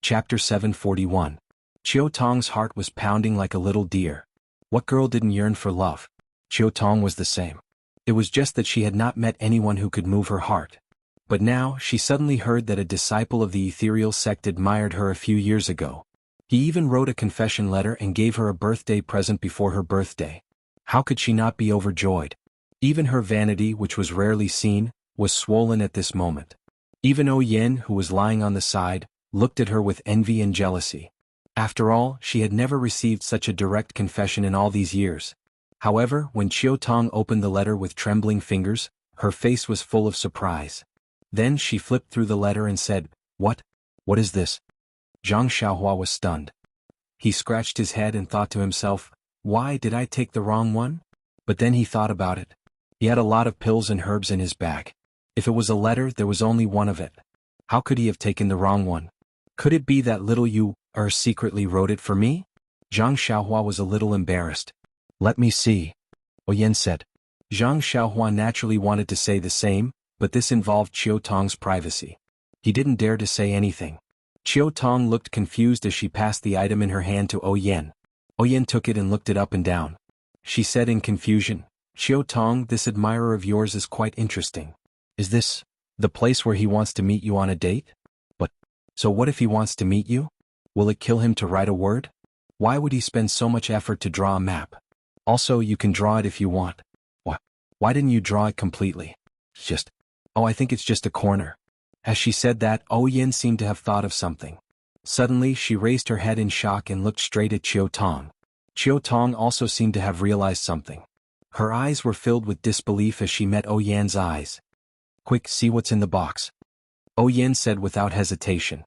Chapter 741. Chiu Tong's heart was pounding like a little deer. What girl didn't yearn for love? Chiu Tong was the same. It was just that she had not met anyone who could move her heart. But now, she suddenly heard that a disciple of the ethereal sect admired her a few years ago. He even wrote a confession letter and gave her a birthday present before her birthday. How could she not be overjoyed? Even her vanity, which was rarely seen, was swollen at this moment. Even Oh Yen, who was lying on the side, looked at her with envy and jealousy. After all, she had never received such a direct confession in all these years. However, when Chiu Tong opened the letter with trembling fingers, her face was full of surprise. Then she flipped through the letter and said, "What? What is this?" Zhang Xiaohua was stunned. He scratched his head and thought to himself, "Why did I take the wrong one?" But then he thought about it. He had a lot of pills and herbs in his bag. If it was a letter, there was only one of it. How could he have taken the wrong one? Could it be that little Yu secretly wrote it for me? Zhang Xiaohua was a little embarrassed. "Let me see," Oyen said. Zhang Xiaohua naturally wanted to say the same, but this involved Chiu Tong's privacy. He didn't dare to say anything. Chiu Tong looked confused as she passed the item in her hand to Oyen. Oyen took it and looked it up and down. She said in confusion, "Chiu Tong, this admirer of yours is quite interesting. Is this the place where he wants to meet you on a date? But, so what if he wants to meet you? Will it kill him to write a word? Why would he spend so much effort to draw a map? Also, you can draw it if you want. Why didn't you draw it completely? I think it's just a corner." As she said that, Oh Yin seemed to have thought of something. Suddenly, she raised her head in shock and looked straight at Chiu Tong. Chiu Tong also seemed to have realized something. Her eyes were filled with disbelief as she met Oh Yan's eyes. "Quick, see what's in the box," Oh Yin said without hesitation.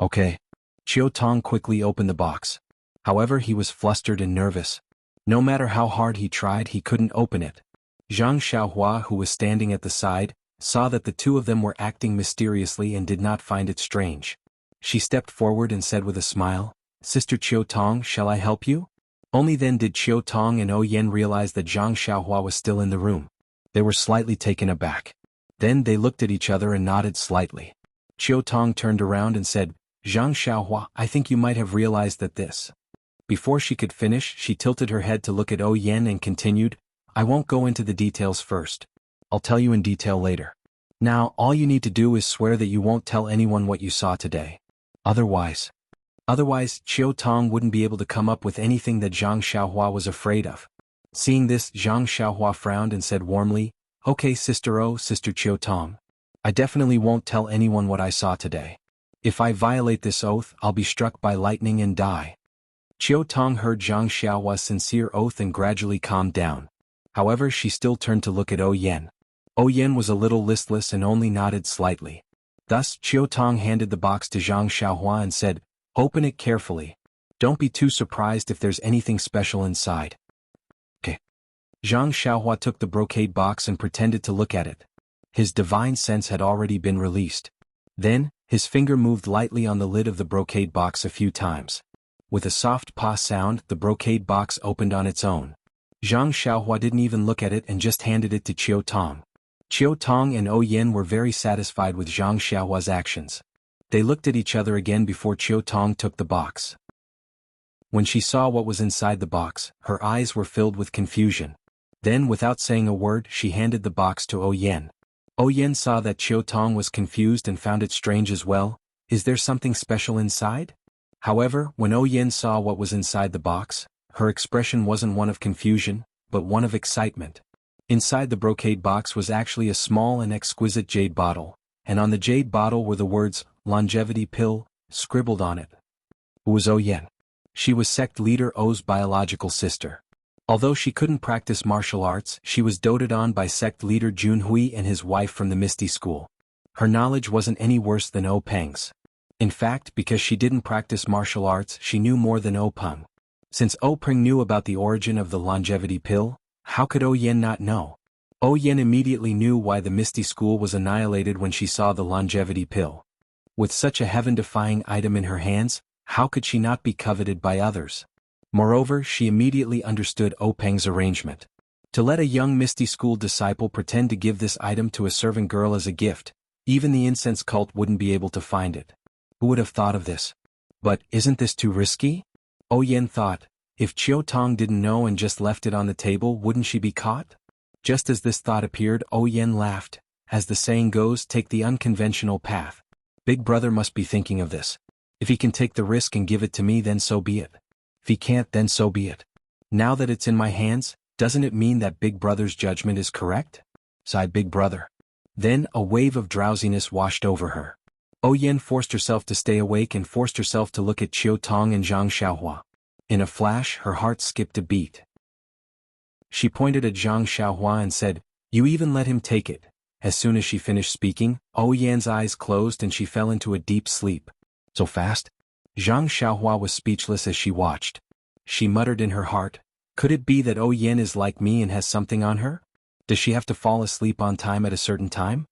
"Okay." Chiu Tong quickly opened the box. However, he was flustered and nervous. No matter how hard he tried, he couldn't open it. Zhang Xiaohua, who was standing at the side, saw that the two of them were acting mysteriously and did not find it strange. She stepped forward and said with a smile, "Sister Chiu Tong, shall I help you?" Only then did Chiu Tong and Oh Yen realize that Zhang Xiaohua was still in the room. They were slightly taken aback. Then they looked at each other and nodded slightly. Chiu Tong turned around and said, "Zhang Xiaohua, I think you might have realized that this." Before she could finish, she tilted her head to look at Oh Yen and continued, "I won't go into the details first. I'll tell you in detail later. Now, all you need to do is swear that you won't tell anyone what you saw today. Otherwise, Chiu Tong wouldn't be able to come up with anything that Zhang Xiaohua was afraid of." Seeing this, Zhang Xiaohua frowned and said warmly, "Okay, Sister Chiu Tong. I definitely won't tell anyone what I saw today. If I violate this oath, I'll be struck by lightning and die." Chiu Tong heard Zhang Xiaohua's sincere oath and gradually calmed down. However, she still turned to look at Oh Yen. Oh Yen was a little listless and only nodded slightly. Thus, Chiu Tong handed the box to Zhang Xiaohua and said, "Open it carefully. Don't be too surprised if there's anything special inside." "Okay." Zhang Xiaohua took the brocade box and pretended to look at it. His divine sense had already been released. Then, his finger moved lightly on the lid of the brocade box a few times. With a soft "pa" sound, the brocade box opened on its own. Zhang Xiaohua didn't even look at it and just handed it to Chiu Tong. Chiu Tong and Oh Yen were very satisfied with Zhang Xiaohua's actions. They looked at each other again before Chiu Tong took the box. When she saw what was inside the box, her eyes were filled with confusion. Then, without saying a word, she handed the box to Oh Yen. Oh Yen saw that Chiu Tong was confused and found it strange as well. Is there something special inside? However, when Oh Yen saw what was inside the box, her expression wasn't one of confusion, but one of excitement. Inside the brocade box was actually a small and exquisite jade bottle, and on the jade bottle were the words, "Longevity Pill," scribbled on it. Who was Oh Yen? She was sect leader O's biological sister. Although she couldn't practice martial arts, she was doted on by sect leader Jianghu and his wife from the Misty School. Her knowledge wasn't any worse than Oh Peng's. In fact, because she didn't practice martial arts, she knew more than Oh Peng. Since Oh Peng knew about the origin of the longevity pill, how could Oh Yen not know? Oh Yen immediately knew why the Misty School was annihilated when she saw the longevity pill. With such a heaven-defying item in her hands, how could she not be coveted by others? Moreover, she immediately understood Oh Peng's arrangement. To let a young Misty School disciple pretend to give this item to a servant girl as a gift, even the incense cult wouldn't be able to find it. Who would have thought of this? But isn't this too risky? Yen thought, if Chiu Tong didn't know and just left it on the table, wouldn't she be caught? Just as this thought appeared, Yen laughed. As the saying goes, take the unconventional path. Big brother must be thinking of this. If he can take the risk and give it to me, then so be it. If he can't, then so be it. Now that it's in my hands, doesn't it mean that Big Brother's judgment is correct? Sighed Big Brother. Then a wave of drowsiness washed over her. Yen forced herself to stay awake and forced herself to look at Chiu Tong and Zhang Xiaohua. In a flash, her heart skipped a beat. She pointed at Zhang Xiaohua and said, "You even let him take it." As soon as she finished speaking, Yan's eyes closed and she fell into a deep sleep. So fast? Zhang Xiaohua was speechless as she watched. She muttered in her heart, could it be that Yen is like me and has something on her? Does she have to fall asleep on time at a certain time?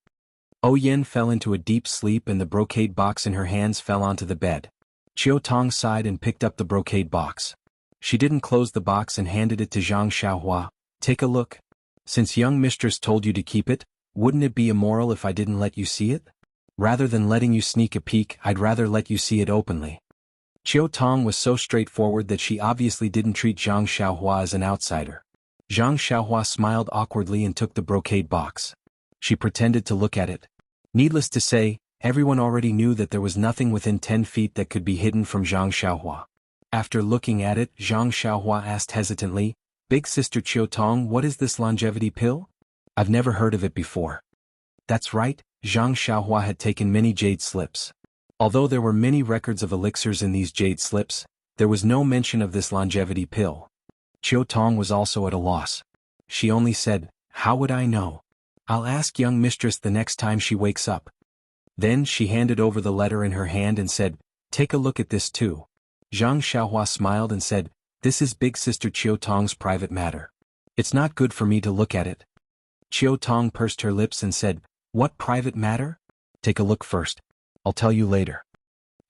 Yen fell into a deep sleep and the brocade box in her hands fell onto the bed. Chiu Tong sighed and picked up the brocade box. She didn't close the box and handed it to Zhang Xiaohua. Take a look. Since young mistress told you to keep it, wouldn't it be immoral if I didn't let you see it? Rather than letting you sneak a peek, I'd rather let you see it openly. Chiu Tong was so straightforward that she obviously didn't treat Zhang Xiaohua as an outsider. Zhang Xiaohua smiled awkwardly and took the brocade box. She pretended to look at it. Needless to say, everyone already knew that there was nothing within 10 feet that could be hidden from Zhang Xiaohua. After looking at it, Zhang Xiaohua asked hesitantly, "Big sister Chiu Tong, what is this longevity pill? I've never heard of it before." That's right, Zhang Xiaohua had taken many jade slips. Although there were many records of elixirs in these jade slips, there was no mention of this longevity pill. Chiu Tong was also at a loss. She only said, "How would I know? I'll ask young mistress the next time she wakes up." Then she handed over the letter in her hand and said, "Take a look at this too." Zhang Xiaohua smiled and said, "This is big sister Chiu Tong's private matter. It's not good for me to look at it." Chiu Tong pursed her lips and said, "What private matter? Take a look first. I'll tell you later."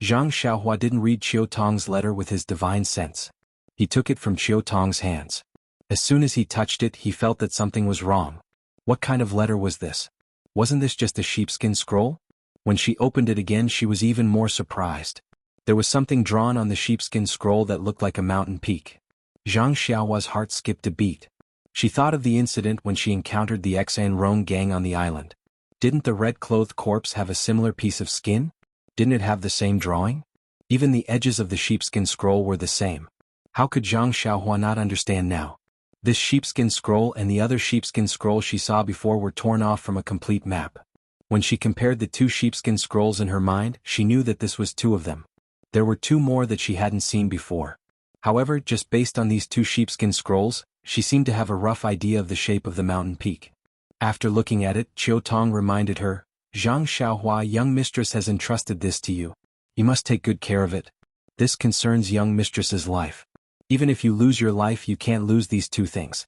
Zhang Xiaohua didn't read Chiu Tong's letter with his divine sense. He took it from Chiu Tong's hands. As soon as he touched it, he felt that something was wrong. What kind of letter was this? Wasn't this just a sheepskin scroll? When she opened it again, she was even more surprised. There was something drawn on the sheepskin scroll that looked like a mountain peak. Zhang Xiaohua's heart skipped a beat. She thought of the incident when she encountered the Xan Rong gang on the island. Didn't the red-clothed corpse have a similar piece of skin? Didn't it have the same drawing? Even the edges of the sheepskin scroll were the same. How could Zhang Xiaohua not understand now? This sheepskin scroll and the other sheepskin scroll she saw before were torn off from a complete map. When she compared the two sheepskin scrolls in her mind, she knew that this was two of them. There were two more that she hadn't seen before. However, just based on these two sheepskin scrolls, she seemed to have a rough idea of the shape of the mountain peak. After looking at it, Chiu Tong reminded her, "Zhang Xiaohua, young mistress has entrusted this to you. You must take good care of it. This concerns young mistress's life. Even if you lose your life, you can't lose these two things."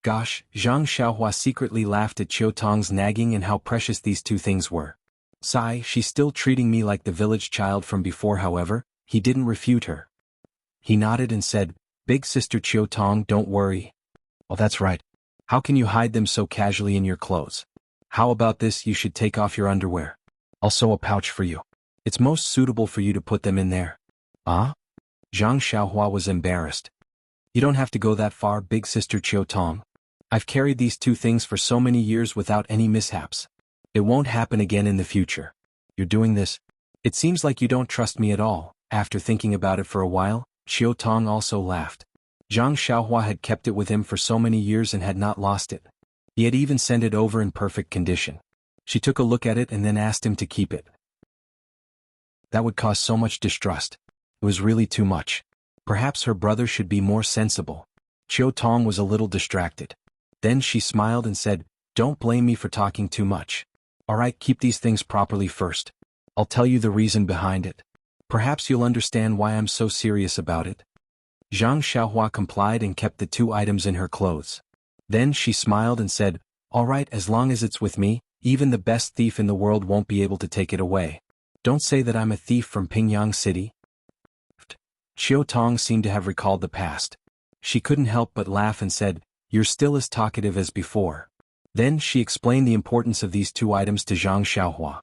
Gosh, Zhang Xiaohua secretly laughed at Chiu Tong's nagging and how precious these two things were. Sigh, she's still treating me like the village child from before. However, he didn't refute her. He nodded and said, "Big sister Chiu Tong, don't worry." "Oh, that's right. How can you hide them so casually in your clothes? How about this, you should take off your underwear. I'll sew a pouch for you. It's most suitable for you to put them in there." "Ah?" Zhang Xiaohua was embarrassed. "You don't have to go that far, big sister Chiu Tong. I've carried these two things for so many years without any mishaps. It won't happen again in the future. You're doing this. It seems like you don't trust me at all." After thinking about it for a while, Chiu Tong also laughed. Zhang Xiaohua had kept it with him for so many years and had not lost it. He had even sent it over in perfect condition. She took a look at it and then asked him to keep it. That would cause so much distrust. It was really too much. Perhaps her brother should be more sensible. Chiu Tong was a little distracted. Then she smiled and said, "Don't blame me for talking too much. Alright, keep these things properly first. I'll tell you the reason behind it. Perhaps you'll understand why I'm so serious about it." Zhang Xiaohua complied and kept the two items in her clothes. Then she smiled and said, "Alright, as long as it's with me, even the best thief in the world won't be able to take it away. Don't say that I'm a thief from Pingyang City." Chiu Tong seemed to have recalled the past. She couldn't help but laugh and said, "You're still as talkative as before." Then she explained the importance of these two items to Zhang Xiaohua.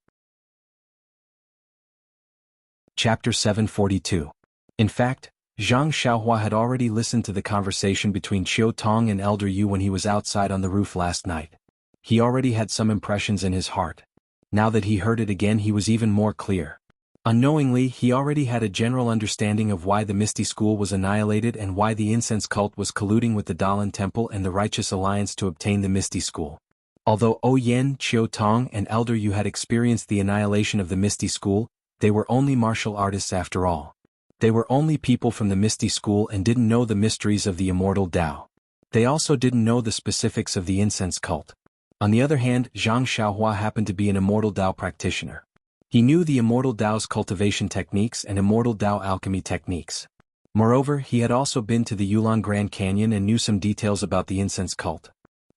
Chapter 742. In fact, Zhang Xiaohua had already listened to the conversation between Qiu Tong and Elder Yu when he was outside on the roof last night. He already had some impressions in his heart. Now that he heard it again, he was even more clear. Unknowingly, he already had a general understanding of why the Misty School was annihilated and why the incense cult was colluding with the Dalan Temple and the Righteous Alliance to obtain the Misty School. Although Yen, Qiu Tong, and Elder Yu had experienced the annihilation of the Misty School, they were only martial artists after all. They were only people from the Misty School and didn't know the mysteries of the immortal Tao. They also didn't know the specifics of the incense cult. On the other hand, Zhang Xiaohua happened to be an immortal Tao practitioner. He knew the immortal Tao's cultivation techniques and immortal Tao alchemy techniques. Moreover, he had also been to the Yulon Grand Canyon and knew some details about the incense cult.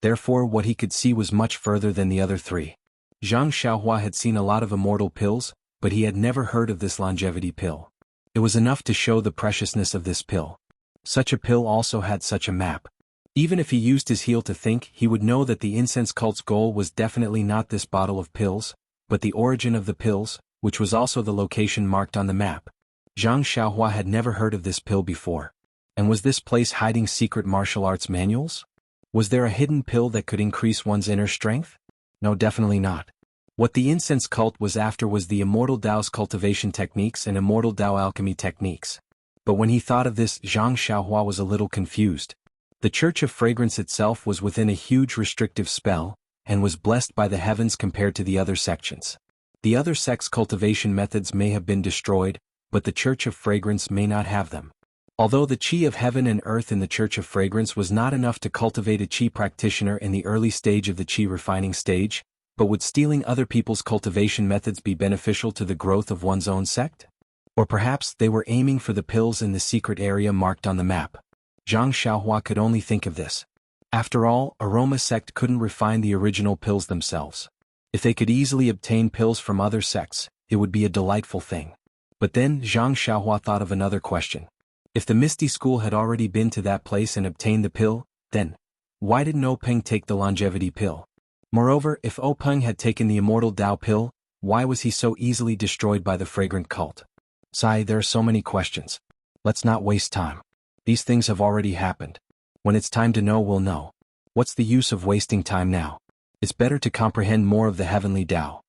Therefore, what he could see was much further than the other three. Zhang Xiaohua had seen a lot of immortal pills, but he had never heard of this longevity pill. It was enough to show the preciousness of this pill. Such a pill also had such a map. Even if he used his heel to think, he would know that the incense cult's goal was definitely not this bottle of pills, but the origin of the pills, which was also the location marked on the map. Zhang Xiaohua had never heard of this pill before. And was this place hiding secret martial arts manuals? Was there a hidden pill that could increase one's inner strength? No, definitely not. What the incense cult was after was the immortal Tao's cultivation techniques and immortal Tao alchemy techniques. But when he thought of this, Zhang Xiaohua was a little confused. The Church of Fragrance itself was within a huge restrictive spell, and was blessed by the heavens compared to the other sections. The other sects' cultivation methods may have been destroyed, but the Church of Fragrance may not have them. Although the Qi of heaven and earth in the Church of Fragrance was not enough to cultivate a Qi practitioner in the early stage of the Qi refining stage, but would stealing other people's cultivation methods be beneficial to the growth of one's own sect? Or perhaps they were aiming for the pills in the secret area marked on the map. Zhang Xiaohua could only think of this. After all, Aroma sect couldn't refine the original pills themselves. If they could easily obtain pills from other sects, it would be a delightful thing. But then Zhang Xiaohua thought of another question. If the Misty School had already been to that place and obtained the pill, then why didn't Openg take the longevity pill? Moreover, if Openg had taken the immortal Tao pill, why was he so easily destroyed by the fragrant cult? Sai, there are so many questions. Let's not waste time. These things have already happened. When it's time to know, we'll know. What's the use of wasting time now? It's better to comprehend more of the heavenly Tao.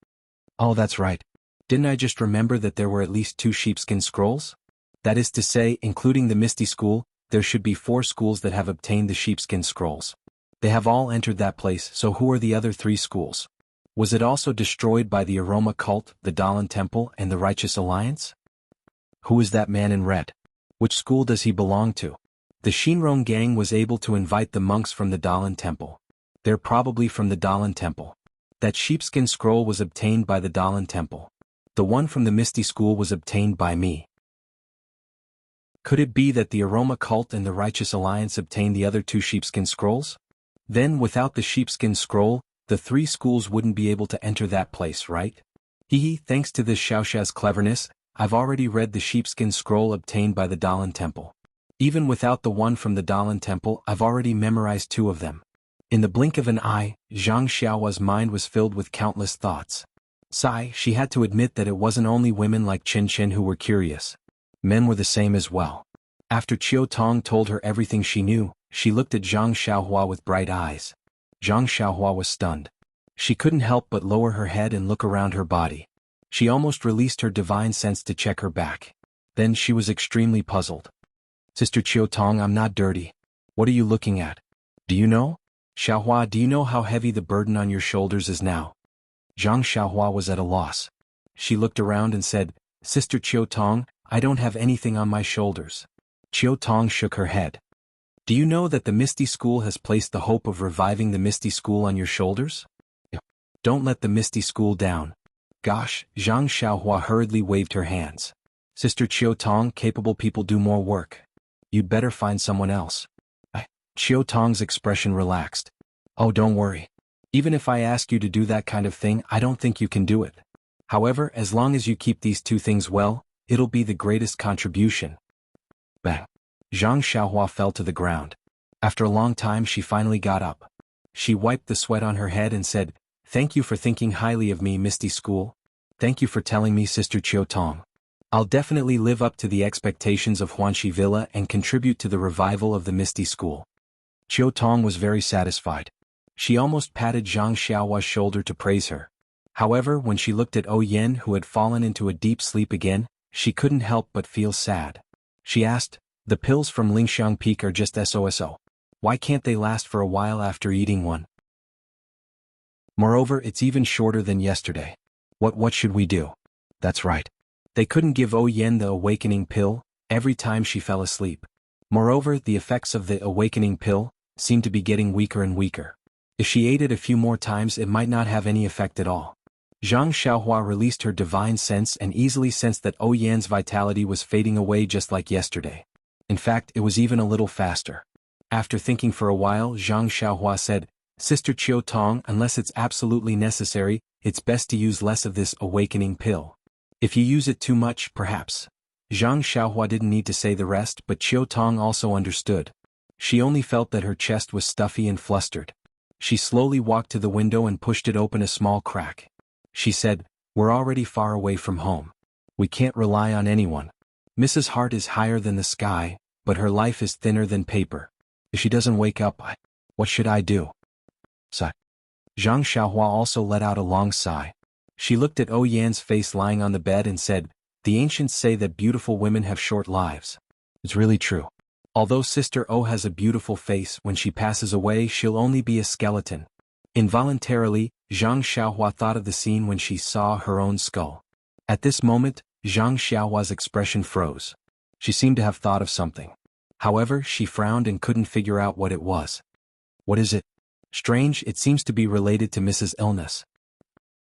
Oh, that's right. Didn't I just remember that there were at least 2 sheepskin scrolls? That is to say, including the Misty School, there should be 4 schools that have obtained the sheepskin scrolls. They have all entered that place, so who are the other 3 schools? Was it also destroyed by the Aroma cult, the Dalan Temple, and the Righteous Alliance? Who is that man in red? Which school does he belong to? The Shinrong gang was able to invite the monks from the Dalan Temple. They're probably from the Dalan Temple. That sheepskin scroll was obtained by the Dalan Temple. The one from the Misty School was obtained by me. Could it be that the Aroma cult and the Righteous Alliance obtained the other 2 sheepskin scrolls? Then without the sheepskin scroll, the 3 schools wouldn't be able to enter that place, right? Thanks to this Xiaoxia's cleverness, I've already read the sheepskin scroll obtained by the Dalan Temple. Even without the one from the Dalan Temple, I've already memorized 2 of them. In the blink of an eye, Zhang Xiaohua's mind was filled with countless thoughts. Sigh, she had to admit that it wasn't only women like Qin Qin who were curious. Men were the same as well. After Qiu Tong told her everything she knew, she looked at Zhang Xiaohua with bright eyes. Zhang Xiaohua was stunned. She couldn't help but lower her head and look around her body. She almost released her divine sense to check her back. Then she was extremely puzzled. Sister Qiu Tong, I'm not dirty. What are you looking at? Do you know? Xiaohua, do you know how heavy the burden on your shoulders is now? Zhang Xiaohua was at a loss. She looked around and said, Sister Qiu Tong, I don't have anything on my shoulders. Qiu Tong shook her head. Do you know that the Misty School has placed the hope of reviving the Misty School on your shoulders? Don't let the Misty School down. Gosh, Zhang Xiaohua hurriedly waved her hands. Sister Qiu Tong, capable people do more work. You'd better find someone else. Qiu Tong's expression relaxed. Oh, don't worry. Even if I ask you to do that kind of thing, I don't think you can do it. However, as long as you keep these 2 things well, it'll be the greatest contribution. Bang. Zhang Xiaohua fell to the ground. After a long time she finally got up. She wiped the sweat on her head and said, Thank you for thinking highly of me, Misty School. Thank you for telling me, Sister Qiu Tong. I'll definitely live up to the expectations of Huanxi Villa and contribute to the revival of the Misty School. Qiu Tong was very satisfied. She almost patted Zhang Xiaohua's shoulder to praise her. However, when she looked at Yen who had fallen into a deep sleep again, she couldn't help but feel sad. She asked, "The pills from Lingxiang Peak are just SOSO. Why can't they last for a while after eating one? Moreover, it's even shorter than yesterday. What should we do?" That's right. They couldn't give Yen the awakening pill every time she fell asleep. Moreover, the effects of the awakening pill seemed to be getting weaker and weaker. If she ate it a few more times, it might not have any effect at all. Zhang Xiaohua released her divine sense and easily sensed that Yan's vitality was fading away just like yesterday. In fact, it was even a little faster. After thinking for a while, Zhang Xiaohua said, "Sister Qiu Tong, unless it's absolutely necessary, it's best to use less of this awakening pill. If you use it too much, perhaps." Zhang Xiaohua didn't need to say the rest, but Qiu Tong also understood. She only felt that her chest was stuffy and flustered. She slowly walked to the window and pushed it open a small crack. She said, "We're already far away from home. We can't rely on anyone. Mrs. Hart is higher than the sky, but her life is thinner than paper. If she doesn't wake up, what should I do?" Sigh. Zhang Xiaohua also let out a long sigh. She looked at Yan's face lying on the bed and said, "The ancients say that beautiful women have short lives. It's really true. Although Sister O has a beautiful face, when she passes away she'll only be a skeleton." Involuntarily, Zhang Xiaohua thought of the scene when she saw her own skull. At this moment, Zhang Xiaohua's expression froze. She seemed to have thought of something. However, she frowned and couldn't figure out what it was. "What is it?" "Strange, it seems to be related to Mrs. Illness."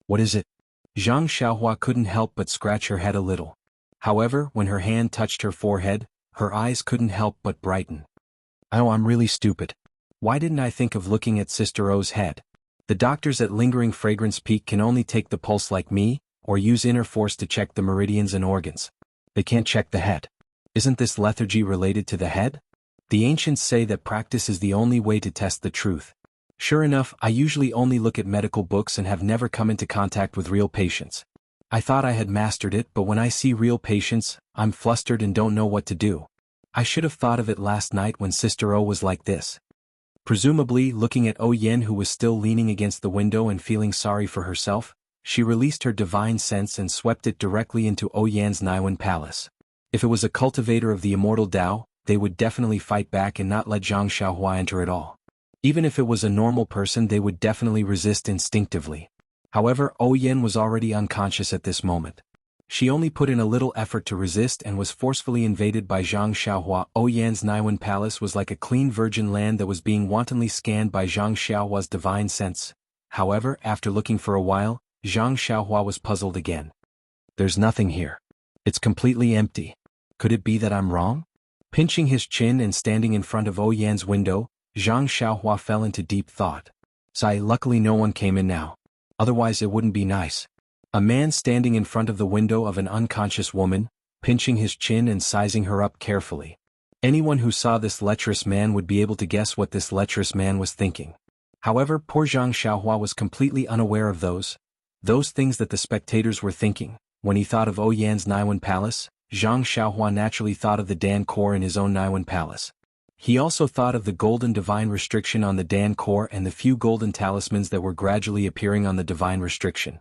"What is it?" Zhang Xiaohua couldn't help but scratch her head a little. However, when her hand touched her forehead, her eyes couldn't help but brighten. "Oh, I'm really stupid. Why didn't I think of looking at Sister O's head? The doctors at Lingering Fragrance Peak can only take the pulse like me, or use inner force to check the meridians and organs. They can't check the head. Isn't this lethargy related to the head? The ancients say that practice is the only way to test the truth. Sure enough, I usually only look at medical books and have never come into contact with real patients. I thought I had mastered it, but when I see real patients, I'm flustered and don't know what to do. I should have thought of it last night when Sister O was like this." Presumably, looking at Yen who was still leaning against the window and feeling sorry for herself, she released her divine sense and swept it directly into Yan's Naiwen Palace. If it was a cultivator of the immortal Tao, they would definitely fight back and not let Zhang Xiaohua enter at all. Even if it was a normal person, they would definitely resist instinctively. However, Yen was already unconscious at this moment. She only put in a little effort to resist and was forcefully invaded by Zhang Xiaohua. Yan's Naiwen Palace was like a clean virgin land that was being wantonly scanned by Zhang Xiaohua's divine sense. However, after looking for a while, Zhang Xiaohua was puzzled again. "There's nothing here. It's completely empty. Could it be that I'm wrong?" Pinching his chin and standing in front of Yan's window, Zhang Xiaohua fell into deep thought. "Sigh, luckily no one came in now. Otherwise it wouldn't be nice." A man standing in front of the window of an unconscious woman, pinching his chin and sizing her up carefully. Anyone who saw this lecherous man would be able to guess what this lecherous man was thinking. However, poor Zhang Xiaohua was completely unaware of those things that the spectators were thinking. When he thought of Yan's Naiwen Palace, Zhang Xiaohua naturally thought of the Dan core in his own Naiwen Palace. He also thought of the golden divine restriction on the Dan core and the few golden talismans that were gradually appearing on the divine restriction.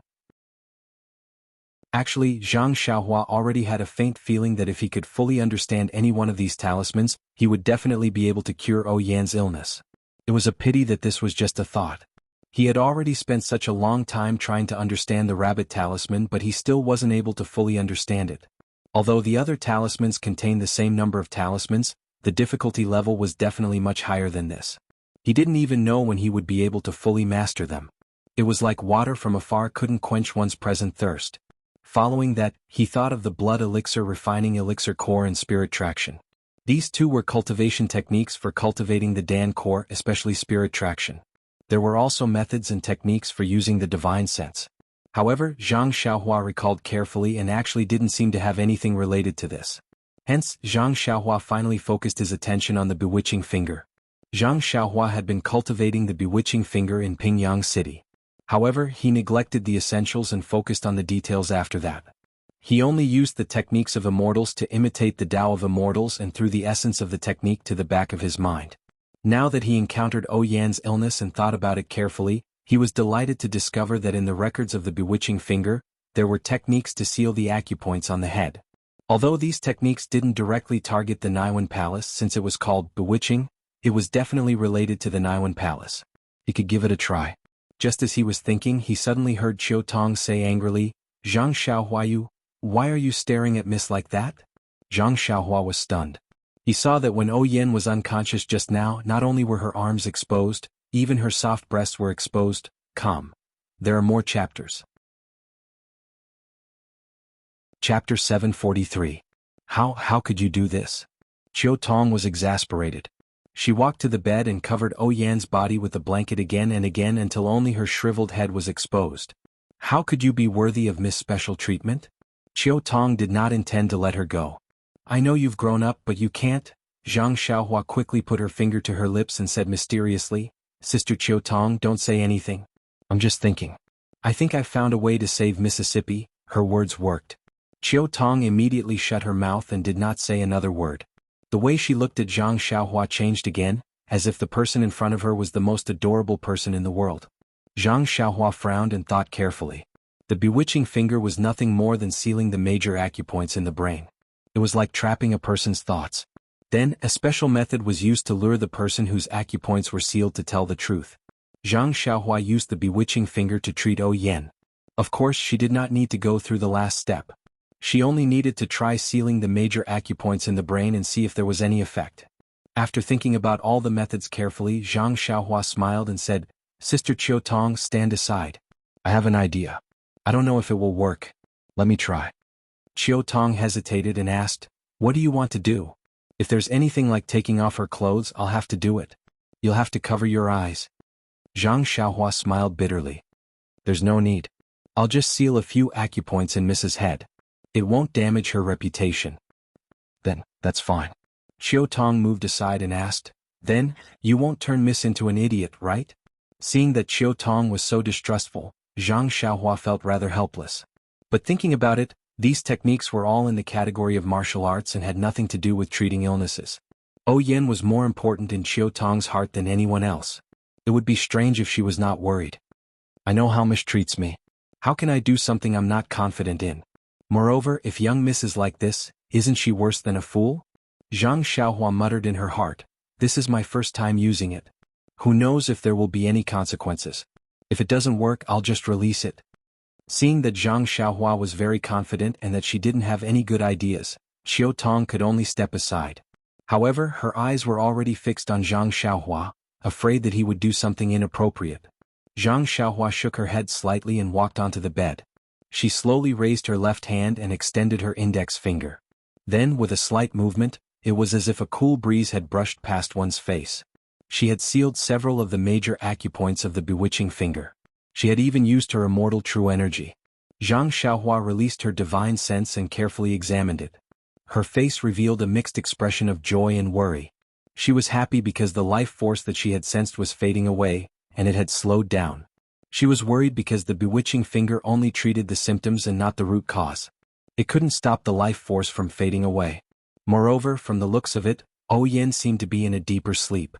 Actually, Zhang Xiaohua already had a faint feeling that if he could fully understand any one of these talismans, he would definitely be able to cure Yan's illness. It was a pity that this was just a thought. He had already spent such a long time trying to understand the rabbit talisman, but he still wasn't able to fully understand it. Although the other talismans contained the same number of talismans, the difficulty level was definitely much higher than this. He didn't even know when he would be able to fully master them. It was like water from afar couldn't quench one's present thirst. Following that, he thought of the blood elixir, refining elixir core, and spirit traction. These two were cultivation techniques for cultivating the Dan core, especially spirit traction. There were also methods and techniques for using the divine sense. However, Zhang Xiaohua recalled carefully and actually didn't seem to have anything related to this. Hence, Zhang Xiaohua finally focused his attention on the bewitching finger. Zhang Xiaohua had been cultivating the bewitching finger in Pingyang City. However, he neglected the essentials and focused on the details after that. He only used the techniques of immortals to imitate the Tao of immortals and threw the essence of the technique to the back of his mind. Now that he encountered Yan's illness and thought about it carefully, he was delighted to discover that in the records of the bewitching finger, there were techniques to seal the acupoints on the head. Although these techniques didn't directly target the Naiwan Palace since it was called bewitching, it was definitely related to the Naiwan Palace. He could give it a try. Just as he was thinking, he suddenly heard Chiu Tong say angrily, "Zhang Xiaohuayu, why are you staring at Miss like that?" Zhang Xiaohua was stunned. He saw that when Yan was unconscious just now, not only were her arms exposed, even her soft breasts were exposed. Come. There are more chapters. Chapter 743. How could you do this? Chiu Tong was exasperated. She walked to the bed and covered Yan's body with the blanket again and again until only her shriveled head was exposed. How could you be worthy of Miss Special Treatment? Chiu Tong did not intend to let her go. I know you've grown up, but you can't. Zhang Xiaohua quickly put her finger to her lips and said mysteriously, Sister Chiu Tong, don't say anything. I'm just thinking. I think I've found a way to save Mississippi. Her words worked. Chiu Tong immediately shut her mouth and did not say another word. The way she looked at Zhang Xiaohua changed again, as if the person in front of her was the most adorable person in the world. Zhang Xiaohua frowned and thought carefully. The bewitching finger was nothing more than sealing the major acupoints in the brain. It was like trapping a person's thoughts. Then, a special method was used to lure the person whose acupoints were sealed to tell the truth. Zhang Xiaohua used the bewitching finger to treat Yan. Of course, she did not need to go through the last step. She only needed to try sealing the major acupoints in the brain and see if there was any effect. After thinking about all the methods carefully, Zhang Xiaohua smiled and said, Sister Chiu Tong, stand aside. I have an idea. I don't know if it will work. Let me try. Chiu Tong hesitated and asked, What do you want to do? If there's anything like taking off her clothes, I'll have to do it. You'll have to cover your eyes. Zhang Xiaohua smiled bitterly. There's no need. I'll just seal a few acupoints in Mrs. Head. It won't damage her reputation. Then, that's fine. Chiu Tong moved aside and asked, Then, you won't turn Miss into an idiot, right? Seeing that Chiu Tong was so distrustful, Zhang Xiaohua felt rather helpless. But thinking about it, these techniques were all in the category of martial arts and had nothing to do with treating illnesses. Yan was more important in Chiu Tong's heart than anyone else. It would be strange if she was not worried. I know how Miss treats me. How can I do something I'm not confident in? Moreover, if young Miss is like this, isn't she worse than a fool? Zhang Xiaohua muttered in her heart, This is my first time using it. Who knows if there will be any consequences? If it doesn't work, I'll just release it. Seeing that Zhang Xiaohua was very confident and that she didn't have any good ideas, Chiu Tong could only step aside. However, her eyes were already fixed on Zhang Xiaohua, afraid that he would do something inappropriate. Zhang Xiaohua shook her head slightly and walked onto the bed. She slowly raised her left hand and extended her index finger. Then, with a slight movement, it was as if a cool breeze had brushed past one's face. She had sealed several of the major acupoints of the bewitching finger. She had even used her immortal true energy. Zhang Xiaohua released her divine sense and carefully examined it. Her face revealed a mixed expression of joy and worry. She was happy because the life force that she had sensed was fading away, and it had slowed down. She was worried because the bewitching finger only treated the symptoms and not the root cause. It couldn't stop the life force from fading away. Moreover, from the looks of it, Yan seemed to be in a deeper sleep.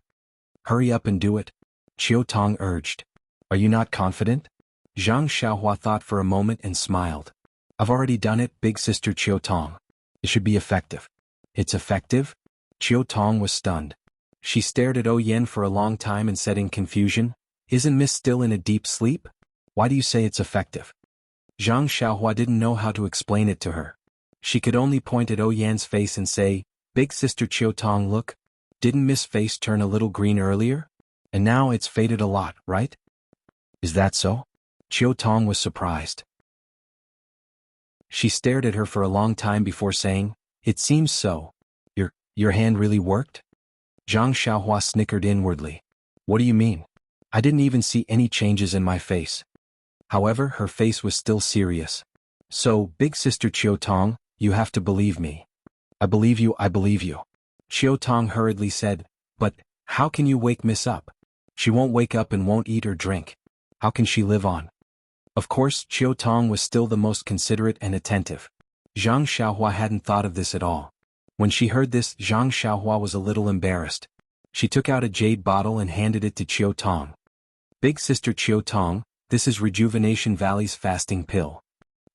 Hurry up and do it, Chiu Tong urged. Are you not confident? Zhang Xiaohua thought for a moment and smiled. I've already done it, big sister Chiu Tong. It should be effective. It's effective? Chiu Tong was stunned. She stared at Yan for a long time and said in confusion, Isn't Miss still in a deep sleep? Why do you say it's effective? Zhang Xiaohua didn't know how to explain it to her. She could only point at Yan's face and say, Big sister Chiu Tong, look. Didn't Miss' face turn a little green earlier? And now it's faded a lot, right? Is that so? Chiu Tong was surprised. She stared at her for a long time before saying, It seems so. Your hand really worked? Zhang Xiaohua snickered inwardly. What do you mean? I didn't even see any changes in my face. However, her face was still serious. So, big sister Chiu Tong, you have to believe me. I believe you, I believe you. Chiu Tong hurriedly said, But, how can you wake Miss up? She won't wake up and won't eat or drink. How can she live on? Of course, Chiu Tong was still the most considerate and attentive. Zhang Xiaohua hadn't thought of this at all. When she heard this, Zhang Xiaohua was a little embarrassed. She took out a jade bottle and handed it to Qiu Tong. Big sister Qiu Tong, this is Rejuvenation Valley's fasting pill.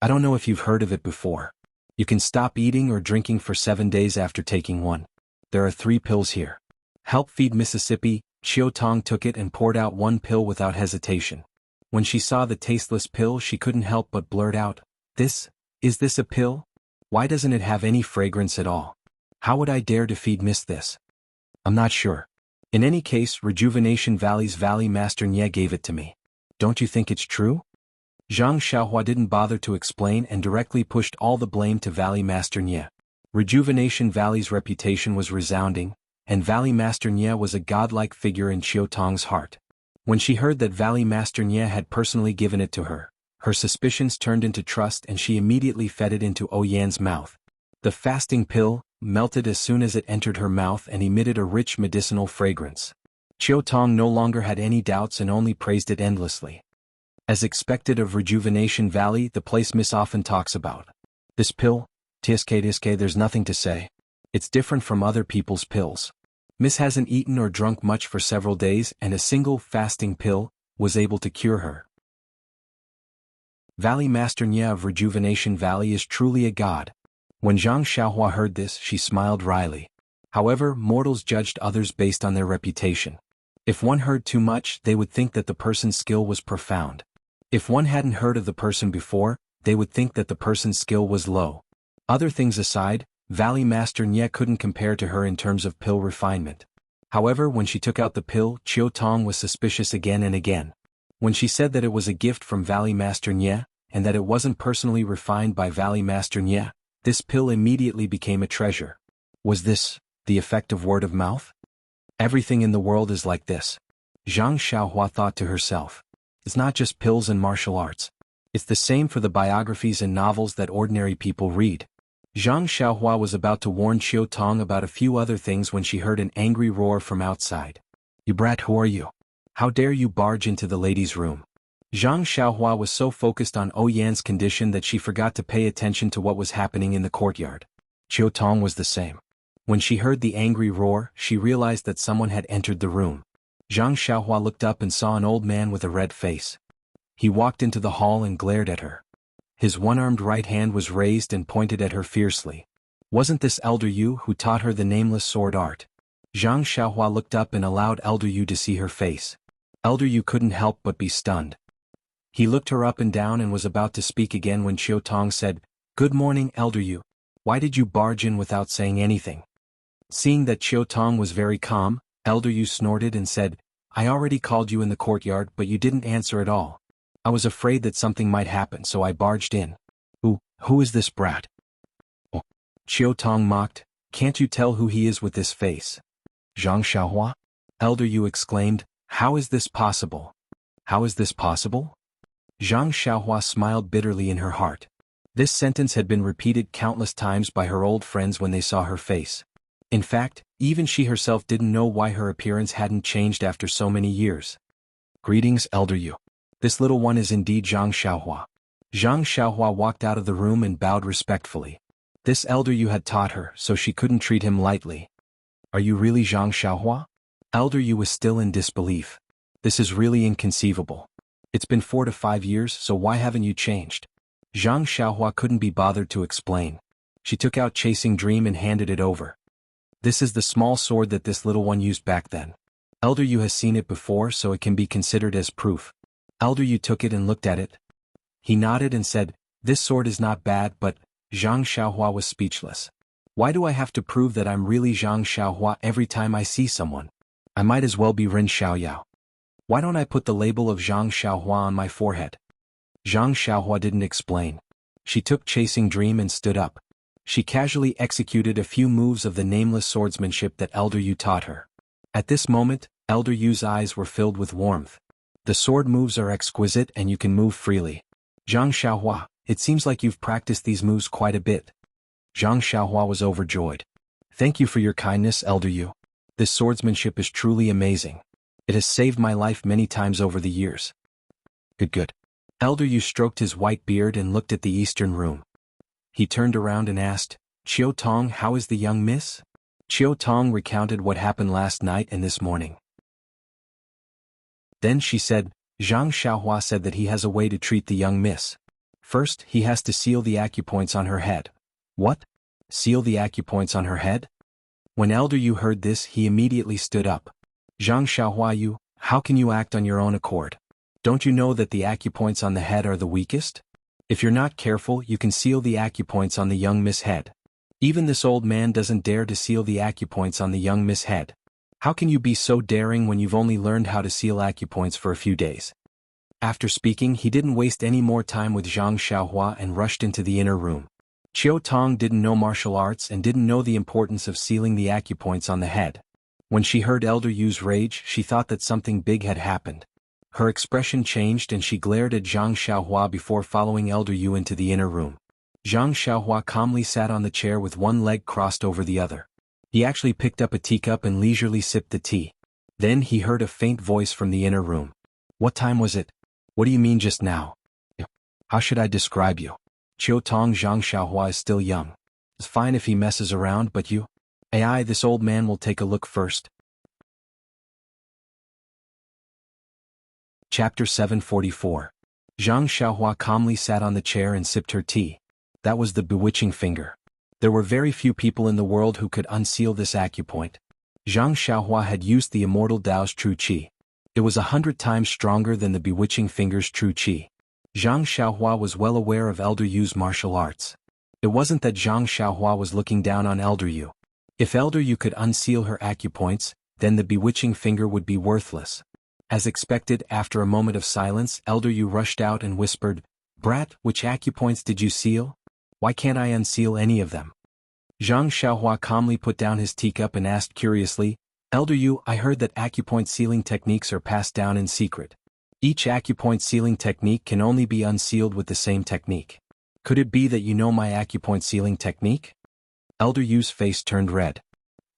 I don't know if you've heard of it before. You can stop eating or drinking for 7 days after taking one. There are 3 pills here. Help feed Mississippi. Qiu Tong took it and poured out 1 pill without hesitation. When she saw the tasteless pill, she couldn't help but blurt out, Is this a pill? Why doesn't it have any fragrance at all? How would I dare to feed Miss this? I'm not sure. In any case, Rejuvenation Valley's Valley Master Nye gave it to me. Don't you think it's true? Zhang Xiaohua didn't bother to explain and directly pushed all the blame to Valley Master Nye. Rejuvenation Valley's reputation was resounding, and Valley Master Nye was a godlike figure in Qiu Tong's heart. When she heard that Valley Master Nye had personally given it to her, her suspicions turned into trust and she immediately fed it into Oyan's mouth. The fasting pill melted as soon as it entered her mouth and emitted a rich medicinal fragrance. Qiu Tong no longer had any doubts and only praised it endlessly. As expected of Rejuvenation Valley, the place Miss often talks about. This pill, TSK, there's nothing to say. It's different from other people's pills. Miss hasn't eaten or drunk much for several days and a single fasting pill was able to cure her. Valley Master Nye of Rejuvenation Valley is truly a god. When Zhang Xiaohua heard this, she smiled wryly. However, mortals judged others based on their reputation. If one heard too much, they would think that the person's skill was profound. If one hadn't heard of the person before, they would think that the person's skill was low. Other things aside, Valley Master Nye couldn't compare to her in terms of pill refinement. However, when she took out the pill, Qiu Tong was suspicious again and again. When she said that it was a gift from Valley Master Nye, and that it wasn't personally refined by Valley Master Nye, this pill immediately became a treasure. Was this the effect of word of mouth? Everything in the world is like this. Zhang Xiaohua thought to herself. It's not just pills and martial arts. It's the same for the biographies and novels that ordinary people read. Zhang Xiaohua was about to warn Qiu Tong about a few other things when she heard an angry roar from outside. You brat, who are you? How dare you barge into the ladies' room? Zhang Xiaohua was so focused on Oyan's condition that she forgot to pay attention to what was happening in the courtyard. Qiu Tong was the same. When she heard the angry roar, she realized that someone had entered the room. Zhang Xiaohua looked up and saw an old man with a red face. He walked into the hall and glared at her. His one-armed right hand was raised and pointed at her fiercely. Wasn't this Elder Yu who taught her the nameless sword art? Zhang Xiaohua looked up and allowed Elder Yu to see her face. Elder Yu couldn't help but be stunned. He looked her up and down and was about to speak again when Qiu Tong said, Good morning, Elder Yu. Why did you barge in without saying anything? Seeing that Qiu Tong was very calm, Elder Yu snorted and said, I already called you in the courtyard but you didn't answer at all. I was afraid that something might happen so I barged in. Who is this brat? Oh. Qiu Tong mocked, Can't you tell who he is with this face? Zhang Xiaohua? Elder Yu exclaimed, How is this possible? How is this possible? Zhang Xiaohua smiled bitterly in her heart. This sentence had been repeated countless times by her old friends when they saw her face. In fact, even she herself didn't know why her appearance hadn't changed after so many years. Greetings, Elder Yu. This little one is indeed Zhang Xiaohua. Zhang Xiaohua walked out of the room and bowed respectfully. This Elder Yu had taught her, so she couldn't treat him lightly. Are you really Zhang Xiaohua? Elder Yu was still in disbelief. This is really inconceivable. It's been 4 to 5 years, so why haven't you changed? Zhang Xiaohua couldn't be bothered to explain. She took out Chasing Dream and handed it over. This is the small sword that this little one used back then. Elder Yu has seen it before, so it can be considered as proof. Elder Yu took it and looked at it. He nodded and said, This sword is not bad, but Zhang Xiaohua was speechless. Why do I have to prove that I'm really Zhang Xiaohua every time I see someone? I might as well be Ren Xiaoyao. Why don't I put the label of Zhang Xiaohua on my forehead? Zhang Xiaohua didn't explain. She took Chasing Dream and stood up. She casually executed a few moves of the nameless swordsmanship that Elder Yu taught her. At this moment, Elder Yu's eyes were filled with warmth. The sword moves are exquisite and you can move freely. Zhang Xiaohua, it seems like you've practiced these moves quite a bit. Zhang Xiaohua was overjoyed. Thank you for your kindness, Elder Yu. This swordsmanship is truly amazing. It has saved my life many times over the years. Good. Elder Yu stroked his white beard and looked at the eastern room. He turned around and asked, Chiu Tong, how is the young miss? Chiu Tong recounted what happened last night and this morning. Then she said, Zhang Xiaohua said that he has a way to treat the young miss. First, he has to seal the acupoints on her head. What? Seal the acupoints on her head? When Elder Yu heard this, he immediately stood up. Zhang Xiaohua, you, how can you act on your own accord? Don't you know that the acupoints on the head are the weakest? If you're not careful, you can seal the acupoints on the young miss head. Even this old man doesn't dare to seal the acupoints on the young miss head. How can you be so daring when you've only learned how to seal acupoints for a few days? After speaking, he didn't waste any more time with Zhang Xiaohua and rushed into the inner room. Chiu Tong didn't know martial arts and didn't know the importance of sealing the acupoints on the head. When she heard Elder Yu's rage, she thought that something big had happened. Her expression changed and she glared at Zhang Xiaohua before following Elder Yu into the inner room. Zhang Xiaohua calmly sat on the chair with one leg crossed over the other. He actually picked up a teacup and leisurely sipped the tea. Then he heard a faint voice from the inner room. What time was it? What do you mean just now? How should I describe you? Chiu Tong, Zhang Xiaohua is still young. It's fine if he messes around, but you? AI, this old man will take a look first. Chapter 744. Zhang Xiaohua calmly sat on the chair and sipped her tea. That was the bewitching finger. There were very few people in the world who could unseal this acupoint. Zhang Xiaohua had used the immortal Tao's true qi. It was 100 times stronger than the bewitching finger's true qi. Zhang Xiaohua was well aware of Elder Yu's martial arts. It wasn't that Zhang Xiaohua was looking down on Elder Yu. If Elder Yu could unseal her acupoints, then the bewitching finger would be worthless. As expected, after a moment of silence, Elder Yu rushed out and whispered, Brat, which acupoints did you seal? Why can't I unseal any of them? Zhang Xiaohua calmly put down his teacup and asked curiously, Elder Yu, I heard that acupoint sealing techniques are passed down in secret. Each acupoint sealing technique can only be unsealed with the same technique. Could it be that you know my acupoint sealing technique? Elder Yu's face turned red.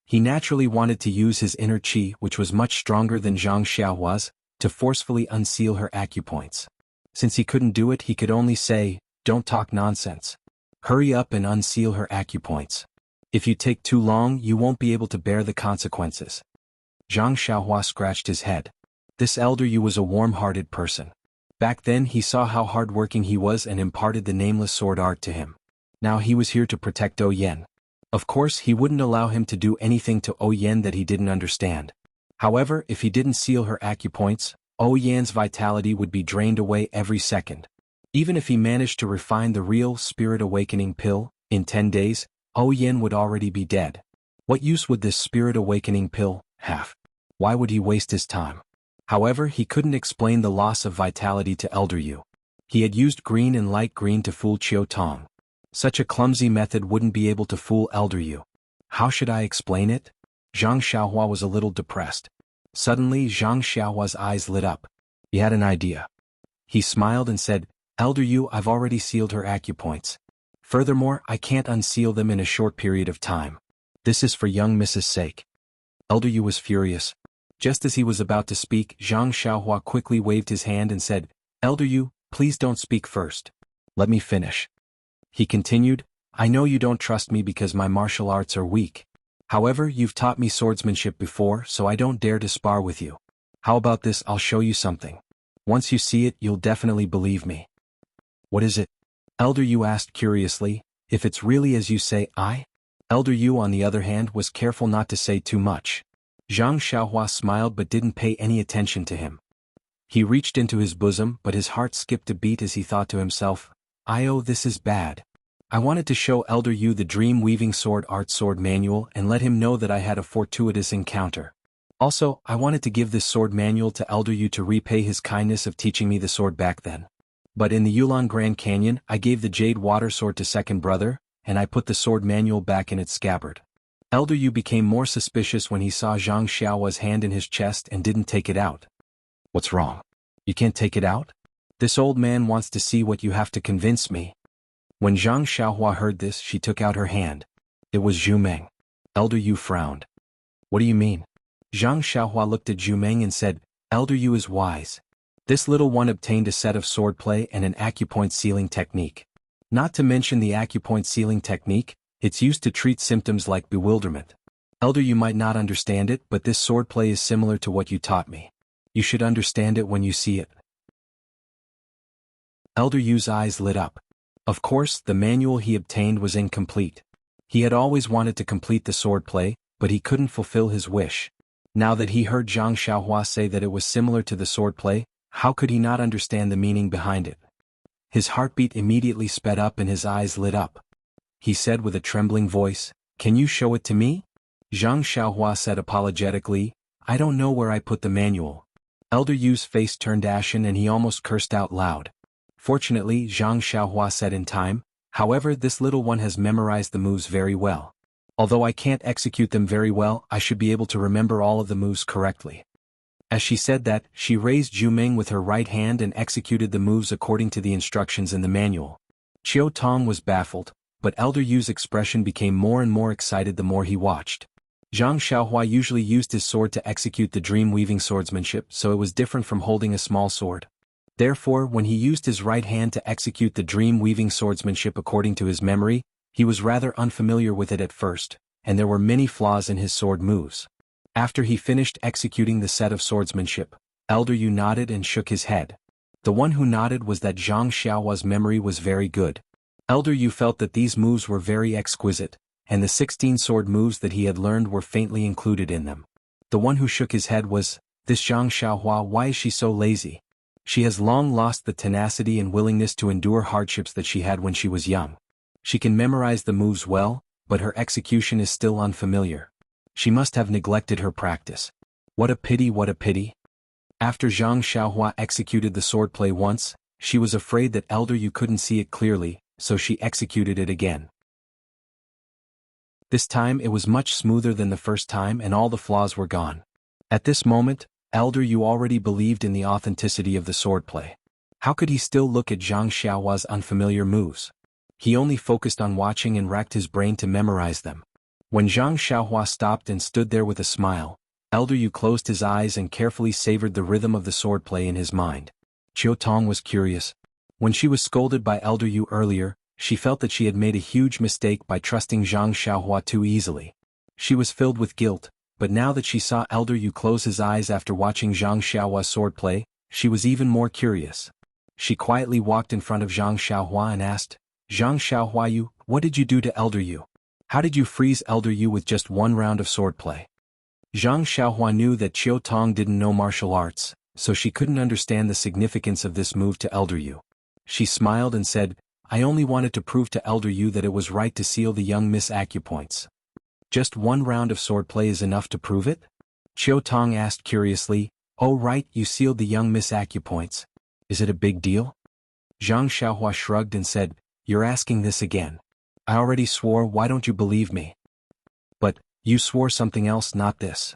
He naturally wanted to use his inner qi, which was much stronger than Zhang Xiaohua's, to forcefully unseal her acupoints. Since he couldn't do it, he could only say, Don't talk nonsense. Hurry up and unseal her acupoints. If you take too long, you won't be able to bear the consequences. Zhang Xiaohua scratched his head. This Elder Yu was a warm-hearted person. Back then he saw how hard-working he was and imparted the nameless sword art to him. Now he was here to protect O Yen. Of course, he wouldn't allow him to do anything to O Yen that he didn't understand. However, if he didn't seal her acupoints, O Yan's vitality would be drained away every second. Even if he managed to refine the real Spirit Awakening pill, in 10 days, O Yen would already be dead. What use would this Spirit Awakening pill have? Why would he waste his time? However, he couldn't explain the loss of vitality to Elder Yu. He had used green and light green to fool Chiu Tong. Such a clumsy method wouldn't be able to fool Elder Yu. How should I explain it? Zhang Xiaohua was a little depressed. Suddenly, Zhang Xiaohua's eyes lit up. He had an idea. He smiled and said, Elder Yu, I've already sealed her acupoints. Furthermore, I can't unseal them in a short period of time. This is for young Mrs.'s sake. Elder Yu was furious. Just as he was about to speak, Zhang Xiaohua quickly waved his hand and said, Elder Yu, please don't speak first. Let me finish. He continued, I know you don't trust me because my martial arts are weak. However, you've taught me swordsmanship before, so I don't dare to spar with you. How about this? I'll show you something. Once you see it, you'll definitely believe me. What is it? Elder Yu asked curiously. If it's really as you say, Elder Yu, on the other hand, was careful not to say too much. Zhang Xiaohua smiled but didn't pay any attention to him. He reached into his bosom, but his heart skipped a beat as he thought to himself, this is bad. I wanted to show Elder Yu the dream-weaving sword art sword manual and let him know that I had a fortuitous encounter. Also, I wanted to give this sword manual to Elder Yu to repay his kindness of teaching me the sword back then. But in the Yulon Grand Canyon, I gave the jade water sword to second brother, and I put the sword manual back in its scabbard. Elder Yu became more suspicious when he saw Zhang Xiaohua's hand in his chest and didn't take it out. What's wrong? You can't take it out? This old man wants to see what you have to convince me. When Zhang Xiaohua heard this, she took out her hand. It was Zhu Meng. Elder Yu frowned. What do you mean? Zhang Xiaohua looked at Zhu Meng and said, Elder Yu is wise. This little one obtained a set of swordplay and an acupoint sealing technique. Not to mention the acupoint sealing technique, it's used to treat symptoms like bewilderment. Elder, you might not understand it, but this swordplay is similar to what you taught me. You should understand it when you see it. Elder Yu's eyes lit up. Of course, the manual he obtained was incomplete. He had always wanted to complete the swordplay, but he couldn't fulfill his wish. Now that he heard Zhang Xiaohua say that it was similar to the swordplay, how could he not understand the meaning behind it? His heartbeat immediately sped up and his eyes lit up. He said with a trembling voice, "Can you show it to me?" Zhang Xiaohua said apologetically, "I don't know where I put the manual." Elder Yu's face turned ashen and he almost cursed out loud. Fortunately, Zhang Xiaohua said in time, "However, this little one has memorized the moves very well. Although I can't execute them very well, I should be able to remember all of the moves correctly." As she said that, she raised Zhuming with her right hand and executed the moves according to the instructions in the manual. Qiu Tong was baffled, but Elder Yu's expression became more and more excited the more he watched. Zhang Xiaohua usually used his sword to execute the dream-weaving swordsmanship, so it was different from holding a small sword. Therefore, when he used his right hand to execute the dream-weaving swordsmanship according to his memory, he was rather unfamiliar with it at first, and there were many flaws in his sword moves. After he finished executing the set of swordsmanship, Elder Yu nodded and shook his head. The one who nodded was that Zhang Xiaohua's memory was very good. Elder Yu felt that these moves were very exquisite, and the 16 sword moves that he had learned were faintly included in them. The one who shook his head was, "This Zhang Xiaohua, why is she so lazy? She has long lost the tenacity and willingness to endure hardships that she had when she was young. She can memorize the moves well, but her execution is still unfamiliar. She must have neglected her practice. What a pity, what a pity." After Zhang Xiaohua executed the swordplay once, she was afraid that Elder Yu couldn't see it clearly, so she executed it again. This time it was much smoother than the first time and all the flaws were gone. At this moment, Elder Yu already believed in the authenticity of the swordplay. How could he still look at Zhang Xiaohua's unfamiliar moves? He only focused on watching and racked his brain to memorize them. When Zhang Xiaohua stopped and stood there with a smile, Elder Yu closed his eyes and carefully savored the rhythm of the swordplay in his mind. Qiu Tong was curious. When she was scolded by Elder Yu earlier, she felt that she had made a huge mistake by trusting Zhang Xiaohua too easily. She was filled with guilt, but now that she saw Elder Yu close his eyes after watching Zhang Xiaohua's swordplay, she was even more curious. She quietly walked in front of Zhang Xiaohua and asked, "Zhang Xiaohua, you, what did you do to Elder Yu? How did you freeze Elder Yu with just one round of swordplay?" Zhang Xiaohua knew that Qiu Tong didn't know martial arts, so she couldn't understand the significance of this move to Elder Yu. She smiled and said, "I only wanted to prove to Elder Yu that it was right to seal the young Miss acupoints." "Just one round of swordplay is enough to prove it?" Qiu Tong asked curiously. "Oh right, you sealed the young Miss acupoints. Is it a big deal?" Zhang Xiaohua shrugged and said, "You're asking this again. I already swore, why don't you believe me?" "But, you swore something else, not this,"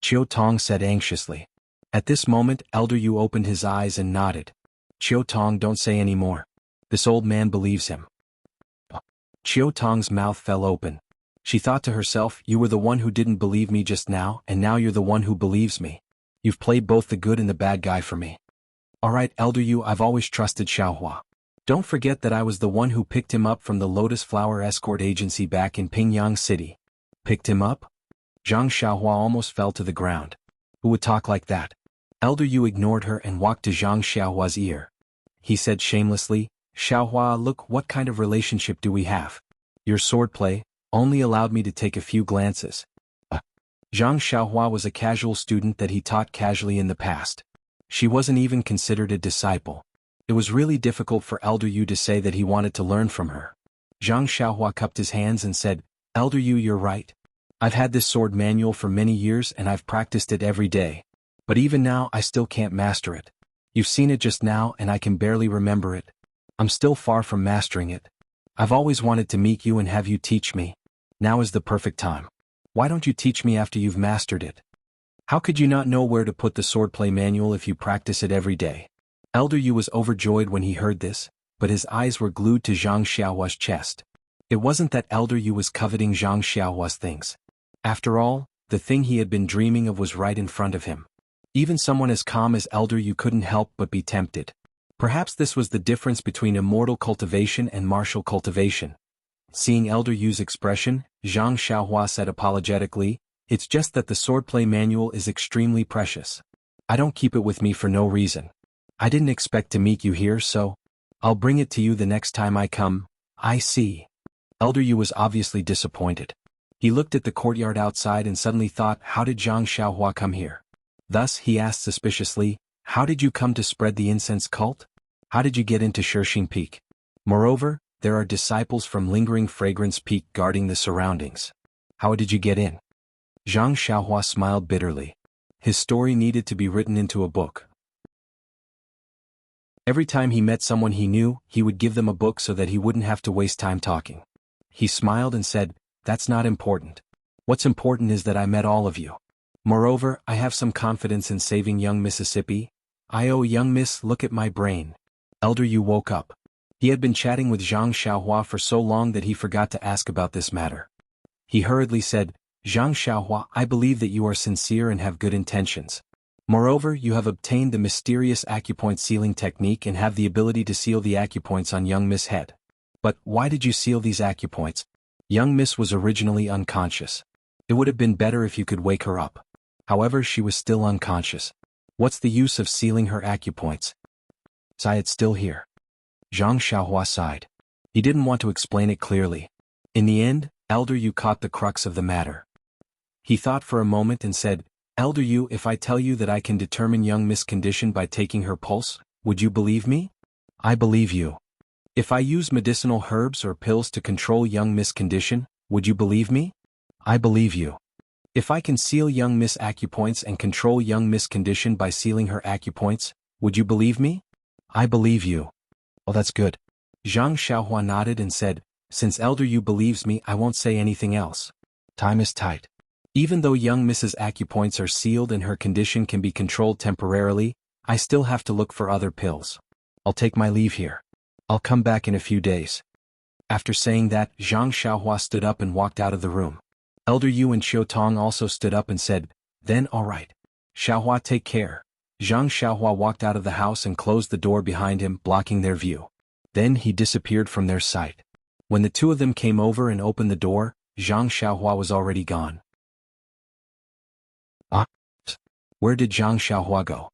Qiu Tong said anxiously. At this moment Elder Yu opened his eyes and nodded. "Qiu Tong, don't say any more. This old man believes him." Qiu Tong's mouth fell open. She thought to herself, "You were the one who didn't believe me just now, and now you're the one who believes me. You've played both the good and the bad guy for me." "Alright, Elder Yu, I've always trusted Xiaohua. Don't forget that I was the one who picked him up from the Lotus Flower Escort Agency back in Pingyang City." "Picked him up?" Zhang Xiaohua almost fell to the ground. Who would talk like that? Elder Yu ignored her and walked to Zhang Xiaohua's ear. He said shamelessly, "Xiaohua, look, what kind of relationship do we have? Your swordplay only allowed me to take a few glances." Zhang Xiaohua was a casual student that he taught casually in the past. She wasn't even considered a disciple. It was really difficult for Elder Yu to say that he wanted to learn from her. Zhang Xiaohua cupped his hands and said, "Elder Yu, you're right. I've had this sword manual for many years and I've practiced it every day. But even now I still can't master it. You've seen it just now and I can barely remember it. I'm still far from mastering it. I've always wanted to meet you and have you teach me. Now is the perfect time. Why don't you teach me after you've mastered it?" "How could you not know where to put the swordplay manual if you practice it every day?" Elder Yu was overjoyed when he heard this, but his eyes were glued to Zhang Xiaohua's chest. It wasn't that Elder Yu was coveting Zhang Xiaohua's things. After all, the thing he had been dreaming of was right in front of him. Even someone as calm as Elder Yu couldn't help but be tempted. Perhaps this was the difference between immortal cultivation and martial cultivation. Seeing Elder Yu's expression, Zhang Xiaohua said apologetically, "It's just that the swordplay manual is extremely precious. I don't keep it with me for no reason. I didn't expect to meet you here, so I'll bring it to you the next time I come." "I see." Elder Yu was obviously disappointed. He looked at the courtyard outside and suddenly thought, how did Zhang Xiaohua come here? Thus he asked suspiciously, "How did you come to spread the incense cult? How did you get into Shirxing Peak? Moreover, there are disciples from Lingering Fragrance Peak guarding the surroundings. How did you get in?" Zhang Xiaohua smiled bitterly. His story needed to be written into a book. Every time he met someone he knew, he would give them a book so that he wouldn't have to waste time talking. He smiled and said, "That's not important. What's important is that I met all of you. Moreover, I have some confidence in saving young Mississippi. Young Miss, look at my brain." Elder Yu woke up. He had been chatting with Zhang Xiaohua for so long that he forgot to ask about this matter. He hurriedly said, "Zhang Xiaohua, I believe that you are sincere and have good intentions. Moreover, you have obtained the mysterious acupoint sealing technique and have the ability to seal the acupoints on young Miss' head. But why did you seal these acupoints? Young Miss was originally unconscious. It would have been better if you could wake her up. However, she was still unconscious. What's the use of sealing her acupoints? It's still here." Zhang Xiaohua sighed. He didn't want to explain it clearly. In the end, Elder Yu caught the crux of the matter. He thought for a moment and said, "Elder Yu, if I tell you that I can determine young Miss' condition by taking her pulse, would you believe me?" "I believe you." "If I use medicinal herbs or pills to control young Miss' condition, would you believe me?" "I believe you." "If I can seal young Miss' acupoints and control young Miss' condition by sealing her acupoints, would you believe me?" "I believe you." "Well, that's good." Zhang Xiaohua nodded and said, "Since Elder Yu believes me, I won't say anything else. Time is tight. Even though young Mrs. acupoints are sealed and her condition can be controlled temporarily, I still have to look for other pills. I'll take my leave here. I'll come back in a few days." After saying that, Zhang Xiaohua stood up and walked out of the room. Elder Yu and Qiu Tong also stood up and said, "Then all right. Xiaohua, take care." Zhang Xiaohua walked out of the house and closed the door behind him, blocking their view. Then he disappeared from their sight. When the two of them came over and opened the door, Zhang Xiaohua was already gone. "Ah! Where did Zhang Xiaohua go?"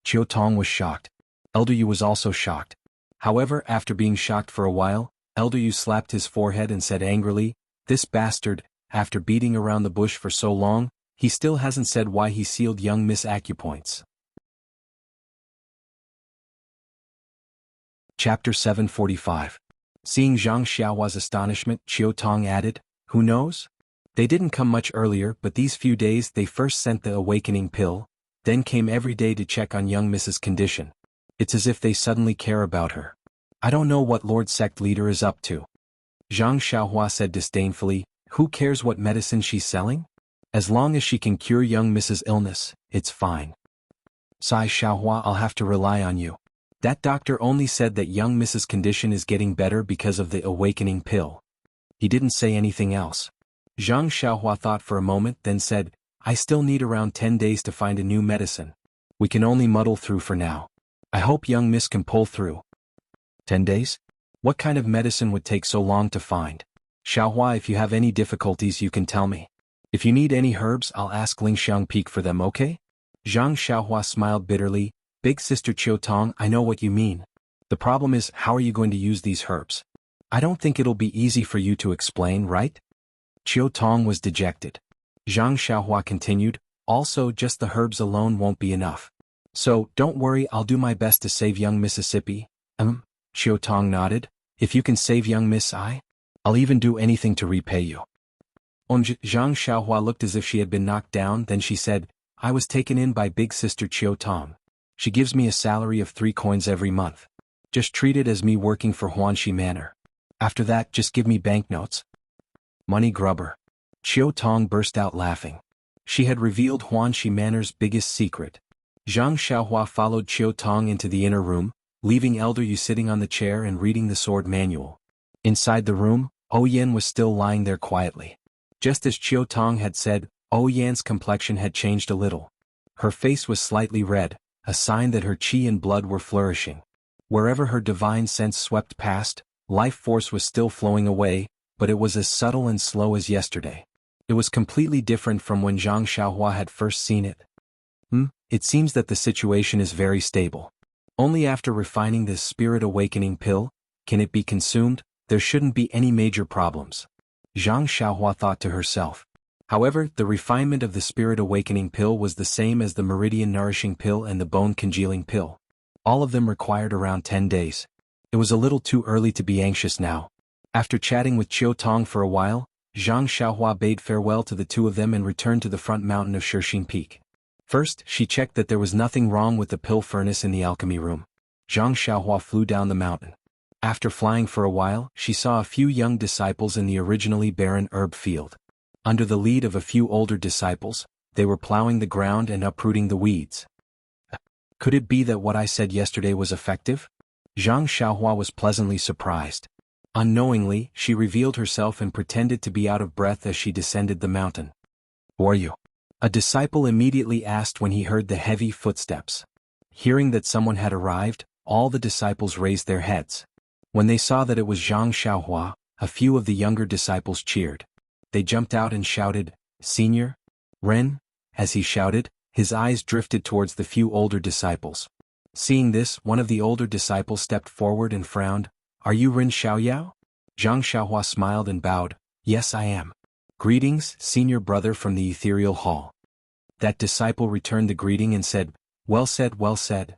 Qiu Tong was shocked. Elder Yu was also shocked. However, after being shocked for a while, Elder Yu slapped his forehead and said angrily, "This bastard, after beating around the bush for so long, he still hasn't said why he sealed young Miss acupoints." Chapter 745. Seeing Zhang Xiaohua's astonishment, Qiu Tong added, "Who knows? They didn't come much earlier, but these few days they first sent the awakening pill, then came every day to check on young Mrs. condition. It's as if they suddenly care about her. I don't know what Lord Sect Leader is up to." Zhang Xiaohua said disdainfully, "Who cares what medicine she's selling? As long as she can cure young Mrs. illness, it's fine." "Sai Xiaohua, I'll have to rely on you. That doctor only said that young Mrs. condition is getting better because of the awakening pill. He didn't say anything else." Zhang Xiaohua thought for a moment, then said, "I still need around 10 days to find a new medicine. We can only muddle through for now. I hope young Miss can pull through." 10 days? What kind of medicine would take so long to find? Xiaohua, if you have any difficulties you can tell me. If you need any herbs, I'll ask Lingxiang Peak for them, okay? Zhang Xiaohua smiled bitterly. "Big Sister Qiu Tong, I know what you mean. The problem is, how are you going to use these herbs? I don't think it'll be easy for you to explain, right?" Qiu Tong was dejected. Zhang Xiaohua continued, "Also, just the herbs alone won't be enough. So, don't worry, I'll do my best to save young Mississippi." Qiu Tong nodded. "If you can save young Miss, I'll even do anything to repay you." Zhang Xiaohua looked as if she had been knocked down, then she said, "I was taken in by Big Sister Qiu Tong. She gives me a salary of 3 coins every month. Just treat it as me working for Huanxi Manor. After that, just give me banknotes." "Money grubber." Qiu Tong burst out laughing. She had revealed Huanxi Manor's biggest secret. Zhang Xiaohua followed Qiu Tong into the inner room, leaving Elder Yu sitting on the chair and reading the sword manual. Inside the room, Yan was still lying there quietly. Just as Qiu Tong had said, Yan's complexion had changed a little. Her face was slightly red, a sign that her qi and blood were flourishing. Wherever her divine sense swept past, life force was still flowing away, but it was as subtle and slow as yesterday. It was completely different from when Zhang Xiaohua had first seen it. It seems that the situation is very stable. Only after refining this spirit awakening pill can it be consumed. There shouldn't be any major problems. Zhang Xiaohua thought to herself. However, the refinement of the spirit awakening pill was the same as the meridian nourishing pill and the bone congealing pill. All of them required around 10 days. It was a little too early to be anxious now. After chatting with Qiu Tong for a while, Zhang Xiaohua bade farewell to the two of them and returned to the front mountain of Shixin Peak. First, she checked that there was nothing wrong with the pill furnace in the alchemy room. Zhang Xiaohua flew down the mountain. After flying for a while, she saw a few young disciples in the originally barren herb field. Under the lead of a few older disciples, they were plowing the ground and uprooting the weeds. Could it be that what I said yesterday was effective? Zhang Xiaohua was pleasantly surprised. Unknowingly, she revealed herself and pretended to be out of breath as she descended the mountain. "Who are you?" a disciple immediately asked when he heard the heavy footsteps. Hearing that someone had arrived, all the disciples raised their heads. When they saw that it was Zhang Xiaohua, a few of the younger disciples cheered. They jumped out and shouted, "Senior Ren!" As he shouted, his eyes drifted towards the few older disciples. Seeing this, one of the older disciples stepped forward and frowned. "Are you Ren Xiaoyao?" Zhang Xiaohua smiled and bowed. "Yes, I am. Greetings, senior brother from the ethereal hall." That disciple returned the greeting and said, "Well said, well said."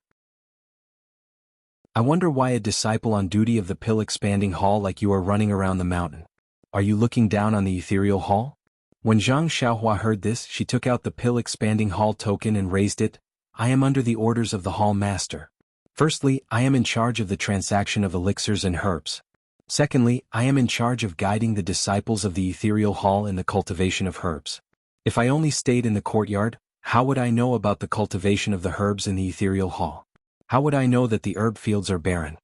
I wonder why a disciple on duty of the pill-expanding hall like you are running around the mountain. Are you looking down on the ethereal hall? When Zhang Xiaohua heard this, she took out the pill-expanding hall token and raised it. "I am under the orders of the hall master. Firstly, I am in charge of the transaction of elixirs and herbs. Secondly, I am in charge of guiding the disciples of the ethereal hall in the cultivation of herbs. If I only stayed in the courtyard, how would I know about the cultivation of the herbs in the ethereal hall? How would I know that the herb fields are barren?"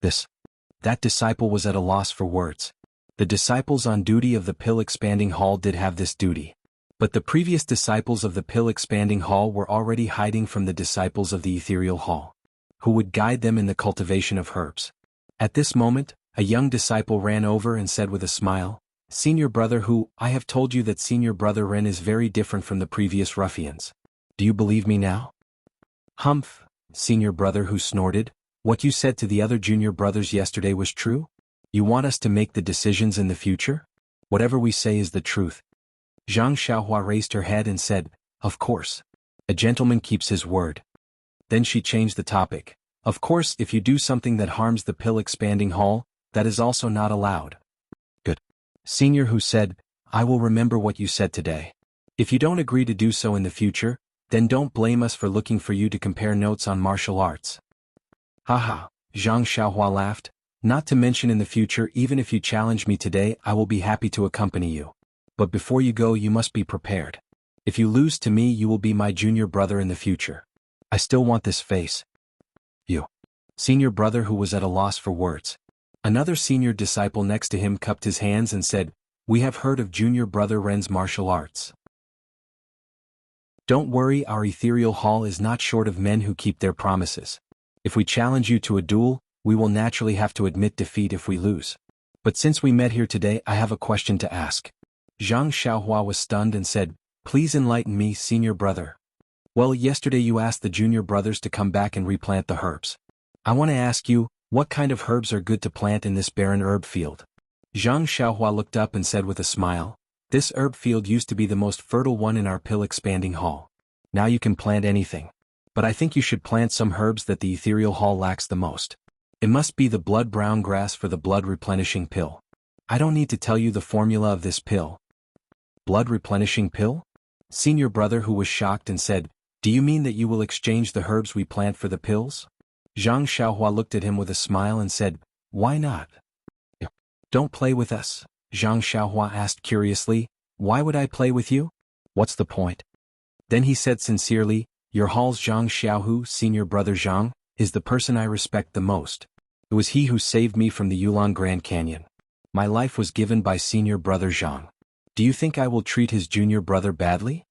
That disciple was at a loss for words. The disciples on duty of the pill-expanding hall did have this duty. But the previous disciples of the pill-expanding hall were already hiding from the disciples of the ethereal hall, who would guide them in the cultivation of herbs. At this moment, a young disciple ran over and said with a smile, "Senior brother Hu, I have told you that senior brother Ren is very different from the previous ruffians. Do you believe me now?" "Humph," senior brother Hu snorted. "What you said to the other junior brothers yesterday was true? You want us to make the decisions in the future? Whatever we say is the truth." Zhang Xiaohua raised her head and said, "Of course. A gentleman keeps his word." Then she changed the topic. "Of course, if you do something that harms the pill-expanding hall, that is also not allowed." "Good." Senior Hu said, "I will remember what you said today. If you don't agree to do so in the future, then don't blame us for looking for you to compare notes on martial arts." "Haha," Zhang Xiaohua laughed. "Not to mention in the future, even if you challenge me today, I will be happy to accompany you. But before you go, you must be prepared. If you lose to me, you will be my junior brother in the future. I still want this face." "You." Senior brother Hu was at a loss for words. Another senior disciple next to him cupped his hands and said, "We have heard of junior brother Ren's martial arts. Don't worry, our ethereal hall is not short of men who keep their promises. If we challenge you to a duel, we will naturally have to admit defeat if we lose. But since we met here today, I have a question to ask." Zhang Xiaohua was stunned and said, "Please enlighten me, senior brother." "Well, yesterday you asked the junior brothers to come back and replant the herbs. I want to ask you, what kind of herbs are good to plant in this barren herb field?" Zhang Xiaohua looked up and said with a smile, "This herb field used to be the most fertile one in our pill-expanding hall. Now you can plant anything. But I think you should plant some herbs that the ethereal hall lacks the most. It must be the blood-brown grass for the blood-replenishing pill. I don't need to tell you the formula of this pill." "Blood-replenishing pill?" Senior brother Hu was shocked and said, "Do you mean that you will exchange the herbs we plant for the pills?" Zhang Xiaohua looked at him with a smile and said, "Why not?" "Don't play with us," Zhang Xiaohua asked curiously. "Why would I play with you? What's the point?" Then he said sincerely, "Your hall's Zhang Xiaohu, senior brother Zhang, is the person I respect the most. It was he who saved me from the Yulon Grand Canyon. My life was given by senior brother Zhang. Do you think I will treat his junior brother badly?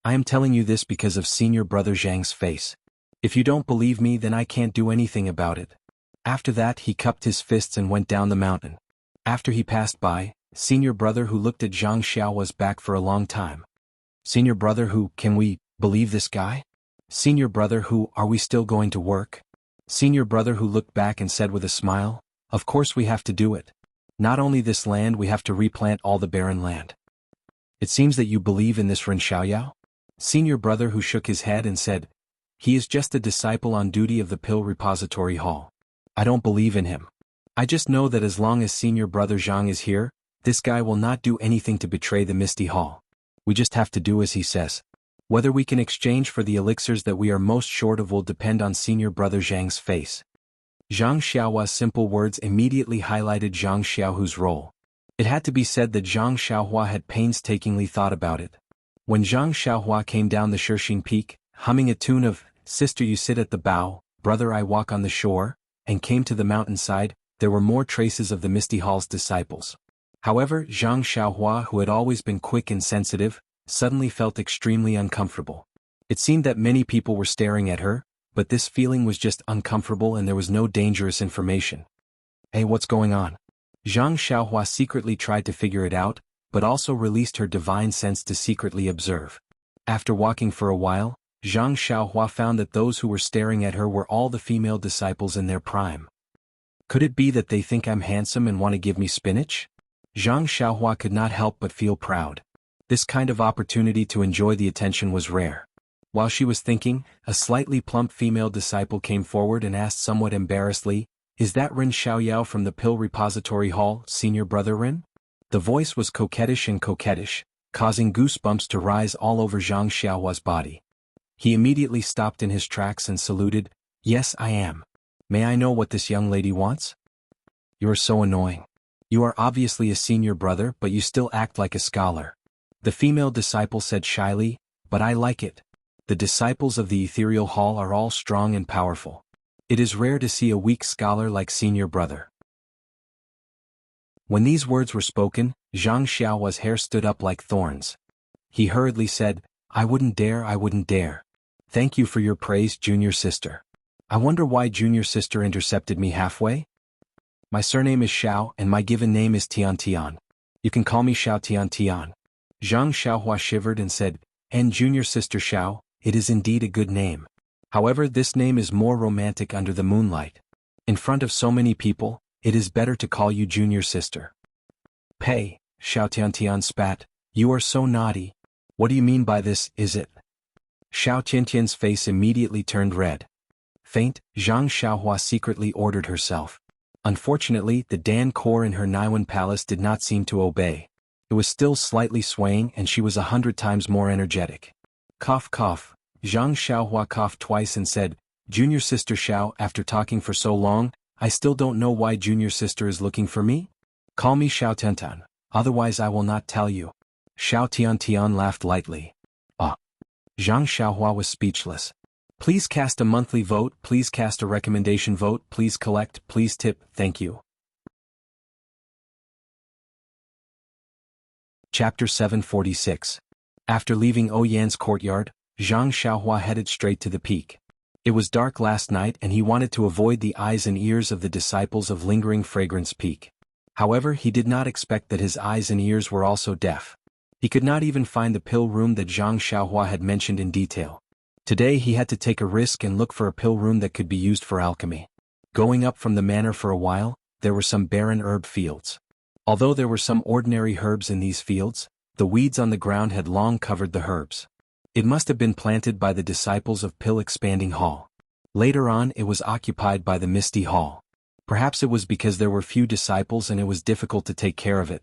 I am telling you this because of senior brother Zhang's face. If you don't believe me, then I can't do anything about it. After that, he cupped his fists and went down the mountain. After he passed by, Senior Brother Who looked at Zhang Xiaohua's back for a long time. Senior Brother Who, can we believe this guy? Senior Brother Who, are we still going to work? Senior Brother Who looked back and said with a smile, of course we have to do it. Not only this land, we have to replant all the barren land. It seems that you believe in this Ren Xiaoyao? Senior Brother Who shook his head and said, he is just a disciple on duty of the Pill Repository Hall. I don't believe in him. I just know that as long as Senior Brother Zhang is here, this guy will not do anything to betray the Misty Hall. We just have to do as he says. Whether we can exchange for the elixirs that we are most short of will depend on Senior Brother Zhang's face. Zhang Xiaohua's simple words immediately highlighted Zhang Xiaohu's role. It had to be said that Zhang Xiaohua had painstakingly thought about it. When Zhang Xiaohua came down the Shishing Peak, humming a tune of, Sister you sit at the bow, brother I walk on the shore, and came to the mountainside, there were more traces of the Misty Hall's disciples. However, Zhang Xiaohua, who had always been quick and sensitive, suddenly felt extremely uncomfortable. It seemed that many people were staring at her, but this feeling was just uncomfortable and there was no dangerous information. Hey, what's going on? Zhang Xiaohua secretly tried to figure it out, but also released her divine sense to secretly observe. After walking for a while, Zhang Xiaohua found that those who were staring at her were all the female disciples in their prime. Could it be that they think I'm handsome and want to give me spinach? Zhang Xiaohua could not help but feel proud. This kind of opportunity to enjoy the attention was rare. While she was thinking, a slightly plump female disciple came forward and asked somewhat embarrassedly, is that Ren Xiaoyao from the Pill Repository Hall, Senior Brother Ren? The voice was coquettish and coquettish, causing goosebumps to rise all over Zhang Xiaohua's body. He immediately stopped in his tracks and saluted, yes I am. May I know what this young lady wants? You are so annoying. You are obviously a senior brother but you still act like a scholar. The female disciple said shyly, but I like it. The disciples of the Ethereal Hall are all strong and powerful. It is rare to see a weak scholar like senior brother. When these words were spoken, Zhang Xiaohua's hair stood up like thorns. He hurriedly said, I wouldn't dare, I wouldn't dare. Thank you for your praise, junior sister. I wonder why junior sister intercepted me halfway? My surname is Xiao and my given name is Tian Tian. You can call me Xiao Tian Tian. Zhang Xiaohua shivered and said, and junior sister Xiao, it is indeed a good name. However, this name is more romantic under the moonlight. In front of so many people, it is better to call you junior sister. Pei, Xiao Tian Tian spat, you are so naughty. What do you mean by this, is it? Xiao Tiantian's face immediately turned red. Faint, Zhang Xiaohua secretly ordered herself. Unfortunately, the Dan core in her Naiwan palace did not seem to obey. It was still slightly swaying and she was 100 times more energetic. Cough cough, Zhang Xiaohua coughed twice and said, Junior sister Xiao, after talking for so long, I still don't know why junior sister is looking for me? Call me Xiao Tiantian, otherwise I will not tell you. Xiao Tiantian laughed lightly. Ah. Zhang Xiaohua was speechless. Please cast a monthly vote, please cast a recommendation vote, please collect, please tip, thank you. Chapter 746. After leaving Oyan's courtyard, Zhang Xiaohua headed straight to the peak. It was dark last night and he wanted to avoid the eyes and ears of the disciples of Lingering Fragrance Peak. However, he did not expect that his eyes and ears were also deaf. He could not even find the pill room that Zhang Xiaohua had mentioned in detail. Today he had to take a risk and look for a pill room that could be used for alchemy. Going up from the manor for a while, there were some barren herb fields. Although there were some ordinary herbs in these fields, the weeds on the ground had long covered the herbs. It must have been planted by the disciples of Pill Expanding Hall. Later on it was occupied by the Misty Hall. Perhaps it was because there were few disciples and it was difficult to take care of it.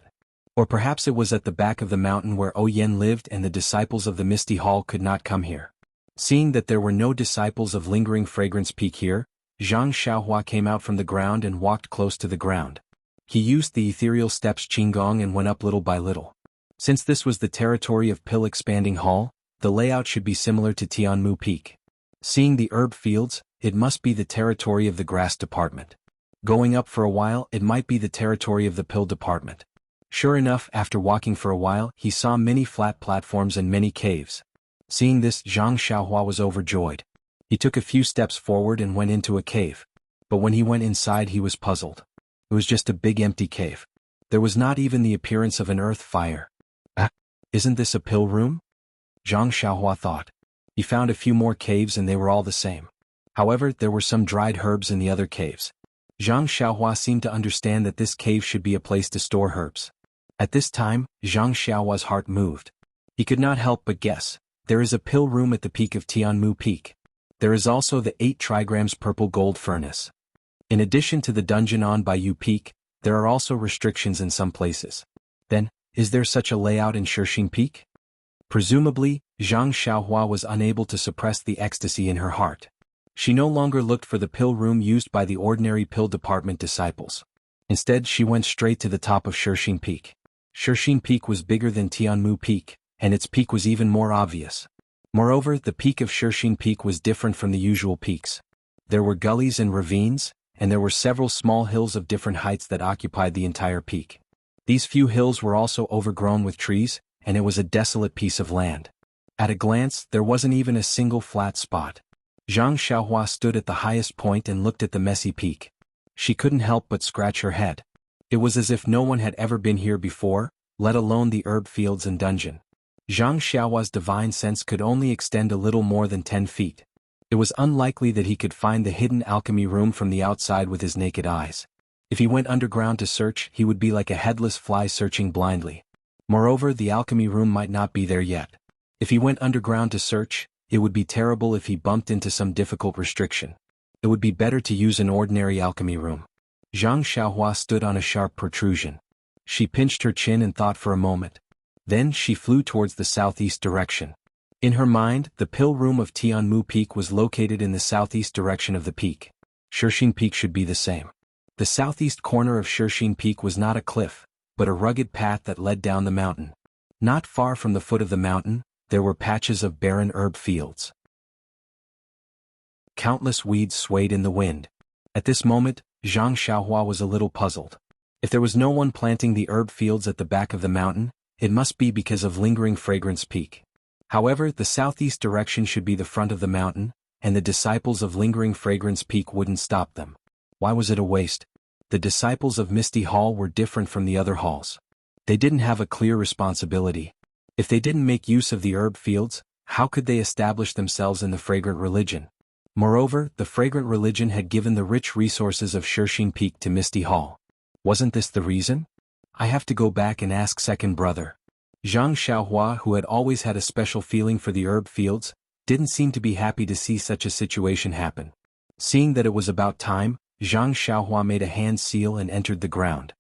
Or perhaps it was at the back of the mountain where Oyan lived and the disciples of the Misty Hall could not come here. Seeing that there were no disciples of Lingering Fragrance Peak here, Zhang Xiaohua came out from the ground and walked close to the ground. He used the ethereal steps Qinggong and went up little by little. Since this was the territory of Pill Expanding Hall, the layout should be similar to Tianmu Peak. Seeing the herb fields, it must be the territory of the grass department. Going up for a while, it might be the territory of the pill department. Sure enough, after walking for a while, he saw many flat platforms and many caves. Seeing this, Zhang Xiaohua was overjoyed. He took a few steps forward and went into a cave. But when he went inside he was puzzled. It was just a big empty cave. There was not even the appearance of an earth fire. Isn't this a pill room? Zhang Xiaohua thought. He found a few more caves and they were all the same. However, there were some dried herbs in the other caves. Zhang Xiaohua seemed to understand that this cave should be a place to store herbs. At this time, Zhang Xiaohua's heart moved. He could not help but guess. There is a pill room at the peak of Tianmu Peak. There is also the 8 trigrams purple gold furnace. In addition to the dungeon on Baiyu Peak, there are also restrictions in some places. Then, is there such a layout in Shixing Peak? Presumably, Zhang Xiaohua was unable to suppress the ecstasy in her heart. She no longer looked for the pill room used by the ordinary pill department disciples. Instead, she went straight to the top of Shixing Peak. Shixing Peak was bigger than Tianmu Peak, and its peak was even more obvious. Moreover, the peak of Shixing Peak was different from the usual peaks. There were gullies and ravines, and there were several small hills of different heights that occupied the entire peak. These few hills were also overgrown with trees, and it was a desolate piece of land. At a glance, there wasn't even a single flat spot. Zhang Xiaohua stood at the highest point and looked at the messy peak. She couldn't help but scratch her head. It was as if no one had ever been here before, let alone the herb fields and dungeon. Zhang Xiaohua's divine sense could only extend a little more than 10 feet. It was unlikely that he could find the hidden alchemy room from the outside with his naked eyes. If he went underground to search, he would be like a headless fly searching blindly. Moreover, the alchemy room might not be there yet. If he went underground to search, it would be terrible if he bumped into some difficult restriction. It would be better to use an ordinary alchemy room. Zhang Xiaohua stood on a sharp protrusion. She pinched her chin and thought for a moment. Then she flew towards the southeast direction. In her mind, the pill room of Tianmu Peak was located in the southeast direction of the peak. Shixing Peak should be the same. The southeast corner of Shixing Peak was not a cliff, but a rugged path that led down the mountain. Not far from the foot of the mountain, there were patches of barren herb fields. Countless weeds swayed in the wind. At this moment, Zhang Xiaohua was a little puzzled. If there was no one planting the herb fields at the back of the mountain, it must be because of Lingering Fragrance Peak. However, the southeast direction should be the front of the mountain, and the disciples of Lingering Fragrance Peak wouldn't stop them. Why was it a waste? The disciples of Misty Hall were different from the other halls. They didn't have a clear responsibility. If they didn't make use of the herb fields, how could they establish themselves in the fragrant religion? Moreover, the fragrant religion had given the rich resources of Shixing Peak to Misty Hall. Wasn't this the reason? I have to go back and ask second brother. Zhang Xiaohua, who had always had a special feeling for the herb fields, didn't seem to be happy to see such a situation happen. Seeing that it was about time, Zhang Xiaohua made a hand seal and entered the ground.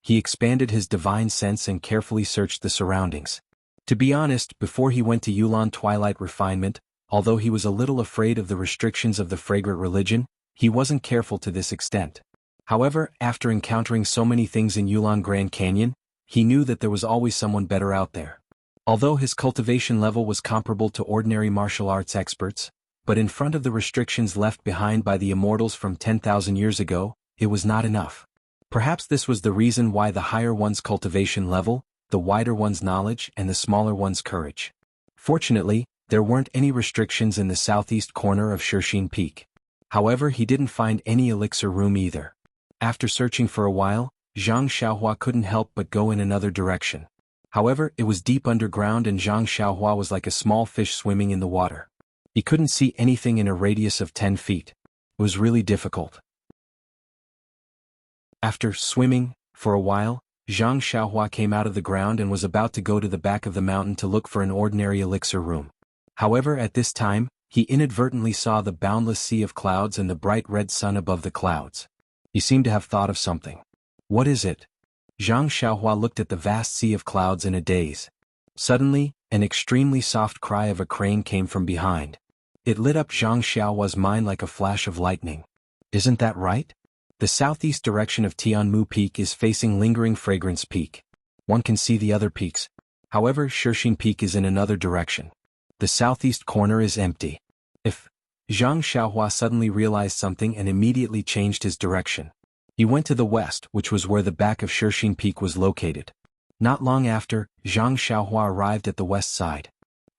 He expanded his divine sense and carefully searched the surroundings. To be honest, before he went to Yulan Twilight Refinement, although he was a little afraid of the restrictions of the fragrant religion, he wasn't careful to this extent. However, after encountering so many things in Yulan Grand Canyon, he knew that there was always someone better out there. Although his cultivation level was comparable to ordinary martial arts experts, but in front of the restrictions left behind by the immortals from 10,000 years ago, it was not enough. Perhaps this was the reason why the higher one's cultivation level, the wider one's knowledge and the smaller one's courage. Fortunately, there weren't any restrictions in the southeast corner of Shixing Peak. However, he didn't find any elixir room either. After searching for a while, Zhang Xiaohua couldn't help but go in another direction. However, it was deep underground and Zhang Xiaohua was like a small fish swimming in the water. He couldn't see anything in a radius of 10 feet. It was really difficult. After swimming for a while, Zhang Xiaohua came out of the ground and was about to go to the back of the mountain to look for an ordinary elixir room. However, at this time, he inadvertently saw the boundless sea of clouds and the bright red sun above the clouds. He seemed to have thought of something. What is it? Zhang Xiaohua looked at the vast sea of clouds in a daze. Suddenly, an extremely soft cry of a crane came from behind. It lit up Zhang Xiaohua's mind like a flash of lightning. Isn't that right? The southeast direction of Tianmu Peak is facing Lingering Fragrance Peak. One can see the other peaks. However, Shixing Peak is in another direction. The southeast corner is empty. Zhang Xiaohua suddenly realized something and immediately changed his direction. He went to the west, which was where the back of Shixing Peak was located. Not long after, Zhang Xiaohua arrived at the west side.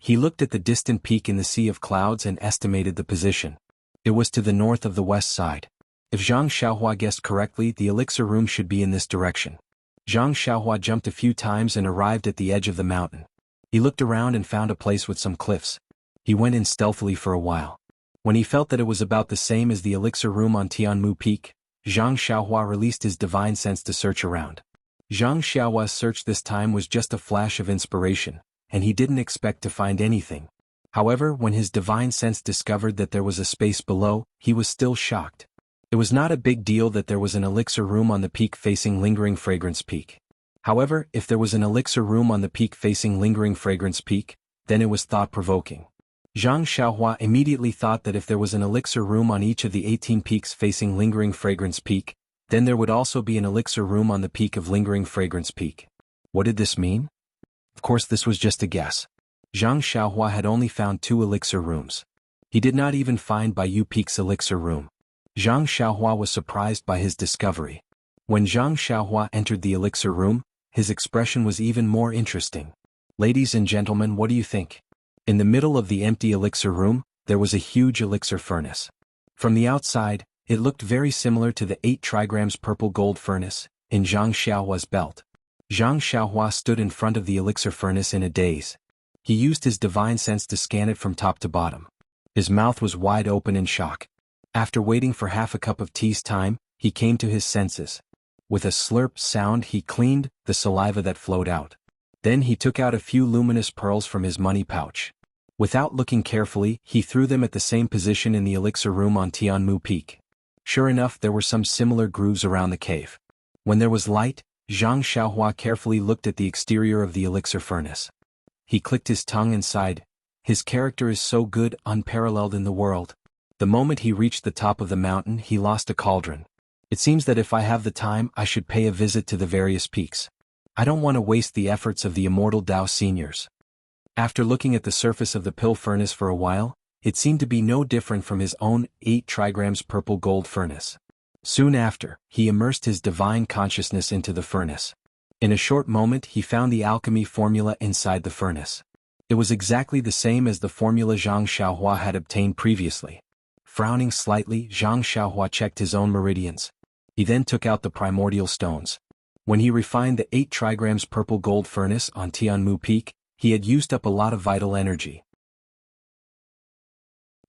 He looked at the distant peak in the sea of clouds and estimated the position. It was to the north of the west side. If Zhang Xiaohua guessed correctly, the elixir room should be in this direction. Zhang Xiaohua jumped a few times and arrived at the edge of the mountain. He looked around and found a place with some cliffs. He went in stealthily for a while. When he felt that it was about the same as the elixir room on Tianmu Peak, Zhang Xiaohua released his divine sense to search around. Zhang Xiaohua's search this time was just a flash of inspiration, and he didn't expect to find anything. However, when his divine sense discovered that there was a space below, he was still shocked. It was not a big deal that there was an elixir room on the peak facing Lingering Fragrance Peak. However, if there was an elixir room on the peak facing Lingering Fragrance Peak, then it was thought-provoking. Zhang Xiaohua immediately thought that if there was an elixir room on each of the 18 peaks facing Lingering Fragrance Peak, then there would also be an elixir room on the peak of Lingering Fragrance Peak. What did this mean? Of course, this was just a guess. Zhang Xiaohua had only found 2 elixir rooms. He did not even find Baiyu Peak's elixir room. Zhang Xiaohua was surprised by his discovery. When Zhang Xiaohua entered the elixir room, his expression was even more interesting. Ladies and gentlemen, what do you think? In the middle of the empty elixir room, there was a huge elixir furnace. From the outside, it looked very similar to the 8 trigrams purple gold furnace in Zhang Xiaohua's belt. Zhang Xiaohua stood in front of the elixir furnace in a daze. He used his divine sense to scan it from top to bottom. His mouth was wide open in shock. After waiting for half a cup of tea's time, he came to his senses. With a slurp sound, he cleaned the saliva that flowed out. Then he took out a few luminous pearls from his money pouch. Without looking carefully, he threw them at the same position in the elixir room on Tianmu Peak. Sure enough, there were some similar grooves around the cave. When there was light, Zhang Xiaohua carefully looked at the exterior of the elixir furnace. He clicked his tongue and sighed. His character is so good, unparalleled in the world. The moment he reached the top of the mountain, he lost a cauldron. It seems that if I have the time, I should pay a visit to the various peaks. I don't want to waste the efforts of the immortal Dao seniors. After looking at the surface of the pill furnace for a while, it seemed to be no different from his own 8 trigrams purple gold furnace. Soon after, he immersed his divine consciousness into the furnace. In a short moment, he found the alchemy formula inside the furnace. It was exactly the same as the formula Zhang Xiaohua had obtained previously. Frowning slightly, Zhang Xiaohua checked his own meridians. He then took out the primordial stones. When he refined the 8 trigrams purple gold furnace on Tianmu Peak, he had used up a lot of vital energy.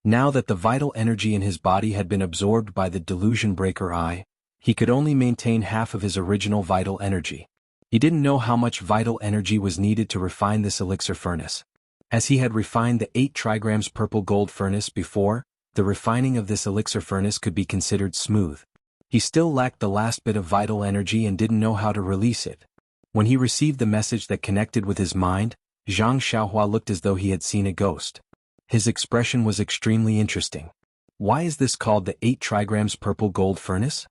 Now that the vital energy in his body had been absorbed by the delusion breaker eye, he could only maintain half of his original vital energy. He didn't know how much vital energy was needed to refine this elixir furnace. As he had refined the 8 trigrams purple gold furnace before, the refining of this elixir furnace could be considered smooth. He still lacked the last bit of vital energy and didn't know how to release it. When he received the message that connected with his mind, Zhang Xiaohua looked as though he had seen a ghost. His expression was extremely interesting. Why is this called the 8 trigrams purple gold furnace?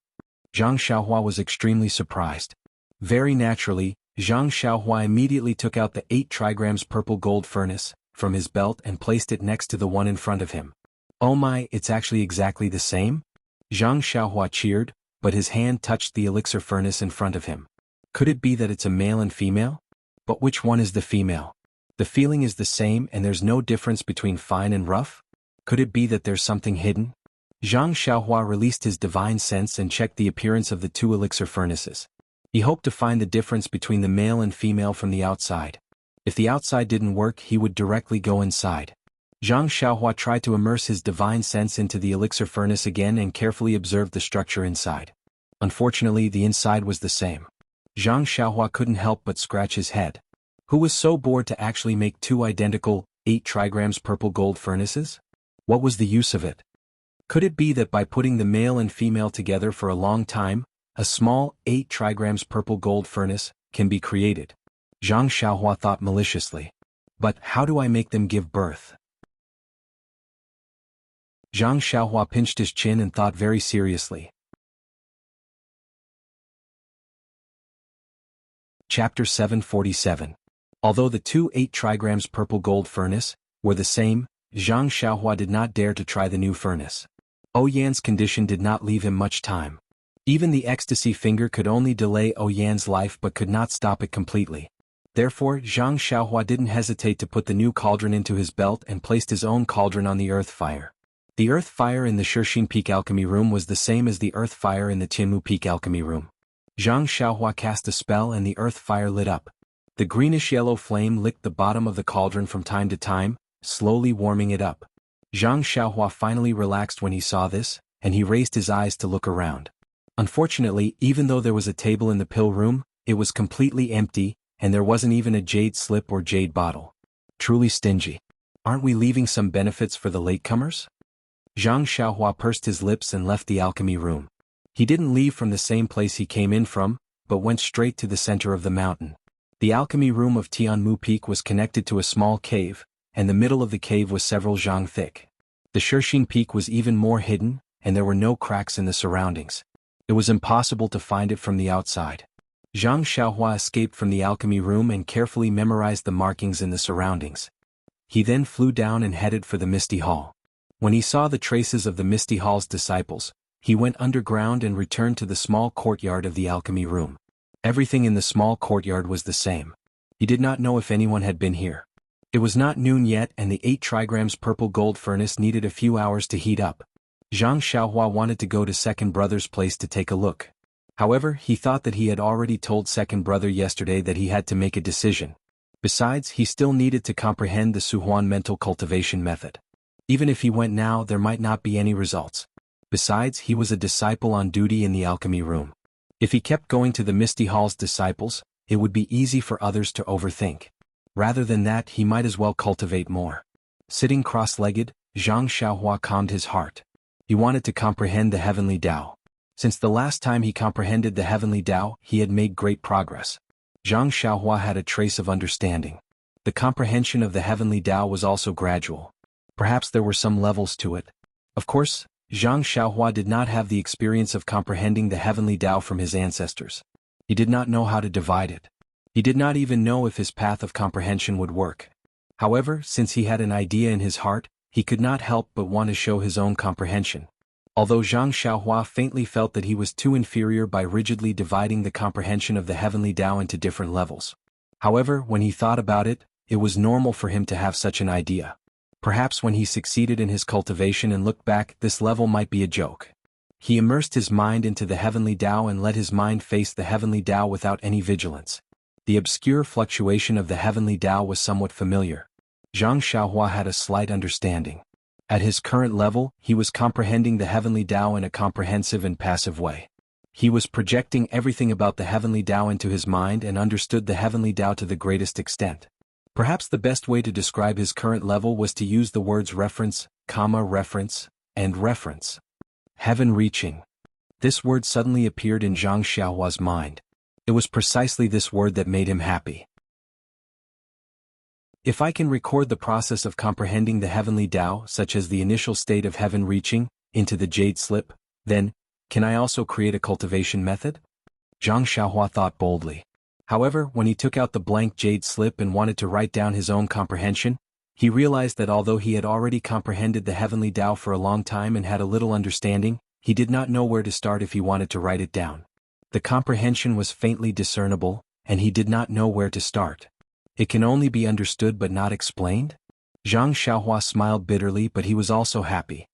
Zhang Xiaohua was extremely surprised. Very naturally, Zhang Xiaohua immediately took out the 8 trigrams purple gold furnace from his belt and placed it next to the one in front of him. Oh my, it's actually exactly the same? Zhang Xiaohua cheered, but his hand touched the elixir furnace in front of him. Could it be that it's a male and female? But which one is the female? The feeling is the same and there's no difference between fine and rough? Could it be that there's something hidden? Zhang Xiaohua released his divine sense and checked the appearance of the 2 elixir furnaces. He hoped to find the difference between the male and female from the outside. If the outside didn't work, he would directly go inside. Zhang Xiaohua tried to immerse his divine sense into the elixir furnace again and carefully observed the structure inside. Unfortunately, the inside was the same. Zhang Xiaohua couldn't help but scratch his head. Who was so bored to actually make 2 identical, 8 trigrams purple gold furnaces? What was the use of it? Could it be that by putting the male and female together for a long time, a small, 8 trigrams purple gold furnace can be created? Zhang Xiaohua thought maliciously. But how do I make them give birth? Zhang Xiaohua pinched his chin and thought very seriously. Chapter 747. Although the 2 8 trigrams purple gold furnace were the same, Zhang Xiaohua did not dare to try the new furnace. Oyan's condition did not leave him much time. Even the ecstasy finger could only delay Oyan's life but could not stop it completely. Therefore, Zhang Xiaohua didn't hesitate to put the new cauldron into his belt and placed his own cauldron on the earth fire. The earth fire in the Shixin Peak Alchemy Room was the same as the earth fire in the Jianghu Peak Alchemy Room. Zhang Xiaohua cast a spell and the earth fire lit up. The greenish-yellow flame licked the bottom of the cauldron from time to time, slowly warming it up. Zhang Xiaohua finally relaxed when he saw this, and he raised his eyes to look around. Unfortunately, even though there was a table in the pill room, it was completely empty, and there wasn't even a jade slip or jade bottle. Truly stingy. Aren't we leaving some benefits for the latecomers? Zhang Xiaohua pursed his lips and left the alchemy room. He didn't leave from the same place he came in from, but went straight to the center of the mountain. The alchemy room of Tianmu Peak was connected to a small cave, and the middle of the cave was several zhang thick. The Shixin Peak was even more hidden, and there were no cracks in the surroundings. It was impossible to find it from the outside. Zhang Xiaohua escaped from the alchemy room and carefully memorized the markings in the surroundings. He then flew down and headed for the Misty Hall. When he saw the traces of the Misty Hall's disciples, he went underground and returned to the small courtyard of the alchemy room. Everything in the small courtyard was the same. He did not know if anyone had been here. It was not noon yet and the 8 trigrams purple gold furnace needed a few hours to heat up. Zhang Xiaohua wanted to go to Second Brother's place to take a look. However, he thought that he had already told Second Brother yesterday that he had to make a decision. Besides, he still needed to comprehend the Suhuan mental cultivation method. Even if he went now, there might not be any results. Besides, he was a disciple on duty in the alchemy room. If he kept going to the Misty Hall's disciples, it would be easy for others to overthink. Rather than that, he might as well cultivate more. Sitting cross-legged, Zhang Xiaohua calmed his heart. He wanted to comprehend the heavenly Tao. Since the last time he comprehended the heavenly Tao, he had made great progress. Zhang Xiaohua had a trace of understanding. The comprehension of the heavenly Tao was also gradual. Perhaps there were some levels to it. Of course, Zhang Xiaohua did not have the experience of comprehending the heavenly Tao from his ancestors. He did not know how to divide it. He did not even know if his path of comprehension would work. However, since he had an idea in his heart, he could not help but want to show his own comprehension. Although Zhang Xiaohua faintly felt that he was too inferior by rigidly dividing the comprehension of the heavenly Tao into different levels. However, when he thought about it, it was normal for him to have such an idea. Perhaps when he succeeded in his cultivation and looked back, this level might be a joke. He immersed his mind into the heavenly Tao and let his mind face the heavenly Tao without any vigilance. The obscure fluctuation of the heavenly Tao was somewhat familiar. Zhang Xiaohua had a slight understanding. At his current level, he was comprehending the heavenly Tao in a comprehensive and passive way. He was projecting everything about the heavenly Tao into his mind and understood the heavenly Tao to the greatest extent. Perhaps the best way to describe his current level was to use the words reference, reference, and reference. Heaven reaching. This word suddenly appeared in Zhang Xiaohua's mind. It was precisely this word that made him happy. If I can record the process of comprehending the heavenly Tao, such as the initial state of heaven reaching, into the jade slip, then, can I also create a cultivation method? Zhang Xiaohua thought boldly. However, when he took out the blank jade slip and wanted to write down his own comprehension, he realized that although he had already comprehended the heavenly Tao for a long time and had a little understanding, he did not know where to start if he wanted to write it down. The comprehension was faintly discernible, and he did not know where to start. It can only be understood but not explained? Zhang Xiaohua smiled bitterly, but he was also happy.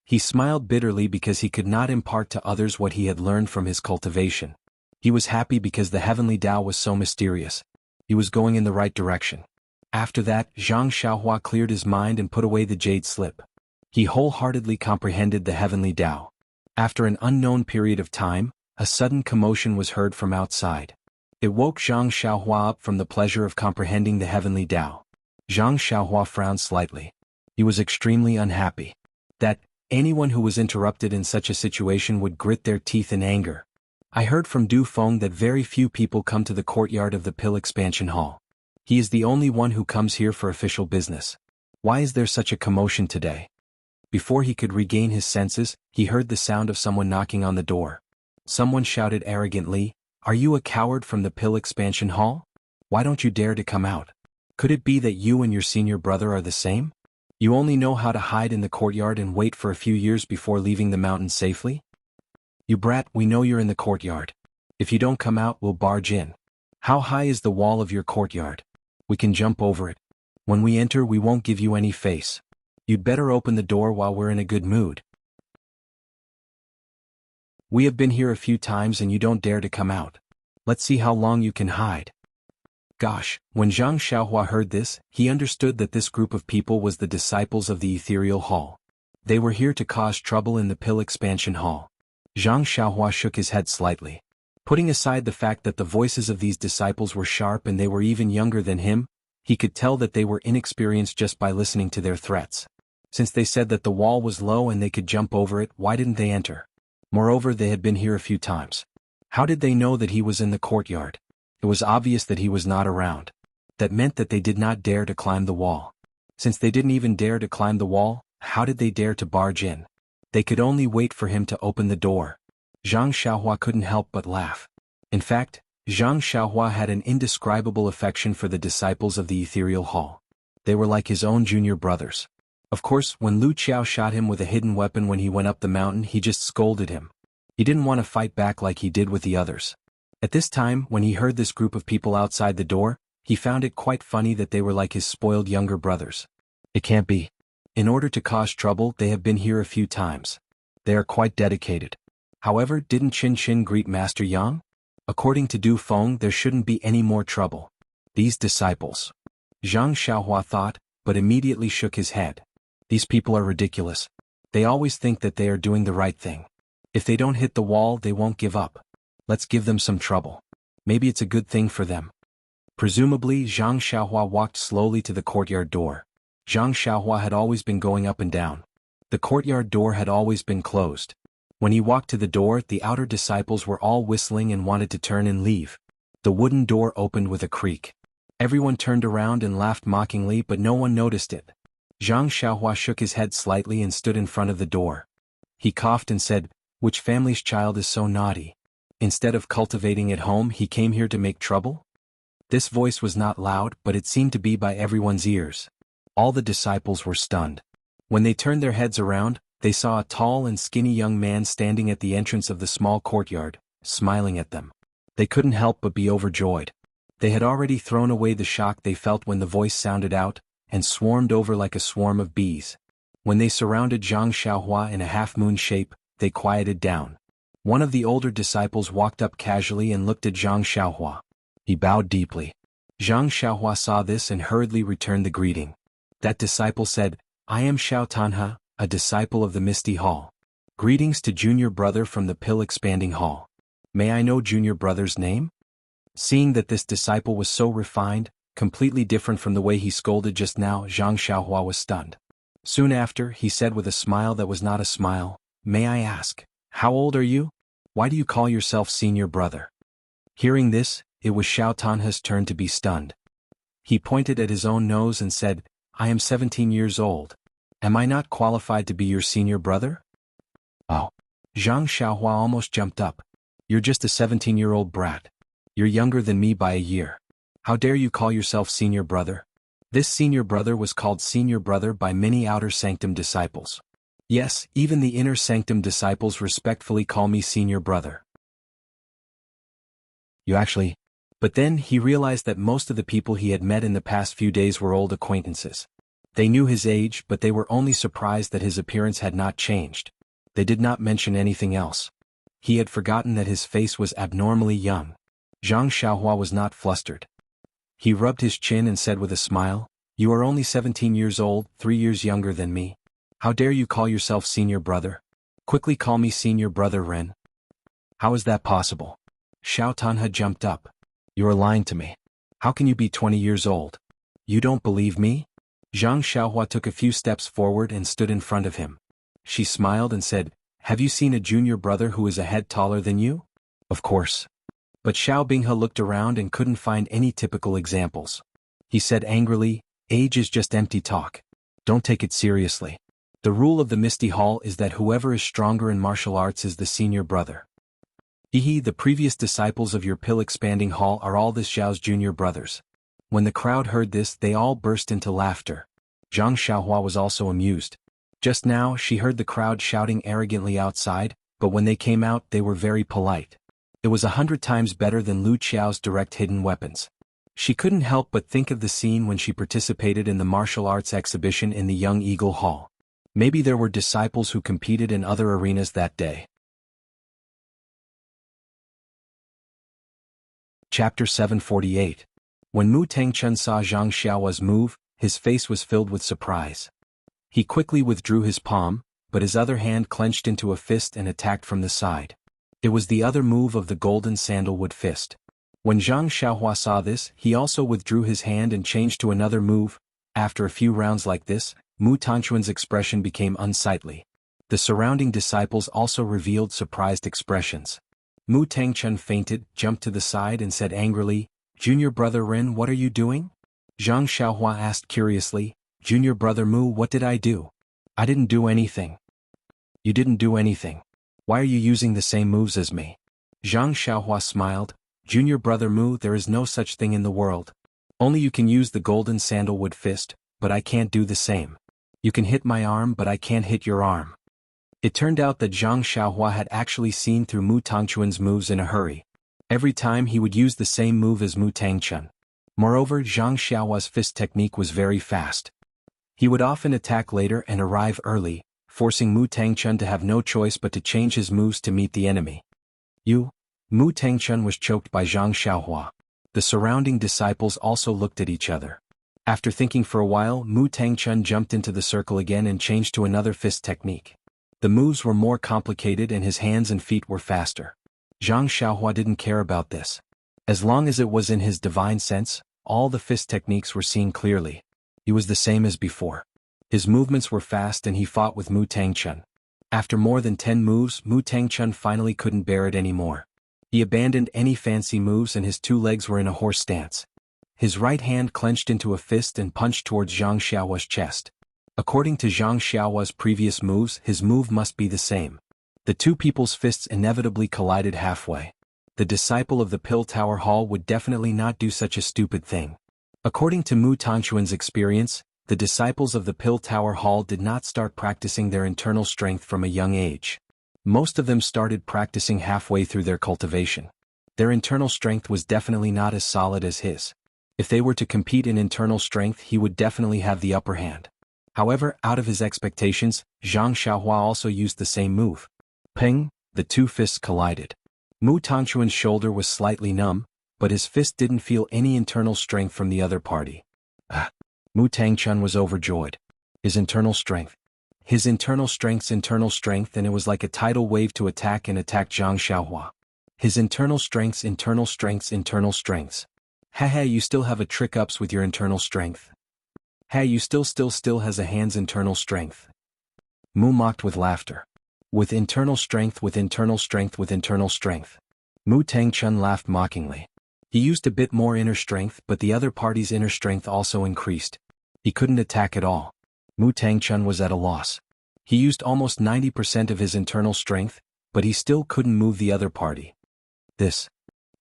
He smiled bitterly because he could not impart to others what he had learned from his cultivation. He was happy because the heavenly Tao was so mysterious. He was going in the right direction. After that, Zhang Xiaohua cleared his mind and put away the jade slip. He wholeheartedly comprehended the heavenly Tao. After an unknown period of time, a sudden commotion was heard from outside. It woke Zhang Xiaohua up from the pleasure of comprehending the heavenly Tao. Zhang Xiaohua frowned slightly. He was extremely unhappy. That anyone who was interrupted in such a situation would grit their teeth in anger. I heard from Du Feng that very few people come to the courtyard of the Pill Expansion Hall. He is the only one who comes here for official business. Why is there such a commotion today? Before he could regain his senses, he heard the sound of someone knocking on the door. Someone shouted arrogantly, "Are you a coward from the Pill Expansion Hall? Why don't you dare to come out? Could it be that you and your senior brother are the same? You only know how to hide in the courtyard and wait for a few years before leaving the mountain safely? You brat, we know you're in the courtyard. If you don't come out, we'll barge in." How high is the wall of your courtyard? We can jump over it. When we enter we won't give you any face. You'd better open the door while we're in a good mood. We have been here a few times and you don't dare to come out. Let's see how long you can hide. Gosh, when Zhang Xiaohua heard this, he understood that this group of people was the disciples of the Ethereal Hall. They were here to cause trouble in the Pill Expansion Hall. Zhang Xiaohua shook his head slightly. Putting aside the fact that the voices of these disciples were sharp and they were even younger than him, he could tell that they were inexperienced just by listening to their threats. Since they said that the wall was low and they could jump over it, why didn't they enter? Moreover, they had been here a few times. How did they know that he was in the courtyard? It was obvious that he was not around. That meant that they did not dare to climb the wall. Since they didn't even dare to climb the wall, how did they dare to barge in? They could only wait for him to open the door. Zhang Xiaohua couldn't help but laugh. In fact, Zhang Xiaohua had an indescribable affection for the disciples of the Ethereal Hall. They were like his own junior brothers. Of course, when Lu Qiao shot him with a hidden weapon when he went up the mountain, he just scolded him. He didn't want to fight back like he did with the others. At this time, when he heard this group of people outside the door, he found it quite funny that they were like his spoiled younger brothers. It can't be. In order to cause trouble, they have been here a few times. They are quite dedicated. However, didn't Qin Xin greet Master Yang? According to Du Feng, there shouldn't be any more trouble. These disciples. Zhang Xiaohua thought, but immediately shook his head. These people are ridiculous. They always think that they are doing the right thing. If they don't hit the wall, they won't give up. Let's give them some trouble. Maybe it's a good thing for them. Presumably, Zhang Xiaohua walked slowly to the courtyard door. Zhang Xiaohua had always been going up and down. The courtyard door had always been closed. When he walked to the door, the outer disciples were all whistling and wanted to turn and leave. The wooden door opened with a creak. Everyone turned around and laughed mockingly, but no one noticed it. Zhang Xiaohua shook his head slightly and stood in front of the door. He coughed and said, "Which family's child is so naughty? Instead of cultivating at home, he came here to make trouble?" This voice was not loud, but it seemed to be by everyone's ears. All the disciples were stunned. When they turned their heads around, they saw a tall and skinny young man standing at the entrance of the small courtyard, smiling at them. They couldn't help but be overjoyed. They had already thrown away the shock they felt when the voice sounded out, and swarmed over like a swarm of bees. When they surrounded Zhang Xiaohua in a half-moon shape, they quieted down. One of the older disciples walked up casually and looked at Zhang Xiaohua. He bowed deeply. Zhang Xiaohua saw this and hurriedly returned the greeting. That disciple said, "I am Xiao Tanhe, a disciple of the Misty Hall. Greetings to junior brother from the Pill Expanding Hall. May I know junior brother's name?" Seeing that this disciple was so refined, completely different from the way he scolded just now, Zhang Xiaohua was stunned. Soon after, he said with a smile that was not a smile, "May I ask, how old are you? Why do you call yourself senior brother?" Hearing this, it was Xiao Tanhe's turn to be stunned. He pointed at his own nose and said, "I am 17 years old. Am I not qualified to be your senior brother?" "Oh." Zhang Xiaohua almost jumped up. "You're just a 17-year-old brat. You're younger than me by a year. How dare you call yourself senior brother?" This senior brother was called senior brother by many outer sanctum disciples. Yes, even the inner sanctum disciples respectfully call me senior brother. You actually... But then he realized that most of the people he had met in the past few days were old acquaintances. They knew his age, but they were only surprised that his appearance had not changed. They did not mention anything else. He had forgotten that his face was abnormally young. Zhang Xiaohua was not flustered. He rubbed his chin and said with a smile, "You are only 17 years old, 3 years younger than me. How dare you call yourself senior brother? Quickly call me senior brother Ren." "How is that possible?" Xiao Tanhe jumped up. "You are lying to me. How can you be 20 years old? You don't believe me?" Zhang Xiaohua took a few steps forward and stood in front of him. She smiled and said, "Have you seen a junior brother who is a head taller than you?" "Of course." But Xiao Binghe looked around and couldn't find any typical examples. He said angrily, "Age is just empty talk. Don't take it seriously. The rule of the Misty Hall is that whoever is stronger in martial arts is the senior brother. The previous disciples of your Pill Expanding Hall are all this Xiao's junior brothers." When the crowd heard this, they all burst into laughter. Zhang Xiaohua was also amused. Just now, she heard the crowd shouting arrogantly outside, but when they came out, they were very polite. It was 100 times better than Lu Qiao's direct hidden weapons. She couldn't help but think of the scene when she participated in the martial arts exhibition in the Young Eagle Hall. Maybe there were disciples who competed in other arenas that day. Chapter 748. When Mu Tangchun saw Zhang Xiaohua's move, his face was filled with surprise. He quickly withdrew his palm, but his other hand clenched into a fist and attacked from the side. It was the other move of the golden sandalwood fist. When Zhang Xiaohua saw this, he also withdrew his hand and changed to another move. After a few rounds like this, Mu Tangchun's expression became unsightly. The surrounding disciples also revealed surprised expressions. Mu Tangchun fainted, jumped to the side and said angrily, "Junior brother Ren, what are you doing?" Zhang Xiaohua asked curiously, "Junior brother Mu, what did I do?" "I didn't do anything." "You didn't do anything. Why are you using the same moves as me?" Zhang Xiaohua smiled, "Junior brother Mu, there is no such thing in the world. Only you can use the golden sandalwood fist, but I can't do the same. You can hit my arm but I can't hit your arm." It turned out that Zhang Xiaohua had actually seen through Mu Tangchun's moves in a hurry. Every time he would use the same move as Mu Tangchun. Moreover, Zhang Xiaohua's fist technique was very fast. He would often attack later and arrive early, forcing Mu Tangchun to have no choice but to change his moves to meet the enemy. Mu Tangchun was choked by Zhang Xiaohua. The surrounding disciples also looked at each other. After thinking for a while, Mu Tangchun jumped into the circle again and changed to another fist technique. The moves were more complicated and his hands and feet were faster. Zhang Xiaohua didn't care about this. As long as it was in his divine sense, all the fist techniques were seen clearly. He was the same as before. His movements were fast and he fought with Mu Tangchun. After more than 10 moves, Mu Tangchun finally couldn't bear it anymore. He abandoned any fancy moves and his two legs were in a horse stance. His right hand clenched into a fist and punched towards Zhang Xiaohua's chest. According to Zhang Xiaohua's previous moves, his move must be the same. The two people's fists inevitably collided halfway. The disciple of the Pill Tower Hall would definitely not do such a stupid thing. According to Mu Tangchun's experience, the disciples of the Pill Tower Hall did not start practicing their internal strength from a young age. Most of them started practicing halfway through their cultivation. Their internal strength was definitely not as solid as his. If they were to compete in internal strength, he would definitely have the upper hand. However, out of his expectations, Zhang Xiaohua also used the same move. Ping! The two fists collided. Mu Tangchun's shoulder was slightly numb, but his fist didn't feel any internal strength from the other party. Mu Tangchun was overjoyed. His internal strength, and it was like a tidal wave to attack Zhang Xiaohua. His internal strengths. Haha, you still have a trick-ups with your internal strength. Hey, you still has a hand's internal strength. Mu mocked with laughter. With internal strength. Mu Tangchun laughed mockingly. He used a bit more inner strength, but the other party's inner strength also increased. He couldn't attack at all. Mu Tangchun was at a loss. He used almost 90% of his internal strength, but he still couldn't move the other party.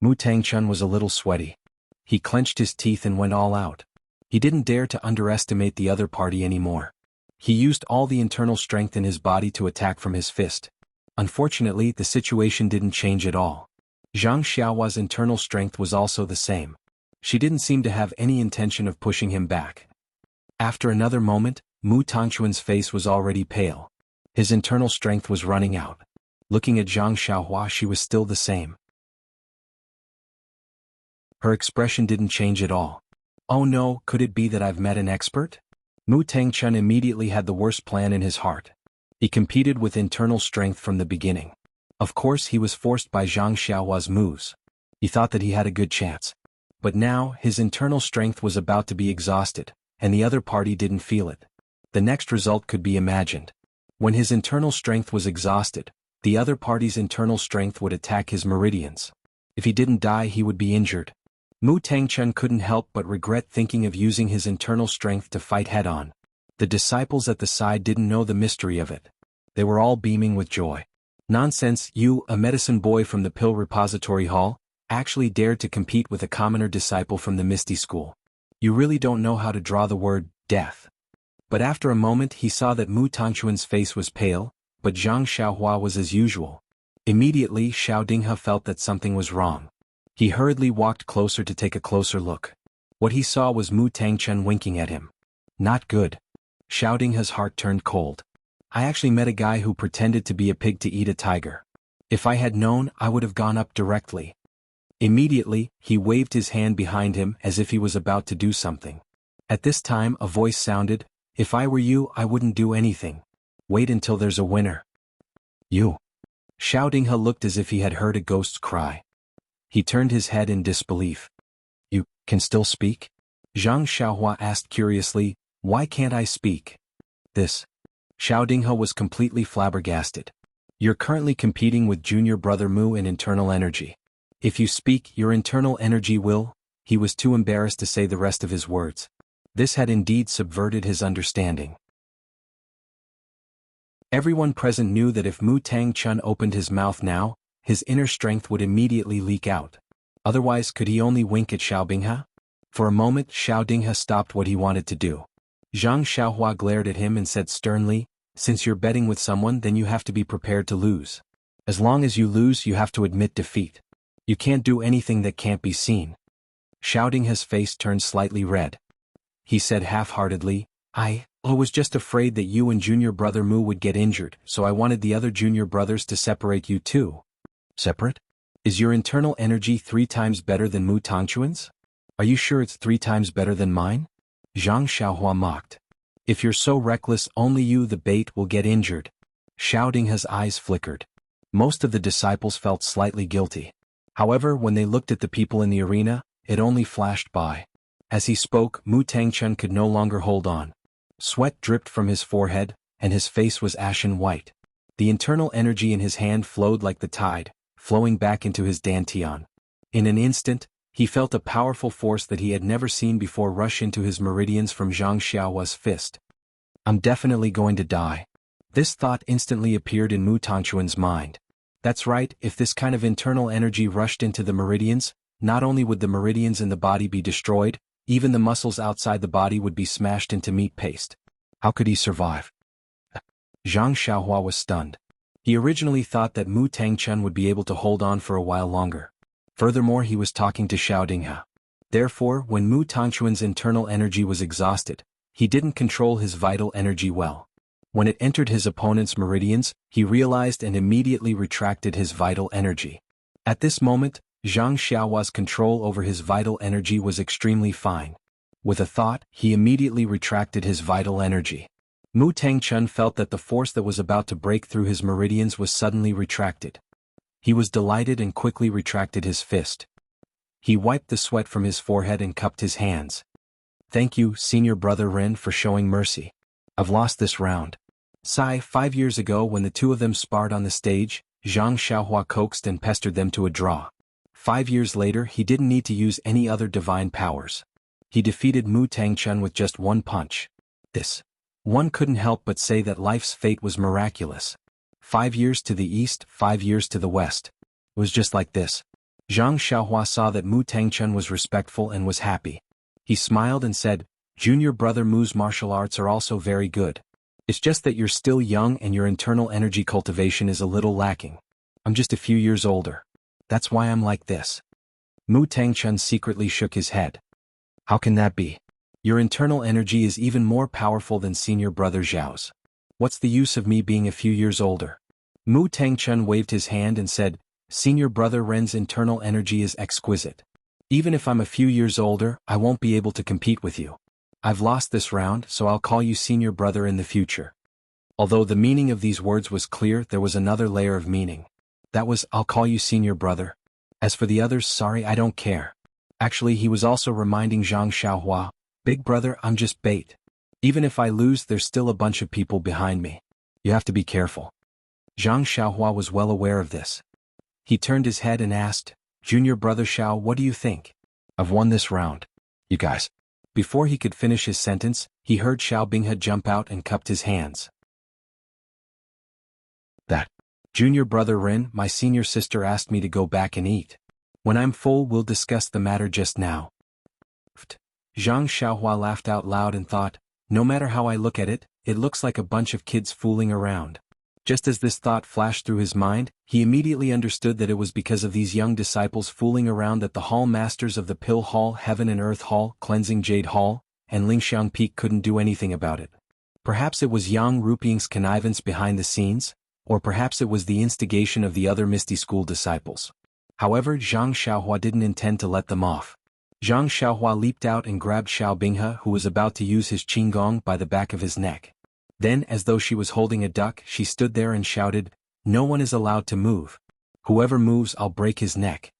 Mu Tangchun was a little sweaty. He clenched his teeth and went all out. He didn't dare to underestimate the other party anymore. He used all the internal strength in his body to attack from his fist. Unfortunately, the situation didn't change at all. Zhang Xiaohua's internal strength was also the same. She didn't seem to have any intention of pushing him back. After another moment, Mu Tangchun's face was already pale. His internal strength was running out. Looking at Zhang Xiaohua, she was still the same. Her expression didn't change at all. Oh no, could it be that I've met an expert? Mu Tangchun immediately had the worst plan in his heart. He competed with internal strength from the beginning. Of course he was forced by Zhang Xiaohua's moves. He thought that he had a good chance. But now, his internal strength was about to be exhausted, and the other party didn't feel it. The next result could be imagined. When his internal strength was exhausted, the other party's internal strength would attack his meridians. If he didn't die, he would be injured. Mu Tangchun couldn't help but regret thinking of using his internal strength to fight head-on. The disciples at the side didn't know the mystery of it. They were all beaming with joy. Nonsense, you, a medicine boy from the Pill Repository Hall, actually dared to compete with a commoner disciple from the Misty School. You really don't know how to draw the word, death. But after a moment he saw that Mu Tangchun's face was pale, but Zhang Xiaohua was as usual. Immediately Xiao Dinghe felt that something was wrong. He hurriedly walked closer to take a closer look. What he saw was Mu Tangchen winking at him. Not good. Xiao Dinghe's heart turned cold. I actually met a guy who pretended to be a pig to eat a tiger. If I had known, I would have gone up directly. Immediately, he waved his hand behind him as if he was about to do something. At this time a voice sounded, "If I were you, I wouldn't do anything. Wait until there's a winner." You. Xiao Dinghe looked as if he had heard a ghost's cry. He turned his head in disbelief. You can still speak? Zhang Xiaohua asked curiously, why can't I speak? This. Xiao Dinghe was completely flabbergasted. You're currently competing with junior brother Mu in internal energy. If you speak, your internal energy will. He was too embarrassed to say the rest of his words. This had indeed subverted his understanding. Everyone present knew that if Mu Tangchun opened his mouth now, his inner strength would immediately leak out. Otherwise, could he only wink at Xiao Dinghe? For a moment, Xiao Dinghe stopped what he wanted to do. Zhang Xiaohua glared at him and said sternly, since you're betting with someone, then you have to be prepared to lose. As long as you lose, you have to admit defeat. You can't do anything that can't be seen. Xiao Dinghe's face turned slightly red. He said half-heartedly, I was just afraid that you and junior brother Mu would get injured, so I wanted the other junior brothers to separate you too. Separate? Is your internal energy 3 times better than Mu Tangchuan's? Are you sure it's 3 times better than mine? Zhang Xiaohua mocked. If you're so reckless, only you the bait will get injured. Xiao Dinghe's eyes flickered. Most of the disciples felt slightly guilty. However, when they looked at the people in the arena, it only flashed by. As he spoke, Mu Tangchun could no longer hold on. Sweat dripped from his forehead, and his face was ashen white. The internal energy in his hand flowed like the tide, flowing back into his dantian. In an instant, he felt a powerful force that he had never seen before rush into his meridians from Zhang Xiaohua's fist. I'm definitely going to die. This thought instantly appeared in Mu Tangchuan's mind. That's right, if this kind of internal energy rushed into the meridians, not only would the meridians in the body be destroyed, even the muscles outside the body would be smashed into meat paste. How could he survive? Zhang Xiaohua was stunned. He originally thought that Mu Tangchun would be able to hold on for a while longer. Furthermore, he was talking to Xiao Dinghe. Therefore, when Mu Tangchuan's internal energy was exhausted, he didn't control his vital energy well. When it entered his opponent's meridians, he realized and immediately retracted his vital energy. At this moment, Zhang Xiaohua's control over his vital energy was extremely fine. With a thought, he immediately retracted his vital energy. Mu Tangchun felt that the force that was about to break through his meridians was suddenly retracted. He was delighted and quickly retracted his fist. He wiped the sweat from his forehead and cupped his hands. Thank you, senior brother Ren, for showing mercy. I've lost this round. 5 years ago when the two of them sparred on the stage, Zhang Xiaohua coaxed and pestered them to a draw. 5 years later, he didn't need to use any other divine powers. He defeated Mu Tangchun with just one punch. One couldn't help but say that life's fate was miraculous. 5 years to the east, 5 years to the west. It was just like this. Zhang Xiaohua saw that Mu Tangchun was respectful and was happy. He smiled and said, Junior brother Mu's martial arts are also very good. It's just that you're still young and your internal energy cultivation is a little lacking. I'm just a few years older. That's why I'm like this. Mu Tangchun secretly shook his head. How can that be? Your internal energy is even more powerful than senior brother Zhao's. What's the use of me being a few years older? Mu Tangchun waved his hand and said, Senior brother Ren's internal energy is exquisite. Even if I'm a few years older, I won't be able to compete with you. I've lost this round, so I'll call you senior brother in the future. Although the meaning of these words was clear, there was another layer of meaning. That was, I'll call you senior brother. As for the others, sorry, I don't care. Actually, he was also reminding Zhang Xiaohua, Big brother, I'm just bait. Even if I lose, there's still a bunch of people behind me. You have to be careful. Zhang Xiaohua was well aware of this. He turned his head and asked, Junior brother Xiao, what do you think? I've won this round. You guys. Before he could finish his sentence, he heard Xiao Binghe jump out and cupped his hands. That. Junior brother Ren, my senior sister asked me to go back and eat. When I'm full, we'll discuss the matter just now. Zhang Xiaohua laughed out loud and thought, no matter how I look at it, it looks like a bunch of kids fooling around. Just as this thought flashed through his mind, he immediately understood that it was because of these young disciples fooling around that the hall masters of the Pill Hall, Heaven and Earth Hall, Cleansing Jade Hall, and Lingxiang Peak couldn't do anything about it. Perhaps it was Yang Ruping's connivance behind the scenes, or perhaps it was the instigation of the other Misty School disciples. However, Zhang Xiaohua didn't intend to let them off. Zhang Xiaohua leaped out and grabbed Xiao Binghe, who was about to use his qinggong, by the back of his neck. Then, as though she was holding a duck, she stood there and shouted, "No one is allowed to move. Whoever moves, I'll break his neck."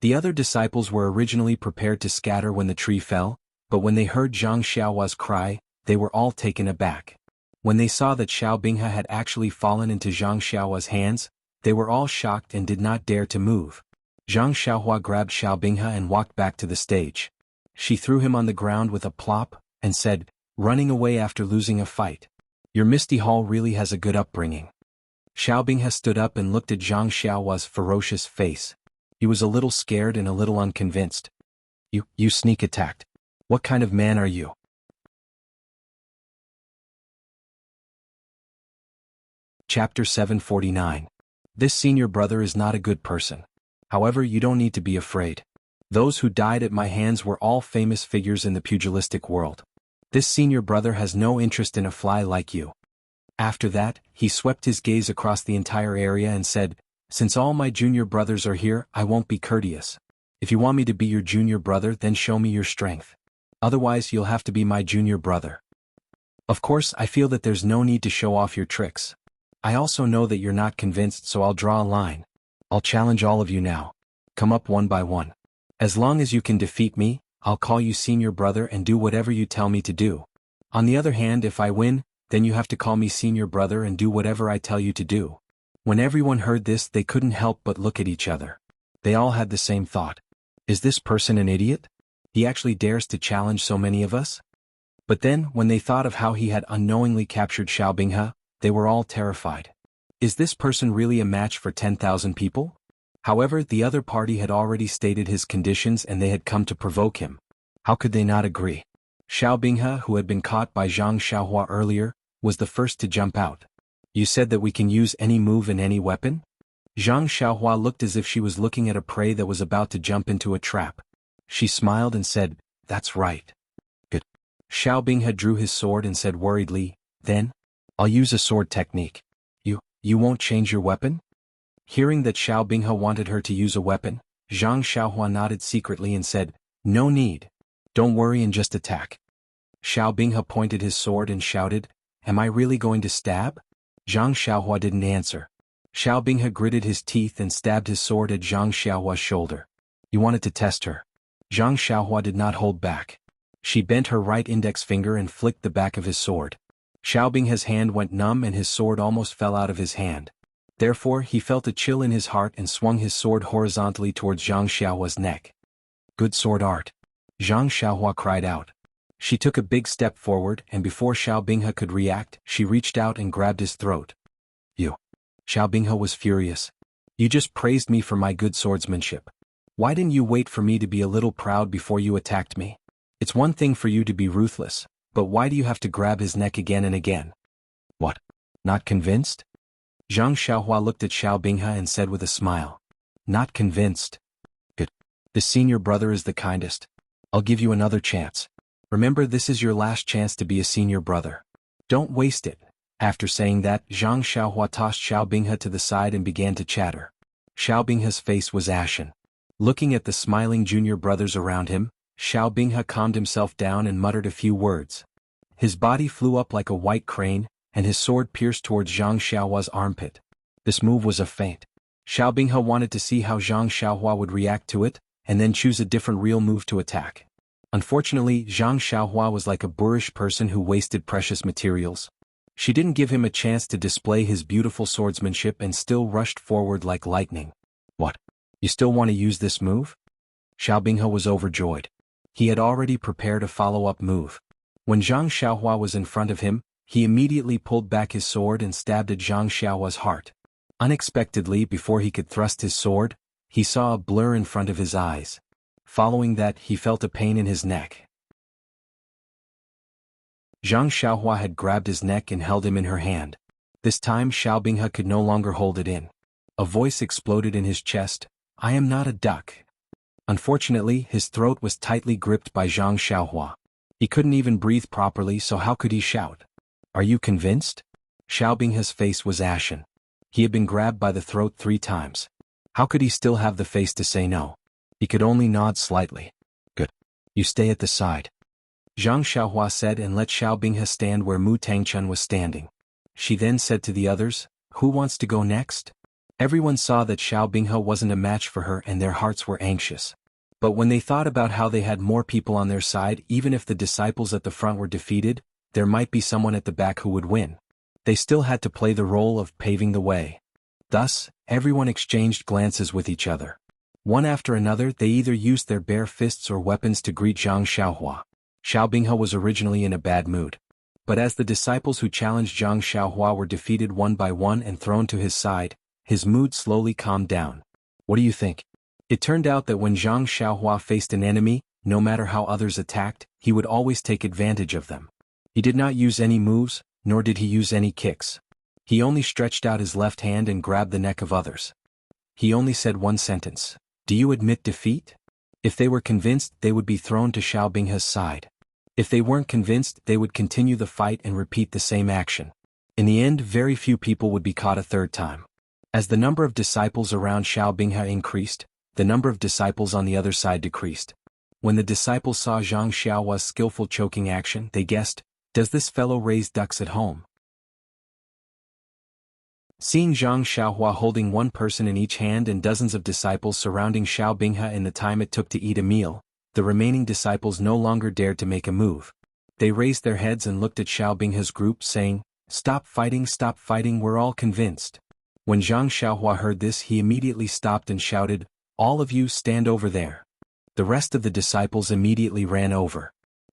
The other disciples were originally prepared to scatter when the tree fell, but when they heard Zhang Xiaohua's cry, they were all taken aback. When they saw that Xiao Binghe had actually fallen into Zhang Xiaohua's hands, they were all shocked and did not dare to move. Zhang Xiaohua grabbed Xiao Binghe and walked back to the stage. She threw him on the ground with a plop, and said, "Running away after losing a fight. Your Misty Hall really has a good upbringing." Xiao Binghe stood up and looked at Zhang Xiaohua's ferocious face. He was a little scared and a little unconvinced. You sneak attacked. What kind of man are you?" Chapter 749. This senior brother is not a good person. However, you don't need to be afraid. Those who died at my hands were all famous figures in the pugilistic world. This senior brother has no interest in a fly like you. After that, he swept his gaze across the entire area and said, "Since all my junior brothers are here, I won't be courteous. If you want me to be your junior brother, then show me your strength. Otherwise, you'll have to be my junior brother. Of course, I feel that there's no need to show off your tricks. I also know that you're not convinced, so I'll draw a line. I'll challenge all of you now. Come up one by one. As long as you can defeat me, I'll call you senior brother and do whatever you tell me to do. On the other hand, if I win, then you have to call me senior brother and do whatever I tell you to do." When everyone heard this, they couldn't help but look at each other. They all had the same thought. Is this person an idiot? He actually dares to challenge so many of us? But then, when they thought of how he had unknowingly captured Xiao Binghe, they were all terrified. Is this person really a match for 10,000 people? However, the other party had already stated his conditions and they had come to provoke him. How could they not agree? Xiao Binghe, who had been caught by Zhang Xiaohua earlier, was the first to jump out. "You said that we can use any move and any weapon?" Zhang Xiaohua looked as if she was looking at a prey that was about to jump into a trap. She smiled and said, "That's right." Good. Xiao Binghe drew his sword and said worriedly, "Then? I'll use a sword technique. You won't change your weapon?" Hearing that Xiao Binghe wanted her to use a weapon, Zhang Xiaohua nodded secretly and said, "No need. Don't worry and just attack." Xiao Binghe pointed his sword and shouted, "Am I really going to stab?" Zhang Xiaohua didn't answer. Xiao Binghe gritted his teeth and stabbed his sword at Zhang Xiaohua's shoulder. He wanted to test her. Zhang Xiaohua did not hold back. She bent her right index finger and flicked the back of his sword. Xiao Binghe's hand went numb and his sword almost fell out of his hand. Therefore, he felt a chill in his heart and swung his sword horizontally towards Zhang Xiaohua's neck. "Good sword art." Zhang Xiaohua cried out. She took a big step forward, and before Xiao Binghe could react, she reached out and grabbed his throat. "You." Xiao Binghe was furious. "You just praised me for my good swordsmanship. Why didn't you wait for me to be a little proud before you attacked me? It's one thing for you to be ruthless, but why do you have to grab his neck again and again?" "What? Not convinced?" Zhang Xiaohua looked at Xiao Binghe and said with a smile. "Not convinced? Good. The senior brother is the kindest. I'll give you another chance. Remember, this is your last chance to be a senior brother. Don't waste it." After saying that, Zhang Xiaohua tossed Xiao Binghe to the side and began to chatter. Xiao Binghe's face was ashen. Looking at the smiling junior brothers around him, Xiao Binghe calmed himself down and muttered a few words. His body flew up like a white crane, and his sword pierced towards Zhang Xiaohua's armpit. This move was a feint. Xiao Binghe wanted to see how Zhang Xiaohua would react to it, and then choose a different real move to attack. Unfortunately, Zhang Xiaohua was like a boorish person who wasted precious materials. She didn't give him a chance to display his beautiful swordsmanship and still rushed forward like lightning. "What? You still want to use this move?" Xiao Binghe was overjoyed. He had already prepared a follow-up move. When Zhang Xiaohua was in front of him, he immediately pulled back his sword and stabbed at Zhang Xiaohua's heart. Unexpectedly, before he could thrust his sword, he saw a blur in front of his eyes. Following that, he felt a pain in his neck. Zhang Xiaohua had grabbed his neck and held him in her hand. This time Xiao Binghe could no longer hold it in. A voice exploded in his chest. I am not a duck. Unfortunately, his throat was tightly gripped by Zhang Xiaohua. He couldn't even breathe properly, so how could he shout? Are you convinced? Xiao Binghe's face was ashen. He had been grabbed by the throat 3 times. How could he still have the face to say no? He could only nod slightly. Good. You stay at the side. Zhang Xiaohua said and let Xiao Binghe stand where Mu Tangchun was standing. She then said to the others, who wants to go next? Everyone saw that Xiao Binghe wasn't a match for her and their hearts were anxious. But when they thought about how they had more people on their side, even if the disciples at the front were defeated, there might be someone at the back who would win. They still had to play the role of paving the way. Thus, everyone exchanged glances with each other. One after another, they either used their bare fists or weapons to greet Zhang Xiaohua. Xiao Binghe was originally in a bad mood. But as the disciples who challenged Zhang Xiaohua were defeated one by one and thrown to his side, his mood slowly calmed down. What do you think? It turned out that when Zhang Xiaohua faced an enemy, no matter how others attacked, he would always take advantage of them. He did not use any moves, nor did he use any kicks. He only stretched out his left hand and grabbed the neck of others. He only said one sentence. Do you admit defeat? If they were convinced, they would be thrown to Xiao Binghe's side. If they weren't convinced, they would continue the fight and repeat the same action. In the end, very few people would be caught a third time. As the number of disciples around Xiao Binghe increased, the number of disciples on the other side decreased. When the disciples saw Zhang Xiaohua's skillful choking action, they guessed, does this fellow raise ducks at home? Seeing Zhang Xiaohua holding one person in each hand and dozens of disciples surrounding Xiao Binghe in the time it took to eat a meal, the remaining disciples no longer dared to make a move. They raised their heads and looked at Xiao Binghe's group, saying, stop fighting, we're all convinced. When Zhang Xiaohua heard this, he immediately stopped and shouted, all of you stand over there. The rest of the disciples immediately ran over.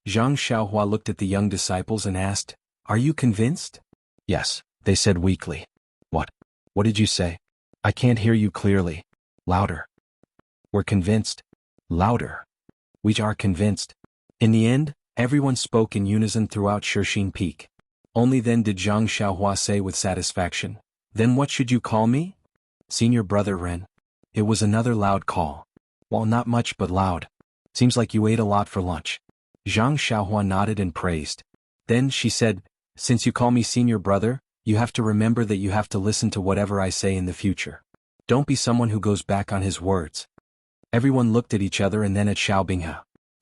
Zhang Xiaohua looked at the young disciples and asked, are you convinced? Yes, they said weakly. What? What did you say? I can't hear you clearly. Louder. We're convinced. Louder. We are convinced. In the end, everyone spoke in unison throughout Shixin Peak. Only then did Zhang Xiaohua say with satisfaction, then what should you call me? Senior Brother Ren. It was another loud call. Well, not much but loud. Seems like you ate a lot for lunch. Zhang Xiaohua nodded and praised. Then she said, since you call me Senior Brother, you have to remember that you have to listen to whatever I say in the future. Don't be someone who goes back on his words. Everyone looked at each other and then at Xiao Binghe.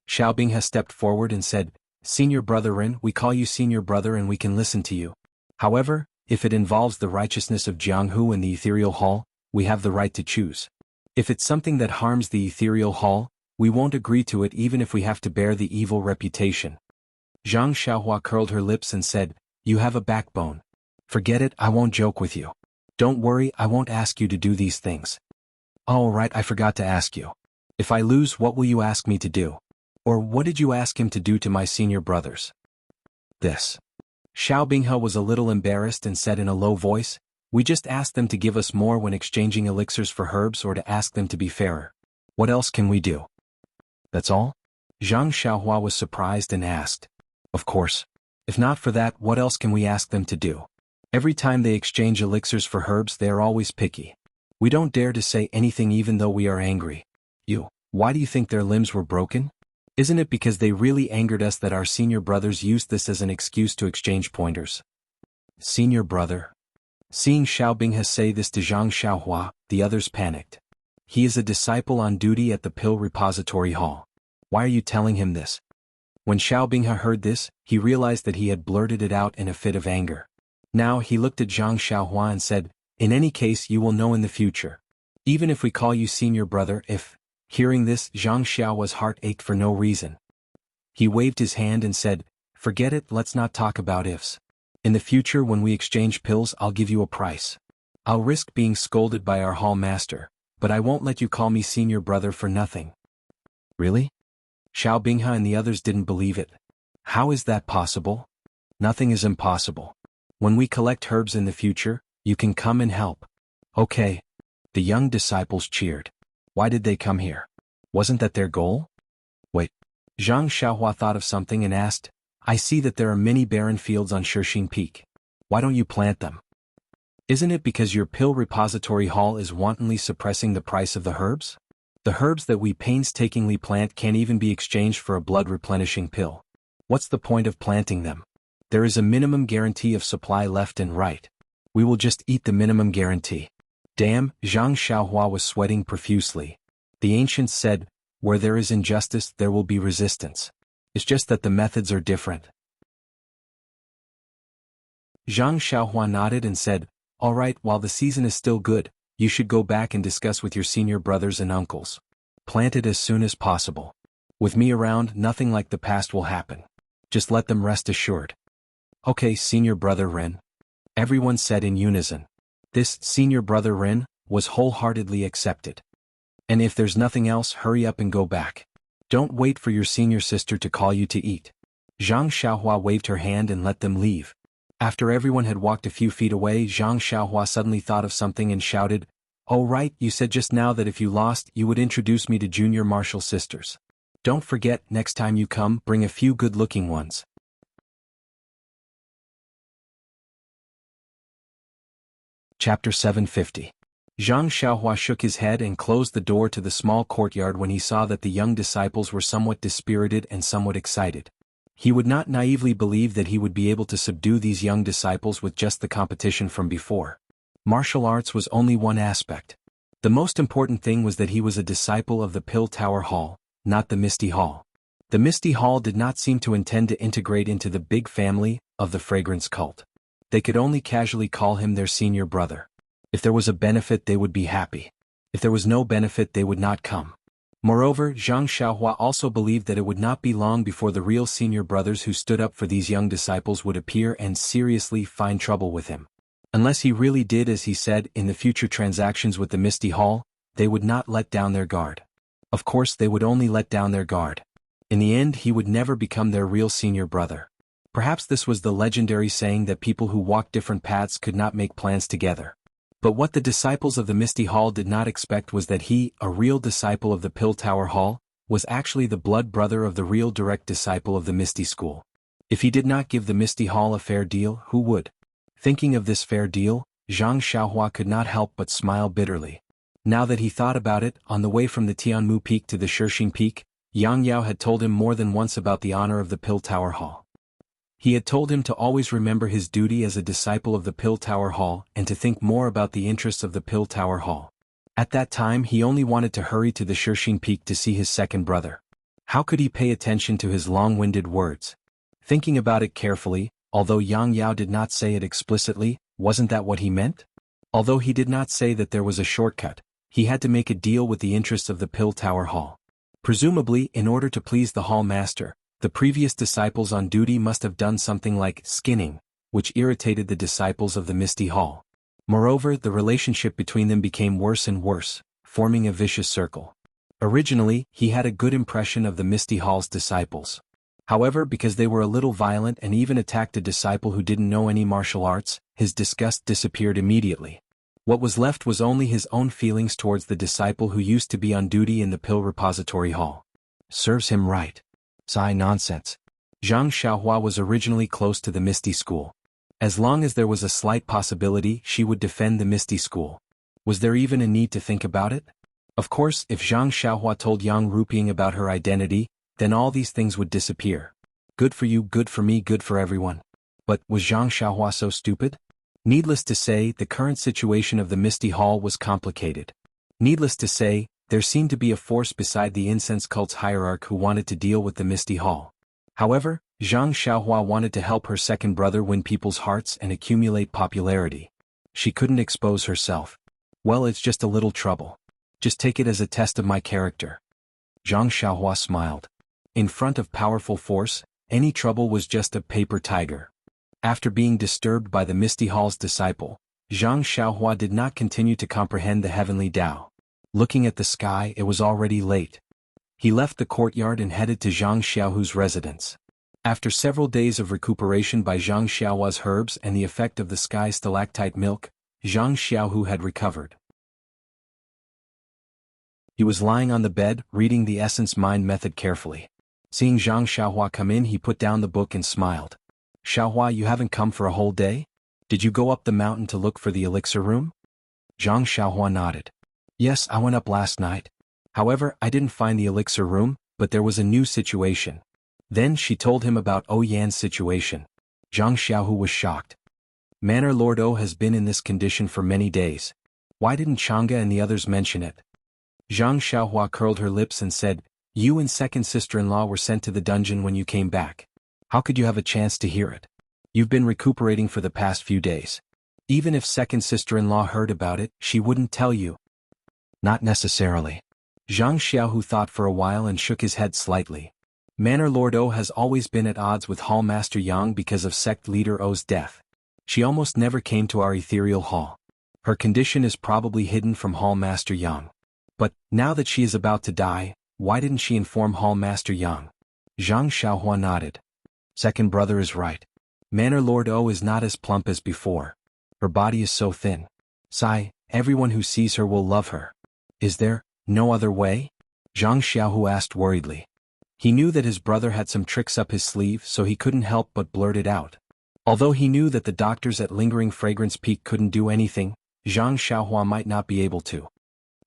Xiao Binghe stepped forward and said, Senior Brother Ren, we call you Senior Brother and we can listen to you. However, if it involves the righteousness of Jianghu and the Ethereal Hall, we have the right to choose. If it's something that harms the Ethereal Hall, we won't agree to it even if we have to bear the evil reputation. Zhang Xiaohua curled her lips and said, you have a backbone. Forget it, I won't joke with you. Don't worry, I won't ask you to do these things. Oh right, I forgot to ask you. If I lose, what will you ask me to do? Or what did you ask him to do to my senior brothers? This. Xiao Binghe was a little embarrassed and said in a low voice, we just asked them to give us more when exchanging elixirs for herbs or to ask them to be fairer. What else can we do? That's all? Zhang Xiaohua was surprised and asked. Of course. If not for that, what else can we ask them to do? Every time they exchange elixirs for herbs, they are always picky. We don't dare to say anything even though we are angry. Why do you think their limbs were broken? Isn't it because they really angered us that our senior brothers used this as an excuse to exchange pointers? Senior brother. Seeing Xiao Binghe say this to Zhang Xiaohua, the others panicked. He is a disciple on duty at the Pill Repository Hall. Why are you telling him this? When Xiao Binghe heard this, he realized that he had blurted it out in a fit of anger. Now he looked at Zhang Xiaohua and said, in any case you will know in the future. Even if we call you senior brother, if... Hearing this, Zhang Xiaohua's heart ached for no reason. He waved his hand and said, forget it, let's not talk about ifs. In the future when we exchange pills, I'll give you a price. I'll risk being scolded by our hall master, but I won't let you call me senior brother for nothing. Really? Xiao Binghe and the others didn't believe it. How is that possible? Nothing is impossible. When we collect herbs in the future, you can come and help. Okay. The young disciples cheered. Why did they come here? Wasn't that their goal? Wait. Zhang Xiaohua thought of something and asked, I see that there are many barren fields on Shixin Peak. Why don't you plant them? Isn't it because your pill repository hall is wantonly suppressing the price of the herbs? The herbs that we painstakingly plant can't even be exchanged for a blood-replenishing pill. What's the point of planting them? There is a minimum guarantee of supply left and right. We will just eat the minimum guarantee. Damn, Zhang Xiaohua was sweating profusely. The ancients said, where there is injustice there will be resistance. It's just that the methods are different. Zhang Xiaohua nodded and said, all right, while the season is still good, you should go back and discuss with your senior brothers and uncles. Plant it as soon as possible. With me around, nothing like the past will happen. Just let them rest assured. Okay, senior brother Ren. Everyone said in unison. This, senior brother Ren, was wholeheartedly accepted. And if there's nothing else, hurry up and go back. Don't wait for your senior sister to call you to eat. Zhang Xiaohua waved her hand and let them leave. After everyone had walked a few feet away, Zhang Xiaohua suddenly thought of something and shouted, oh right, you said just now that if you lost, you would introduce me to junior martial sisters. Don't forget, next time you come, bring a few good-looking ones. Chapter 750. Zhang Xiaohua shook his head and closed the door to the small courtyard when he saw that the young disciples were somewhat dispirited and somewhat excited. He would not naively believe that he would be able to subdue these young disciples with just the competition from before. Martial arts was only one aspect. The most important thing was that he was a disciple of the Pill Tower Hall, not the Misty Hall. The Misty Hall did not seem to intend to integrate into the big family of the fragrance cult. They could only casually call him their senior brother. If there was a benefit they would be happy. If there was no benefit they would not come. Moreover, Zhang Xiaohua also believed that it would not be long before the real senior brothers who stood up for these young disciples would appear and seriously find trouble with him. Unless he really did as he said in the future transactions with the Misty Hall, they would not let down their guard. Of course they would only let down their guard. In the end he would never become their real senior brother. Perhaps this was the legendary saying that people who walk different paths could not make plans together. But what the disciples of the Misty Hall did not expect was that he, a real disciple of the Pill Tower Hall, was actually the blood brother of the real direct disciple of the Misty School. If he did not give the Misty Hall a fair deal, who would? Thinking of this fair deal, Zhang Xiaohua could not help but smile bitterly. Now that he thought about it, on the way from the Tianmu Peak to the Shishing Peak, Yang Yao had told him more than once about the honor of the Pill Tower Hall. He had told him to always remember his duty as a disciple of the Pill Tower Hall and to think more about the interests of the Pill Tower Hall. At that time he only wanted to hurry to the Shishing Peak to see his second brother. How could he pay attention to his long-winded words? Thinking about it carefully, although Yang Yao did not say it explicitly, wasn't that what he meant? Although he did not say that there was a shortcut, he had to make a deal with the interests of the Pill Tower Hall. Presumably, in order to please the hall master, the previous disciples on duty must have done something like skinning, which irritated the disciples of the Misty Hall. Moreover, the relationship between them became worse and worse, forming a vicious circle. Originally, he had a good impression of the Misty Hall's disciples. However, because they were a little violent and even attacked a disciple who didn't know any martial arts, his disgust disappeared immediately. What was left was only his own feelings towards the disciple who used to be on duty in the Pill Repository Hall. Serves him right. Sigh nonsense. Zhang Xiaohua was originally close to the Misty School. As long as there was a slight possibility she would defend the Misty School. Was there even a need to think about it? Of course, if Zhang Xiaohua told Yang Ruping about her identity, then all these things would disappear. Good for you, good for me, good for everyone. But was Zhang Xiaohua so stupid? Needless to say, the current situation of the Misty Hall was complicated. Needless to say, there seemed to be a force beside the incense cult's hierarch who wanted to deal with the Misty Hall. However, Zhang Xiaohua wanted to help her second brother win people's hearts and accumulate popularity. She couldn't expose herself. Well, it's just a little trouble. Just take it as a test of my character. Zhang Xiaohua smiled. In front of powerful force, any trouble was just a paper tiger. After being disturbed by the Misty Hall's disciple, Zhang Xiaohua did not continue to comprehend the heavenly Tao. Looking at the sky, it was already late. He left the courtyard and headed to Zhang Xiaohu's residence. After several days of recuperation by Zhang Xiaohua's herbs and the effect of the sky stalactite milk, Zhang Xiaohu had recovered. He was lying on the bed, reading the Essence Mind method carefully. Seeing Zhang Xiaohua come in, he put down the book and smiled. Xiaohua, you haven't come for a whole day? Did you go up the mountain to look for the elixir room? Zhang Xiaohua nodded. Yes, I went up last night. However, I didn't find the elixir room, but there was a new situation. Then she told him about O Yan's situation. Zhang Xiaohu was shocked. Manor Lord O has been in this condition for many days. Why didn't Chang'e and the others mention it? Zhang Xiaohua curled her lips and said, You and second sister-in-law were sent to the dungeon when you came back. How could you have a chance to hear it? You've been recuperating for the past few days. Even if second sister-in-law heard about it, she wouldn't tell you. Not necessarily. Zhang Xiaohu thought for a while and shook his head slightly. Manor Lord O has always been at odds with Hall Master Yang because of sect leader O's death. She almost never came to our ethereal hall. Her condition is probably hidden from Hall Master Yang. But, now that she is about to die, why didn't she inform Hall Master Yang? Zhang Xiaohua nodded. Second brother is right. Manor Lord O is not as plump as before. Her body is so thin. Sigh, everyone who sees her will love her. Is there no other way? Zhang Xiaohu asked worriedly. He knew that his brother had some tricks up his sleeve, so he couldn't help but blurt it out. Although he knew that the doctors at Lingering Fragrance Peak couldn't do anything, Zhang Xiaohua might not be able to.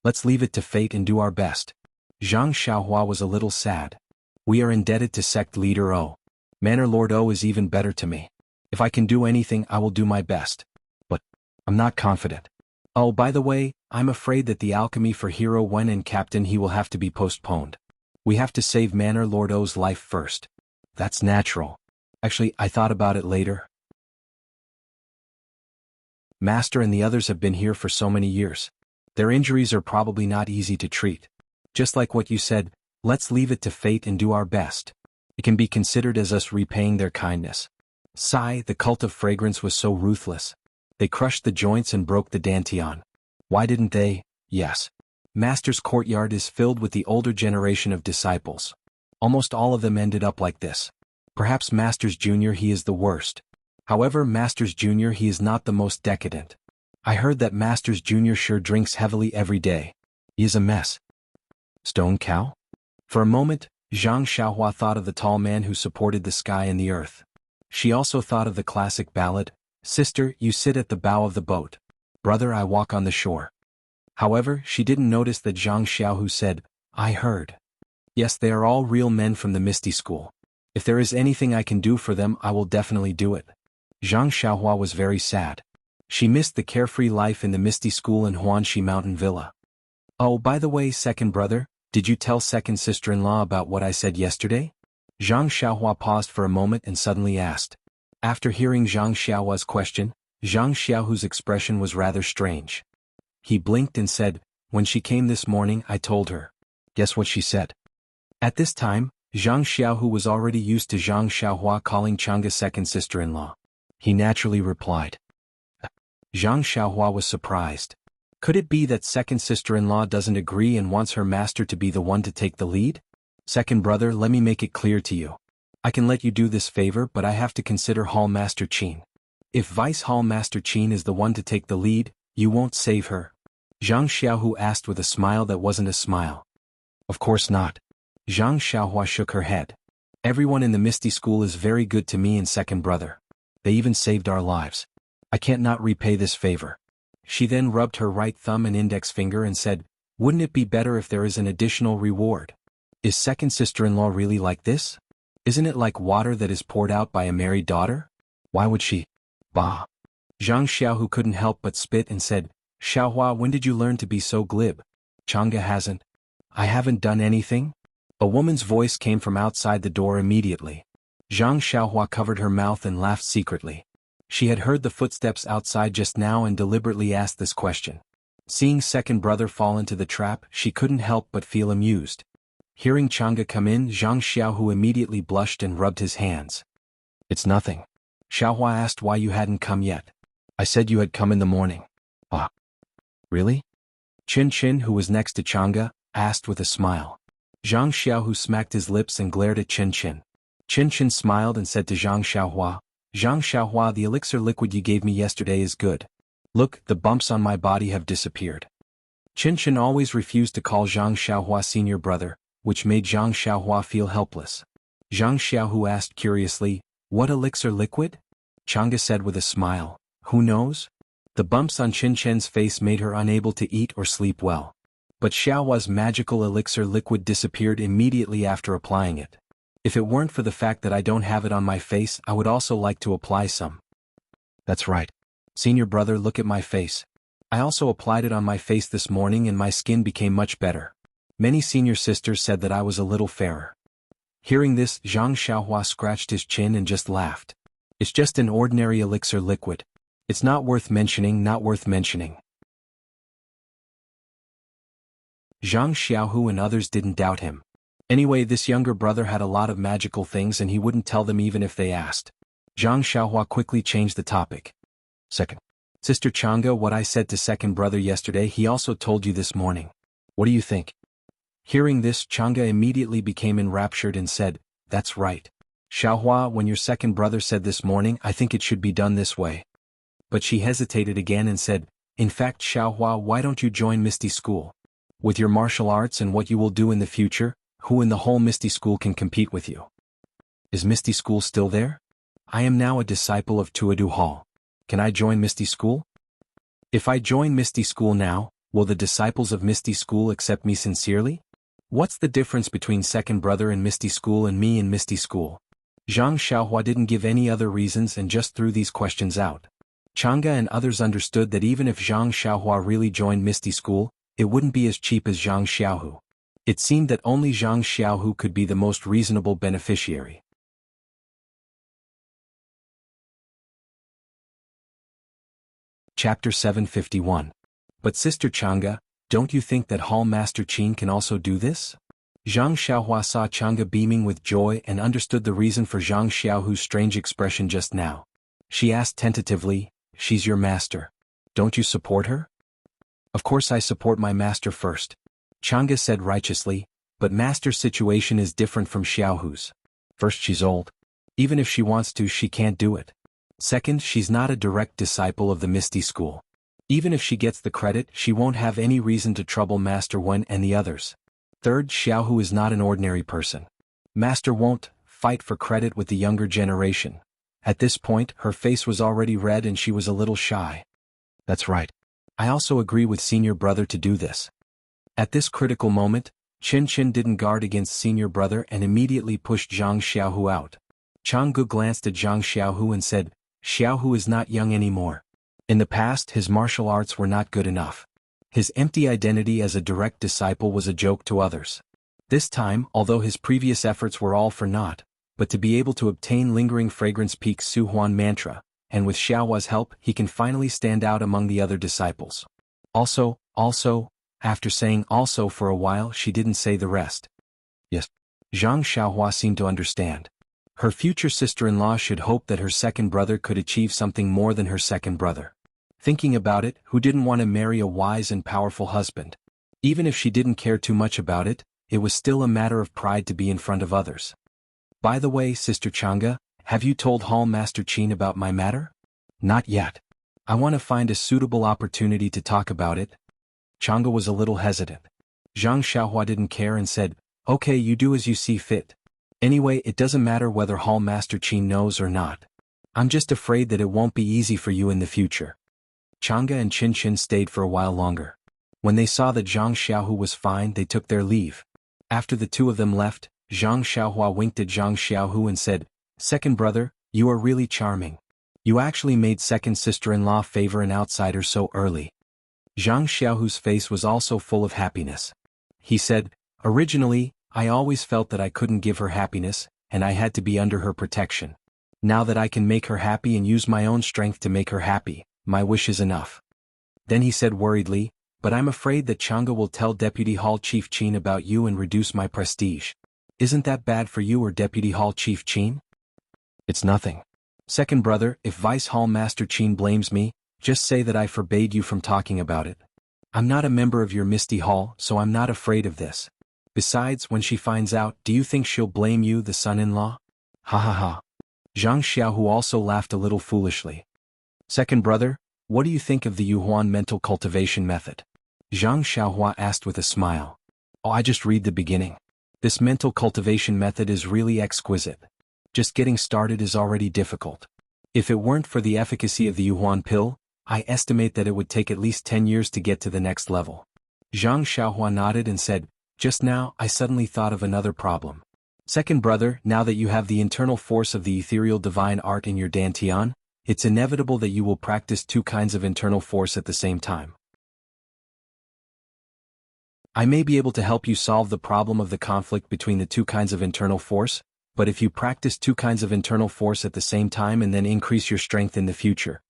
Let's leave it to fate and do our best. Zhang Xiaohua was a little sad. We are indebted to sect leader O. Manor Lord O is even better to me. If I can do anything, I will do my best. But I'm not confident. Oh, by the way, I'm afraid that the alchemy for Hero Wen and Captain He will have to be postponed. We have to save Manor Lord O's life first. That's natural. Actually, I thought about it later. Master and the others have been here for so many years. Their injuries are probably not easy to treat. Just like what you said, let's leave it to fate and do our best. It can be considered as us repaying their kindness. Sigh, the cult of fragrance was so ruthless. They crushed the joints and broke the dantian. Why didn't they? Yes. Master's courtyard is filled with the older generation of disciples. Almost all of them ended up like this. Perhaps Master's Junior he is the worst. However, Master's Junior he is not the most decadent. I heard that Master's Junior sure drinks heavily every day. He is a mess. Stone cow? For a moment, Zhang Xiaohua thought of the tall man who supported the sky and the earth. She also thought of the classic ballad, Sister, you sit at the bow of the boat. Brother, I walk on the shore. However, she didn't notice that Zhang Xiaohu said, I heard. Yes, they are all real men from the Misty School. If there is anything I can do for them, I will definitely do it. Zhang Xiaohua was very sad. She missed the carefree life in the Misty School in Huanxi Mountain Villa. Oh, by the way, second brother, did you tell second sister-in-law about what I said yesterday? Zhang Xiaohua paused for a moment and suddenly asked. After hearing Zhang Xiaohua's question, Zhang Xiaohu's expression was rather strange. He blinked and said, When she came this morning, I told her. Guess what she said? At this time, Zhang Xiaohu was already used to Zhang Xiaohua calling Chang'e second sister-in-law. He naturally replied. Zhang Xiaohua was surprised. Could it be that second sister-in-law doesn't agree and wants her master to be the one to take the lead? Second brother, let me make it clear to you. I can let you do this favor, but I have to consider Hall Master Qin. If Vice Hall Master Qin is the one to take the lead, you won't save her? Zhang Xiaohu asked with a smile that wasn't a smile. Of course not. Zhang Xiaohua shook her head. Everyone in the Misty School is very good to me and second brother. They even saved our lives. I can't not repay this favor. She then rubbed her right thumb and index finger and said, Wouldn't it be better if there is an additional reward? Is second sister-in-law really like this? Isn't it like water that is poured out by a married daughter? Why would she? Bah. Zhang Xiaohu couldn't help but spit and said, Xiaohua, when did you learn to be so glib? Chang'e hasn't. I haven't done anything? A woman's voice came from outside the door immediately. Zhang Xiaohua covered her mouth and laughed secretly. She had heard the footsteps outside just now and deliberately asked this question. Seeing second brother fall into the trap, she couldn't help but feel amused. Hearing Chang'e come in, Zhang Xiaohu immediately blushed and rubbed his hands. It's nothing. Xiaohua asked why you hadn't come yet. I said you had come in the morning. Ah. Really? Qin, who was next to Chang'e, asked with a smile. Zhang Xiaohu smacked his lips and glared at Qin. Qin smiled and said to Zhang Xiaohua, the elixir liquid you gave me yesterday is good. Look, the bumps on my body have disappeared. Qin always refused to call Zhang Xiaohua senior brother, which made Zhang Xiaohua feel helpless. Zhang Xiaohu asked curiously, What elixir liquid? Chang'e said with a smile, Who knows? The bumps on Qin Chen's face made her unable to eat or sleep well. But Xiaohua's magical elixir liquid disappeared immediately after applying it. If it weren't for the fact that I don't have it on my face, I would also like to apply some. That's right. Senior brother, look at my face. I also applied it on my face this morning and my skin became much better. Many senior sisters said that I was a little fairer. Hearing this, Zhang Xiaohua scratched his chin and just laughed. It's just an ordinary elixir liquid. It's not worth mentioning, not worth mentioning. Zhang Xiaohu and others didn't doubt him. Anyway, this younger brother had a lot of magical things and he wouldn't tell them even if they asked. Zhang Xiaohua quickly changed the topic. Second. Sister Chang'e, what I said to second brother yesterday, he also told you this morning. What do you think? Hearing this, Chang'e immediately became enraptured and said, that's right. Xiaohua, when your second brother said this morning, I think it should be done this way. But she hesitated again and said, in fact, Xiaohua, why don't you join Misty School? With your martial arts and what you will do in the future, who in the whole Misty School can compete with you? Is Misty School still there? I am now a disciple of Tuodu Hall. Can I join Misty School? If I join Misty School now, will the disciples of Misty School accept me sincerely? What's the difference between second brother in Misty School and me in Misty School? Zhang Xiaohua didn't give any other reasons and just threw these questions out. Chang'e and others understood that even if Zhang Xiaohua really joined Misty School, it wouldn't be as cheap as Zhang Xiaohu. It seemed that only Zhang Xiaohu could be the most reasonable beneficiary. Chapter 751. But Sister Chang'e, don't you think that Hall Master Qin can also do this? Zhang Xiaohua saw Chang'e beaming with joy and understood the reason for Zhang Xiaohu's strange expression just now. She asked tentatively, she's your master. Don't you support her? Of course I support my master first. Chang'e said righteously, but master's situation is different from Xiaohu's. First, she's old. Even if she wants to, she can't do it. Second, she's not a direct disciple of the Misty School. Even if she gets the credit, she won't have any reason to trouble Master Wen and the others. Third, Xiaohu is not an ordinary person. Master won't fight for credit with the younger generation. At this point, her face was already red and she was a little shy. That's right. I also agree with senior brother to do this. At this critical moment, Qin didn't guard against senior brother and immediately pushed Zhang Xiaohu out. Chang'e glanced at Zhang Xiaohu and said, Xiaohu is not young anymore. In the past, his martial arts were not good enough. His empty identity as a direct disciple was a joke to others. This time, although his previous efforts were all for naught, but to be able to obtain lingering fragrance peak Suhuan mantra, and with Xiaohua's help, he can finally stand out among the other disciples. Also, after saying also for a while, she didn't say the rest. Yes. Zhang Xiaohua seemed to understand. Her future sister-in-law should hope that her second brother could achieve something more than her second brother. Thinking about it, who didn't want to marry a wise and powerful husband? Even if she didn't care too much about it, it was still a matter of pride to be in front of others. By the way, Sister Chang'e, have you told Hall Master Qin about my matter? Not yet. I want to find a suitable opportunity to talk about it. Chang'e was a little hesitant. Zhang Xiaohua didn't care and said, okay, you do as you see fit. Anyway, it doesn't matter whether Hall Master Qin knows or not. I'm just afraid that it won't be easy for you in the future. Chang'e and Qin stayed for a while longer. When they saw that Zhang Xiaohu was fine, they took their leave. After the two of them left, Zhang Xiaohua winked at Zhang Xiaohu and said, second brother, you are really charming. You actually made second sister-in-law favor an outsider so early. Zhang Xiaohu's face was also full of happiness. He said, originally, I always felt that I couldn't give her happiness, and I had to be under her protection. Now that I can make her happy and use my own strength to make her happy, my wish is enough. Then he said worriedly, but I'm afraid that Chang'e will tell Deputy Hall Chief Qin about you and reduce my prestige. Isn't that bad for you or Deputy Hall Chief Qin? It's nothing. Second brother, if Vice Hall Master Qin blames me, just say that I forbade you from talking about it. I'm not a member of your Misty Hall, so I'm not afraid of this. Besides, when she finds out, do you think she'll blame you, the son-in-law? Ha ha ha. Zhang Xiaohu also laughed a little foolishly. Second brother, what do you think of the Yuhuan mental cultivation method? Zhang Xiaohua asked with a smile. Oh, I just read the beginning. This mental cultivation method is really exquisite. Just getting started is already difficult. If it weren't for the efficacy of the Yuhuan pill, I estimate that it would take at least 10 years to get to the next level. Zhang Xiaohua nodded and said, just now I suddenly thought of another problem. Second brother, now that you have the internal force of the ethereal divine art in your dantian, it's inevitable that you will practice two kinds of internal force at the same time. I may be able to help you solve the problem of the conflict between the two kinds of internal force, but if you practice two kinds of internal force at the same time and then increase your strength in the future,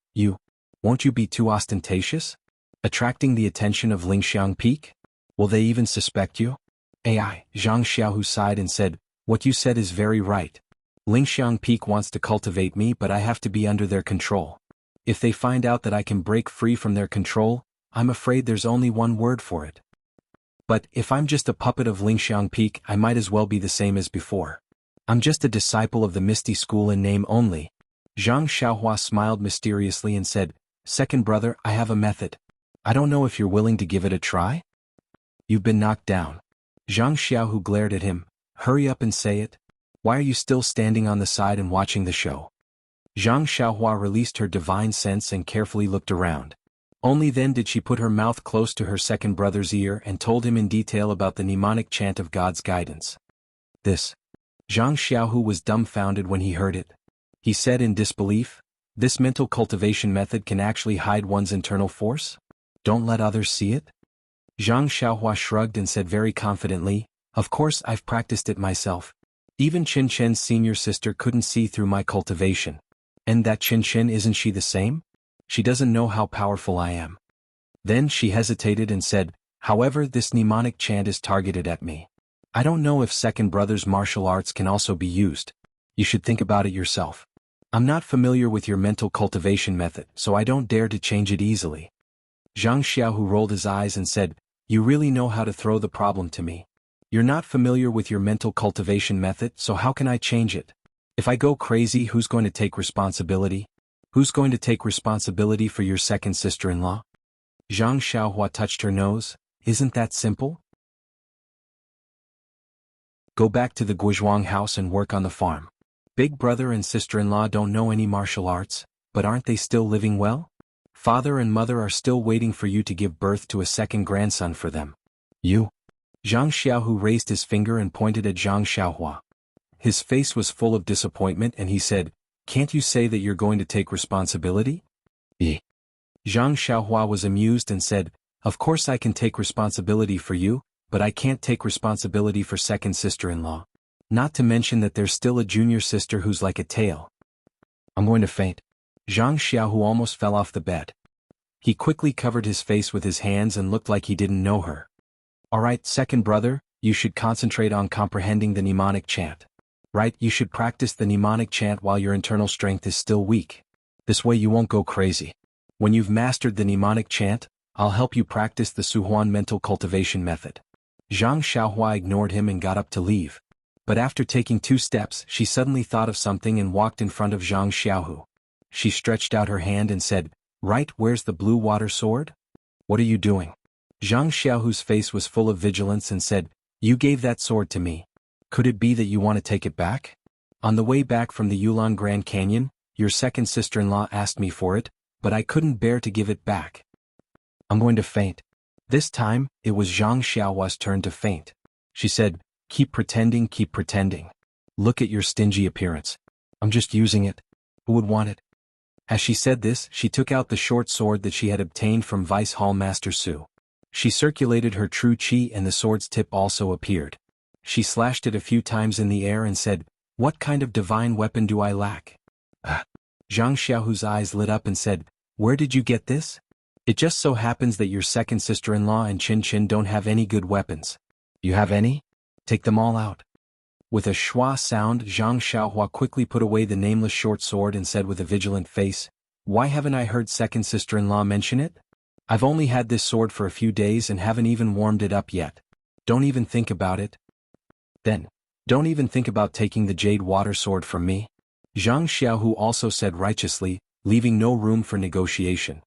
won't you be too ostentatious? Attracting the attention of Lingxiang Peak? Will they even suspect you? Zhang Xiaohu sighed and said, what you said is very right. Lingxiang Peak wants to cultivate me, but I have to be under their control. If they find out that I can break free from their control, I'm afraid there's only one word for it. But if I'm just a puppet of Lingxiang Peak, I might as well be the same as before. I'm just a disciple of the Misty School in name only. Zhang Xiaohua smiled mysteriously and said, second brother, I have a method. I don't know if you're willing to give it a try? You've been knocked down. Zhang Xiaohu glared at him. Hurry up and say it. Why are you still standing on the side and watching the show? Zhang Xiaohua released her divine sense and carefully looked around. Only then did she put her mouth close to her second brother's ear and told him in detail about the mnemonic chant of God's guidance. This. Zhang Xiaohu was dumbfounded when he heard it. He said in disbelief, this mental cultivation method can actually hide one's internal force? Don't let others see it? Zhang Xiaohua shrugged and said very confidently, of course I've practiced it myself. Even Qin Chen's senior sister couldn't see through my cultivation. And that Qin Chen, isn't she the same? She doesn't know how powerful I am. Then she hesitated and said, however, this mnemonic chant is targeted at me. I don't know if second brother's martial arts can also be used. You should think about it yourself. I'm not familiar with your mental cultivation method, so I don't dare to change it easily. Zhang Xiaohu rolled his eyes and said, you really know how to throw the problem to me. You're not familiar with your mental cultivation method, so how can I change it? If I go crazy, who's going to take responsibility? Who's going to take responsibility for your second sister-in-law? Zhang Xiaohua touched her nose. Isn't that simple? Go back to the Guizhuang house and work on the farm. Big brother and sister-in-law don't know any martial arts, but aren't they still living well? Father and mother are still waiting for you to give birth to a second grandson for them. You? Zhang Xiaohu raised his finger and pointed at Zhang Xiaohua. His face was full of disappointment and he said, can't you say that you're going to take responsibility? Zhang Xiaohua was amused and said, of course I can take responsibility for you, but I can't take responsibility for second sister-in-law. Not to mention that there's still a junior sister who's like a tail. I'm going to faint. Zhang Xiaohu almost fell off the bed. He quickly covered his face with his hands and looked like he didn't know her. Alright, second brother, you should concentrate on comprehending the mnemonic chant. Right, you should practice the mnemonic chant while your internal strength is still weak. This way you won't go crazy. When you've mastered the mnemonic chant, I'll help you practice the Suhuan mental cultivation method. Zhang Xiaohua ignored him and got up to leave. But after taking 2 steps, she suddenly thought of something and walked in front of Zhang Xiaohu. She stretched out her hand and said, right, where's the blue water sword? What are you doing? Zhang Xiaohu's face was full of vigilance and said, you gave that sword to me. Could it be that you want to take it back? On the way back from the Yulon Grand Canyon, your second sister-in-law asked me for it, but I couldn't bear to give it back. I'm going to faint. This time, it was Zhang Xiaohua's turn to faint. She said, keep pretending, keep pretending. Look at your stingy appearance. I'm just using it. Who would want it? As she said this, she took out the short sword that she had obtained from Vice Hall Master Su. She circulated her true qi and the sword's tip also appeared. She slashed it a few times in the air and said, what kind of divine weapon do I lack? Zhang Xiaohu's eyes lit up and said, where did you get this? It just so happens that your second sister-in-law and Qin Qin don't have any good weapons. You have any? Take them all out. With a schwa sound, Zhang Xiaohua quickly put away the nameless short sword and said with a vigilant face, why haven't I heard second sister-in-law mention it? I've only had this sword for a few days and haven't even warmed it up yet. Don't even think about it. Then, don't even think about taking the jade water sword from me. Zhang Xiaohu also said righteously, leaving no room for negotiation.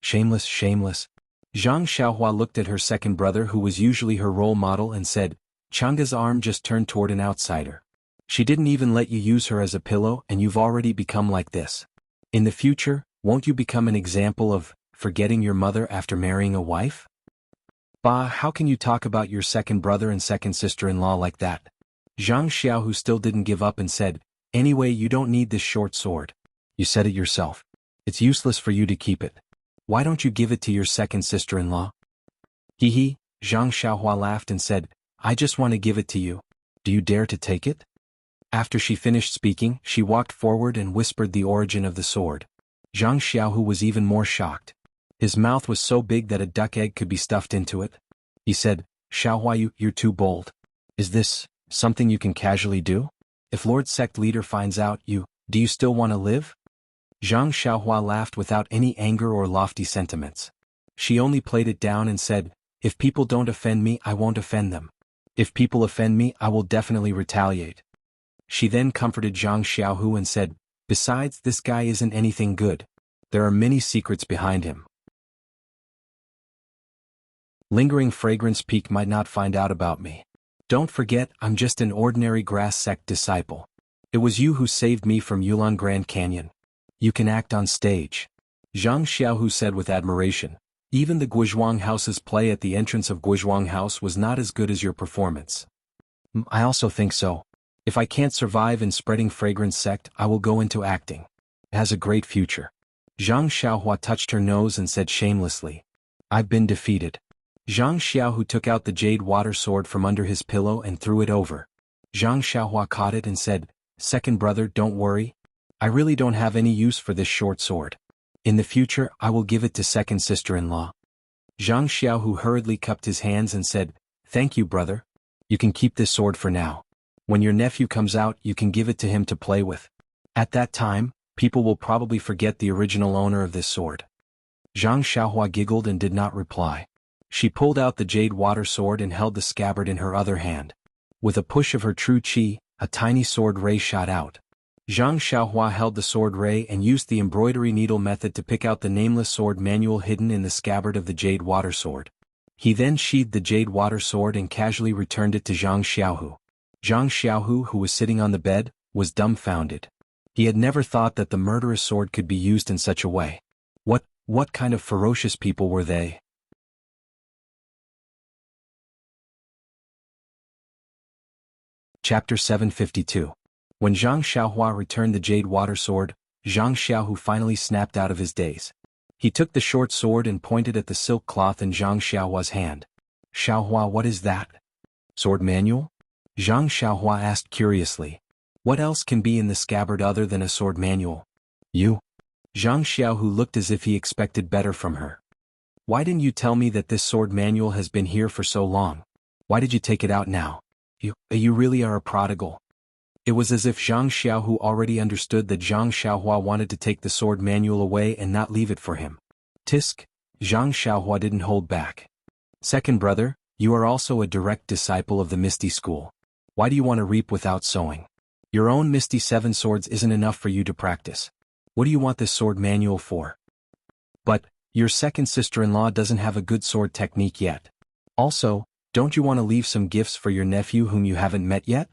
Shameless, shameless. Zhang Xiaohua looked at her second brother who was usually her role model and said, Changa's arm just turned toward an outsider. She didn't even let you use her as a pillow and you've already become like this. In the future, won't you become an example of forgetting your mother after marrying a wife? Bah, how can you talk about your second brother and second sister-in-law like that? Zhang Xiaohu still didn't give up and said, anyway, you don't need this short sword. You said it yourself. It's useless for you to keep it. Why don't you give it to your second sister-in-law? Hee hee, Zhang Xiaohua laughed and said, I just want to give it to you. Do you dare to take it? After she finished speaking, she walked forward and whispered the origin of the sword. Zhang Xiaohu was even more shocked. His mouth was so big that a duck egg could be stuffed into it. He said, Xiaohua, you're too bold. Is this something you can casually do? If Lord Sect Leader finds out do you still want to live? Zhang Xiaohua laughed without any anger or lofty sentiments. She only played it down and said, if people don't offend me, I won't offend them. If people offend me, I will definitely retaliate. She then comforted Zhang Xiaohu and said, besides, this guy isn't anything good. There are many secrets behind him. Lingering fragrance peak might not find out about me. Don't forget, I'm just an ordinary grass sect disciple. It was you who saved me from Yulon Grand Canyon. You can act on stage. Zhang Xiaohu said with admiration. Even the Guizhuang House's play at the entrance of Guizhuang House was not as good as your performance. I also think so. If I can't survive in spreading fragrance sect, I will go into acting. It has a great future. Zhang Xiaohua touched her nose and said shamelessly, I've been defeated. Zhang Xiaohu took out the jade water sword from under his pillow and threw it over. Zhang Xiaohua caught it and said, second brother, don't worry. I really don't have any use for this short sword. In the future, I will give it to second sister-in-law. Zhang Xiaohu hurriedly cupped his hands and said, thank you, brother. You can keep this sword for now. When your nephew comes out, you can give it to him to play with. At that time, people will probably forget the original owner of this sword. Zhang Xiaohua giggled and did not reply. She pulled out the jade water sword and held the scabbard in her other hand. With a push of her true qi, a tiny sword ray shot out. Zhang Xiaohua held the sword ray and used the embroidery needle method to pick out the nameless sword manual hidden in the scabbard of the jade water sword. He then sheathed the jade water sword and casually returned it to Zhang Xiaohu. Zhang Xiaohu, who was sitting on the bed, was dumbfounded. He had never thought that the murderous sword could be used in such a way. What kind of ferocious people were they? Chapter 752. When Zhang Xiaohua returned the jade water sword, Zhang Xiaohu finally snapped out of his daze. He took the short sword and pointed at the silk cloth in Zhang Xiaohua's hand. Xiaohua, what is that? Sword manual? Zhang Xiaohua asked curiously. What else can be in the scabbard other than a sword manual? You? Zhang Xiaohu looked as if he expected better from her. Why didn't you tell me that this sword manual has been here for so long? Why did you take it out now? You really are a prodigal. It was as if Zhang Xiaohu already understood that Zhang Xiaohua wanted to take the sword manual away and not leave it for him. Tisk, Zhang Xiaohua didn't hold back. Second brother, you are also a direct disciple of the Misty School. Why do you want to reap without sowing? Your own Misty Seven Swords isn't enough for you to practice. What do you want this sword manual for? But, your second sister-in-law doesn't have a good sword technique yet. Also, don't you want to leave some gifts for your nephew whom you haven't met yet?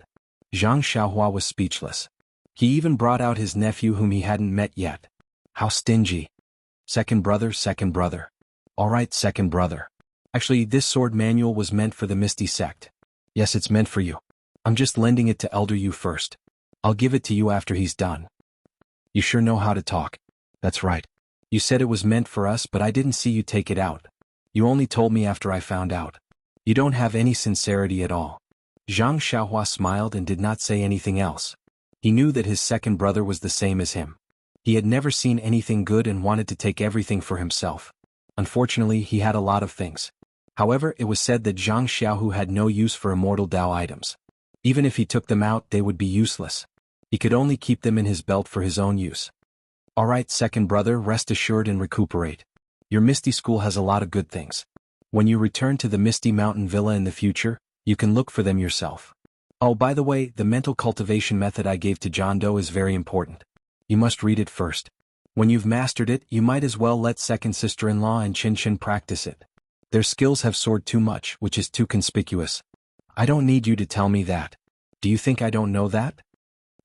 Zhang Xiaohua was speechless. He even brought out his nephew whom he hadn't met yet. How stingy. Second brother. Alright, second brother. Actually, this sword manual was meant for the Misty Sect. Yes, it's meant for you. I'm just lending it to Elder Yu first. I'll give it to you after he's done. You sure know how to talk. That's right. You said it was meant for us, but I didn't see you take it out. You only told me after I found out. You don't have any sincerity at all. Zhang Xiaohua smiled and did not say anything else. He knew that his second brother was the same as him. He had never seen anything good and wanted to take everything for himself. Unfortunately, he had a lot of things. However, it was said that Zhang Xiaohu had no use for immortal Dao items. Even if he took them out, they would be useless. He could only keep them in his belt for his own use. Alright, second brother, rest assured and recuperate. Your Misty School has a lot of good things. When you return to the Misty Mountain Villa in the future, you can look for them yourself. Oh, by the way, the mental cultivation method I gave to John Doe is very important. You must read it first. When you've mastered it, you might as well let second sister-in-law and Chin Chin practice it. Their skills have soared too much, which is too conspicuous. I don't need you to tell me that. Do you think I don't know that?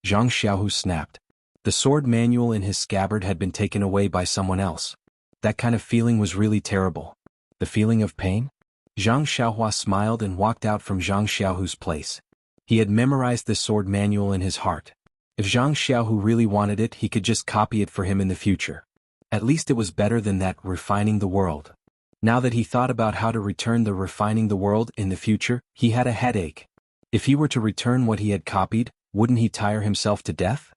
Zhang Xiaohu snapped. The sword manual in his scabbard had been taken away by someone else. That kind of feeling was really terrible. The feeling of pain? Zhang Xiaohua smiled and walked out from Zhang Xiaohu's place. He had memorized the sword manual in his heart. If Zhang Xiaohu really wanted it, he could just copy it for him in the future. At least it was better than that refining the world. Now that he thought about how to return the refining the world in the future, he had a headache. If he were to return what he had copied, wouldn't he tire himself to death?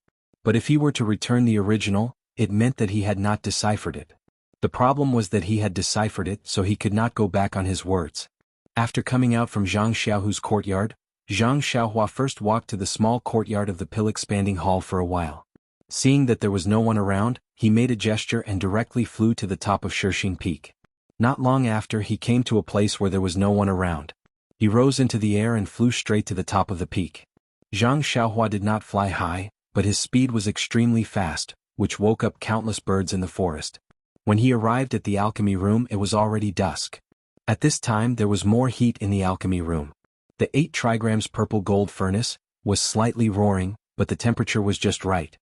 But if he were to return the original, it meant that he had not deciphered it. The problem was that he had deciphered it, so he could not go back on his words. After coming out from Zhang Xiaohu's courtyard, Zhang Xiaohua first walked to the small courtyard of the pill-expanding hall for a while. Seeing that there was no one around, he made a gesture and directly flew to the top of Shixing Peak. Not long after, he came to a place where there was no one around. He rose into the air and flew straight to the top of the peak. Zhang Xiaohua did not fly high, but his speed was extremely fast, which woke up countless birds in the forest. When he arrived at the alchemy room, it was already dusk. At this time there was more heat in the alchemy room. The 8 trigrams purple gold furnace was slightly roaring, but the temperature was just right.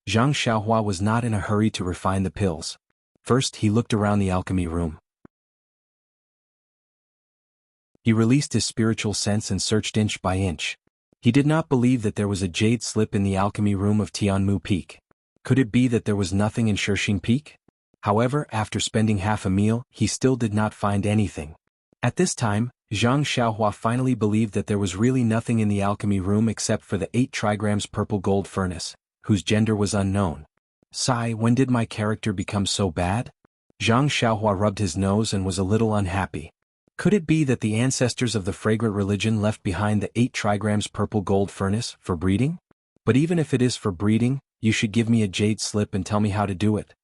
Zhang Xiaohua was not in a hurry to refine the pills. First he looked around the alchemy room. He released his spiritual sense and searched inch by inch. He did not believe that there was a jade slip in the alchemy room of Tianmu Peak. Could it be that there was nothing in Shixing Peak? However, after spending half a meal, he still did not find anything. At this time, Zhang Xiaohua finally believed that there was really nothing in the alchemy room except for the 8 trigrams purple gold furnace, whose gender was unknown. Sigh, when did my character become so bad? Zhang Xiaohua rubbed his nose and was a little unhappy. Could it be that the ancestors of the fragrant religion left behind the 8 trigrams purple gold furnace for breeding? But even if it is for breeding, you should give me a jade slip and tell me how to do it.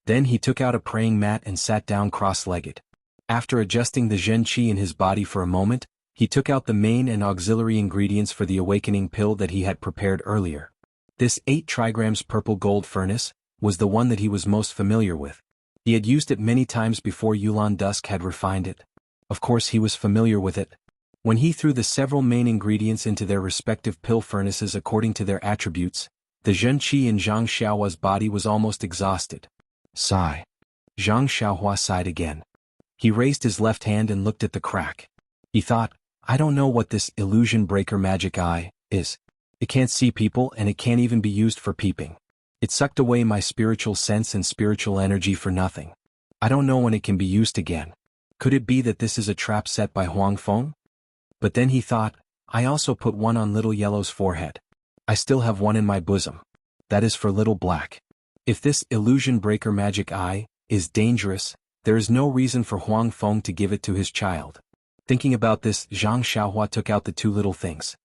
Then he took out a praying mat and sat down cross-legged. After adjusting the Zhen Qi in his body for a moment, he took out the main and auxiliary ingredients for the awakening pill that he had prepared earlier. This 8 trigrams purple gold furnace was the one that he was most familiar with. He had used it many times before Yulan Dusk had refined it. Of course he was familiar with it. When he threw the several main ingredients into their respective pill furnaces according to their attributes, the Zhen Qi in Zhang Xiaohua's body was almost exhausted. Sigh. Zhang Xiaohua sighed again. He raised his left hand and looked at the crack. He thought, I don't know what this illusion breaker magic eye is. It can't see people and it can't even be used for peeping. It sucked away my spiritual sense and spiritual energy for nothing. I don't know when it can be used again. Could it be that this is a trap set by Huang Feng? But then he thought, I also put one on Little Yellow's forehead. I still have one in my bosom. That is for Little Black. If this illusion breaker magic eye is dangerous, there is no reason for Huang Feng to give it to his child. Thinking about this, Zhang Xiaohua took out the 2 little things.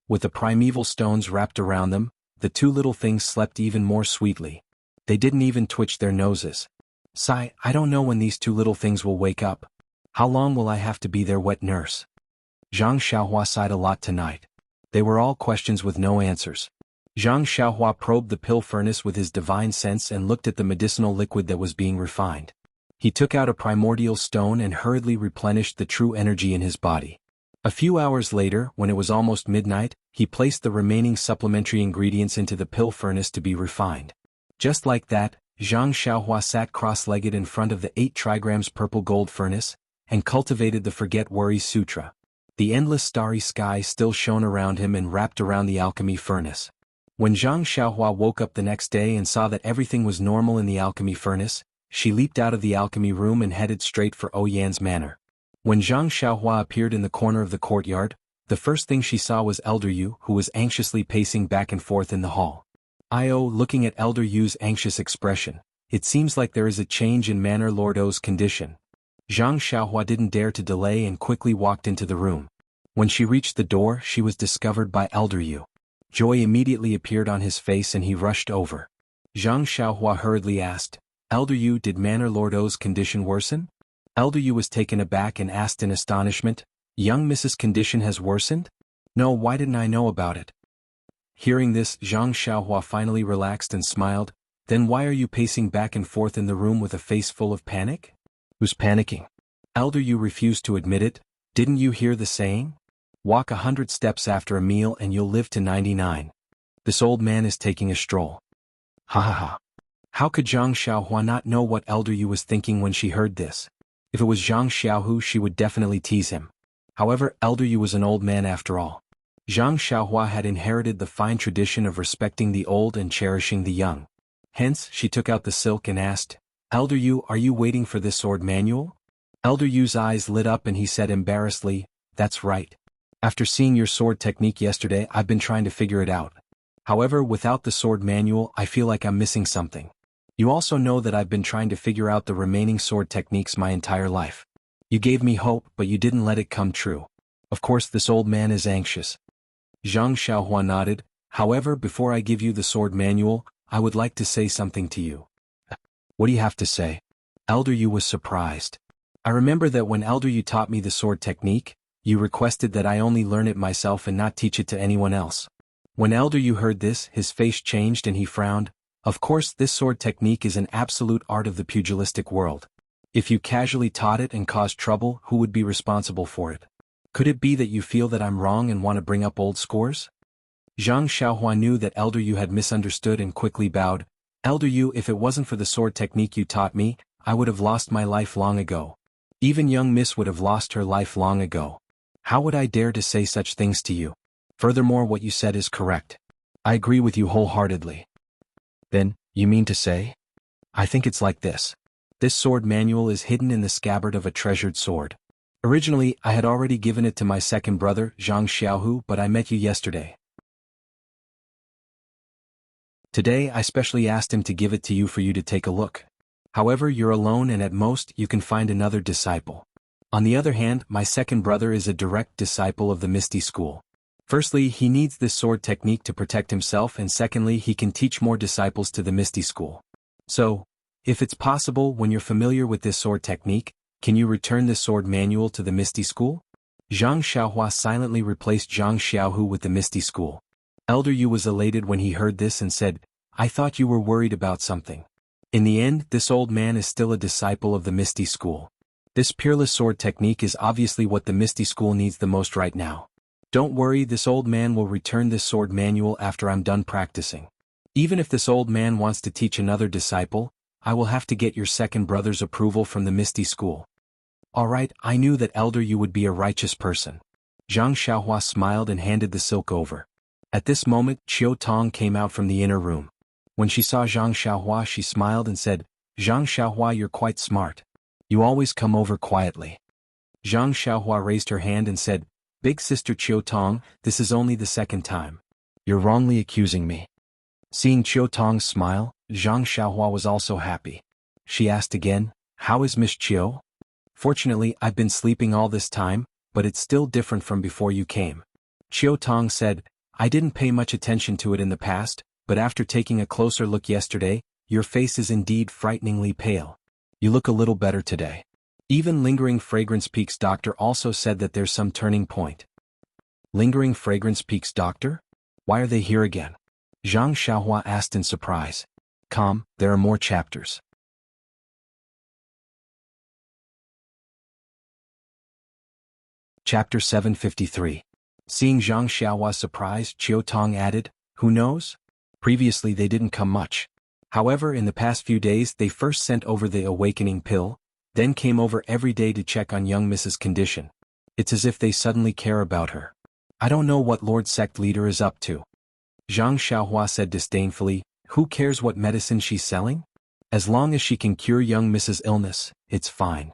With the primeval stones wrapped around them, the 2 little things slept even more sweetly. They didn't even twitch their noses. Sigh, I don't know when these 2 little things will wake up. How long will I have to be their wet nurse? Zhang Xiaohua sighed a lot tonight. They were all questions with no answers. Zhang Xiaohua probed the pill furnace with his divine sense and looked at the medicinal liquid that was being refined. He took out a primordial stone and hurriedly replenished the true energy in his body. A few hours later, when it was almost midnight, he placed the remaining supplementary ingredients into the pill furnace to be refined. Just like that, Zhang Xiaohua sat cross-legged in front of the 8 trigrams purple gold furnace, and cultivated the Forget Worry Sutra. The endless starry sky still shone around him and wrapped around the alchemy furnace. When Zhang Xiaohua woke up the next day and saw that everything was normal in the alchemy furnace, she leaped out of the alchemy room and headed straight for Oyan's manor. When Zhang Xiaohua appeared in the corner of the courtyard, the first thing she saw was Elder Yu, who was anxiously pacing back and forth in the hall. Looking at Elder Yu's anxious expression, it seems like there is a change in Manor Lord O's condition. Zhang Xiaohua didn't dare to delay and quickly walked into the room. When she reached the door, she was discovered by Elder Yu. Joy immediately appeared on his face and he rushed over. Zhang Xiaohua hurriedly asked, Elder Yu, did Manor Lord O's condition worsen? Elder Yu was taken aback and asked in astonishment, Young Mrs. condition has worsened? No, why didn't I know about it? Hearing this, Zhang Xiaohua finally relaxed and smiled. Then why are you pacing back and forth in the room with a face full of panic? Who's panicking? Elder Yu refused to admit it. Didn't you hear the saying? Walk 100 steps after a meal and you'll live to 99. This old man is taking a stroll. Ha ha ha. How could Zhang Xiaohua not know what Elder Yu was thinking when she heard this? If it was Zhang Xiaohu, she would definitely tease him. However, Elder Yu was an old man after all. Zhang Xiaohua had inherited the fine tradition of respecting the old and cherishing the young. Hence, she took out the silk and asked, Elder Yu, are you waiting for this sword manual? Elder Yu's eyes lit up and he said embarrassedly, that's right. After seeing your sword technique yesterday, I've been trying to figure it out. However, without the sword manual, I feel like I'm missing something. You also know that I've been trying to figure out the remaining sword techniques my entire life. You gave me hope, but you didn't let it come true. Of course, this old man is anxious. Zhang Xiaohua nodded. However, before I give you the sword manual, I would like to say something to you. What do you have to say? Elder Yu was surprised. I remember that when Elder Yu taught me the sword technique, you requested that I only learn it myself and not teach it to anyone else. When Elder Yu heard this, his face changed and he frowned. Of course, this sword technique is an absolute art of the pugilistic world. If you casually taught it and caused trouble, who would be responsible for it? Could it be that you feel that I'm wrong and want to bring up old scores? Zhang Xiaohua knew that Elder Yu had misunderstood and quickly bowed. Elder Yu, if it wasn't for the sword technique you taught me, I would have lost my life long ago. Even young Miss would have lost her life long ago. How would I dare to say such things to you? Furthermore, what you said is correct. I agree with you wholeheartedly. Then, you mean to say? I think it's like this. This sword manual is hidden in the scabbard of a treasured sword. Originally, I had already given it to my second brother, Zhang Xiaohu, but I met you yesterday. Today, I specially asked him to give it to you for you to take a look. However, you're alone and at most, you can find another disciple. On the other hand, my second brother is a direct disciple of the Misty School. Firstly, he needs this sword technique to protect himself, and secondly, he can teach more disciples to the Misty School. So, if it's possible, when you're familiar with this sword technique, can you return this sword manual to the Misty School? Zhang Xiaohua silently replaced Zhang Xiaohu with the Misty School. Elder Yu was elated when he heard this and said, I thought you were worried about something. In the end, this old man is still a disciple of the Misty School. This peerless sword technique is obviously what the Misty School needs the most right now. Don't worry, this old man will return this sword manual after I'm done practicing. Even if this old man wants to teach another disciple, I will have to get your second brother's approval from the Misty School. Alright, I knew that Elder Yu would be a righteous person. Zhang Xiaohua smiled and handed the silk over. At this moment, Chiu Tong came out from the inner room. When she saw Zhang Xiaohua, she smiled and said, Zhang Xiaohua, you're quite smart. You always come over quietly. Zhang Xiaohua raised her hand and said, Big sister Chiu Tong, this is only the second time. You're wrongly accusing me. Seeing Chiu Tong's smile, Zhang Xiaohua was also happy. She asked again, How is Miss Chiu? Fortunately, I've been sleeping all this time, but it's still different from before you came. Chiu Tong said, I didn't pay much attention to it in the past, but after taking a closer look yesterday, your face is indeed frighteningly pale. You look a little better today. Even Lingering Fragrance Peak's doctor also said that there's some turning point. Lingering Fragrance Peak's doctor? Why are they here again? Zhang Xiaohua asked in surprise. Come, there are more chapters. Chapter 753. Seeing Zhang Xiaohua's surprise, Chiu Tong added, Who knows? Previously they didn't come much. However, in the past few days they first sent over the awakening pill, then came over every day to check on young Mrs. condition. It's as if they suddenly care about her. I don't know what Lord Sect Leader is up to. Zhang Xiaohua said disdainfully, Who cares what medicine she's selling? As long as she can cure young Mrs. illness, it's fine.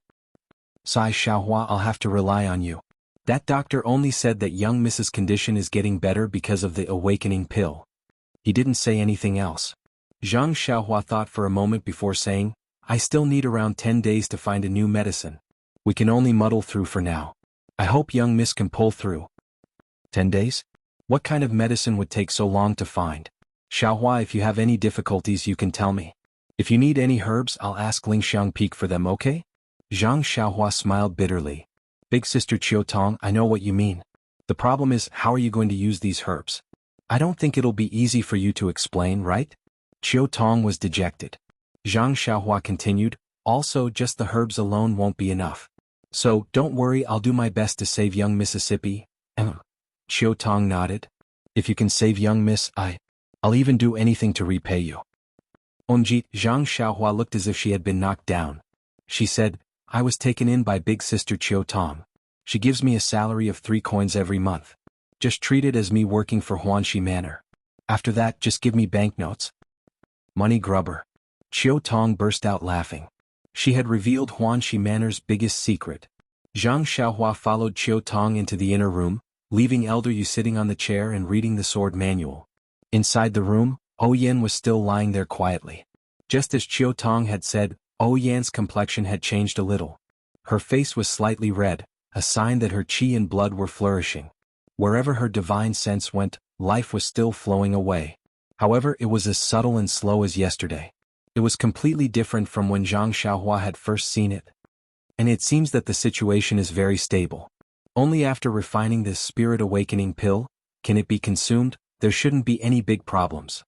Sai Xiaohua, I'll have to rely on you. That doctor only said that young Mrs. condition is getting better because of the awakening pill. He didn't say anything else. Zhang Xiaohua thought for a moment before saying, I still need around 10 days to find a new medicine. We can only muddle through for now. I hope young Miss can pull through. 10 days? What kind of medicine would take so long to find? Xiaohua, if you have any difficulties you can tell me. If you need any herbs, I'll ask Lingxiang Peak for them, okay? Zhang Xiaohua smiled bitterly. Big sister Chiu Tong, I know what you mean. The problem is, how are you going to use these herbs? I don't think it'll be easy for you to explain, right? Chiu Tong was dejected. Zhang Xiaohua continued, also just the herbs alone won't be enough. So, don't worry, I'll do my best to save young Mississippi. Chiu Tong nodded. If you can save young miss, I'll even do anything to repay you. Onjit Zhang Xiaohua looked as if she had been knocked down. She said, I was taken in by big sister Chiu Tong. She gives me a salary of 3 coins every month. Just treat it as me working for Huanxi Manor. After that, just give me banknotes. Money grubber. Chiu Tong burst out laughing. She had revealed Huanxi Manor's biggest secret. Zhang Xiaohua followed Chiu Tong into the inner room, leaving Elder Yu sitting on the chair and reading the sword manual. Inside the room, Yan was still lying there quietly. Just as Chiu Tong had said, Yan's complexion had changed a little. Her face was slightly red, a sign that her qi and blood were flourishing. Wherever her divine sense went, life was still flowing away. However, it was as subtle and slow as yesterday. It was completely different from when Zhang Xiaohua had first seen it. And it seems that the situation is very stable. Only after refining this spirit awakening pill, can it be consumed, there shouldn't be any big problems.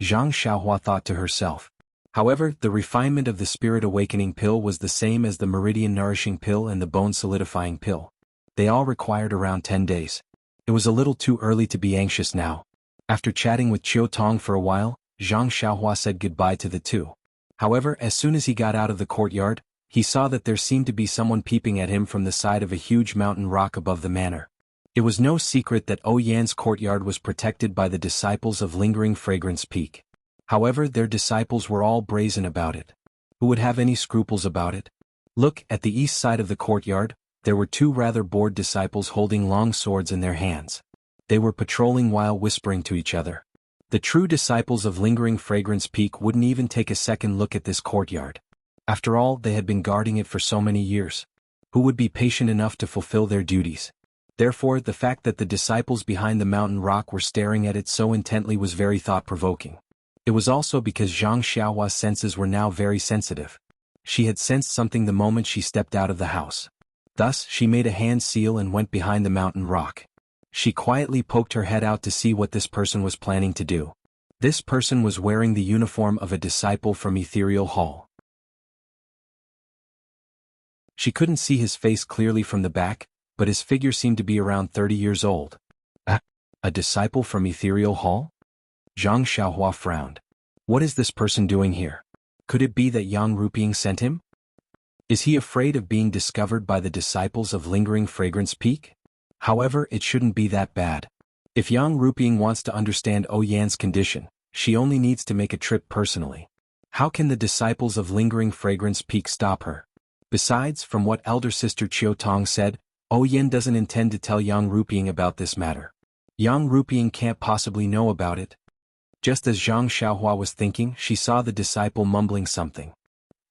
Zhang Xiaohua thought to herself. However, the refinement of the spirit awakening pill was the same as the meridian nourishing pill and the bone solidifying pill. They all required around 10 days. It was a little too early to be anxious now. After chatting with Chiu Tong for a while, Zhang Xiaohua said goodbye to the two. However, as soon as he got out of the courtyard, he saw that there seemed to be someone peeping at him from the side of a huge mountain rock above the manor. It was no secret that Yan's courtyard was protected by the disciples of Lingering Fragrance Peak. However, their disciples were all brazen about it. Who would have any scruples about it? Look, at the east side of the courtyard, there were 2 rather bored disciples holding long swords in their hands. They were patrolling while whispering to each other. The true disciples of Lingering Fragrance Peak wouldn't even take a second look at this courtyard. After all, they had been guarding it for so many years. Who would be patient enough to fulfill their duties? Therefore, the fact that the disciples behind the mountain rock were staring at it so intently was very thought-provoking. It was also because Zhang Xiaohua's senses were now very sensitive. She had sensed something the moment she stepped out of the house. Thus, she made a hand seal and went behind the mountain rock. She quietly poked her head out to see what this person was planning to do. This person was wearing the uniform of a disciple from Ethereal Hall. She couldn't see his face clearly from the back, but his figure seemed to be around 30 years old. A disciple from Ethereal Hall? Zhang Xiaohua frowned. What is this person doing here? Could it be that Yang Ruping sent him? Is he afraid of being discovered by the disciples of Lingering Fragrance Peak? However, it shouldn't be that bad. If Yang Ruping wants to understand Yan's condition, she only needs to make a trip personally. How can the disciples of Lingering Fragrance Peak stop her? Besides, from what elder sister Chiu Tong said, Yan doesn't intend to tell Yang Ruping about this matter. Yang Ruping can't possibly know about it. Just as Zhang Xiaohua was thinking, she saw the disciple mumbling something.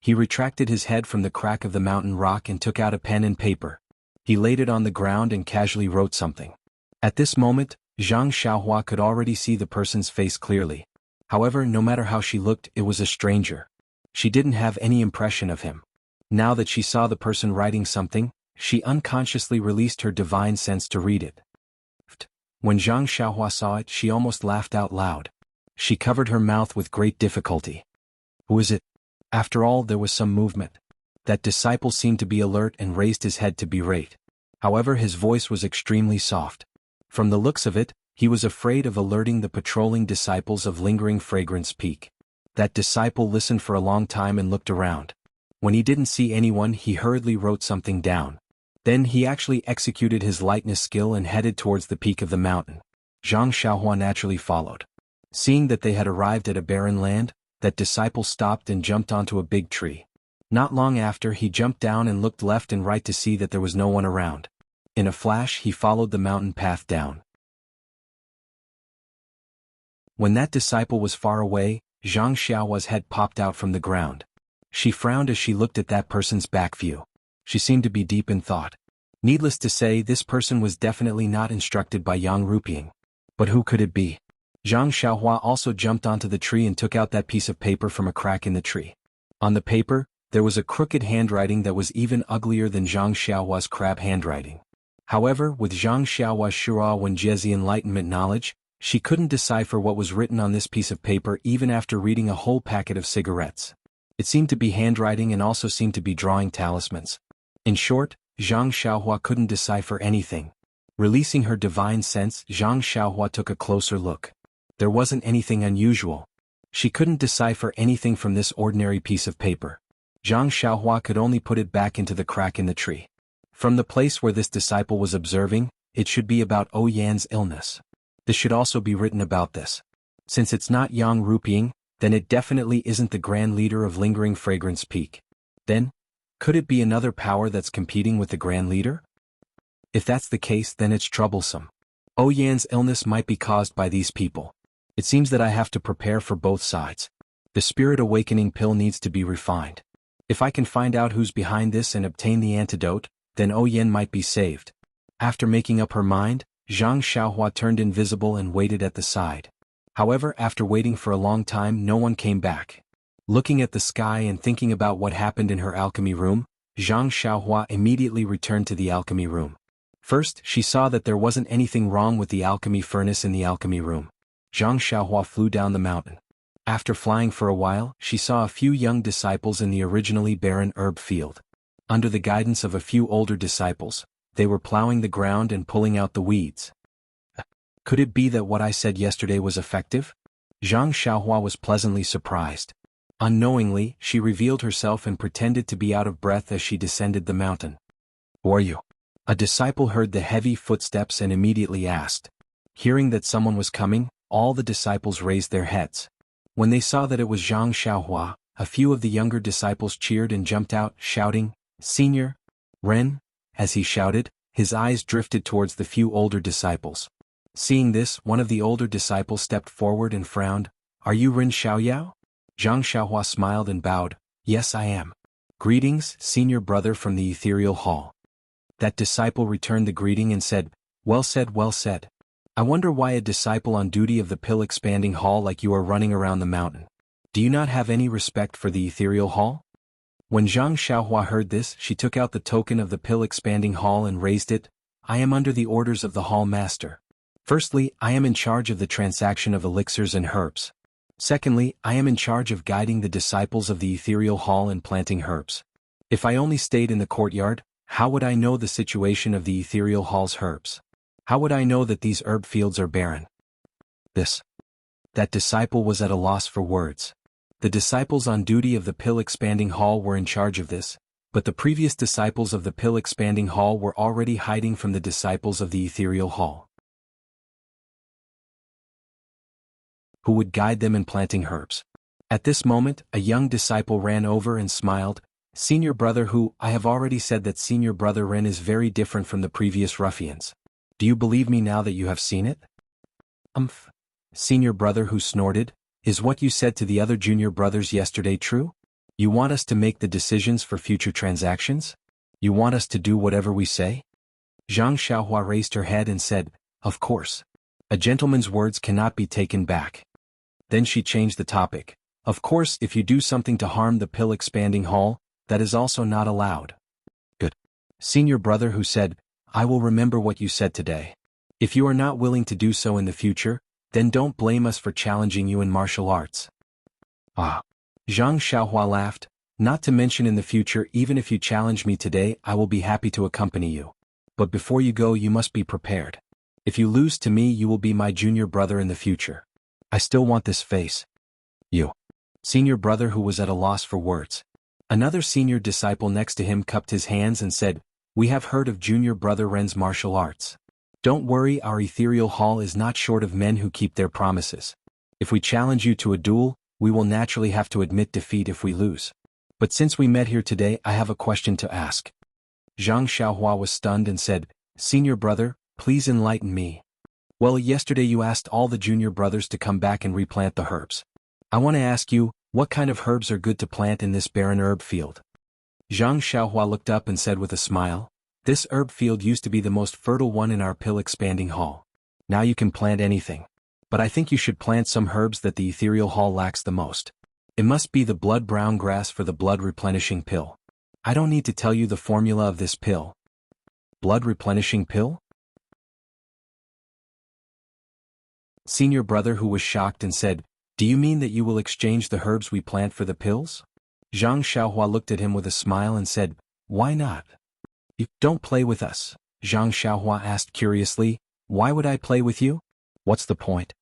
He retracted his head from the crack of the mountain rock and took out a pen and paper. He laid it on the ground and casually wrote something. At this moment, Zhang Xiaohua could already see the person's face clearly. However, no matter how she looked, it was a stranger. She didn't have any impression of him. Now that she saw the person writing something, she unconsciously released her divine sense to read it. When Zhang Xiaohua saw it, she almost laughed out loud. She covered her mouth with great difficulty. Who is it? After all, there was some movement. That disciple seemed to be alert and raised his head to berate. However, his voice was extremely soft. From the looks of it, he was afraid of alerting the patrolling disciples of Lingering Fragrance Peak. That disciple listened for a long time and looked around. When he didn't see anyone, he hurriedly wrote something down. Then he actually executed his lightness skill and headed towards the peak of the mountain. Zhang Xiaohua naturally followed. Seeing that they had arrived at a barren land, that disciple stopped and jumped onto a big tree. Not long after, he jumped down and looked left and right to see that there was no one around. In a flash, he followed the mountain path down. When that disciple was far away, Zhang Xiaohua's head popped out from the ground. She frowned as she looked at that person's back view. She seemed to be deep in thought. Needless to say, this person was definitely not instructed by Yang Ruping. But who could it be? Zhang Xiaohua also jumped onto the tree and took out that piece of paper from a crack in the tree. On the paper, there was a crooked handwriting that was even uglier than Zhang Xiaohua's crab handwriting. However, with Zhang Xiaohua's Shura Wenjie enlightenment knowledge, she couldn't decipher what was written on this piece of paper even after reading a whole packet of cigarettes. It seemed to be handwriting and also seemed to be drawing talismans. In short, Zhang Xiaohua couldn't decipher anything. Releasing her divine sense, Zhang Xiaohua took a closer look. There wasn't anything unusual. She couldn't decipher anything from this ordinary piece of paper. Zhang Xiaohua could only put it back into the crack in the tree. From the place where this disciple was observing, it should be about O Yan's illness. This should also be written about this. Since it's not Yang Rupiang, then it definitely isn't the grand leader of Lingering Fragrance Peak. Then, could it be another power that's competing with the grand leader? If that's the case, then it's troublesome. O Yan's illness might be caused by these people. It seems that I have to prepare for both sides. The Spirit Awakening pill needs to be refined. If I can find out who's behind this and obtain the antidote, then O Yan might be saved. After making up her mind, Zhang Xiaohua turned invisible and waited at the side. However, after waiting for a long time, no one came back. Looking at the sky and thinking about what happened in her alchemy room, Zhang Xiaohua immediately returned to the alchemy room. First, she saw that there wasn't anything wrong with the alchemy furnace in the alchemy room. Zhang Xiaohua flew down the mountain. After flying for a while, she saw a few young disciples in the originally barren herb field. Under the guidance of a few older disciples, they were plowing the ground and pulling out the weeds. Could it be that what I said yesterday was effective? Zhang Xiaohua was pleasantly surprised. Unknowingly, she revealed herself and pretended to be out of breath as she descended the mountain. "Who are you?" A disciple heard the heavy footsteps and immediately asked. Hearing that someone was coming, all the disciples raised their heads. When they saw that it was Zhang Xiaohua, a few of the younger disciples cheered and jumped out, shouting, "Senior Ren!" As he shouted, his eyes drifted towards the few older disciples. Seeing this, one of the older disciples stepped forward and frowned. "Are you Ren Xiaoyao?" Zhang Xiaohua smiled and bowed. "Yes, I am. Greetings, senior brother from the ethereal hall." That disciple returned the greeting and said, "Well said, well said. I wonder why a disciple on duty of the pill-expanding hall like you are running around the mountain. Do you not have any respect for the ethereal hall?" When Zhang Xiaohua heard this, she took out the token of the pill-expanding hall and raised it. "I am under the orders of the hall master. Firstly, I am in charge of the transaction of elixirs and herbs. Secondly, I am in charge of guiding the disciples of the ethereal hall and planting herbs. If I only stayed in the courtyard, how would I know the situation of the ethereal hall's herbs? How would I know that these herb fields are barren?" That disciple was at a loss for words. The disciples on duty of the pill-expanding hall were in charge of this, but the previous disciples of the pill-expanding hall were already hiding from the disciples of the ethereal hall. Who would guide them in planting herbs? At this moment, a young disciple ran over and smiled. "Senior brother who, I have already said that senior brother Ren is very different from the previous ruffians. Do you believe me now that you have seen it?" Senior brother who snorted, "Is what you said to the other junior brothers yesterday true? You want us to make the decisions for future transactions? You want us to do whatever we say?" Zhang Xiaohua raised her head and said, "Of course. A gentleman's words cannot be taken back." Then she changed the topic. "Of course, if you do something to harm the pill-expanding hall, that is also not allowed." "Good." Senior brother who said, "I will remember what you said today. If you are not willing to do so in the future, then don't blame us for challenging you in martial arts." "Ah." Zhang Xiaohua laughed. "Not to mention in the future, even if you challenge me today, I will be happy to accompany you. But before you go, you must be prepared. If you lose to me, you will be my junior brother in the future. I still want this face." "You." Senior brother who was at a loss for words. Another senior disciple next to him cupped his hands and said, "We have heard of junior brother Ren's martial arts. Don't worry, our ethereal hall is not short of men who keep their promises. If we challenge you to a duel, we will naturally have to admit defeat if we lose. But since we met here today, I have a question to ask." Zhang Xiaohua was stunned and said, "Senior brother, please enlighten me." "Well, yesterday you asked all the junior brothers to come back and replant the herbs. I want to ask you, what kind of herbs are good to plant in this barren herb field?" Zhang Xiaohua looked up and said with a smile, "This herb field used to be the most fertile one in our pill-expanding hall. Now you can plant anything. But I think you should plant some herbs that the ethereal hall lacks the most. It must be the blood-brown grass for the blood-replenishing pill. I don't need to tell you the formula of this pill." "Blood-replenishing pill?" Senior brother who was shocked and said, "Do you mean that you will exchange the herbs we plant for the pills?" Zhang Xiaohua looked at him with a smile and said, "Why not? You don't play with us. Zhang Xiaohua asked curiously. Why would I play with you? What's the point?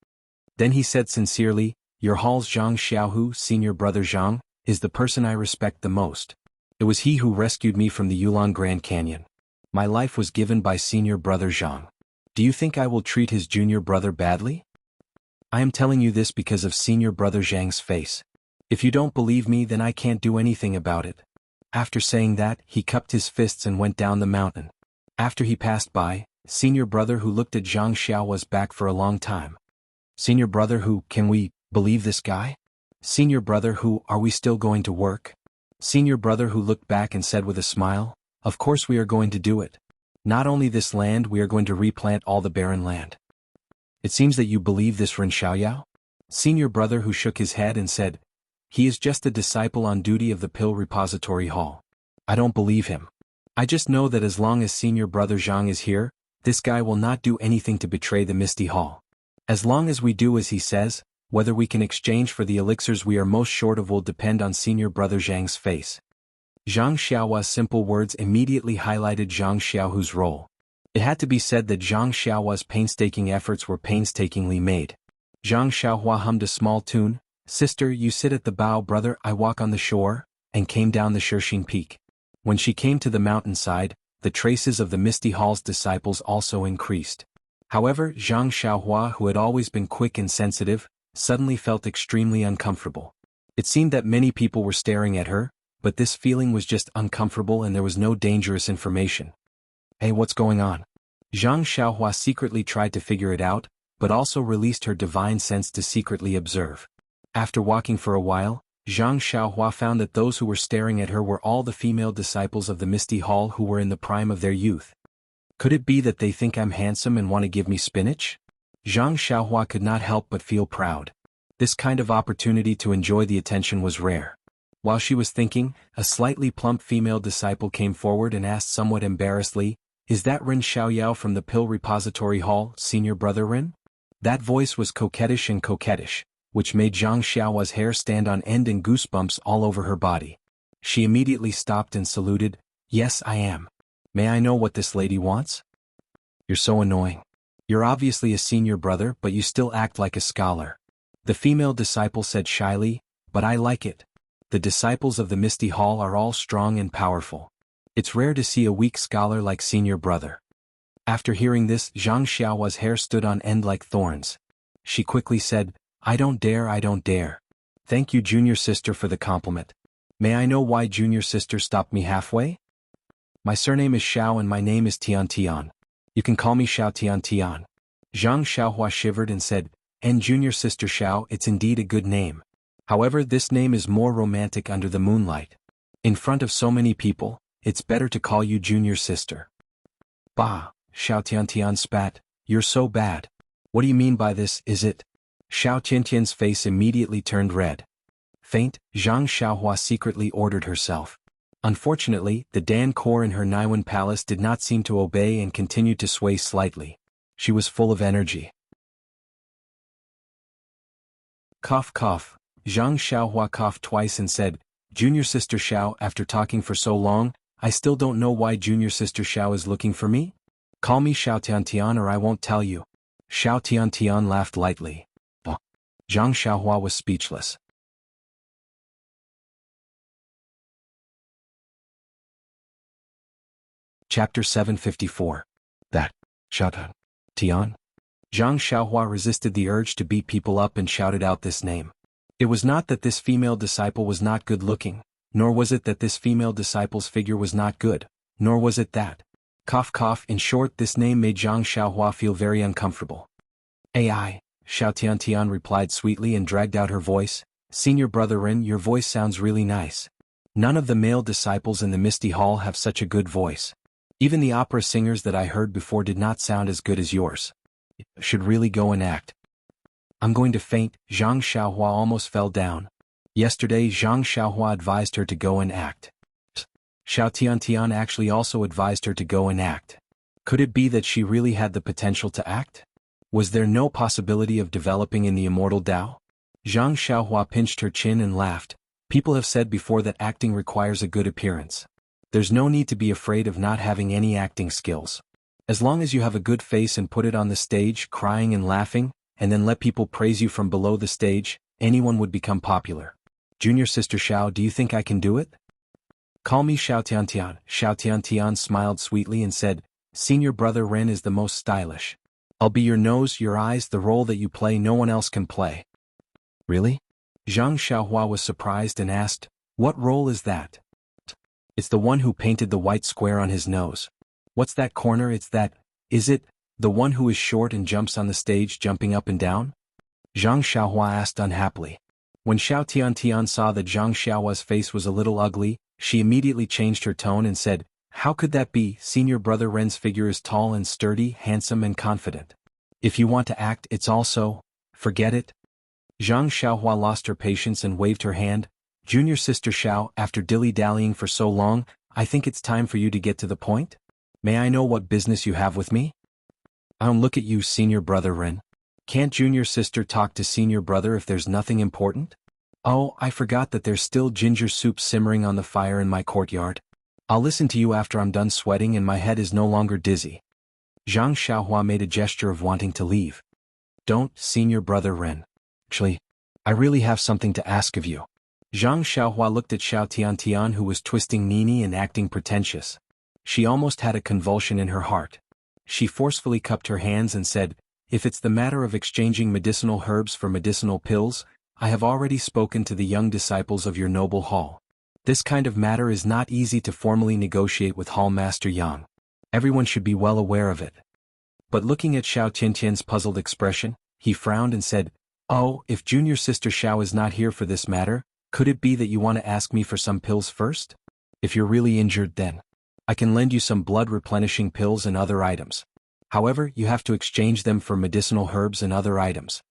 Then he said sincerely, your hall's Zhang Xiaohu, senior brother Zhang, is the person I respect the most. It was he who rescued me from the Yulon Grand Canyon. My life was given by senior brother Zhang. Do you think I will treat his junior brother badly? I am telling you this because of senior brother Zhang's face. If you don't believe me, then I can't do anything about it. After saying that, he cupped his fists and went down the mountain. After he passed by, senior brother who looked at Zhang Xiaohua's back for a long time. Senior brother who, can we believe this guy? Senior brother who, are we still going to work? Senior brother who looked back and said with a smile, of course we are going to do it. Not only this land, we are going to replant all the barren land. It seems that you believe this, Ren Xiaoyao? Senior brother who shook his head and said, he is just a disciple on duty of the Pill Repository Hall. I don't believe him. I just know that as long as senior brother Zhang is here, this guy will not do anything to betray the Misty Hall. As long as we do as he says, whether we can exchange for the elixirs we are most short of will depend on senior brother Zhang's face. Zhang Xiaohua's simple words immediately highlighted Zhang Xiaohu's role. It had to be said that Zhang Xiaohua's painstaking efforts were painstakingly made. Zhang Xiaohua hummed a small tune, sister you sit at the bow brother I walk on the shore, and came down the Shirxing Peak. When she came to the mountainside, the traces of the Misty Hall's disciples also increased. However, Zhang Xiaohua, who had always been quick and sensitive, suddenly felt extremely uncomfortable. It seemed that many people were staring at her, but this feeling was just uncomfortable and there was no dangerous information. Hey, what's going on? Zhang Xiaohua secretly tried to figure it out, but also released her divine sense to secretly observe. After walking for a while, Zhang Xiaohua found that those who were staring at her were all the female disciples of the Misty Hall who were in the prime of their youth. Could it be that they think I'm handsome and want to give me spinach? Zhang Xiaohua could not help but feel proud. This kind of opportunity to enjoy the attention was rare. While she was thinking, a slightly plump female disciple came forward and asked somewhat embarrassedly, is that Ren Xiaoyao from the Pill Repository Hall, senior brother Ren? That voice was coquettish and coquettish, which made Zhang Xiaohua's hair stand on end and goosebumps all over her body. She immediately stopped and saluted, yes I am. May I know what this lady wants? You're so annoying. You're obviously a senior brother but you still act like a scholar. The female disciple said shyly, but I like it. The disciples of the Misty Hall are all strong and powerful. It's rare to see a weak scholar like senior brother. After hearing this, Zhang Xiaohua's hair stood on end like thorns. She quickly said, I don't dare, I don't dare. Thank you junior sister for the compliment. May I know why junior sister stopped me halfway? My surname is Xiao and my name is Tian Tian. You can call me Xiao Tian Tian. Zhang Xiaohua shivered and said, and junior sister Xiao, it's indeed a good name. However, this name is more romantic under the moonlight. In front of so many people, it's better to call you junior sister. Bah, Xiao Tiantian spat, you're so bad. What do you mean by this, is it? Xiao Tiantian's face immediately turned red. Faint, Zhang Xiaohua secretly ordered herself. Unfortunately, the Dan core in her Naiwan palace did not seem to obey and continued to sway slightly. She was full of energy. Cough cough, Zhang Xiaohua coughed twice and said, Junior sister Xiao, after talking for so long, I still don't know why junior sister Xiao is looking for me? Call me Xiao Tiantian or I won't tell you. Xiao Tiantian laughed lightly. Zhang Xiaohua was speechless. Chapter 754. That. Xiao Tian? Zhang Xiaohua resisted the urge to beat people up and shouted out this name. It was not that this female disciple was not good-looking, nor was it that this female disciple's figure was not good, nor was it that. Cough cough, in short, this name made Zhang Xiaohua feel very uncomfortable. AI, Xiao Tiantian replied sweetly and dragged out her voice, Senior brother Ren, your voice sounds really nice. None of the male disciples in the Misty Hall have such a good voice. Even the opera singers that I heard before did not sound as good as yours. Should really go and act. I'm going to faint, Zhang Xiaohua almost fell down. Yesterday Zhang Xiaohua advised her to go and act. Xiao Tiantian actually also advised her to go and act. Could it be that she really had the potential to act? Was there no possibility of developing in the immortal Tao? Zhang Xiaohua pinched her chin and laughed. People have said before that acting requires a good appearance. There's no need to be afraid of not having any acting skills. As long as you have a good face and put it on the stage, crying and laughing, and then let people praise you from below the stage, anyone would become popular. Junior sister Xiao, do you think I can do it? Call me Xiao Tiantian. Xiao Tiantian smiled sweetly and said, Senior brother Ren is the most stylish. I'll be your nose, your eyes, the role that you play no one else can play. Really? Zhang Xiaohua was surprised and asked, what role is that? It's the one who painted the white square on his nose. What's that corner? It's that, is it, the one who is short and jumps on the stage jumping up and down? Zhang Xiaohua asked unhappily. When Xiao Tiantian saw that Zhang Xiaohua's face was a little ugly, she immediately changed her tone and said, how could that be? Senior brother Ren's figure is tall and sturdy, handsome and confident. If you want to act, it's also, forget it. Zhang Xiaohua lost her patience and waved her hand. Junior sister Xiao, after dilly-dallying for so long, I think it's time for you to get to the point. May I know what business you have with me? Look at you, senior brother Ren. Can't junior sister talk to senior brother if there's nothing important? Oh, I forgot that there's still ginger soup simmering on the fire in my courtyard. I'll listen to you after I'm done sweating and my head is no longer dizzy. Zhang Xiaohua made a gesture of wanting to leave. Don't, senior brother Ren. Actually, I really have something to ask of you. Zhang Xiaohua looked at Xiao Tiantian who was twisting Nini and acting pretentious. She almost had a convulsion in her heart. She forcefully cupped her hands and said, if it's the matter of exchanging medicinal herbs for medicinal pills, I have already spoken to the young disciples of your noble hall. This kind of matter is not easy to formally negotiate with Hall Master Yang. Everyone should be well aware of it. But looking at Xiao Tiantian's puzzled expression, he frowned and said, oh, if junior sister Xiao is not here for this matter, could it be that you want to ask me for some pills first? If you're really injured then, I can lend you some blood-replenishing pills and other items. However, you have to exchange them for medicinal herbs and other items.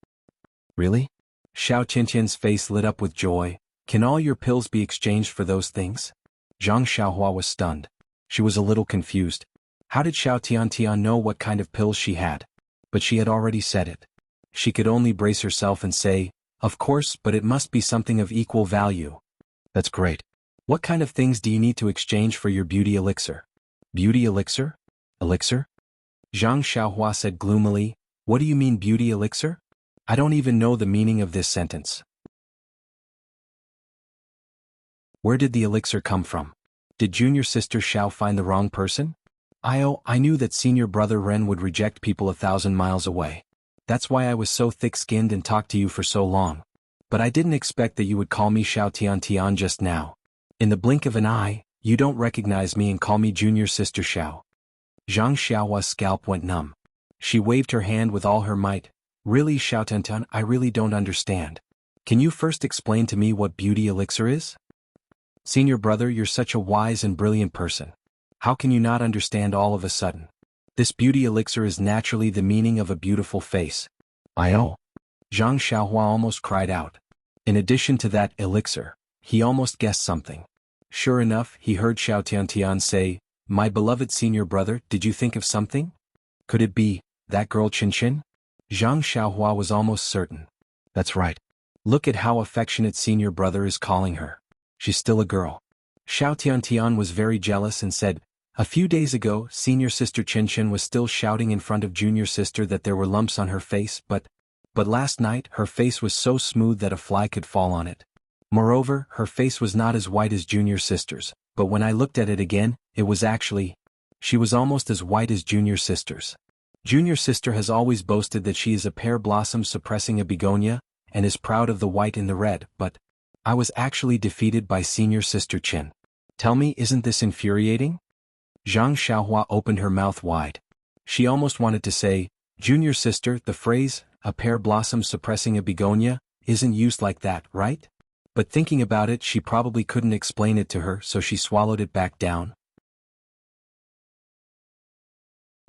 Really? Xiao Tiantian's face lit up with joy. Can all your pills be exchanged for those things? Zhang Xiaohua was stunned. She was a little confused. How did Xiao Tiantian know what kind of pills she had? But she had already said it. She could only brace herself and say, of course, but it must be something of equal value. That's great. What kind of things do you need to exchange for your beauty elixir? Beauty elixir? Elixir? Zhang Xiaohua said gloomily, what do you mean beauty elixir? I don't even know the meaning of this sentence. Where did the elixir come from? Did junior sister Xiao find the wrong person? I knew that senior brother Ren would reject people 1,000 miles away. That's why I was so thick-skinned and talked to you for so long. But I didn't expect that you would call me Xiao Tiantian just now. In the blink of an eye, you don't recognize me and call me junior sister Xiao. Zhang Xiaohua's scalp went numb. She waved her hand with all her might. Really, Xiao Tiantian, I really don't understand. Can you first explain to me what beauty elixir is? Senior brother, you're such a wise and brilliant person. How can you not understand all of a sudden? This beauty elixir is naturally the meaning of a beautiful face. Zhang Xiaohua almost cried out. In addition to that elixir, he almost guessed something. Sure enough, he heard Xiao Tiantian say, my beloved senior brother, did you think of something? Could it be that girl Qin? Zhang Xiaohua was almost certain. That's right. Look at how affectionate senior brother is calling her. She's still a girl. Xiao Tiantian was very jealous and said, a few days ago, senior sister Qin was still shouting in front of junior sister that there were lumps on her face, but last night, her face was so smooth that a fly could fall on it. Moreover, her face was not as white as junior sister's, but when I looked at it again, it was actually, she was almost as white as junior sister's. Junior sister has always boasted that she is a pear blossom suppressing a begonia, and is proud of the white in the red, but I was actually defeated by senior sister Qin. Tell me, isn't this infuriating? Zhang Xiaohua opened her mouth wide. She almost wanted to say, junior sister, the phrase, a pear blossom suppressing a begonia, isn't used like that, right? But thinking about it, she probably couldn't explain it to her, so she swallowed it back down.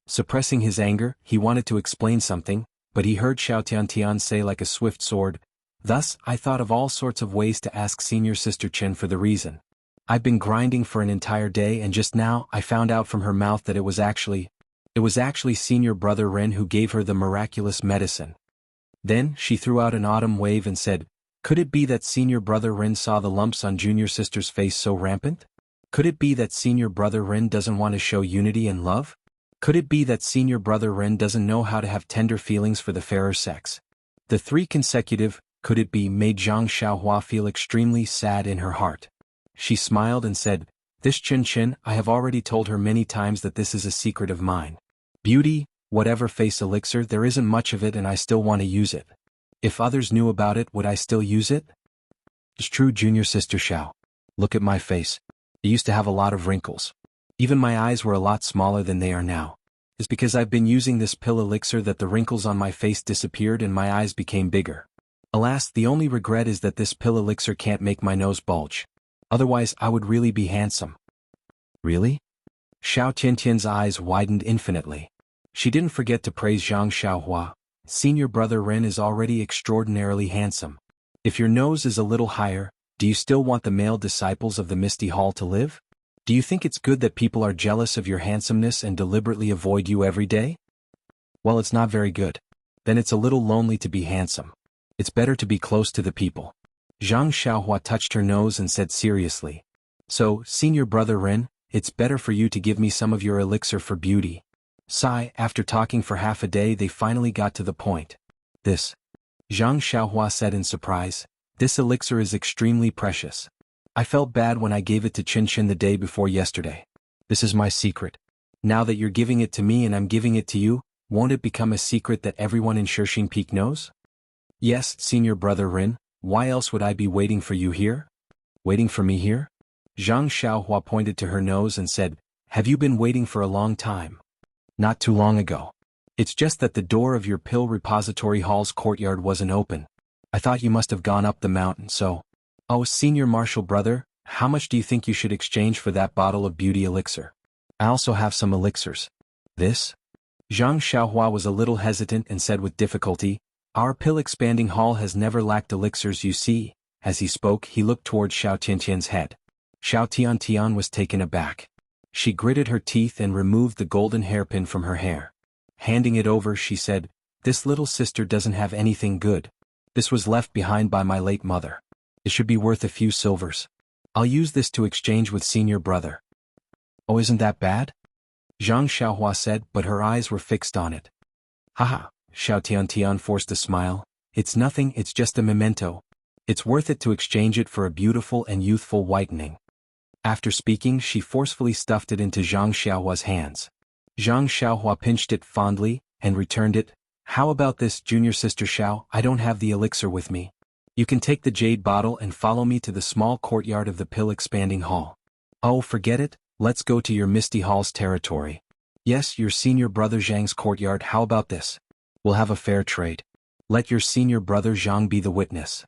Suppressing his anger, he wanted to explain something, but he heard Xiao Tiantian say like a swift sword, thus, I thought of all sorts of ways to ask senior sister Qin for the reason. I've been grinding for an entire day and just now I found out from her mouth that it was actually senior brother Ren who gave her the miraculous medicine. Then, she threw out an autumn wave and said, could it be that senior brother Ren saw the lumps on junior sister's face so rampant? Could it be that senior brother Ren doesn't want to show unity and love? Could it be that senior brother Ren doesn't know how to have tender feelings for the fairer sex? The 3 consecutive, could it be, made Zhang Xiaohua feel extremely sad in her heart. She smiled and said, "This Chen, I have already told her many times that this is a secret of mine. Beauty, whatever face elixir, there isn't much of it and I still want to use it. If others knew about it, would I still use it?" It's true, junior sister Xiao. Look at my face. It used to have a lot of wrinkles. Even my eyes were a lot smaller than they are now. It's because I've been using this pill elixir that the wrinkles on my face disappeared and my eyes became bigger. Alas, the only regret is that this pill elixir can't make my nose bulge. Otherwise, I would really be handsome. Really? Xiao Tiantian's eyes widened infinitely. She didn't forget to praise Zhang Xiaohua. Senior brother Ren is already extraordinarily handsome. If your nose is a little higher, do you still want the male disciples of the Misty Hall to live? Do you think it's good that people are jealous of your handsomeness and deliberately avoid you every day? Well, it's not very good. Then it's a little lonely to be handsome. It's better to be close to the people. Zhang Xiaohua touched her nose and said seriously. So, senior brother Ren, it's better for you to give me some of your elixir for beauty. Sigh, after talking for half a day they finally got to the point. This. Zhang Xiaohua said in surprise. This elixir is extremely precious. I felt bad when I gave it to Chen the day before yesterday. This is my secret. Now that you're giving it to me and I'm giving it to you, won't it become a secret that everyone in Shixing Peak knows? Yes, senior brother Rin, why else would I be waiting for you here? Waiting for me here? Zhang Xiaohua pointed to her nose and said, have you been waiting for a long time? Not too long ago. It's just that the door of your pill repository hall's courtyard wasn't open. I thought you must have gone up the mountain, so... Oh, senior martial brother, how much do you think you should exchange for that bottle of beauty elixir? I also have some elixirs. This? Zhang Xiaohua was a little hesitant and said with difficulty, our pill expanding hall has never lacked elixirs, you see. As he spoke, he looked toward Xiao Tiantian's head. Xiao Tiantian was taken aback. She gritted her teeth and removed the golden hairpin from her hair. Handing it over, she said, this little sister doesn't have anything good. This was left behind by my late mother. It should be worth a few silvers. I'll use this to exchange with senior brother. Oh, isn't that bad? Zhang Xiaohua said, but her eyes were fixed on it. Haha, Xiao Tiantian forced a smile. It's nothing, it's just a memento. It's worth it to exchange it for a beautiful and youthful whitening. After speaking, she forcefully stuffed it into Zhang Xiaohua's hands. Zhang Xiaohua pinched it fondly and returned it. How about this, junior sister Xiao? I don't have the elixir with me. You can take the jade bottle and follow me to the small courtyard of the pill expanding hall. Oh, forget it, let's go to your Misty Hall's territory. Yes, your senior brother Zhang's courtyard, how about this? We'll have a fair trade. Let your senior brother Zhang be the witness.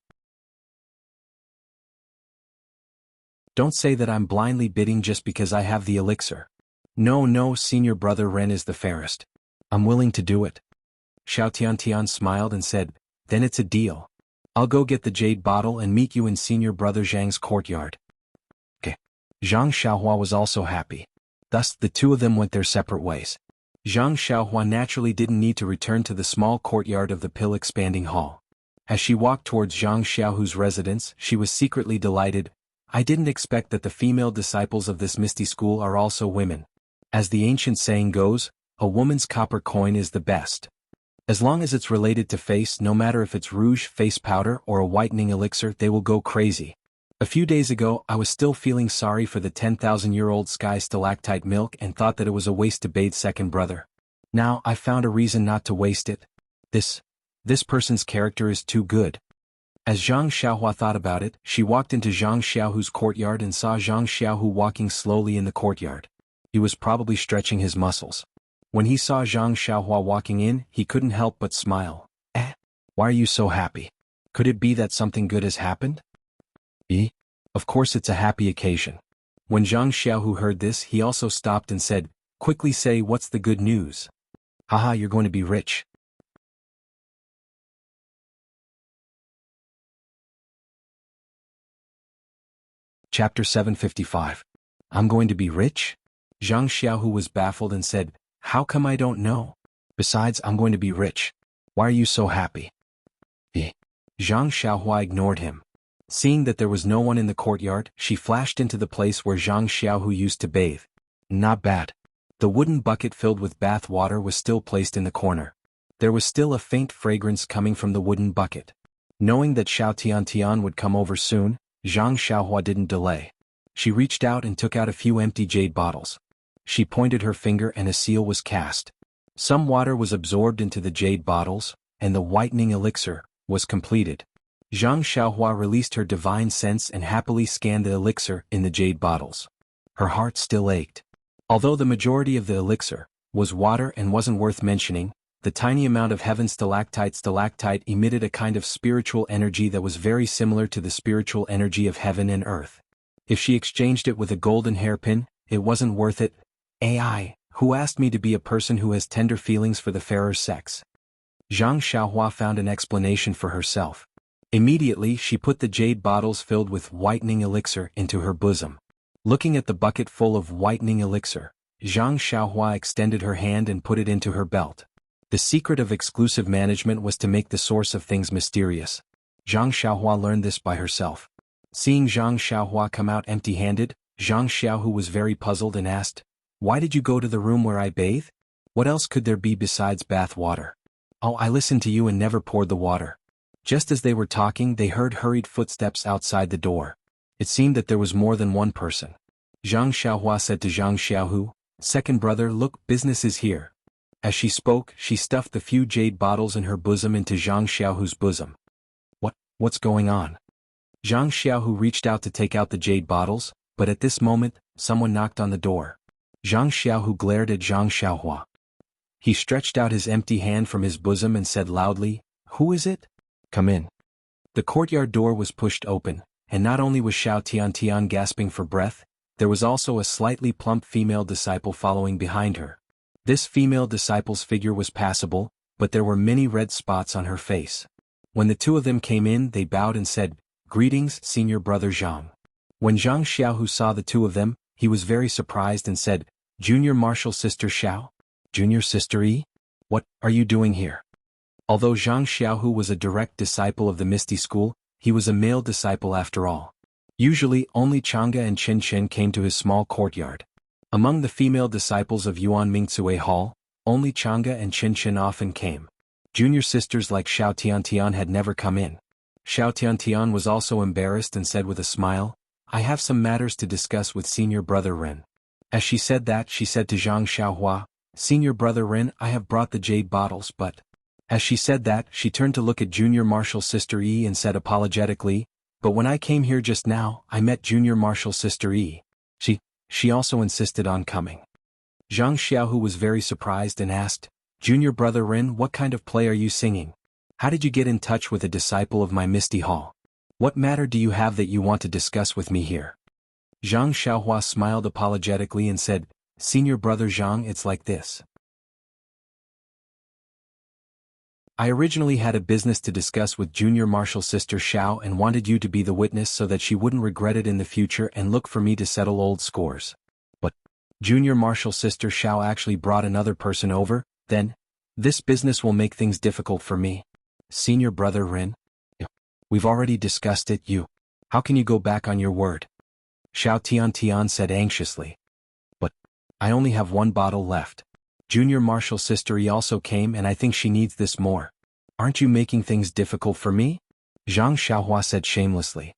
Don't say that I'm blindly bidding just because I have the elixir. No, senior brother Ren is the fairest. I'm willing to do it. Xiao Tiantian smiled and said, then it's a deal. I'll go get the jade bottle and meet you in senior brother Zhang's courtyard. Okay. Zhang Xiaohua was also happy. Thus, the two of them went their separate ways. Zhang Xiaohua naturally didn't need to return to the small courtyard of the pill expanding hall. As she walked towards Zhang Xiaohu's residence, she was secretly delighted. I didn't expect that the female disciples of this misty school are also women. As the ancient saying goes, a woman's copper coin is the best. As long as it's related to face, no matter if it's rouge, face powder, or a whitening elixir, they will go crazy. A few days ago, I was still feeling sorry for the 10,000-year-old sky stalactite milk and thought that it was a waste to bathe second brother. Now, I found a reason not to waste it. This person's character is too good. As Zhang Xiaohua thought about it, she walked into Zhang Xiaohu's courtyard and saw Zhang Xiaohu walking slowly in the courtyard. He was probably stretching his muscles. When he saw Zhang Xiaohua walking in, he couldn't help but smile. Why are you so happy? Could it be that something good has happened? Of course it's a happy occasion. When Zhang Xiaohu heard this, he also stopped and said, quickly say what's the good news? Haha, you're going to be rich. Chapter 755. I'm going to be rich? Zhang Xiaohu was baffled and said, how come I don't know? Besides, I'm going to be rich. Why are you so happy? Zhang Xiaohua ignored him. Seeing that there was no one in the courtyard, she flashed into the place where Zhang Xiaohu used to bathe. Not bad. The wooden bucket filled with bath water was still placed in the corner. There was still a faint fragrance coming from the wooden bucket. Knowing that Xiao Tiantian would come over soon, Zhang Xiaohua didn't delay. She reached out and took out a few empty jade bottles. She pointed her finger and a seal was cast. Some water was absorbed into the jade bottles, and the whitening elixir was completed. Zhang Xiaohua released her divine sense and happily scanned the elixir in the jade bottles. Her heart still ached. Although the majority of the elixir was water and wasn't worth mentioning, the tiny amount of heaven stalactite emitted a kind of spiritual energy that was very similar to the spiritual energy of heaven and earth. If she exchanged it with a golden hairpin, it wasn't worth it. AI, who asked me to be a person who has tender feelings for the fairer sex? Zhang Xiaohua found an explanation for herself. Immediately she put the jade bottles filled with whitening elixir into her bosom. Looking at the bucket full of whitening elixir, Zhang Xiaohua extended her hand and put it into her belt. The secret of exclusive management was to make the source of things mysterious. Zhang Xiaohua learned this by herself. Seeing Zhang Xiaohua come out empty-handed, Zhang Xiaohu was very puzzled and asked, "Why did you go to the room where I bathe? What else could there be besides bath water?" "Oh, I listened to you and never poured the water." Just as they were talking, they heard hurried footsteps outside the door. It seemed that there was more than one person. Zhang Xiaohua said to Zhang Xiaohu, "Second brother, look, business is here." As she spoke, she stuffed the few jade bottles in her bosom into Zhang Xiaohu's bosom. What's going on?" Zhang Xiaohu reached out to take out the jade bottles, but at this moment, someone knocked on the door. Zhang Xiaohu glared at Zhang Xiaohua. He stretched out his empty hand from his bosom and said loudly, "Who is it? Come in." The courtyard door was pushed open, and not only was Xiao Tiantian gasping for breath, there was also a slightly plump female disciple following behind her. This female disciple's figure was passable, but there were many red spots on her face. When the two of them came in, they bowed and said, "Greetings, Senior Brother Zhang." When Zhang Xiaohu saw the two of them, he was very surprised and said, "Junior Martial Sister Xiao? Junior Sister Yi? What are you doing here?" Although Zhang Xiaohu was a direct disciple of the Misty School, he was a male disciple after all. Usually, only Chang'e and Chen Chen came to his small courtyard. Among the female disciples of Yuan Mingcue Hall, only Chang'e and Chen Chen often came. Junior sisters like Xiao Tiantian had never come in. Xiao Tiantian was also embarrassed and said with a smile, "I have some matters to discuss with Senior Brother Ren." As she said that, she said to Zhang Xiaohua, "Senior Brother Ren, I have brought the jade bottles, but..." As she said that, she turned to look at Junior Martial Sister Yi and said apologetically, "But when I came here just now, I met Junior Martial Sister Yi. She also insisted on coming." Zhang Xiaohu was very surprised and asked, "Junior Brother Ren, what kind of play are you singing? How did you get in touch with a disciple of my Misty Hall? What matter do you have that you want to discuss with me here?" Zhang Xiaohua smiled apologetically and said, "Senior Brother Zhang, it's like this. I originally had a business to discuss with Junior Martial Sister Xiao and wanted you to be the witness so that she wouldn't regret it in the future and look for me to settle old scores. But Junior Martial Sister Xiao actually brought another person over, then this business will make things difficult for me. Senior Brother Ren? We've already discussed it, how can you go back on your word?" Xiao Tiantian said anxiously. "But I only have one bottle left. Junior Martial Sister Yi also came and I think she needs this more. Aren't you making things difficult for me?" Zhang Xiaohua said shamelessly.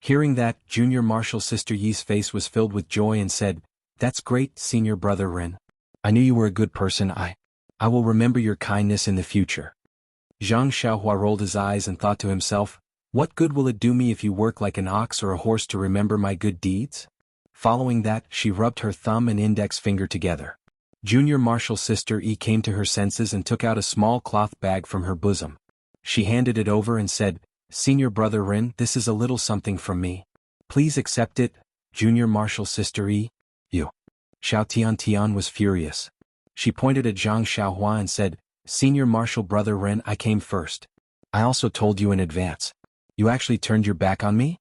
Hearing that, Junior Martial Sister Yi's face was filled with joy and said, "That's great, Senior Brother Ren. I knew you were a good person. I will remember your kindness in the future." Zhang Xiaohua rolled his eyes and thought to himself, "What good will it do me if you work like an ox or a horse to remember my good deeds?" Following that, she rubbed her thumb and index finger together. Junior Martial Sister Yi came to her senses and took out a small cloth bag from her bosom. She handed it over and said, "Senior Brother Ren, this is a little something from me. Please accept it, Junior Martial Sister Yi." Xiao Tiantian was furious. She pointed at Zhang Xiaohua and said, "Senior Martial Brother Ren, I came first. I also told you in advance. You actually turned your back on me?"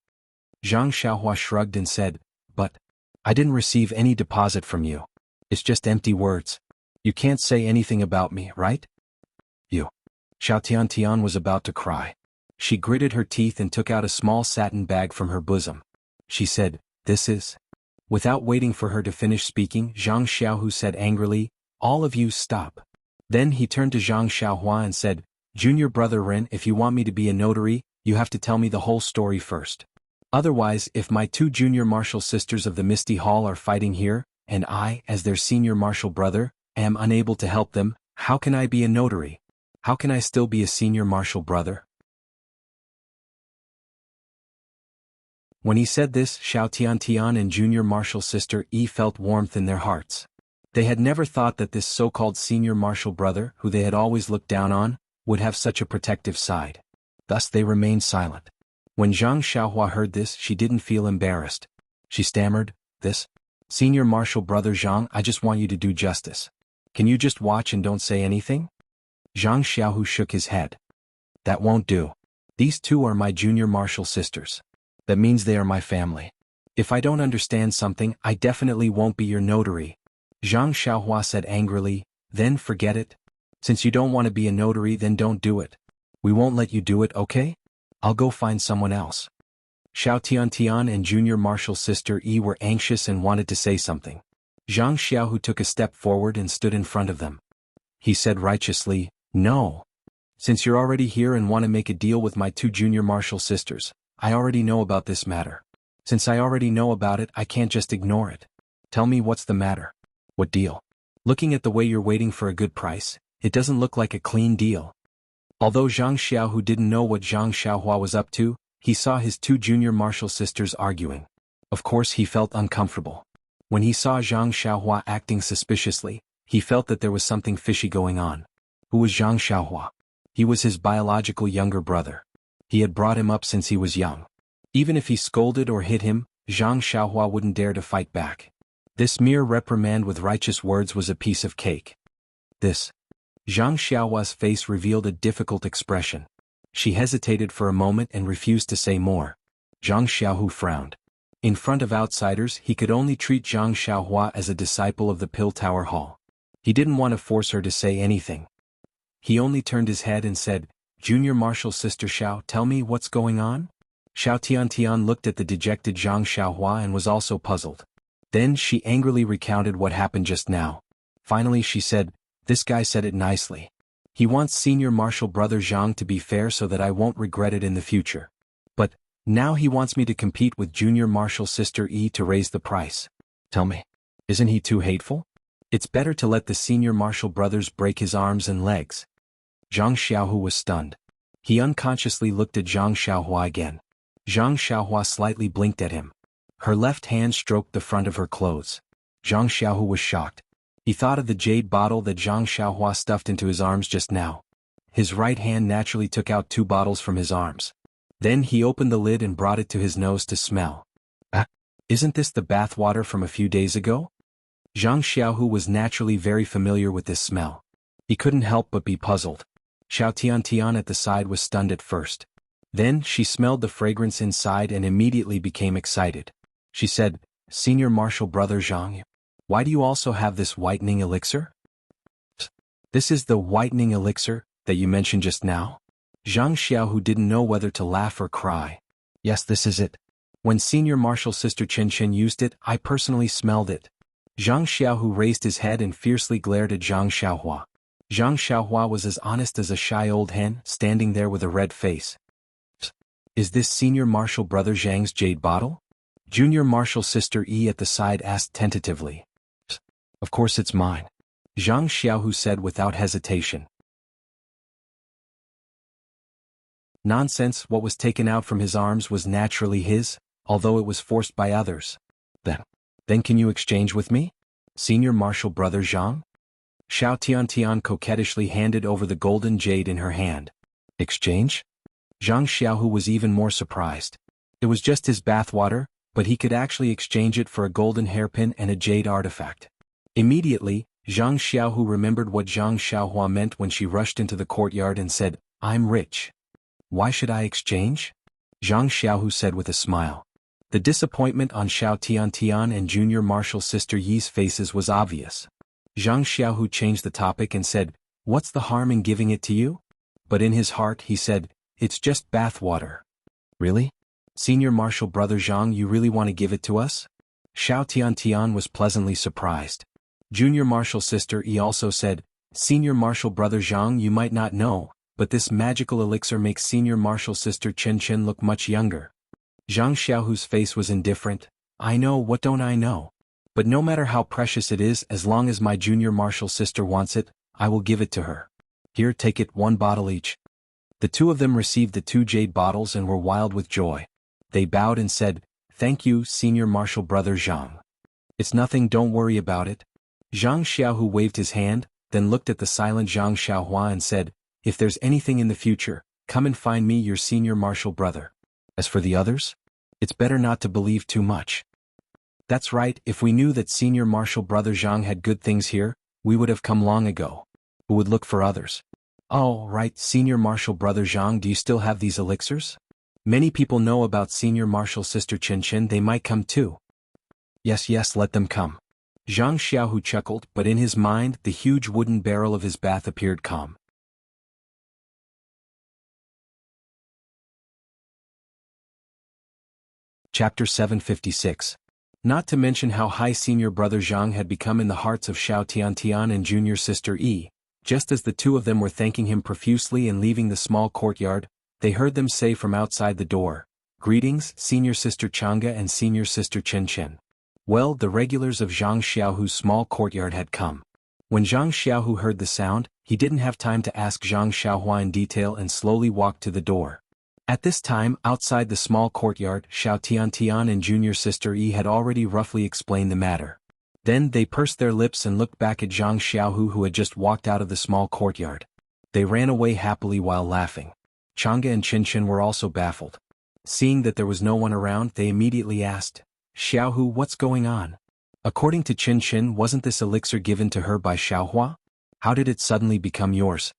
Zhang Xiaohua shrugged and said, "But I didn't receive any deposit from you. It's just empty words. You can't say anything about me, right?" Xiao Tiantian was about to cry. She gritted her teeth and took out a small satin bag from her bosom. She said, "This is..." Without waiting for her to finish speaking, Zhang Xiaohu said angrily, "All of you stop." Then he turned to Zhang Xiaohua and said, "Junior brother Ren, if you want me to be a notary, you have to tell me the whole story first. Otherwise, if my two junior martial sisters of the Misty Hall are fighting here, and I, as their senior martial brother, am unable to help them, how can I be a notary? How can I still be a senior martial brother?" When he said this, Xiao Tiantian and junior martial sister Yi felt warmth in their hearts. They had never thought that this so-called senior martial brother, who they had always looked down on, would have such a protective side. Thus they remained silent. When Zhang Xiaohua heard this, she didn't feel embarrassed. She stammered, "This? Senior martial brother Zhang, I just want you to do justice. Can you just watch and don't say anything?" Zhang Xiaohu shook his head. "That won't do. These two are my junior martial sisters. That means they are my family. If I don't understand something, I definitely won't be your notary." Zhang Xiaohua said angrily, "Then forget it. Since you don't want to be a notary, then don't do it. We won't let you do it, okay? I'll go find someone else." Xiao Tiantian and junior martial sister Yi were anxious and wanted to say something. Zhang Xiaohu took a step forward and stood in front of them. He said righteously, "No. Since you're already here and want to make a deal with my two junior martial sisters, I already know about this matter. Since I already know about it, I can't just ignore it. Tell me what's the matter. What deal? Looking at the way you're waiting for a good price, it doesn't look like a clean deal." Although Zhang Xiaohu didn't know what Zhang Xiaohua was up to, he saw his two junior martial sisters arguing. Of course he felt uncomfortable. When he saw Zhang Xiaohua acting suspiciously, he felt that there was something fishy going on. Who was Zhang Xiaohua? He was his biological younger brother. He had brought him up since he was young. Even if he scolded or hit him, Zhang Xiaohua wouldn't dare to fight back. This mere reprimand with righteous words was a piece of cake. This. Zhang Xiaohua's face revealed a difficult expression. She hesitated for a moment and refused to say more. Zhang Xiaohu frowned. In front of outsiders, he could only treat Zhang Xiaohua as a disciple of the Pill Tower Hall. He didn't want to force her to say anything. He only turned his head and said, "Junior martial sister Xiao, tell me what's going on?" Xiao Tiantian looked at the dejected Zhang Xiaohua and was also puzzled. Then she angrily recounted what happened just now. Finally she said, "This guy said it nicely. He wants senior martial brother Zhang to be fair so that I won't regret it in the future. But, now he wants me to compete with junior martial sister Yi to raise the price. Tell me, isn't he too hateful? It's better to let the senior martial brothers break his arms and legs." Zhang Xiaohu was stunned. He unconsciously looked at Zhang Xiaohua again. Zhang Xiaohua slightly blinked at him. Her left hand stroked the front of her clothes. Zhang Xiaohu was shocked. He thought of the jade bottle that Zhang Xiaohua stuffed into his arms just now. His right hand naturally took out 2 bottles from his arms. Then he opened the lid and brought it to his nose to smell. Isn't this the bath water from a few days ago? Zhang Xiaohu was naturally very familiar with this smell. He couldn't help but be puzzled. Xiao Tiantian at the side was stunned at first. Then she smelled the fragrance inside and immediately became excited. She said, "Senior martial brother Zhang, why do you also have this whitening elixir?" "This is the whitening elixir that you mentioned just now?" Zhang Xiaohu didn't know whether to laugh or cry. "Yes, this is it. When senior martial sister Chen Chen used it, I personally smelled it." Zhang Xiaohu raised his head and fiercely glared at Zhang Xiaohua. Zhang Xiaohua was as honest as a shy old hen, standing there with a red face. "Is this senior martial brother Zhang's jade bottle?" Junior martial sister Yi at the side asked tentatively. "Of course it's mine," Zhang Xiaohu said without hesitation. Nonsense, what was taken out from his arms was naturally his, although it was forced by others. Then can you exchange with me? Senior martial brother Zhang? Xiao Tiantian coquettishly handed over the golden jade in her hand. Exchange? Zhang Xiaohu was even more surprised. It was just his bathwater, but he could actually exchange it for a golden hairpin and a jade artifact. Immediately, Zhang Xiaohu remembered what Zhang Xiaohua meant when she rushed into the courtyard and said, "I'm rich. Why should I exchange?" Zhang Xiaohu said with a smile. The disappointment on Xiao Tiantian and junior martial sister Yi's faces was obvious. Zhang Xiaohu changed the topic and said, "What's the harm in giving it to you?" But in his heart he said, "It's just bath water." "Really? Senior martial brother Zhang, you really want to give it to us?" Xiao Tiantian was pleasantly surprised. Junior Martial Sister Yi also said, Senior Martial Brother Zhang, you might not know, but this magical elixir makes Senior Martial Sister Chen look much younger. Zhang Xiaohu's face was indifferent. I know, what don't I know? But no matter how precious it is, as long as my Junior Martial Sister wants it, I will give it to her. Here, take it, 1 bottle each. The two of them received the 2 jade bottles and were wild with joy. They bowed and said, Thank you, Senior Martial Brother Zhang. It's nothing, don't worry about it. Zhang Xiaohu waved his hand, then looked at the silent Zhang Xiaohua and said, If there's anything in the future, come and find me, your Senior Martial Brother. As for the others? It's better not to believe too much. That's right, if we knew that Senior Martial Brother Zhang had good things here, we would have come long ago. Who would look for others? Oh, right, Senior Martial Brother Zhang, do you still have these elixirs? Many people know about Senior Martial Sister Chen, they might come too. Yes, let them come. Zhang Xiaohu chuckled, but in his mind, the huge wooden barrel of his bath appeared calm. Chapter 756. Not to mention how high Senior Brother Zhang had become in the hearts of Xiao Tiantian and Junior Sister Yi. Just as the two of them were thanking him profusely and leaving the small courtyard, they heard them say from outside the door, Greetings, Senior Sister Chang'e and Senior Sister Chen. Well, the regulars of Zhang Xiaohu's small courtyard had come. When Zhang Xiaohu heard the sound, he didn't have time to ask Zhang Xiaohua in detail and slowly walked to the door. At this time, outside the small courtyard, Xiao Tiantian and Junior Sister Yi had already roughly explained the matter. Then they pursed their lips and looked back at Zhang Xiaohu, who had just walked out of the small courtyard. They ran away happily while laughing. Chang'e and Chen were also baffled. Seeing that there was no one around, they immediately asked, Xiaohu, what's going on? According to Chen, wasn't this elixir given to her by Xiaohua? How did it suddenly become yours?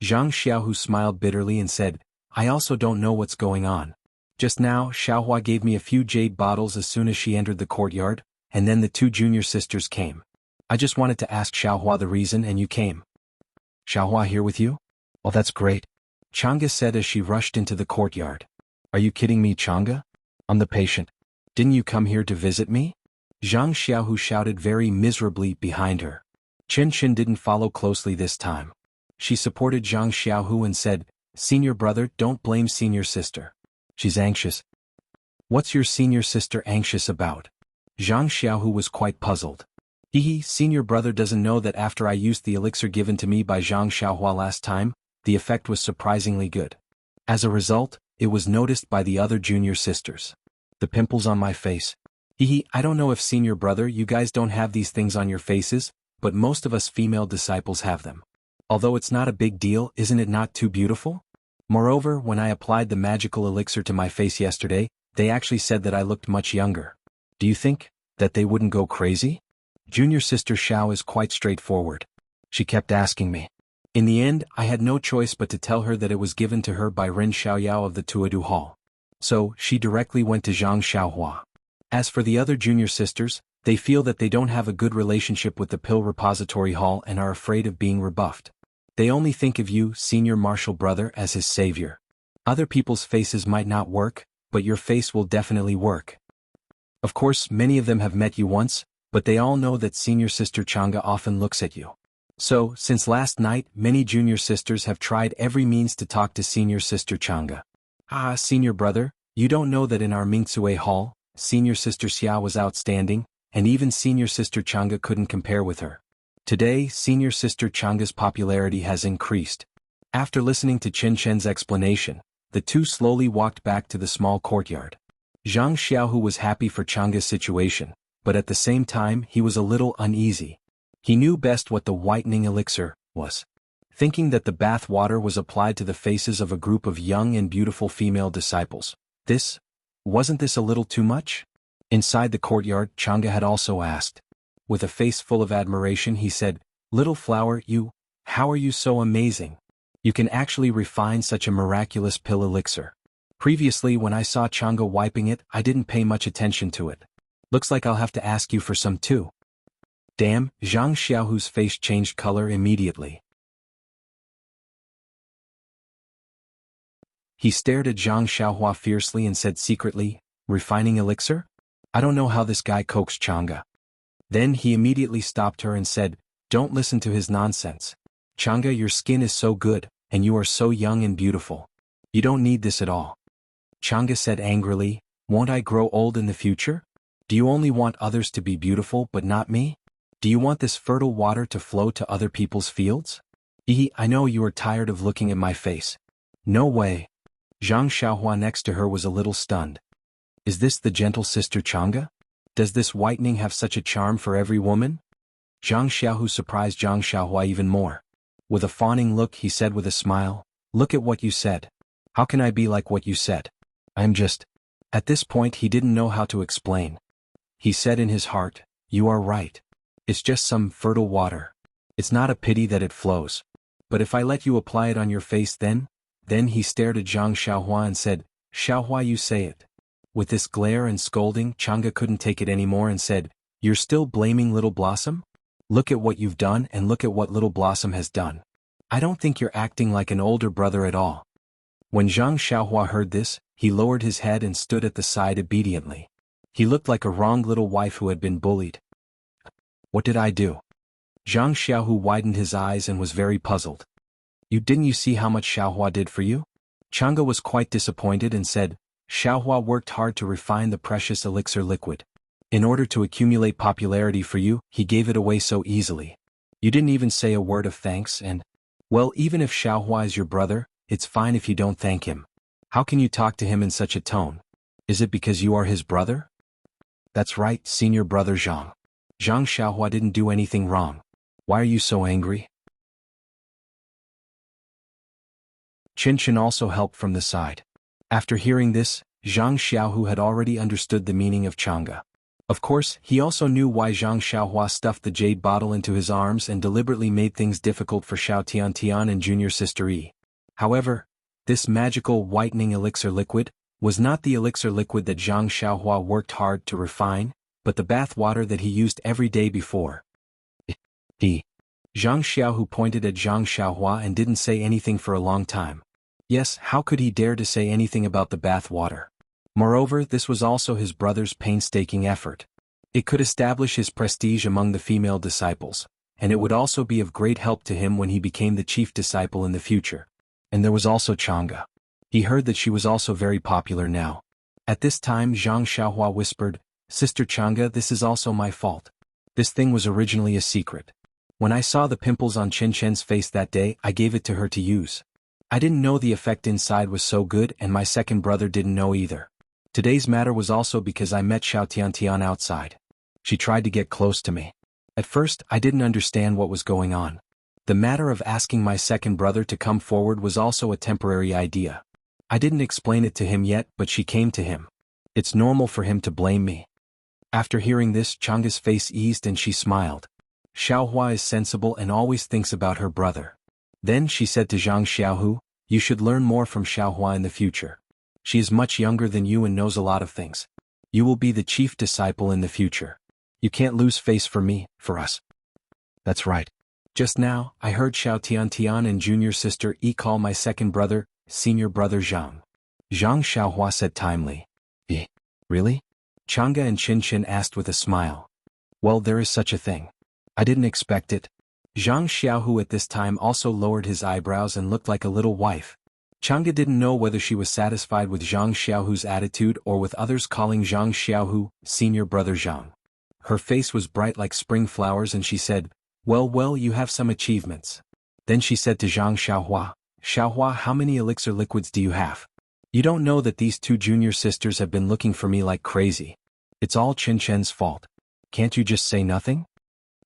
Zhang Xiaohu smiled bitterly and said, I also don't know what's going on. Just now, Xiaohua gave me a few jade bottles as soon as she entered the courtyard, and then the 2 junior sisters came. I just wanted to ask Xiaohua the reason and you came. Xiaohua here with you? Oh, that's great. Chang'e said as she rushed into the courtyard. Are you kidding me, Chang'e? I'm the patient. Didn't you come here to visit me? Zhang Xiaohu shouted very miserably behind her. Chen didn't follow closely this time. She supported Zhang Xiaohu and said, Senior brother, don't blame senior sister. She's anxious. What's your senior sister anxious about? Zhang Xiaohu was quite puzzled. Senior brother doesn't know that after I used the elixir given to me by Zhang Xiaohua last time, the effect was surprisingly good. As a result, it was noticed by the other junior sisters. The pimples on my face. I don't know if senior brother, you guys don't have these things on your faces, but most of us female disciples have them. Although it's not a big deal, isn't it not too beautiful? Moreover, when I applied the magical elixir to my face yesterday, they actually said that I looked much younger. Do you think that they wouldn't go crazy? Junior sister Xiao is quite straightforward. She kept asking me. In the end, I had no choice but to tell her that it was given to her by Ren Xiaoyao of the Tuodu Hall. So, she directly went to Zhang Xiaohua. As for the other junior sisters, they feel that they don't have a good relationship with the Pill Repository Hall and are afraid of being rebuffed. They only think of you, Senior Martial Brother, as his savior. Other people's faces might not work, but your face will definitely work. Of course, many of them have met you once, but they all know that Senior Sister Chang'e often looks at you. So, since last night, many junior sisters have tried every means to talk to Senior Sister Chang'e. Senior Brother, you don't know that in our Mingcue Hall, Senior Sister Xia was outstanding, and even Senior Sister Chang'e couldn't compare with her. Today, Senior Sister Chang'e's popularity has increased. After listening to Chen's explanation, the two slowly walked back to the small courtyard. Zhang Xiaohu was happy for Chang'e's situation, but at the same time he was a little uneasy. He knew best what the whitening elixir was. Thinking that the bath water was applied to the faces of a group of young and beautiful female disciples. Wasn't this a little too much? Inside the courtyard, Chang'e had also asked. With a face full of admiration he said, Little flower, how are you so amazing? You can actually refine such a miraculous pill elixir. Previously when I saw Chang'e wiping it, I didn't pay much attention to it. Looks like I'll have to ask you for some too. Damn, Zhang Xiaohu's face changed color immediately. He stared at Zhang Xiaohua fiercely and said secretly, Refining elixir? I don't know how this guy coaxed Chang'e. Then he immediately stopped her and said, don't listen to his nonsense. Chang'e, your skin is so good, and you are so young and beautiful. You don't need this at all. Chang'e said angrily, won't I grow old in the future? Do you only want others to be beautiful but not me? Do you want this fertile water to flow to other people's fields? I know you are tired of looking at my face. No way. Zhang Xiaohua next to her was a little stunned. Is this the gentle sister Chang'e? Does this whitening have such a charm for every woman? Zhang Xiaohu surprised Zhang Xiaohua even more. With a fawning look he said with a smile, look at what you said. How can I be like what you said? I'm just... At this point he didn't know how to explain. He said in his heart, you are right. It's just some fertile water. It's not a pity that it flows. But if I let you apply it on your face then he stared at Zhang Xiaohua and said, Xiaohua, you say it. With this glare and scolding, Chang'e couldn't take it anymore and said, you're still blaming Little Blossom? Look at what you've done and look at what Little Blossom has done. I don't think you're acting like an older brother at all. When Zhang Xiaohua heard this, he lowered his head and stood at the side obediently. He looked like a wronged little wife who had been bullied. What did I do? Zhang Xiaohu widened his eyes and was very puzzled. Didn't you see how much Xiaohua did for you? Chang'e was quite disappointed and said, Xiaohua worked hard to refine the precious elixir liquid. In order to accumulate popularity for you, he gave it away so easily. You didn't even say a word of thanks and... Well, even if Xiaohua is your brother, it's fine if you don't thank him. How can you talk to him in such a tone? Is it because you are his brother? That's right, senior brother Zhang. Zhang Xiaohua didn't do anything wrong. Why are you so angry? Qinshan also helped from the side. After hearing this, Zhang Xiaohu had already understood the meaning of Chang'e. Of course, he also knew why Zhang Xiaohua stuffed the jade bottle into his arms and deliberately made things difficult for Xiao Tiantian and junior sister Yi. However, this magical whitening elixir liquid was not the elixir liquid that Zhang Xiaohua worked hard to refine, but the bath water that he used every day before. Zhang Xiaohu pointed at Zhang Xiaohua and didn't say anything for a long time. Yes, how could he dare to say anything about the bath water? Moreover, this was also his brother's painstaking effort. It could establish his prestige among the female disciples, and it would also be of great help to him when he became the chief disciple in the future. And there was also Chang'e. He heard that she was also very popular now. At this time Zhang Xiaohua whispered, Sister Chang'e, this is also my fault. This thing was originally a secret. When I saw the pimples on Qinshan's face that day, I gave it to her to use. I didn't know the effect inside was so good and my second brother didn't know either. Today's matter was also because I met Xiao Tiantian outside. She tried to get close to me. At first, I didn't understand what was going on. The matter of asking my second brother to come forward was also a temporary idea. I didn't explain it to him yet, but she came to him. It's normal for him to blame me. After hearing this, Chang'e's face eased and she smiled. Xiaohua is sensible and always thinks about her brother. Then she said to Zhang Xiaohu, you should learn more from Xiaohua in the future. She is much younger than you and knows a lot of things. You will be the chief disciple in the future. You can't lose face for me, for us. That's right. Just now, I heard Xiao Tiantian and junior sister Yi call my second brother, senior brother Zhang. Zhang Xiaohua said timely. Really? Chang'e and Qinshan asked with a smile. Well, there is such a thing. I didn't expect it. Zhang Xiaohu at this time also lowered his eyebrows and looked like a little wife. Chang'e didn't know whether she was satisfied with Zhang Xiaohu's attitude or with others calling Zhang Xiaohu, senior brother Zhang. Her face was bright like spring flowers and she said, well, you have some achievements. Then she said to Zhang Xiaohua, Xiaohua, how many elixir liquids do you have? You don't know that these two junior sisters have been looking for me like crazy. It's all Qinshan's fault. Can't you just say nothing?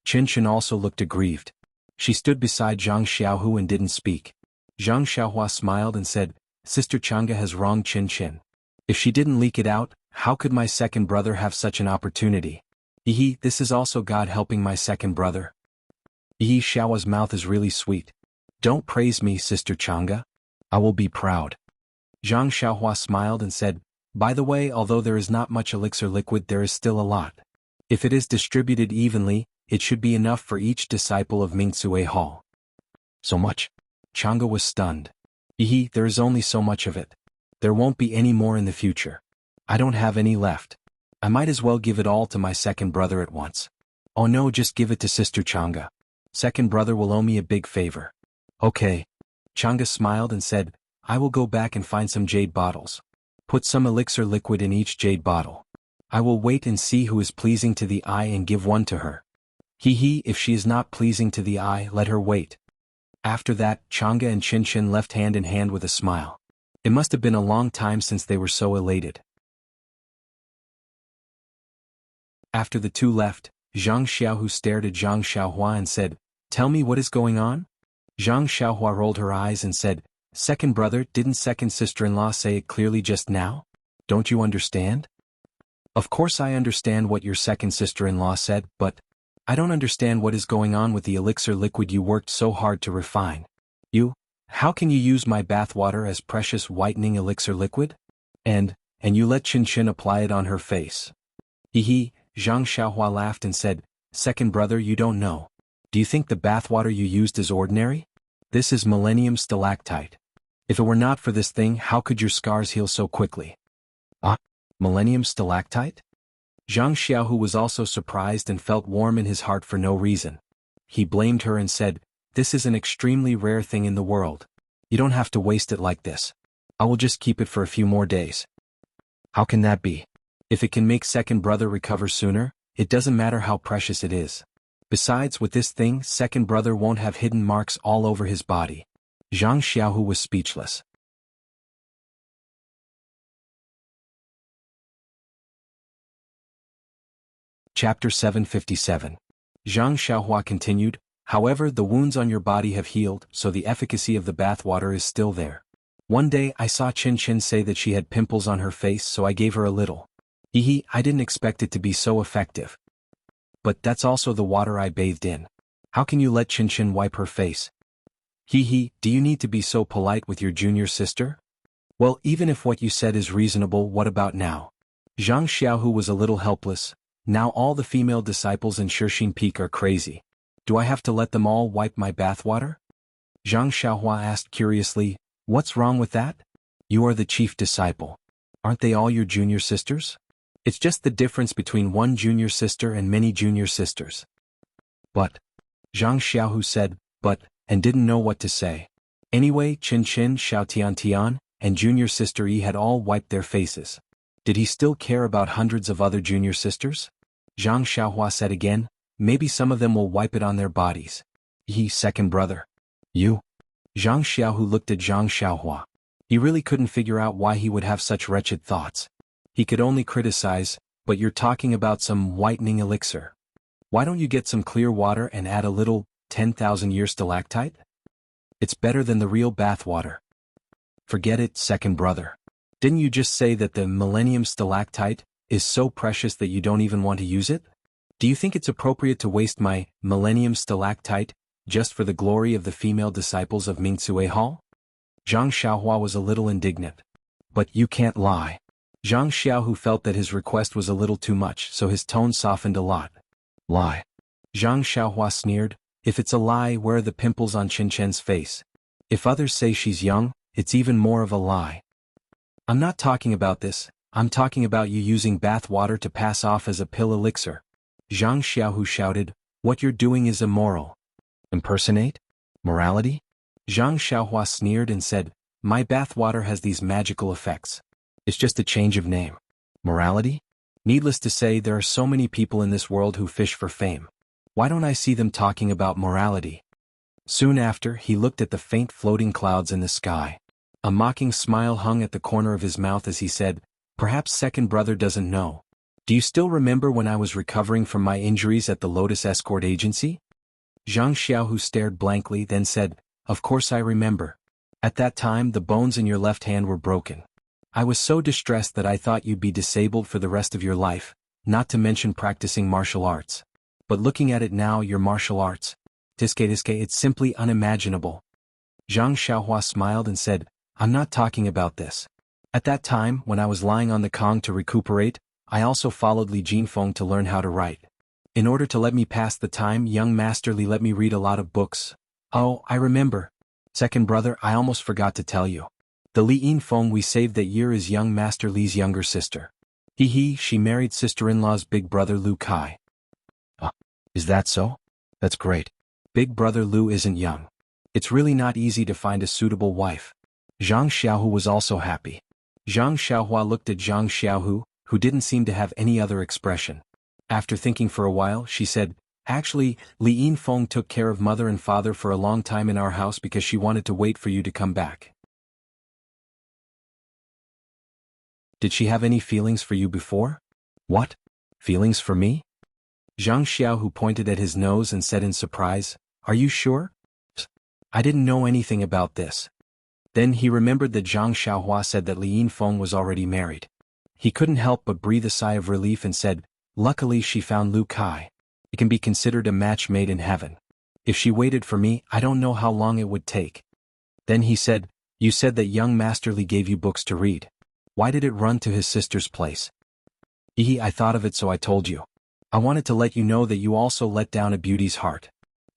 Qinshan also looked aggrieved. She stood beside Zhang Xiaohu and didn't speak. Zhang Xiaohua smiled and said, Sister Chang'e has wronged Qinshan. If she didn't leak it out, how could my second brother have such an opportunity? This is also God helping my second brother. Xiaohua's mouth is really sweet. Don't praise me, Sister Chang'e. I will be proud. Zhang Xiaohua smiled and said, by the way, although there is not much elixir liquid, there is still a lot. If it is distributed evenly, it should be enough for each disciple of Mingcue Hall. So much? Chang'e was stunned. There is only so much of it. There won't be any more in the future. I don't have any left. I might as well give it all to my second brother at once. Oh no, just give it to Sister Changa. Second brother will owe me a big favor. Okay. Changa smiled and said, I will go back and find some jade bottles. Put some elixir liquid in each jade bottle. I will wait and see who is pleasing to the eye and give one to her. If she is not pleasing to the eye, let her wait. After that, Changa and Chin left hand in hand with a smile. It must have been a long time since they were so elated. After the two left, Zhang Xiaohu stared at Zhang Xiaohua and said, Tell me what is going on? Zhang Xiaohua rolled her eyes and said, Second brother, didn't second sister-in-law say it clearly just now? Don't you understand? Of course I understand what your second sister-in-law said, but I don't understand what is going on with the elixir liquid you worked so hard to refine. How can you use my bathwater as precious whitening elixir liquid? And you let Chin apply it on her face. Zhang Xiaohua laughed and said, Second brother, you don't know. Do you think the bathwater you used is ordinary? This is Millennium Stalactite. If it were not for this thing, how could your scars heal so quickly? Millennium Stalactite? Zhang Xiaohu was also surprised and felt warm in his heart for no reason. He blamed her and said, This is an extremely rare thing in the world. You don't have to waste it like this. I will just keep it for a few more days. How can that be? If it can make second brother recover sooner, it doesn't matter how precious it is. Besides, with this thing, second brother won't have hidden marks all over his body. Zhang Xiaohu was speechless. Chapter 757. Zhang Xiaohua continued, However, the wounds on your body have healed, so the efficacy of the bathwater is still there. One day I saw Chin say that she had pimples on her face, so I gave her a little. I didn't expect it to be so effective. But that's also the water I bathed in. How can you let Chin wipe her face? Do you need to be so polite with your junior sister? Well, even if what you said is reasonable, what about now? Zhang Xiaohu was a little helpless. Now all the female disciples in Shixin Peak are crazy. Do I have to let them all wipe my bathwater? Zhang Xiaohua asked curiously, What's wrong with that? You are the chief disciple. Aren't they all your junior sisters? It's just the difference between one junior sister and many junior sisters. But, Zhang Xiaohu said, and didn't know what to say. Anyway, Chin, Xiao and junior sister Yi had all wiped their faces. Did he still care about hundreds of other junior sisters? Zhang Xiaohua said again, Maybe some of them will wipe it on their bodies. Second brother. You? Zhang Xiaohu looked at Zhang Xiaohua. He really couldn't figure out why he would have such wretched thoughts. He could only criticize, but you're talking about some whitening elixir. Why don't you get some clear water and add a little 10,000-year stalactite? It's better than the real bathwater. Forget it, second brother. Didn't you just say that the Millennium Stalactite is so precious that you don't even want to use it? Do you think it's appropriate to waste my Millennium Stalactite just for the glory of the female disciples of Mingcue Hall? Zhang Xiaohua was a little indignant. But you can't lie. Zhang Xiaohu felt that his request was a little too much, so his tone softened a lot. Lie. Zhang Xiaohua sneered, If it's a lie, where are the pimples on Chin's face? If others say she's young, it's even more of a lie. I'm not talking about this, I'm talking about you using bath water to pass off as a pill elixir. Zhang Xiaohu shouted, What you're doing is immoral. Impersonate? Morality? Zhang Xiaohua sneered and said, My bath water has these magical effects. It's just a change of name. Morality? Needless to say, there are so many people in this world who fish for fame. Why don't I see them talking about morality? Soon after, he looked at the faint floating clouds in the sky. A mocking smile hung at the corner of his mouth as he said, Perhaps second brother doesn't know. Do you still remember when I was recovering from my injuries at the Lotus Escort Agency? Zhang Xiaohu stared blankly, then said, Of course I remember. At that time the bones in your left hand were broken. I was so distressed that I thought you'd be disabled for the rest of your life, not to mention practicing martial arts. But looking at it now, your martial arts, it's simply unimaginable. Zhang Xiaohua smiled and said, I'm not talking about this. At that time, when I was lying on the Kong to recuperate, I also followed Li Jinfeng to learn how to write. In order to let me pass the time, young Master Li let me read a lot of books. Oh, I remember. Second brother, I almost forgot to tell you. The Li Yinfeng we saved that year is young Master Li's younger sister. Hee hee, she married sister-in-law's big brother Lu Kai. Is that so? That's great. Big brother Lu isn't young. It's really not easy to find a suitable wife. Zhang Xiaohu was also happy. Zhang Xiaohua looked at Zhang Xiaohu, who didn't seem to have any other expression. After thinking for a while, she said, "Actually, Li Yinfeng took care of mother and father for a long time in our house because she wanted to wait for you to come back." Did she have any feelings for you before? What? Feelings for me? Zhang Xiaohu pointed at his nose and said in surprise, "Are you sure?" I didn't know anything about this. Then he remembered that Zhang Xiaohua said that Li Yinfeng was already married. He couldn't help but breathe a sigh of relief and said, "Luckily she found Lu Kai. It can be considered a match made in heaven. If she waited for me, I don't know how long it would take." Then he said, "You said that young Master Li gave you books to read. Why did it run to his sister's place?" I thought of it so I told you. I wanted to let you know that you also let down a beauty's heart."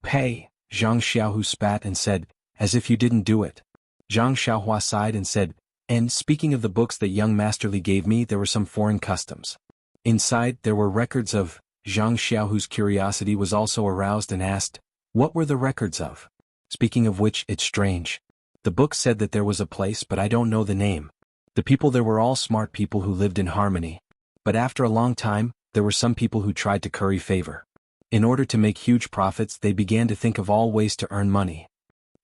"Pay," Zhang Xiaohu spat and said, "as if you didn't do it." Zhang Xiaohua sighed and said, "And speaking of the books that young Master Li gave me, there were some foreign customs. Inside, there were records of." Zhang Xiaohu's curiosity was also aroused and asked, "What were the records of?" "Speaking of which, it's strange. The book said that there was a place, but I don't know the name. The people there were all smart people who lived in harmony. But after a long time, there were some people who tried to curry favor. In order to make huge profits, they began to think of all ways to earn money."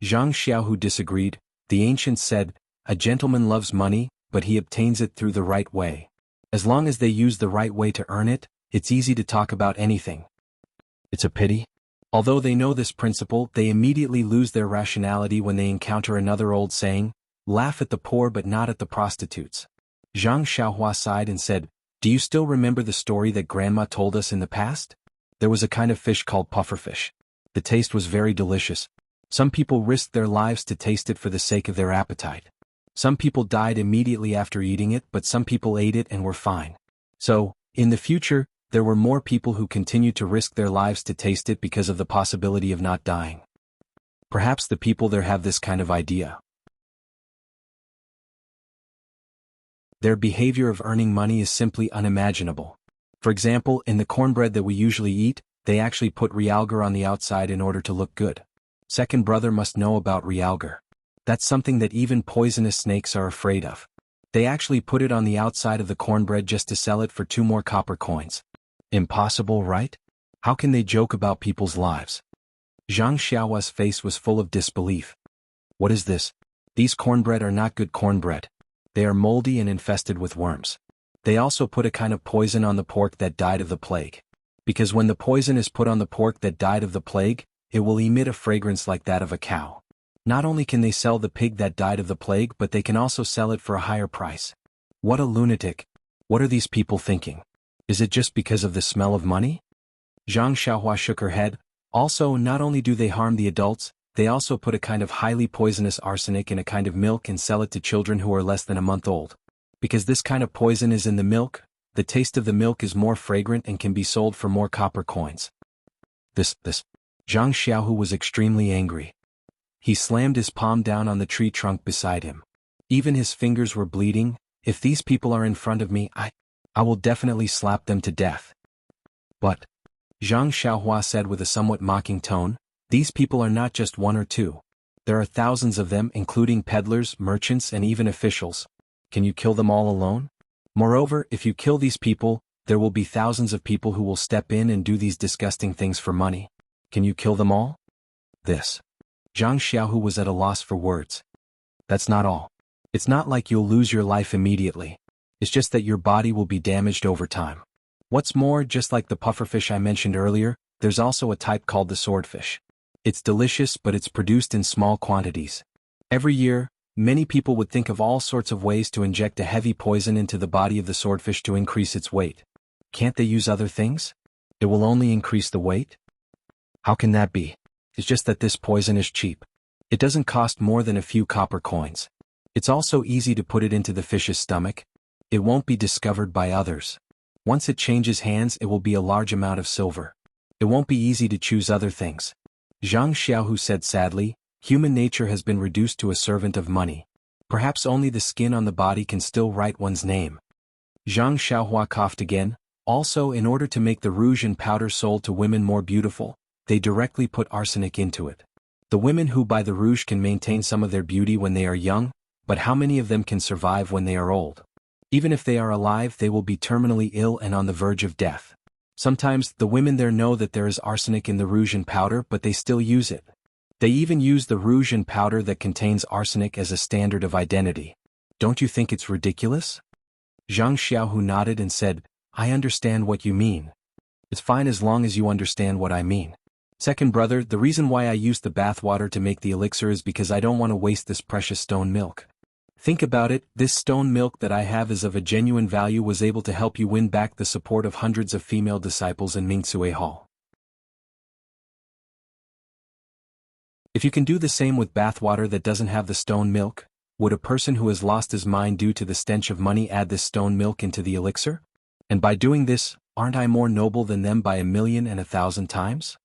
Zhang Xiaohu disagreed. The ancients said, "A gentleman loves money, but he obtains it through the right way. As long as they use the right way to earn it, it's easy to talk about anything." It's a pity. Although they know this principle, they immediately lose their rationality when they encounter another old saying, "Laugh at the poor but not at the prostitutes." Zhang Xiaohua sighed and said, "Do you still remember the story that Grandma told us in the past? There was a kind of fish called pufferfish. The taste was very delicious. Some people risked their lives to taste it for the sake of their appetite. Some people died immediately after eating it, but some people ate it and were fine. So, in the future, there were more people who continued to risk their lives to taste it because of the possibility of not dying. Perhaps the people there have this kind of idea. Their behavior of earning money is simply unimaginable. For example, in the cornbread that we usually eat, they actually put realgar on the outside in order to look good. Second brother must know about realgar. That's something that even poisonous snakes are afraid of. They actually put it on the outside of the cornbread just to sell it for 2 more copper coins. Impossible, right? How can they joke about people's lives? Zhang Xiaohua's face was full of disbelief. What is this? These cornbread are not good cornbread. They are moldy and infested with worms. They also put a kind of poison on the pork that died of the plague. Because when the poison is put on the pork that died of the plague, it will emit a fragrance like that of a cow. Not only can they sell the pig that died of the plague, but they can also sell it for a higher price. What a lunatic. What are these people thinking? Is it just because of the smell of money? Zhang Xiaohua shook her head. Also, not only do they harm the adults, they also put a kind of highly poisonous arsenic in a kind of milk and sell it to children who are less than a month old. Because this kind of poison is in the milk, the taste of the milk is more fragrant and can be sold for more copper coins. This. Zhang Xiaohu was extremely angry. He slammed his palm down on the tree trunk beside him. Even his fingers were bleeding. If these people are in front of me, I will definitely slap them to death. But, Zhang Xiaohua said with a somewhat mocking tone, these people are not just 1 or 2. There are thousands of them, including peddlers, merchants, and even officials. Can you kill them all alone? Moreover, if you kill these people, there will be thousands of people who will step in and do these disgusting things for money. Can you kill them all? This. Zhang Xiaohu was at a loss for words. That's not all. It's not like you'll lose your life immediately. It's just that your body will be damaged over time. What's more, just like the pufferfish I mentioned earlier, there's also a type called the swordfish. It's delicious, but it's produced in small quantities. Every year, many people would think of all sorts of ways to inject a heavy poison into the body of the swordfish to increase its weight. Can't they use other things? It will only increase the weight? How can that be? It's just that this poison is cheap. It doesn't cost more than a few copper coins. It's also easy to put it into the fish's stomach. It won't be discovered by others. Once it changes hands, it will be a large amount of silver. It won't be easy to choose other things. Zhang Xiaohu said sadly, human nature has been reduced to a servant of money. Perhaps only the skin on the body can still write one's name. Zhang Xiaohua coughed again. Also, in order to make the rouge and powder sold to women more beautiful, they directly put arsenic into it. The women who buy the rouge can maintain some of their beauty when they are young, but how many of them can survive when they are old? Even if they are alive, they will be terminally ill and on the verge of death. Sometimes, the women there know that there is arsenic in the rouge and powder, but they still use it. They even use the rouge and powder that contains arsenic as a standard of identity. Don't you think it's ridiculous? Zhang Xiaohu nodded and said, I understand what you mean. It's fine as long as you understand what I mean. Second brother, the reason why I use the bathwater to make the elixir is because I don't want to waste this precious stone milk. Think about it, this stone milk that I have is of a genuine value, was able to help you win back the support of hundreds of female disciples in Mingsue Hall. If you can do the same with bathwater that doesn't have the stone milk, would a person who has lost his mind due to the stench of money add this stone milk into the elixir? And by doing this, aren't I more noble than them by 1,000,000 times?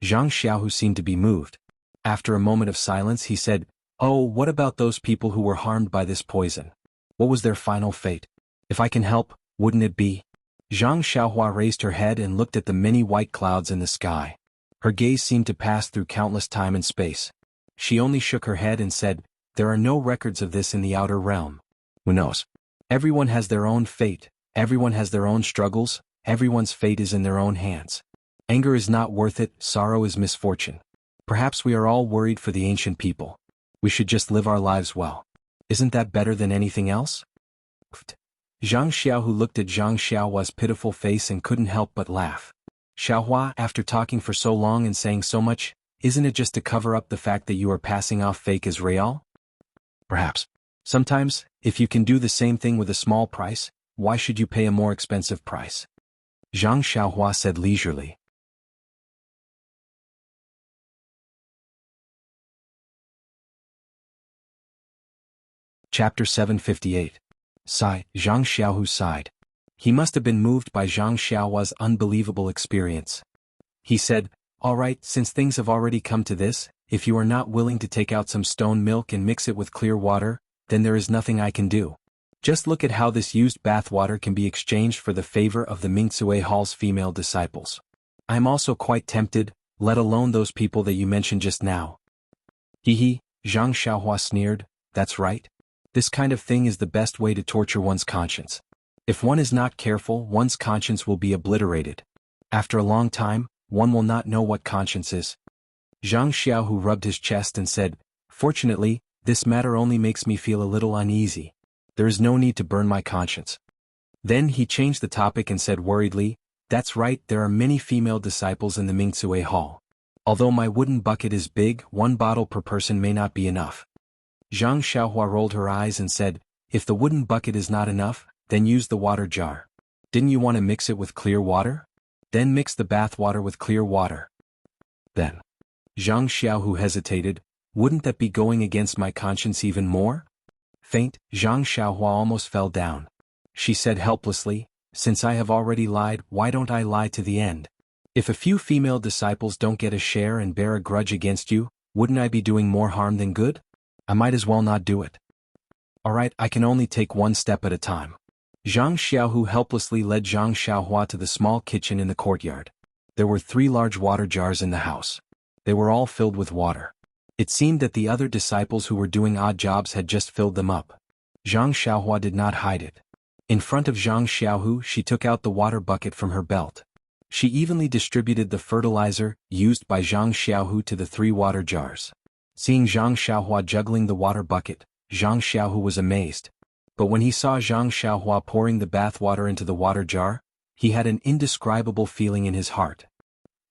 Zhang Xiaohu seemed to be moved. After a moment of silence he said, Oh, what about those people who were harmed by this poison? What was their final fate? If I can help, wouldn't it be? Zhang Xiaohua raised her head and looked at the many white clouds in the sky. Her gaze seemed to pass through countless time and space. She only shook her head and said, There are no records of this in the outer realm. Who knows? Everyone has their own fate, everyone has their own struggles, everyone's fate is in their own hands. Anger is not worth it, sorrow is misfortune. Perhaps we are all worried for the ancient people. We should just live our lives well. Isn't that better than anything else? Zhang Xiaohu looked at Zhang Xiaohua's pitiful face and couldn't help but laugh. Xiaohua, after talking for so long and saying so much, isn't it just to cover up the fact that you are passing off fake as real? Perhaps. Sometimes, if you can do the same thing with a small price, why should you pay a more expensive price? Zhang Xiaohua said leisurely. Chapter 758. Sigh. Zhang Xiaohu sighed. He must have been moved by Zhang Xiaohua's unbelievable experience. He said, All right, since things have already come to this, if you are not willing to take out some stone milk and mix it with clear water, then there is nothing I can do. Just look at how this used bathwater can be exchanged for the favor of the Mingsue Hall's female disciples. I am also quite tempted, let alone those people that you mentioned just now. Hee, Zhang Xiaohua sneered, That's right. This kind of thing is the best way to torture one's conscience. If one is not careful, one's conscience will be obliterated. After a long time, one will not know what conscience is. Zhang Xiaohu rubbed his chest and said, Fortunately, this matter only makes me feel a little uneasy. There is no need to burn my conscience. Then he changed the topic and said worriedly, That's right, there are many female disciples in the Mingsue Hall. Although my wooden bucket is big, 1 bottle per person may not be enough. Zhang Xiaohua rolled her eyes and said, If the wooden bucket is not enough, then use the water jar. Didn't you want to mix it with clear water? Then mix the bath water with clear water. Then. Zhang Xiaohu hesitated, Wouldn't that be going against my conscience even more? Faint, Zhang Xiaohua almost fell down. She said helplessly, Since I have already lied, why don't I lie to the end? If a few female disciples don't get a share and bear a grudge against you, wouldn't I be doing more harm than good? I might as well not do it. Alright, I can only take one step at a time. Zhang Xiaohu helplessly led Zhang Xiaohua to the small kitchen in the courtyard. There were 3 large water jars in the house. They were all filled with water. It seemed that the other disciples who were doing odd jobs had just filled them up. Zhang Xiaohua did not hide it. In front of Zhang Xiaohu, she took out the water bucket from her belt. She evenly distributed the fertilizer used by Zhang Xiaohu to the 3 water jars. Seeing Zhang Xiaohua juggling the water bucket, Zhang Xiaohu was amazed. But when he saw Zhang Xiaohua pouring the bathwater into the water jar, he had an indescribable feeling in his heart.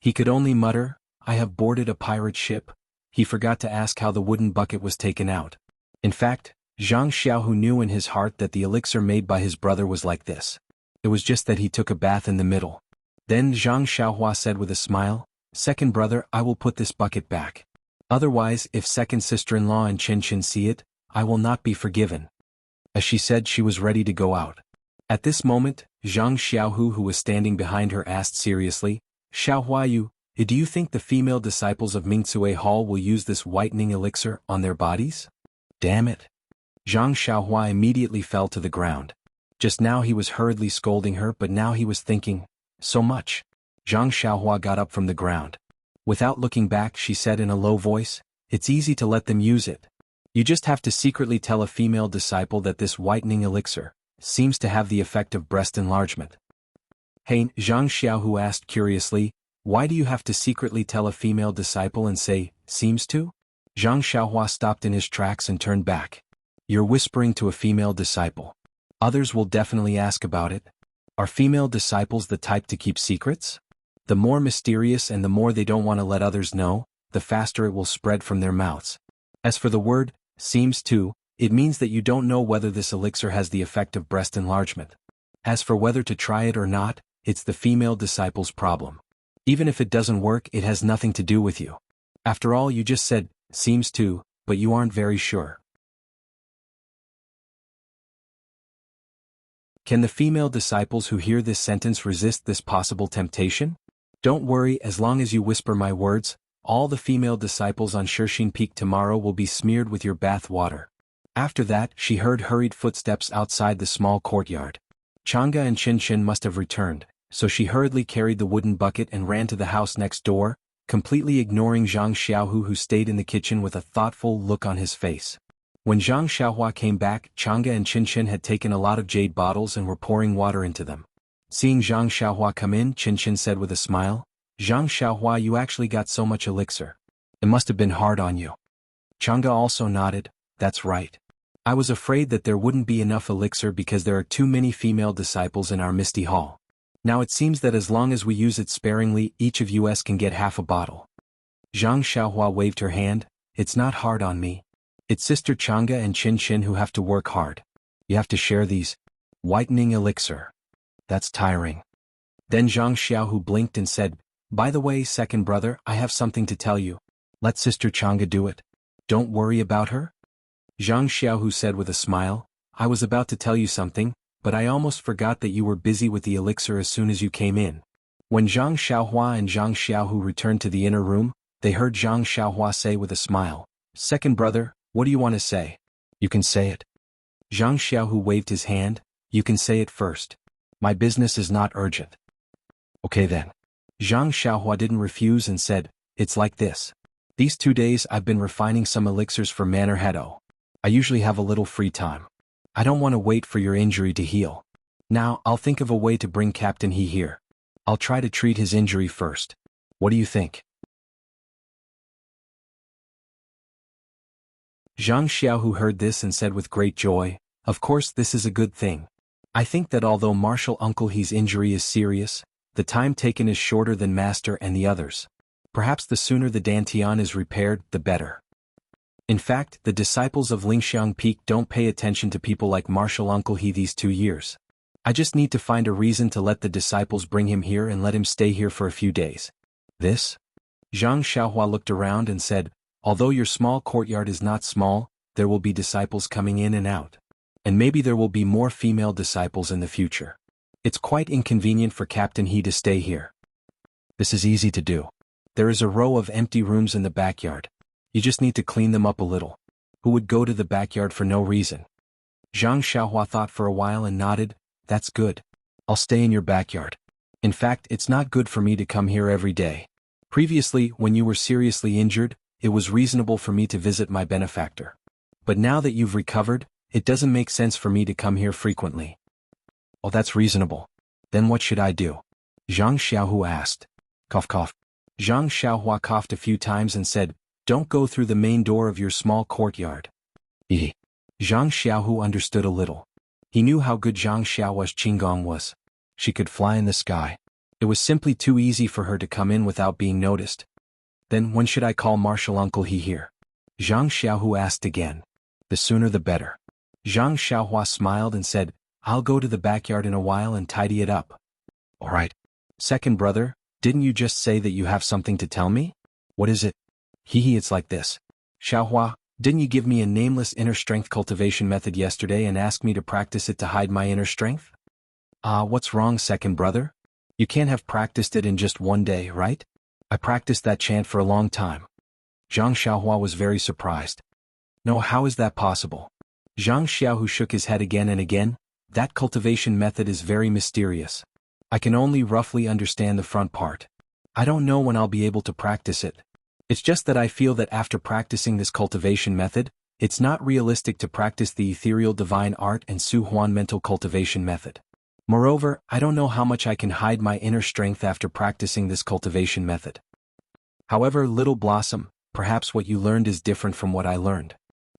He could only mutter, I have boarded a pirate ship. He forgot to ask how the wooden bucket was taken out. In fact, Zhang Xiaohu knew in his heart that the elixir made by his brother was like this. It was just that he took a bath in the middle. Then Zhang Xiaohua said with a smile, Second brother, I will put this bucket back. Otherwise, if second sister-in-law and Chen Chen see it, I will not be forgiven. As she said, she was ready to go out. At this moment, Zhang Xiaohu, who was standing behind her, asked seriously, Xiaohua, do you think the female disciples of Mingsue Hall will use this whitening elixir on their bodies? Damn it. Zhang Xiaohua immediately fell to the ground. Just now he was hurriedly scolding her, but now he was thinking, so much. Zhang Xiaohua got up from the ground. Without looking back, she said in a low voice, "It's easy to let them use it. You just have to secretly tell a female disciple that this whitening elixir seems to have the effect of breast enlargement." "Hey," Zhang Xiaohu asked curiously, "why do you have to secretly tell a female disciple and say, seems to?" Zhang Xiaohua stopped in his tracks and turned back. "You're whispering to a female disciple. Others will definitely ask about it. Are female disciples the type to keep secrets? The more mysterious and the more they don't want to let others know, the faster it will spread from their mouths. As for the word, seems to, it means that you don't know whether this elixir has the effect of breast enlargement. As for whether to try it or not, it's the female disciple's problem. Even if it doesn't work, it has nothing to do with you. After all, you just said, seems to, but you aren't very sure." Can the female disciples who hear this sentence resist this possible temptation? Don't worry, as long as you whisper my words, all the female disciples on Shirxin Peak tomorrow will be smeared with your bath water. After that, she heard hurried footsteps outside the small courtyard. Chang'e and Qinshin must have returned, so she hurriedly carried the wooden bucket and ran to the house next door, completely ignoring Zhang Xiaohu, who stayed in the kitchen with a thoughtful look on his face. When Zhang Xiaohua came back, Chang'e and Qinshin had taken a lot of jade bottles and were pouring water into them. Seeing Zhang Xiaohua come in, Qinshin said with a smile, "Zhang Xiaohua, you actually got so much elixir. It must have been hard on you." Chang'e also nodded, "That's right. I was afraid that there wouldn't be enough elixir because there are too many female disciples in our Misty Hall. Now it seems that as long as we use it sparingly, each of us can get half a bottle." Zhang Xiaohua waved her hand, "It's not hard on me. It's Sister Chang'e and Qinshin who have to work hard. You have to share these. Whitening elixir. That's tiring." Then Zhang Xiaohu blinked and said, "By the way, second brother, I have something to tell you. Let Sister Chang'e do it. Don't worry about her." Zhang Xiaohu said with a smile, "I was about to tell you something, but I almost forgot that you were busy with the elixir as soon as you came in." When Zhang Xiaohua and Zhang Xiaohu returned to the inner room, they heard Zhang Xiaohua say with a smile, "Second brother, what do you want to say?" "You can say it." Zhang Xiaohu waved his hand, "You can say it first. My business is not urgent." "Okay then." Zhang Xiaohua didn't refuse and said, "It's like this. These 2 days I've been refining some elixirs for Manor Hedo. I usually have a little free time. I don't want to wait for your injury to heal. Now, I'll think of a way to bring Captain He here. I'll try to treat his injury first. What do you think?" Zhang Xiaohu heard this and said with great joy, "Of course this is a good thing. I think that although Martial Uncle He's injury is serious, the time taken is shorter than Master and the others. Perhaps the sooner the Dantian is repaired, the better. In fact, the disciples of Lingxiang Peak don't pay attention to people like Martial Uncle He these 2 years. I just need to find a reason to let the disciples bring him here and let him stay here for a few days." "This?" Zhang Xiaohua looked around and said, "Although your small courtyard is not small, there will be disciples coming in and out. And maybe there will be more female disciples in the future. It's quite inconvenient for Captain He to stay here. This is easy to do. There is a row of empty rooms in the backyard. You just need to clean them up a little. Who would go to the backyard for no reason?" Zhang Xiaohua thought for a while and nodded, "That's good. I'll stay in your backyard. In fact, it's not good for me to come here every day. Previously, when you were seriously injured, it was reasonable for me to visit my benefactor. But now that you've recovered, it doesn't make sense for me to come here frequently." "Oh, that's reasonable. Then what should I do?" Zhang Xiaohu asked. Cough cough. Zhang Xiaohua coughed a few times and said, "Don't go through the main door of your small courtyard." Zhang Xiaohu understood a little. He knew how good Zhang Xiaohua's qinggong was. She could fly in the sky. It was simply too easy for her to come in without being noticed. "Then when should I call Martial Uncle He here?" Zhang Xiaohu asked again. "The sooner the better." Zhang Xiaohua smiled and said, "I'll go to the backyard in a while and tidy it up." "All right." "Second brother, didn't you just say that you have something to tell me?" "What is it?" It's like this. Xiaohua, didn't you give me a nameless inner strength cultivation method yesterday and ask me to practice it to hide my inner strength?" What's wrong, second brother? You can't have practiced it in just 1 day, right? I practiced that chant for a long time." Zhang Xiaohua was very surprised. "No, how is that possible?" Zhang Xiaohu shook his head again and again. That cultivation method is very mysterious. I can only roughly understand the front part. I don't know when I'll be able to practice it. It's just that I feel that after practicing this cultivation method, it's not realistic to practice the ethereal divine art and Su Huan mental cultivation method. Moreover, I don't know how much I can hide my inner strength after practicing this cultivation method. However, Little Blossom, perhaps what you learned is different from what I learned.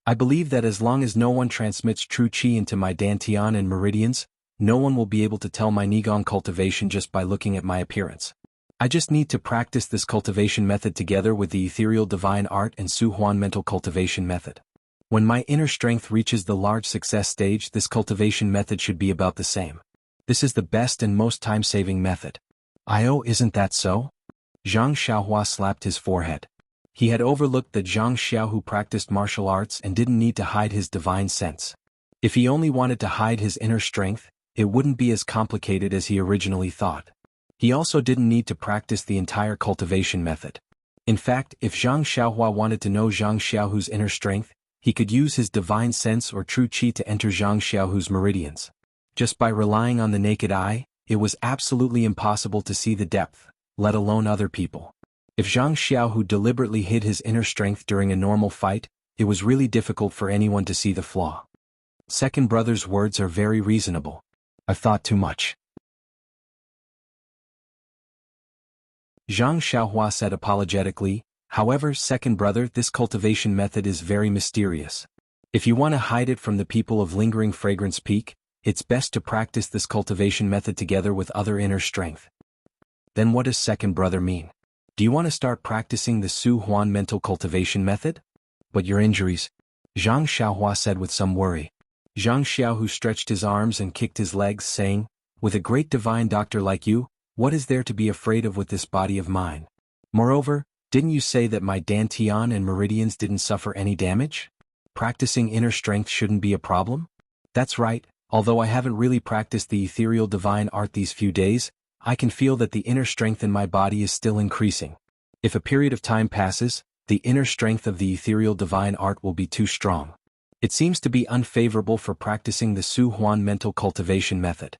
I believe that as long as no one transmits true qi into my dantian and meridians, no one will be able to tell my Nigong cultivation just by looking at my appearance. I just need to practice this cultivation method together with the ethereal divine art and Su Huan mental cultivation method. When my inner strength reaches the large success stage, this cultivation method should be about the same. This is the best and most time-saving method. Isn't that so? Zhang Xiaohua slapped his forehead. He had overlooked that Zhang Xiaohu practiced martial arts and didn't need to hide his divine sense. If he only wanted to hide his inner strength, it wouldn't be as complicated as he originally thought. He also didn't need to practice the entire cultivation method. In fact, if Zhang Xiaohua wanted to know Zhang Xiaohu's inner strength, he could use his divine sense or true qi to enter Zhang Xiaohu's meridians. Just by relying on the naked eye, it was absolutely impossible to see the depth, let alone other people. If Zhang Xiaohu deliberately hid his inner strength during a normal fight, it was really difficult for anyone to see the flaw. Second brother's words are very reasonable. I've thought too much. Zhang Xiaohua said apologetically, however, second brother, this cultivation method is very mysterious. If you want to hide it from the people of Lingering Fragrance Peak, it's best to practice this cultivation method together with other inner strength. Then what does second brother mean? Do you want to start practicing the Su Huan mental cultivation method? But your injuries, Zhang Xiaohua said with some worry. Zhang Xiaohu stretched his arms and kicked his legs, saying, with a great divine doctor like you, what is there to be afraid of with this body of mine? Moreover, didn't you say that my dantian and meridians didn't suffer any damage? Practicing inner strength shouldn't be a problem? That's right, although I haven't really practiced the ethereal divine art these few days, I can feel that the inner strength in my body is still increasing. If a period of time passes, the inner strength of the ethereal divine art will be too strong. It seems to be unfavorable for practicing the Su Huan mental cultivation method.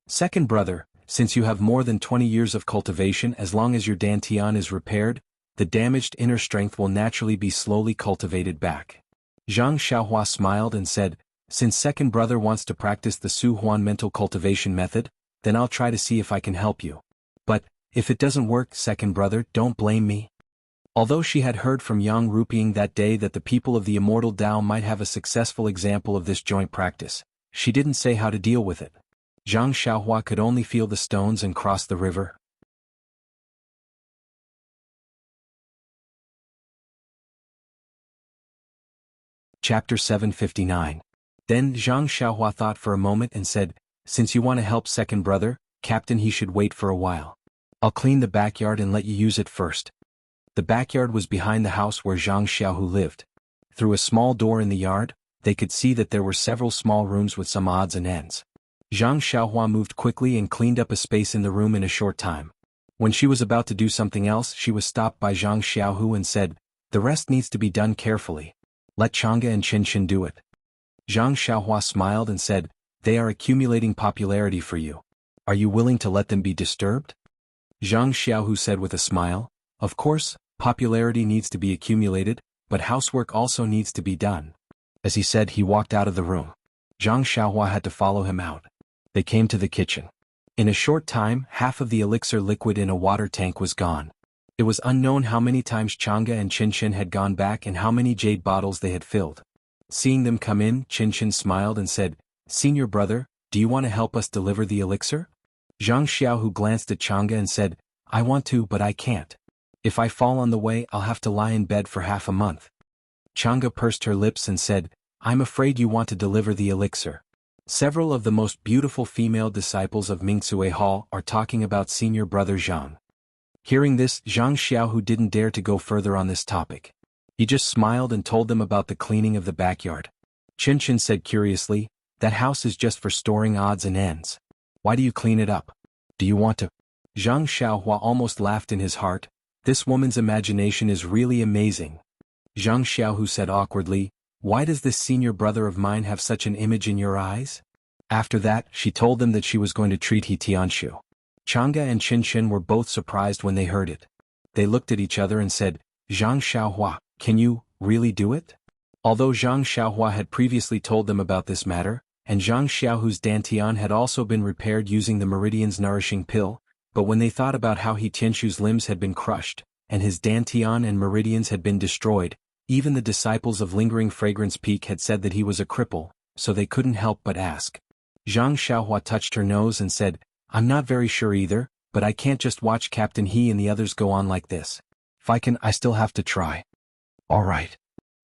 Second brother, since you have more than 20 years of cultivation, as long as your dantian is repaired, the damaged inner strength will naturally be slowly cultivated back. Zhang Xiaohua smiled and said, since second brother wants to practice the Su Huan mental cultivation method, then I'll try to see if I can help you. But, if it doesn't work, second brother, don't blame me. Although she had heard from Yang Ruping that day that the people of the Immortal Dao might have a successful example of this joint practice, she didn't say how to deal with it. Zhang Xiaohua could only feel the stones and cross the river. Chapter 759. Then Zhang Xiaohua thought for a moment and said, since you want to help second brother, Captain, he should wait for a while. I'll clean the backyard and let you use it first. The backyard was behind the house where Zhang Xiaohu lived. Through a small door in the yard, they could see that there were several small rooms with some odds and ends. Zhang Xiaohua moved quickly and cleaned up a space in the room in a short time. When she was about to do something else, she was stopped by Zhang Xiaohu and said, the rest needs to be done carefully. Let Chang'e and Qinshin do it. Zhang Xiaohua smiled and said, they are accumulating popularity for you. Are you willing to let them be disturbed? Zhang Xiaohu said with a smile, of course, popularity needs to be accumulated, but housework also needs to be done. As he said, he walked out of the room. Zhang Xiaohua had to follow him out. They came to the kitchen. In a short time, half of the elixir liquid in a water tank was gone. It was unknown how many times Chang'e and Qinshin had gone back and how many jade bottles they had filled. Seeing them come in, Qinshin smiled and said, senior brother, do you want to help us deliver the elixir? Zhang Xiaohu glanced at Chang'e and said, I want to, but I can't. If I fall on the way, I'll have to lie in bed for half a month. Chang'e pursed her lips and said, I'm afraid you want to deliver the elixir. Several of the most beautiful female disciples of Mingcue Hall are talking about senior brother Zhang. Hearing this, Zhang Xiaohu didn't dare to go further on this topic. He just smiled and told them about the cleaning of the backyard. Qinshin said curiously, that house is just for storing odds and ends. Why do you clean it up? Do you want to? Zhang Xiaohua almost laughed in his heart. This woman's imagination is really amazing. Zhang Xiaohu said awkwardly, why does this senior brother of mine have such an image in your eyes? After that, she told them that she was going to treat He Tianshu. Chang'e and Qinshin were both surprised when they heard it. They looked at each other and said, Zhang Xiaohua, can you really do it? Although Zhang Xiaohua had previously told them about this matter, and Zhang Xiaohu's dantian had also been repaired using the Meridian's nourishing pill, but when they thought about how He Tianshu's limbs had been crushed, and his dantian and meridians had been destroyed, even the disciples of Lingering Fragrance Peak had said that he was a cripple, so they couldn't help but ask. Zhang Xiaohua touched her nose and said, I'm not very sure either, but I can't just watch Captain He and the others go on like this. If I can, I still have to try. All right.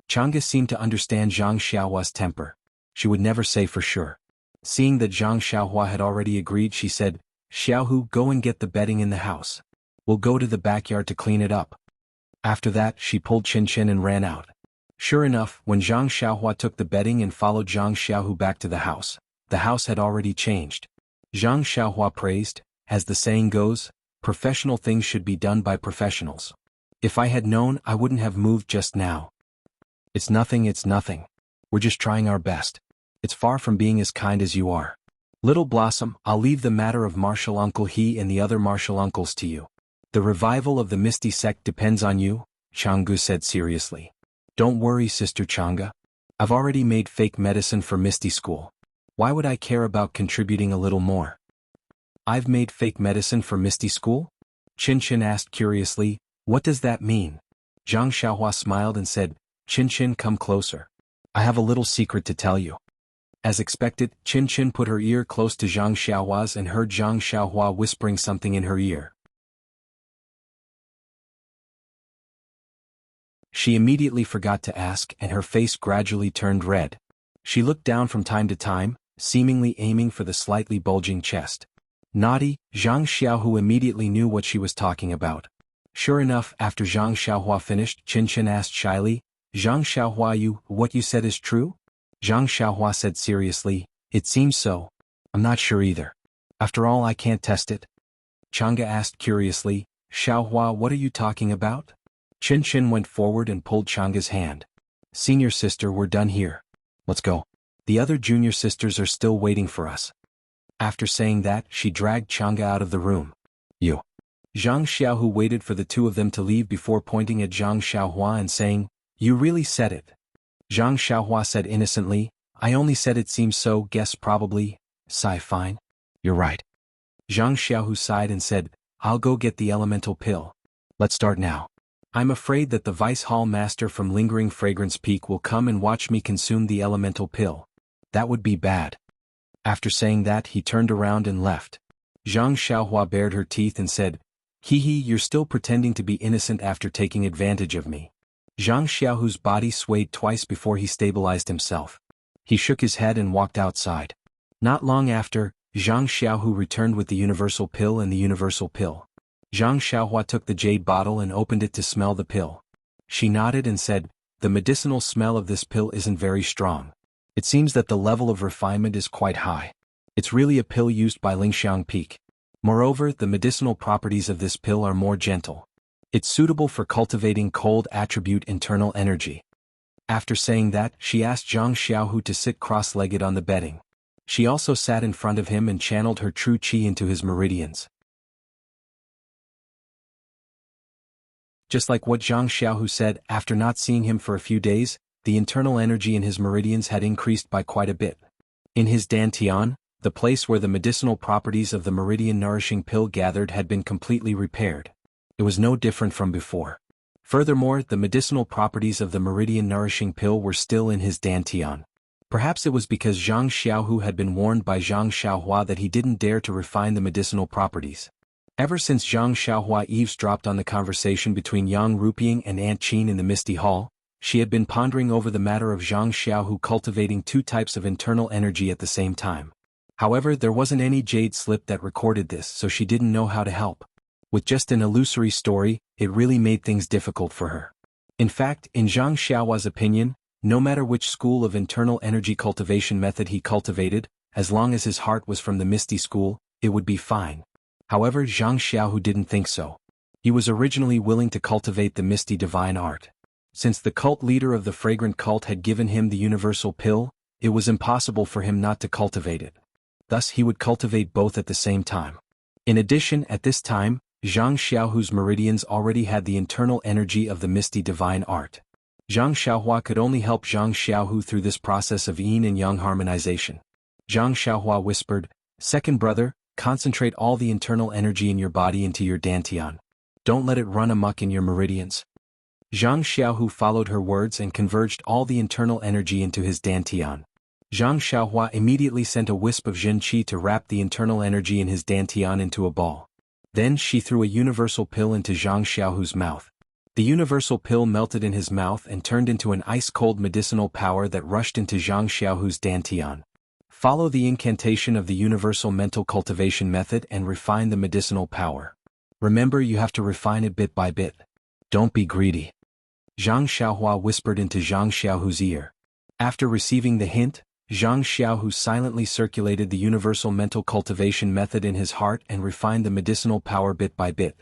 Chang'e seemed to understand Zhang Xiaohua's temper. She would never say for sure. Seeing that Zhang Xiaohua had already agreed, she said, Xiaohu, go and get the bedding in the house. We'll go to the backyard to clean it up. After that, she pulled Qinshin and ran out. Sure enough, when Zhang Xiaohua took the bedding and followed Zhang Xiaohu back to the house had already changed. Zhang Xiaohua praised, as the saying goes, professional things should be done by professionals. If I had known, I wouldn't have moved just now. It's nothing. We're just trying our best. It's far from being as kind as you are. Little Blossom, I'll leave the matter of Martial Uncle He and the other martial uncles to you. The revival of the Misty Sect depends on you, Jianghu said seriously. Don't worry, Sister Chang'e. I've already made fake medicine for Misty School. Why would I care about contributing a little more? I've made fake medicine for Misty School? Qinshin asked curiously, what does that mean? Zhang Xiaohua smiled and said, Qinshin, come closer. I have a little secret to tell you. As expected, Qinshin put her ear close to Zhang Xiaohua's and heard Zhang Xiaohua whispering something in her ear. She immediately forgot to ask, and her face gradually turned red. She looked down from time to time, seemingly aiming for the slightly bulging chest. Naughty, Zhang Xiaohu immediately knew what she was talking about. Sure enough, after Zhang Xiaohua finished, Qinshin asked shyly, Zhang Xiaohua, what you said is true? Zhang Xiaohua said seriously, it seems so. I'm not sure either. After all, I can't test it. Chang'e asked curiously, Xiaohua, what are you talking about? Qinshin went forward and pulled Chang'e's hand. Senior sister, we're done here. Let's go. The other junior sisters are still waiting for us. After saying that, she dragged Chang'e out of the room. You. Zhang Xiaohu waited for the two of them to leave before pointing at Zhang Xiaohua and saying, you really said it. Zhang Xiaohua said innocently, I only said it seems so, guess probably. Sigh, fine. You're right. Zhang Xiaohu sighed and said, I'll go get the elemental pill. Let's start now. I'm afraid that the Vice Hall Master from Lingering Fragrance Peak will come and watch me consume the elemental pill. That would be bad. After saying that, he turned around and left. Zhang Xiaohua bared her teeth and said, Hee, you're still pretending to be innocent after taking advantage of me. Zhang Xiaohu's body swayed twice before he stabilized himself. He shook his head and walked outside. Not long after, Zhang Xiaohu returned with the universal pill and the universal pill. Zhang Xiaohua took the jade bottle and opened it to smell the pill. She nodded and said, the medicinal smell of this pill isn't very strong. It seems that the level of refinement is quite high. It's really a pill used by Lingxiang Peak. Moreover, the medicinal properties of this pill are more gentle. It's suitable for cultivating cold attribute internal energy. After saying that, she asked Zhang Xiaohu to sit cross-legged on the bedding. She also sat in front of him and channeled her true qi into his meridians. Just like what Zhang Xiaohu said, after not seeing him for a few days, the internal energy in his meridians had increased by quite a bit. In his dantian, the place where the medicinal properties of the meridian nourishing pill gathered had been completely repaired. It was no different from before. Furthermore, the medicinal properties of the meridian nourishing pill were still in his dantian. Perhaps it was because Zhang Xiaohu had been warned by Zhang Xiaohua that he didn't dare to refine the medicinal properties. Ever since Zhang Xiaohua eavesdropped on the conversation between Yang Rupiang and Aunt Qin in the Misty Hall, she had been pondering over the matter of Zhang Xiaohu cultivating two types of internal energy at the same time. However, there wasn't any jade slip that recorded this, so she didn't know how to help. With just an illusory story, it really made things difficult for her. In fact, in Zhang Xiaohua's opinion, no matter which school of internal energy cultivation method he cultivated, as long as his heart was from the Misty School, it would be fine. However, Zhang Xiaohu didn't think so. He was originally willing to cultivate the Misty Divine Art. Since the cult leader of the Fragrant Cult had given him the universal pill, it was impossible for him not to cultivate it. thus he would cultivate both at the same time. In addition, at this time, Zhang Xiaohu's meridians already had the internal energy of the misty divine art. Zhang Xiaohua could only help Zhang Xiaohu through this process of yin and yang harmonization. Zhang Xiaohua whispered, "Second brother, concentrate all the internal energy in your body into your dantian. Don't let it run amok in your meridians." Zhang Xiaohu followed her words and converged all the internal energy into his dantian. Zhang Xiaohua immediately sent a wisp of Jin Qi to wrap the internal energy in his dantian into a ball. Then she threw a universal pill into Zhang Xiaohu's mouth. The universal pill melted in his mouth and turned into an ice-cold medicinal power that rushed into Zhang Xiaohu's dantian. Follow the incantation of the universal mental cultivation method and refine the medicinal power. Remember, you have to refine it bit by bit. Don't be greedy. Zhang Xiaohua whispered into Zhang Xiaohu's ear. After receiving the hint, Zhang Xiaohu silently circulated the universal mental cultivation method in his heart and refined the medicinal power bit by bit.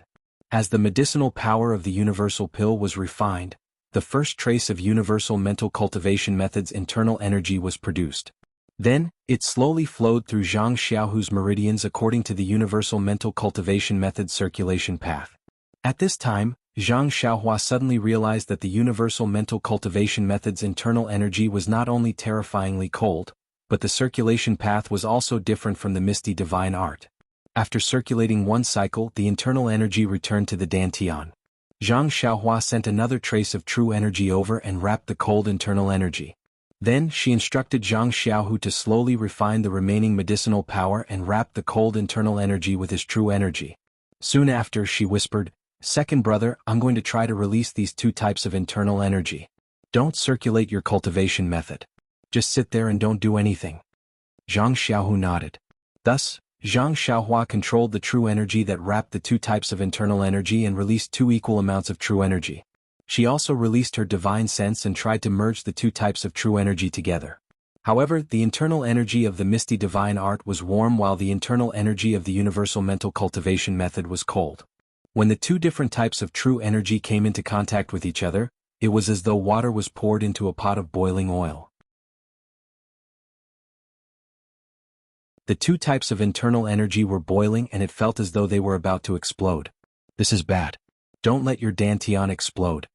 As the medicinal power of the universal pill was refined, the first trace of universal mental cultivation method's internal energy was produced. Then, it slowly flowed through Zhang Xiaohu's meridians according to the universal mental cultivation method's circulation path. At this time, Zhang Xiaohua suddenly realized that the universal mental cultivation method's internal energy was not only terrifyingly cold, but the circulation path was also different from the misty divine art. After circulating one cycle, the internal energy returned to the dantian. Zhang Xiaohua sent another trace of true energy over and wrapped the cold internal energy. Then she instructed Zhang Xiaohu to slowly refine the remaining medicinal power and wrap the cold internal energy with his true energy. Soon after, she whispered, "Second brother, I'm going to try to release these two types of internal energy. Don't circulate your cultivation method. Just sit there and don't do anything." Zhang Xiaohu nodded. Thus, Zhang Xiaohua controlled the true energy that wrapped the two types of internal energy and released two equal amounts of true energy. She also released her divine sense and tried to merge the two types of true energy together. However, the internal energy of the misty divine art was warm while the internal energy of the universal mental cultivation method was cold. When the two different types of true energy came into contact with each other, it was as though water was poured into a pot of boiling oil. The two types of internal energy were boiling and it felt as though they were about to explode. This is bad. Don't let your dantian explode.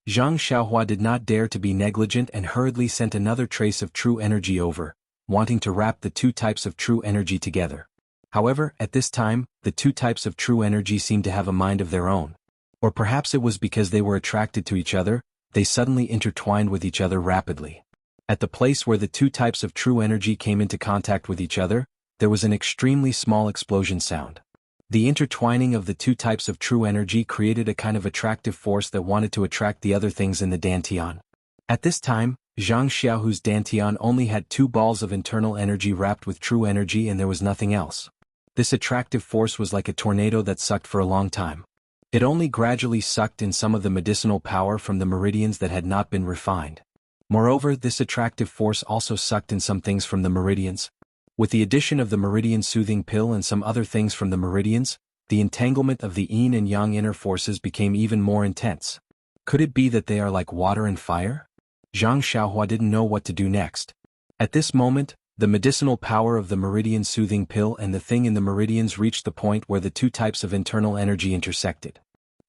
Zhang Xiaohua did not dare to be negligent and hurriedly sent another trace of true energy over, wanting to wrap the two types of true energy together. However, at this time, the two types of true energy seemed to have a mind of their own. Or perhaps it was because they were attracted to each other, they suddenly intertwined with each other rapidly. At the place where the two types of true energy came into contact with each other, there was an extremely small explosion sound. The intertwining of the two types of true energy created a kind of attractive force that wanted to attract the other things in the dantian. At this time, Zhang Xiaohu's dantian only had two balls of internal energy wrapped with true energy and there was nothing else. This attractive force was like a tornado that sucked for a long time. It only gradually sucked in some of the medicinal power from the meridians that had not been refined. Moreover, this attractive force also sucked in some things from the meridians. With the addition of the meridian soothing pill and some other things from the meridians, the entanglement of the yin and yang inner forces became even more intense. Could it be that they are like water and fire? Zhang Xiaohua didn't know what to do next. At this moment, the medicinal power of the meridian soothing pill and the thing in the meridians reached the point where the two types of internal energy intersected.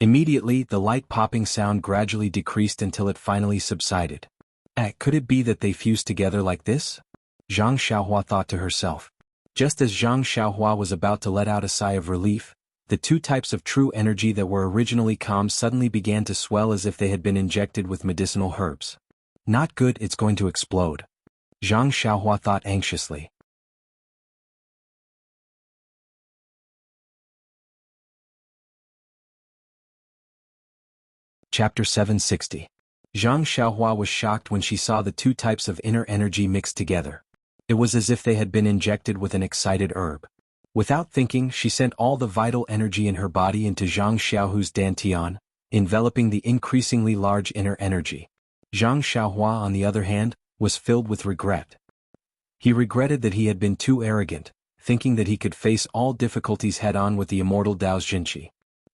Immediately, the light popping sound gradually decreased until it finally subsided. Could it be that they fused together like this? Zhang Xiaohua thought to herself. Just as Zhang Xiaohua was about to let out a sigh of relief, the two types of true energy that were originally calm suddenly began to swell as if they had been injected with medicinal herbs. Not good, it's going to explode. Zhang Xiaohua thought anxiously. Chapter 760. Zhang Xiaohua was shocked when she saw the two types of inner energy mixed together. It was as if they had been injected with an excited herb. Without thinking, she sent all the vital energy in her body into Zhang Xiaohu's dantian, enveloping the increasingly large inner energy. Zhang Xiaohua, on the other hand, was filled with regret. He regretted that he had been too arrogant, thinking that he could face all difficulties head-on with the immortal Dao's Jinqi.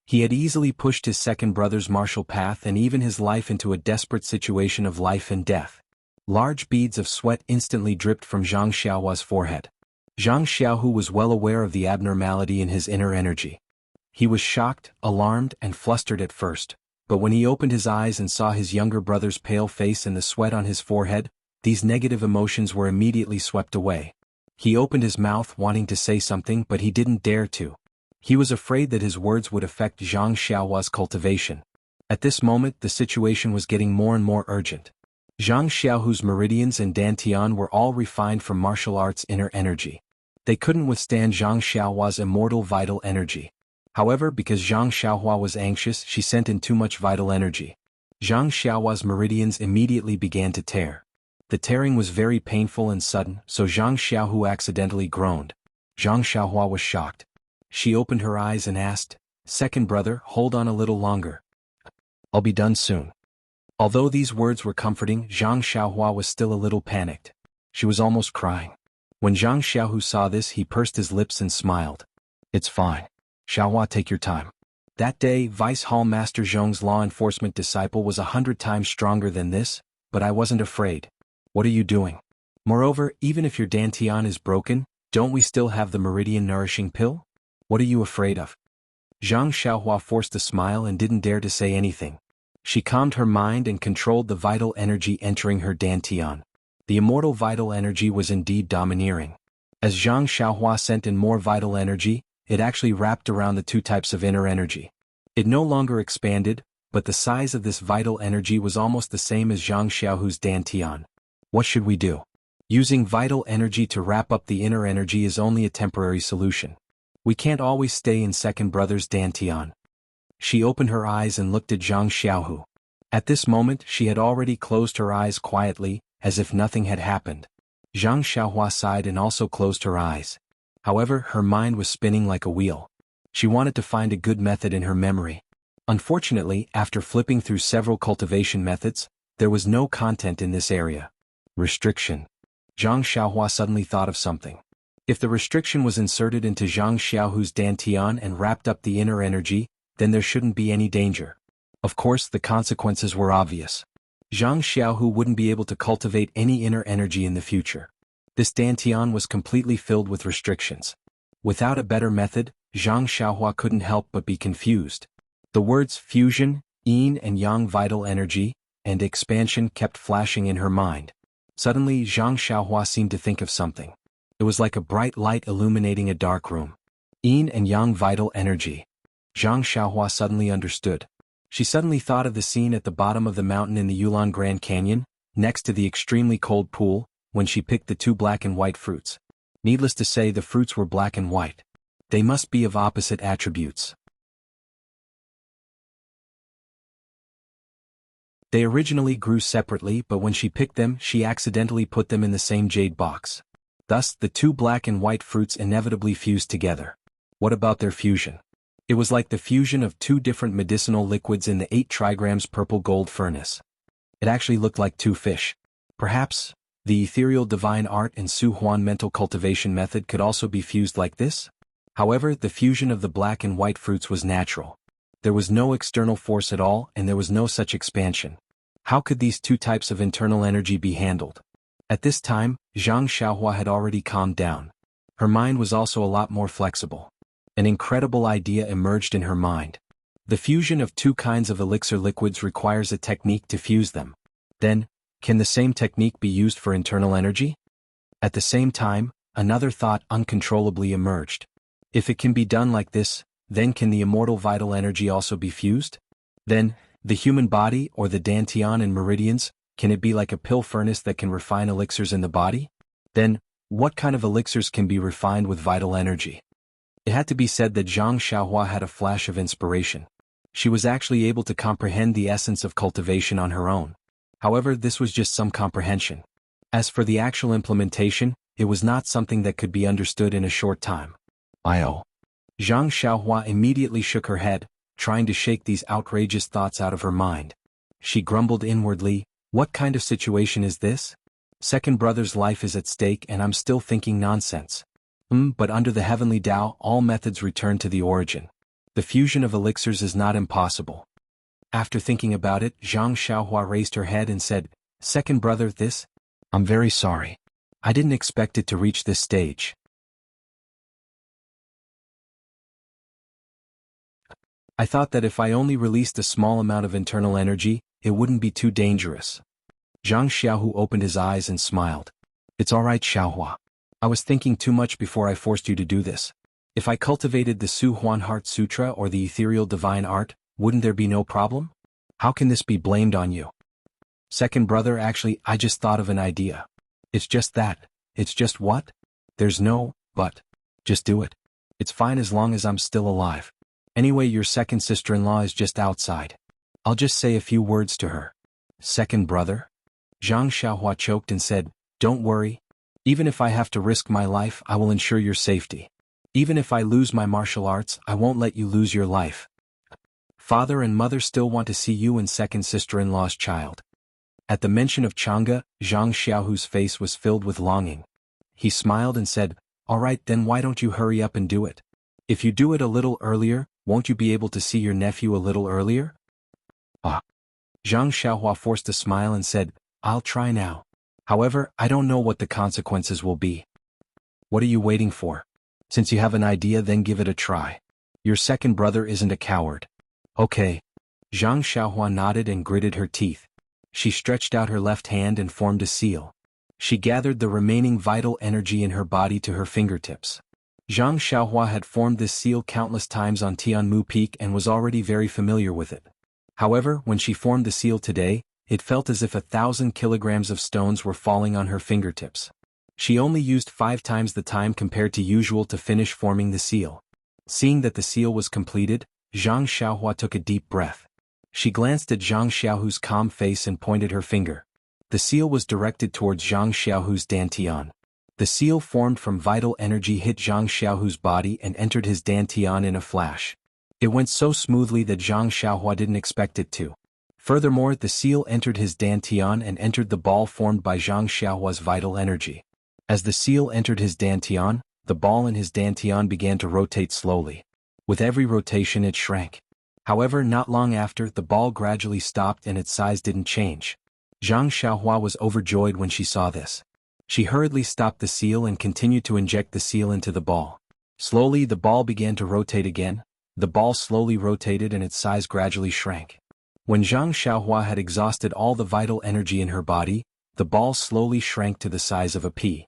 He had easily pushed his second brother's martial path and even his life into a desperate situation of life and death. Large beads of sweat instantly dripped from Zhang Xiaohua's forehead. Zhang Xiaohu was well aware of the abnormality in his inner energy. He was shocked, alarmed, and flustered at first, but when he opened his eyes and saw his younger brother's pale face and the sweat on his forehead, these negative emotions were immediately swept away. He opened his mouth wanting to say something, but he didn't dare to. He was afraid that his words would affect Zhang Xiaohua's cultivation. At this moment, the situation was getting more and more urgent. Zhang Xiaohu's meridians and dantian were all refined from martial arts inner energy. They couldn't withstand Zhang Xiaohua's immortal vital energy. However, because Zhang Xiaohua was anxious, she sent in too much vital energy. Zhang Xiaohua's meridians immediately began to tear. The tearing was very painful and sudden, so Zhang Xiaohu accidentally groaned. Zhang Xiaohua was shocked. She opened her eyes and asked, "Second brother, hold on a little longer. I'll be done soon." Although these words were comforting, Zhang Xiaohua was still a little panicked. She was almost crying. When Zhang Xiaohu saw this, he pursed his lips and smiled. "It's fine. Xiaohua, take your time." That day, Vice Hall Master Zhong's law enforcement disciple was 100 times stronger than this, but I wasn't afraid. "What are you doing? Moreover, even if your dantian is broken, don't we still have the meridian nourishing pill? What are you afraid of?" Zhang Xiaohua forced a smile and didn't dare to say anything. She calmed her mind and controlled the vital energy entering her dantian. The immortal vital energy was indeed domineering. As Zhang Xiaohua sent in more vital energy, it actually wrapped around the two types of inner energy. It no longer expanded, but the size of this vital energy was almost the same as Zhang Xiaohu's dantian. What should we do? Using vital energy to wrap up the inner energy is only a temporary solution. We can't always stay in second brother's dantian. She opened her eyes and looked at Zhang Xiaohu. At this moment, she had already closed her eyes quietly, as if nothing had happened. Zhang Xiaohua sighed and also closed her eyes. However, her mind was spinning like a wheel. She wanted to find a good method in her memory. Unfortunately, after flipping through several cultivation methods, there was no content in this area. Restriction. Zhang Xiaohua suddenly thought of something. If the restriction was inserted into Zhang Xiaohu's dantian and wrapped up the inner energy, then there shouldn't be any danger. Of course, the consequences were obvious. Zhang Xiaohu wouldn't be able to cultivate any inner energy in the future. This dantian was completely filled with restrictions. Without a better method, Zhang Xiaohua couldn't help but be confused. The words fusion, yin and yang vital energy, and expansion kept flashing in her mind. Suddenly, Zhang Xiaohua seemed to think of something. It was like a bright light illuminating a dark room. Yin and yang vital energy. Zhang Xiaohua suddenly understood. She suddenly thought of the scene at the bottom of the mountain in the Yulon Grand Canyon, next to the extremely cold pool, when she picked the two black and white fruits. Needless to say, the fruits were black and white. They must be of opposite attributes. They originally grew separately, but when she picked them, she accidentally put them in the same jade box. Thus, the two black and white fruits inevitably fused together. What about their fusion? It was like the fusion of two different medicinal liquids in the 8 trigrams purple gold furnace. It actually looked like two fish. Perhaps, the ethereal divine art and Su Huan mental cultivation method could also be fused like this? However, the fusion of the black and white fruits was natural. There was no external force at all, and there was no such expansion. How could these two types of internal energy be handled? At this time, Zhang Xiaohua had already calmed down. Her mind was also a lot more flexible. An incredible idea emerged in her mind. The fusion of two kinds of elixir liquids requires a technique to fuse them. Then, can the same technique be used for internal energy? At the same time, another thought uncontrollably emerged. If it can be done like this, then can the immortal vital energy also be fused? Then, the human body or the dantian and meridians, can it be like a pill furnace that can refine elixirs in the body? Then, what kind of elixirs can be refined with vital energy? It had to be said that Zhang Xiaohua had a flash of inspiration. She was actually able to comprehend the essence of cultivation on her own. However, this was just some comprehension. As for the actual implementation, it was not something that could be understood in a short time. Zhang Xiaohua immediately shook her head, trying to shake these outrageous thoughts out of her mind. She grumbled inwardly, "What kind of situation is this? Second brother's life is at stake and I'm still thinking nonsense. But under the heavenly Tao, all methods return to the origin. The fusion of elixirs is not impossible." After thinking about it, Zhang Xiaohua raised her head and said, "Second brother, I'm very sorry. I didn't expect it to reach this stage. I thought that if I only released a small amount of internal energy, it wouldn't be too dangerous. Zhang Xiaohu opened his eyes and smiled. It's alright, Xiaohua. I was thinking too much before I forced you to do this. If I cultivated the Su Huan Heart Sutra or the Ethereal Divine Art, wouldn't there be no problem? How can this be blamed on you? Second brother, actually, I just thought of an idea. It's just that. It's just what? There's no but. Just do it. It's fine as long as I'm still alive. Anyway, your second sister-in-law is just outside. I'll just say a few words to her. Second brother? Zhang Xiaohua choked and said, Don't worry. Even if I have to risk my life, I will ensure your safety. Even if I lose my martial arts, I won't let you lose your life. Father and mother still want to see you and second sister-in-law's child. At the mention of Chang'e, Zhang Xiaohu's face was filled with longing. He smiled and said, All right, then why don't you hurry up and do it? If you do it a little earlier, won't you be able to see your nephew a little earlier? Ah. Zhang Xiaohua forced a smile and said, I'll try now. However, I don't know what the consequences will be. What are you waiting for? Since you have an idea, then give it a try. Your second brother isn't a coward. Okay. Zhang Xiaohua nodded and gritted her teeth. She stretched out her left hand and formed a seal. She gathered the remaining vital energy in her body to her fingertips. Zhang Xiaohua had formed this seal countless times on Tianmu Peak and was already very familiar with it. However, when she formed the seal today, it felt as if 1,000 kilograms of stones were falling on her fingertips. She only used 5 times the time compared to usual to finish forming the seal. Seeing that the seal was completed, Zhang Xiaohua took a deep breath. She glanced at Zhang Xiaohu's calm face and pointed her finger. The seal was directed towards Zhang Xiaohu's dantian. The seal formed from vital energy hit Zhang Xiaohu's body and entered his dantian in a flash. It went so smoothly that Zhang Xiaohua didn't expect it to. Furthermore, the seal entered his dantian and entered the ball formed by Zhang Xiaohua's vital energy. As the seal entered his dantian, the ball in his dantian began to rotate slowly. With every rotation it shrank. However, not long after, the ball gradually stopped and its size didn't change. Zhang Xiaohua was overjoyed when she saw this. She hurriedly stopped the seal and continued to inject the seal into the ball. Slowly the ball began to rotate again. The ball slowly rotated and its size gradually shrank. When Zhang Xiaohua had exhausted all the vital energy in her body, the ball slowly shrank to the size of a pea.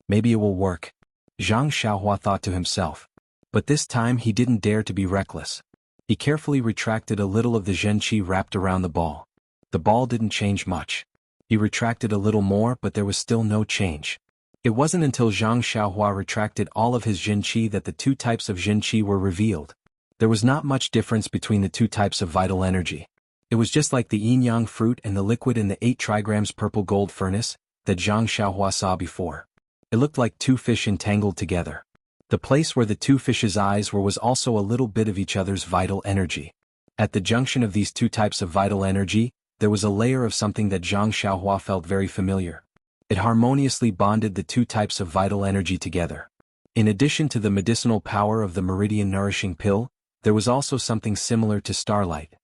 Maybe it will work. Zhang Xiaohua thought to himself. But this time he didn't dare to be reckless. He carefully retracted a little of the zhenqi wrapped around the ball. The ball didn't change much. He retracted a little more, but there was still no change. It wasn't until Zhang Xiaohua retracted all of his zhenqi that the 2 types of zhenqi were revealed. There was not much difference between the 2 types of vital energy. It was just like the yin-yang fruit and the liquid in the 8 trigrams purple gold furnace that Zhang Xiaohua saw before. It looked like 2 fish entangled together. The place where the 2 fishes' eyes were was also a little bit of each other's vital energy. At the junction of these 2 types of vital energy, there was a layer of something that Zhang Xiaohua felt very familiar. It harmoniously bonded the 2 types of vital energy together. In addition to the medicinal power of the Meridian Nourishing Pill, there was also something similar to starlight.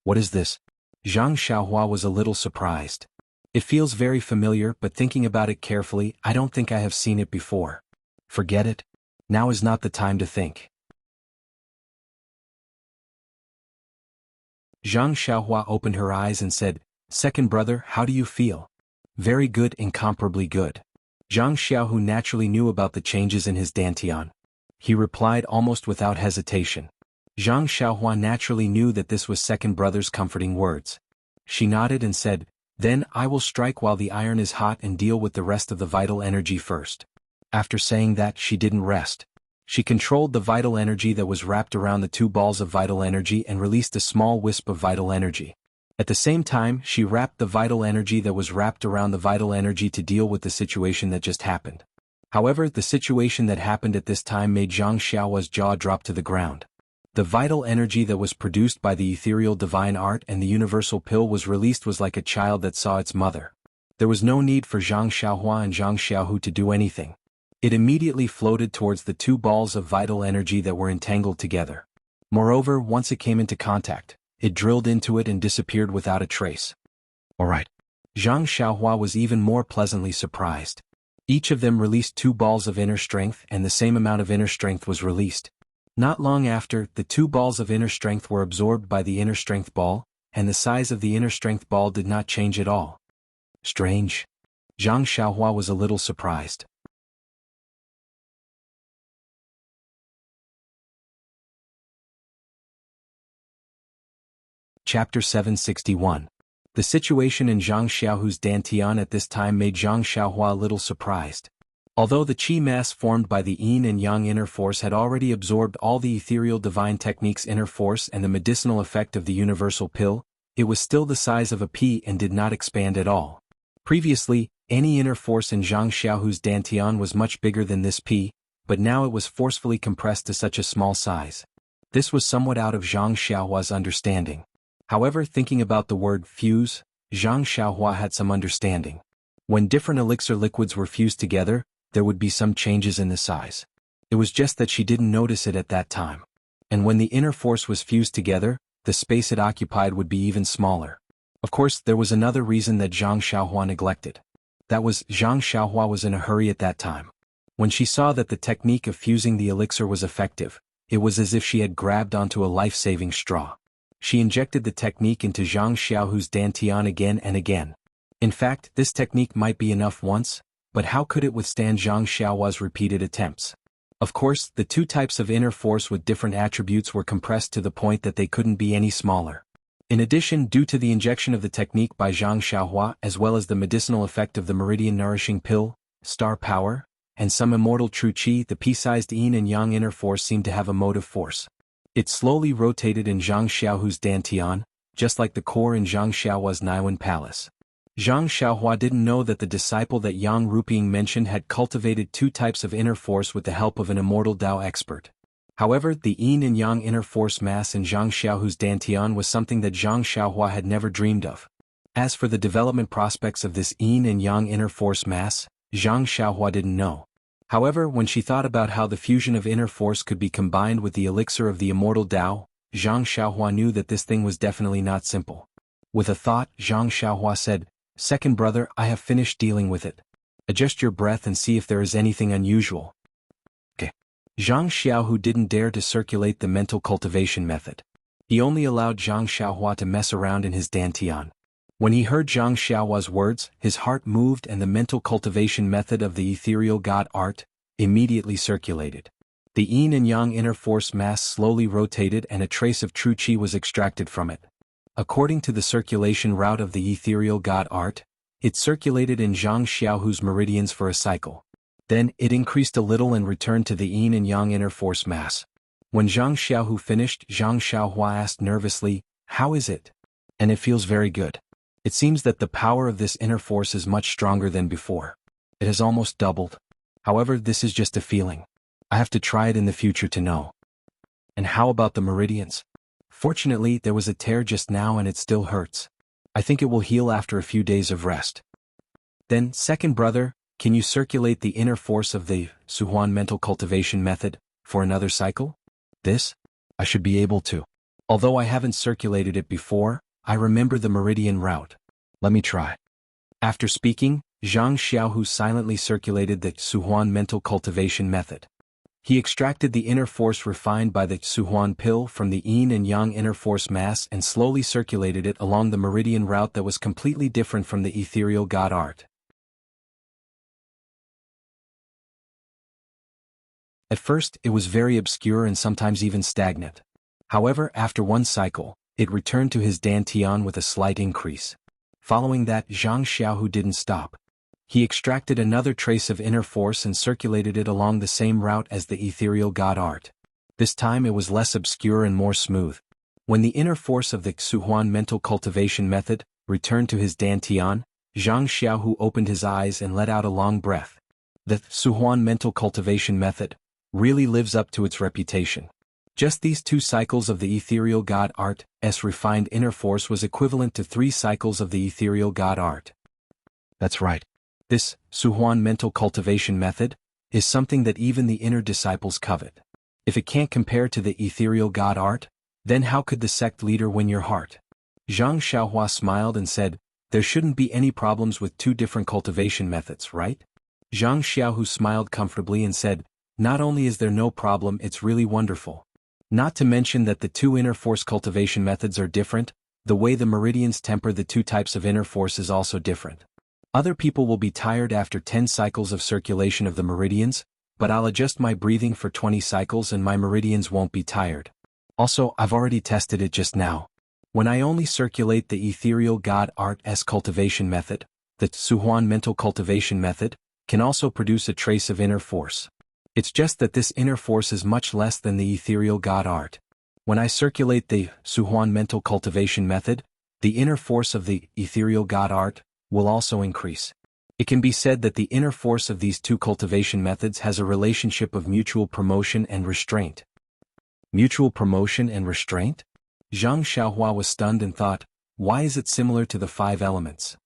What is this? Zhang Xiaohua was a little surprised. It feels very familiar, but thinking about it carefully, I don't think I have seen it before. Forget it. Now is not the time to think. Zhang Xiaohua opened her eyes and said, Second brother, how do you feel? Very good, incomparably good. Zhang Xiaohu naturally knew about the changes in his dantian. He replied almost without hesitation. Zhang Xiaohua naturally knew that this was second brother's comforting words. She nodded and said, Then I will strike while the iron is hot and deal with the rest of the vital energy first. After saying that, she didn't rest. She controlled the vital energy that was wrapped around the 2 balls of vital energy and released a small wisp of vital energy. At the same time, she wrapped the vital energy that was wrapped around the vital energy to deal with the situation that just happened. However, the situation that happened at this time made Zhang Xiaohua's jaw drop to the ground. The vital energy that was produced by the ethereal divine art and the universal pill was released was like a child that saw its mother. There was no need for Zhang Xiaohua and Zhang Xiaohu to do anything. It immediately floated towards the 2 balls of vital energy that were entangled together. Moreover, once it came into contact, it drilled into it and disappeared without a trace. Alright. Zhang Xiaohua was even more pleasantly surprised. Each of them released 2 balls of inner strength and the same amount of inner strength was released. Not long after, the two balls of inner strength were absorbed by the inner strength ball, and the size of the inner strength ball did not change at all. Strange. Zhang Xiaohua was a little surprised. Chapter 761. The situation in Zhang Xiaohu's Dantian at this time made Zhang Xiaohua a little surprised. Although the qi mass formed by the yin and yang inner force had already absorbed all the ethereal divine technique's inner force and the medicinal effect of the universal pill, it was still the size of a pea and did not expand at all. Previously, any inner force in Zhang Xiaohu's Dantian was much bigger than this pea, but now it was forcefully compressed to such a small size. This was somewhat out of Zhang Xiaohua's understanding. However, thinking about the word fuse, Zhang Xiaohua had some understanding. When different elixir liquids were fused together, there would be some changes in the size. It was just that she didn't notice it at that time. And when the inner force was fused together, the space it occupied would be even smaller. Of course, there was another reason that Zhang Xiaohua neglected. That was, Zhang Xiaohua was in a hurry at that time. When she saw that the technique of fusing the elixir was effective, it was as if she had grabbed onto a life-saving straw. She injected the technique into Zhang Xiaohu's Dantian again and again. In fact, this technique might be enough once, but how could it withstand Zhang Xiaohua's repeated attempts? Of course, the two types of inner force with different attributes were compressed to the point that they couldn't be any smaller. In addition, due to the injection of the technique by Zhang Xiaohua as well as the medicinal effect of the meridian nourishing pill, star power, and some immortal true qi, the pea-sized yin and yang inner force seemed to have a motive force. It slowly rotated in Zhang Xiaohu's Dantian, just like the core in Zhang Xiaohua's Naiwan Palace. Zhang Xiaohua didn't know that the disciple that Yang Ruping mentioned had cultivated two types of inner force with the help of an immortal Tao expert. However, the yin and yang inner force mass in Zhang Xiaohu's Dantian was something that Zhang Xiaohua had never dreamed of. As for the development prospects of this yin and yang inner force mass, Zhang Xiaohua didn't know. However, when she thought about how the fusion of inner force could be combined with the elixir of the immortal Tao, Zhang Xiaohua knew that this thing was definitely not simple. With a thought, Zhang Xiaohua said, "Second brother, I have finished dealing with it. Adjust your breath and see if there is anything unusual." Okay. Zhang Xiaohu didn't dare to circulate the mental cultivation method. He only allowed Zhang Xiaohua to mess around in his Dantian. When he heard Zhang Xiaohua's words, his heart moved and the mental cultivation method of the ethereal god art immediately circulated. The yin and yang inner force mass slowly rotated and a trace of true qi was extracted from it. According to the circulation route of the ethereal god art, it circulated in Zhang Xiaohu's meridians for a cycle. Then, it increased a little and returned to the yin and yang inner force mass. When Zhang Xiaohu finished, Zhang Xiaohua asked nervously, "How is it?" "And it feels very good. It seems that the power of this inner force is much stronger than before. It has almost doubled. However, this is just a feeling. I have to try it in the future to know." "And how about the meridians?" "Fortunately, there was a tear just now and it still hurts. I think it will heal after a few days of rest." "Then, second brother, can you circulate the inner force of the Suhuan mental cultivation method for another cycle?" "This? I should be able to. Although I haven't circulated it before, I remember the meridian route. Let me try." After speaking, Zhang Xiaohu silently circulated the Suhuan mental cultivation method. He extracted the inner force refined by the Suhuan pill from the yin and yang inner force mass and slowly circulated it along the meridian route that was completely different from the ethereal god art. At first, it was very obscure and sometimes even stagnant. However, after one cycle, it returned to his Dantian with a slight increase. Following that, Zhang Xiaohu didn't stop. He extracted another trace of inner force and circulated it along the same route as the ethereal god art. This time it was less obscure and more smooth. When the inner force of the Suhuan mental cultivation method returned to his Dantian, Zhang Xiaohu opened his eyes and let out a long breath. The Suhuan mental cultivation method really lives up to its reputation. Just these 2 cycles of the ethereal god art's refined inner force was equivalent to 3 cycles of the ethereal god art. That's right. This Suhuan mental cultivation method is something that even the inner disciples covet. If it can't compare to the ethereal god art, then how could the sect leader win your heart? Zhang Xiaohua smiled and said, "There shouldn't be any problems with 2 different cultivation methods, right?" Zhang Xiaohu smiled comfortably and said, Not only is there no problem, it's really wonderful. Not to mention that the two inner force cultivation methods are different, the way the meridians temper the two types of inner force is also different. Other people will be tired after 10 cycles of circulation of the meridians, but I'll adjust my breathing for 20 cycles and my meridians won't be tired. Also, I've already tested it just now. When I only circulate the ethereal god art's cultivation method, the Suhuan mental cultivation method, can also produce a trace of inner force. It's just that this inner force is much less than the ethereal god art. When I circulate the Suhuan mental cultivation method, the inner force of the ethereal god art will also increase. It can be said that the inner force of these two cultivation methods has a relationship of mutual promotion and restraint. Mutual promotion and restraint? Zhang Xiaohua was stunned and thought, why is it similar to the 5 elements?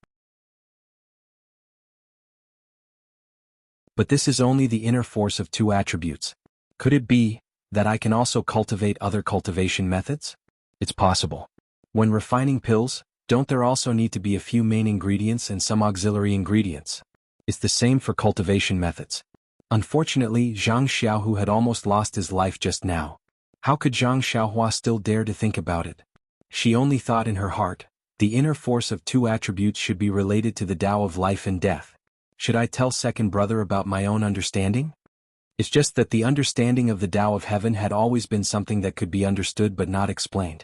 But this is only the inner force of 2 attributes. Could it be that I can also cultivate other cultivation methods? It's possible. When refining pills, don't there also need to be a few main ingredients and some auxiliary ingredients? It's the same for cultivation methods. Unfortunately, Zhang Xiaohu had almost lost his life just now. How could Zhang Xiaohua still dare to think about it? She only thought in her heart, the inner force of 2 attributes should be related to the Tao of life and death. Should I tell second brother about my own understanding? It's just that the understanding of the Tao of heaven had always been something that could be understood but not explained.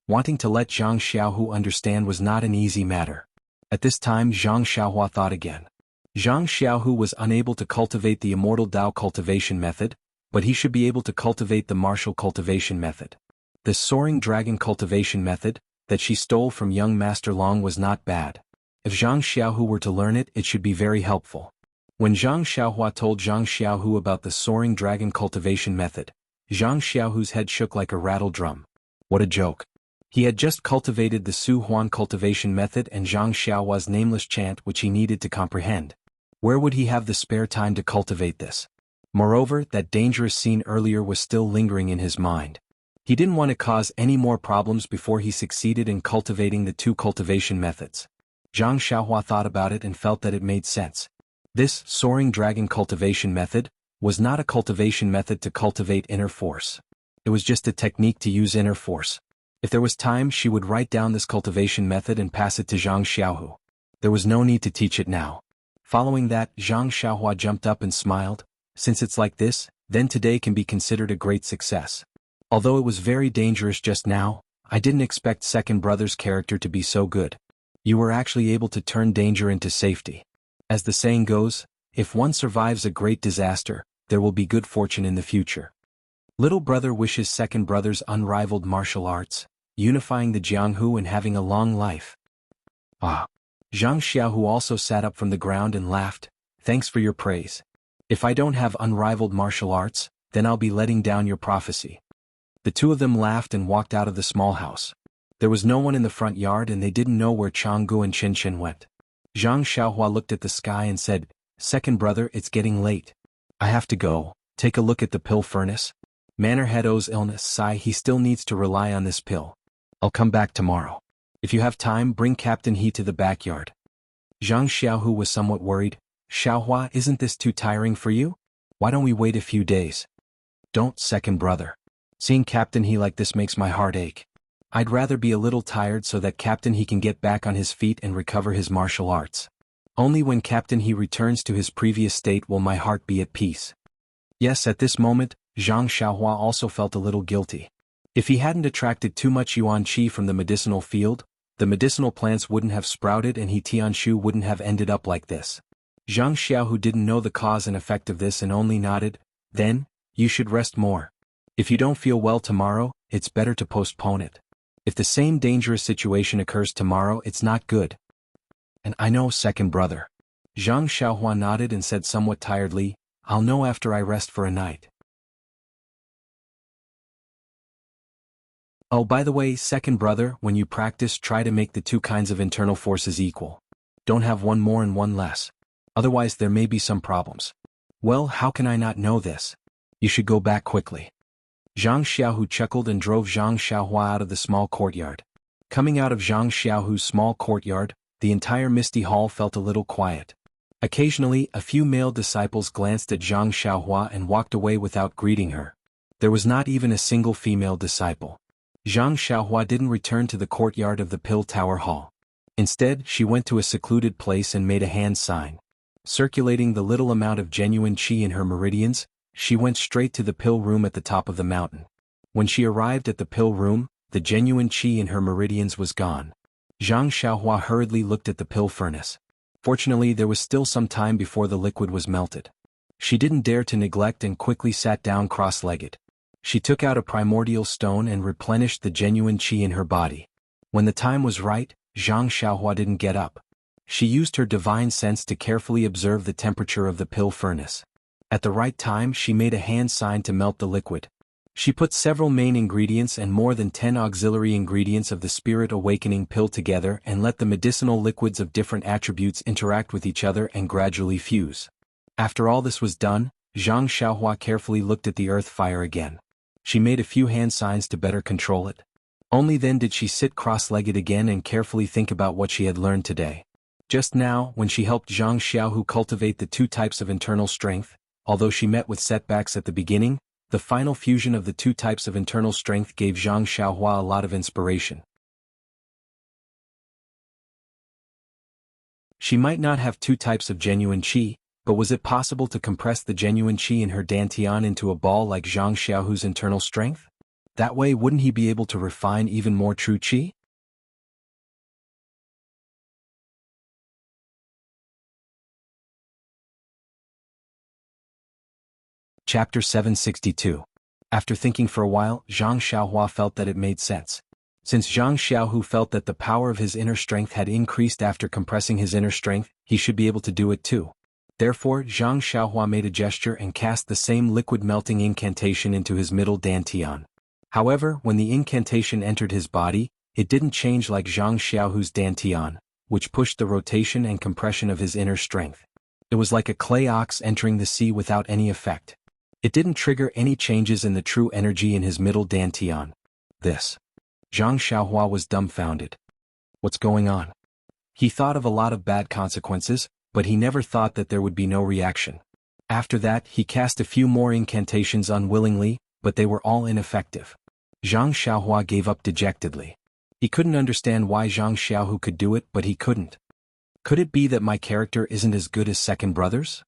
Wanting to let Zhang Xiaohu understand was not an easy matter. At this time Zhang Xiaohua thought again. Zhang Xiaohu was unable to cultivate the immortal Tao cultivation method, but he should be able to cultivate the martial cultivation method. The soaring dragon cultivation method, that she stole from young Master Long, was not bad. If Zhang Xiaohu were to learn it, it should be very helpful. When Zhang Xiaohua told Zhang Xiaohu about the soaring dragon cultivation method, Zhang Xiaohu's head shook like a rattle drum. What a joke. He had just cultivated the Su Huan cultivation method and Zhang Xiaohua's nameless chant which he needed to comprehend. Where would he have the spare time to cultivate this? Moreover, that dangerous scene earlier was still lingering in his mind. He didn't want to cause any more problems before he succeeded in cultivating the 2 cultivation methods. Zhang Xiaohua thought about it and felt that it made sense. This soaring dragon cultivation method was not a cultivation method to cultivate inner force. It was just a technique to use inner force. If there was time, she would write down this cultivation method and pass it to Zhang Xiaohu. There was no need to teach it now. Following that, Zhang Xiaohua jumped up and smiled. Since it's like this, then today can be considered a great success. Although it was very dangerous just now, I didn't expect second brother's character to be so good. You were actually able to turn danger into safety. As the saying goes, if one survives a great disaster, there will be good fortune in the future. Little brother wishes second brother's unrivaled martial arts, unifying the Jianghu and having a long life. Ah. Zhang Xiaohu also sat up from the ground and laughed. Thanks for your praise. If I don't have unrivaled martial arts, then I'll be letting down your prophecy. The two of them laughed and walked out of the small house. There was no one in the front yard and they didn't know where Changgu and Qinshin went. Zhang Xiaohua looked at the sky and said, Second brother, it's getting late. I have to go. Take a look at the pill furnace. Manor Hedo's illness, sigh, he still needs to rely on this pill. I'll come back tomorrow. If you have time, bring Captain He to the backyard. Zhang Xiaohu was somewhat worried. Xiaohua, isn't this too tiring for you? Why don't we wait a few days? Don't, second brother. Seeing Captain He like this makes my heart ache. I'd rather be a little tired so that Captain He can get back on his feet and recover his martial arts. Only when Captain He returns to his previous state will my heart be at peace. Yes, at this moment, Zhang Xiaohua also felt a little guilty. If he hadn't attracted too much yuan qi from the medicinal field, the medicinal plants wouldn't have sprouted and he Tianshu wouldn't have ended up like this. Zhang Xiaohu didn't know the cause and effect of this and only nodded. Then, you should rest more. If you don't feel well tomorrow, it's better to postpone it. If the same dangerous situation occurs tomorrow, it's not good. And I know, second brother. Zhang Xiaohua nodded and said somewhat tiredly, I'll know after I rest for a night. Oh, by the way, second brother, when you practice, try to make the 2 kinds of internal forces equal. Don't have one more and one less. Otherwise there may be some problems. Well, how can I not know this? You should go back quickly. Zhang Xiaohu chuckled and drove Zhang Xiaohua out of the small courtyard. Coming out of Zhang Xiaohu's small courtyard, the entire misty hall felt a little quiet. Occasionally, a few male disciples glanced at Zhang Xiaohua and walked away without greeting her. There was not even a single female disciple. Zhang Xiaohua didn't return to the courtyard of the Pill Tower Hall. Instead, she went to a secluded place and made a hand sign. Circulating the little amount of genuine qi in her meridians, she went straight to the pill room at the top of the mountain. When she arrived at the pill room, the genuine qi in her meridians was gone. Zhang Xiaohua hurriedly looked at the pill furnace. Fortunately, there was still some time before the liquid was melted. She didn't dare to neglect and quickly sat down cross-legged. She took out a primordial stone and replenished the genuine qi in her body. When the time was right, Zhang Xiaohua didn't get up. She used her divine sense to carefully observe the temperature of the pill furnace. At the right time, she made a hand sign to melt the liquid. She put several main ingredients and more than 10 auxiliary ingredients of the Spirit Awakening pill together and let the medicinal liquids of different attributes interact with each other and gradually fuse. After all this was done, Zhang Xiaohua carefully looked at the earth fire again. She made a few hand signs to better control it. Only then did she sit cross-legged again and carefully think about what she had learned today. Just now, when she helped Zhang Xiaohu cultivate the 2 types of internal strength, although she met with setbacks at the beginning, the final fusion of the 2 types of internal strength gave Zhang Xiaohua a lot of inspiration. She might not have 2 types of genuine qi, but was it possible to compress the genuine qi in her dantian into a ball like Zhang Xiaohu's internal strength? That way, wouldn't he be able to refine even more true qi? Chapter 762. After thinking for a while, Zhang Xiaohua felt that it made sense. Since Zhang Xiaohu felt that the power of his inner strength had increased after compressing his inner strength, he should be able to do it too. Therefore, Zhang Xiaohua made a gesture and cast the same liquid melting incantation into his middle dantian. However, when the incantation entered his body, it didn't change like Zhang Xiaohu's dantian, which pushed the rotation and compression of his inner strength. It was like a clay ox entering the sea without any effect. It didn't trigger any changes in the true energy in his middle dantian. Zhang Xiaohua was dumbfounded. What's going on? He thought of a lot of bad consequences, but he never thought that there would be no reaction. After that, he cast a few more incantations unwillingly, but they were all ineffective. Zhang Xiaohua gave up dejectedly. He couldn't understand why Zhang Xiaohu could do it, but he couldn't. Could it be that my character isn't as good as second brother's?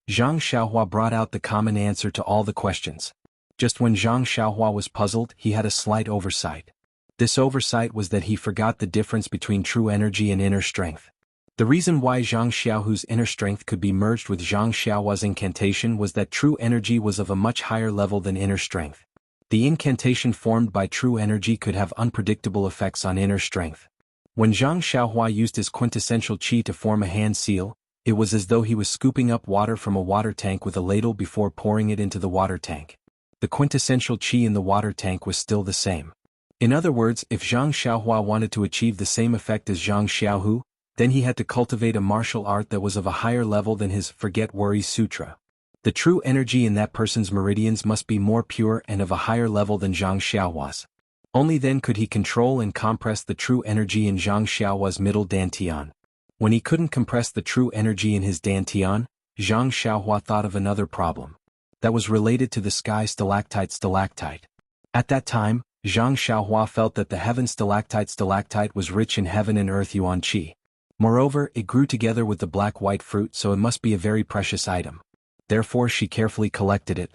Zhang Xiaohua brought out the common answer to all the questions. Just when Zhang Xiaohua was puzzled, he had a slight oversight. This oversight was that he forgot the difference between true energy and inner strength. The reason why Zhang Xiaohu's inner strength could be merged with Zhang Xiaohua's incantation was that true energy was of a much higher level than inner strength. The incantation formed by true energy could have unpredictable effects on inner strength. When Zhang Xiaohua used his quintessential qi to form a hand seal, it was as though he was scooping up water from a water tank with a ladle before pouring it into the water tank. The quintessential qi in the water tank was still the same. In other words, if Zhang Xiaohua wanted to achieve the same effect as Zhang Xiaohu, then he had to cultivate a martial art that was of a higher level than his Forget Worries Sutra. The true energy in that person's meridians must be more pure and of a higher level than Zhang Xiaohua's. Only then could he control and compress the true energy in Zhang Xiaohua's middle dantian. When he couldn't compress the true energy in his dantian, Zhang Xiaohua thought of another problem. That was related to the sky stalactite. At that time, Zhang Xiaohua felt that the heaven stalactite was rich in heaven and earth yuan qi. Moreover, it grew together with the black-white fruit, so it must be a very precious item. Therefore, she carefully collected it.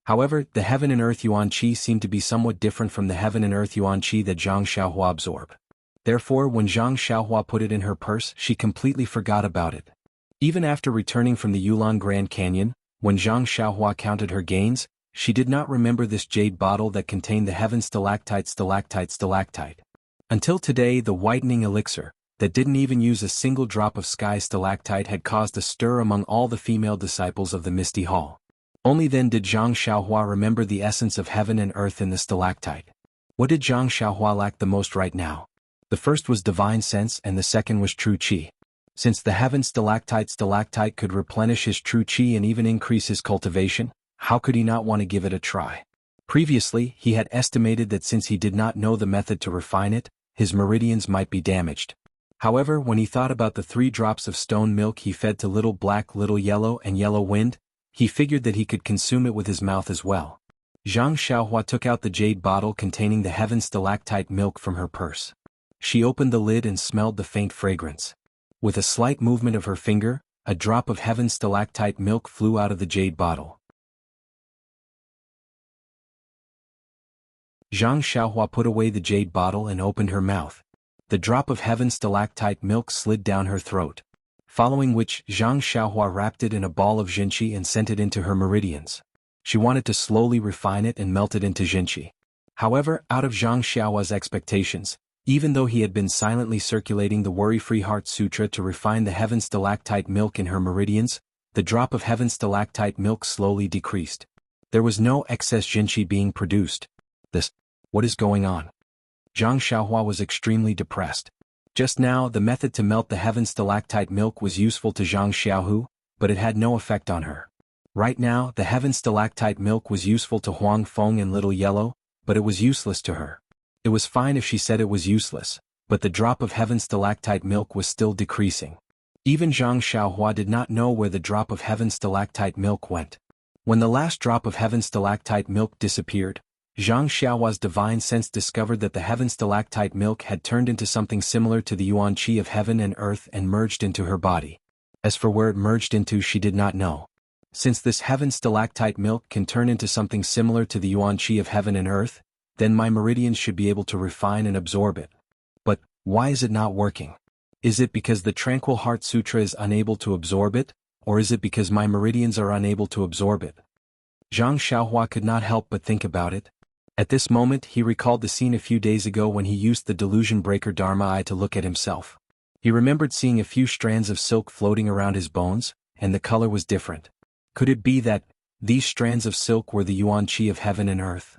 However, the heaven and earth yuan qi seemed to be somewhat different from the heaven and earth yuan qi that Zhang Xiaohua absorbed. Therefore, when Zhang Xiaohua put it in her purse, she completely forgot about it. Even after returning from the Yulon Grand Canyon, when Zhang Xiaohua counted her gains, she did not remember this jade bottle that contained the heaven stalactite. Until today, the whitening elixir, that didn't even use a single drop of sky stalactite, had caused a stir among all the female disciples of the Misty Hall. Only then did Zhang Xiaohua remember the essence of heaven and earth in the stalactite. What did Zhang Xiaohua lack the most right now? The first was divine sense and the second was true qi. Since the heaven stalactite could replenish his true qi and even increase his cultivation, how could he not want to give it a try? Previously, he had estimated that since he did not know the method to refine it, his meridians might be damaged. However, when he thought about the 3 drops of stone milk he fed to Little Black, Little Yellow and Yellow Wind, he figured that he could consume it with his mouth as well. Zhang Xiaohua took out the jade bottle containing the heaven stalactite milk from her purse. She opened the lid and smelled the faint fragrance. With a slight movement of her finger, a drop of heaven stalactite milk flew out of the jade bottle. Zhang Xiaohua put away the jade bottle and opened her mouth. The drop of heaven stalactite milk slid down her throat. Following which, Zhang Xiaohua wrapped it in a ball of jinqi and sent it into her meridians. She wanted to slowly refine it and melt it into jinqi. However, out of Zhang Xiaohua's expectations, even though he had been silently circulating the Worry-Free Heart Sutra to refine the heaven stalactite milk in her meridians, the drop of heaven stalactite milk slowly decreased. There was no excess jinqi being produced. What is going on? Zhang Xiaohua was extremely depressed. Just now, the method to melt the heaven stalactite milk was useful to Zhang Xiaohu, but it had no effect on her. Right now, the heaven stalactite milk was useful to Huang Feng and Little Yellow, but it was useless to her. It was fine if she said it was useless, but the drop of heaven stalactite milk was still decreasing. Even Zhang Xiaohua did not know where the drop of heaven stalactite milk went. When the last drop of heaven stalactite milk disappeared, Zhang Xiaohua's divine sense discovered that the heaven stalactite milk had turned into something similar to the yuan qi of heaven and earth and merged into her body. As for where it merged into, she did not know. Since this heaven stalactite milk can turn into something similar to the yuan qi of heaven and earth, then my meridians should be able to refine and absorb it. But why is it not working? Is it because the Tranquil Heart Sutra is unable to absorb it, or is it because my meridians are unable to absorb it? Zhang Xiaohua could not help but think about it. At this moment he recalled the scene a few days ago when he used the delusion breaker Dharma eye to look at himself. He remembered seeing a few strands of silk floating around his bones, and the color was different. Could it be that these strands of silk were the yuan qi of heaven and earth?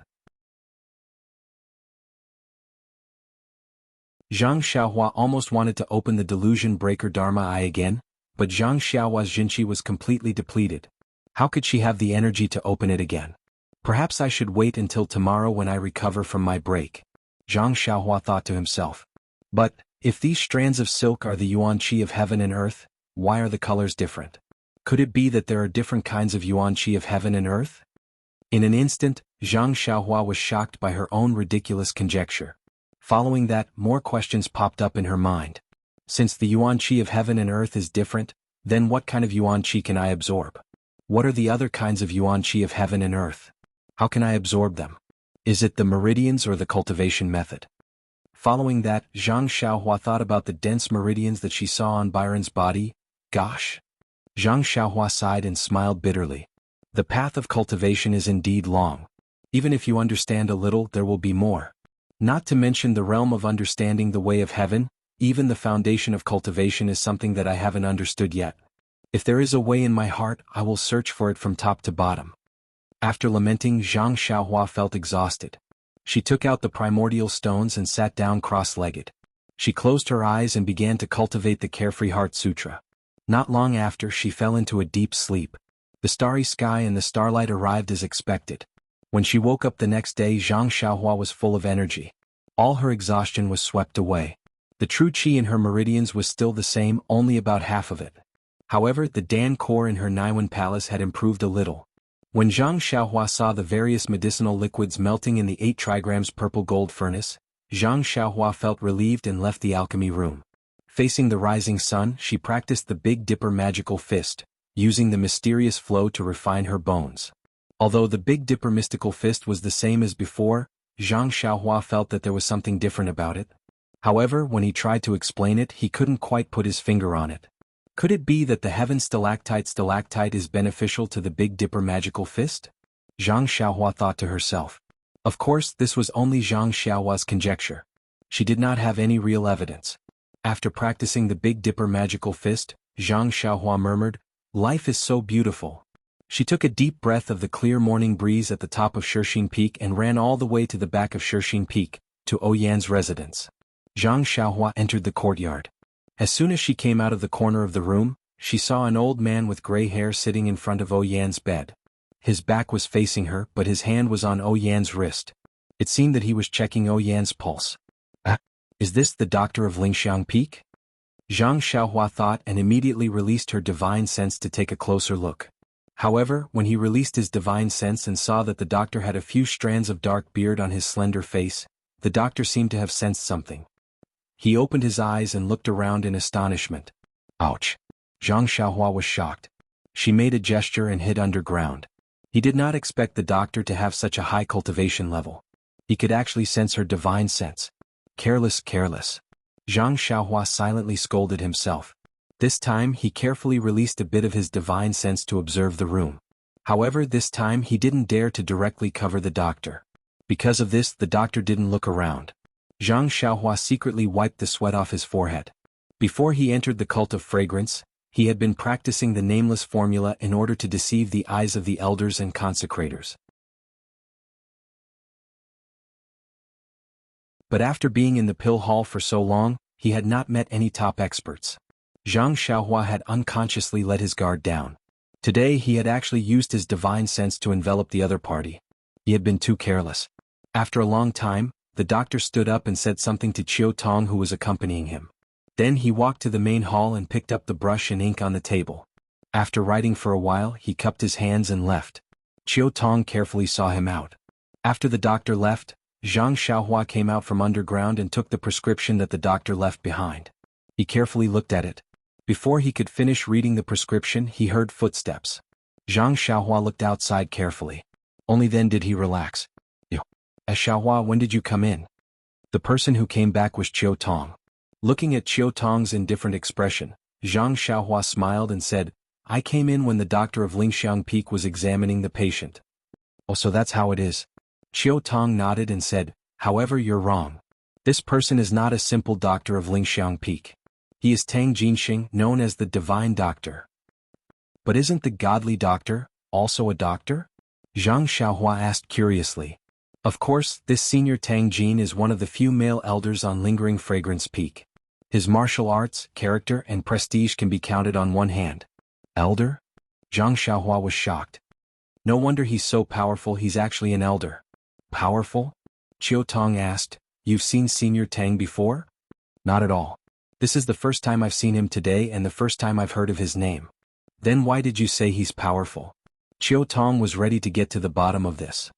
Zhang Xiaohua almost wanted to open the delusion breaker Dharma eye again, but Zhang Xiaohua's jinqi was completely depleted. How could she have the energy to open it again? Perhaps I should wait until tomorrow when I recover from my break, Zhang Xiaohua thought to himself. But, if these strands of silk are the yuan qi of heaven and earth, why are the colors different? Could it be that there are different kinds of yuan qi of heaven and earth? In an instant, Zhang Xiaohua was shocked by her own ridiculous conjecture. Following that, more questions popped up in her mind. Since the yuan qi of heaven and earth is different, then what kind of yuan qi can I absorb? What are the other kinds of yuan qi of heaven and earth? How can I absorb them? Is it the meridians or the cultivation method? Following that, Zhang Xiaohua thought about the dense meridians that she saw on Byron's body. Gosh! Zhang Xiaohua sighed and smiled bitterly. The path of cultivation is indeed long. Even if you understand a little, there will be more. Not to mention the realm of understanding the way of heaven, even the foundation of cultivation is something that I haven't understood yet. If there is a way in my heart, I will search for it from top to bottom. After lamenting, Zhang Xiaohua felt exhausted. She took out the primordial stones and sat down cross-legged. She closed her eyes and began to cultivate the Carefree Heart Sutra. Not long after, she fell into a deep sleep. The starry sky and the starlight arrived as expected. When she woke up the next day, Zhang Xiaohua was full of energy. All her exhaustion was swept away. The true qi in her meridians was still the same, only about half of it. However, the Dan core in her Naiwan palace had improved a little. When Zhang Xiaohua saw the various medicinal liquids melting in the 8 trigrams purple gold furnace, Zhang Xiaohua felt relieved and left the alchemy room. Facing the rising sun, she practiced the Big Dipper magical fist, using the mysterious flow to refine her bones. Although the Big Dipper mystical fist was the same as before, Zhang Xiaohua felt that there was something different about it. However, when he tried to explain it, he couldn't quite put his finger on it. Could it be that the heaven stalactite is beneficial to the Big Dipper magical fist? Zhang Xiaohua thought to herself. Of course, this was only Zhang Xiaohua's conjecture. She did not have any real evidence. After practicing the Big Dipper magical fist, Zhang Xiaohua murmured, "Life is so beautiful." She took a deep breath of the clear morning breeze at the top of Shixin Peak and ran all the way to the back of Shixin Peak, to Oyan's residence. Zhang Xiaohua entered the courtyard. As soon as she came out of the corner of the room, she saw an old man with gray hair sitting in front of Oyan's bed. His back was facing her, but his hand was on Oyan's wrist. It seemed that he was checking Oyan's pulse. Is this the doctor of Lingxiang Peak? Zhang Xiaohua thought and immediately released her divine sense to take a closer look. However, when he released his divine sense and saw that the doctor had a few strands of dark beard on his slender face, the doctor seemed to have sensed something. He opened his eyes and looked around in astonishment. Ouch! Zhang Xiaohua was shocked. She made a gesture and hid underground. He did not expect the doctor to have such a high cultivation level. He could actually sense her divine sense. Careless. Zhang Xiaohua silently scolded himself. This time he carefully released a bit of his divine sense to observe the room. However, this time he didn't dare to directly cover the doctor. Because of this, the doctor didn't look around. Zhang Xiaohua secretly wiped the sweat off his forehead. Before he entered the cult of fragrance, he had been practicing the nameless formula in order to deceive the eyes of the elders and consecrators. But after being in the pill hall for so long, he had not met any top experts. Zhang Xiaohua had unconsciously let his guard down. Today he had actually used his divine sense to envelop the other party. He had been too careless. After a long time, the doctor stood up and said something to Chiao Tong who was accompanying him. Then he walked to the main hall and picked up the brush and ink on the table. After writing for a while, he cupped his hands and left. Chiao Tong carefully saw him out. After the doctor left, Zhang Xiaohua came out from underground and took the prescription that the doctor left behind. He carefully looked at it. Before he could finish reading the prescription, he heard footsteps. Zhang Xiaohua looked outside carefully. Only then did he relax. Xiaohua, when did you come in? The person who came back was Chiao Tong. Looking at Chiao Tong's indifferent expression, Zhang Xiaohua smiled and said, I came in when the doctor of Lingxiang Peak was examining the patient. Oh, so that's how it is. Chiao Tong nodded and said, however, you're wrong. This person is not a simple doctor of Lingxiang Peak. He is Tang Jinxing, known as the Divine Doctor. But isn't the godly doctor also a doctor? Zhang Xiaohua asked curiously. Of course, this senior Tang Jin is one of the few male elders on Lingering Fragrance Peak. His martial arts, character, and prestige can be counted on one hand. Elder? Zhang Xiaohua was shocked. No wonder he's so powerful, he's actually an elder. Powerful? Chiao Tong asked, you've seen Senior Tang before? Not at all. This is the first time I've seen him today and the first time I've heard of his name. Then why did you say he's powerful? Chiao Tong was ready to get to the bottom of this.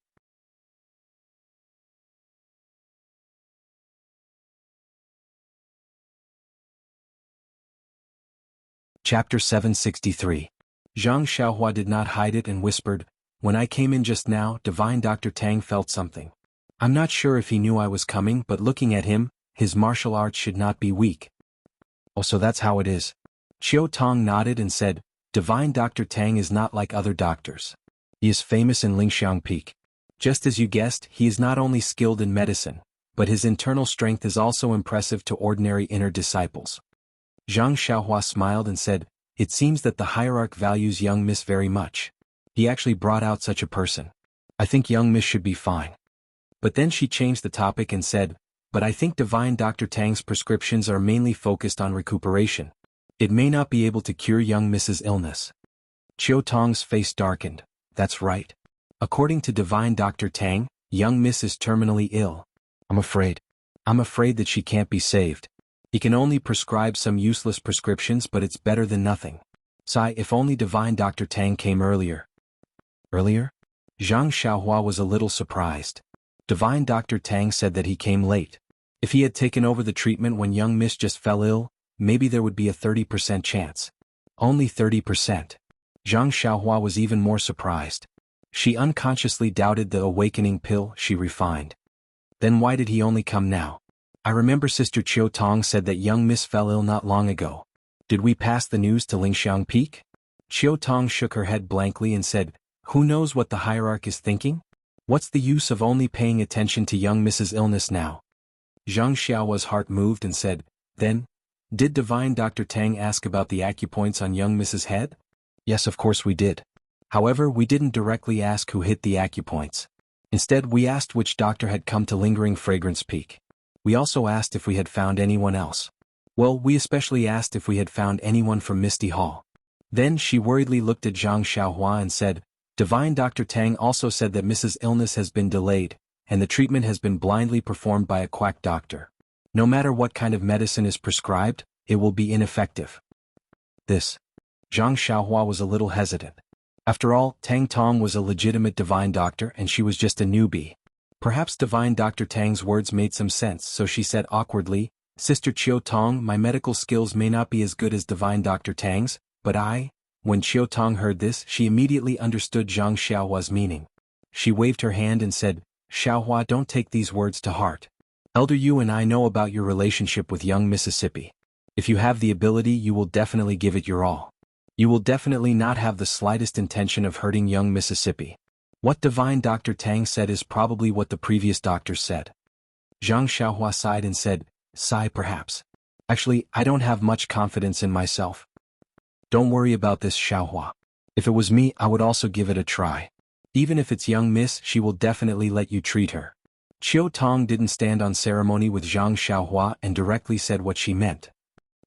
Chapter 763. Zhang Xiaohua did not hide it and whispered, when I came in just now, Divine Dr. Tang felt something. I'm not sure if he knew I was coming, but looking at him, his martial arts should not be weak. Oh, so that's how it is. Chiao Tong nodded and said, Divine Dr. Tang is not like other doctors. He is famous in Lingxiang Peak. Just as you guessed, he is not only skilled in medicine, but his internal strength is also impressive to ordinary inner disciples. Zhang Xiaohua smiled and said, it seems that the hierarch values young Miss very much. He actually brought out such a person. I think young Miss should be fine. But then she changed the topic and said, but I think Divine Dr. Tang's prescriptions are mainly focused on recuperation. It may not be able to cure young Miss's illness. Chiao Tong's face darkened. That's right. According to Divine Dr. Tang, young Miss is terminally ill. I'm afraid that she can't be saved. He can only prescribe some useless prescriptions, but it's better than nothing. Sigh, if only Divine Dr. Tang came earlier. Earlier? Zhang Xiaohua was a little surprised. Divine Dr. Tang said that he came late. If he had taken over the treatment when young Miss just fell ill, maybe there would be a 30% chance. Only 30%. Zhang Xiaohua was even more surprised. She unconsciously doubted the awakening pill she refined. Then why did he only come now? I remember Sister Chiao Tong said that young Miss fell ill not long ago. Did we pass the news to Lingxiang Peak? Chiao Tong shook her head blankly and said, who knows what the hierarch is thinking? What's the use of only paying attention to young Miss's illness now? Zhang Xiaohua's heart moved and said, then, did Divine Dr. Tang ask about the acupoints on young Miss's head? Yes, of course we did. However, we didn't directly ask who hit the acupoints. Instead, we asked which doctor had come to Lingering Fragrance Peak. We also asked if we had found anyone else. Well, we especially asked if we had found anyone from Misty Hall. Then she worriedly looked at Zhang Xiaohua and said, Divine Dr. Tang also said that Mrs. illness has been delayed, and the treatment has been blindly performed by a quack doctor. No matter what kind of medicine is prescribed, it will be ineffective. This. Zhang Xiaohua was a little hesitant. After all, Tang Tong was a legitimate divine doctor and she was just a newbie. Perhaps divine Dr. Tang's words made some sense, so she said awkwardly, "Sister Chiu Tong, my medical skills may not be as good as divine Dr. Tang's, but I..." When Chiu Tong heard this, she immediately understood Zhang Xiaohua's meaning. She waved her hand and said, "Xiaohua, don't take these words to heart. Elder Yu and I know about your relationship with young Mississippi. If you have the ability, you will definitely give it your all. You will definitely not have the slightest intention of hurting young Mississippi. What divine Dr. Tang said is probably what the previous doctor said." Zhang Xiaohua sighed and said, "Sigh perhaps. Actually, I don't have much confidence in myself. Don't worry about this, Xiaohua. If it was me, I would also give it a try. Even if it's young miss, she will definitely let you treat her." Chiu Tong didn't stand on ceremony with Zhang Xiaohua and directly said what she meant.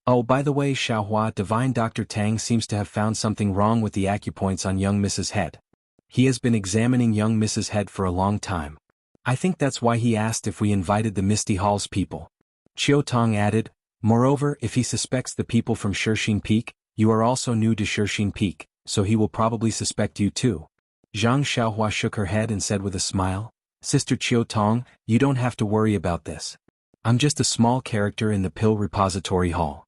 "Oh, by the way, Xiaohua, divine Dr. Tang seems to have found something wrong with the acupoints on young Mrs. Head. He has been examining young Mrs. Head for a long time. I think that's why he asked if we invited the Misty Halls people." Chiu Tong added, "Moreover, if he suspects the people from Shixin Peak, you are also new to Shixin Peak, so he will probably suspect you too." Zhang Xiaohua shook her head and said with a smile, "Sister Chiu Tong, you don't have to worry about this. I'm just a small character in the pill repository hall.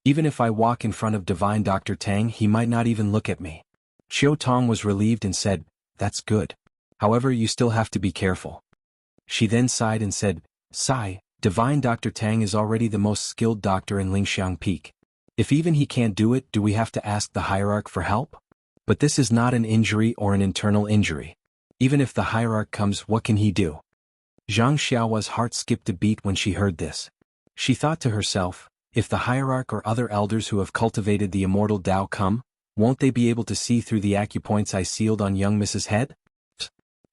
Even if I walk in front of divine Dr. Tang, he might not even look at me." Chiu Tong was relieved and said, "That's good. However, you still have to be careful." She then sighed and said, "Sigh, divine Dr. Tang is already the most skilled doctor in Lingxiang Peak. If even he can't do it, do we have to ask the hierarch for help? But this is not an injury or an internal injury. Even if the hierarch comes, what can he do?" Zhang Xiaohua's heart skipped a beat when she heard this. She thought to herself, if the hierarch or other elders who have cultivated the immortal Tao come, won't they be able to see through the acupoints I sealed on young Mrs. Head?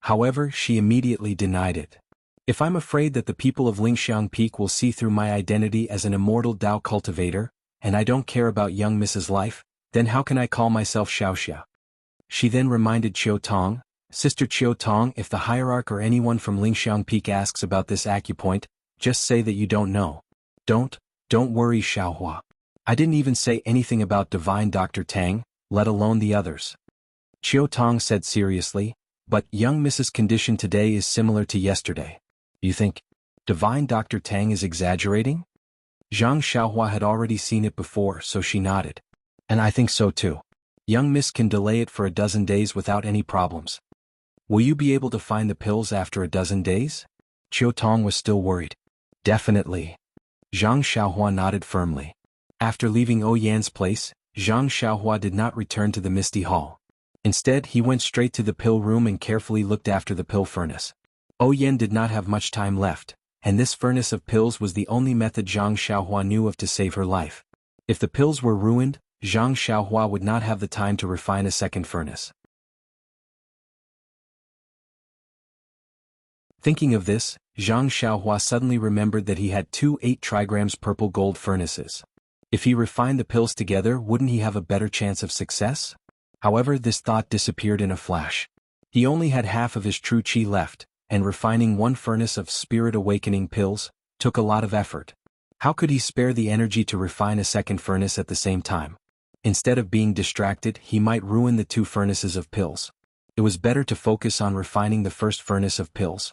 However, she immediately denied it. "If I'm afraid that the people of Lingxiang Peak will see through my identity as an immortal Tao cultivator, and I don't care about young Mrs. Life, then how can I call myself Xiaoxia?" She then reminded Chiu Tong, "Sister Chiu Tong, if the hierarch or anyone from Lingxiang Peak asks about this acupoint, just say that you don't know. Don't worry, Xiaohua. I didn't even say anything about divine Dr. Tang, let alone the others." Chiu Tong said seriously, "But young Mrs.'s condition today is similar to yesterday. You think divine Dr. Tang is exaggerating?" Zhang Xiaohua had already seen it before, so she nodded. "And I think so too. Young Miss can delay it for a dozen days without any problems." "Will you be able to find the pills after a dozen days?" Chiu Tong was still worried. "Definitely." Zhang Xiaohua nodded firmly. After leaving Oyan's place, Zhang Xiaohua did not return to the Misty Hall. Instead, he went straight to the pill room and carefully looked after the pill furnace. Oyan did not have much time left, and this furnace of pills was the only method Zhang Xiaohua knew of to save her life. If the pills were ruined, Zhang Xiaohua would not have the time to refine a second furnace. Thinking of this, Zhang Xiaohua suddenly remembered that he had two 8 trigrams purple gold furnaces. If he refined the pills together, wouldn't he have a better chance of success? However, this thought disappeared in a flash. He only had half of his true qi left, and refining one furnace of spirit awakening pills took a lot of effort. How could he spare the energy to refine a second furnace at the same time? Instead of being distracted, he might ruin the 2 furnaces of pills. It was better to focus on refining the first furnace of pills.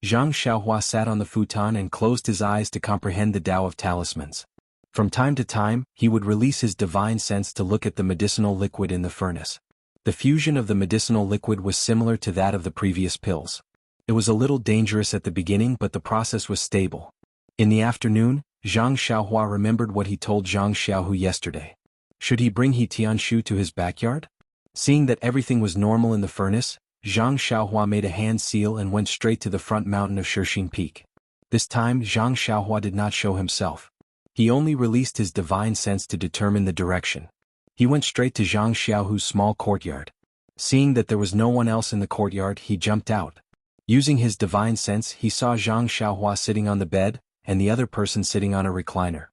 Zhang Xiaohua sat on the futon and closed his eyes to comprehend the Tao of talismans. From time to time, he would release his divine sense to look at the medicinal liquid in the furnace. The fusion of the medicinal liquid was similar to that of the previous pills. It was a little dangerous at the beginning, but the process was stable. In the afternoon, Zhang Xiaohua remembered what he told Zhang Xiaohu yesterday. Should he bring He Tianshu to his backyard? Seeing that everything was normal in the furnace, Zhang Xiaohua made a hand seal and went straight to the front mountain of Shixin Peak. This time, Zhang Xiaohua did not show himself. He only released his divine sense to determine the direction. He went straight to Zhang Xiaohu's small courtyard. Seeing that there was no one else in the courtyard, he jumped out. Using his divine sense, he saw Zhang Xiaohua sitting on the bed, and the other person sitting on a recliner.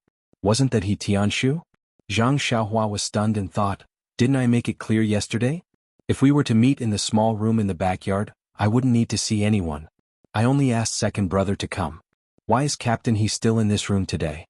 Wasn't that He Tianshu? Zhang Xiaohua was stunned and thought, didn't I make it clear yesterday? If we were to meet in the small room in the backyard, I wouldn't need to see anyone. I only asked second brother to come. Why is Captain He still in this room today?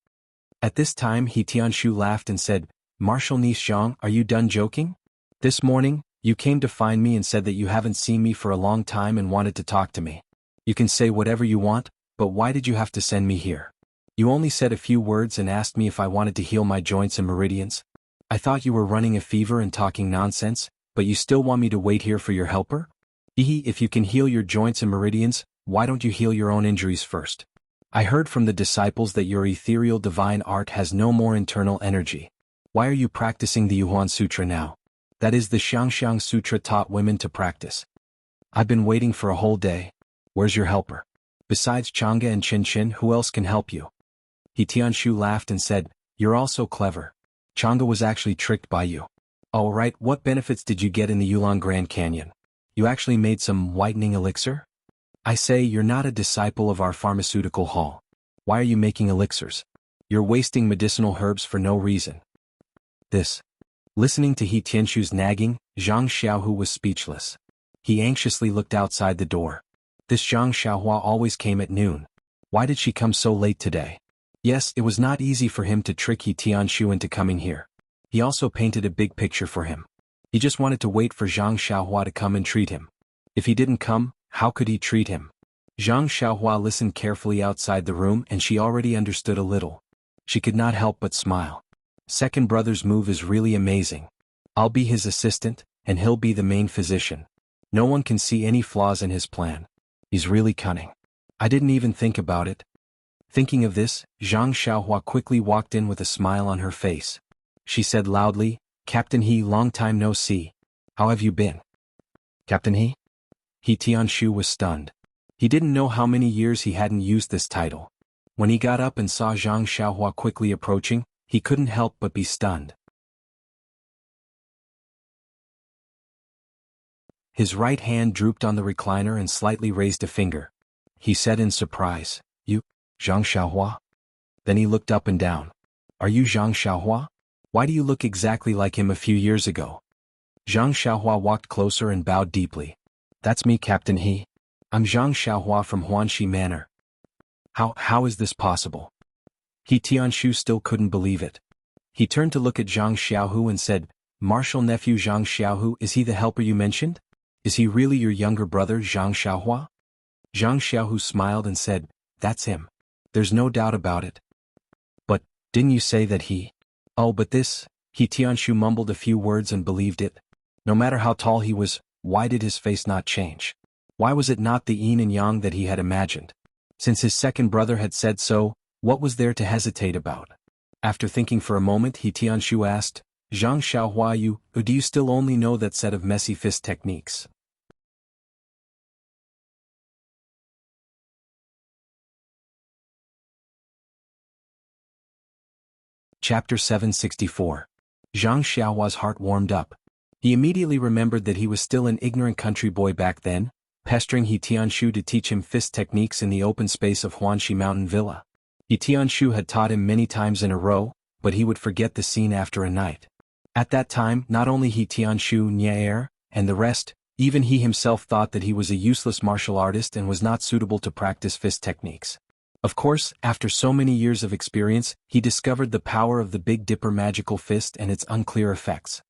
At this time He Tianshu laughed and said, Marshal Ni Xiang, are you done joking? This morning, you came to find me and said that you haven't seen me for a long time and wanted to talk to me. You can say whatever you want, but why did you have to send me here? You only said a few words and asked me if I wanted to heal my joints and meridians. I thought you were running a fever and talking nonsense, but you still want me to wait here for your helper? If you can heal your joints and meridians, why don't you heal your own injuries first? I heard from the disciples that your ethereal divine art has no more internal energy. Why are you practicing the Yuhuan Sutra now? That is the Xiangxiang Sutra taught women to practice. I've been waiting for a whole day. Where's your helper? Besides Chang'e and Qin, who else can help you? He Tianshu laughed and said, You're all so clever. Chang'e was actually tricked by you. Oh right, what benefits did you get in the Yulong Grand Canyon? You actually made some whitening elixir? I say you're not a disciple of our pharmaceutical hall. Why are you making elixirs? You're wasting medicinal herbs for no reason. Listening to He Tianshu's nagging, Zhang Xiaohu was speechless. He anxiously looked outside the door. This Zhang Xiaohua always came at noon. Why did she come so late today? Yes, it was not easy for him to trick He Tianshu into coming here. He also painted a big picture for him. He just wanted to wait for Zhang Xiaohua to come and treat him. If he didn't come, how could he treat him? Zhang Xiaohua listened carefully outside the room and she already understood a little. She could not help but smile. Second brother's move is really amazing. I'll be his assistant, and he'll be the main physician. No one can see any flaws in his plan. He's really cunning. I didn't even think about it. Thinking of this, Zhang Xiaohua quickly walked in with a smile on her face. She said loudly, Captain He, long time no see. How have you been? Captain He? He Tianshu was stunned. He didn't know how many years he hadn't used this title. When he got up and saw Zhang Xiaohua quickly approaching, he couldn't help but be stunned. His right hand drooped on the recliner and slightly raised a finger. He said in surprise, You, Zhang Xiaohua? Then he looked up and down. Are you Zhang Xiaohua? Why do you look exactly like him a few years ago? Zhang Xiaohua walked closer and bowed deeply. That's me, Captain He. I'm Zhang Xiaohua from Huanxi Manor. How is this possible? He Tianshu still couldn't believe it. He turned to look at Zhang Xiaohu and said, Marshal nephew Zhang Xiaohu, is he the helper you mentioned? Is he really your younger brother Zhang Xiaohua? Zhang Xiaohu smiled and said, That's him. There's no doubt about it. But, didn't you say that he? Oh, but this, He Tianshu mumbled a few words and believed it. No matter how tall he was, why did his face not change? Why was it not the yin and yang that he had imagined? Since his second brother had said so, what was there to hesitate about? After thinking for a moment, He Tianshu asked, Zhang Xiaohua, or do you still only know that set of messy fist techniques? Chapter 764. Zhang Xiaohua's heart warmed up. He immediately remembered that he was still an ignorant country boy back then, pestering He Tianshu to teach him fist techniques in the open space of Huanxi Mountain Villa. He Tianshu had taught him many times in a row, but he would forget the scene after a night. At that time, not only He Tianshu, Nyaer, and the rest, even he himself thought that he was a useless martial artist and was not suitable to practice fist techniques. Of course, after so many years of experience, he discovered the power of the Big Dipper magical fist and its unclear effects.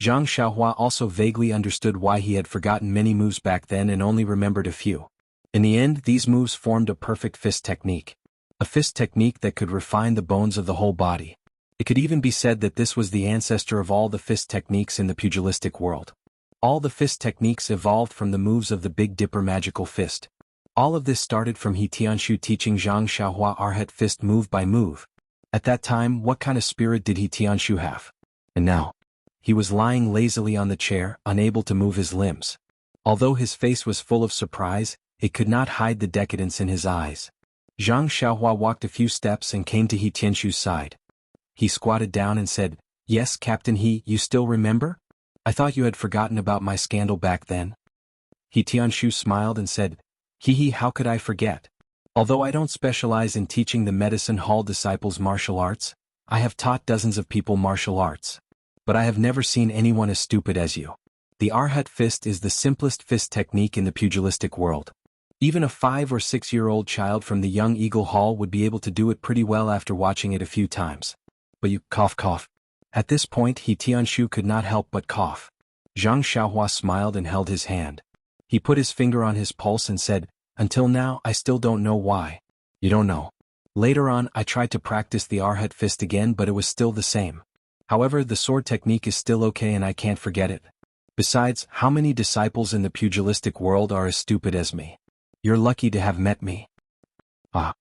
Zhang Xiaohua also vaguely understood why he had forgotten many moves back then and only remembered a few. In the end, these moves formed a perfect fist technique. A fist technique that could refine the bones of the whole body. It could even be said that this was the ancestor of all the fist techniques in the pugilistic world. All the fist techniques evolved from the moves of the Big Dipper magical fist. All of this started from He Tianshu teaching Zhang Xiaohua Arhat fist move by move. At that time, what kind of spirit did He Tianshu have? And now, he was lying lazily on the chair, unable to move his limbs. Although his face was full of surprise, it could not hide the decadence in his eyes. Zhang Xiaohua walked a few steps and came to He Tianshu's side. He squatted down and said, Yes, Captain He, you still remember? I thought you had forgotten about my scandal back then. He Tianshu smiled and said, How could I forget? Although I don't specialize in teaching the medicine hall disciples martial arts, I have taught dozens of people martial arts. But I have never seen anyone as stupid as you. The Arhat fist is the simplest fist technique in the pugilistic world. Even a 5 or 6-year-old child from the Young Eagle Hall would be able to do it pretty well after watching it a few times. But you cough. At this point He Tianshu could not help but cough. Zhang Xiaohua smiled and held his hand. He put his finger on his pulse and said, "Until now I still don't know why." "You don't know." "Later on I tried to practice the Arhat fist again but it was still the same. However, the sword technique is still okay and I can't forget it. Besides, how many disciples in the pugilistic world are as stupid as me? You're lucky to have met me." "Ah."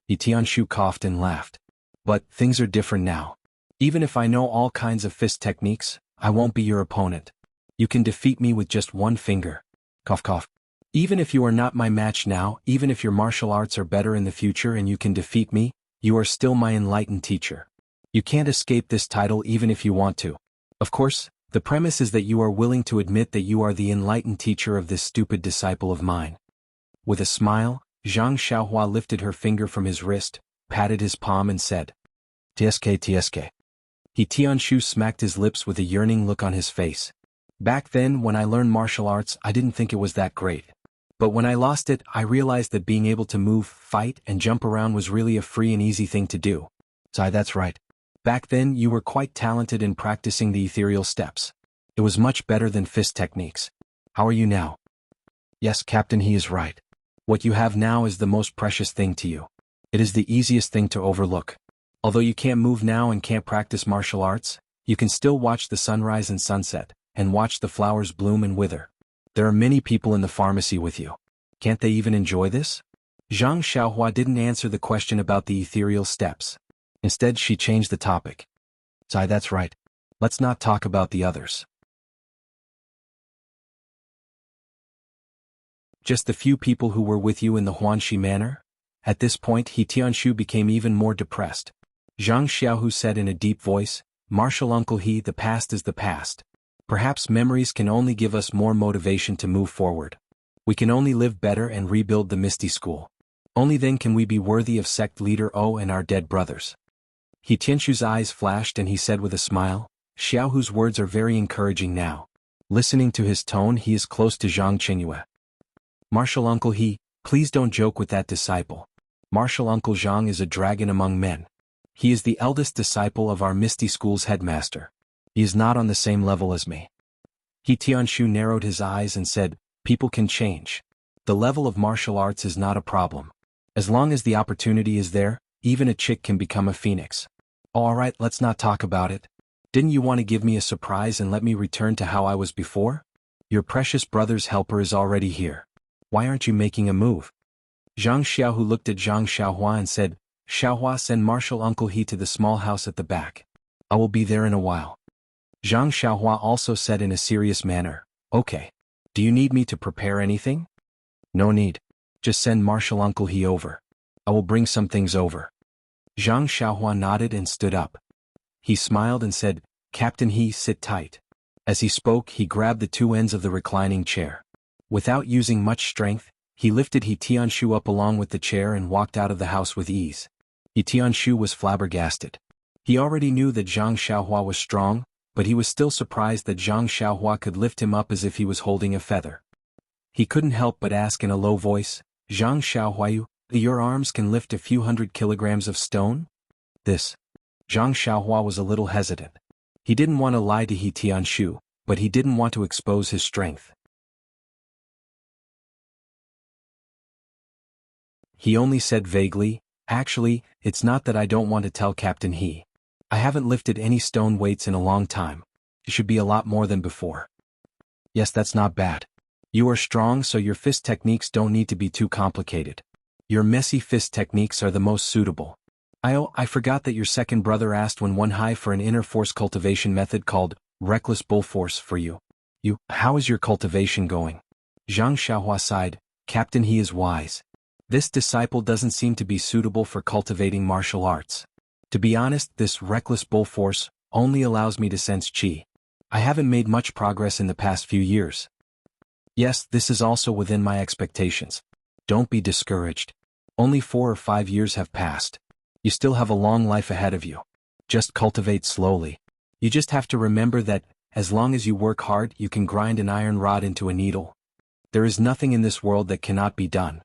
He Tianshu coughed and laughed. "But things are different now. Even if I know all kinds of fist techniques, I won't be your opponent. You can defeat me with just one finger." Cough. "Even if you are not my match now, even if your martial arts are better in the future and you can defeat me, you are still my enlightened teacher. You can't escape this title even if you want to. Of course, the premise is that you are willing to admit that you are the enlightened teacher of this stupid disciple of mine." With a smile, Zhang Xiaohua lifted her finger from his wrist, patted his palm and said, "TSK." He Tianshu smacked his lips with a yearning look on his face. "Back then when I learned martial arts I didn't think it was that great. But when I lost it I realized that being able to move, fight and jump around was really a free and easy thing to do." "Sai, that's right. Back then you were quite talented in practicing the ethereal steps. It was much better than fist techniques. How are you now?" "Yes, Captain, he is right. What you have now is the most precious thing to you. It is the easiest thing to overlook. Although you can't move now and can't practice martial arts, you can still watch the sunrise and sunset, and watch the flowers bloom and wither. There are many people in the pharmacy with you. Can't they even enjoy this?" Zhang Xiaohua didn't answer the question about the ethereal steps. Instead she changed the topic. "Sai, that's right. Let's not talk about the others. Just the few people who were with you in the Huanxi manor?" At this point He Tianshu became even more depressed. Zhang Xiaohu said in a deep voice, "Martial Uncle He, the past is the past. Perhaps memories can only give us more motivation to move forward. We can only live better and rebuild the Misty School. Only then can we be worthy of sect leader O and our dead brothers." He Tianshu's eyes flashed and he said with a smile, "Xiaohu's words are very encouraging now." Listening to his tone he is close to Zhang Qingyue. "Martial Uncle He, please don't joke with that disciple. Martial Uncle Zhang is a dragon among men. He is the eldest disciple of our Misty School's headmaster. He is not on the same level as me." He Tianshu narrowed his eyes and said, "People can change. The level of martial arts is not a problem. As long as the opportunity is there, even a chick can become a phoenix." "Alright, let's not talk about it. Didn't you want to give me a surprise and let me return to how I was before? Your precious brother's helper is already here. Why aren't you making a move?" Zhang Xiaohu looked at Zhang Xiaohua and said, "Xiaohua, send Martial Uncle He to the small house at the back. I will be there in a while." Zhang Xiaohua also said in a serious manner, "Okay. Do you need me to prepare anything?" "No need. Just send Martial Uncle He over. I will bring some things over." Zhang Xiaohua nodded and stood up. He smiled and said, "Captain He, sit tight." As he spoke he grabbed the two ends of the reclining chair. Without using much strength, he lifted He Tianshu up along with the chair and walked out of the house with ease. He Tianshu was flabbergasted. He already knew that Zhang Xiaohua was strong, but he was still surprised that Zhang Xiaohua could lift him up as if he was holding a feather. He couldn't help but ask in a low voice, "Zhang Xiaohua, your arms can lift a few hundred kilograms of stone?" This. Zhang Xiaohua was a little hesitant. He didn't want to lie to He Tianshu, but he didn't want to expose his strength. He only said vaguely, "Actually, it's not that I don't want to tell Captain He. I haven't lifted any stone weights in a long time. It should be a lot more than before." "Yes, that's not bad. You are strong so your fist techniques don't need to be too complicated. Your messy fist techniques are the most suitable. I forgot that your second brother asked when one high for an inner force cultivation method called Reckless Bull Force for you. How is your cultivation going?" Zhang Xiaohua sighed, "Captain He is wise. This disciple doesn't seem to be suitable for cultivating martial arts. To be honest, this Reckless Bull Force only allows me to sense qi. I haven't made much progress in the past few years." "Yes, this is also within my expectations. Don't be discouraged. Only 4 or 5 years have passed. You still have a long life ahead of you. Just cultivate slowly. You just have to remember that, as long as you work hard, you can grind an iron rod into a needle." There is nothing in this world that cannot be done.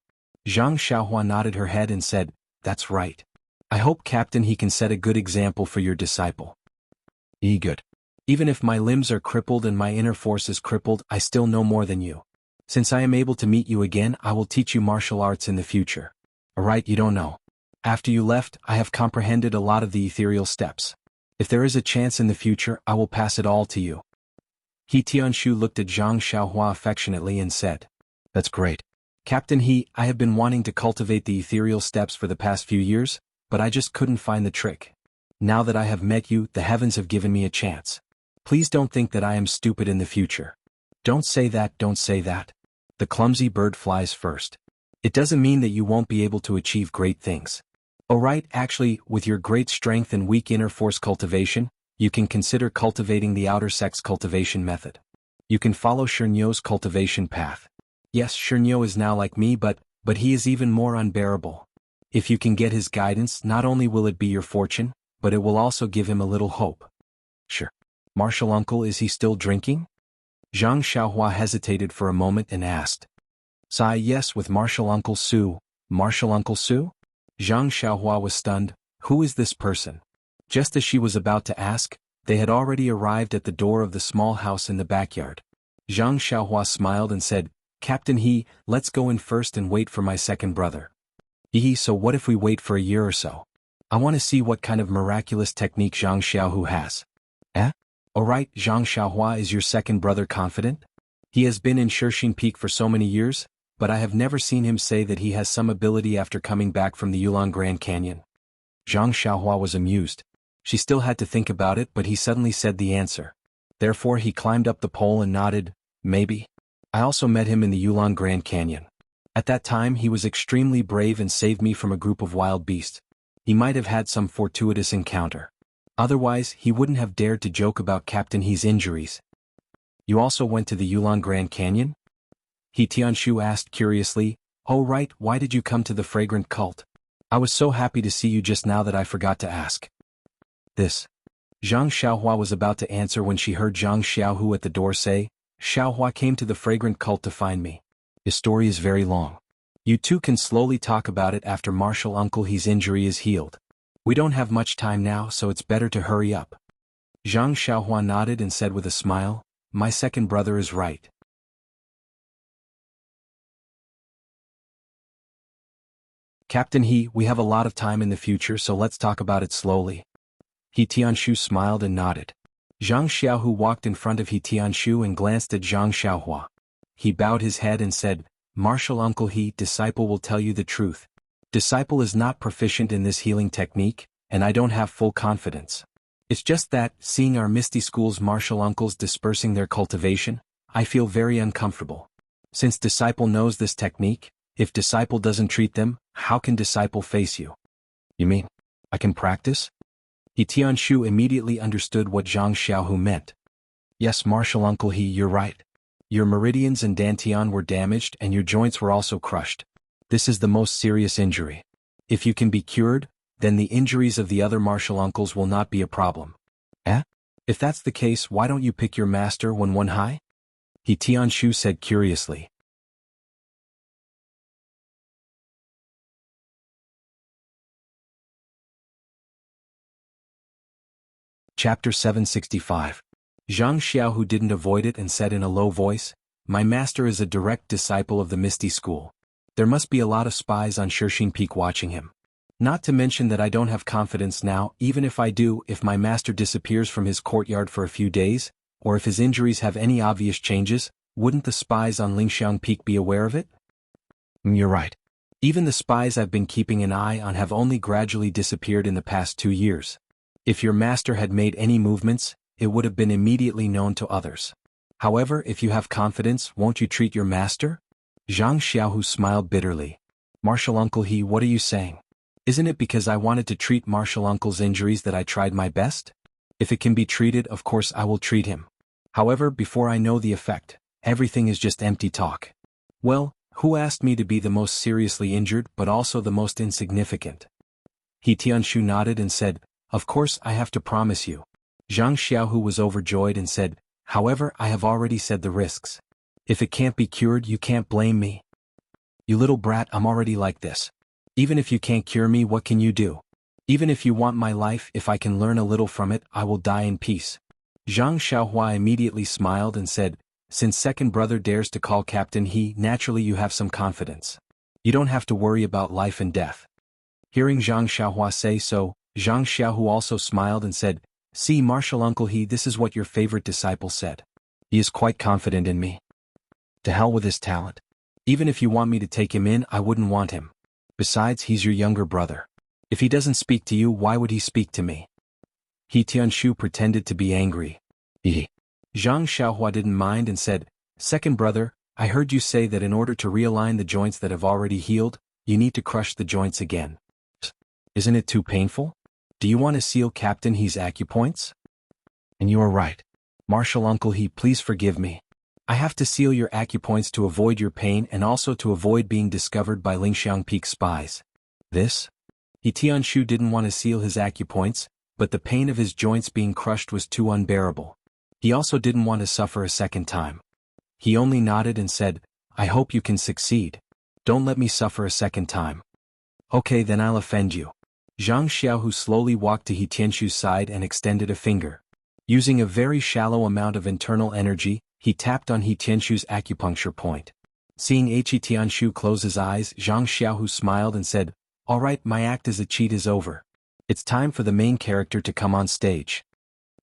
Zhang Xiaohua nodded her head and said, "That's right. I hope, Captain, he can set a good example for your disciple." Good. Even if my limbs are crippled and my inner force is crippled, I still know more than you. Since I am able to meet you again, I will teach you martial arts in the future. Alright, you don't know. After you left, I have comprehended a lot of the ethereal steps. If there is a chance in the future, I will pass it all to you. He Tianshu looked at Zhang Xiaohua affectionately and said, "That's great. Captain He, I have been wanting to cultivate the ethereal steps for the past few years, but I just couldn't find the trick. Now that I have met you, the heavens have given me a chance. Please don't think that I am stupid in the future." Don't say that, don't say that. The clumsy bird flies first. It doesn't mean that you won't be able to achieve great things. Alright, actually, with your great strength and weak inner force cultivation, you can consider cultivating the outer sex cultivation method. You can follow Shernyo's cultivation path. Yes, Shernyo is now like me, but he is even more unbearable. If you can get his guidance, not only will it be your fortune, but it will also give him a little hope. Sure. Martial uncle, is he still drinking? Zhang Xiaohua hesitated for a moment and asked. Sigh, yes, with martial uncle Su. Martial uncle Su? Zhang Xiaohua was stunned. Who is this person? Just as she was about to ask, they had already arrived at the door of the small house in the backyard. Zhang Xiaohua smiled and said, Captain He, let's go in first and wait for my second brother. So what if we wait for a year or so? I want to see what kind of miraculous technique Zhang Xiaohu has. Alright, Zhang Xiaohua, is your second brother confident? He has been in Shirxing Peak for so many years, but I have never seen him say that he has some ability after coming back from the Yulong Grand Canyon. Zhang Xiaohua was amused. She still had to think about it, but he suddenly said the answer. Therefore he climbed up the pole and nodded, maybe. I also met him in the Yulong Grand Canyon. At that time he was extremely brave and saved me from a group of wild beasts. He might have had some fortuitous encounter. Otherwise, he wouldn't have dared to joke about Captain He's injuries. You also went to the Yulong Grand Canyon? He Tianshu asked curiously. Oh right, why did you come to the fragrant cult? I was so happy to see you just now that I forgot to ask. This. Zhang Xiaohua was about to answer when she heard Zhang Xiaohu at the door say, Xiaohua came to the fragrant cult to find me. His story is very long. You two can slowly talk about it after Martial Uncle He's injury is healed. We don't have much time now, so it's better to hurry up. Zhang Xiaohua nodded and said with a smile, My second brother is right. Captain He, we have a lot of time in the future, so let's talk about it slowly. He Tianshu smiled and nodded. Zhang Xiaohu walked in front of He Tianshu and glanced at Zhang Xiaohua. He bowed his head and said, Martial Uncle He, disciple will tell you the truth. Disciple is not proficient in this healing technique, and I don't have full confidence. It's just that, seeing our Misty School's martial uncles dispersing their cultivation, I feel very uncomfortable. Since disciple knows this technique, if disciple doesn't treat them, how can disciple face you? You mean, I can practice? He Tianshu immediately understood what Zhang Xiaohu meant. Yes, martial uncle He, you're right. Your meridians and dantian were damaged and your joints were also crushed. This is the most serious injury. If you can be cured, then the injuries of the other martial uncles will not be a problem. If that's the case, why don't you pick your master when one high? He Tianshu said curiously. Chapter 765. Zhang Xiaohu didn't avoid it and said in a low voice, My master is a direct disciple of the Misty School. There must be a lot of spies on Shirxing Peak watching him. Not to mention that I don't have confidence now, even if I do, if my master disappears from his courtyard for a few days, or if his injuries have any obvious changes, wouldn't the spies on Lingxiang Peak be aware of it? You're right. Even the spies I've been keeping an eye on have only gradually disappeared in the past 2 years. If your master had made any movements, it would have been immediately known to others. However, if you have confidence, won't you treat your master? Zhang Xiaohu smiled bitterly. Martial Uncle He, what are you saying? Isn't it because I wanted to treat Martial Uncle's injuries that I tried my best? If it can be treated, of course I will treat him. However, before I know the effect, everything is just empty talk. Well, who asked me to be the most seriously injured but also the most insignificant? He Tianshu nodded and said, Of course I have to promise you. Zhang Xiaohu was overjoyed and said, However, I have already said the risks. If it can't be cured, you can't blame me. You little brat, I'm already like this. Even if you can't cure me, what can you do? Even if you want my life, if I can learn a little from it, I will die in peace. Zhang Xiaohua immediately smiled and said, since second brother dares to call captain he, naturally you have some confidence. You don't have to worry about life and death. Hearing Zhang Xiaohua say so, Zhang Xiaohu also smiled and said, see martial uncle he, this is what your favorite disciple said. He is quite confident in me. To hell with his talent. Even if you want me to take him in, I wouldn't want him. Besides, he's your younger brother. If he doesn't speak to you, why would he speak to me? He Tianshu pretended to be angry. Zhang Xiaohua didn't mind and said, second brother, I heard you say that in order to realign the joints that have already healed, you need to crush the joints again. Isn't it too painful? Do you want to seal Captain He's acupoints? And you are right. Martial Uncle He, please forgive me. I have to seal your acupoints to avoid your pain and also to avoid being discovered by Lingxiang Peak spies. This? He Tianshu didn't want to seal his acupoints, but the pain of his joints being crushed was too unbearable. He also didn't want to suffer a second time. He only nodded and said, I hope you can succeed. Don't let me suffer a second time. Okay, then I'll offend you. Zhang Xiaohu slowly walked to He Tianshu's side and extended a finger. Using a very shallow amount of internal energy, he tapped on He Tianshu's acupuncture point. Seeing He Tianshu close his eyes, Zhang Xiaohu smiled and said, all right, my act as a cheat is over. It's time for the main character to come on stage.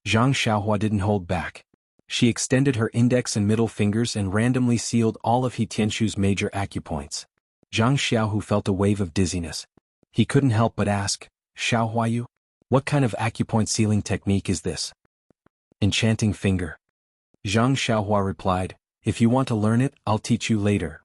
Zhang Xiaohua didn't hold back. She extended her index and middle fingers and randomly sealed all of He Tianshu's major acupoints. Zhang Xiaohu felt a wave of dizziness. He couldn't help but ask, Xiaohuayu? What kind of acupoint sealing technique is this? Enchanting finger. Zhang Xiaohua replied, if you want to learn it, I'll teach you later.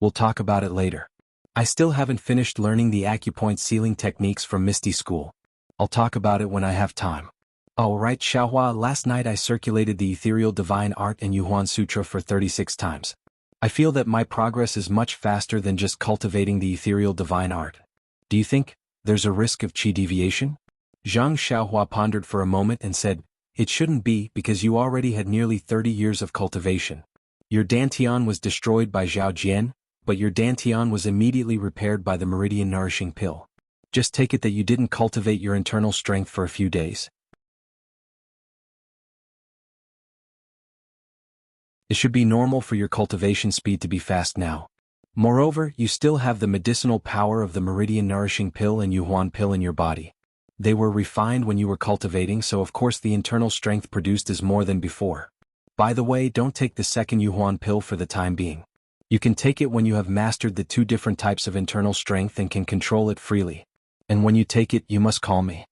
We'll talk about it later. I still haven't finished learning the acupoint sealing techniques from Misty School. I'll talk about it when I have time. Oh right, Xiaohua, last night I circulated the Ethereal Divine Art and Yuhuan Sutra for 36 times. I feel that my progress is much faster than just cultivating the Ethereal Divine Art. Do you think there's a risk of qi deviation? Zhang Xiaohua pondered for a moment and said, it shouldn't be because you already had nearly 30 years of cultivation. Your Dantian was destroyed by Zhao Jian, but your Dantian was immediately repaired by the Meridian Nourishing Pill. Just take it that you didn't cultivate your internal strength for a few days. It should be normal for your cultivation speed to be fast now. Moreover, you still have the medicinal power of the Meridian Nourishing Pill and Yuhuan Pill in your body. They were refined when you were cultivating, so of course the internal strength produced is more than before. By the way, don't take the second Yuhuan Pill for the time being. You can take it when you have mastered the two different types of internal strength and can control it freely. And when you take it, you must call me.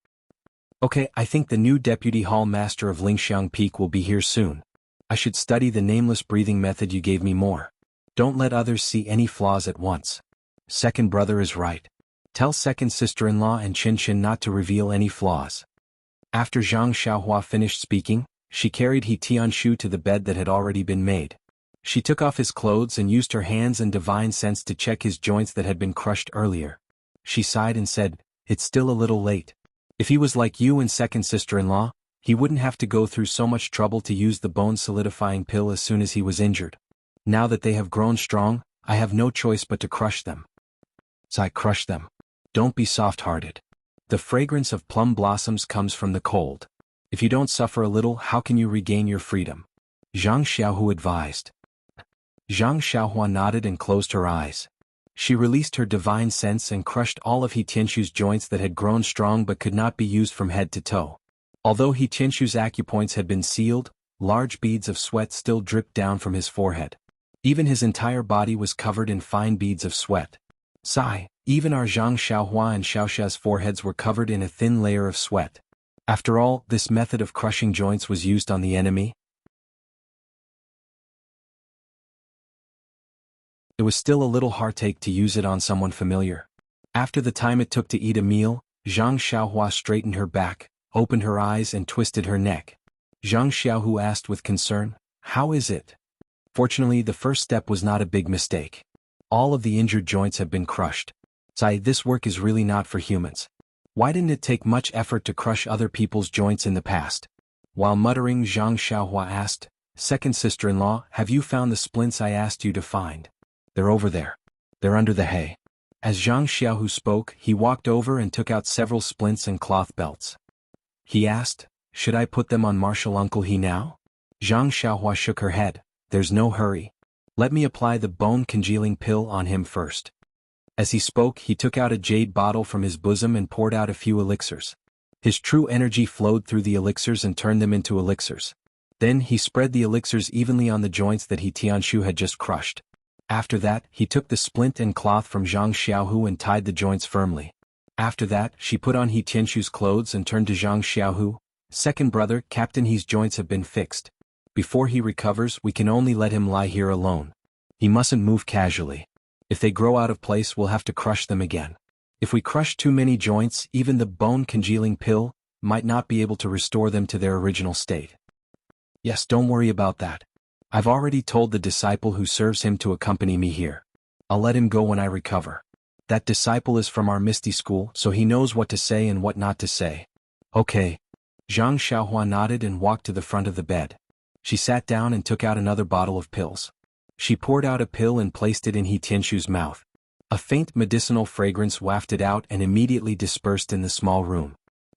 Okay, I think the new Deputy Hall Master of Lingxiang Peak will be here soon. I should study the nameless breathing method you gave me more. Don't let others see any flaws at once. Second brother is right. Tell second sister-in-law and Qin not to reveal any flaws. After Zhang Xiaohua finished speaking, she carried He Tianshu to the bed that had already been made. She took off his clothes and used her hands and divine sense to check his joints that had been crushed earlier. She sighed and said, it's still a little late. If he was like you and second sister-in-law, he wouldn't have to go through so much trouble to use the bone-solidifying pill as soon as he was injured. Now that they have grown strong, I have no choice but to crush them. So I crush them. Don't be soft-hearted. The fragrance of plum blossoms comes from the cold. If you don't suffer a little, how can you regain your freedom? Zhang Xiaohu advised. Zhang Xiaohua nodded and closed her eyes. She released her divine sense and crushed all of He Tianshu's joints that had grown strong but could not be used from head to toe. Although He Tianshu's acupoints had been sealed, large beads of sweat still dripped down from his forehead. Even his entire body was covered in fine beads of sweat. Sigh, even our Zhang Xiaohua and Xiaoxia's foreheads were covered in a thin layer of sweat. After all, this method of crushing joints was used on the enemy. It was still a little heartache to use it on someone familiar. After the time it took to eat a meal, Zhang Xiaohua straightened her back, opened her eyes and twisted her neck. Zhang Xiaohu asked with concern, how is it? Fortunately, the first step was not a big mistake. All of the injured joints have been crushed. Sai, this work is really not for humans. Why didn't it take much effort to crush other people's joints in the past? While muttering, Zhang Xiaohua asked, second sister-in-law, have you found the splints I asked you to find? They're over there. They're under the hay. As Zhang Xiaohu spoke, he walked over and took out several splints and cloth belts. He asked, should I put them on martial uncle he now? Zhang Xiaohua shook her head, there's no hurry. Let me apply the bone-congealing pill on him first. As he spoke, he took out a jade bottle from his bosom and poured out a few elixirs. His true energy flowed through the elixirs and turned them into elixirs. Then he spread the elixirs evenly on the joints that He Tianshu had just crushed. After that, he took the splint and cloth from Zhang Xiaohu and tied the joints firmly. After that, she put on He Tianshu's clothes and turned to Zhang Xiaohu. Second brother, Captain, his joints have been fixed. Before he recovers, we can only let him lie here alone. He mustn't move casually. If they grow out of place, we'll have to crush them again. If we crush too many joints, even the bone-congealing pill might not be able to restore them to their original state. Yes, don't worry about that. I've already told the disciple who serves him to accompany me here. I'll let him go when I recover. That disciple is from our Misty School, so he knows what to say and what not to say. Okay. Zhang Xiaohua nodded and walked to the front of the bed. She sat down and took out another bottle of pills. She poured out a pill and placed it in He Tianshu's mouth. A faint medicinal fragrance wafted out and immediately dispersed in the small room.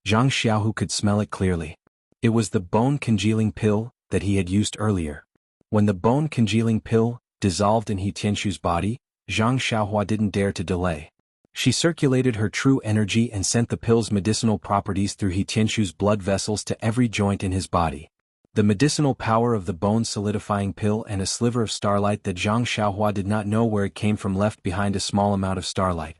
Zhang Xiaohu could smell it clearly. It was the bone-congealing pill that he had used earlier. When the bone-congealing pill dissolved in He Tianshu's body, Zhang Xiaohua didn't dare to delay. She circulated her true energy and sent the pill's medicinal properties through He Tianshu's blood vessels to every joint in his body. The medicinal power of the bone-solidifying pill and a sliver of starlight that Zhang Xiaohua did not know where it came from left behind a small amount of starlight.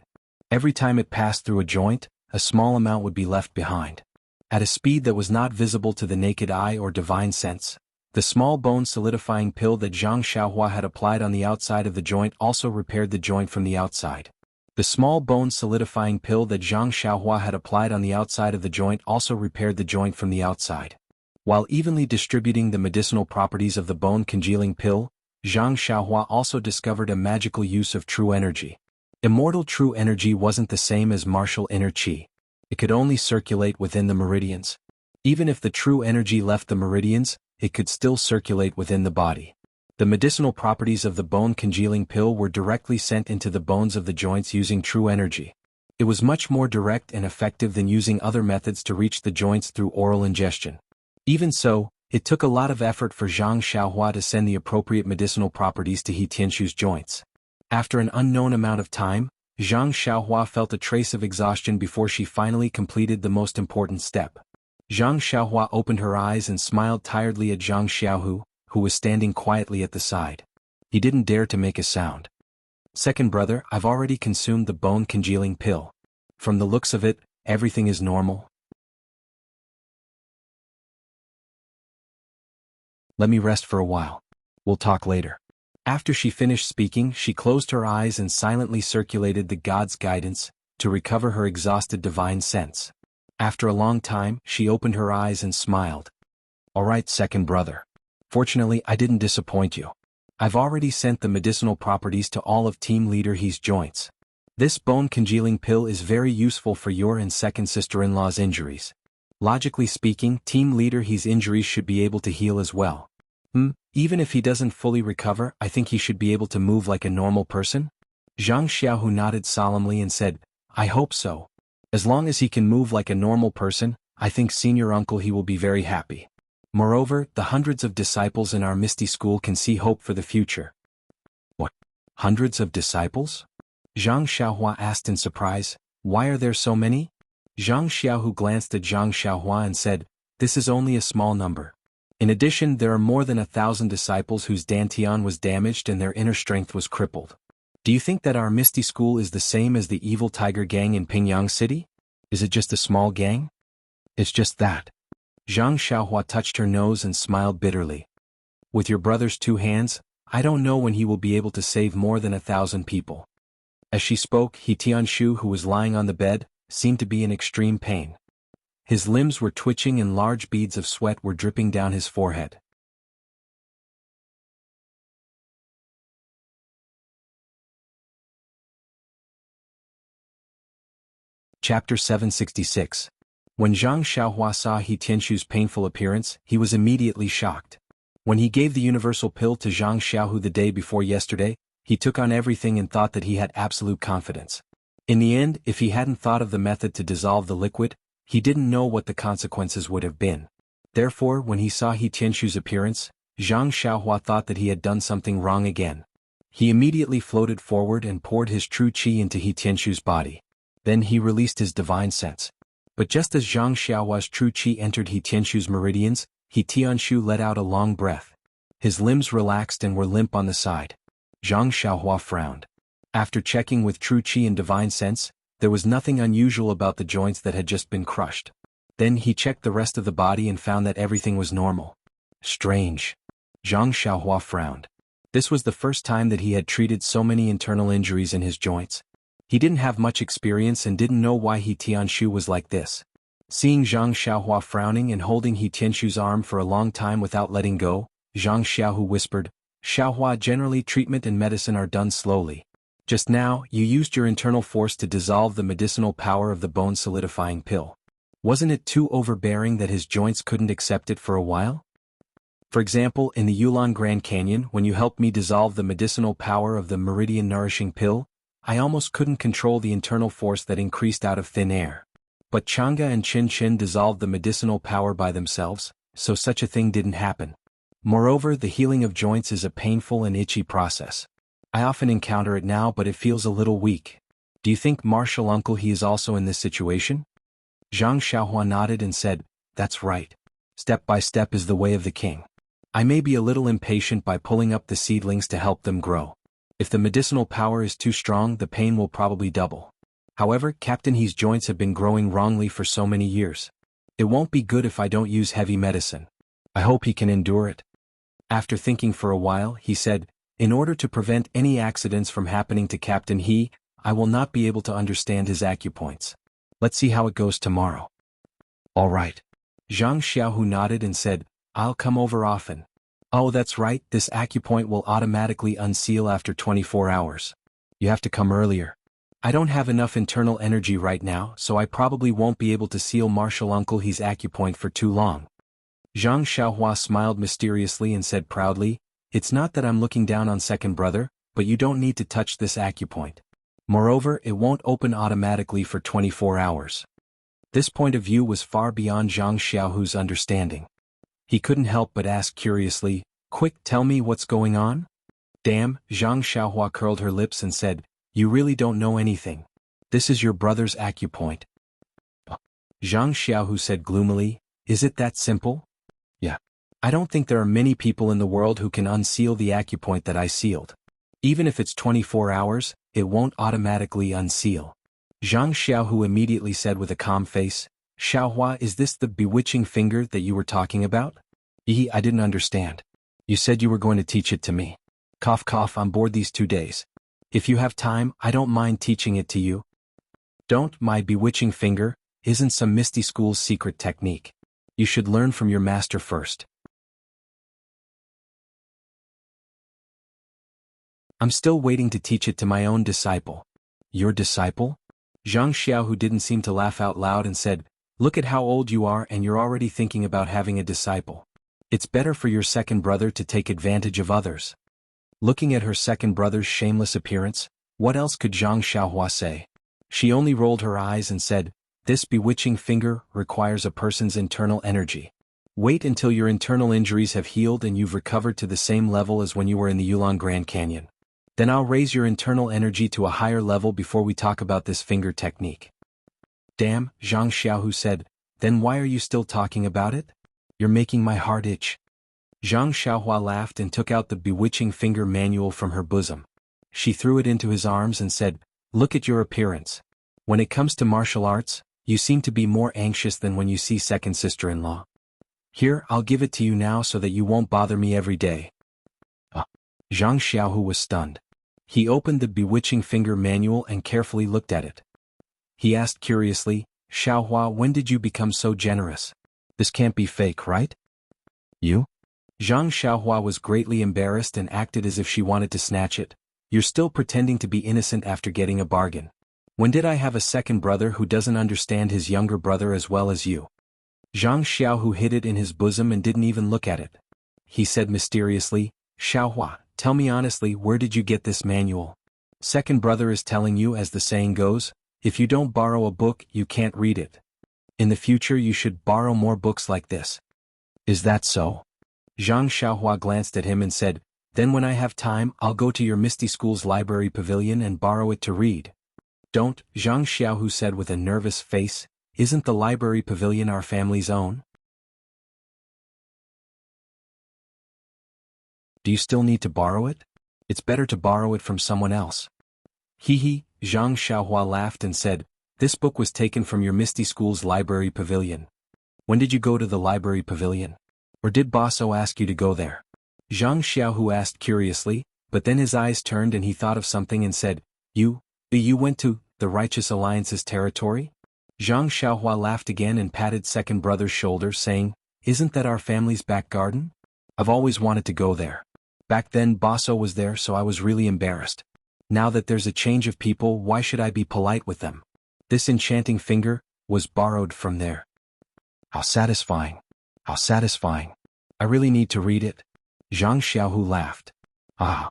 Every time it passed through a joint, a small amount would be left behind. At a speed that was not visible to the naked eye or divine sense, the small bone-solidifying pill that Zhang Xiaohua had applied on the outside of the joint also repaired the joint from the outside. The small bone-solidifying pill that Zhang Xiaohua had applied on the outside of the joint also repaired the joint from the outside. While evenly distributing the medicinal properties of the bone-congealing pill, Zhang Xiaohua also discovered a magical use of true energy. Immortal true energy wasn't the same as martial inner qi. It could only circulate within the meridians. Even if the true energy left the meridians, it could still circulate within the body. The medicinal properties of the bone-congealing pill were directly sent into the bones of the joints using true energy. It was much more direct and effective than using other methods to reach the joints through oral ingestion. Even so, it took a lot of effort for Zhang Xiaohua to send the appropriate medicinal properties to He Tianshu's joints. After an unknown amount of time, Zhang Xiaohua felt a trace of exhaustion before she finally completed the most important step. Zhang Xiaohua opened her eyes and smiled tiredly at Zhang Xiaohu, who was standing quietly at the side. He didn't dare to make a sound. Second brother, I've already consumed the bone-congealing pill. From the looks of it, everything is normal. Let me rest for a while. We'll talk later. After she finished speaking, she closed her eyes and silently circulated the god's guidance to recover her exhausted divine sense. After a long time, she opened her eyes and smiled. All right, second brother. Fortunately, I didn't disappoint you. I've already sent the medicinal properties to all of Team Leader He's joints. This bone-congealing pill is very useful for your and second sister-in-law's injuries. Logically speaking, Team Leader He's injuries should be able to heal as well. Even if he doesn't fully recover, I think he should be able to move like a normal person? Zhang Xiaohu nodded solemnly and said, I hope so. As long as he can move like a normal person, I think senior uncle he will be very happy. Moreover, the hundreds of disciples in our Misty School can see hope for the future. What? Hundreds of disciples? Zhang Xiaohua asked in surprise, why are there so many? Zhang Xiaohu glanced at Zhang Xiaohua and said, this is only a small number. In addition, there are more than 1,000 disciples whose dantian was damaged and their inner strength was crippled. Do you think that our Misty School is the same as the evil tiger gang in Pingyang City? Is it just a small gang? It's just that. Zhang Xiaohua touched her nose and smiled bitterly. With your brother's 2 hands, I don't know when he will be able to save more than 1,000 people. As she spoke, He Tianshu, who was lying on the bed, seemed to be in extreme pain. His limbs were twitching and large beads of sweat were dripping down his forehead. Chapter 766. When Zhang Xiaohua saw He Tianshu's painful appearance, he was immediately shocked. When he gave the universal pill to Zhang Xiaohu the day before yesterday, he took on everything and thought that he had absolute confidence. In the end, if he hadn't thought of the method to dissolve the liquid, he didn't know what the consequences would have been. Therefore, when he saw He Tianshu's appearance, Zhang Xiaohua thought that he had done something wrong again. He immediately floated forward and poured his true qi into He Tianshu's body. Then he released his divine sense. But just as Zhang Xiaohua's true qi entered He Tianshu's meridians, He Tianshu let out a long breath. His limbs relaxed and were limp on the side. Zhang Xiaohua frowned. After checking with true qi and divine sense, there was nothing unusual about the joints that had just been crushed. Then he checked the rest of the body and found that everything was normal. Strange. Zhang Xiaohua frowned. This was the first time that he had treated so many internal injuries in his joints. He didn't have much experience and didn't know why He Tianshu was like this. Seeing Zhang Xiaohua frowning and holding He Tianshu's arm for a long time without letting go, Zhang Xiaohu whispered, "Xiaohua, generally treatment and medicine are done slowly. Just now, you used your internal force to dissolve the medicinal power of the bone-solidifying pill. Wasn't it too overbearing that his joints couldn't accept it for a while? For example, in the Yulon Grand Canyon, when you helped me dissolve the medicinal power of the meridian-nourishing pill, I almost couldn't control the internal force that increased out of thin air. But Chang'e and Qin Qin dissolved the medicinal power by themselves, so such a thing didn't happen. Moreover, the healing of joints is a painful and itchy process. I often encounter it now, but it feels a little weak. Do you think Martial Uncle he is also in this situation?" Zhang Xiaohua nodded and said, "That's right. Step by step is the way of the king. I may be a little impatient by pulling up the seedlings to help them grow. If the medicinal power is too strong, the pain will probably double. However, Captain He's joints have been growing wrongly for so many years. It won't be good if I don't use heavy medicine. I hope he can endure it." After thinking for a while, he said, "In order to prevent any accidents from happening to Captain He, I will not be able to understand his acupoints. Let's see how it goes tomorrow." "All right." Zhang Xiaohu nodded and said, "I'll come over often." "Oh, that's right, this acupoint will automatically unseal after 24 hours. You have to come earlier. I don't have enough internal energy right now, so I probably won't be able to seal Martial Uncle He's acupoint for too long." Zhang Xiaohua smiled mysteriously and said proudly, "It's not that I'm looking down on second brother, but you don't need to touch this acupoint. Moreover, it won't open automatically for 24 hours. This point of view was far beyond Zhang Xiaohu's understanding. He couldn't help but ask curiously, "Quick, tell me what's going on?" "Damn," Zhang Xiaohua curled her lips and said, "You really don't know anything. This is your brother's acupoint." Zhang Xiaohu said gloomily, "Is it that simple?" "Yeah. I don't think there are many people in the world who can unseal the acupoint that I sealed. Even if it's 24 hours, it won't automatically unseal." Zhang Xiaohu immediately said with a calm face, "Xiaohua, is this the bewitching finger that you were talking about?" I didn't understand. You said you were going to teach it to me. Cough cough, I'm bored these 2 days. If you have time, I don't mind teaching it to you." "Don't, my bewitching finger isn't some misty school's secret technique. You should learn from your master first." "I'm still waiting to teach it to my own disciple." "Your disciple?" Zhang Xiaohu didn't seem to laugh out loud and said, "Look at how old you are and you're already thinking about having a disciple. It's better for your second brother to take advantage of others." Looking at her second brother's shameless appearance, what else could Zhang Xiaohua say? She only rolled her eyes and said, "This bewitching finger requires a person's internal energy. Wait until your internal injuries have healed and you've recovered to the same level as when you were in the Yulon Grand Canyon. Then I'll raise your internal energy to a higher level before we talk about this finger technique." "Damn," Zhang Xiaohu said, "then why are you still talking about it? You're making my heart itch." Zhang Xiaohua laughed and took out the bewitching finger manual from her bosom. She threw it into his arms and said, "Look at your appearance. When it comes to martial arts, you seem to be more anxious than when you see second sister-in-law. Here, I'll give it to you now so that you won't bother me every day." Zhang Xiaohu was stunned. He opened the bewitching finger manual and carefully looked at it. He asked curiously, "Xiaohua, when did you become so generous? This can't be fake, right?" "You?" Zhang Xiaohua was greatly embarrassed and acted as if she wanted to snatch it. "You're still pretending to be innocent after getting a bargain. When did I have a second brother who doesn't understand his younger brother as well as you?" Zhang Xiaohu hid it in his bosom and didn't even look at it. he said mysteriously. Xiaohua, tell me honestly, where did you get this manual? Second brother is telling you, as the saying goes, if you don't borrow a book, you can't read it. In the future you should borrow more books like this. Is that so? Zhang Xiaohua glanced at him and said, then when I have time, I'll go to your Misty School's library pavilion and borrow it to read. Don't, Zhang Xiaohu said with a nervous face, isn't the library pavilion our family's own? Do you still need to borrow it? It's better to borrow it from someone else. Hee, Zhang Xiaohua laughed and said, this book was taken from your Misty School's library pavilion. When did you go to the library pavilion? Or did Baso ask you to go there? Zhang Xiaohu asked curiously, but then his eyes turned and he thought of something and said, You went to the Righteous Alliance's territory? Zhang Xiaohua laughed again and patted second brother's shoulder, saying, isn't that our family's back garden? I've always wanted to go there. Back then Baso was there, so I was really embarrassed. Now that there's a change of people, why should I be polite with them? This enchanting finger was borrowed from there. How satisfying. How satisfying. I really need to read it. Zhang Xiaohu laughed. Ah.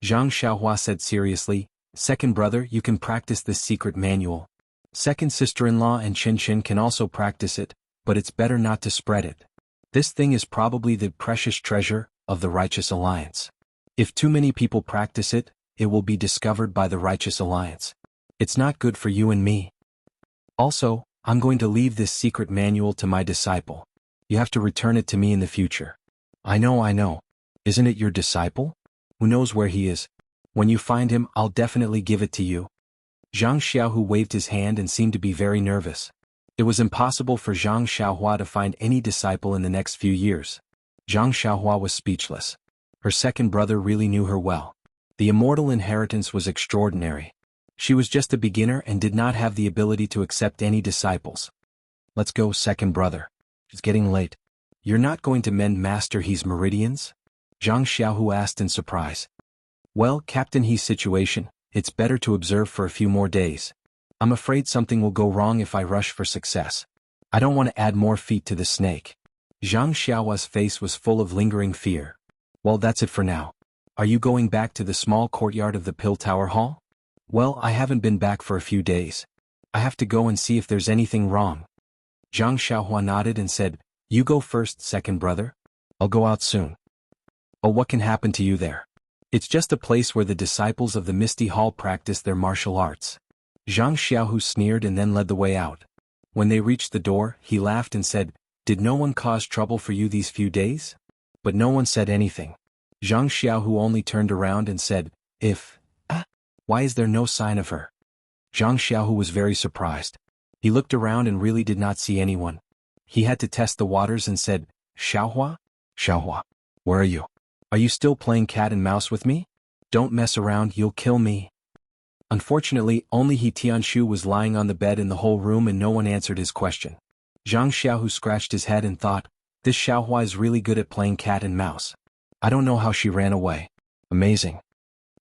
Zhang Xiaohua said seriously, second brother, you can practice this secret manual. Second sister-in-law and Chin can also practice it, but it's better not to spread it. This thing is probably the precious treasure of the Righteous Alliance. If too many people practice it, it will be discovered by the Righteous Alliance. It's not good for you and me. Also, I'm going to leave this secret manual to my disciple. You have to return it to me in the future. I know. Isn't it your disciple? Who knows where he is? When you find him, I'll definitely give it to you. Zhang Xiaohu waved his hand and seemed to be very nervous. It was impossible for Zhang Xiaohua to find any disciple in the next few years. Zhang Xiaohua was speechless. Her second brother really knew her well. The immortal inheritance was extraordinary. She was just a beginner and did not have the ability to accept any disciples. Let's go, second brother. It's getting late. You're not going to mend Master He's meridians? Zhang Xiaohu asked in surprise. Well, Captain He's situation, it's better to observe for a few more days. I'm afraid something will go wrong if I rush for success. I don't want to add more feet to the snake. Zhang Xiaohua's face was full of lingering fear. Well, that's it for now. Are you going back to the small courtyard of the Pill Tower Hall? Well, I haven't been back for a few days. I have to go and see if there's anything wrong. Zhang Xiaohua nodded and said, you go first, second brother. I'll go out soon. Oh, what can happen to you there? It's just a place where the disciples of the Misty Hall practice their martial arts. Zhang Xiaohu sneered and then led the way out. When they reached the door, he laughed and said, did no one cause trouble for you these few days? But no one said anything. Zhang Xiaohu only turned around and said, why is there no sign of her? Zhang Xiaohu was very surprised. He looked around and really did not see anyone. He had to test the waters and said, Xiaohua? Xiaohua, where are you? Are you still playing cat and mouse with me? Don't mess around, you'll kill me. Unfortunately, only He Tianshu was lying on the bed in the whole room and no one answered his question. Zhang Xiaohu scratched his head and thought, this Xiaohua is really good at playing cat and mouse. I don't know how she ran away. Amazing.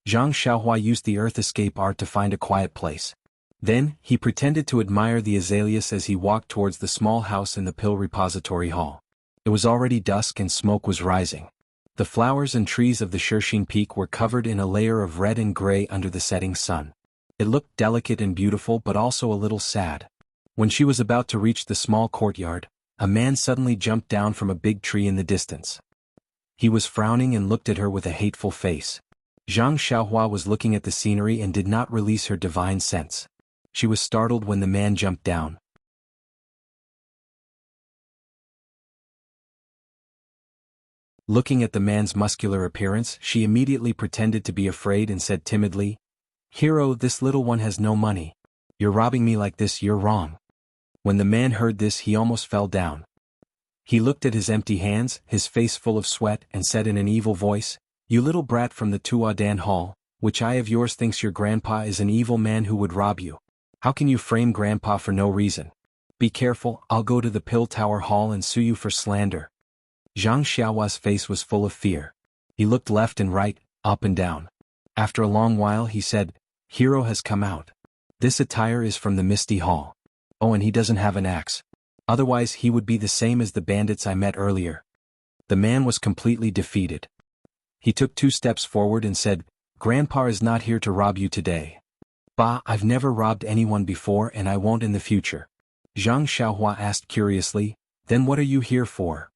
Zhang Xiaohua used the earth escape art to find a quiet place. Then, he pretended to admire the azaleas as he walked towards the small house in the Pill Repository Hall. It was already dusk and smoke was rising. The flowers and trees of the Shershin Peak were covered in a layer of red and gray under the setting sun. It looked delicate and beautiful but also a little sad. When she was about to reach the small courtyard, a man suddenly jumped down from a big tree in the distance. He was frowning and looked at her with a hateful face. Zhang Xiaohua was looking at the scenery and did not release her divine sense. She was startled when the man jumped down. Looking at the man's muscular appearance, she immediately pretended to be afraid and said timidly, Hero, this little one has no money. You're robbing me like this, you're wrong. When the man heard this, he almost fell down. He looked at his empty hands, his face full of sweat, and said in an evil voice, You little brat from the Tuadan Hall, which eye of yours thinks your grandpa is an evil man who would rob you? How can you frame grandpa for no reason? Be careful, I'll go to the Pill Tower Hall and sue you for slander. Zhang Xiaohua's face was full of fear. He looked left and right, up and down. After a long while he said, Hero has come out. This attire is from the Misty Hall. Oh, and he doesn't have an axe. Otherwise he would be the same as the bandits I met earlier. The man was completely defeated. He took 2 steps forward and said, "Grandpa is not here to rob you today." "Bah, I've never robbed anyone before and I won't in the future." Zhang Xiaohua asked curiously, "Then what are you here for?"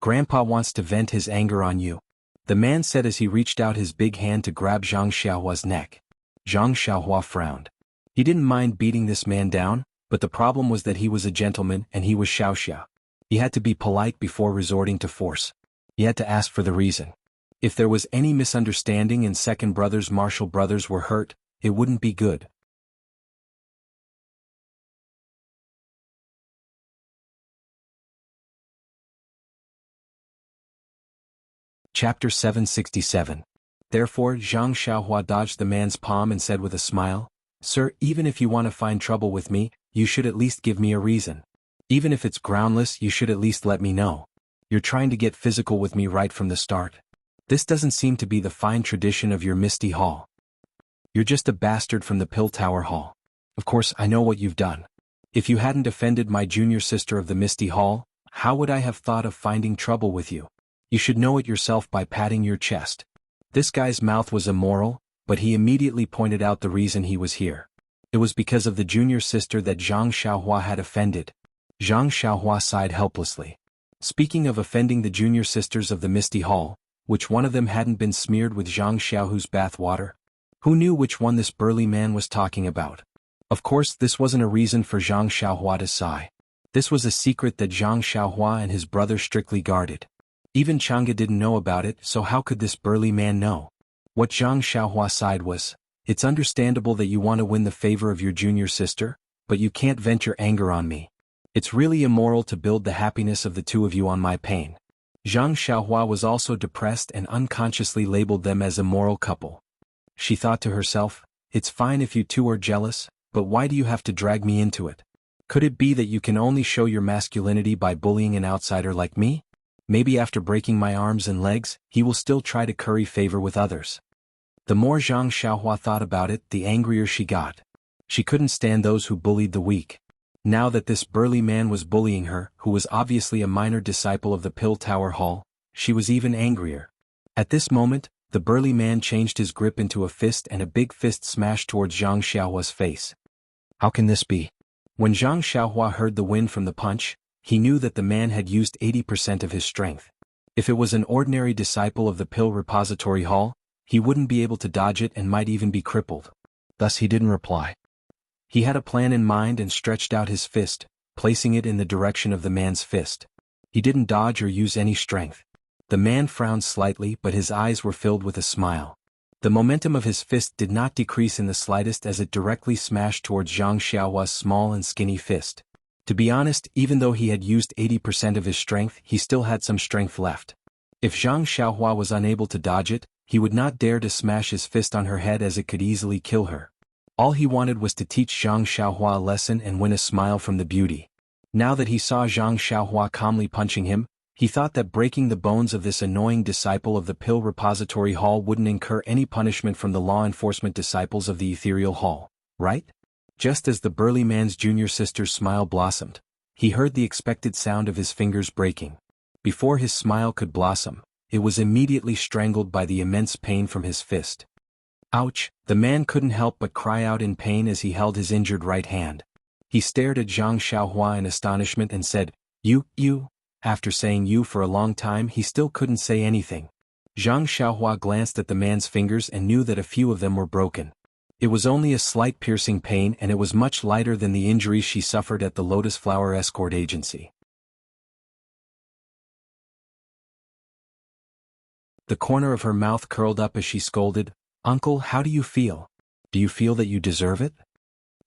"Grandpa wants to vent his anger on you," the man said as he reached out his big hand to grab Zhang Xiaohua's neck. Zhang Xiaohua frowned. He didn't mind beating this man down, but the problem was that he was a gentleman and he was Xiaoxia. He had to be polite before resorting to force. He had to ask for the reason. If there was any misunderstanding and second brother's martial brothers were hurt, it wouldn't be good. Chapter 767. Therefore Zhang Xiaohua dodged the man's palm and said with a smile, "Sir, even if you want to find trouble with me, you should at least give me a reason. Even if it's groundless, you should at least let me know. You're trying to get physical with me right from the start. This doesn't seem to be the fine tradition of your Misty Hall. You're just a bastard from the Pill Tower Hall. Of course I know what you've done. If you hadn't offended my junior sister of the Misty Hall, how would I have thought of finding trouble with you? You should know it yourself by patting your chest." This guy's mouth was immoral, but he immediately pointed out the reason he was here. It was because of the junior sister that Zhang Xiaohua had offended. Zhang Xiaohua sighed helplessly. Speaking of offending the junior sisters of the Misty Hall, which one of them hadn't been smeared with Zhang Xiaohu's bath water? Who knew which one this burly man was talking about? Of course this wasn't a reason for Zhang Xiaohua to sigh. This was a secret that Zhang Xiaohua and his brother strictly guarded. Even Chang'e didn't know about it, so how could this burly man know? What Zhang Xiaohua sighed was, "It's understandable that you want to win the favor of your junior sister, but you can't vent your anger on me. It's really immoral to build the happiness of the two of you on my pain." Zhang Xiaohua was also depressed and unconsciously labeled them as a moral couple. She thought to herself, "It's fine if you two are jealous, but why do you have to drag me into it? Could it be that you can only show your masculinity by bullying an outsider like me? Maybe after breaking my arms and legs, he will still try to curry favor with others." The more Zhang Xiaohua thought about it, the angrier she got. She couldn't stand those who bullied the weak. Now that this burly man was bullying her, who was obviously a minor disciple of the Pill Tower Hall, she was even angrier. At this moment, the burly man changed his grip into a fist and a big fist smashed towards Zhang Xiaohua's face. How can this be? When Zhang Xiaohua heard the wind from the punch, he knew that the man had used 80% of his strength. If it was an ordinary disciple of the Pill Repository Hall, he wouldn't be able to dodge it and might even be crippled. Thus he didn't reply. He had a plan in mind and stretched out his fist, placing it in the direction of the man's fist. He didn't dodge or use any strength. The man frowned slightly, but his eyes were filled with a smile. The momentum of his fist did not decrease in the slightest as it directly smashed towards Zhang Xiaohua's small and skinny fist. To be honest, even though he had used 80% of his strength, he still had some strength left. If Zhang Xiaohua was unable to dodge it, he would not dare to smash his fist on her head as it could easily kill her. All he wanted was to teach Zhang Xiaohua a lesson and win a smile from the beauty. Now that he saw Zhang Xiaohua calmly punching him, he thought that breaking the bones of this annoying disciple of the Pill Repository Hall wouldn't incur any punishment from the law enforcement disciples of the Ethereal Hall, right? Just as the burly man's junior sister's smile blossomed, he heard the expected sound of his fingers breaking. Before his smile could blossom, it was immediately strangled by the immense pain from his fist. Ouch! The man couldn't help but cry out in pain as he held his injured right hand. He stared at Zhang Xiaohua in astonishment and said, You. After saying you for a long time, he still couldn't say anything. Zhang Xiaohua glanced at the man's fingers and knew that a few of them were broken. It was only a slight piercing pain and it was much lighter than the injuries she suffered at the Lotus Flower Escort Agency. The corner of her mouth curled up as she scolded, "Uncle, how do you feel? Do you feel that you deserve it?"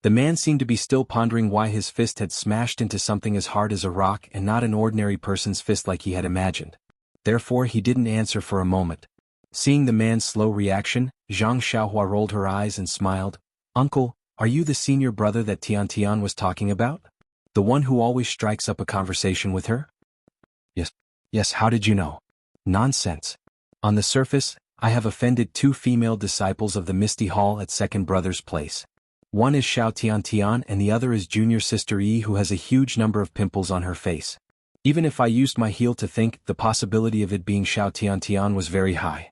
The man seemed to be still pondering why his fist had smashed into something as hard as a rock and not an ordinary person's fist like he had imagined. Therefore he didn't answer for a moment. Seeing the man's slow reaction, Zhang Xiaohua rolled her eyes and smiled. "Uncle, are you the senior brother that Tian was talking about? The one who always strikes up a conversation with her?" Yes, how did you know?" "Nonsense. On the surface, I have offended 2 female disciples of the Misty Hall at second brother's place. One is Xiao Tian and the other is junior sister Yi, who has a huge number of pimples on her face. Even if I used my heel to think, the possibility of it being Xiao Tiantian was very high.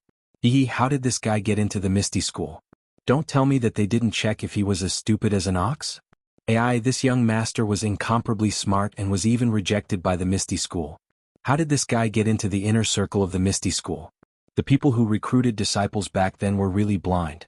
How did this guy get into the Misty School? Don't tell me that they didn't check if he was as stupid as an ox? This young master was incomparably smart and was even rejected by the Misty School. How did this guy get into the inner circle of the Misty School? The people who recruited disciples back then were really blind.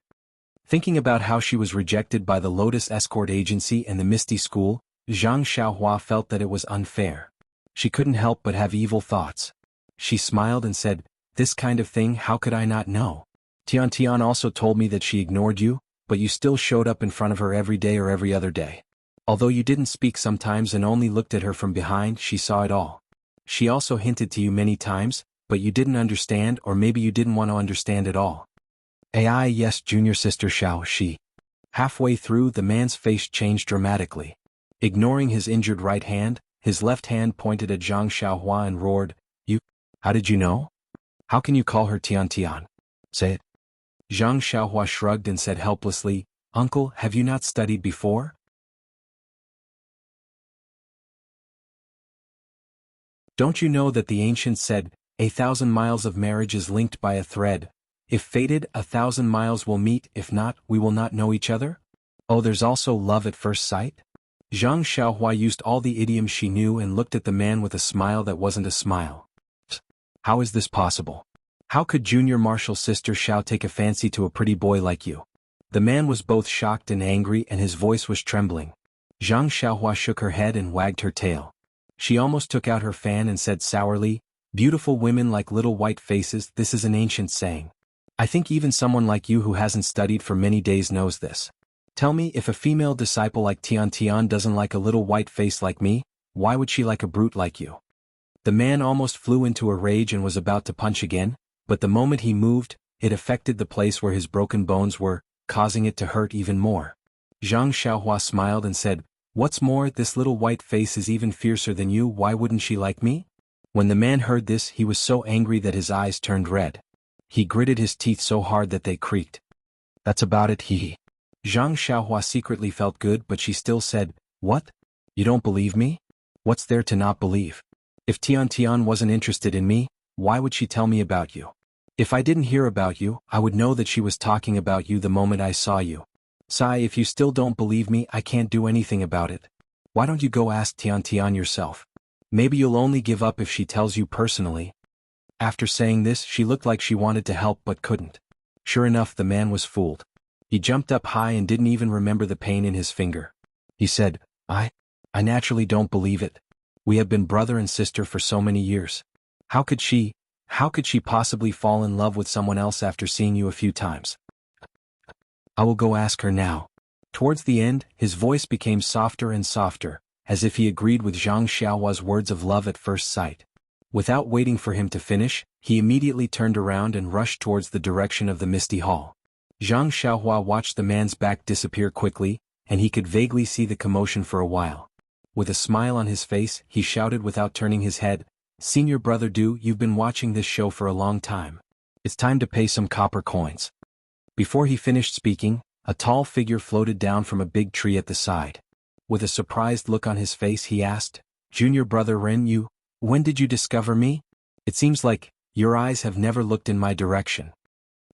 Thinking about how she was rejected by the Lotus Escort Agency and the Misty School, Zhang Xiaohua felt that it was unfair. She couldn't help but have evil thoughts. She smiled and said, "This kind of thing, how could I not know? Tiantian also told me that she ignored you, but you still showed up in front of her every day or every other day. Although you didn't speak sometimes and only looked at her from behind, she saw it all. She also hinted to you many times, but you didn't understand, or maybe you didn't want to understand at all." Yes, junior sister Xiao Shi. Halfway through, the man's face changed dramatically. Ignoring his injured right hand, his left hand pointed at Zhang Xiaohua and roared, "You? How did you know? How can you call her Tiantian? Say it." Zhang Xiaohua shrugged and said helplessly, "Uncle, have you not studied before? Don't you know that the ancients said, 1,000 miles of marriage is linked by a thread. If fated, 1,000 miles will meet, if not, we will not know each other? Oh, there's also love at first sight?" Zhang Xiaohua used all the idioms she knew and looked at the man with a smile that wasn't a smile. "How is this possible? How could junior martial sister Xiao take a fancy to a pretty boy like you?" The man was both shocked and angry and his voice was trembling. Zhang Xiaohua shook her head and wagged her tail. She almost took out her fan and said sourly, "Beautiful women like little white faces, this is an ancient saying. I think even someone like you who hasn't studied for many days knows this. Tell me, if a female disciple like Tiantian doesn't like a little white face like me, why would she like a brute like you?" The man almost flew into a rage and was about to punch again, but the moment he moved, it affected the place where his broken bones were, causing it to hurt even more. Zhang Xiaohua smiled and said, "What's more, this little white face is even fiercer than you, why wouldn't she like me?" When the man heard this, he was so angry that his eyes turned red. He gritted his teeth so hard that they creaked. "That's about it, he." Zhang Xiaohua secretly felt good, but she still said, "What? You don't believe me? What's there to not believe? If Tiantian wasn't interested in me, why would she tell me about you? If I didn't hear about you, I would know that she was talking about you the moment I saw you. Sai, if you still don't believe me, I can't do anything about it. Why don't you go ask Tiantian yourself? Maybe you'll only give up if she tells you personally." After saying this, she looked like she wanted to help but couldn't. Sure enough, the man was fooled. He jumped up high and didn't even remember the pain in his finger. He said, I naturally don't believe it. We have been brother and sister for so many years. How could she possibly fall in love with someone else after seeing you a few times? I will go ask her now." Towards the end, his voice became softer and softer, as if he agreed with Zhang Xiaohua's words of love at first sight. Without waiting for him to finish, he immediately turned around and rushed towards the direction of the Misty Hall. Zhang Xiaohua watched the man's back disappear quickly, and he could vaguely see the commotion for a while. With a smile on his face, he shouted without turning his head, "Senior brother Du, you've been watching this show for a long time. It's time to pay some copper coins." Before he finished speaking, a tall figure floated down from a big tree at the side. With a surprised look on his face, he asked, "Junior brother Ren, when did you discover me? It seems like your eyes have never looked in my direction."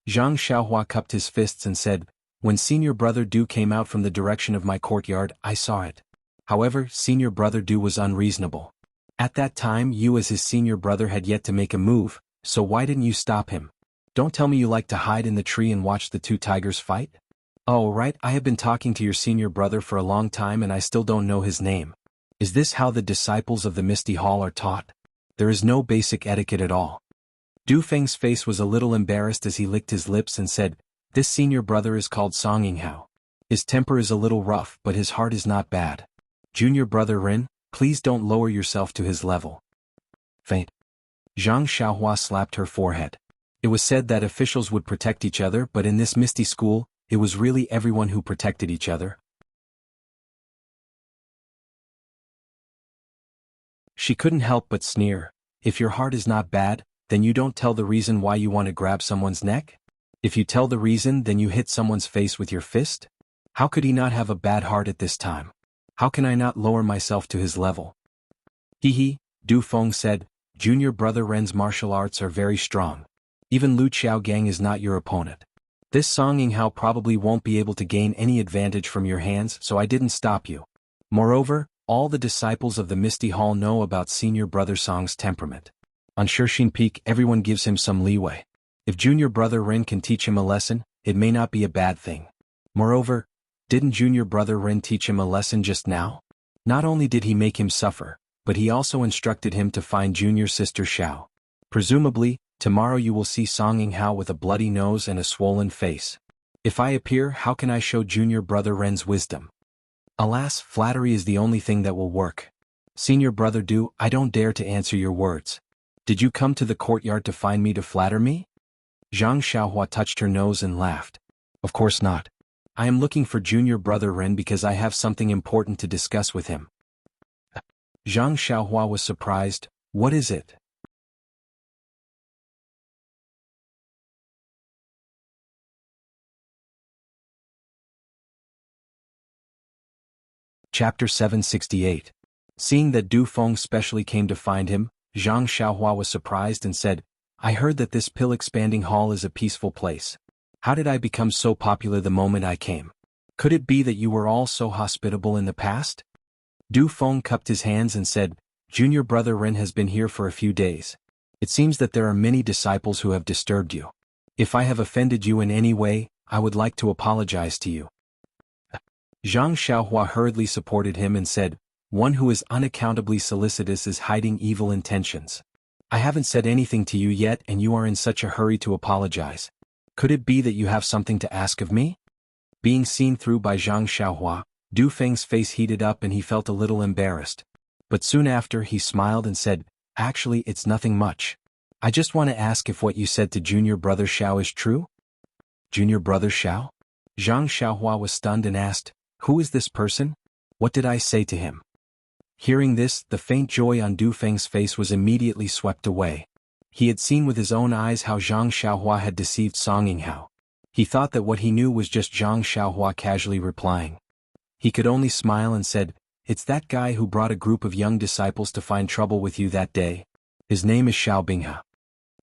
Zhang Xiaohua cupped his fists and said, "When senior brother Du came out from the direction of my courtyard, I saw it. However, senior brother Du was unreasonable. At that time, you as his senior brother had yet to make a move, so why didn't you stop him? Don't tell me you like to hide in the tree and watch the two tigers fight? Oh right, I have been talking to your senior brother for a long time and I still don't know his name. Is this how the disciples of the Misty Hall are taught? There is no basic etiquette at all." Du Feng's face was a little embarrassed as he licked his lips and said, "This senior brother is called Song Yinghao. His temper is a little rough, but his heart is not bad. Junior brother Ren, please don't lower yourself to his level." Faint. Zhang Xiaohua slapped her forehead. It was said that officials would protect each other, but in this Misty School, it was really everyone who protected each other. She couldn't help but sneer. If your heart is not bad, then you don't tell the reason why you want to grab someone's neck? If you tell the reason, then you hit someone's face with your fist? How could he not have a bad heart at this time? How can I not lower myself to his level? Hee hee, Du Feng said, "Junior brother Ren's martial arts are very strong. Even Lu Xiaogang is not your opponent. This Song Yinghao probably won't be able to gain any advantage from your hands, so I didn't stop you. Moreover, all the disciples of the Misty Hall know about senior brother Song's temperament. On Shixin Peak everyone gives him some leeway. If junior brother Ren can teach him a lesson, it may not be a bad thing. Moreover, didn't junior brother Ren teach him a lesson just now? Not only did he make him suffer, but he also instructed him to find junior sister Xiao. Presumably, tomorrow you will see Song Yinghao with a bloody nose and a swollen face. If I appear, how can I show junior brother Ren's wisdom? Alas, flattery is the only thing that will work. Senior brother Du, I don't dare to answer your words. Did you come to the courtyard to find me to flatter me?" Zhang Xiaohua touched her nose and laughed. "Of course not. I am looking for junior brother Ren because I have something important to discuss with him." Zhang Xiaohua was surprised. "What is it?" Chapter 768. Seeing that Du Feng specially came to find him, Zhang Xiaohua was surprised and said, "I heard that this pill-expanding hall is a peaceful place. How did I become so popular the moment I came? Could it be that you were all so hospitable in the past?" Du Feng cupped his hands and said, "Junior brother Ren has been here for a few days. It seems that there are many disciples who have disturbed you. If I have offended you in any way, I would like to apologize to you." Zhang Xiaohua hurriedly supported him and said, "One who is unaccountably solicitous is hiding evil intentions. I haven't said anything to you yet and you are in such a hurry to apologize. Could it be that you have something to ask of me?" Being seen through by Zhang Xiaohua, Du Feng's face heated up and he felt a little embarrassed. But soon after he smiled and said, "Actually it's nothing much. I just want to ask if what you said to junior brother Xiao is true?" "Junior brother Xiao?" Zhang Xiaohua was stunned and asked, "Who is this person? What did I say to him?" Hearing this, the faint joy on Du Feng's face was immediately swept away. He had seen with his own eyes how Zhang Xiaohua had deceived Song Yinghao. He thought that what he knew was just Zhang Xiaohua casually replying. He could only smile and said, "It's that guy who brought a group of young disciples to find trouble with you that day. His name is Xiao Binghe."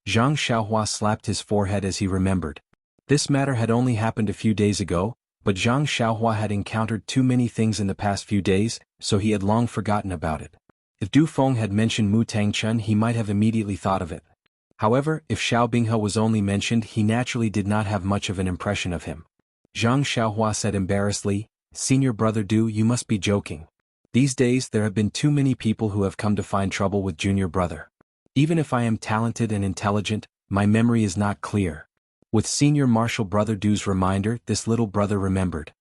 Zhang Xiaohua slapped his forehead as he remembered. This matter had only happened a few days ago, but Zhang Xiaohua had encountered too many things in the past few days, so he had long forgotten about it. If Du Feng had mentioned Mu Tangchun he might have immediately thought of it. However, if Xiao Binghe was only mentioned he naturally did not have much of an impression of him. Zhang Xiaohua said embarrassedly, "Senior brother Du, you must be joking. These days there have been too many people who have come to find trouble with junior brother. Even if I am talented and intelligent, my memory is not clear." With senior martial brother Du's reminder, this little brother remembered.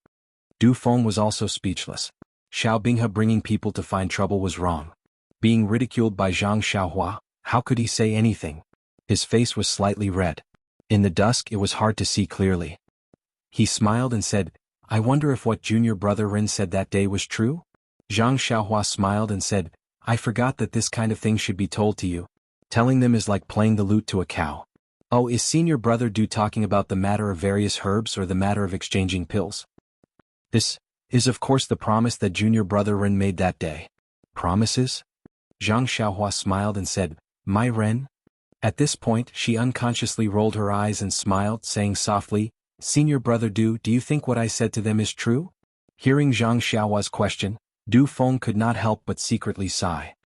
Du Feng was also speechless. Xiao Binghe bringing people to find trouble was wrong. Being ridiculed by Zhang Xiaohua, how could he say anything? His face was slightly red. In the dusk it was hard to see clearly. He smiled and said, "I wonder if what junior brother Ren said that day was true?" Zhang Xiaohua smiled and said, "I forgot that this kind of thing should be told to you. Telling them is like playing the lute to a cow." "Oh, is senior brother Du talking about the matter of various herbs or the matter of exchanging pills?" "This is of course the promise that junior brother Ren made that day." "Promises?" Zhang Xiaohua smiled and said, "My Ren?" At this point she unconsciously rolled her eyes and smiled, saying softly, "Senior brother Du, do you think what I said to them is true?" Hearing Zhang Xiaohua's question, Du Feng could not help but secretly sigh.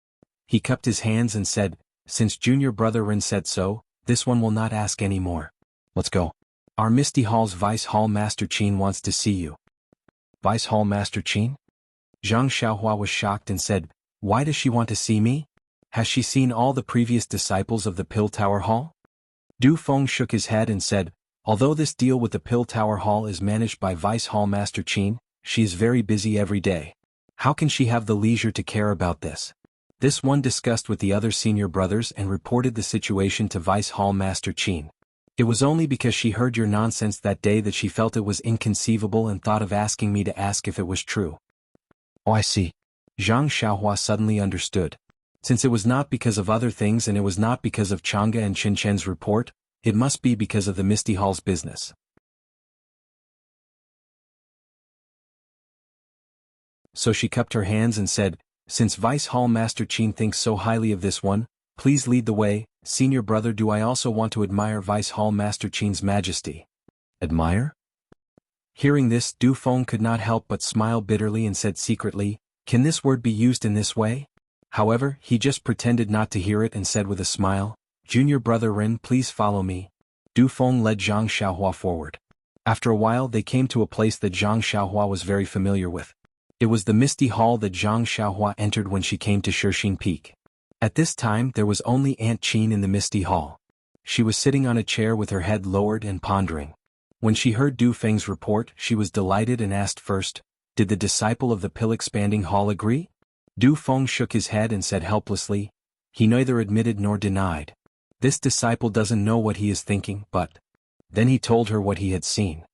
He cupped his hands and said, "Since junior brother Ren said so, this one will not ask any more. Let's go. Our Misty Hall's Vice Hall Master Qin wants to see you." "Vice Hall Master Qin?" Zhang Xiaohua was shocked and said, "Why does she want to see me? Has she seen all the previous disciples of the Pill Tower Hall?" Du Feng shook his head and said, "Although this deal with the Pill Tower Hall is managed by Vice Hall Master Qin, she is very busy every day. How can she have the leisure to care about this?" This one discussed with the other senior brothers and reported the situation to Vice Hall Master Qin. "It was only because she heard your nonsense that day that she felt it was inconceivable and thought of asking me to ask if it was true." "Oh, I see." Zhang Xiaohua suddenly understood. Since it was not because of other things and it was not because of Chang'e and Qin Chen's report, it must be because of the Misty Hall's business. So she cupped her hands and said, Since Vice Hall Master Qin thinks so highly of this one, please lead the way, senior brother. Do I also want to admire Vice Hall Master Qin's majesty. Admire? Hearing this, Du Feng could not help but smile bitterly and said secretly, can this word be used in this way? However, he just pretended not to hear it and said with a smile, Junior brother Ren, please follow me. Du Feng led Zhang Xiaohua forward. After a while they came to a place that Zhang Xiaohua was very familiar with. It was the misty hall that Zhang Xiaohua entered when she came to Shixin Peak. At this time there was only Aunt Qin in the misty hall. She was sitting on a chair with her head lowered and pondering. When she heard Du Feng's report, she was delighted and asked first, did the disciple of the pill-expanding hall agree? Du Feng shook his head and said helplessly, he neither admitted nor denied. This disciple doesn't know what he is thinking, but... Then he told her what he had seen.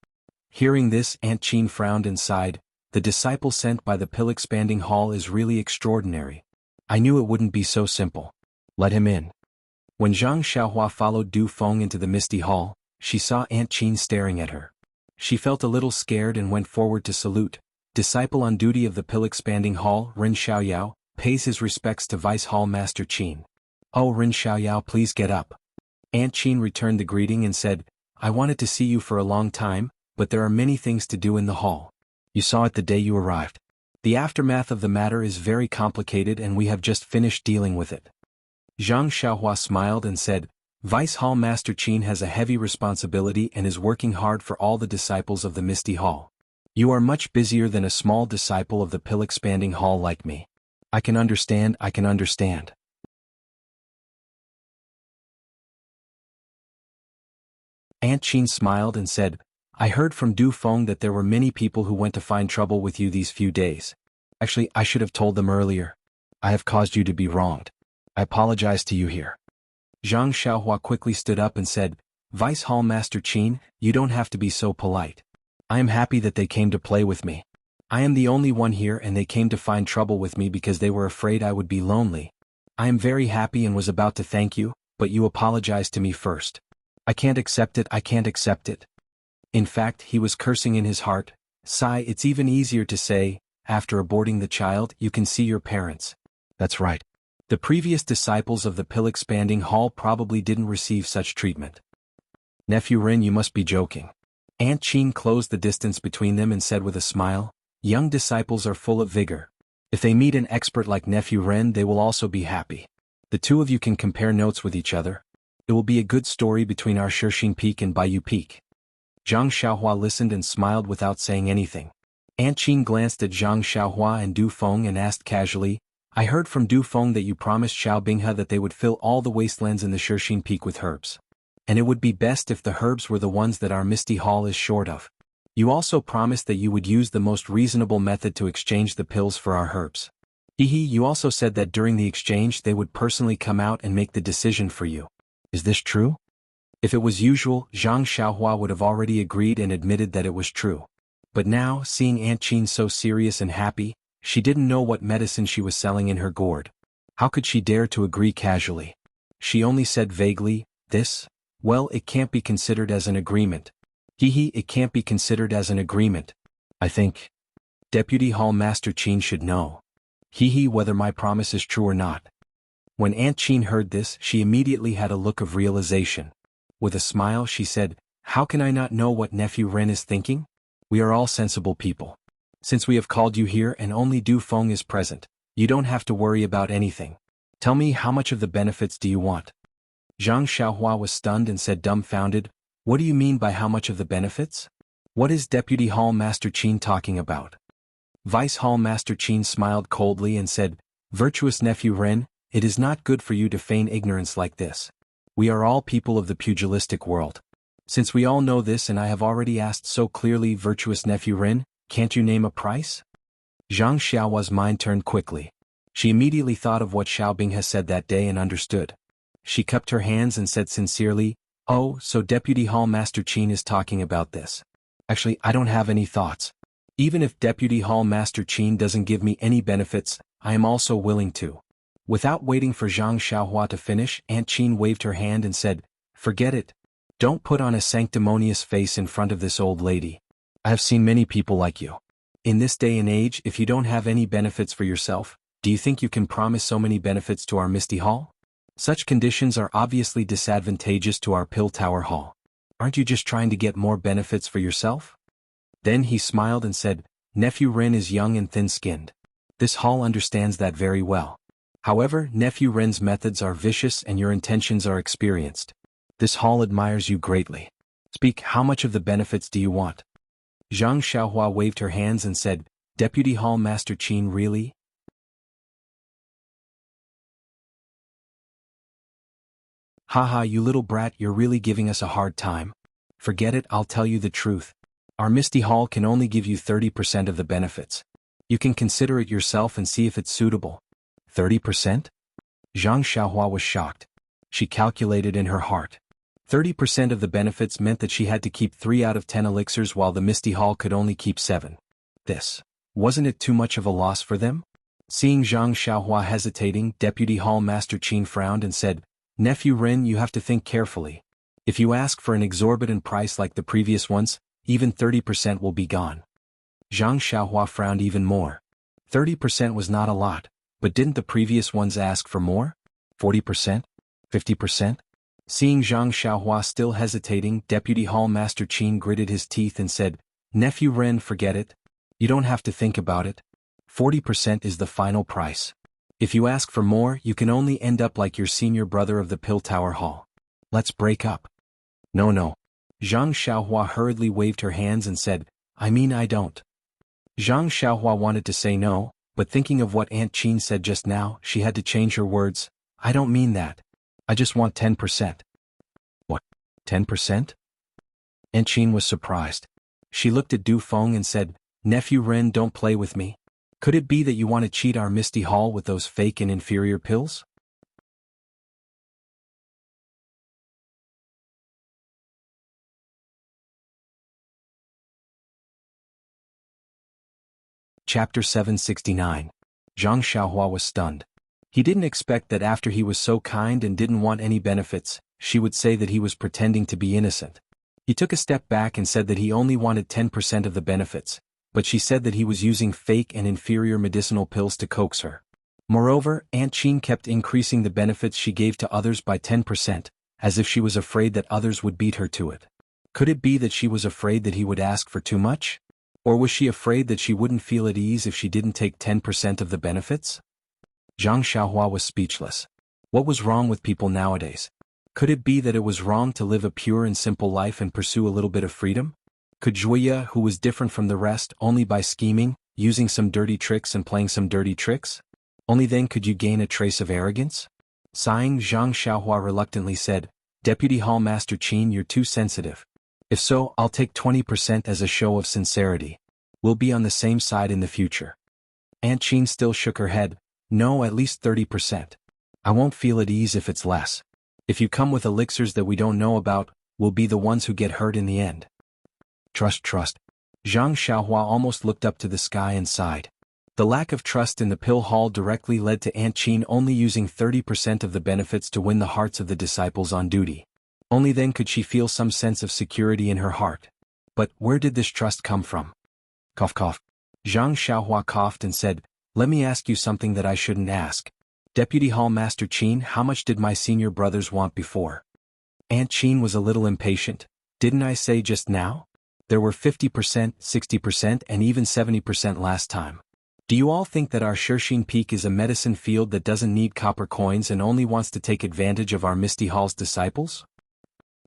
Hearing this, Aunt Qin frowned and sighed, the disciple sent by the pill-expanding hall is really extraordinary. I knew it wouldn't be so simple. Let him in. When Zhang Xiaohua followed Du Feng into the misty hall, she saw Aunt Qin staring at her. She felt a little scared and went forward to salute. Disciple on duty of the pill-expanding hall, Ren Xiaoyao, pays his respects to Vice Hall Master Qin. Oh, Ren Xiaoyao, please get up. Aunt Qin returned the greeting and said, I wanted to see you for a long time, but there are many things to do in the hall. You saw it the day you arrived. The aftermath of the matter is very complicated and we have just finished dealing with it. Zhang Xiaohua smiled and said, Vice Hall Master Qin has a heavy responsibility and is working hard for all the disciples of the Misty Hall. You are much busier than a small disciple of the pill-expanding hall like me. I can understand. Aunt Qin smiled and said, I heard from Du Feng that there were many people who went to find trouble with you these few days. Actually, I should have told them earlier. I have caused you to be wronged. I apologize to you here. Zhang Xiaohua quickly stood up and said, Vice Hall Master Qin, you don't have to be so polite. I am happy that they came to play with me. I am the only one here and they came to find trouble with me because they were afraid I would be lonely. I am very happy and was about to thank you, but you apologized to me first. I can't accept it. In fact, he was cursing in his heart. Sigh, it's even easier to say, after aborting the child, you can see your parents. That's right. The previous disciples of the pill-expanding hall probably didn't receive such treatment. Nephew Ren, you must be joking. Aunt Qin closed the distance between them and said with a smile, young disciples are full of vigor. If they meet an expert like Nephew Ren, they will also be happy. The two of you can compare notes with each other. It will be a good story between our Shixin Peak and Baiyu Peak. Zhang Xiaohua listened and smiled without saying anything. Aunt Qin glanced at Zhang Xiaohua and Du Feng and asked casually, I heard from Du Feng that you promised Xiao Binghe that they would fill all the wastelands in the Shixin Peak with herbs. And it would be best if the herbs were the ones that our Misty Hall is short of. You also promised that you would use the most reasonable method to exchange the pills for our herbs. You also said that during the exchange they would personally come out and make the decision for you. Is this true? If it was usual, Zhang Xiaohua would have already agreed and admitted that it was true. But now, seeing Aunt Qin so serious and happy, she didn't know what medicine she was selling in her gourd. How could she dare to agree casually? She only said vaguely, this? Well, it can't be considered as an agreement. It can't be considered as an agreement. I think Deputy Hall Master Qin should know. Whether my promise is true or not. When Aunt Qin heard this, she immediately had a look of realization. With a smile she said, how can I not know what Nephew Ren is thinking? We are all sensible people. Since we have called you here and only Du Feng is present, you don't have to worry about anything. Tell me, how much of the benefits do you want? Zhang Xiaohua was stunned and said dumbfounded, what do you mean by how much of the benefits? What is Deputy Hall Master Qin talking about? Vice Hall Master Qin smiled coldly and said, virtuous Nephew Ren, it is not good for you to feign ignorance like this. We are all people of the pugilistic world. Since we all know this and I have already asked so clearly, virtuous Nephew Ren, can't you name a price? Zhang Xiaohua's mind turned quickly. She immediately thought of what Xiao Bing has said that day and understood. She cupped her hands and said sincerely, oh, so Deputy Hall Master Qin is talking about this. Actually, I don't have any thoughts. Even if Deputy Hall Master Qin doesn't give me any benefits, I am also willing to. Without waiting for Zhang Xiaohua to finish, Aunt Qin waved her hand and said, forget it. Don't put on a sanctimonious face in front of this old lady. I have seen many people like you. In this day and age, if you don't have any benefits for yourself, Do you think you can promise so many benefits to our Misty Hall? Such conditions are obviously disadvantageous to our Pill Tower Hall. Aren't you just trying to get more benefits for yourself? Then he smiled and said, Nephew Ren is young and thin-skinned. This hall understands that very well. However, Nephew Ren's methods are vicious and your intentions are experienced. This hall admires you greatly. Speak, how much of the benefits do you want? Zhang Xiaohua waved her hands and said, Deputy Hall Master Qin, really? Haha, you little brat, you're really giving us a hard time. Forget it, I'll tell you the truth. Our Misty Hall can only give you 30% of the benefits. You can consider it yourself and see if it's suitable. 30%? Zhang Xiaohua was shocked. She calculated in her heart. 30% of the benefits meant that she had to keep 3 out of 10 elixirs while the Misty Hall could only keep 7. Wasn't it too much of a loss for them? Seeing Zhang Xiaohua hesitating, Deputy Hall Master Qin frowned and said, Nephew Ren, you have to think carefully. If you ask for an exorbitant price like the previous ones, even 30% will be gone. Zhang Xiaohua frowned even more. 30% was not a lot, but didn't the previous ones ask for more? 40%? 50%? Seeing Zhang Xiaohua still hesitating, Deputy Hall Master Qin gritted his teeth and said, Nephew Ren, forget it. You don't have to think about it. 40% is the final price. If you ask for more, you can only end up like your senior brother of the Pill Tower Hall. Let's break up. No. Zhang Xiaohua hurriedly waved her hands and said, I mean I don't. Zhang Xiaohua wanted to say no, but thinking of what Aunt Qin said just now, she had to change her words. I don't mean that. I just want 10%. What? 10%? Aunt Qin was surprised. She looked at Du Feng and said, Nephew Ren, don't play with me. Could it be that you want to cheat our Misty Hall with those fake and inferior pills? Chapter 769. Zhang Xiaohua was stunned. He didn't expect that after he was so kind and didn't want any benefits, she would say that he was pretending to be innocent. He took a step back and said that he only wanted 10% of the benefits, but she said that he was using fake and inferior medicinal pills to coax her. Moreover, Aunt Qin kept increasing the benefits she gave to others by 10%, as if she was afraid that others would beat her to it. Could it be that she was afraid that he would ask for too much? Or was she afraid that she wouldn't feel at ease if she didn't take 10% of the benefits? Zhang Xiaohua was speechless. What was wrong with people nowadays? Could it be that it was wrong to live a pure and simple life and pursue a little bit of freedom? Could Juya, who was different from the rest only by scheming, using some dirty tricks and playing some dirty tricks? Only then could you gain a trace of arrogance? Sighing, Zhang Xiaohua reluctantly said, Deputy Hall Master Qin, you're too sensitive. If so, I'll take 20% as a show of sincerity. We'll be on the same side in the future. Aunt Qin still shook her head. No, at least 30%. I won't feel at ease if it's less. If you come with elixirs that we don't know about, we'll be the ones who get hurt in the end. Trust. Zhang Xiaohua almost looked up to the sky and sighed. The lack of trust in the pill hall directly led to Aunt Qin only using 30% of the benefits to win the hearts of the disciples on duty. Only then could she feel some sense of security in her heart. But where did this trust come from? Cough. Zhang Xiaohua coughed and said, Let me ask you something that I shouldn't ask. Deputy Hall Master Qin, how much did my senior brothers want before? Aunt Qin was a little impatient. Didn't I say just now? There were 50%, 60%, and even 70% last time. Do you all think that our Shirxin Peak is a medicine field that doesn't need copper coins and only wants to take advantage of our Misty Hall's disciples?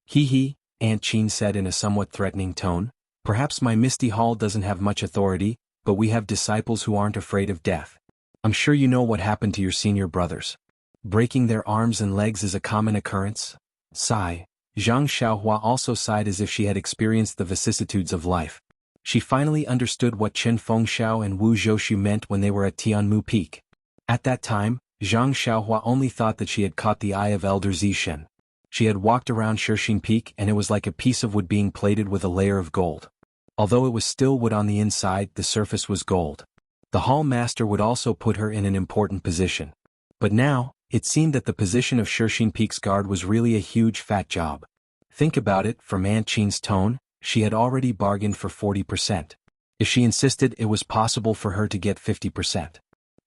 Hee, Aunt Qin said in a somewhat threatening tone. Perhaps my Misty Hall doesn't have much authority, but we have disciples who aren't afraid of death. I'm sure you know what happened to your senior brothers. Breaking their arms and legs is a common occurrence. Sigh. Zhang Xiaohua also sighed as if she had experienced the vicissitudes of life. She finally understood what Chen Fengxiao and Wu Zhoushu meant when they were at Tianmu Peak. At that time, Zhang Xiaohua only thought that she had caught the eye of Elder Zishen. She had walked around Shirxin Peak and it was like a piece of wood being plated with a layer of gold. Although it was still wood on the inside, the surface was gold. The hall master would also put her in an important position. But now, it seemed that the position of Shirxin Peak's guard was really a huge fat job. Think about it, from Aunt Qin's tone, she had already bargained for 40%. If she insisted, it was possible for her to get 50%.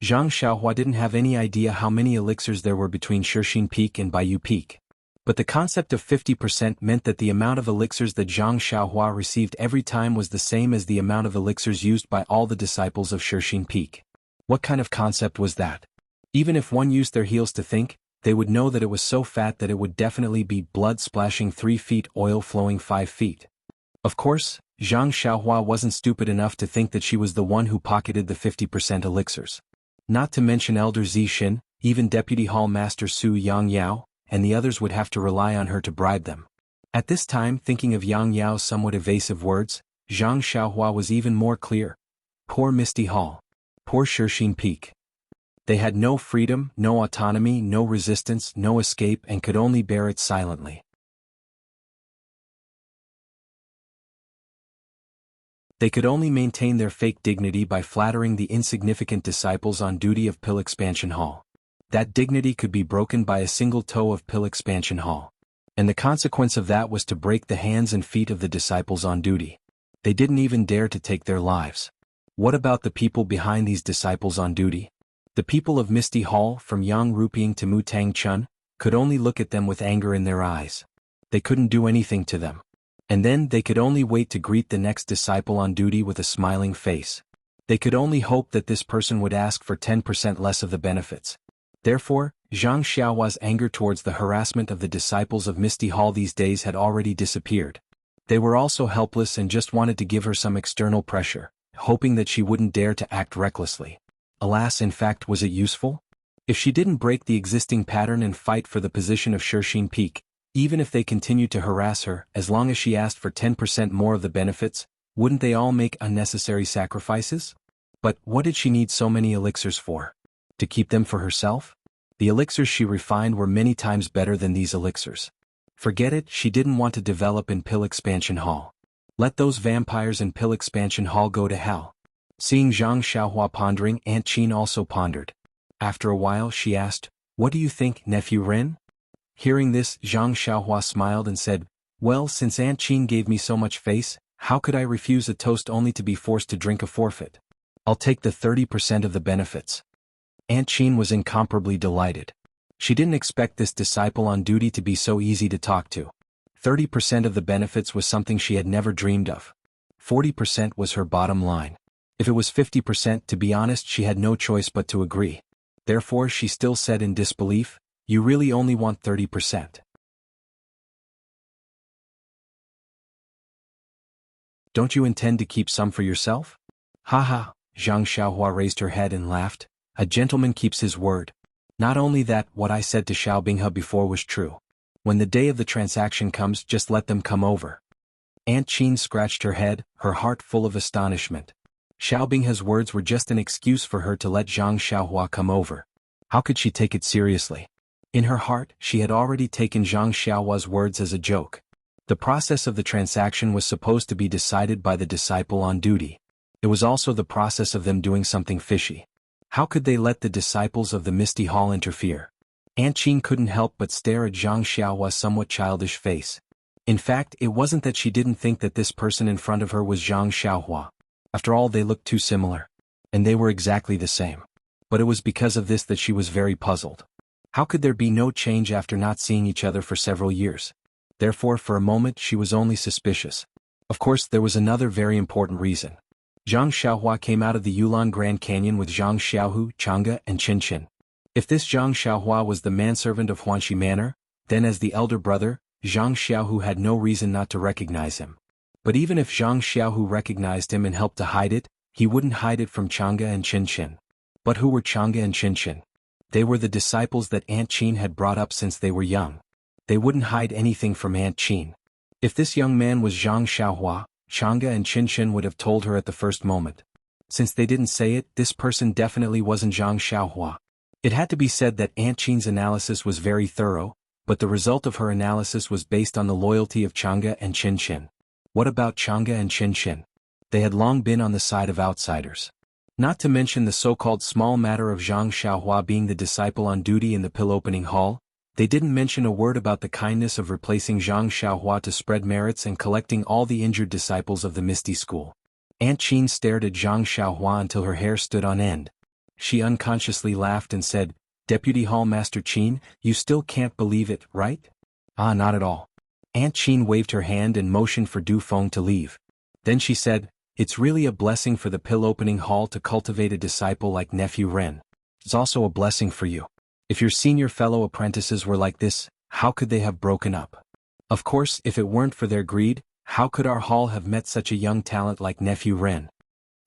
Zhang Xiaohua didn't have any idea how many elixirs there were between Shixin Peak and Baiyu Peak. But the concept of 50% meant that the amount of elixirs that Zhang Xiaohua received every time was the same as the amount of elixirs used by all the disciples of Shixin Peak. What kind of concept was that? Even if one used their heels to think, they would know that it was so fat that it would definitely be blood splashing 3 feet, oil flowing 5 feet. Of course, Zhang Xiaohua wasn't stupid enough to think that she was the one who pocketed the 50% elixirs. Not to mention Elder Zixin, even Deputy Hall Master Su Yangyao, and the others would have to rely on her to bribe them. At this time, thinking of Yang Yao's somewhat evasive words, Zhang Xiaohua was even more clear. Poor Misty Hall. Poor Shixin Peak. They had no freedom, no autonomy, no resistance, no escape, and could only bear it silently. They could only maintain their fake dignity by flattering the insignificant disciples on duty of Pill Expansion Hall. That dignity could be broken by a single toe of Pill Expansion Hall. And the consequence of that was to break the hands and feet of the disciples on duty. They didn't even dare to take their lives. What about the people behind these disciples on duty? The people of Misty Hall, from Yang Ruping to Mu Tang Chun, could only look at them with anger in their eyes. They couldn't do anything to them. And then they could only wait to greet the next disciple on duty with a smiling face. They could only hope that this person would ask for 10% less of the benefits. Therefore, Zhang Xiaohua's anger towards the harassment of the disciples of Misty Hall these days had already disappeared. They were also helpless and just wanted to give her some external pressure, hoping that she wouldn't dare to act recklessly. Alas, in fact, was it useful? If she didn't break the existing pattern and fight for the position of Shixin Peak, even if they continued to harass her, as long as she asked for 10% more of the benefits, wouldn't they all make unnecessary sacrifices? But what did she need so many elixirs for? To keep them for herself? The elixirs she refined were many times better than these elixirs. Forget it, she didn't want to develop in Pill Expansion Hall. Let those vampires in Pill Expansion Hall go to hell. Seeing Zhang Xiaohua pondering, Aunt Qin also pondered. After a while she asked, "What do you think, Nephew Ren?" Hearing this, Zhang Xiaohua smiled and said, "Well, since Aunt Qin gave me so much face, how could I refuse a toast only to be forced to drink a forfeit? I'll take the 30% of the benefits." Aunt Qin was incomparably delighted. She didn't expect this disciple on duty to be so easy to talk to. 30% of the benefits was something she had never dreamed of. 40% was her bottom line. If it was 50%, to be honest, she had no choice but to agree. Therefore, she still said in disbelief, "You really only want 30%. Don't you intend to keep some for yourself?" "Ha!" Zhang Xiaohua raised her head and laughed. "A gentleman keeps his word. Not only that, what I said to Xiao Binghe before was true. When the day of the transaction comes, just let them come over." Aunt Qin scratched her head, her heart full of astonishment. Xiao Binghe's words were just an excuse for her to let Zhang Xiaohua come over. How could she take it seriously? In her heart, she had already taken Zhang Xiaohua's words as a joke. The process of the transaction was supposed to be decided by the disciple on duty. It was also the process of them doing something fishy. How could they let the disciples of the Misty Hall interfere? Aunt Qin couldn't help but stare at Zhang Xiaohua's somewhat childish face. In fact, it wasn't that she didn't think that this person in front of her was Zhang Xiaohua. After all, they looked too similar. And they were exactly the same. But it was because of this that she was very puzzled. How could there be no change after not seeing each other for several years? Therefore, for a moment, she was only suspicious. Of course, there was another very important reason. Zhang Xiaohua came out of the Yulon Grand Canyon with Zhang Xiaohu, Chang'e, and Qin. If this Zhang Xiaohua was the manservant of Huanxi Manor, then as the elder brother, Zhang Xiaohu had no reason not to recognize him. But even if Zhang Xiaohu recognized him and helped to hide it, he wouldn't hide it from Chang'e and Qin. But who were Chang'e and Qin? They were the disciples that Aunt Qin had brought up since they were young. They wouldn't hide anything from Aunt Qin. If this young man was Zhang Xiaohua, Chang'e and Qin would have told her at the first moment. Since they didn't say it, this person definitely wasn't Zhang Xiaohua. It had to be said that Aunt Qin's analysis was very thorough, but the result of her analysis was based on the loyalty of Chang'e and Qin. What about Chang'e and Qin? They had long been on the side of outsiders. Not to mention the so-called small matter of Zhang Xiaohua being the disciple on duty in the pill opening hall, they didn't mention a word about the kindness of replacing Zhang Xiaohua to spread merits and collecting all the injured disciples of the Misty School. Aunt Qin stared at Zhang Xiaohua until her hair stood on end. She unconsciously laughed and said, Deputy Hall Master Qin, you still can't believe it, right? Ah, not at all. Aunt Qin waved her hand and motioned for Du Feng to leave. Then she said, it's really a blessing for the pill opening hall to cultivate a disciple like Nephew Ren. It's also a blessing for you. If your senior fellow apprentices were like this, how could they have broken up? Of course, if it weren't for their greed, how could our hall have met such a young talent like Nephew Ren?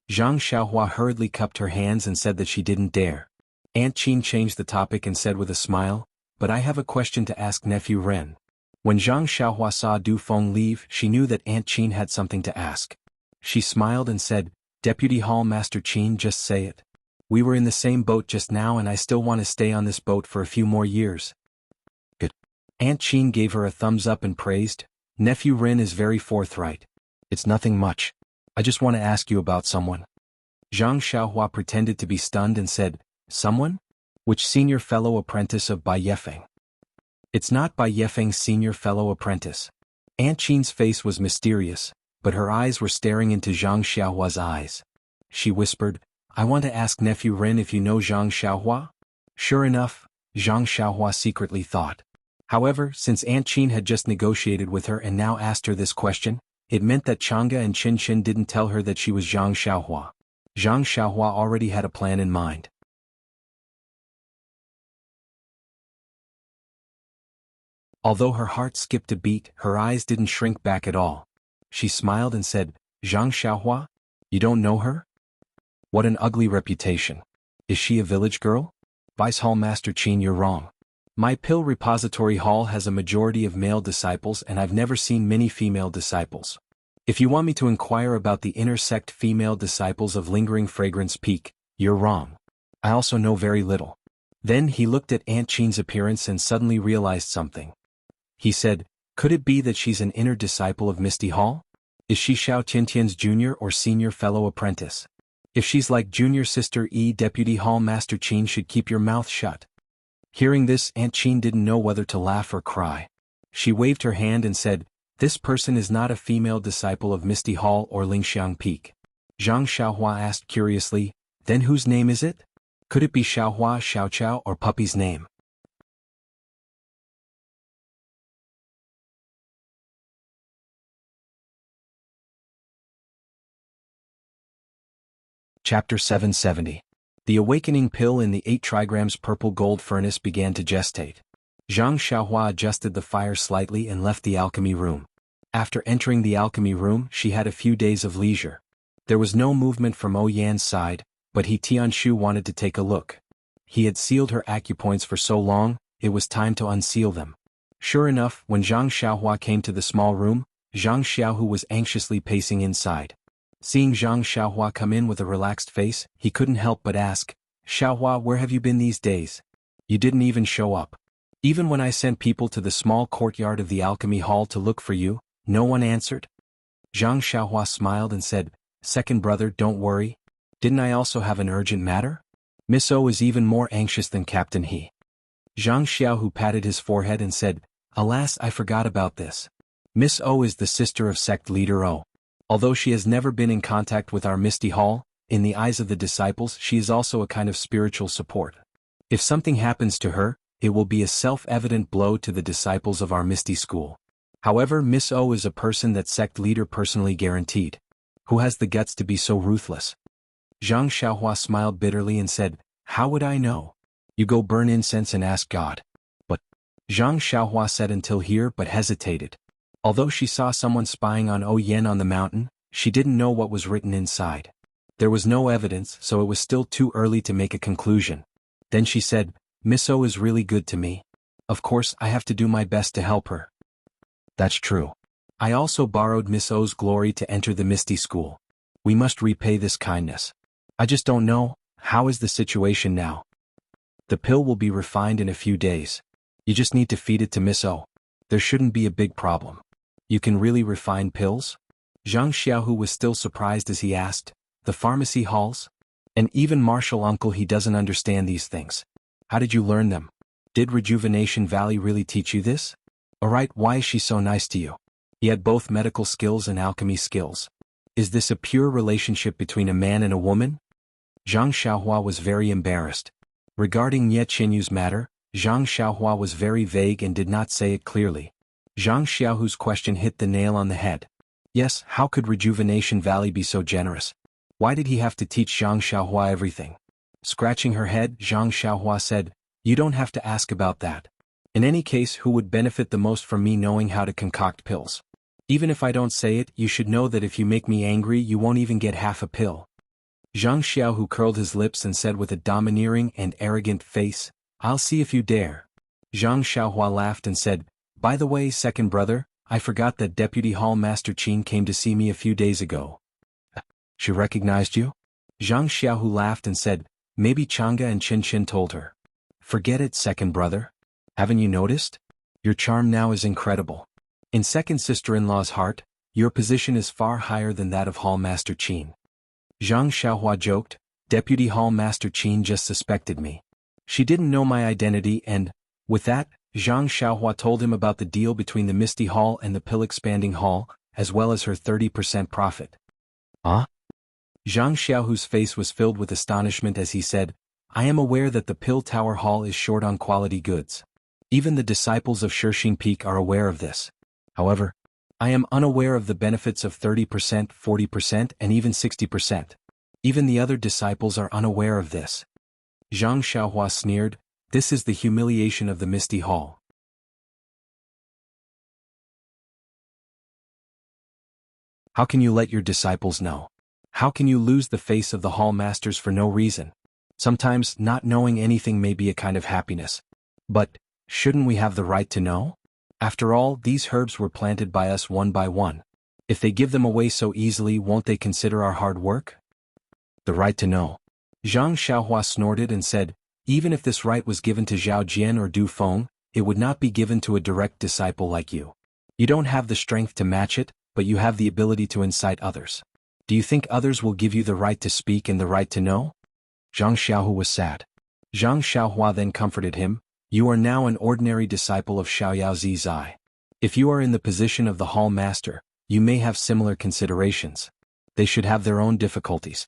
Zhang Xiaohua hurriedly cupped her hands and said that she didn't dare. Aunt Qin changed the topic and said with a smile, but I have a question to ask Nephew Ren. When Zhang Xiaohua saw Du Feng leave, she knew that Aunt Qin had something to ask. She smiled and said, Deputy Hall Master Qin, just say it. We were in the same boat just now and I still want to stay on this boat for a few more years. Good. Aunt Qin gave her a thumbs up and praised, Nephew Ren is very forthright. It's nothing much. I just want to ask you about someone. Zhang Xiaohua pretended to be stunned and said, someone? Which senior fellow apprentice of Bai Yefeng? It's not Bai Yefeng's senior fellow apprentice. Aunt Qin's face was mysterious, but her eyes were staring into Zhang Xiaohua's eyes. She whispered, I want to ask Nephew Ren if you know Zhang Xiaohua? Sure enough, Zhang Xiaohua secretly thought. However, since Aunt Qin had just negotiated with her and now asked her this question, it meant that Chang'e and Qin Qin didn't tell her that she was Zhang Xiaohua. Zhang Xiaohua already had a plan in mind. Although her heart skipped a beat, her eyes didn't shrink back at all. She smiled and said, Zhang Xiaohua? You don't know her? What an ugly reputation. Is she a village girl? Vice Hall Master Qin, you're wrong. My pill repository hall has a majority of male disciples and I've never seen many female disciples. If you want me to inquire about the inner sect female disciples of Lingering Fragrance Peak, you're wrong. I also know very little. Then he looked at Aunt Qin's appearance and suddenly realized something. He said, could it be that she's an inner disciple of Misty Hall? Is she Xiao Tiantian's junior or senior fellow apprentice? If she's like junior sister Deputy Hall Master Qin should keep your mouth shut. Hearing this, Aunt Qin didn't know whether to laugh or cry. She waved her hand and said, this person is not a female disciple of Misty Hall or Lingxiang Peak. Zhang Xiaohua asked curiously, then whose name is it? Could it be Xiaohua, Xiaoqiao, or Puppy's name? Chapter 770. The awakening pill in the 8 trigrams purple gold furnace began to gestate. Zhang Xiaohua adjusted the fire slightly and left the alchemy room. After entering the alchemy room, she had a few days of leisure. There was no movement from Oyan's side, but Tianshu wanted to take a look. He had sealed her acupoints for so long, it was time to unseal them. Sure enough, when Zhang Xiaohua came to the small room, Zhang Xiaohu was anxiously pacing inside. Seeing Zhang Xiaohua come in with a relaxed face, he couldn't help but ask, Xiaohua, where have you been these days? You didn't even show up. Even when I sent people to the small courtyard of the alchemy hall to look for you, no one answered? Zhang Xiaohua smiled and said, second brother, don't worry. Didn't I also have an urgent matter? Miss O is even more anxious than Captain He. Zhang Xiaohu patted his forehead and said, alas, I forgot about this. Miss O is the sister of sect leader O. Although she has never been in contact with our Misty Hall, in the eyes of the disciples she is also a kind of spiritual support. If something happens to her, it will be a self-evident blow to the disciples of our Misty School. However, Miss O is a person that sect leader personally guaranteed. Who has the guts to be so ruthless? Zhang Xiaohua smiled bitterly and said, how would I know? You go burn incense and ask God. But Zhang Xiaohua said until here but hesitated. Although she saw someone spying on Oyan on the mountain, she didn't know what was written inside. There was no evidence, so it was still too early to make a conclusion. Then she said, Miss O is really good to me. Of course, I have to do my best to help her. That's true. I also borrowed Miss O's glory to enter the Misty School. We must repay this kindness. I just don't know, how is the situation now? The pill will be refined in a few days. You just need to feed it to Miss O. There shouldn't be a big problem. You can really refine pills? Zhang Xiaohu was still surprised as he asked, the pharmacy halls? And even Marshal Uncle he doesn't understand these things. How did you learn them? Did Rejuvenation Valley really teach you this? Alright, why is she so nice to you? He had both medical skills and alchemy skills. Is this a pure relationship between a man and a woman? Zhang Xiaohua was very embarrassed. Regarding Ye Qinyu's matter, Zhang Xiaohua was very vague and did not say it clearly. Zhang Xiaohu's question hit the nail on the head. Yes, how could Rejuvenation Valley be so generous? Why did he have to teach Zhang Xiaohua everything? Scratching her head, Zhang Xiaohua said, "You don't have to ask about that. In any case, who would benefit the most from me knowing how to concoct pills? Even if I don't say it, you should know that if you make me angry you won't even get half a pill." Zhang Xiaohu curled his lips and said with a domineering and arrogant face, "I'll see if you dare." Zhang Xiaohua laughed and said, "By the way, second brother, I forgot that Deputy Hall Master Qin came to see me a few days ago." "She recognized you?" Zhang Xiaohu laughed and said, "Maybe Chang'e and Qin told her." "Forget it, second brother. Haven't you noticed? Your charm now is incredible. In second sister-in-law's heart, your position is far higher than that of Hall Master Qin." Zhang Xiaohua joked, "Deputy Hall Master Qin just suspected me. She didn't know my identity and..." With that, Zhang Xiaohua told him about the deal between the Misty Hall and the Pill-Expanding Hall, as well as her 30% profit. "Huh?" Zhang Xiaohu's face was filled with astonishment as he said, "I am aware that the Pill Tower Hall is short on quality goods. Even the disciples of Shixing Peak are aware of this. However, I am unaware of the benefits of 30%, 40%, and even 60%. Even the other disciples are unaware of this." Zhang Xiaohua sneered, "This is the humiliation of the Misty Hall. How can you let your disciples know? How can you lose the face of the Hall Masters for no reason? Sometimes not knowing anything may be a kind of happiness. But, shouldn't we have the right to know? After all, these herbs were planted by us one by one. If they give them away so easily, won't they consider our hard work?" "The right to know." Zhang Xiaohua snorted and said, "Even if this right was given to Zhao Jian or Du Feng, it would not be given to a direct disciple like you. You don't have the strength to match it, but you have the ability to incite others. Do you think others will give you the right to speak and the right to know?" Zhang Xiaohu was sad. Zhang Xiaohua then comforted him, "You are now an ordinary disciple of Xiaoyao Zizai. If you are in the position of the Hall Master, you may have similar considerations. They should have their own difficulties."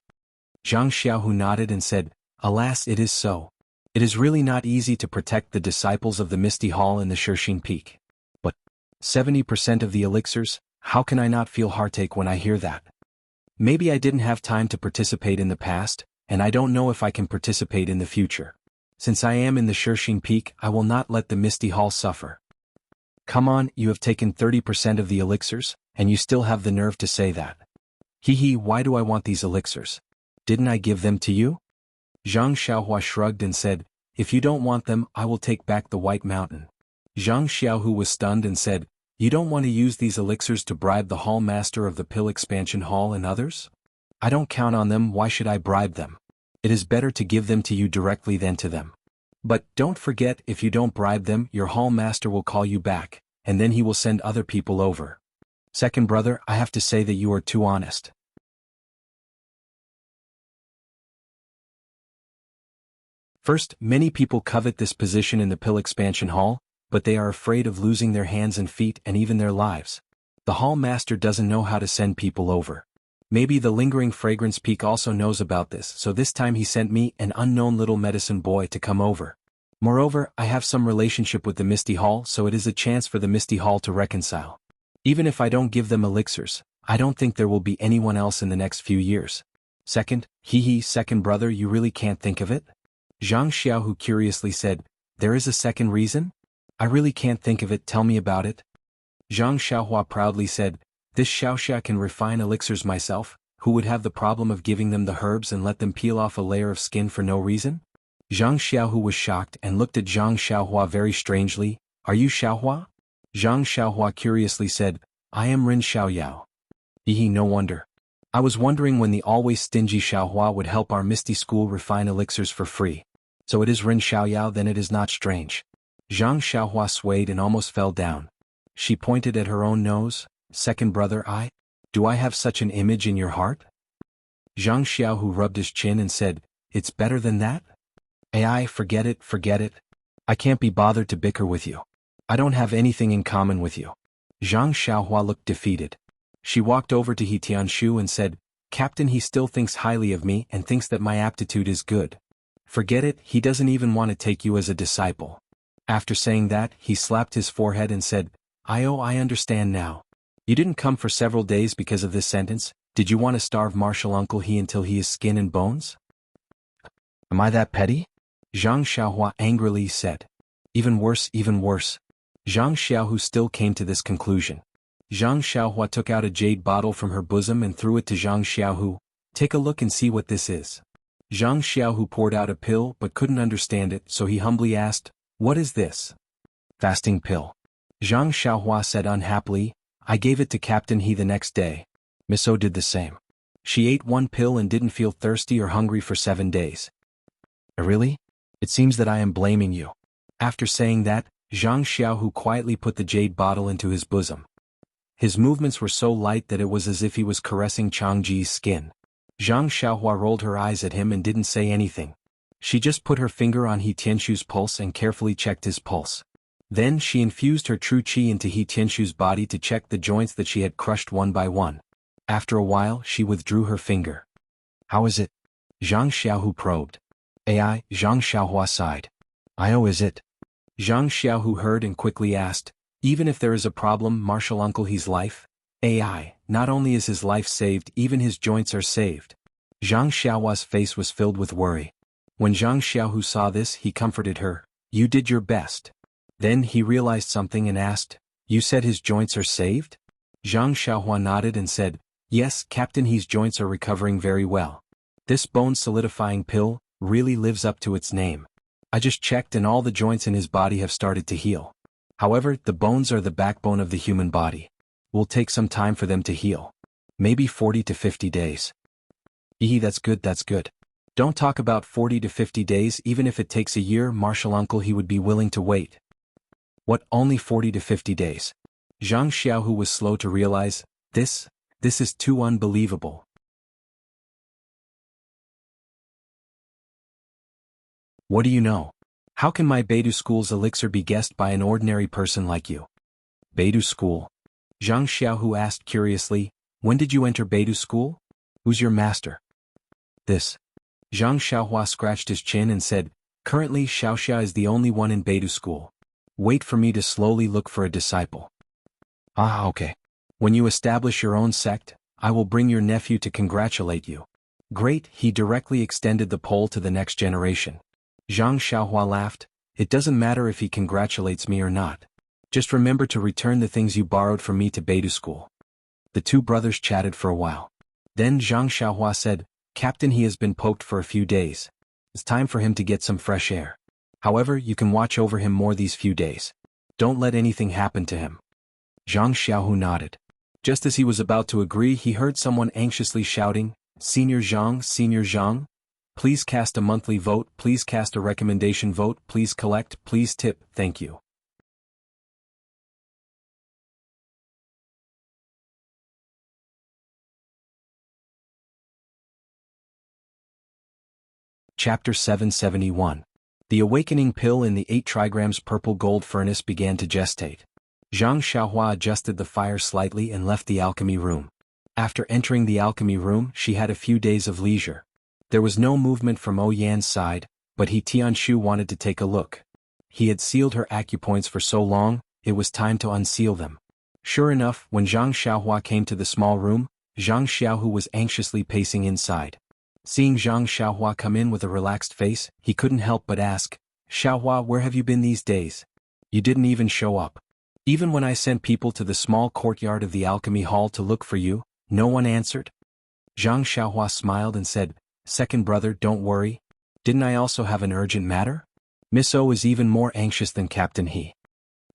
Zhang Xiaohu nodded and said, "Alas, it is so. It is really not easy to protect the disciples of the Misty Hall in the Shixing Peak. But 70% of the elixirs, how can I not feel heartache when I hear that? Maybe I didn't have time to participate in the past, and I don't know if I can participate in the future. Since I am in the Shixing Peak, I will not let the Misty Hall suffer." "Come on, you have taken 30% of the elixirs, and you still have the nerve to say that. Hee, why do I want these elixirs? Didn't I give them to you?" Zhang Xiaohua shrugged and said, "If you don't want them, I will take back the White Mountain." Zhang Xiaohu was stunned and said, "You don't want to use these elixirs to bribe the Hall Master of the Pill Expansion Hall and others? I don't count on them, why should I bribe them? It is better to give them to you directly than to them. But don't forget, if you don't bribe them, your Hall Master will call you back, and then he will send other people over. Second brother, I have to say that you are too honest." First, many people covet this position in the Pill Expansion Hall, but they are afraid of losing their hands and feet and even their lives. The Hall Master doesn't know how to send people over. Maybe the Lingering Fragrance Peak also knows about this, so this time he sent me, an unknown little medicine boy, to come over. Moreover, I have some relationship with the Misty Hall, so it is a chance for the Misty Hall to reconcile. Even if I don't give them elixirs, I don't think there will be anyone else in the next few years. Second, second brother, you really can't think of it? Zhang Xiaohu curiously said, "There is a second reason? I really can't think of it, tell me about it." Zhang Xiaohua proudly said, "This Xiaoxia can refine elixirs myself, who would have the problem of giving them the herbs and let them peel off a layer of skin for no reason?" Zhang Xiaohu was shocked and looked at Zhang Xiaohua very strangely. "Are you Xiaohua?" Zhang Xiaohua curiously said, "I am Rin Xiaoyao." No wonder. I was wondering when the always stingy Xiaohua would help our Misty School refine elixirs for free. So it is Rin Xiaoyao, then it is not strange. Zhang Xiaohua swayed and almost fell down. She pointed at her own nose. "Second brother, do I have such an image in your heart?" Zhang Xiaohu rubbed his chin and said, "It's better than that? Forget it, forget it. I can't be bothered to bicker with you. I don't have anything in common with you." Zhang Xiaohua looked defeated. She walked over to He Tianshu and said, Captain, he still thinks highly of me and thinks that my aptitude is good. Forget it, he doesn't even want to take you as a disciple. After saying that, he slapped his forehead and said, I understand now. You didn't come for several days because of this sentence. Did you want to starve martial uncle he until he is skin and bones? Am I that petty? Zhang Xiaohua angrily said. Even worse, even worse. Zhang Xiaohu still came to this conclusion. Zhang Xiaohua took out a jade bottle from her bosom and threw it to Zhang Xiaohu. Take a look and see what this is. Zhang Xiaohu poured out a pill but couldn't understand it, so he humbly asked, What is this? Fasting pill. Zhang Xiaohua said unhappily, I gave it to Captain He the next day. Miss O did the same. She ate one pill and didn't feel thirsty or hungry for 7 days. Really? It seems that I am blaming you. After saying that, Zhang Xiaohu quietly put the jade bottle into his bosom. His movements were so light that it was as if he was caressing Changji's skin. Zhang Xiaohua rolled her eyes at him and didn't say anything. She just put her finger on He Tianshu's pulse and carefully checked his pulse. Then she infused her true qi into He Tianshu's body to check the joints that she had crushed one by one. After a while, she withdrew her finger. How is it? Zhang Xiaohu probed. Ai, Zhang Xiaohua sighed. Is it? Zhang Xiaohu heard and quickly asked, even if there is a problem, martial uncle He's life? Ai, not only is his life saved, even his joints are saved. Zhang Xiaohua's face was filled with worry. When Zhang Xiaohu saw this, he comforted her. You did your best. Then he realized something and asked, You said his joints are saved? Zhang Xiaohua nodded and said, Yes, Captain, his joints are recovering very well. This bone-solidifying pill really lives up to its name. I just checked and all the joints in his body have started to heal. However, the bones are the backbone of the human body. Will take some time for them to heal. Maybe 40 to 50 days. That's good, that's good. Don't talk about 40 to 50 days, even if it takes a year, martial uncle he would be willing to wait. What, only 40 to 50 days? Zhang Xiaohu was slow to realize, this is too unbelievable. What do you know? How can my Beidou school's elixir be guessed by an ordinary person like you? Beidou school? Zhang Xiaohu asked curiously, when did you enter Beidou school? Who's your master? This. Zhang Xiaohua scratched his chin and said, currently Xiaoxia is the only one in Beidou school. Wait for me to slowly look for a disciple. Okay. When you establish your own sect, I will bring your nephew to congratulate you. Great, he directly extended the pole to the next generation. Zhang Xiaohua laughed, it doesn't matter if he congratulates me or not. Just remember to return the things you borrowed from me to Beidou school. The two brothers chatted for a while. Then Zhang Xiaohua said, Captain, he has been poked for a few days. It's time for him to get some fresh air. However, you can watch over him more these few days. Don't let anything happen to him. Zhang Xiaohu nodded. Just as he was about to agree, he heard someone anxiously shouting, Senior Zhang, please cast a monthly vote, please cast a recommendation vote, please collect, please tip, thank you. Chapter 771. The awakening pill in the 8 trigrams purple gold furnace began to gestate. Zhang Xiaohua adjusted the fire slightly and left the alchemy room. After entering the alchemy room, she had a few days of leisure. There was no movement from Oyan's side, but He Tianshu wanted to take a look. He had sealed her acupoints for so long, it was time to unseal them. Sure enough, when Zhang Xiaohua came to the small room, Zhang Xiaohu was anxiously pacing inside. Seeing Zhang Xiaohua come in with a relaxed face, he couldn't help but ask, Xiaohua, where have you been these days? You didn't even show up. Even when I sent people to the small courtyard of the alchemy hall to look for you, no one answered? Zhang Xiaohua smiled and said, Second brother, don't worry. Didn't I also have an urgent matter? Miss O is even more anxious than Captain He.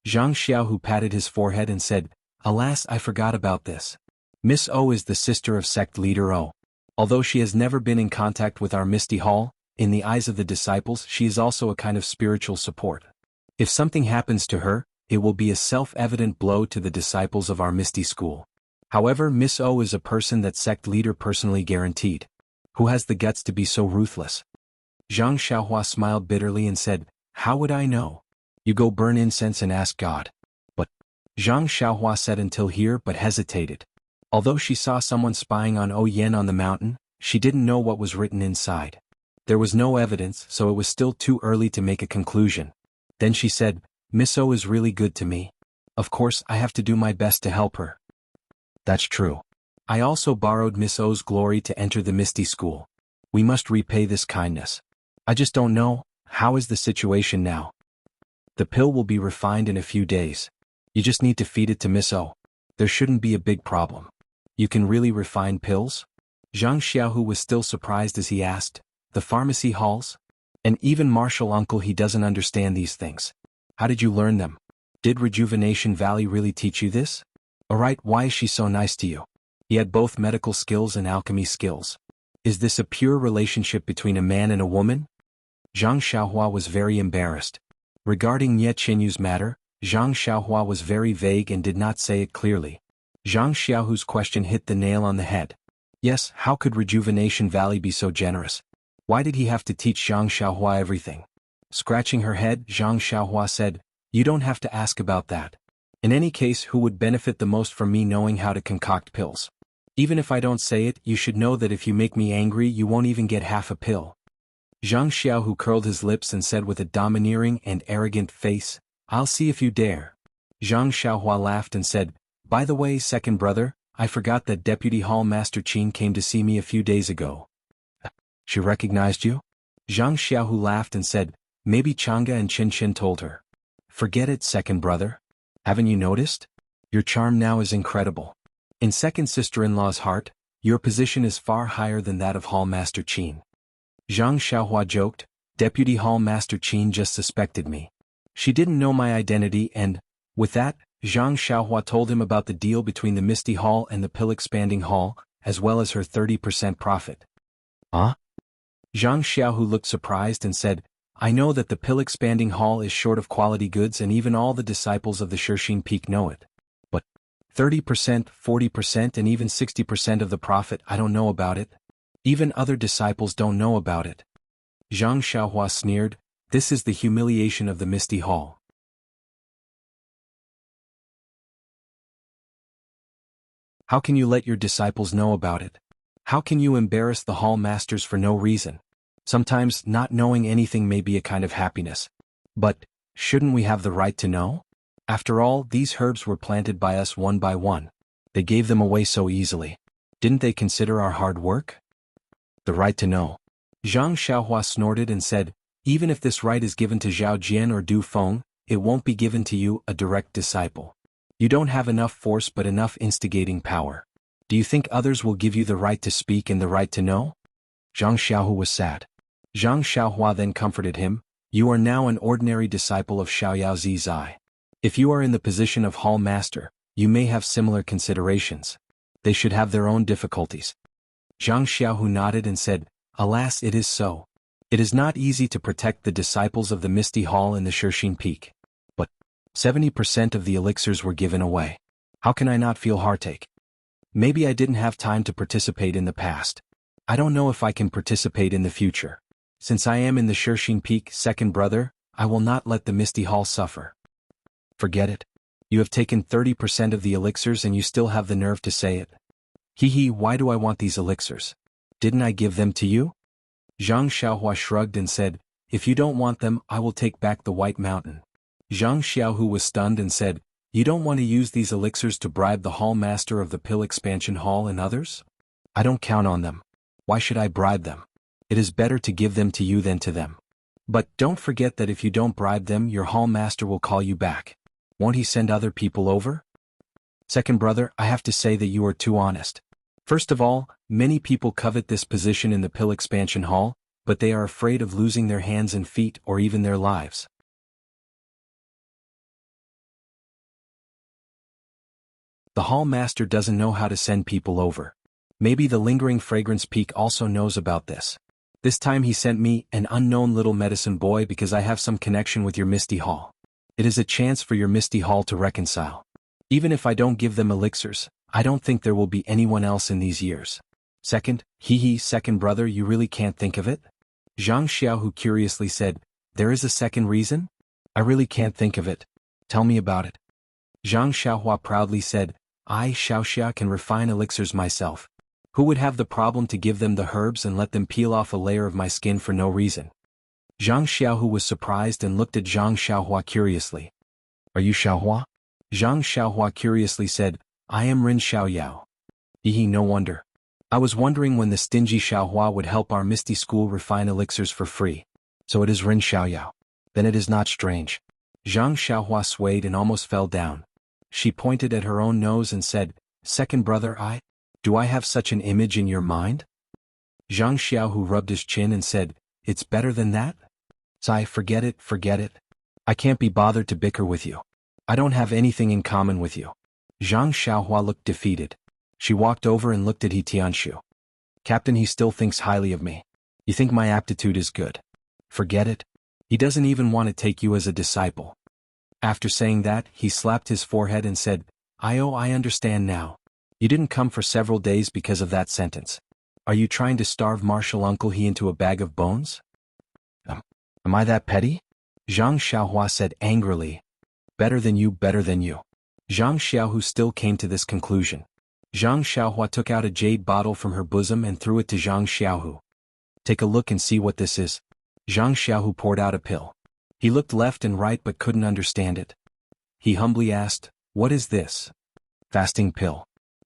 Zhang Xiaohu patted his forehead and said, Alas, I forgot about this. Miss O is the sister of sect leader O. Although she has never been in contact with our Misty Hall, in the eyes of the disciples she is also a kind of spiritual support. If something happens to her, it will be a self-evident blow to the disciples of our Misty School. However, Miss O is a person that sect leader personally guaranteed. Who has the guts to be so ruthless? Zhang Xiaohua smiled bitterly and said, How would I know? You go burn incense and ask God. But Zhang Xiaohua said until here but hesitated. Although she saw someone spying on Yen on the mountain, she didn't know what was written inside. There was no evidence, so it was still too early to make a conclusion. Then she said, Miss O is really good to me. Of course, I have to do my best to help her. That's true. I also borrowed Miss O's glory to enter the Misty School. We must repay this kindness. I just don't know, how is the situation now? The pill will be refined in a few days. You just need to feed it to Miss O. There shouldn't be a big problem. You can really refine pills? Zhang Xiaohu was still surprised as he asked, the pharmacy halls? And even Marshal Uncle, he doesn't understand these things. How did you learn them? Did Rejuvenation Valley really teach you this? Alright, why is she so nice to you? He had both medical skills and alchemy skills. Is this a pure relationship between a man and a woman? Zhang Xiaohua was very embarrassed. Regarding Nye Qinyu's matter, Zhang Xiaohua was very vague and did not say it clearly. Zhang Xiaohu's question hit the nail on the head. Yes, how could Rejuvenation Valley be so generous? Why did he have to teach Zhang Xiaohua everything? Scratching her head, Zhang Xiaohua said, You don't have to ask about that. In any case, who would benefit the most from me knowing how to concoct pills? Even if I don't say it, you should know that if you make me angry, you won't even get half a pill. Zhang Xiaohu curled his lips and said with a domineering and arrogant face, I'll see if you dare. Zhang Xiaohua laughed and said, By the way, second brother, I forgot that Deputy Hall Master Qin came to see me a few days ago. She recognized you? Zhang Xiaohu laughed and said, Maybe Chang'e and Qin Qin told her. Forget it, second brother. Haven't you noticed? Your charm now is incredible. In second sister-in-law's heart, your position is far higher than that of Hall Master Qin. Zhang Xiaohua joked, Deputy Hall Master Qin just suspected me. She didn't know my identity and, with that, Zhang Xiaohua told him about the deal between the Misty Hall and the Pill-Expanding Hall, as well as her 30% profit. Huh? Zhang Xiaohu looked surprised and said, I know that the Pill-Expanding Hall is short of quality goods and even all the disciples of the Shirxin Peak know it. But 30%, 40% and even 60% of the profit, I don't know about it. Even other disciples don't know about it. Zhang Xiaohua sneered, This is the humiliation of the Misty Hall. How can you let your disciples know about it? How can you embarrass the hall masters for no reason? Sometimes not knowing anything may be a kind of happiness. But, shouldn't we have the right to know? After all, these herbs were planted by us one by one. They gave them away so easily. Didn't they consider our hard work? The right to know. Zhang Xiaohua snorted and said, Even if this right is given to Zhao Jian or Du Feng, it won't be given to you, a direct disciple. You don't have enough force but enough instigating power. Do you think others will give you the right to speak and the right to know? Zhang Xiaohu was sad. Zhang Xiaohua then comforted him, You are now an ordinary disciple of Xiaoyao Zizai. If you are in the position of hall master, you may have similar considerations. They should have their own difficulties. Zhang Xiaohu nodded and said, Alas, it is so. It is not easy to protect the disciples of the Misty Hall in the Shirxin Peak. But 70% of the elixirs were given away. How can I not feel heartache? Maybe I didn't have time to participate in the past. I don't know if I can participate in the future. Since I am in the Shirxin Peak, second brother, I will not let the Misty Hall suffer. Forget it. You have taken 30% of the elixirs and you still have the nerve to say it. Why do I want these elixirs? Didn't I give them to you? Zhang Xiaohua shrugged and said, If you don't want them, I will take back the White Mountain. Zhang Xiaohu was stunned and said, You don't want to use these elixirs to bribe the hall master of the Pill Expansion Hall and others? I don't count on them. Why should I bribe them? It is better to give them to you than to them. But don't forget that if you don't bribe them, your hall master will call you back. Won't he send other people over? Second brother, I have to say that you are too honest. First of all, many people covet this position in the Pill Expansion Hall, but they are afraid of losing their hands and feet or even their lives. The hall master doesn't know how to send people over. Maybe the lingering fragrance peak also knows about this. This time he sent me, an unknown little medicine boy, because I have some connection with your Misty Hall. It is a chance for your Misty Hall to reconcile. Even if I don't give them elixirs, I don't think there will be anyone else in these years. Second, second brother, you really can't think of it? Zhang Xiaohu curiously said, There is a second reason? I really can't think of it. Tell me about it. Zhang Xiaohua proudly said, I, Xiaoxia, can refine elixirs myself. Who would have the problem to give them the herbs and let them peel off a layer of my skin for no reason? Zhang Xiaohu was surprised and looked at Zhang Xiaohua curiously. Are you Xiaohua? Zhang Xiaohua curiously said, I am Rin Xiaoyao. No wonder. I was wondering when the stingy Xiaohua would help our misty school refine elixirs for free. So it is Rin Xiaoyao. Then it is not strange. Zhang Xiaohua swayed and almost fell down. She pointed at her own nose and said, Second brother do I have such an image in your mind? Zhang Xiaohu rubbed his chin and said, It's better than that? Sai, forget it. I can't be bothered to bicker with you. I don't have anything in common with you. Zhang Xiaohua looked defeated. She walked over and looked at He Tianshu. Captain, he still thinks highly of me. You think my aptitude is good? Forget it. He doesn't even want to take you as a disciple. After saying that, he slapped his forehead and said, I understand now. You didn't come for several days because of that sentence. Are you trying to starve Martial Uncle He into a bag of bones? Am I that petty? Zhang Xiaohua said angrily. Better than you. Zhang Xiaohu still came to this conclusion. Zhang Xiaohua took out a jade bottle from her bosom and threw it to Zhang Xiaohu. Take a look and see what this is. Zhang Xiaohu poured out a pill. He looked left and right but couldn't understand it. He humbly asked, What is this? Fasting pill.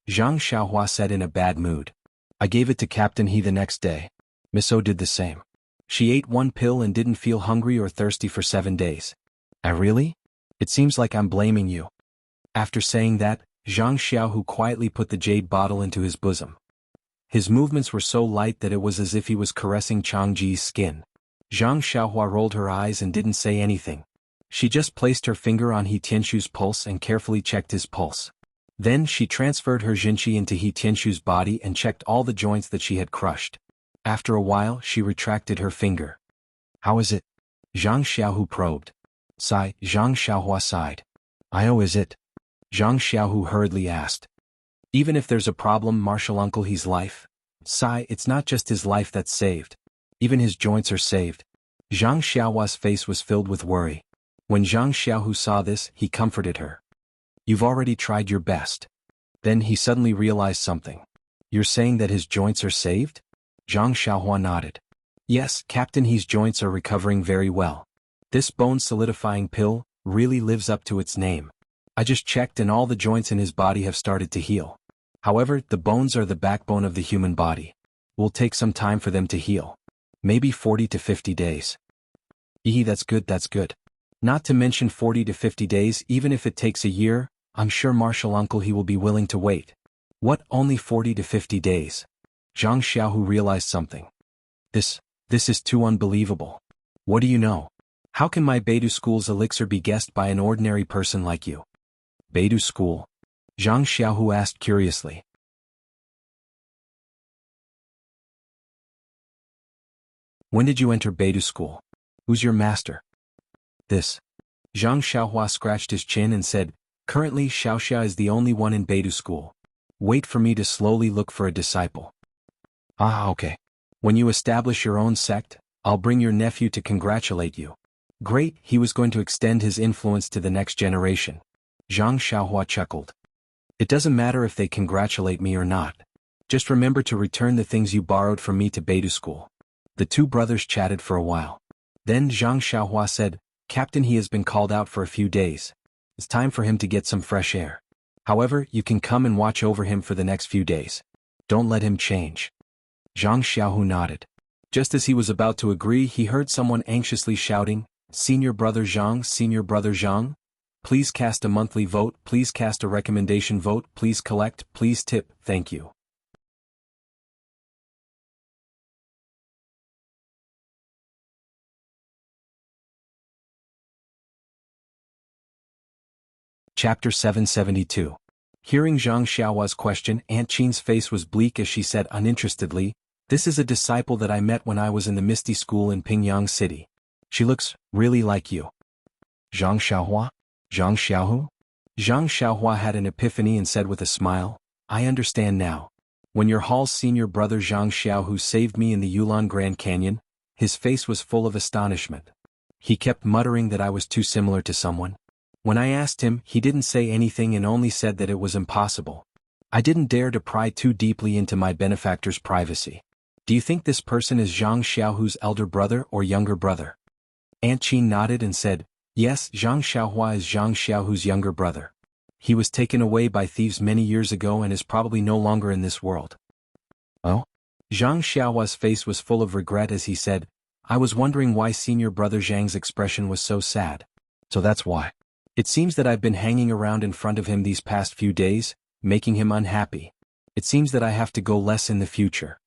Zhang Xiaohua said in a bad mood. I gave it to Captain He the next day. Miss O did the same. She ate one pill and didn't feel hungry or thirsty for 7 days. Really? It seems like I'm blaming you. After saying that, Zhang Xiaohu quietly put the jade bottle into his bosom. His movements were so light that it was as if he was caressing Changji's skin. Zhang Xiaohua rolled her eyes and didn't say anything. She just placed her finger on He Tianshu's pulse and carefully checked his pulse. Then she transferred her Jinqi into He Tianshu's body and checked all the joints that she had crushed. After a while, she retracted her finger. How is it? Zhang Xiaohu probed. Sigh, Zhang Xiaohua sighed. Is it? Zhang Xiaohu hurriedly asked. Even if there's a problem, Martial Uncle He's life? Sigh, it's not just his life that's saved. Even his joints are saved. Zhang Xiaohua's face was filled with worry. When Zhang Xiaohu saw this, he comforted her. You've already tried your best. Then he suddenly realized something. You're saying that his joints are saved? Zhang Xiaohua nodded. Yes, Captain He's joints are recovering very well. This bone-solidifying pill really lives up to its name. I just checked and all the joints in his body have started to heal. However, the bones are the backbone of the human body. Will take some time for them to heal. Maybe 40 to 50 days. That's good. Not to mention 40 to 50 days, even if it takes a year, I'm sure Martial Uncle He will be willing to wait. What, only 40 to 50 days? Zhang Xiaohu realized something. This is too unbelievable. What do you know? How can my Beidou school's elixir be guessed by an ordinary person like you? Beidou school? Zhang Xiaohu asked curiously. When did you enter Beidou school? Who's your master? This. Zhang Xiaohua scratched his chin and said, Currently Xiaoxia is the only one in Beidou school. Wait for me to slowly look for a disciple. Okay. When you establish your own sect, I'll bring your nephew to congratulate you. Great, he was going to extend his influence to the next generation. Zhang Xiaohua chuckled. It doesn't matter if they congratulate me or not. Just remember to return the things you borrowed from me to Beidou school. The two brothers chatted for a while. Then Zhang Xiaohua said, Captain, he has been called out for a few days. It's time for him to get some fresh air. However, you can come and watch over him for the next few days. Don't let him change. Zhang Xiaohu nodded. Just as he was about to agree, he heard someone anxiously shouting, Senior Brother Zhang, please cast a monthly vote, please cast a recommendation vote, please collect, please tip, thank you. Chapter 772. Hearing Zhang Xiaohua's question, Aunt Qin's face was bleak as she said uninterestedly, This is a disciple that I met when I was in the Misty School in Pingyang City. She looks really like you. Zhang Xiaohua? Zhang Xiaohu? Zhang Xiaohua had an epiphany and said with a smile, I understand now. When your hall's senior brother Zhang Xiaohu saved me in the Yulon Grand Canyon, his face was full of astonishment. He kept muttering that I was too similar to someone. When I asked him, he didn't say anything and only said that it was impossible. I didn't dare to pry too deeply into my benefactor's privacy. Do you think this person is Zhang Xiaohu's elder brother or younger brother? Aunt Qin nodded and said, yes, Zhang Xiaohua is Zhang Xiaohu's younger brother. He was taken away by thieves many years ago and is probably no longer in this world. Oh? Zhang Xiaohua's face was full of regret as he said, I was wondering why senior brother Zhang's expression was so sad. So that's why. It seems that I've been hanging around in front of him these past few days, making him unhappy. It seems that I have to go less in the future.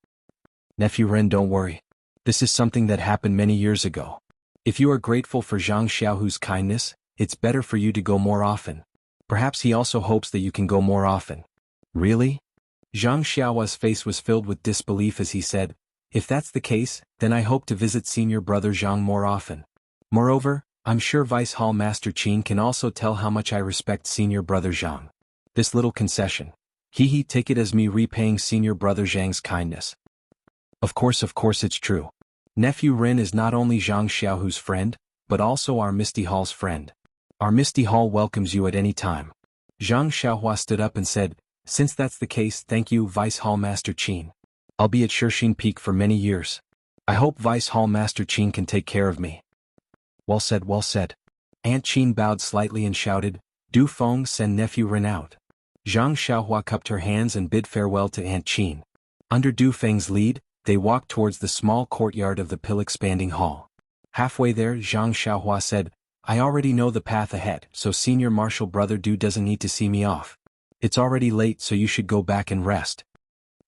Nephew Ren, don't worry. This is something that happened many years ago. If you are grateful for Zhang Xiaohu's kindness, it's better for you to go more often. Perhaps he also hopes that you can go more often. Really? Zhang Xiaohua's face was filled with disbelief as he said, if that's the case, then I hope to visit senior brother Zhang more often. Moreover, I'm sure Vice Hall Master Qin can also tell how much I respect senior brother Zhang. This little concession. Take it as me repaying senior brother Zhang's kindness. Of course it's true. Nephew Rin is not only Zhang Xiaohu's friend, but also our Misty Hall's friend. Our Misty Hall welcomes you at any time. Zhang Xiaohua stood up and said, since that's the case, thank you, Vice Hall Master Qin. I'll be at Shixin Peak for many years. I hope Vice Hall Master Qin can take care of me. Well said, well said. Aunt Qin bowed slightly and shouted, Du Feng, send Nephew Rin out. Zhang Xiaohua cupped her hands and bid farewell to Aunt Qin. Under Du Feng's lead, they walked towards the small courtyard of the pill-expanding hall. Halfway there, Zhang Xiaohua said, I already know the path ahead, so Senior Marshal Brother Du doesn't need to see me off. It's already late, so you should go back and rest.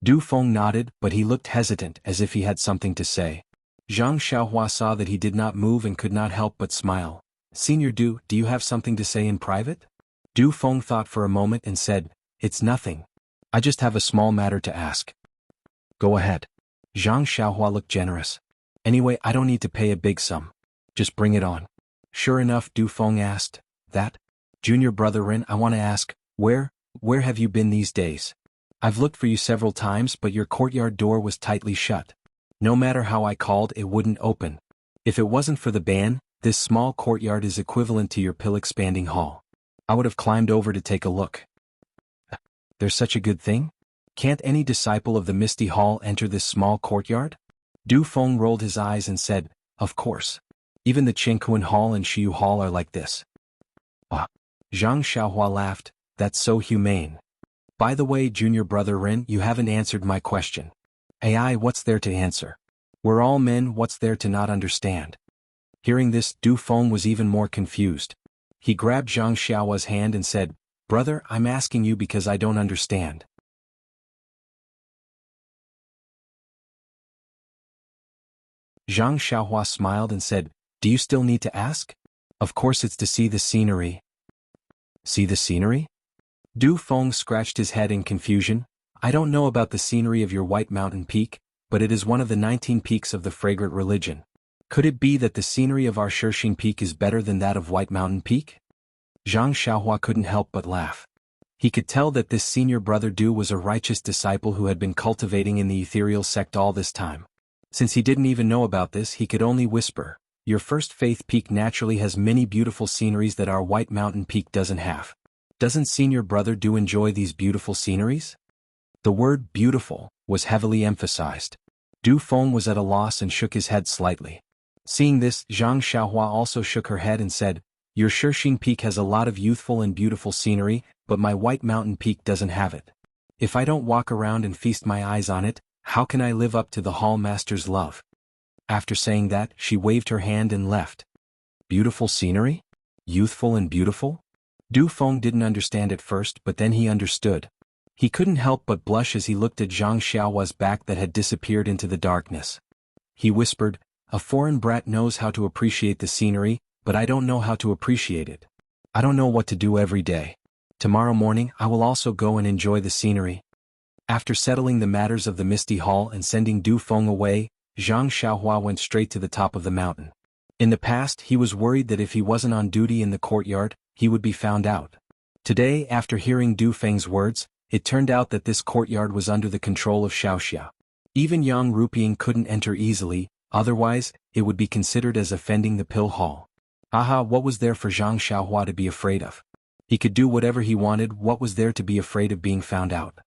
Du Feng nodded, but he looked hesitant as if he had something to say. Zhang Xiaohua saw that he did not move and could not help but smile. Senior Du, do you have something to say in private? Du Feng thought for a moment and said, it's nothing. I just have a small matter to ask. Go ahead. Zhang Xiaohua looked generous. Anyway, I don't need to pay a big sum. Just bring it on. Sure enough, Du Feng asked, that? Junior brother Rin, I want to ask, where have you been these days? I've looked for you several times, but your courtyard door was tightly shut. No matter how I called, it wouldn't open. If it wasn't for the ban, this small courtyard is equivalent to your pill-expanding hall. I would have climbed over to take a look. There's such a good thing? Can't any disciple of the Misty Hall enter this small courtyard? Du Feng rolled his eyes and said, of course. Even the Qingkuan Hall and Shiyu Hall are like this. Ah. Zhang Xiaohua laughed, that's so humane. By the way, junior brother Rin, you haven't answered my question. AI, what's there to answer? We're all men, what's there to not understand? Hearing this, Du Feng was even more confused. He grabbed Zhang Xiaohua's hand and said, brother, I'm asking you because I don't understand. Zhang Xiaohua smiled and said, do you still need to ask? Of course it's to see the scenery. See the scenery? Du Feng scratched his head in confusion. I don't know about the scenery of your White Mountain Peak, but it is one of the 19 peaks of the fragrant religion. Could it be that the scenery of our Shixin Peak is better than that of White Mountain Peak? Zhang Xiaohua couldn't help but laugh. He could tell that this senior brother Du was a righteous disciple who had been cultivating in the ethereal sect all this time. Since he didn't even know about this, he could only whisper, your First Faith Peak naturally has many beautiful sceneries that our White Mountain Peak doesn't have. Doesn't senior brother Du enjoy these beautiful sceneries? The word beautiful was heavily emphasized. Du Feng was at a loss and shook his head slightly. Seeing this, Zhang Xiaohua also shook her head and said, your Shixin Peak has a lot of youthful and beautiful scenery, but my White Mountain Peak doesn't have it. If I don't walk around and feast my eyes on it, how can I live up to the Hall Master's love? After saying that, she waved her hand and left. Beautiful scenery? Youthful and beautiful? Du Feng didn't understand at first, but then he understood. He couldn't help but blush as he looked at Zhang Xiaohua's back that had disappeared into the darkness. He whispered, a foreign brat knows how to appreciate the scenery, but I don't know how to appreciate it. I don't know what to do every day. Tomorrow morning I will also go and enjoy the scenery. After settling the matters of the Misty Hall and sending Du Feng away, Zhang Xiaohua went straight to the top of the mountain. In the past, he was worried that if he wasn't on duty in the courtyard, he would be found out. Today, after hearing Du Feng's words, it turned out that this courtyard was under the control of Xiaoxia. Even Yang Rupiang couldn't enter easily, otherwise, it would be considered as offending the Pill Hall. Haha, what was there for Zhang Xiaohua to be afraid of? He could do whatever he wanted, what was there to be afraid of being found out?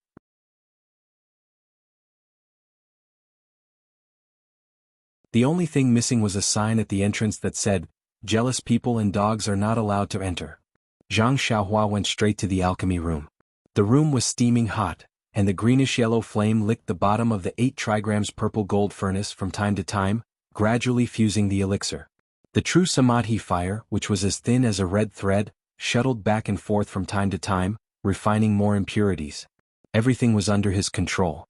The only thing missing was a sign at the entrance that said, "Jealous people and dogs are not allowed to enter." Zhang Xiaohua went straight to the alchemy room. The room was steaming hot, and the greenish-yellow flame licked the bottom of the 8 trigrams purple gold furnace from time to time, gradually fusing the elixir. The true samadhi fire, which was as thin as a red thread, shuttled back and forth from time to time, refining more impurities. Everything was under his control.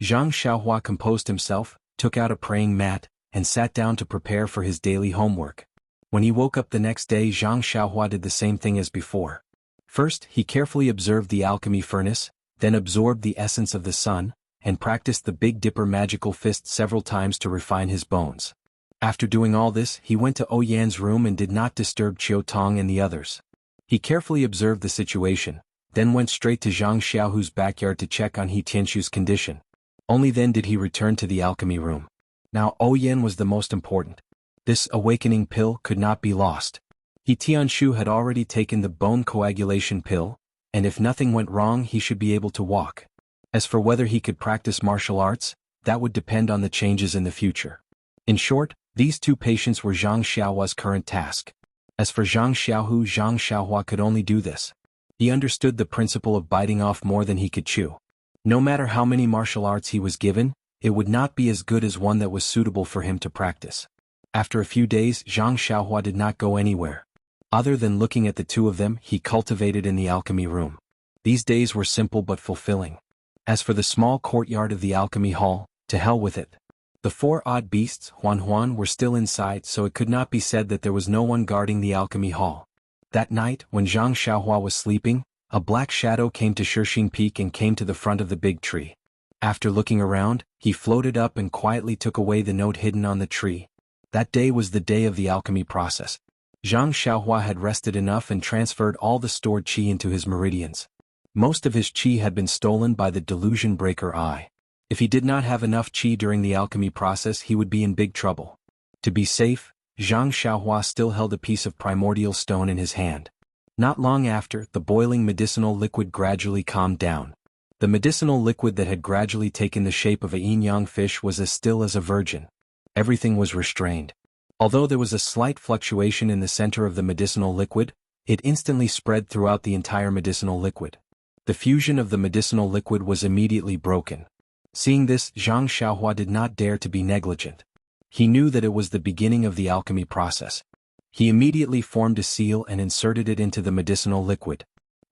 Zhang Xiaohua composed himself, took out a praying mat, and sat down to prepare for his daily homework. When he woke up the next day, Zhang Xiaohua did the same thing as before. First, he carefully observed the alchemy furnace, then absorbed the essence of the sun, and practiced the Big Dipper magical fist several times to refine his bones. After doing all this, he went to Oyan's room and did not disturb Qiu Tong and the others. He carefully observed the situation, then went straight to Zhang Xiaohu's backyard to check on He Tianshu's condition. Only then did he return to the alchemy room. Now Oyan was the most important. This awakening pill could not be lost. He Tianshu had already taken the bone coagulation pill, and if nothing went wrong he should be able to walk. As for whether he could practice martial arts, that would depend on the changes in the future. In short, these 2 patients were Zhang Xiaohua's current task. As for Zhang Xiaohua could only do this. He understood the principle of biting off more than he could chew. No matter how many martial arts he was given, it would not be as good as one that was suitable for him to practice. After a few days, Zhang Xiaohua did not go anywhere. Other than looking at the 2 of them, he cultivated in the alchemy room. These days were simple but fulfilling. As for the small courtyard of the alchemy hall, to hell with it. The 4 odd beasts, Huan, were still inside, so it could not be said that there was no one guarding the alchemy hall. That night, when Zhang Xiaohua was sleeping, a black shadow came to Shixing Peak and came to the front of the big tree. After looking around, he floated up and quietly took away the note hidden on the tree. That day was the day of the alchemy process. Zhang Xiaohua had rested enough and transferred all the stored qi into his meridians. Most of his qi had been stolen by the delusion breaker eye. If he did not have enough qi during the alchemy process, he would be in big trouble. To be safe, Zhang Xiaohua still held a piece of primordial stone in his hand. Not long after, the boiling medicinal liquid gradually calmed down. The medicinal liquid that had gradually taken the shape of a yin-yang fish was as still as a virgin. Everything was restrained. Although there was a slight fluctuation in the center of the medicinal liquid, it instantly spread throughout the entire medicinal liquid. The fusion of the medicinal liquid was immediately broken. Seeing this, Zhang Xiaohua did not dare to be negligent. He knew that it was the beginning of the alchemy process. He immediately formed a seal and inserted it into the medicinal liquid.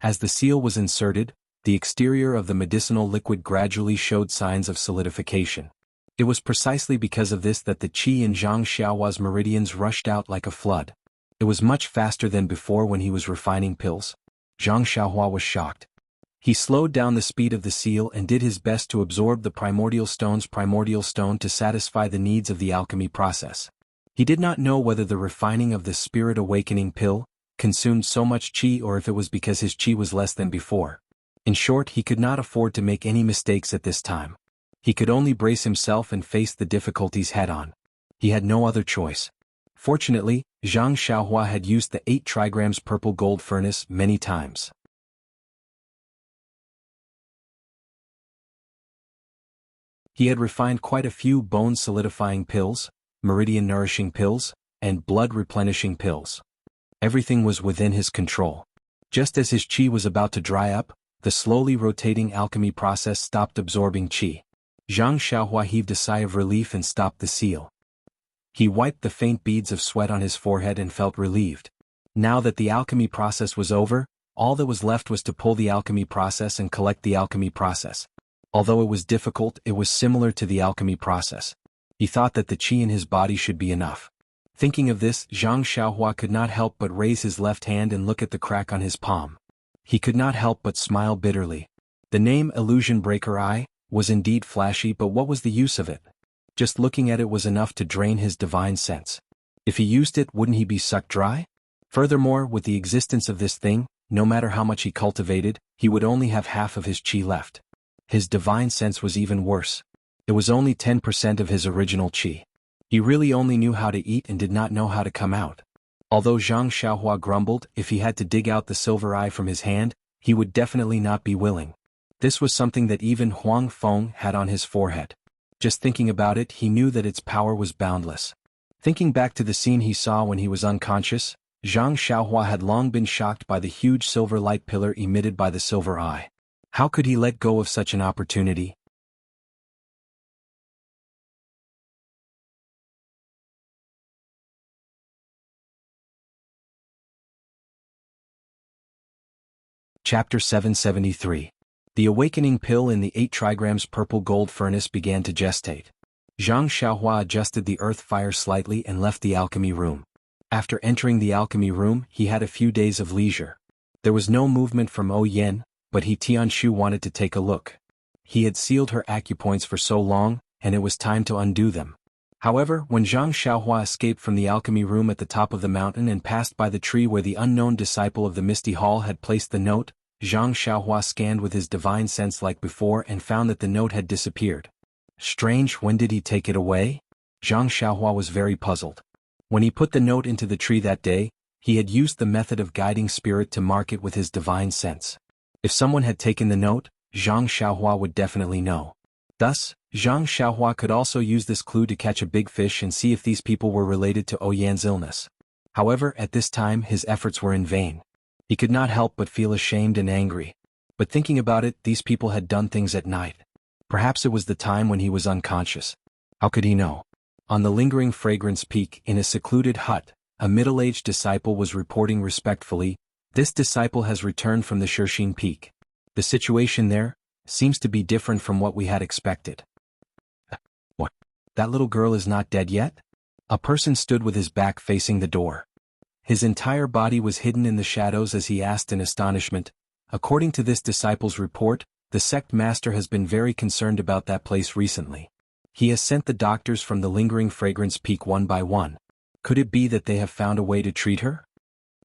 As the seal was inserted, the exterior of the medicinal liquid gradually showed signs of solidification. It was precisely because of this that the qi in Zhang Xiaohua's meridians rushed out like a flood. It was much faster than before when he was refining pills. Zhang Xiaohua was shocked. He slowed down the speed of the seal and did his best to absorb the primordial stone to satisfy the needs of the alchemy process. He did not know whether the refining of the spirit awakening pill consumed so much qi or if it was because his qi was less than before. In short, he could not afford to make any mistakes at this time. He could only brace himself and face the difficulties head-on. He had no other choice. Fortunately, Zhang Xiaohua had used the 8 trigrams purple gold furnace many times. He had refined quite a few bone-solidifying pills, meridian-nourishing pills, and blood-replenishing pills. Everything was within his control. Just as his qi was about to dry up, the slowly rotating alchemy process stopped absorbing qi. Zhang Xiaohua heaved a sigh of relief and stopped the seal. He wiped the faint beads of sweat on his forehead and felt relieved. Now that the alchemy process was over, all that was left was to pull the alchemy process and collect the alchemy process. Although it was difficult, it was similar to the alchemy process. He thought that the qi in his body should be enough. Thinking of this, Zhang Xiaohua could not help but raise his left hand and look at the crack on his palm. He could not help but smile bitterly. The name Illusion Breaker Eye was indeed flashy, but what was the use of it? Just looking at it was enough to drain his divine sense. If he used it, wouldn't he be sucked dry? Furthermore, with the existence of this thing, no matter how much he cultivated, he would only have half of his qi left. His divine sense was even worse. It was only 10% of his original qi. He really only knew how to eat and did not know how to come out. Although Zhang Xiaohua grumbled if he had to dig out the silver eye from his hand, he would definitely not be willing. This was something that even Huang Feng had on his forehead. Just thinking about it, he knew that its power was boundless. Thinking back to the scene he saw when he was unconscious, Zhang Xiaohua had long been shocked by the huge silver light pillar emitted by the silver eye. How could he let go of such an opportunity? Chapter 773. The awakening pill in the 8 trigrams purple gold furnace began to gestate. Zhang Xiaohua adjusted the earth fire slightly and left the alchemy room. After entering the alchemy room, he had a few days of leisure. There was no movement from Yen, but Tianshu wanted to take a look. He had sealed her acupoints for so long, and it was time to undo them. However, when Zhang Xiaohua escaped from the alchemy room at the top of the mountain and passed by the tree where the unknown disciple of the Misty Hall had placed the note, Zhang Xiaohua scanned with his divine sense like before and found that the note had disappeared. Strange, when did he take it away? Zhang Xiaohua was very puzzled. When he put the note into the tree that day, he had used the method of guiding spirit to mark it with his divine sense. If someone had taken the note, Zhang Xiaohua would definitely know. Thus, Zhang Xiaohua could also use this clue to catch a big fish and see if these people were related to Yan's illness. However, at this time his efforts were in vain. He could not help but feel ashamed and angry. But thinking about it, these people had done things at night. Perhaps it was the time when he was unconscious. How could he know? On the lingering fragrance peak in a secluded hut, a middle-aged disciple was reporting respectfully, "This disciple has returned from the Shirshin Peak. The situation there seems to be different from what we had expected." What? That little girl is not dead yet? A person stood with his back facing the door. His entire body was hidden in the shadows as he asked in astonishment, "According to this disciple's report, the sect master has been very concerned about that place recently. He has sent the doctors from the lingering fragrance peak one by one. Could it be that they have found a way to treat her?"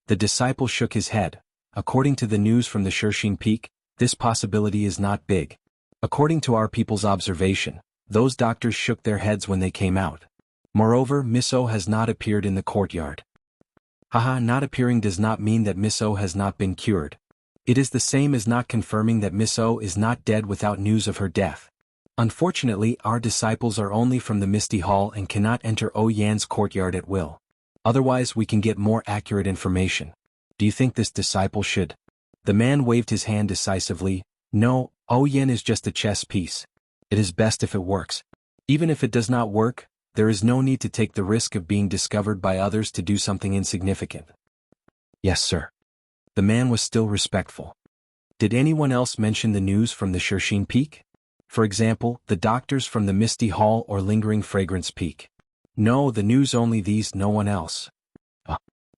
The disciple shook his head. "According to the news from the Shirshin Peak, this possibility is not big. According to our people's observation, those doctors shook their heads when they came out. Moreover, Miss O has not appeared in the courtyard." Haha, not appearing does not mean that Miss O has not been cured. It is the same as not confirming that Miss O is not dead without news of her death. Unfortunately, our disciples are only from the Misty Hall and cannot enter Yan's courtyard at will. Otherwise we can get more accurate information. Do you think this disciple should? The man waved his hand decisively. "No, Yan is just a chess piece. It is best if it works. Even if it does not work, there is no need to take the risk of being discovered by others to do something insignificant." "Yes, sir." The man was still respectful. Did anyone else mention the news from the Shirshin Peak? For example, the doctors from the Misty Hall or lingering fragrance peak? No, the news only these, no one else.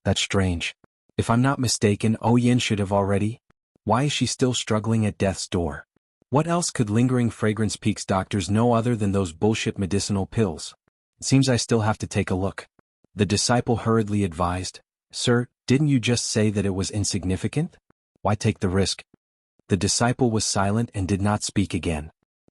That's strange. If I'm not mistaken, Yin should have already. Why is she still struggling at death's door? What else could lingering fragrance peak's doctors know other than those bullshit medicinal pills? It seems I still have to take a look. The disciple hurriedly advised, "Sir, didn't you just say that it was insignificant? Why take the risk?" The disciple was silent and did not speak again.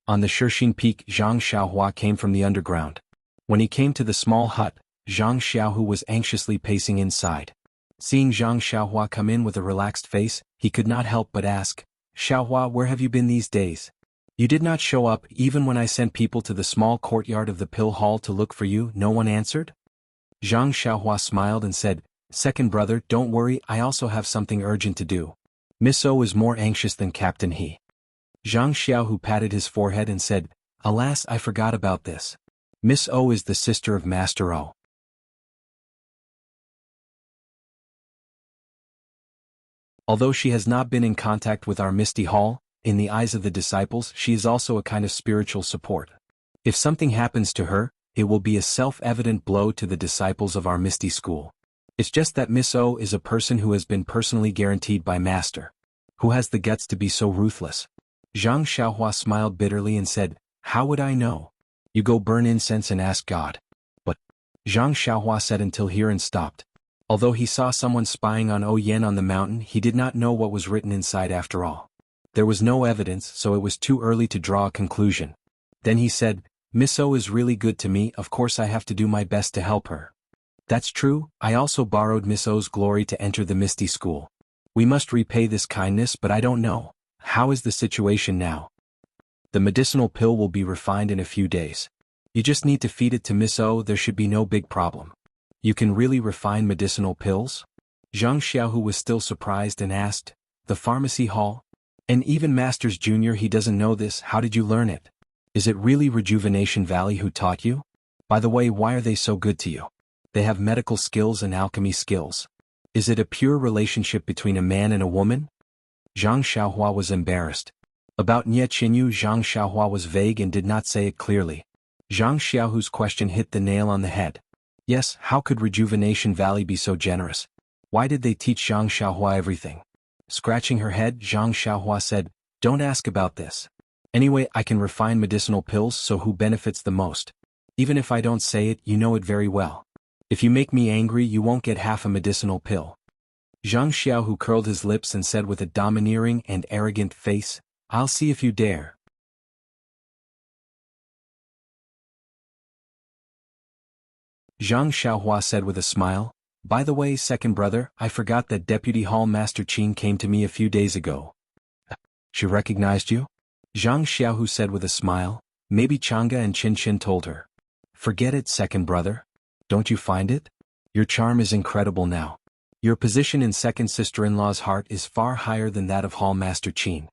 On the Shirshin Peak, Zhang Xiaohua came from the underground. When he came to the small hut, Zhang Xiaohu was anxiously pacing inside. Seeing Zhang Xiaohua come in with a relaxed face, he could not help but ask, "Xiaohua, where have you been these days? You did not show up even when I sent people to the small courtyard of the pill hall to look for you, no one answered?" Zhang Xiaohua smiled and said, "Second brother, don't worry, I also have something urgent to do. Miss O is more anxious than Captain He." Zhang Xiaohu patted his forehead and said, "Alas, I forgot about this. Miss O is the sister of Master O. Although she has not been in contact with our Misty Hall, in the eyes of the disciples she is also a kind of spiritual support. If something happens to her, it will be a self-evident blow to the disciples of our Misty School. It's just that Miss O is a person who has been personally guaranteed by Master. Who has the guts to be so ruthless?" Zhang Xiaohua smiled bitterly and said, "How would I know? You go burn incense and ask God." But Zhang Xiaohua said until here and stopped. Although he saw someone spying on Yen on the mountain, he did not know what was written inside after all. There was no evidence, so it was too early to draw a conclusion. Then he said, "Miss O is really good to me, of course I have to do my best to help her." That's true, I also borrowed Miss O's glory to enter the Misty School. We must repay this kindness, but I don't know. How is the situation now? The medicinal pill will be refined in a few days. You just need to feed it to Miss O, there should be no big problem. You can really refine medicinal pills? Zhang Xiaohu was still surprised and asked, the pharmacy hall? And even Masters Junior, he doesn't know this, how did you learn it? Is it really Rejuvenation Valley who taught you? By the way, why are they so good to you? They have medical skills and alchemy skills. Is it a pure relationship between a man and a woman? Zhang Xiaohua was embarrassed. About Nie Qinyu, Zhang Xiaohua was vague and did not say it clearly. Zhang Xiaohu's question hit the nail on the head. Yes, how could Rejuvenation Valley be so generous? Why did they teach Zhang Xiaohua everything? Scratching her head, Zhang Xiaohua said, don't ask about this. Anyway, I can refine medicinal pills, so who benefits the most? Even if I don't say it, you know it very well. If you make me angry, you won't get half a medicinal pill. Zhang Xiaohu curled his lips and said with a domineering and arrogant face, I'll see if you dare. Zhang Xiaohua said with a smile, by the way, second brother, I forgot that Deputy Hall Master Qin came to me a few days ago. She recognized you? Zhang Xiaohu said with a smile, maybe Chang'e and Qin Qin told her. Forget it, second brother. Don't you find it? Your charm is incredible now. Your position in second sister-in-law's heart is far higher than that of Hall Master Qin.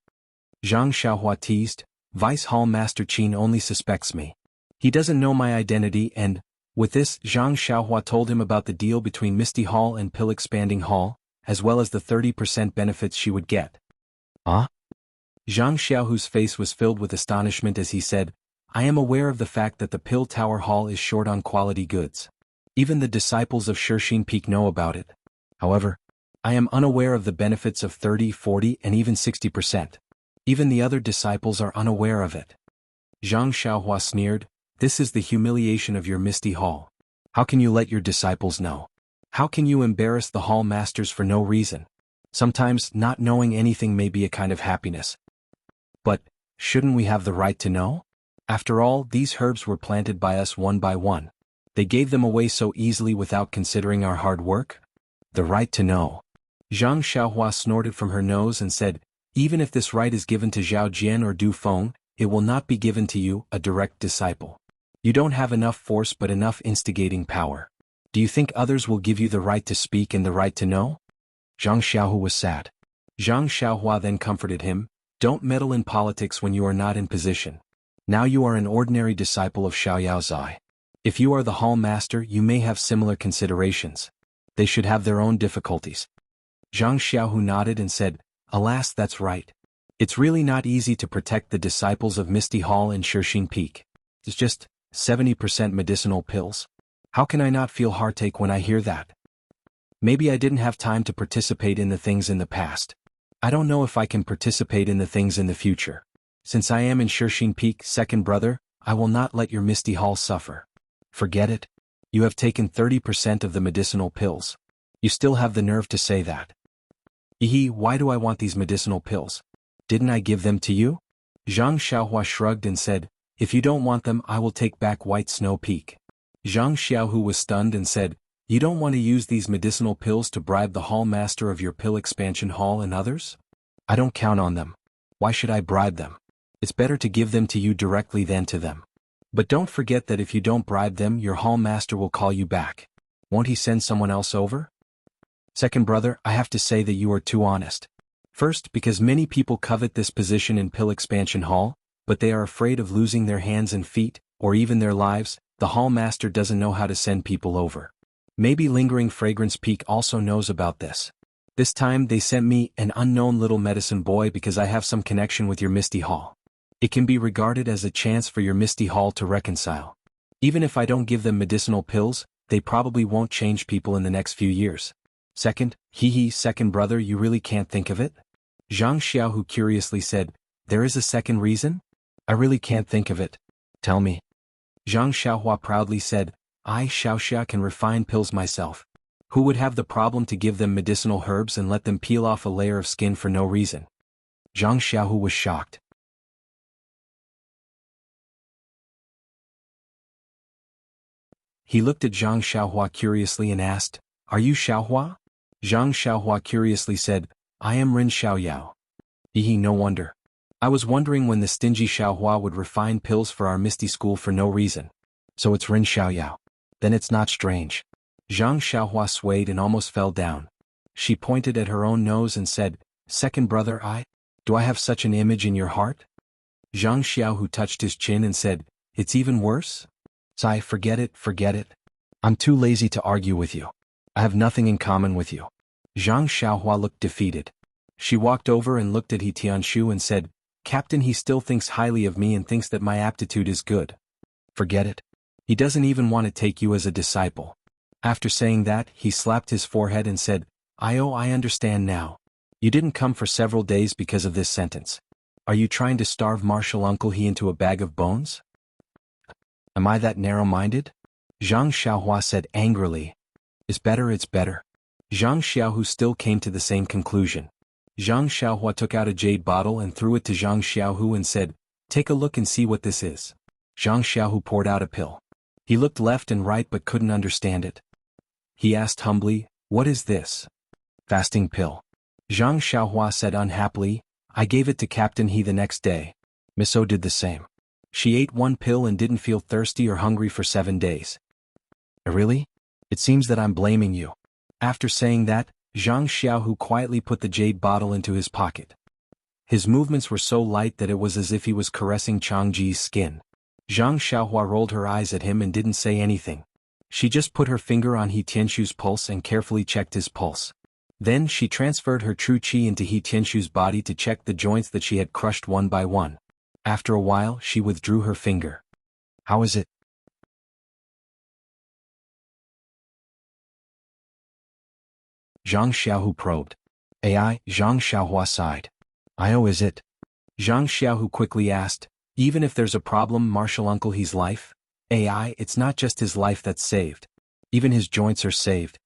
Zhang Xiaohua teased, Vice Hall Master Qin only suspects me. He doesn't know my identity and, with this, Zhang Xiaohua told him about the deal between Misty Hall and Pill Expanding Hall, as well as the 30% benefits she would get. Huh? Zhang Xiaohu's face was filled with astonishment as he said, I am aware of the fact that the Pill Tower Hall is short on quality goods. Even the disciples of Shirxin Peak know about it. However, I am unaware of the benefits of 30, 40, and even 60%. Even the other disciples are unaware of it. Zhang Xiaohua sneered, this is the humiliation of your Misty Hall. How can you let your disciples know? How can you embarrass the Hall Masters for no reason? Sometimes, not knowing anything may be a kind of happiness. But, shouldn't we have the right to know? After all, these herbs were planted by us one by one. They gave them away so easily without considering our hard work? The right to know. Zhang Xiaohua snorted from her nose and said, even if this right is given to Zhao Jian or Du Feng, it will not be given to you, a direct disciple. You don't have enough force but enough instigating power. Do you think others will give you the right to speak and the right to know? Zhang Xiaohu was sad. Zhang Xiaohua then comforted him, don't meddle in politics when you are not in position. Now you are an ordinary disciple of Xiaoyao Zai. If you are the Hall Master, you may have similar considerations. They should have their own difficulties. Zhang Xiaohu nodded and said, alas, that's right. It's really not easy to protect the disciples of Misty Hall and Shirxin Peak. It's just 70% medicinal pills. How can I not feel heartache when I hear that? Maybe I didn't have time to participate in the things in the past. I don't know if I can participate in the things in the future. Since I am in Shirxin Peak, second brother, I will not let your Misty Hall suffer. Forget it. You have taken 30% of the medicinal pills. You still have the nerve to say that. Why do I want these medicinal pills? Didn't I give them to you? Zhang Xiaohua shrugged and said, if you don't want them, I will take back White Snow Peak. Zhang Xiaohu was stunned and said, you don't want to use these medicinal pills to bribe the hall master of your Pill Expansion Hall and others? I don't count on them. Why should I bribe them? It's better to give them to you directly than to them. But don't forget that if you don't bribe them, your hall master will call you back. Won't he send someone else over? Second brother, I have to say that you are too honest. First, because many people covet this position in Pill Expansion Hall, but they are afraid of losing their hands and feet, or even their lives. The hall master doesn't know how to send people over. Maybe Lingering Fragrance Peak also knows about this. This time they sent me, an unknown little medicine boy, because I have some connection with your Misty Hall. It can be regarded as a chance for your Misty Hall to reconcile. Even if I don't give them medicinal pills, they probably won't change people in the next few years. Second, second brother, you really can't think of it? Zhang Xiaohu curiously said, there is a second reason? I really can't think of it. Tell me. Zhang Xiaohua proudly said, I, Xiaoxia, can refine pills myself. Who would have the problem to give them medicinal herbs and let them peel off a layer of skin for no reason? Zhang Xiaohu was shocked. He looked at Zhang Xiaohua curiously and asked, "Are you Xiaohua?" Zhang Xiaohua curiously said, "I am Rin Xiaoyao." No wonder. I was wondering when the stingy Xiaohua would refine pills for our misty school for no reason. So it's Rin Xiaoyao. Then it's not strange. Zhang Xiaohua swayed and almost fell down. She pointed at her own nose and said, "Second brother do I have such an image in your heart?" Zhang Xiaohu touched his chin and said, "It's even worse?" "Sai, forget it, forget it. I'm too lazy to argue with you. I have nothing in common with you." Zhang Xiaohua looked defeated. She walked over and looked at He Tianshu and said, "Captain, he still thinks highly of me and thinks that my aptitude is good." "Forget it. He doesn't even want to take you as a disciple." After saying that, he slapped his forehead and said, I understand now. You didn't come for several days because of this sentence. Are you trying to starve Martial Uncle He into a bag of bones? Am I that narrow-minded? Zhang Xiaohua said angrily. It's better. Zhang Xiaohu still came to the same conclusion. Zhang Xiaohua took out a jade bottle and threw it to Zhang Xiaohu and said, "Take a look and see what this is." Zhang Xiaohu poured out a pill. He looked left and right but couldn't understand it. He asked humbly, "What is this?" "Fasting pill." Zhang Xiaohua said unhappily, "I gave it to Captain He the next day. Miss O did the same. She ate one pill and didn't feel thirsty or hungry for 7 days." "Really? It seems that I'm blaming you." After saying that, Zhang Xiaohu quietly put the jade bottle into his pocket. His movements were so light that it was as if he was caressing Changji's skin. Zhang Xiaohua rolled her eyes at him and didn't say anything. She just put her finger on He Tianshu's pulse and carefully checked his pulse. Then she transferred her true qi into He Tianshu's body to check the joints that she had crushed one by one. After a while, she withdrew her finger. "How is it?" Zhang Xiaohu probed. Zhang Xiaohua sighed. Is it? Zhang Xiaohu quickly asked, "Even if there's a problem, Martial Uncle He's life? It's not just his life that's saved. Even his joints are saved."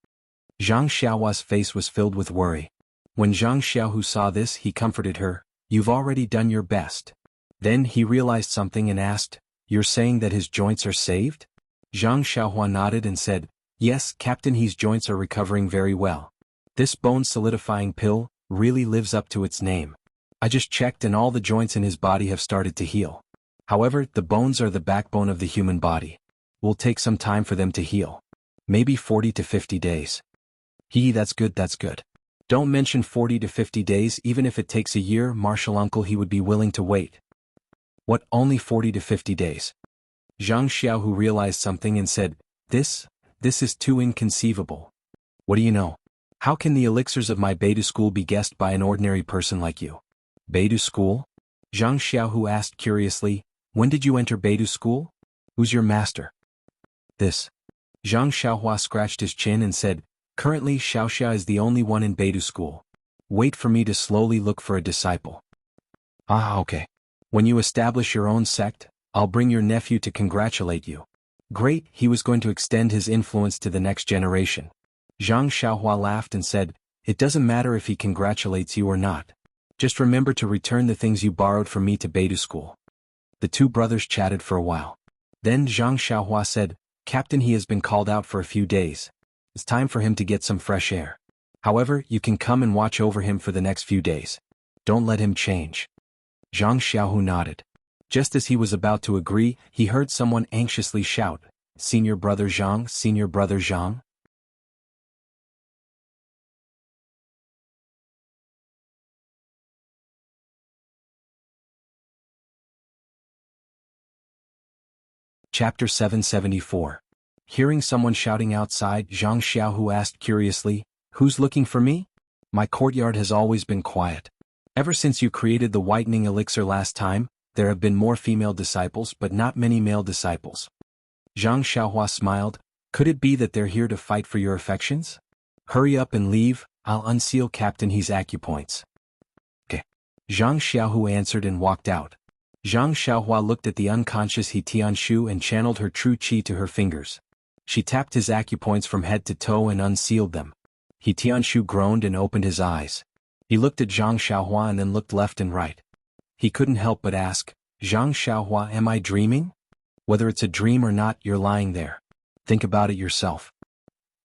Zhang Xiaohua's face was filled with worry. When Zhang Xiaohu saw this, he comforted her, "You've already done your best." Then he realized something and asked, "You're saying that his joints are saved?" Zhang Xiaohua nodded and said, "Yes, Captain He's joints are recovering very well. This bone-solidifying pill really lives up to its name. I just checked and all the joints in his body have started to heal. However, the bones are the backbone of the human body. Will take some time for them to heal. Maybe 40 to 50 days. That's good. Don't mention 40 to 50 days. Even if it takes a year, Martial Uncle He would be willing to wait." "What, only 40 to 50 days?" Zhang Xiaohu realized something and said, This is too inconceivable." "What do you know? How can the elixirs of my Beidou school be guessed by an ordinary person like you?" "Beidou school?" Zhang Xiaohu asked curiously, "When did you enter Beidou school? Who's your master?" "This." Zhang Xiaohua scratched his chin and said, "Currently Xiaoxia is the only one in Beidou school. Wait for me to slowly look for a disciple." Okay. When you establish your own sect, I'll bring your nephew to congratulate you." Great, he was going to extend his influence to the next generation. Zhang Xiaohua laughed and said, "It doesn't matter if he congratulates you or not. Just remember to return the things you borrowed from me to Beidou school." The two brothers chatted for a while. Then Zhang Xiaohua said, "Captain, he has been called out for a few days. It's time for him to get some fresh air. However, you can come and watch over him for the next few days. Don't let him change." Zhang Xiaohu nodded. Just as he was about to agree, he heard someone anxiously shout, "Senior Brother Zhang, Senior Brother Zhang." Chapter 774. Hearing someone shouting outside, Zhang Xiaohu asked curiously, "Who's looking for me? My courtyard has always been quiet. Ever since you created the whitening elixir last time, there have been more female disciples but not many male disciples." Zhang Xiaohua smiled, "Could it be that they're here to fight for your affections? Hurry up and leave, I'll unseal Captain He's acupoints." Okay. Zhang Xiaohu answered and walked out. Zhang Xiaohua looked at the unconscious He Tianshu and channeled her true qi to her fingers. She tapped his acupoints from head to toe and unsealed them. He Tianshu groaned and opened his eyes. He looked at Zhang Xiaohua and then looked left and right. He couldn't help but ask, "Zhang Xiaohua, am I dreaming? Whether it's a dream or not, you're lying there. Think about it yourself.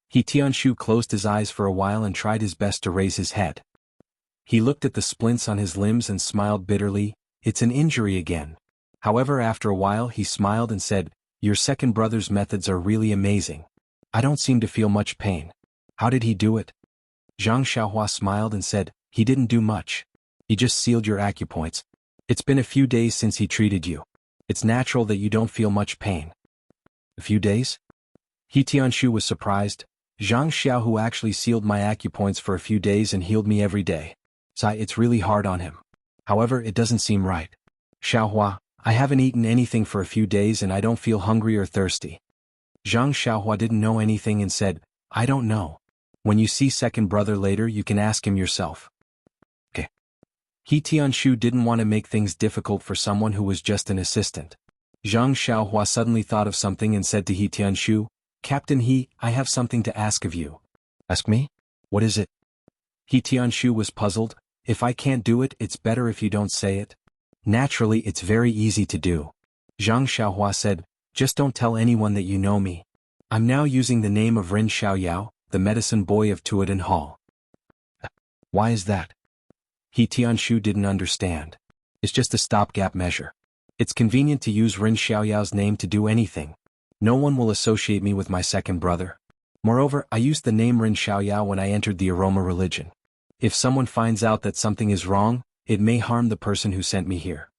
He Tianshu closed his eyes for a while and tried his best to raise his head. He looked at the splints on his limbs and smiled bitterly. It's an injury again. However, after a while he smiled and said, your second brother's methods are really amazing. I don't seem to feel much pain. How did he do it? Zhang Xiaohua smiled and said, he didn't do much. He just sealed your acupoints. It's been a few days since he treated you. It's natural that you don't feel much pain. A few days? He Tianshu was surprised. Zhang Xiaohu actually sealed my acupoints for a few days and healed me every day. It's really hard on him. However, it doesn't seem right. Xiaohua, I haven't eaten anything for a few days and I don't feel hungry or thirsty. Zhang Xiaohua didn't know anything and said, I don't know. When you see second brother later you can ask him yourself. Okay. He Tianshu didn't want to make things difficult for someone who was just an assistant. Zhang Xiaohua suddenly thought of something and said to He Tianshu, Captain He, I have something to ask of you. Ask me? What is it? He Tianshu was puzzled. If I can't do it, it's better if you don't say it. Naturally, it's very easy to do. Zhang Xiaohua said, just don't tell anyone that you know me. I'm now using the name of Ren Xiaoyao, the medicine boy of Tuadan Hall. Why is that? He Tianshu didn't understand. It's just a stopgap measure. It's convenient to use Ren Xiaoyao's name to do anything. No one will associate me with my second brother. Moreover, I used the name Ren Xiaoyao when I entered the aroma religion. If someone finds out that something is wrong, it may harm the person who sent me here.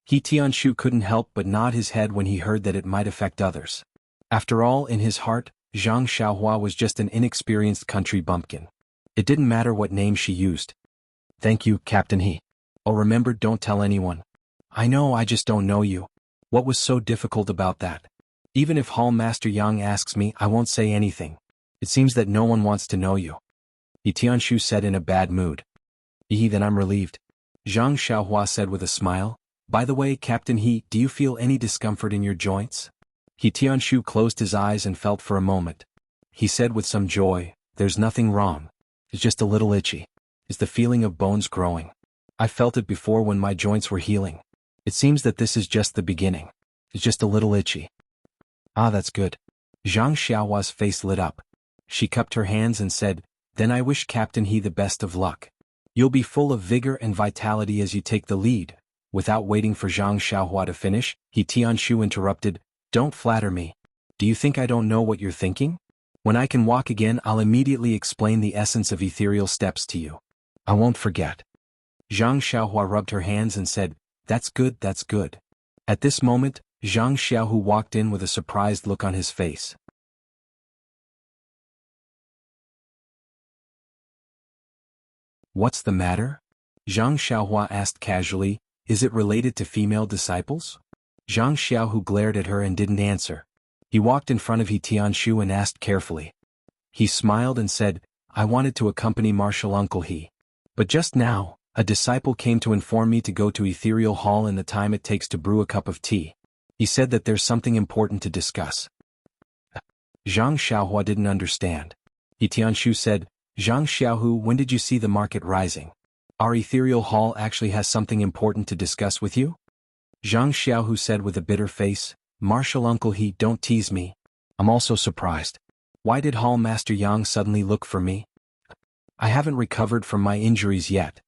He Tianshu couldn't help but nod his head when he heard that it might affect others. After all, in his heart, Zhang Xiaohua was just an inexperienced country bumpkin. It didn't matter what name she used. Thank you, Captain He. Oh, remember, don't tell anyone. I know, I just don't know you. What was so difficult about that? Even if Hall Master Yang asks me, I won't say anything. It seems that no one wants to know you. He Tianshu said in a bad mood. Then I'm relieved. Zhang Xiaohua said with a smile. By the way, Captain He, do you feel any discomfort in your joints? He Tianshu closed his eyes and felt for a moment. He said with some joy, there's nothing wrong. It's just a little itchy. It's the feeling of bones growing. I felt it before when my joints were healing. It seems that this is just the beginning. It's just a little itchy. Ah, that's good. Zhang Xiaohua's face lit up. She cupped her hands and said, then I wish Captain He the best of luck. You'll be full of vigor and vitality as you take the lead. Without waiting for Zhang Xiaohua to finish, He Tianshu interrupted, don't flatter me. Do you think I don't know what you're thinking? When I can walk again, I'll immediately explain the essence of ethereal steps to you. I won't forget. Zhang Xiaohua rubbed her hands and said, that's good, that's good. At this moment, Zhang Xiaohu walked in with a surprised look on his face. What's the matter? Zhang Xiaohua asked casually, is it related to female disciples? Zhang Xiaohu glared at her and didn't answer. He walked in front of He Tianshu and asked carefully. He smiled and said, I wanted to accompany Martial Uncle He. But just now, a disciple came to inform me to go to Ethereal Hall in the time it takes to brew a cup of tea. He said that there's something important to discuss. Zhang Xiaohua didn't understand. He Tianshu said, Zhang Xiaohu, when did you see the market rising? Our Ethereal Hall actually has something important to discuss with you? Zhang Xiaohu said with a bitter face, Martial Uncle He, don't tease me. I'm also surprised. Why did Hall Master Yang suddenly look for me? I haven't recovered from my injuries yet.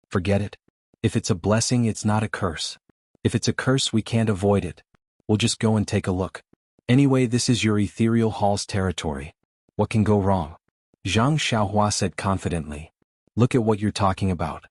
Forget it. If it's a blessing, it's not a curse. If it's a curse, we can't avoid it. We'll just go and take a look. Anyway, this is your Ethereal Hall's territory. What can go wrong? Zhang Xiaohua said confidently. Look at what you're talking about.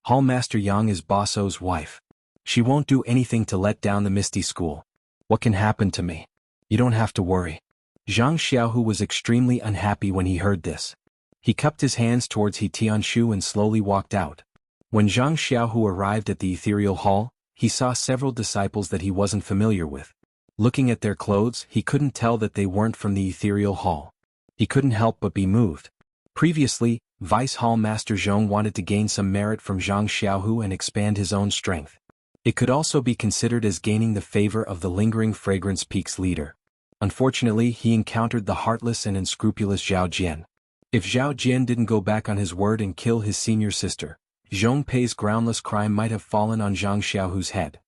Hall Master Yang is Bosso's wife. She won't do anything to let down the Misty School. What can happen to me? You don't have to worry. Zhang Xiaohu was extremely unhappy when he heard this. He cupped his hands towards He Tianshu and slowly walked out. When Zhang Xiaohu arrived at the Ethereal Hall, he saw several disciples that he wasn't familiar with. Looking at their clothes, he couldn't tell that they weren't from the Ethereal Hall. He couldn't help but be moved. Previously, Vice Hall Master Zhong wanted to gain some merit from Zhang Xiaohu and expand his own strength. It could also be considered as gaining the favor of the Lingering Fragrance Peak's leader. Unfortunately, he encountered the heartless and unscrupulous Zhao Jian. If Zhao Jian didn't go back on his word and kill his senior sister, Zhong Pei's groundless crime might have fallen on Zhang Xiaohu's head.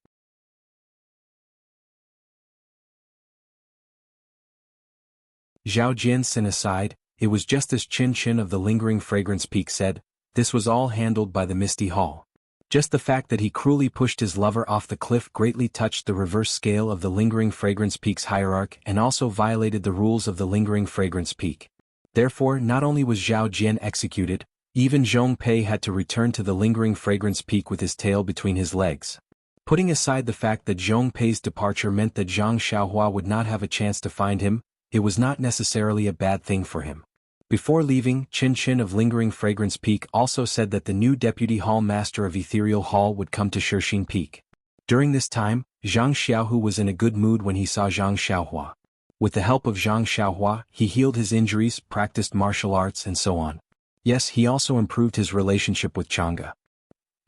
Zhao Jianxin aside, it was just as Qin Qin of the Lingering Fragrance Peak said, this was all handled by the Misty Hall. Just the fact that he cruelly pushed his lover off the cliff greatly touched the reverse scale of the Lingering Fragrance Peak's hierarchy and also violated the rules of the Lingering Fragrance Peak. Therefore, not only was Zhao Jian executed, even Zhong Pei had to return to the Lingering Fragrance Peak with his tail between his legs. Putting aside the fact that Zhong Pei's departure meant that Zhang Xiaohua would not have a chance to find him, it was not necessarily a bad thing for him. Before leaving, Qin Qin of Lingering Fragrance Peak also said that the new Deputy Hall Master of Ethereal Hall would come to Shixin Peak. During this time, Zhang Xiaohu was in a good mood when he saw Zhang Xiaohua. With the help of Zhang Xiaohua, he healed his injuries, practiced martial arts and so on. Yes, he also improved his relationship with Chang'e.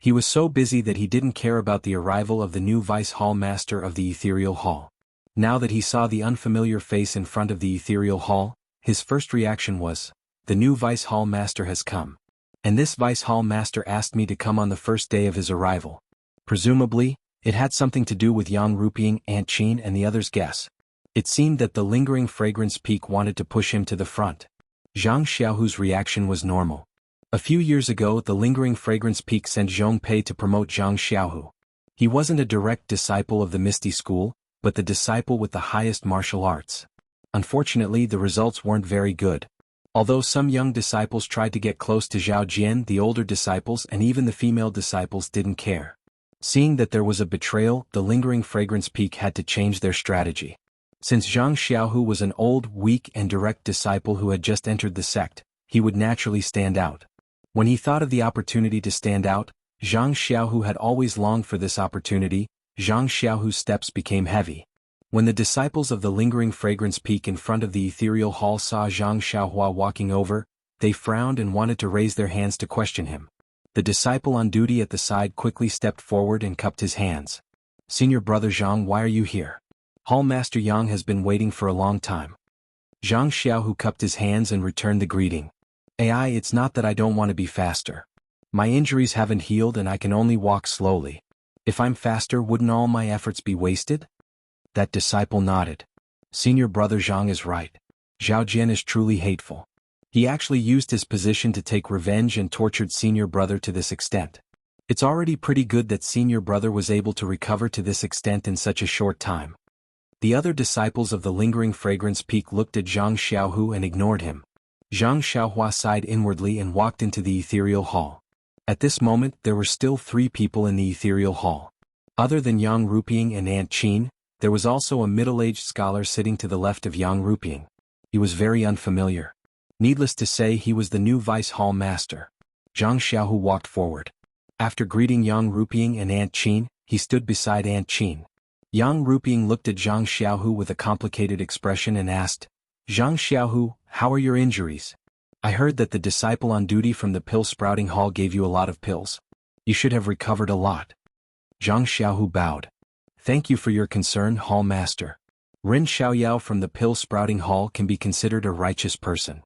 He was so busy that he didn't care about the arrival of the new Vice Hall Master of the Ethereal Hall. Now that he saw the unfamiliar face in front of the Ethereal Hall, his first reaction was, the new Vice Hall Master has come. And this Vice Hall Master asked me to come on the first day of his arrival. Presumably, it had something to do with Yang Ruping, Aunt Qin and the others' guess. It seemed that the Lingering Fragrance Peak wanted to push him to the front. Zhang Xiaohu's reaction was normal. A few years ago the Lingering Fragrance Peak sent Zhong Pei to promote Zhang Xiaohu. He wasn't a direct disciple of the Misty School, but the disciple with the highest martial arts. Unfortunately, the results weren't very good. Although some young disciples tried to get close to Zhao Jian, the older disciples and even the female disciples didn't care. Seeing that there was a betrayal, the Lingering Fragrance Peak had to change their strategy. Since Zhang Xiaohu was an old, weak and direct disciple who had just entered the sect, he would naturally stand out. When he thought of the opportunity to stand out, Zhang Xiaohu had always longed for this opportunity. Zhang Xiaohu's steps became heavy. When the disciples of the Lingering Fragrance Peak in front of the Ethereal Hall saw Zhang Xiaohua walking over, they frowned and wanted to raise their hands to question him. The disciple on duty at the side quickly stepped forward and cupped his hands. Senior brother Zhang, why are you here? Hall Master Yang has been waiting for a long time. Zhang Xiaohu cupped his hands and returned the greeting. AI, it's not that I don't want to be faster. My injuries haven't healed and I can only walk slowly. If I'm faster, wouldn't all my efforts be wasted? That disciple nodded. Senior brother Zhang is right. Zhao Jian is truly hateful. He actually used his position to take revenge and tortured senior brother to this extent. It's already pretty good that senior brother was able to recover to this extent in such a short time. The other disciples of the Lingering Fragrance Peak looked at Zhang Xiaohu and ignored him. Zhang Xiaohua sighed inwardly and walked into the Ethereal Hall. At this moment there were still 3 people in the Ethereal Hall. Other than Yang Ruping and Aunt Qin, there was also a middle-aged scholar sitting to the left of Yang Ruping. He was very unfamiliar. Needless to say, he was the new Vice Hall Master. Zhang Xiaohu walked forward. After greeting Yang Ruping and Aunt Qin, he stood beside Aunt Qin. Yang Ruping looked at Zhang Xiaohu with a complicated expression and asked, Zhang Xiaohu, how are your injuries? I heard that the disciple on duty from the pill-sprouting hall gave you a lot of pills. You should have recovered a lot. Zhang Xiaohu bowed. Thank you for your concern, Hall Master. Rin Xiaoyao from the pill-sprouting hall can be considered a righteous person.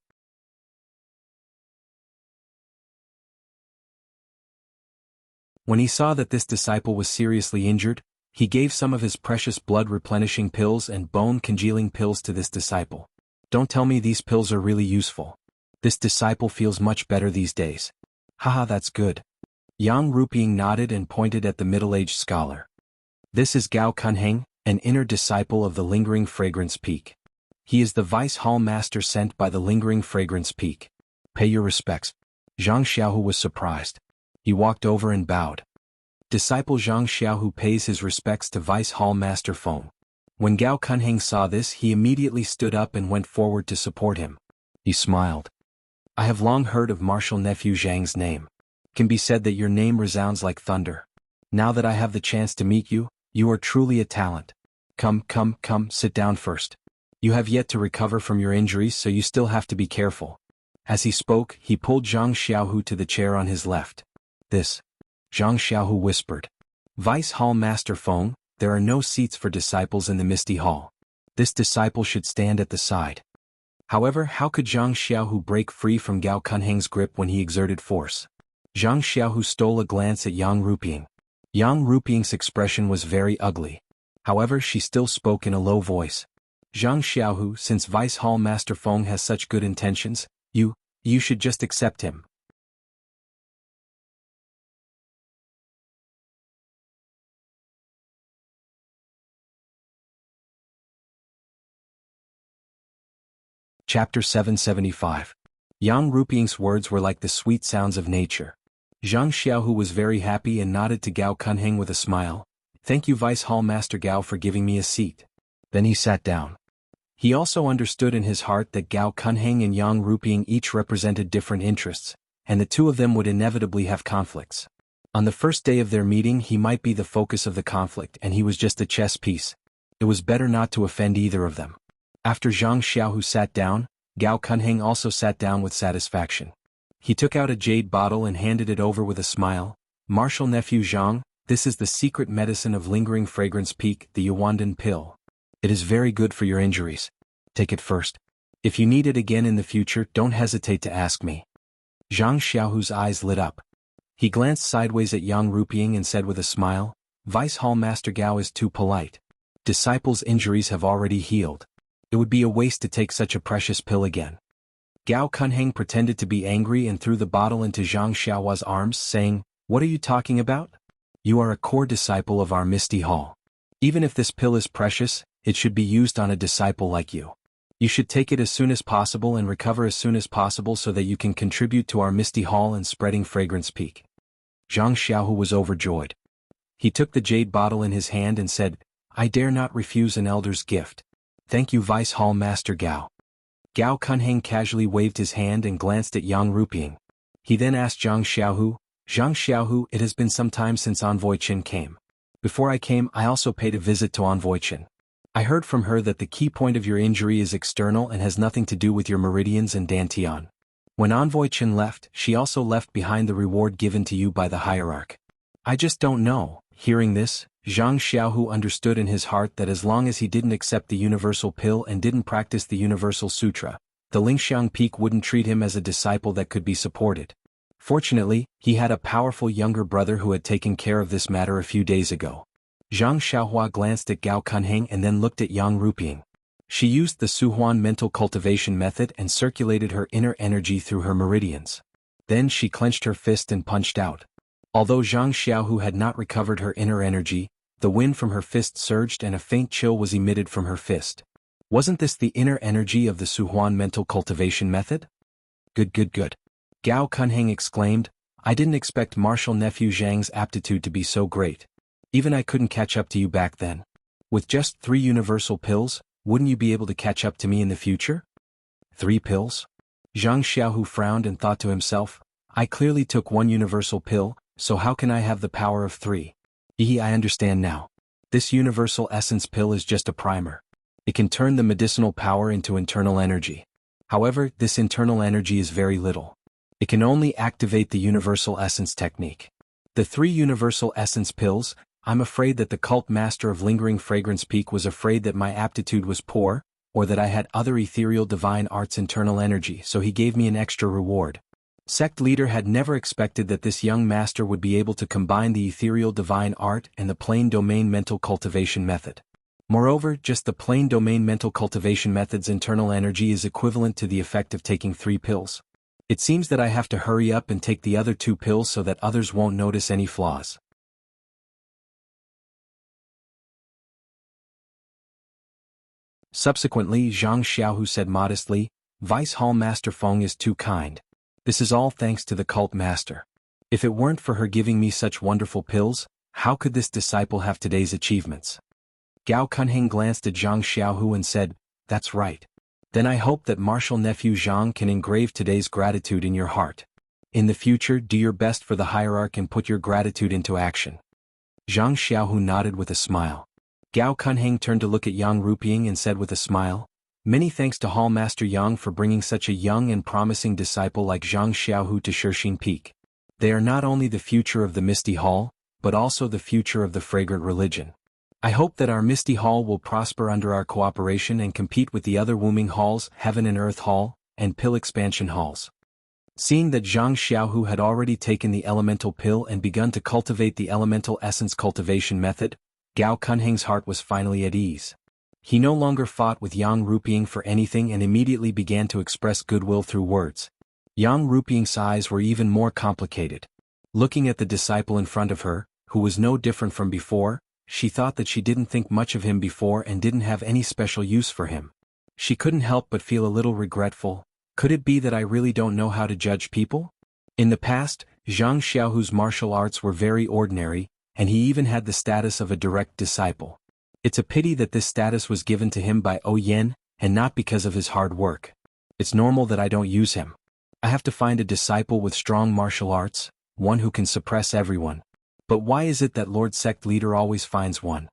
When he saw that this disciple was seriously injured, he gave some of his precious blood-replenishing pills and bone-congealing pills to this disciple. Don't tell me these pills are really useful. This disciple feels much better these days. Haha, that's good. Yang Ruping nodded and pointed at the middle-aged scholar. This is Gao Kunheng, an inner disciple of the Lingering Fragrance Peak. He is the Vice Hall Master sent by the Lingering Fragrance Peak. Pay your respects. Zhang Xiaohu was surprised. He walked over and bowed. Disciple Zhang Xiaohu pays his respects to Vice Hall Master Feng. When Gao Kunheng saw this, he immediately stood up and went forward to support him. He smiled. I have long heard of Marshal Nephew Zhang's name. Can be said that your name resounds like thunder. Now that I have the chance to meet you, you are truly a talent. Come, sit down first. You have yet to recover from your injuries, so you still have to be careful. As he spoke, he pulled Zhang Xiaohu to the chair on his left. This. Zhang Xiaohu whispered. Vice Hall Master Feng, there are no seats for disciples in the Misty Hall. This disciple should stand at the side. However, how could Zhang Xiaohu break free from Gao Kunheng's grip when he exerted force? Zhang Xiaohu stole a glance at Yang Ruping. Yang Ruping's expression was very ugly. However, she still spoke in a low voice. Zhang Xiaohu, since Vice Hall Master Feng has such good intentions, you should just accept him. Chapter 775. Yang Ruping's words were like the sweet sounds of nature. Zhang Xiaohu was very happy and nodded to Gao Kunheng with a smile. Thank you Vice Hall Master Gao for giving me a seat. Then he sat down. He also understood in his heart that Gao Kunheng and Yang Ruping each represented different interests, and the two of them would inevitably have conflicts. On the first day of their meeting he might be the focus of the conflict and he was just a chess piece. It was better not to offend either of them. After Zhang Xiaohu sat down, Gao Kunheng also sat down with satisfaction. He took out a jade bottle and handed it over with a smile. Martial nephew Zhang, this is the secret medicine of lingering fragrance peak, the Yuandan pill. It is very good for your injuries. Take it first. If you need it again in the future, don't hesitate to ask me. Zhang Xiaohu's eyes lit up. He glanced sideways at Yang Ruping and said with a smile, Vice Hall Master Gao is too polite. Disciples' injuries have already healed. It would be a waste to take such a precious pill again. Gao Kunheng pretended to be angry and threw the bottle into Zhang Xiaohua's arms, saying, What are you talking about? You are a core disciple of our Misty Hall. Even if this pill is precious, it should be used on a disciple like you. You should take it as soon as possible and recover as soon as possible so that you can contribute to our Misty Hall and spreading fragrance peak. Zhang Xiaohu was overjoyed. He took the jade bottle in his hand and said, I dare not refuse an elder's gift. Thank you Vice Hall Master Gao. Gao Kunheng casually waved his hand and glanced at Yang Ruping. He then asked Zhang Xiaohu, it has been some time since Envoy Qin came. Before I came I also paid a visit to Envoy Qin. I heard from her that the key point of your injury is external and has nothing to do with your meridians and dantian. When Envoy Qin left, she also left behind the reward given to you by the hierarch. I just don't know. Hearing this, Zhang Xiaohu understood in his heart that as long as he didn't accept the universal pill and didn't practice the universal sutra, the Lingxiang peak wouldn't treat him as a disciple that could be supported. Fortunately, he had a powerful younger brother who had taken care of this matter a few days ago. Zhang Xiaohua glanced at Gao Kunheng and then looked at Yang Ruping. She used the Suhuan mental cultivation method and circulated her inner energy through her meridians. Then she clenched her fist and punched out. Although Zhang Xiaohu had not recovered her inner energy, the wind from her fist surged and a faint chill was emitted from her fist. Wasn't this the inner energy of the Suhuan mental cultivation method? Good. Gao Kunheng exclaimed, I didn't expect martial nephew Zhang's aptitude to be so great. Even I couldn't catch up to you back then. With just 3 universal pills, wouldn't you be able to catch up to me in the future? 3 pills? Zhang Xiaohu frowned and thought to himself, I clearly took 1 universal pill, so how can I have the power of 3? I understand now. This universal essence pill is just a primer. It can turn the medicinal power into internal energy. However, this internal energy is very little. It can only activate the universal essence technique. The 3 universal essence pills, I'm afraid that the cult master of lingering fragrance peak was afraid that my aptitude was poor, or that I had other ethereal divine arts internal energy, so he gave me an extra reward. Sect leader had never expected that this young master would be able to combine the ethereal divine art and the plain domain mental cultivation method. Moreover, just the plain domain mental cultivation method's internal energy is equivalent to the effect of taking 3 pills. It seems that I have to hurry up and take the other 2 pills so that others won't notice any flaws. Subsequently, Zhang Xiaohu said modestly, Vice Hall Master Feng is too kind. This is all thanks to the cult master. If it weren't for her giving me such wonderful pills, how could this disciple have today's achievements? Gao Kunheng glanced at Zhang Xiaohu and said, That's right. Then I hope that martial nephew Zhang can engrave today's gratitude in your heart. In the future, do your best for the hierarch and put your gratitude into action. Zhang Xiaohu nodded with a smile. Gao Kunheng turned to look at Yang Ruping and said with a smile, Many thanks to Hall Master Yang for bringing such a young and promising disciple like Zhang Xiaohu to Shixin Peak. They are not only the future of the Misty Hall, but also the future of the fragrant religion. I hope that our Misty Hall will prosper under our cooperation and compete with the other Wuming Halls, Heaven and Earth Hall, and Pill Expansion Halls. Seeing that Zhang Xiaohu had already taken the elemental pill and begun to cultivate the elemental essence cultivation method, Gao Kunheng's heart was finally at ease. He no longer fought with Yang Ruping for anything and immediately began to express goodwill through words. Yang Ruping's eyes were even more complicated. Looking at the disciple in front of her, who was no different from before, she thought that she didn't think much of him before and didn't have any special use for him. She couldn't help but feel a little regretful. Could it be that I really don't know how to judge people? In the past, Zhang Xiaohu's martial arts were very ordinary, and he even had the status of a direct disciple. It's a pity that this status was given to him by Yen, and not because of his hard work. It's normal that I don't use him. I have to find a disciple with strong martial arts, one who can suppress everyone. But why is it that Lord Sect Leader always finds one?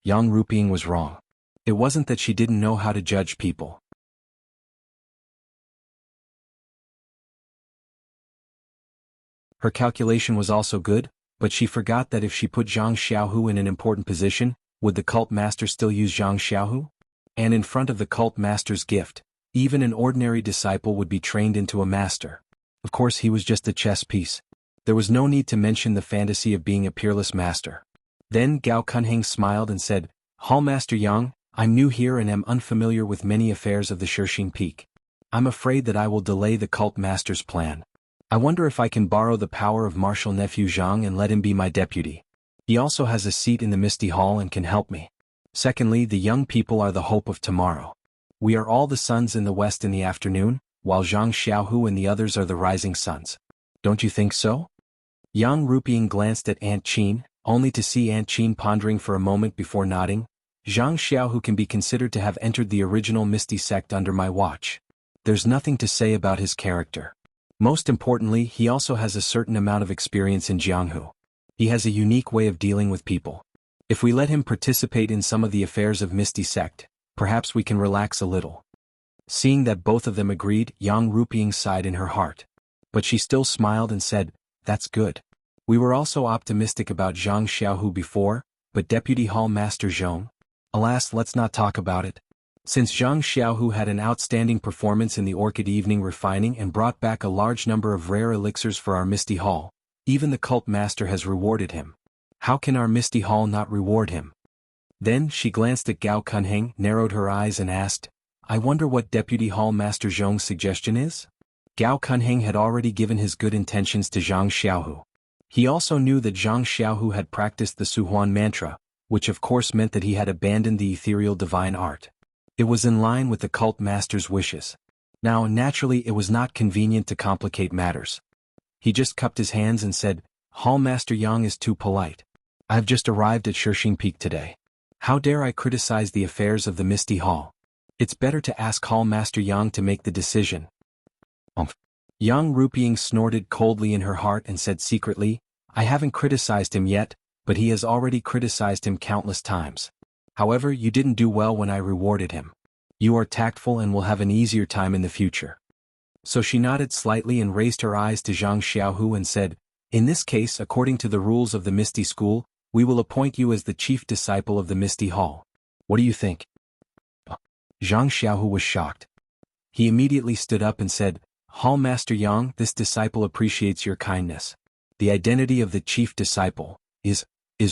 Yang Ruping was wrong. It wasn't that she didn't know how to judge people. Her calculation was also good, but she forgot that if she put Zhang Xiaohu in an important position, would the cult master still use Zhang Xiaohu? And in front of the cult master's gift, even an ordinary disciple would be trained into a master. Of course he was just a chess piece. There was no need to mention the fantasy of being a peerless master. Then Gao Cunheng smiled and said, "Hall Master Yang, I'm new here and am unfamiliar with many affairs of the Shishing Peak. I'm afraid that I will delay the cult master's plan. I wonder if I can borrow the power of martial nephew Zhang and let him be my deputy. He also has a seat in the Misty Hall and can help me. Secondly, the young people are the hope of tomorrow. We are all the suns in the west in the afternoon, while Zhang Xiaohu and the others are the rising suns. Don't you think so?" Yang Ruping glanced at Aunt Qin, only to see Aunt Qin pondering for a moment before nodding. "Zhang Xiaohu can be considered to have entered the original Misty sect under my watch. There's nothing to say about his character. Most importantly, he also has a certain amount of experience in Jianghu. He has a unique way of dealing with people. If we let him participate in some of the affairs of Misty sect, perhaps we can relax a little." Seeing that both of them agreed, Yang Ruping sighed in her heart. But she still smiled and said, "That's good. We were also optimistic about Zhang Xiaohu before, but Deputy Hall Master Zhong? Alas, let's not talk about it. Since Zhang Xiaohu had an outstanding performance in the Orchid Evening refining and brought back a large number of rare elixirs for our Misty Hall, even the cult master has rewarded him. How can our Misty Hall not reward him?" Then she glanced at Gao Cunheng, narrowed her eyes and asked, "I wonder what Deputy Hall Master Zhong's suggestion is?" Gao Cunheng had already given his good intentions to Zhang Xiaohu. He also knew that Zhang Xiaohu had practiced the Suhuan mantra, which of course meant that he had abandoned the ethereal divine art. It was in line with the cult master's wishes. Now, naturally, it was not convenient to complicate matters. He just cupped his hands and said, "Hall Master Yang is too polite. I've just arrived at Shishing Peak today. How dare I criticize the affairs of the Misty Hall? It's better to ask Hall Master Yang to make the decision." Yang Ruping snorted coldly in her heart and said secretly, "I haven't criticized him yet, but he has already criticized him countless times. However, you didn't do well when I rewarded him. You are tactful and will have an easier time in the future." So she nodded slightly and raised her eyes to Zhang Xiaohu and said, "In this case, according to the rules of the Misty School, we will appoint you as the chief disciple of the Misty Hall. What do you think?" Zhang Xiaohu was shocked. He immediately stood up and said, "Hall Master Yang, this disciple appreciates your kindness. The identity of the chief disciple is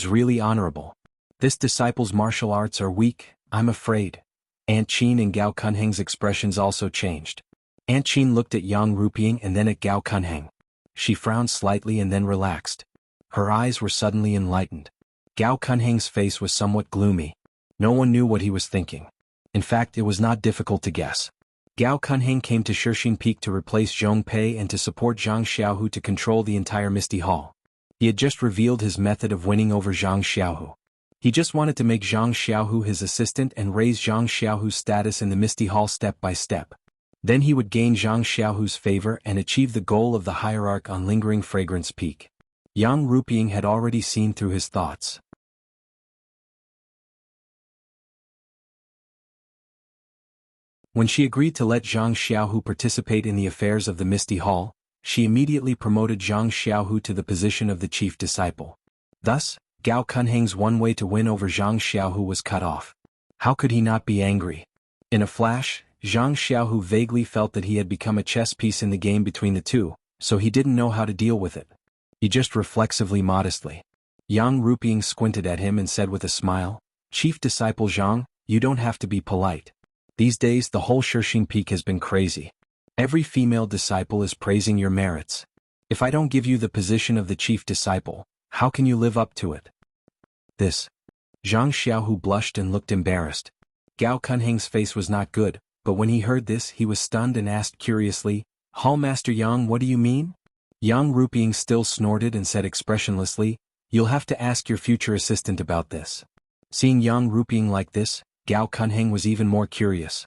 really honorable. This disciple's martial arts are weak, I'm afraid." Aunt Qin and Gao Cunheng's expressions also changed. Aunt Qin looked at Yang Ruping and then at Gao Cunheng. She frowned slightly and then relaxed. Her eyes were suddenly enlightened. Gao Cunheng's face was somewhat gloomy. No one knew what he was thinking. In fact, it was not difficult to guess. Gao Cunheng came to Shishing Peak to replace Zhong Pei and to support Zhang Xiaohu to control the entire Misty Hall. He had just revealed his method of winning over Zhang Xiaohu. He just wanted to make Zhang Xiaohu his assistant and raise Zhang Xiaohu's status in the Misty Hall step by step. Then he would gain Zhang Xiaohu's favor and achieve the goal of the hierarch on Lingering Fragrance Peak. Yang Ruping had already seen through his thoughts. When she agreed to let Zhang Xiaohu participate in the affairs of the Misty Hall, she immediately promoted Zhang Xiaohu to the position of the chief disciple. Thus, Gao Cunheng's one way to win over Zhang Xiaohu was cut off. How could he not be angry? In a flash, Zhang Xiaohu vaguely felt that he had become a chess piece in the game between the two, so he didn't know how to deal with it. He just reflexively modestly. Yang Ruping squinted at him and said with a smile, "Chief disciple Zhang, you don't have to be polite. These days the whole Shirxing Peak has been crazy. Every female disciple is praising your merits. If I don't give you the position of the chief disciple, how can you live up to it? This. Zhang Xiaohu blushed and looked embarrassed. Gao Kunheng's face was not good, but when he heard this he was stunned and asked curiously, Hall Master Yang, what do you mean? Yang Ruping still snorted and said expressionlessly, you'll have to ask your future assistant about this. Seeing Yang Ruping like this, Gao Kunheng was even more curious.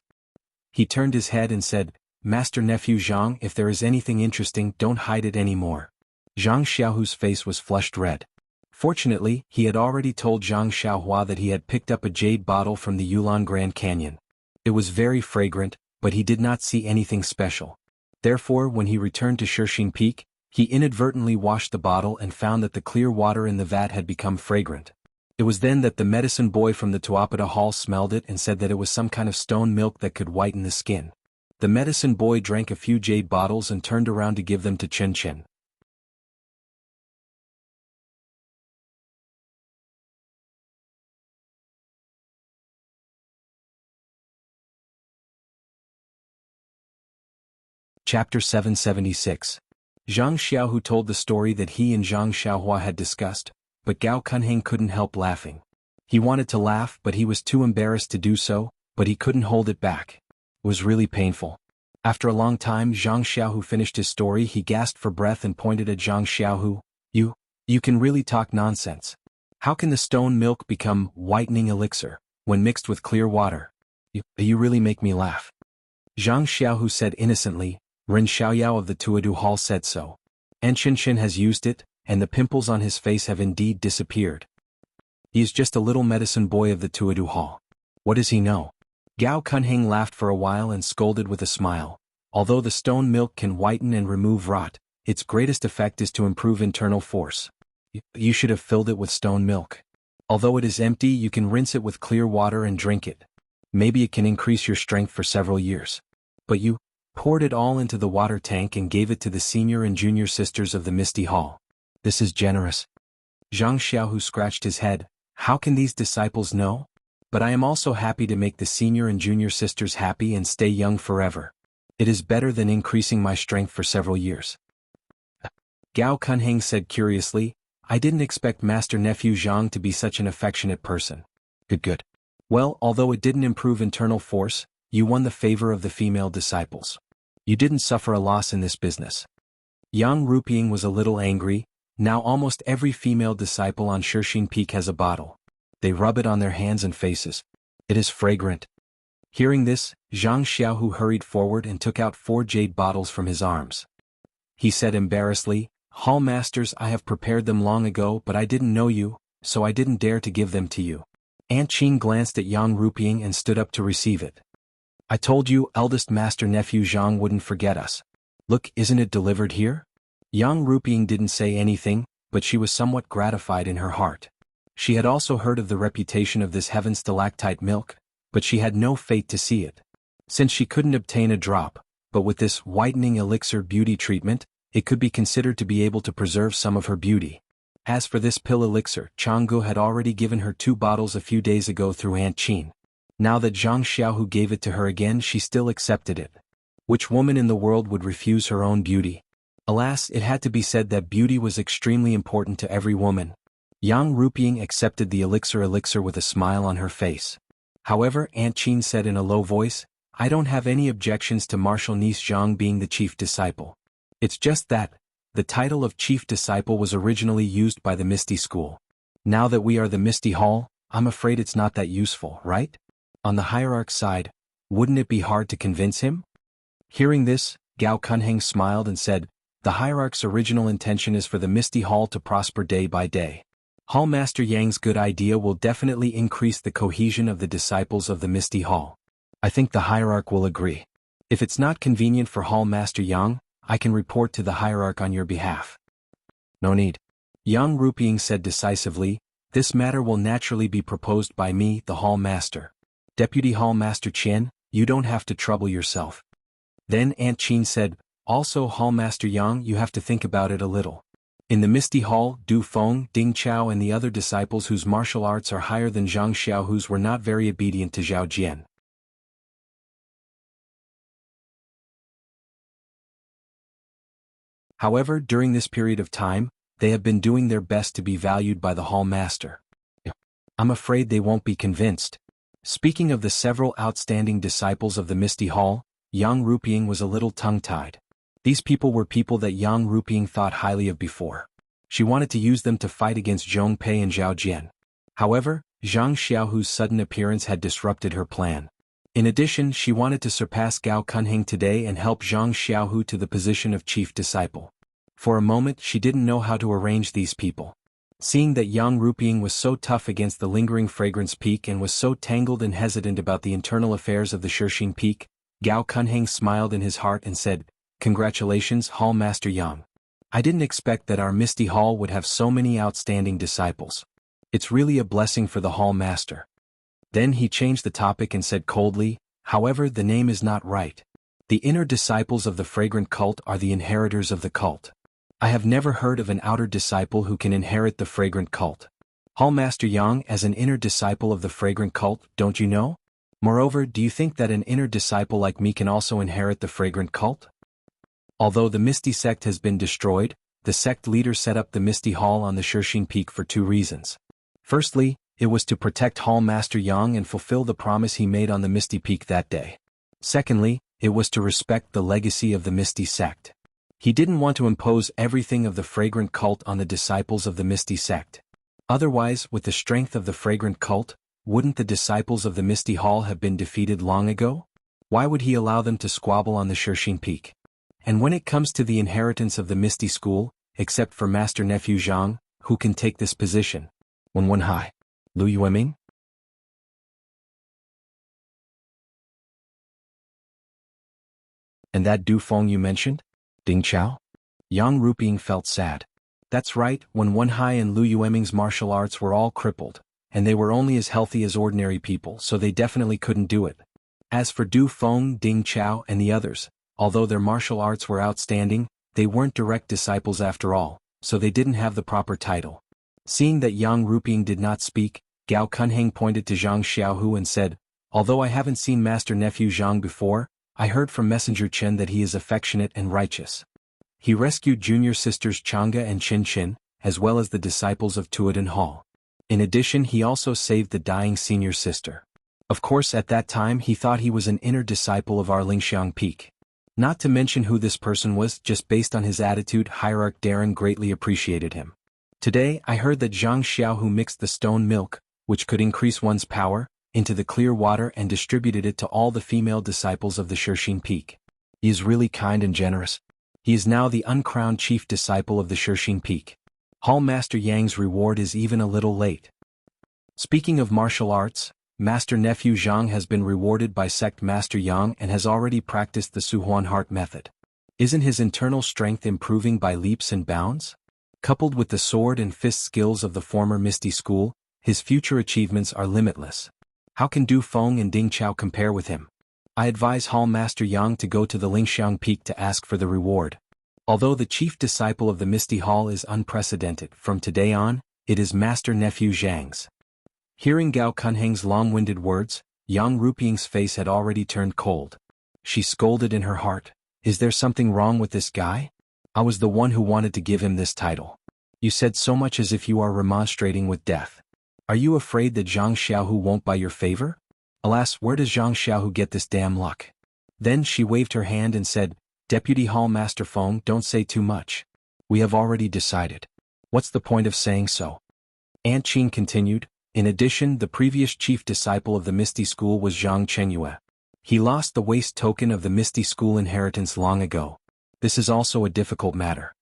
He turned his head and said, Master Nephew Zhang, if there is anything interesting, don't hide it anymore. Zhang Xiaohu's face was flushed red. Fortunately, he had already told Zhang Xiaohua that he had picked up a jade bottle from the Yulon Grand Canyon. It was very fragrant, but he did not see anything special. Therefore, when he returned to Shirxing Peak, he inadvertently washed the bottle and found that the clear water in the vat had become fragrant. It was then that the medicine boy from the Tuapata Hall smelled it and said that it was some kind of stone milk that could whiten the skin. The medicine boy drank a few jade bottles and turned around to give them to Chen Chen. Chapter 776. Zhang Xiaohu told the story that he and Zhang Xiaohua had discussed, but Gao Kunheng couldn't help laughing. He wanted to laugh but he was too embarrassed to do so, but he couldn't hold it back. It was really painful. After a long time Zhang Xiaohu finished his story. He gasped for breath and pointed at Zhang Xiaohu. You can really talk nonsense. How can the stone milk become whitening elixir when mixed with clear water? You really make me laugh. Zhang Xiaohu said innocently. Ren Xiaoyao of the Tuadu Hall said so. And Chen Chen has used it, and the pimples on his face have indeed disappeared. He is just a little medicine boy of the Tuadu Hall. What does he know? Gao Kunheng laughed for a while and scolded with a smile. Although the stone milk can whiten and remove rot, its greatest effect is to improve internal force. You should have filled it with stone milk. Although it is empty, you can rinse it with clear water and drink it. Maybe it can increase your strength for several years. But you poured it all into the water tank and gave it to the senior and junior sisters of the Misty Hall. This is generous. Zhang Xiaohu scratched his head. How can these disciples know? But I am also happy to make the senior and junior sisters happy and stay young forever. It is better than increasing my strength for several years. Gao Kunheng said curiously, I didn't expect Master Nephew Zhang to be such an affectionate person. Good. Well, although it didn't improve internal force, you won the favor of the female disciples. You didn't suffer a loss in this business. Yang Ruping was a little angry. Now almost every female disciple on Shirxing Peak has a bottle. They rub it on their hands and faces. It is fragrant. Hearing this, Zhang Xiaohu hurried forward and took out 4 jade bottles from his arms. He said embarrassedly, Hall Masters, I have prepared them long ago, but I didn't know you, so I didn't dare to give them to you. Aunt Qing glanced at Yang Ruping and stood up to receive it. I told you, eldest Master Nephew Zhang wouldn't forget us. Look, isn't it delivered here? Yang Ruping didn't say anything, but she was somewhat gratified in her heart. She had also heard of the reputation of this heaven stalactite milk, but she had no fate to see it. Since she couldn't obtain a drop, but with this whitening elixir beauty treatment, it could be considered to be able to preserve some of her beauty. As for this pill elixir, Jianghu had already given her 2 bottles a few days ago through Aunt Qing. Now that Zhang Xiaohu gave it to her again, she still accepted it. Which woman in the world would refuse her own beauty? Alas, it had to be said that beauty was extremely important to every woman. Yang Ruping accepted the elixir with a smile on her face. However, Aunt Qing said in a low voice, I don't have any objections to Martial Niece Zhang being the chief disciple. It's just that, the title of chief disciple was originally used by the Misty School. Now that we are the Misty Hall, I'm afraid it's not that useful, right? On the hierarch's side, wouldn't it be hard to convince him? Hearing this, Gao Kunheng smiled and said, the hierarch's original intention is for the Misty Hall to prosper day by day. Hall Master Yang's good idea will definitely increase the cohesion of the disciples of the Misty Hall. I think the hierarch will agree. If it's not convenient for Hall Master Yang, I can report to the hierarch on your behalf. No need. Yang Ruping said decisively, this matter will naturally be proposed by me, the Hall Master. Deputy Hall Master Qian, you don't have to trouble yourself. Then Aunt Qing said, also Hall Master Yang, you have to think about it a little. In the Misty Hall, Du Feng, Ding Chao and the other disciples whose martial arts are higher than Zhang Xiaohu's were not very obedient to Zhao Jian. However, during this period of time, they have been doing their best to be valued by the hall master. I'm afraid they won't be convinced. Speaking of the several outstanding disciples of the Misty Hall, Yang Ruping was a little tongue-tied. These people were people that Yang Ruping thought highly of before. She wanted to use them to fight against Zhong Pei and Zhao Jian. However, Zhang Xiaohu's sudden appearance had disrupted her plan. In addition, she wanted to surpass Gao Cunheng today and help Zhang Xiaohu to the position of chief disciple. For a moment she didn't know how to arrange these people. Seeing that Yang Ruping was so tough against the lingering fragrance peak and was so tangled and hesitant about the internal affairs of the Shixing peak, Gao Cunheng smiled in his heart and said, "Congratulations, Hall Master Yang. I didn't expect that our Misty Hall would have so many outstanding disciples. It's really a blessing for the Hall Master." Then he changed the topic and said coldly, "However, the name is not right. The inner disciples of the fragrant cult are the inheritors of the cult. I have never heard of an outer disciple who can inherit the fragrant cult. Hall Master Yang, as an inner disciple of the fragrant cult, don't you know? Moreover, do you think that an inner disciple like me can also inherit the fragrant cult?" Although the Misty sect has been destroyed, the sect leader set up the Misty Hall on the Shixing Peak for two reasons. Firstly, it was to protect Hall Master Yang and fulfill the promise he made on the Misty Peak that day. Secondly, it was to respect the legacy of the Misty sect. He didn't want to impose everything of the fragrant cult on the disciples of the Misty sect. Otherwise, with the strength of the fragrant cult, wouldn't the disciples of the Misty Hall have been defeated long ago? Why would he allow them to squabble on the Shixing Peak? And when it comes to the inheritance of the Misty School, except for Master Nephew Zhang, who can take this position? Wen Hai. Lu Yueming? And that Du Feng you mentioned? Ding Chao? Yang Ruping felt sad. That's right, when Wen Hai and Lu Yueming's martial arts were all crippled, and they were only as healthy as ordinary people, so they definitely couldn't do it. As for Du Feng, Ding Chao and the others, although their martial arts were outstanding, they weren't direct disciples after all, so they didn't have the proper title. Seeing that Yang Ruping did not speak, Gao Cunheng pointed to Zhang Xiaohu and said, "Although I haven't seen Master Nephew Zhang before, I heard from Messenger Chen that he is affectionate and righteous. He rescued junior sisters Chang'e and Qin Qin, as well as the disciples of Tuodan Hall. In addition, he also saved the dying senior sister. Of course, at that time he thought he was an inner disciple of our Lingxiang Peak. Not to mention who this person was, just based on his attitude, Hierarch Darren greatly appreciated him. Today, I heard that Zhang Xiaohu mixed the stone milk, which could increase one's power, into the clear water and distributed it to all the female disciples of the Shixing Peak. He is really kind and generous. He is now the uncrowned chief disciple of the Shixing Peak. Hall Master Yang's reward is even a little late." Speaking of martial arts, Master Nephew Zhang has been rewarded by Sect Master Yang and has already practiced the Suhuan Heart method. Isn't his internal strength improving by leaps and bounds? Coupled with the sword and fist skills of the former Misty School, his future achievements are limitless. How can Du Feng and Ding Chao compare with him? I advise Hall Master Yang to go to the Lingxiang Peak to ask for the reward. Although the chief disciple of the Misty Hall is unprecedented, from today on, it is Master Nephew Zhang's. Hearing Gao Cunheng's long-winded words, Yang Ruping's face had already turned cold. She scolded in her heart, "Is there something wrong with this guy? I was the one who wanted to give him this title. You said so much as if you are remonstrating with death. Are you afraid that Zhang Xiaohu won't buy your favor? Alas, where does Zhang Xiaohu get this damn luck?" Then she waved her hand and said, "Deputy Hall Master Feng, don't say too much. We have already decided. What's the point of saying so?" Aunt Qin continued, "In addition, the previous chief disciple of the Misty School was Zhang Chengyue. He lost the waste token of the Misty School inheritance long ago. This is also a difficult matter.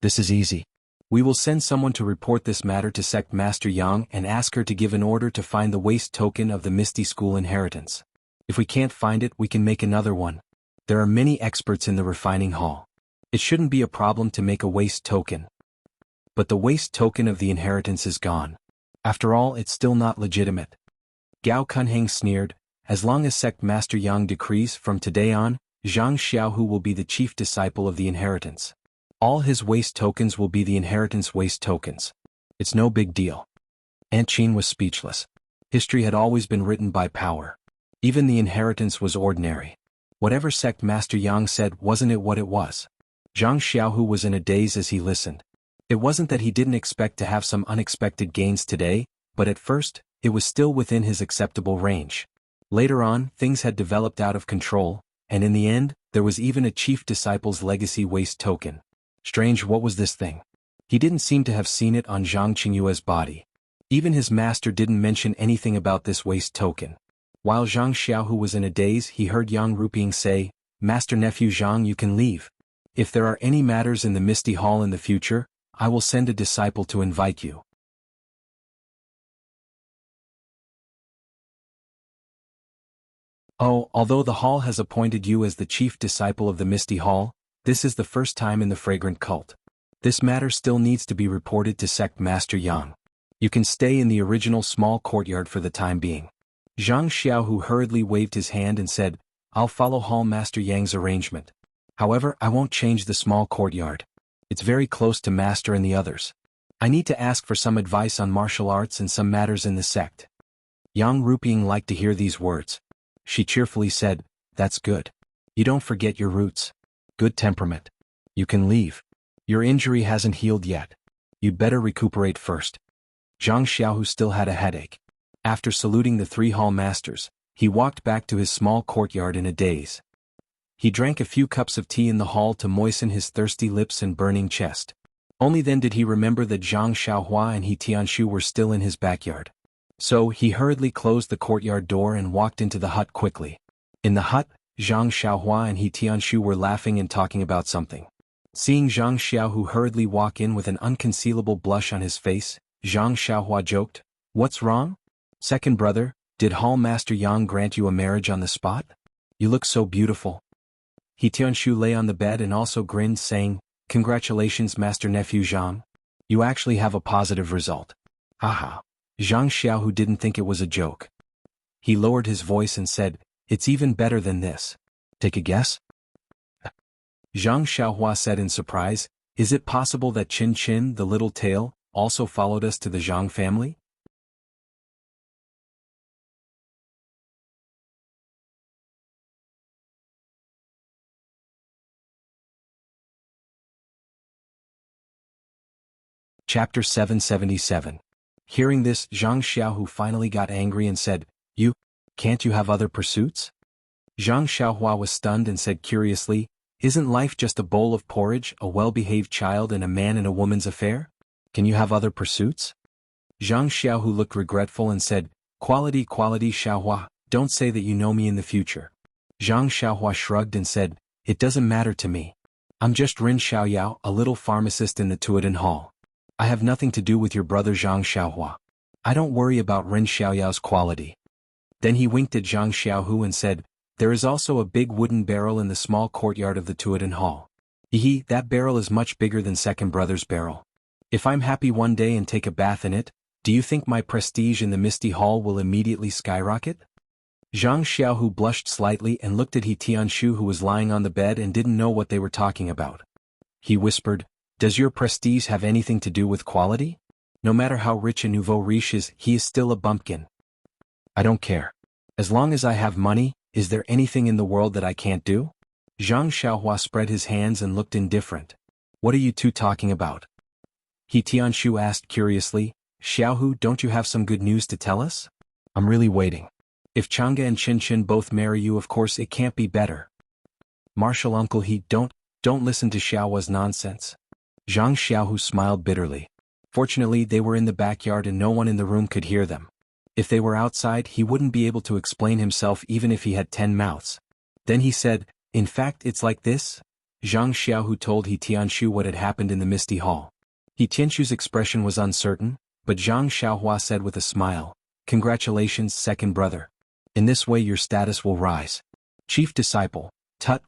This is easy. We will send someone to report this matter to Sect Master Yang and ask her to give an order to find the waste token of the Misty School inheritance. If we can't find it, we can make another one. There are many experts in the refining hall. It shouldn't be a problem to make a waste token. But the waste token of the inheritance is gone. After all, it's still not legitimate." Gao Cunheng sneered, "As long as Sect Master Yang decrees, from today on, Zhang Xiaohu will be the chief disciple of the inheritance. All his waste tokens will be the inheritance waste tokens. It's no big deal. Aunt Qin was speechless. History had always been written by power. Even the inheritance was ordinary. Whatever sect Master Yang said, wasn't it what it was? Zhang Xiaohu was in a daze as he listened. It wasn't that he didn't expect to have some unexpected gains today, but at first, it was still within his acceptable range. Later on, things had developed out of control, and in the end, there was even a chief disciple's legacy waste token. Strange, what was this thing? He didn't seem to have seen it on Zhang Qingyue's body. Even his master didn't mention anything about this waste token. While Zhang Xiaohu was in a daze, he heard Yang Ruping say, "Master Nephew Zhang, you can leave. If there are any matters in the Misty Hall in the future, I will send a disciple to invite you." Oh, although the hall has appointed you as the chief disciple of the Misty Hall, this is the first time in the fragrant cult. This matter still needs to be reported to Sect Master Yang. You can stay in the original small courtyard for the time being. Zhang Xiaohu hurriedly waved his hand and said, "I'll follow Hall Master Yang's arrangement. However, I won't change the small courtyard. It's very close to Master and the others. I need to ask for some advice on martial arts and some matters in the sect." Yang Ruping liked to hear these words. She cheerfully said, "That's good. You don't forget your roots. Good temperament. You can leave. Your injury hasn't healed yet. You'd better recuperate first." Zhang Xiaohu still had a headache. After saluting the 3 hall masters, he walked back to his small courtyard in a daze. He drank a few cups of tea in the hall to moisten his thirsty lips and burning chest. Only then did he remember that Zhang Xiaohua and He Tianshu were still in his backyard. So he hurriedly closed the courtyard door and walked into the hut quickly. In the hut, Zhang Xiaohua and He Tianshu were laughing and talking about something. Seeing Zhang Xiaohu hurriedly walk in with an unconcealable blush on his face, Zhang Xiaohua joked, "What's wrong? Second brother, did Hall Master Yang grant you a marriage on the spot? You look so beautiful." He Tianshu lay on the bed and also grinned, saying, "Congratulations, Master Nephew Zhang. You actually have a positive result." Haha. Zhang Xiaohu didn't think it was a joke. He lowered his voice and said, "It's even better than this. Take a guess?" Zhang Xiaohua said in surprise, "Is it possible that Qin Qin, the little tail, also followed us to the Zhang family?" Chapter 777. Hearing this, Zhang Xiaohu finally got angry and said, Can't you have other pursuits?" Zhang Xiaohua was stunned and said curiously, "Isn't life just a bowl of porridge, a well-behaved child and a man and a woman's affair? Can you have other pursuits?" Zhang Xiaohu looked regretful and said, Quality Xiaohua, don't say that you know me in the future." Zhang Xiaohua shrugged and said, "It doesn't matter to me. I'm just Rin Xiaoyao, a little pharmacist in the Tuodan Hall. I have nothing to do with your brother Zhang Xiaohua. I don't worry about Rin Xiaoyao's quality." Then he winked at Zhang Xiaohu and said, "There is also a big wooden barrel in the small courtyard of the Tuodan Hall. That barrel is much bigger than second brother's barrel. If I'm happy one day and take a bath in it, do you think my prestige in the Misty Hall will immediately skyrocket?" Zhang Xiaohu blushed slightly and looked at He Tianshu, who was lying on the bed and didn't know what they were talking about. He whispered, "Does your prestige have anything to do with quality? No matter how rich a nouveau riche is, he is still a bumpkin." "I don't care. As long as I have money, is there anything in the world that I can't do?" Zhang Xiaohua spread his hands and looked indifferent. "What are you two talking about?" He Tianshu asked curiously, "Xiaohu, don't you have some good news to tell us?" "I'm really waiting. If Chang'e and Qin Qin both marry you, of course it can't be better." "Martial uncle, don't listen to Xiaohua's nonsense." Zhang Xiaohu smiled bitterly. Fortunately, they were in the backyard and no one in the room could hear them. If they were outside, he wouldn't be able to explain himself even if he had 10 mouths. Then he said, "In fact, it's like this." Zhang Xiaohu told He Tianshu what had happened in the Misty Hall. He Tianshu's expression was uncertain, but Zhang Xiaohua said with a smile, "Congratulations, second brother. In this way your status will rise. Chief disciple,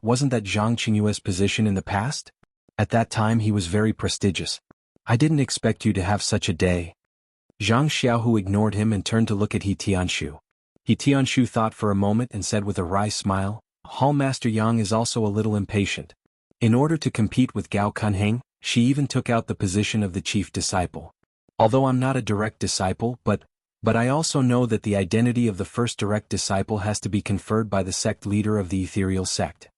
wasn't that Zhang Qingyue's position in the past? At that time he was very prestigious. I didn't expect you to have such a day." Zhang Xiaohu ignored him and turned to look at He Tianshu. He Tianshu thought for a moment and said with a wry smile, "Hall Master Yang is also a little impatient. In order to compete with Gao Kunheng, she even took out the position of the chief disciple. Although I'm not a direct disciple, but I also know that the identity of the first direct disciple has to be conferred by the sect leader of the ethereal sect.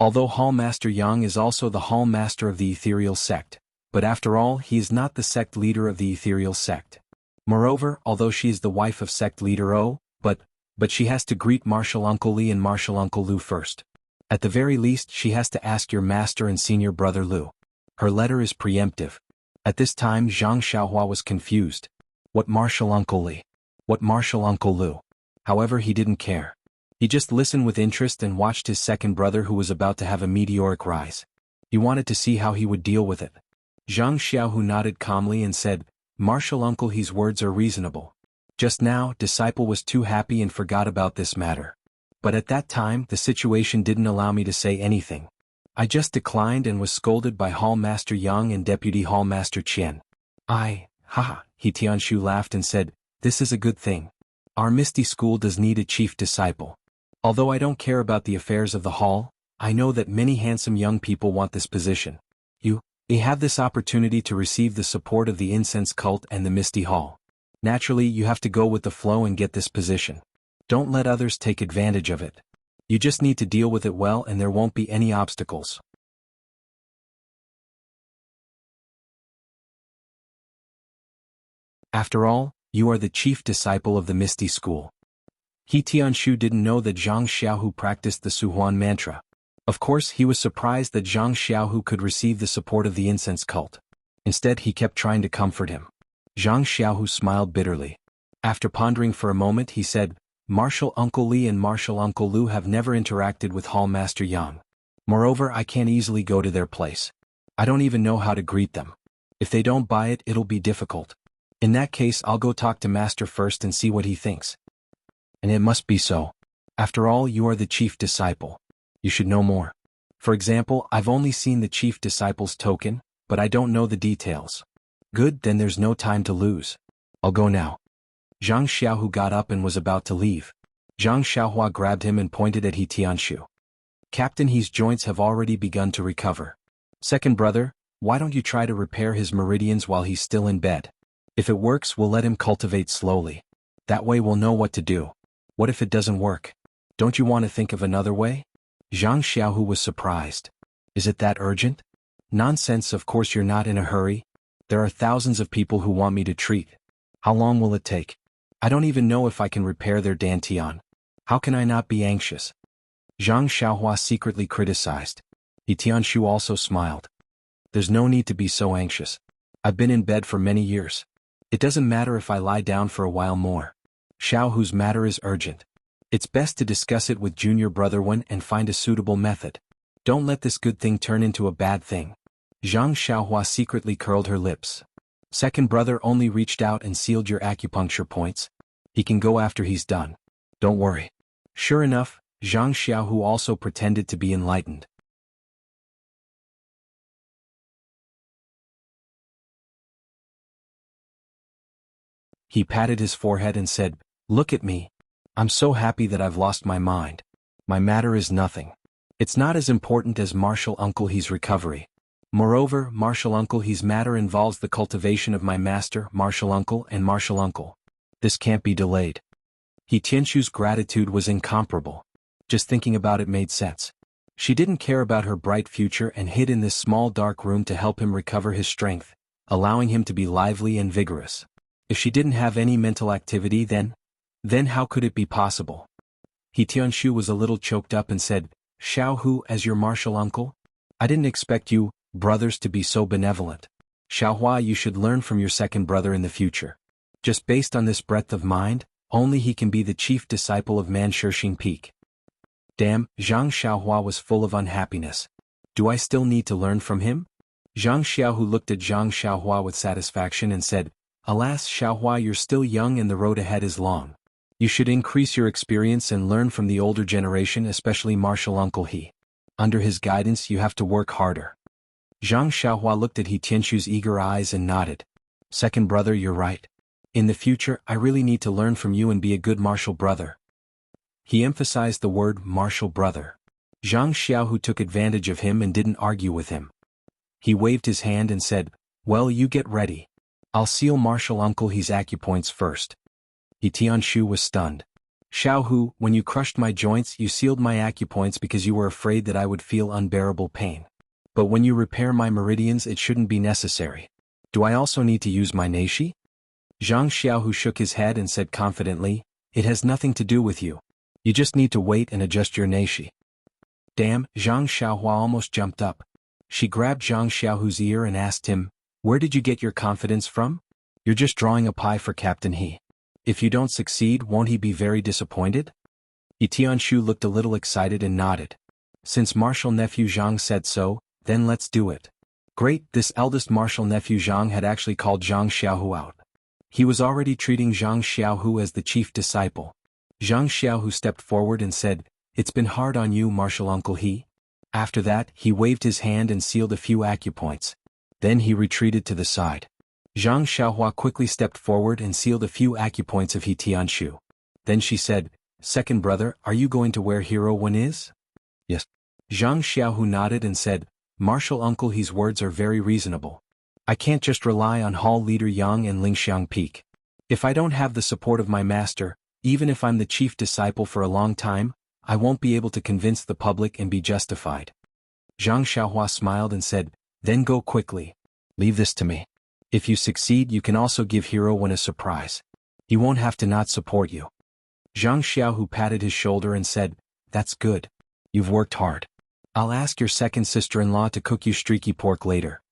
Although Hall Master Yang is also the Hall Master of the ethereal sect, but after all he is not the sect leader of the ethereal sect. Moreover, although she is the wife of sect leader O, but she has to greet Martial Uncle Li and Martial Uncle Lu first. At the very least she has to ask your master and senior brother Lu. Her letter is preemptive. At this time Zhang Xiaohua was confused. What Martial Uncle Li? What Martial Uncle Lu? However, he didn't care. He just listened with interest and watched his second brother who was about to have a meteoric rise. He wanted to see how he would deal with it. Zhang Xiaohu nodded calmly and said, Martial Uncle He's words are reasonable. Just now, disciple was too happy and forgot about this matter. But at that time, the situation didn't allow me to say anything. I just declined and was scolded by Hall Master Yang and Deputy Hall Master Qian. Haha, He Tianshu laughed and said, this is a good thing. Our Misty School does need a chief disciple. Although I don't care about the affairs of the hall, I know that many handsome young people want this position. You have this opportunity to receive the support of the incense cult and the Misty Hall. Naturally, you have to go with the flow and get this position. Don't let others take advantage of it. You just need to deal with it well and there won't be any obstacles. After all, you are the chief disciple of the Misty School. He Tianshu didn't know that Zhang Xiaohu practiced the Suhuan mantra. Of course, he was surprised that Zhang Xiaohu could receive the support of the incense cult. Instead, he kept trying to comfort him. Zhang Xiaohu smiled bitterly. After pondering for a moment, he said, Martial Uncle Li and Martial Uncle Lu have never interacted with Hall Master Yang. Moreover, I can't easily go to their place. I don't even know how to greet them. If they don't buy it, it'll be difficult. In that case, I'll go talk to Master first and see what he thinks. And it must be so. After all, you are the chief disciple. You should know more. For example, I've only seen the chief disciple's token, but I don't know the details. Good, then there's no time to lose. I'll go now. Zhang Xiaohu got up and was about to leave. Zhang Xiaohua grabbed him and pointed at He Tianshu. Captain, his joints have already begun to recover. Second brother, why don't you try to repair his meridians while he's still in bed? If it works, we'll let him cultivate slowly. That way we'll know what to do. What if it doesn't work? Don't you want to think of another way? Zhang Xiaohu was surprised. Is it that urgent? Nonsense, of course you're not in a hurry. There are thousands of people who want me to treat. How long will it take? I don't even know if I can repair their dantian. How can I not be anxious? Zhang Xiaohua secretly criticized. He Tianshu also smiled. There's no need to be so anxious. I've been in bed for many years. It doesn't matter if I lie down for a while more. Xiaohu's matter is urgent. It's best to discuss it with junior brother Wen and find a suitable method. Don't let this good thing turn into a bad thing. Zhang Xiaohua secretly curled her lips. Second brother only reached out and sealed your acupuncture points. He can go after he's done. Don't worry. Sure enough, Zhang Xiaohu also pretended to be enlightened. He patted his forehead and said, Look at me. I'm so happy that I've lost my mind. My matter is nothing. It's not as important as Martial Uncle He's recovery. Moreover, Martial Uncle He's matter involves the cultivation of my master, Martial Uncle and Martial Uncle. This can't be delayed. He Tianshu's gratitude was incomparable. Just thinking about it made sense. She didn't care about her bright future and hid in this small dark room to help him recover his strength, allowing him to be lively and vigorous. If she didn't have any mental activity then how could it be possible? He Tianshu was a little choked up and said, Xiaohu, as your martial uncle? I didn't expect you, brothers, to be so benevolent. Xiaohua, you should learn from your second brother in the future. Just based on this breadth of mind, only he can be the chief disciple of Manshurxing Peak. Damn, Zhang Xiaohua was full of unhappiness. Do I still need to learn from him? Zhang Xiaohu looked at Zhang Xiaohua with satisfaction and said, Alas, Xiaohua, you're still young and the road ahead is long. You should increase your experience and learn from the older generation, especially martial uncle He. Under his guidance you have to work harder. Zhang Xiaohua looked at He Tianshu's eager eyes and nodded. Second brother, you're right. In the future, I really need to learn from you and be a good martial brother. He emphasized the word martial brother. Zhang Xiaohu took advantage of him and didn't argue with him. He waved his hand and said, "Well, you get ready. I'll seal Martial Uncle He's acupoints first." He Tianshu was stunned. "Xiaohu, when you crushed my joints you sealed my acupoints because you were afraid that I would feel unbearable pain. But when you repair my meridians it shouldn't be necessary. Do I also need to use my neishi?" Zhang Xiaohu shook his head and said confidently, "It has nothing to do with you. You just need to wait and adjust your neishi." Damn, Zhang Xiaohua almost jumped up. She grabbed Zhang Xiaohu's ear and asked him, "Where did you get your confidence from? You're just drawing a pie for Captain He. If you don't succeed, won't he be very disappointed?" He Tianshu looked a little excited and nodded. "Since martial nephew Zhang said so, then let's do it." Great, this eldest martial nephew Zhang had actually called Zhang Xiaohu out. He was already treating Zhang Xiaohu as the chief disciple. Zhang Xiaohu stepped forward and said, "It's been hard on you, Martial Uncle He." After that, he waved his hand and sealed a few acupoints. Then he retreated to the side. Zhang Xiaohua quickly stepped forward and sealed a few acupoints of He Tianshu. Then she said, "Second brother, are you going to wear Hero One is?" "Yes." Zhang Xiaohu nodded and said, "Martial Uncle He's words are very reasonable. I can't just rely on Hall Leader Yang and Lingxiang Peak. If I don't have the support of my master, even if I'm the chief disciple for a long time, I won't be able to convince the public and be justified." Zhang Xiaohua smiled and said, "Then go quickly. Leave this to me. If you succeed you can also give Hero One a surprise. He won't have to not support you." Zhang Xiaohu patted his shoulder and said, "That's good. You've worked hard. I'll ask your second sister-in-law to cook you streaky pork later."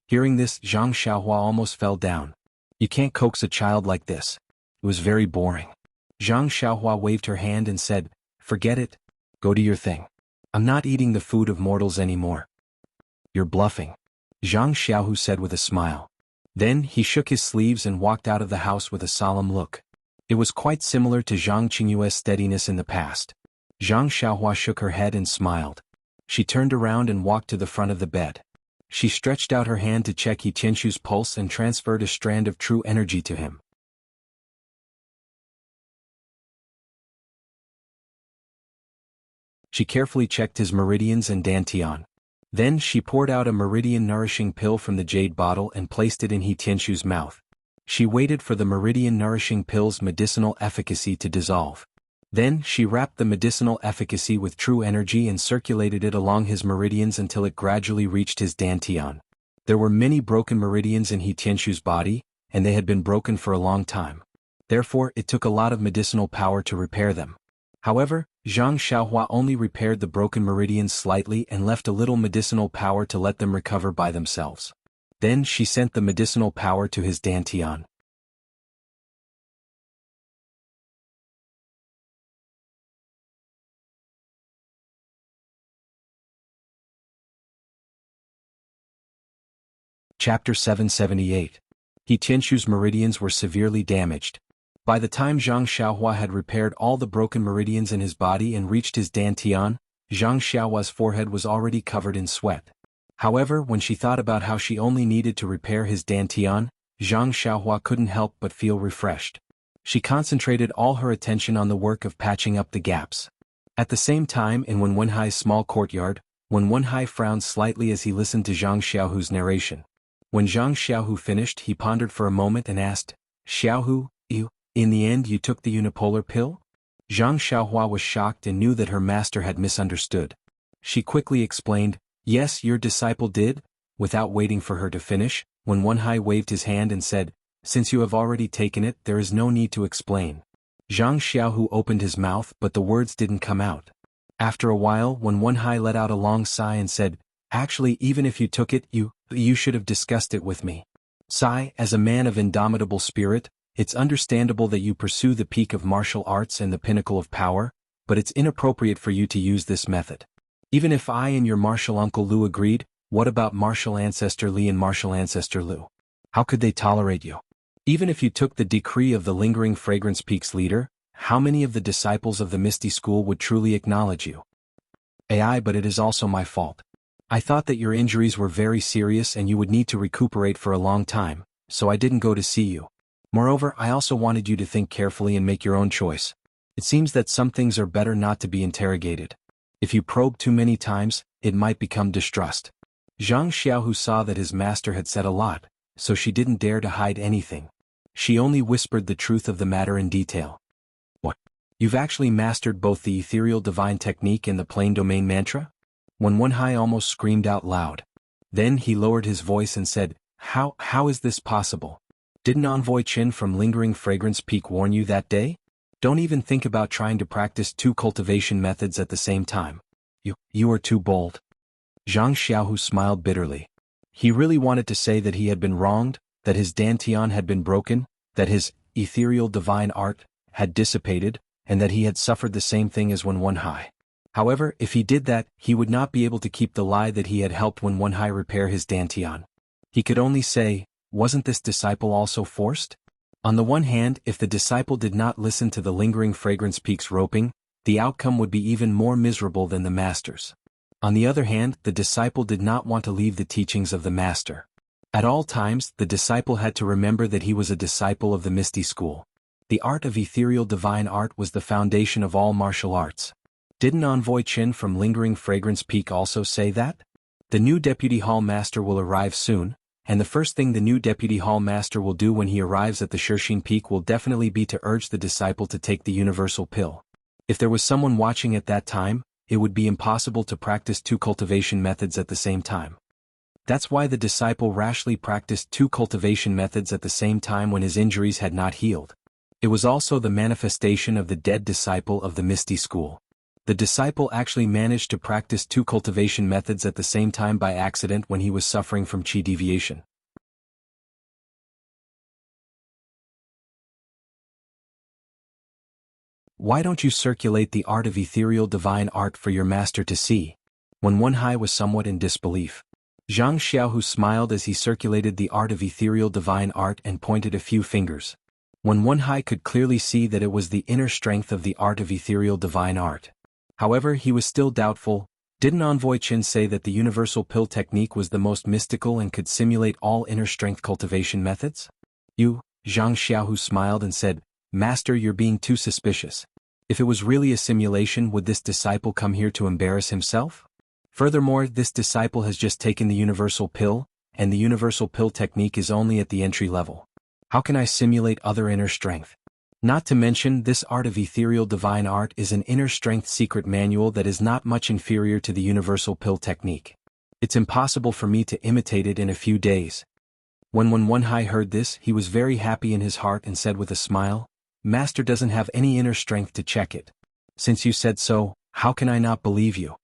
Hearing this, Zhang Xiaohua almost fell down. You can't coax a child like this. It was very boring. Zhang Xiaohua waved her hand and said, "Forget it. Go do your thing. I'm not eating the food of mortals anymore." "You're bluffing," Zhang Xiaohu said with a smile. Then he shook his sleeves and walked out of the house with a solemn look. It was quite similar to Zhang Qingyue's steadiness in the past. Zhang Xiaohua shook her head and smiled. She turned around and walked to the front of the bed. She stretched out her hand to check He Tianshu's pulse and transferred a strand of true energy to him. She carefully checked his meridians and dantian. Then she poured out a meridian-nourishing pill from the jade bottle and placed it in He Tianshu's mouth. She waited for the meridian-nourishing pill's medicinal efficacy to dissolve. Then she wrapped the medicinal efficacy with true energy and circulated it along his meridians until it gradually reached his dantian. There were many broken meridians in He Tianshu's body, and they had been broken for a long time. Therefore, it took a lot of medicinal power to repair them. However, Zhang Xiaohua only repaired the broken meridians slightly and left a little medicinal power to let them recover by themselves. Then she sent the medicinal power to his dantian. Chapter 778. He Tianshu's meridians were severely damaged. By the time Zhang Xiaohua had repaired all the broken meridians in his body and reached his dantian, Zhang Xiaohua's forehead was already covered in sweat. However, when she thought about how she only needed to repair his dantian, Zhang Xiaohua couldn't help but feel refreshed. She concentrated all her attention on the work of patching up the gaps. At the same time, in Wenhai's small courtyard, Wenhai frowned slightly as he listened to Zhang Xiaohu's narration. When Zhang Xiaohu finished, he pondered for a moment and asked, "Xiaohu, in the end you took the unipolar pill?" Zhang Xiaohua was shocked and knew that her master had misunderstood. She quickly explained, "Yes, your disciple did." Without waiting for her to finish, Wenhai waved his hand and said, "Since you have already taken it, there is no need to explain." Zhang Xiaohu opened his mouth but the words didn't come out. After a while, Wenhai let out a long sigh and said, "Actually, even if you took it, you should have discussed it with me. Sai, as a man of indomitable spirit, it's understandable that you pursue the peak of martial arts and the pinnacle of power, but it's inappropriate for you to use this method. Even if I and your martial uncle Lu agreed, what about martial ancestor Li and martial ancestor Lu? How could they tolerate you? Even if you took the decree of the lingering fragrance peak's leader, how many of the disciples of the Misty School would truly acknowledge you? Ai, but it is also my fault. I thought that your injuries were very serious and you would need to recuperate for a long time, so I didn't go to see you. Moreover, I also wanted you to think carefully and make your own choice. It seems that some things are better not to be interrogated." If you probe too many times, it might become distrust. Zhang Xiaohu saw that his master had said a lot, so she didn't dare to hide anything. She only whispered the truth of the matter in detail. What? You've actually mastered both the ethereal divine technique and the plain domain mantra? Wenhai almost screamed out loud. Then he lowered his voice and said, How is this possible? Didn't Envoy Qin from Lingering Fragrance Peak warn you that day? Don't even think about trying to practice 2 cultivation methods at the same time. You are too bold. Zhang Xiaohu smiled bitterly. He really wanted to say that he had been wronged, that his dantian had been broken, that his ethereal divine art had dissipated, and that he had suffered the same thing as Wenhai. However, if he did that, he would not be able to keep the lie that he had helped Wenhai repair his dantian. He could only say, wasn't this disciple also forced? On the one hand, if the disciple did not listen to the Lingering Fragrance Peak's roping, the outcome would be even more miserable than the master's. On the other hand, the disciple did not want to leave the teachings of the master. At all times, the disciple had to remember that he was a disciple of the Misty School. The art of ethereal divine art was the foundation of all martial arts. Didn't Envoy Qin from Lingering Fragrance Peak also say that? The new Deputy Hall Master will arrive soon, and the first thing the new Deputy Hall Master will do when he arrives at the Shirxin Peak will definitely be to urge the disciple to take the universal pill. If there was someone watching at that time, it would be impossible to practice 2 cultivation methods at the same time. That's why the disciple rashly practiced 2 cultivation methods at the same time when his injuries had not healed. It was also the manifestation of the dead disciple of the Misty School. The disciple actually managed to practice 2 cultivation methods at the same time by accident when he was suffering from qi deviation. Why don't you circulate the art of ethereal divine art for your master to see? Wenhai was somewhat in disbelief. Zhang Xiaohu smiled as he circulated the art of ethereal divine art and pointed a few fingers. Wenhai could clearly see that it was the inner strength of the art of ethereal divine art. However, he was still doubtful. Didn't Envoy Qin say that the universal pill technique was the most mystical and could simulate all inner strength cultivation methods? Zhang Xiaohu smiled and said, Master, you're being too suspicious. If it was really a simulation, would this disciple come here to embarrass himself? Furthermore, this disciple has just taken the universal pill, and the universal pill technique is only at the entry level. How can I simulate other inner strength? Not to mention, this art of ethereal divine art is an inner strength secret manual that is not much inferior to the universal pill technique. It's impossible for me to imitate it in a few days. When Wenhai heard this, he was very happy in his heart and said with a smile, Master doesn't have any inner strength to check it. Since you said so, how can I not believe you?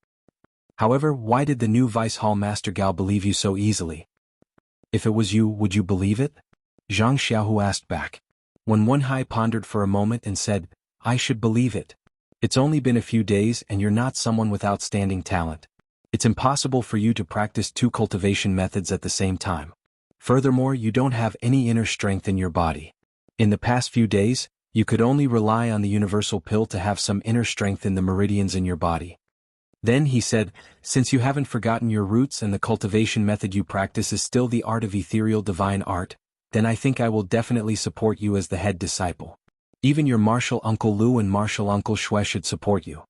However, why did the new Vice Hall Master Gao believe you so easily? If it was you, would you believe it? Zhang Xiaohu asked back. Wenhai pondered for a moment and said, I should believe it. It's only been a few days and you're not someone with outstanding talent. It's impossible for you to practice 2 cultivation methods at the same time. Furthermore, you don't have any inner strength in your body. In the past few days, you could only rely on the universal pill to have some inner strength in the meridians in your body. Then he said, since you haven't forgotten your roots and the cultivation method you practice is still the art of ethereal divine art, then I think I will definitely support you as the head disciple. Even your martial uncle Lu and martial uncle Shui should support you.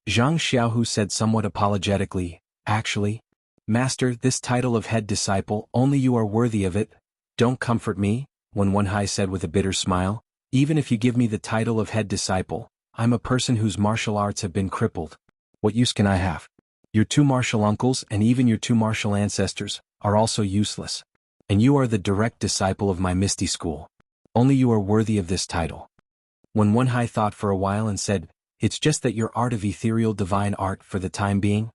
Zhang Xiaohu said somewhat apologetically, Actually, Master, this title of head disciple, only you are worthy of it. Don't comfort me, Wenhai said with a bitter smile. Even if you give me the title of head disciple, I'm a person whose martial arts have been crippled. What use can I have? Your 2 martial uncles and even your 2 martial ancestors are also useless. And you are the direct disciple of my Misty School. Only you are worthy of this title. Wenhai thought for a while and said, It's just that your art of ethereal divine art for the time being.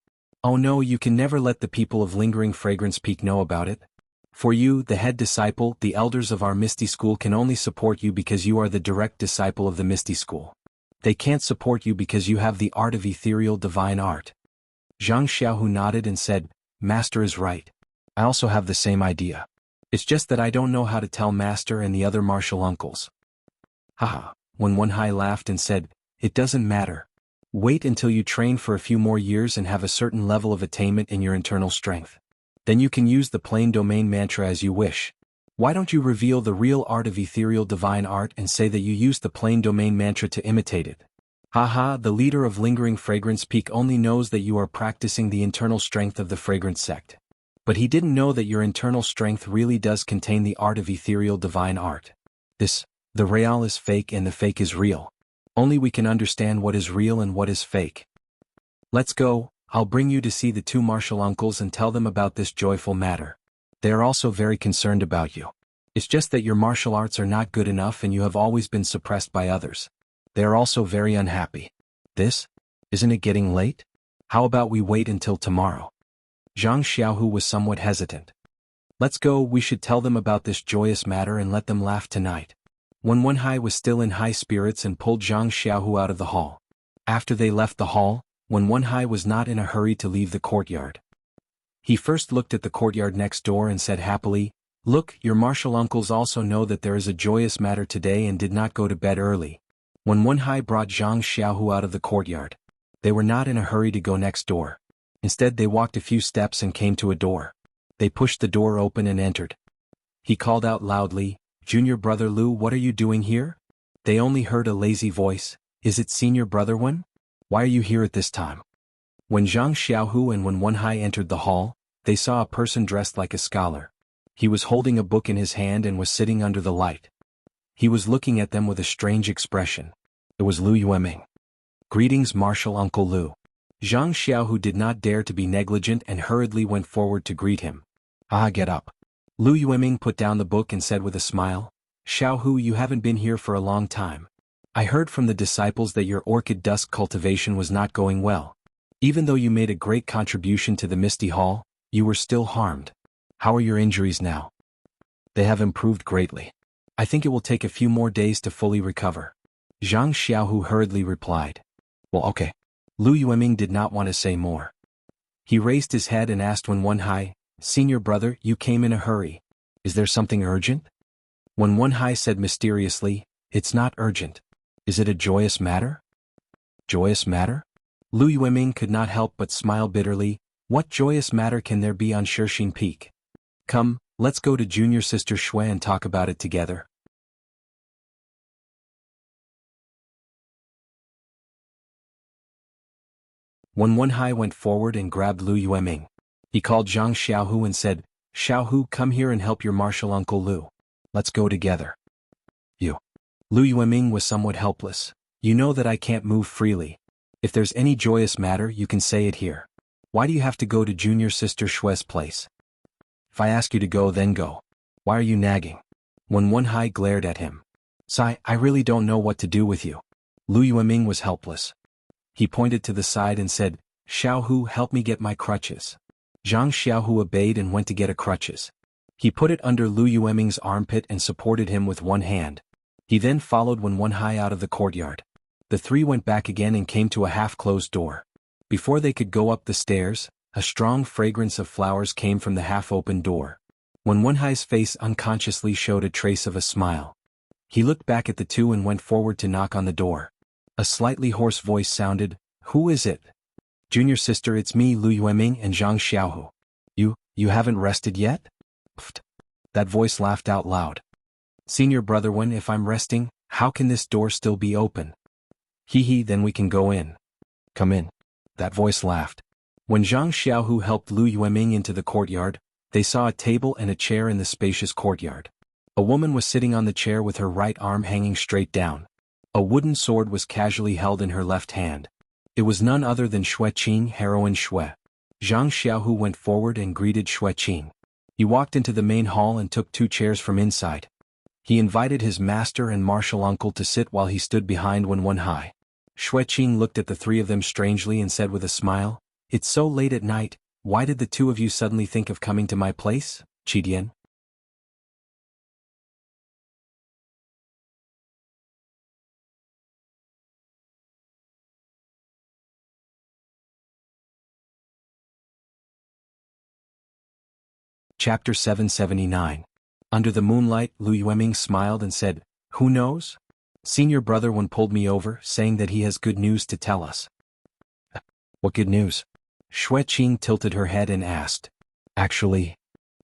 Oh no, you can never let the people of Lingering Fragrance Peak know about it. For you, the head disciple, the elders of our Misty School can only support you because you are the direct disciple of the Misty School. They can't support you because you have the art of ethereal divine art. Zhang Xiaohu nodded and said, Master is right. I also have the same idea. It's just that I don't know how to tell Master and the other martial uncles. Haha, Wenhai laughed and said, It doesn't matter. Wait until you train for a few more years and have a certain level of attainment in your internal strength. Then you can use the plain domain mantra as you wish. Why don't you reveal the real art of ethereal divine art and say that you used the plain domain mantra to imitate it? Haha, the leader of Lingering Fragrance Peak only knows that you are practicing the internal strength of the fragrance sect. But he didn't know that your internal strength really does contain the art of ethereal divine art. The real is fake and the fake is real. Only we can understand what is real and what is fake. Let's go, I'll bring you to see the two martial uncles and tell them about this joyful matter. They are also very concerned about you. It's just that your martial arts are not good enough and you have always been suppressed by others. They are also very unhappy. Isn't it getting late? How about we wait until tomorrow? Zhang Xiaohu was somewhat hesitant. Let's go, we should tell them about this joyous matter and let them laugh tonight. Wen Wenhai was still in high spirits and pulled Zhang Xiaohu out of the hall. After they left the hall, Wen Wenhai was not in a hurry to leave the courtyard. He first looked at the courtyard next door and said happily, "Look, your martial uncles also know that there is a joyous matter today and did not go to bed early." Wen Wenhai brought Zhang Xiaohu out of the courtyard. They were not in a hurry to go next door. Instead they walked a few steps and came to a door. They pushed the door open and entered. He called out loudly, "Junior brother Lu, what are you doing here?" They only heard a lazy voice, "Is it senior brother Wen? Why are you here at this time?" When Zhang Xiaohu and Wen Wenhai entered the hall, they saw a person dressed like a scholar. He was holding a book in his hand and was sitting under the light. He was looking at them with a strange expression. It was Lu Yueming. "Greetings, Martial Uncle Lu." Zhang Xiaohu did not dare to be negligent and hurriedly went forward to greet him. Get up." Lu Yueming put down the book and said with a smile, "Xiaohu, you haven't been here for a long time. I heard from the disciples that your orchid dusk cultivation was not going well. Even though you made a great contribution to the Misty Hall, you were still harmed. How are your injuries now?" "They have improved greatly. I think it will take a few more days to fully recover." Zhang Xiaohu hurriedly replied. "Well, okay." Lu Yueming did not want to say more. He raised his head and asked Wen Wenhai, "Senior brother, you came in a hurry. Is there something urgent?" Wen Wenhai said mysteriously, "It's not urgent. Is it a joyous matter?" "Joyous matter?" Lu Yueming could not help but smile bitterly. What joyous matter can there be on Shixin Peak? Come, let's go to junior sister Xue and talk about it together. Wen Wenhai went forward and grabbed Lu Yueming. He called Zhang Xiaohu and said, "Xiaohu, come here and help your martial uncle Lu. Let's go together." "You." Lu Yueming was somewhat helpless. "You know that I can't move freely. If there's any joyous matter, you can say it here. Why do you have to go to junior sister Xue's place? If I ask you to go, then go. Why are you nagging?" Wen Wenhai glared at him. "Sai, I really don't know what to do with you." Lu Yueming was helpless. He pointed to the side and said, "Xiaohu, help me get my crutches." Zhang Xiaohu obeyed and went to get a crutches. He put it under Lu Yueming's armpit and supported him with one hand. He then followed Wen Wenhai out of the courtyard. The three went back again and came to a half-closed door. Before they could go up the stairs, a strong fragrance of flowers came from the half-open door. Wen Wenhai's face unconsciously showed a trace of a smile. He looked back at the two and went forward to knock on the door. A slightly hoarse voice sounded, "Who is it?" "Junior sister, it's me, Lu Yueming and Zhang Xiaohu." You haven't rested yet?" "Pfft." That voice laughed out loud. "Senior brother Wen, if I'm resting, how can this door still be open?" "Hee, then we can go in." "Come in." That voice laughed. When Zhang Xiaohu helped Lu Yueming into the courtyard, they saw a table and a chair in the spacious courtyard. A woman was sitting on the chair with her right arm hanging straight down. A wooden sword was casually held in her left hand. It was none other than Xue Qing, heroine Xue. Zhang Xiaohu went forward and greeted Xue Qing. He walked into the main hall and took two chairs from inside. He invited his master and martial uncle to sit while he stood behind Wen Wenhai. Xue Qing looked at the three of them strangely and said with a smile, "It's so late at night, why did the two of you suddenly think of coming to my place, Qidian?" Chapter 779. Under the moonlight, Lu Yueming smiled and said, "Who knows? Senior brother Wen pulled me over, saying that he has good news to tell us." "What good news?" Xue Qing tilted her head and asked. "Actually..."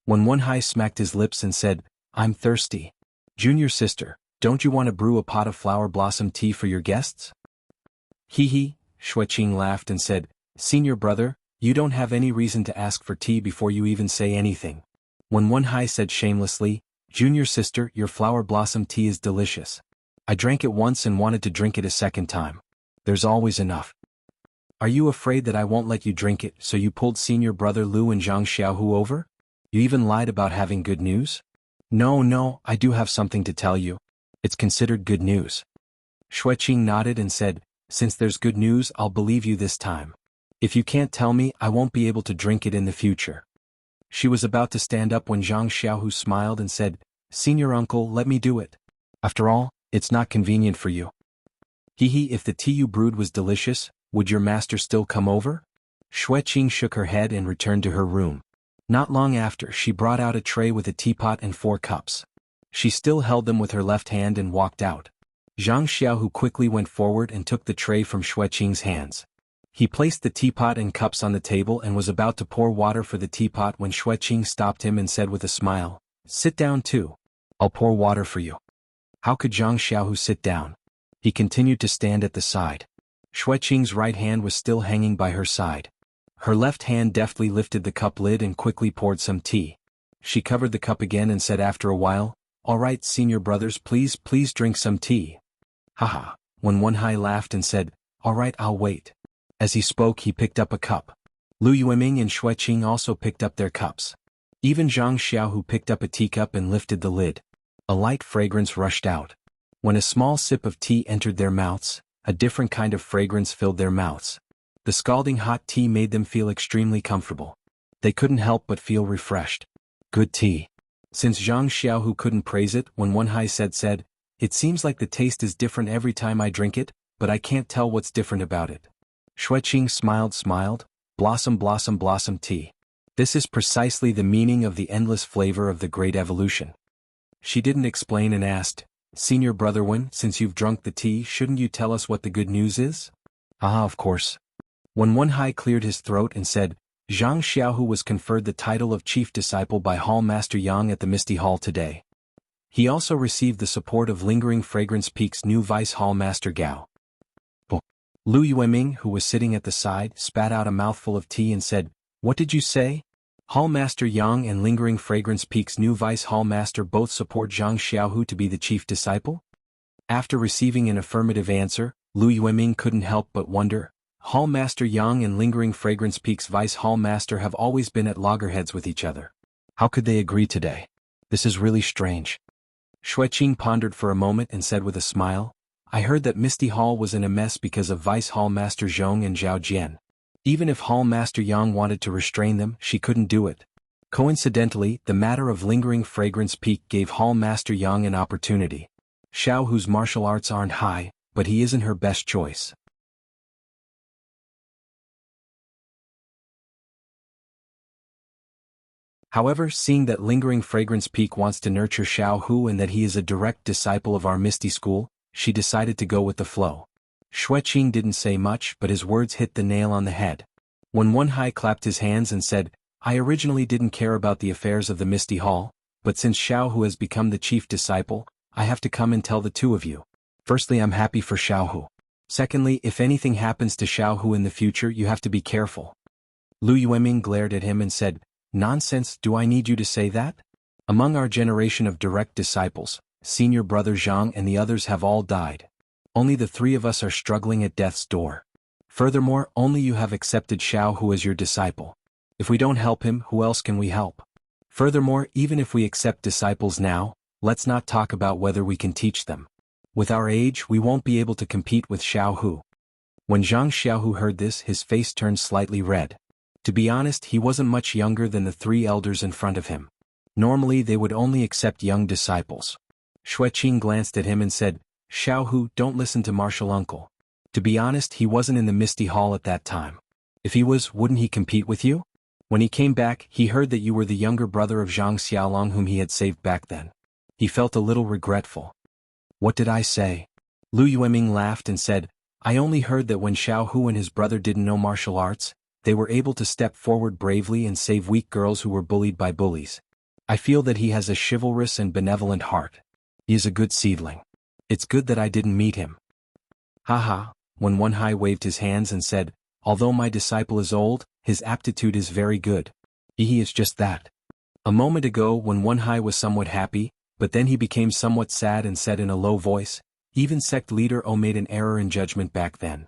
Wen Wenhai smacked his lips and said, I'm thirsty. Junior sister, don't you want to brew a pot of flower blossom tea for your guests? Hee, Xueqing laughed and said, Senior brother, you don't have any reason to ask for tea before you even say anything. When Wenhai said shamelessly, Junior sister, your flower blossom tea is delicious. I drank it once and wanted to drink it a second time. There's always enough. Are you afraid that I won't let you drink it, so you pulled senior brother Lu and Zhang Xiaohu over? You even lied about having good news? No, I do have something to tell you. It's considered good news. Xueqing nodded and said, Since there's good news, I'll believe you this time. If you can't tell me, I won't be able to drink it in the future. She was about to stand up when Zhang Xiaohu smiled and said, Senior uncle, let me do it. After all, it's not convenient for you. If the tea you brewed was delicious, would your master still come over? Xueqing shook her head and returned to her room. Not long after, she brought out a tray with a teapot and 4 cups. She still held them with her left hand and walked out. Zhang Xiaohu quickly went forward and took the tray from Xueqing's hands. He placed the teapot and cups on the table and was about to pour water for the teapot when Xueqing stopped him and said with a smile, Sit down too. I'll pour water for you. How could Zhang Xiaohu sit down? He continued to stand at the side. Xueqing's right hand was still hanging by her side. Her left hand deftly lifted the cup lid and quickly poured some tea. She covered the cup again and said after a while, All right, senior brothers, please drink some tea. Haha. When Wenhai laughed and said, All right, I'll wait. As he spoke, he picked up a cup. Lu Yueming and Xueqing also picked up their cups. Even Zhang Xiaohu picked up a teacup and lifted the lid. A light fragrance rushed out. When a small sip of tea entered their mouths, a different kind of fragrance filled their mouths. The scalding hot tea made them feel extremely comfortable. They couldn't help but feel refreshed. Good tea. Since Zhang Xiaohu couldn't praise it, when Wenhai said, It seems like the taste is different every time I drink it, but I can't tell what's different about it. Xueqing smiled, blossom tea. This is precisely the meaning of the endless flavor of the great evolution. She didn't explain and asked, Senior brother Wen, since you've drunk the tea, shouldn't you tell us what the good news is? Of course. When Wenhai cleared his throat and said, Zhang Xiaohu was conferred the title of Chief Disciple by Hall Master Yang at the Misty Hall today. He also received the support of Lingering Fragrance Peak's new Vice Hall Master Gao. Lu Yueming, who was sitting at the side, spat out a mouthful of tea and said, What did you say? Hall Master Yang and Lingering Fragrance Peak's new Vice Hall Master both support Zhang Xiaohu to be the chief disciple? After receiving an affirmative answer, Lu Yueming couldn't help but wonder, Hall Master Yang and Lingering Fragrance Peak's Vice Hall Master have always been at loggerheads with each other. How could they agree today? This is really strange. Xueqing pondered for a moment and said with a smile, I heard that Misty Hall was in a mess because of Vice Hall Master Zhong and Zhao Jian. Even if Hall Master Yang wanted to restrain them, she couldn't do it. Coincidentally, the matter of Lingering Fragrance Peak gave Hall Master Yang an opportunity. Xiao, whose martial arts aren't high, but he isn't her best choice. However, seeing that Lingering Fragrance Peak wants to nurture Xiao Hu and that he is a direct disciple of our Misty School, she decided to go with the flow. Xueqing didn't say much, but his words hit the nail on the head. When Wenhai clapped his hands and said, I originally didn't care about the affairs of the Misty Hall, but since Xiao Hu has become the chief disciple, I have to come and tell the two of you. Firstly, I'm happy for Xiao Hu. Secondly, if anything happens to Xiao Hu in the future, you have to be careful. Lu Yueming glared at him and said, Nonsense, do I need you to say that? Among our generation of direct disciples, senior brother Zhang and the others have all died. Only the 3 of us are struggling at death's door. Furthermore, only you have accepted Xiao Hu as your disciple. If we don't help him, who else can we help? Furthermore, even if we accept disciples now, let's not talk about whether we can teach them. With our age, we won't be able to compete with Xiao Hu. When Zhang Xiaohu heard this, his face turned slightly red. To be honest, he wasn't much younger than the 3 elders in front of him. Normally they would only accept young disciples. Xueqing glanced at him and said, Xiao Hu, don't listen to martial uncle. To be honest, he wasn't in the Misty Hall at that time. If he was, wouldn't he compete with you? When he came back, he heard that you were the younger brother of Zhang Xiaolong whom he had saved back then. He felt a little regretful. What did I say? Lu Yueming laughed and said, I only heard that when Xiao Hu and his brother didn't know martial arts, they were able to step forward bravely and save weak girls who were bullied by bullies. I feel that he has a chivalrous and benevolent heart. He is a good seedling. It's good that I didn't meet him. Haha, when One Hai waved his hands and said, although my disciple is old, his aptitude is very good. He is just that. A moment ago when One Hai was somewhat happy, but then he became somewhat sad and said in a low voice, even sect leader O made an error in judgment back then.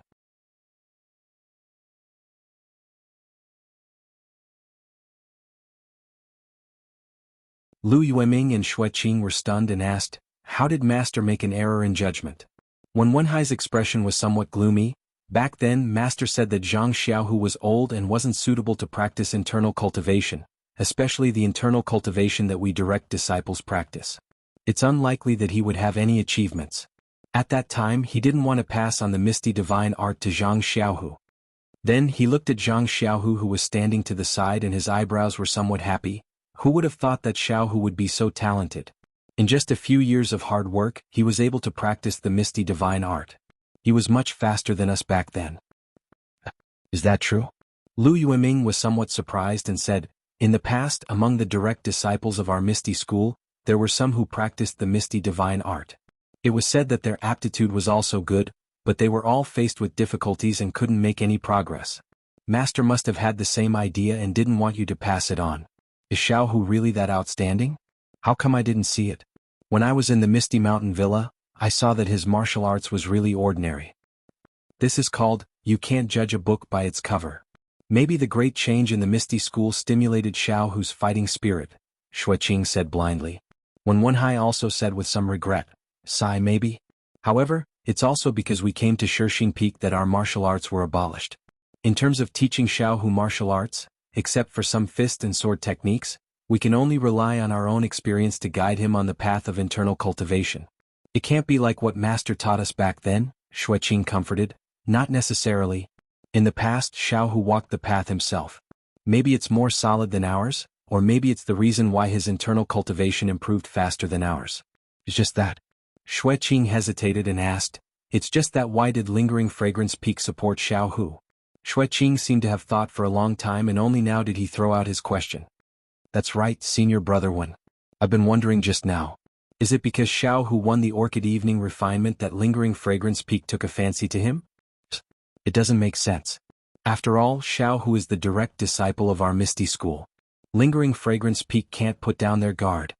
Lu Yueming and Xue Qing were stunned and asked, how did Master make an error in judgment? When Wen Hai's expression was somewhat gloomy, back then Master said that Zhang Xiaohu was old and wasn't suitable to practice internal cultivation, especially the internal cultivation that we direct disciples practice. It's unlikely that he would have any achievements. At that time he didn't want to pass on the misty divine art to Zhang Xiaohu. Then he looked at Zhang Xiaohu who was standing to the side and his eyebrows were somewhat happy. Who would have thought that Xiaohu would be so talented? In just a few years of hard work, he was able to practice the misty divine art. He was much faster than us back then. Is that true? Lu Yueming was somewhat surprised and said, in the past, among the direct disciples of our misty school, there were some who practiced the misty divine art. It was said that their aptitude was also good, but they were all faced with difficulties and couldn't make any progress. Master must have had the same idea and didn't want you to pass it on. Is Xiaohu really that outstanding? How come I didn't see it? When I was in the Misty Mountain Villa, I saw that his martial arts was really ordinary. This is called, you can't judge a book by its cover. Maybe the great change in the Misty School stimulated Xiaohu's fighting spirit, Xue Qing said blindly. When Wen Hai also said with some regret, sigh maybe? However, it's also because we came to Shixing Peak that our martial arts were abolished. In terms of teaching Xiaohu martial arts, except for some fist and sword techniques, we can only rely on our own experience to guide him on the path of internal cultivation. It can't be like what Master taught us back then, Xue Qing comforted. Not necessarily. In the past Xiaohu walked the path himself. Maybe it's more solid than ours, or maybe it's the reason why his internal cultivation improved faster than ours. It's just that. Xue Qing hesitated and asked, it's just that why did Lingering Fragrance Peak support Xiaohu? Xue Qing seemed to have thought for a long time and only now did he throw out his question. That's right, senior brother Wen. I've been wondering just now. Is it because Xiaohu won the Orchid Evening Refinement that Lingering Fragrance Peak took a fancy to him? It doesn't make sense. After all, Xiaohu is the direct disciple of our Misty School. Lingering Fragrance Peak can't put down their guard.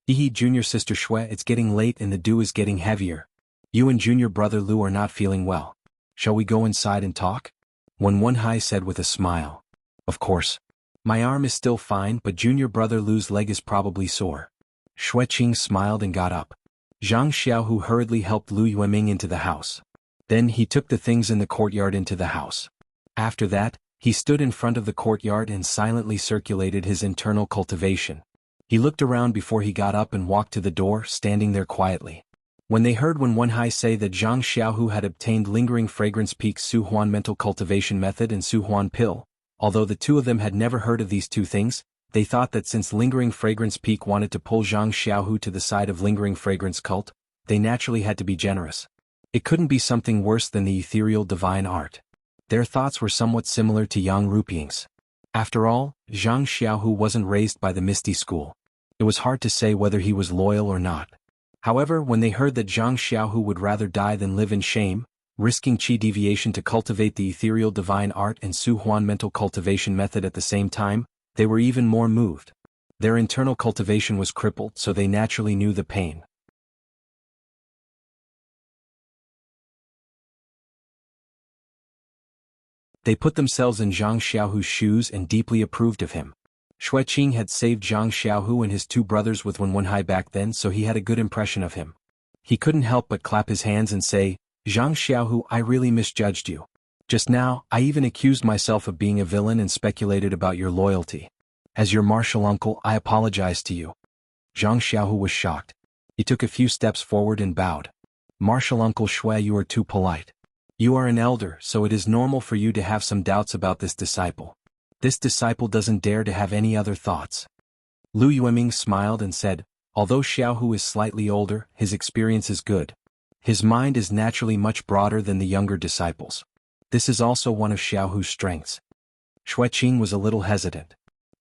Hehe, junior sister Xue, it's getting late and the dew is getting heavier. You and junior brother Lu are not feeling well. Shall we go inside and talk? When Wen Hai said with a smile. Of course. My arm is still fine but junior brother Lu's leg is probably sore. Xue Qing smiled and got up. Zhang Xiaohu hurriedly helped Lu Yueming into the house. Then he took the things in the courtyard into the house. After that, he stood in front of the courtyard and silently circulated his internal cultivation. He looked around before he got up and walked to the door, standing there quietly. When they heard Wen Hai say that Zhang Xiaohu had obtained Lingering Fragrance Peak's Su Huan mental cultivation method and Su Huan pill, although the two of them had never heard of these two things, they thought that since Lingering Fragrance Peak wanted to pull Zhang Xiaohu to the side of Lingering Fragrance Cult, they naturally had to be generous. It couldn't be something worse than the ethereal divine art. Their thoughts were somewhat similar to Yang Ruping's. After all, Zhang Xiaohu wasn't raised by the Misty School. It was hard to say whether he was loyal or not. However, when they heard that Zhang Xiaohu would rather die than live in shame, risking qi deviation to cultivate the ethereal divine art and Su Huan mental cultivation method at the same time, they were even more moved. Their internal cultivation was crippled, so they naturally knew the pain. They put themselves in Zhang Xiaohu's shoes and deeply approved of him. Xue Qing had saved Zhang Xiaohu and his two brothers with Wen Hai back then, so he had a good impression of him. He couldn't help but clap his hands and say, Zhang Xiaohu, I really misjudged you. Just now, I even accused myself of being a villain and speculated about your loyalty. As your martial uncle, I apologize to you. Zhang Xiaohu was shocked. He took a few steps forward and bowed. Martial uncle Xue, you are too polite. You are an elder, so it is normal for you to have some doubts about this disciple. This disciple doesn't dare to have any other thoughts. Lu Yueming smiled and said, although Xiaohu is slightly older, his experience is good. His mind is naturally much broader than the younger disciples. This is also one of Xiaohu's strengths. Xue Qing was a little hesitant.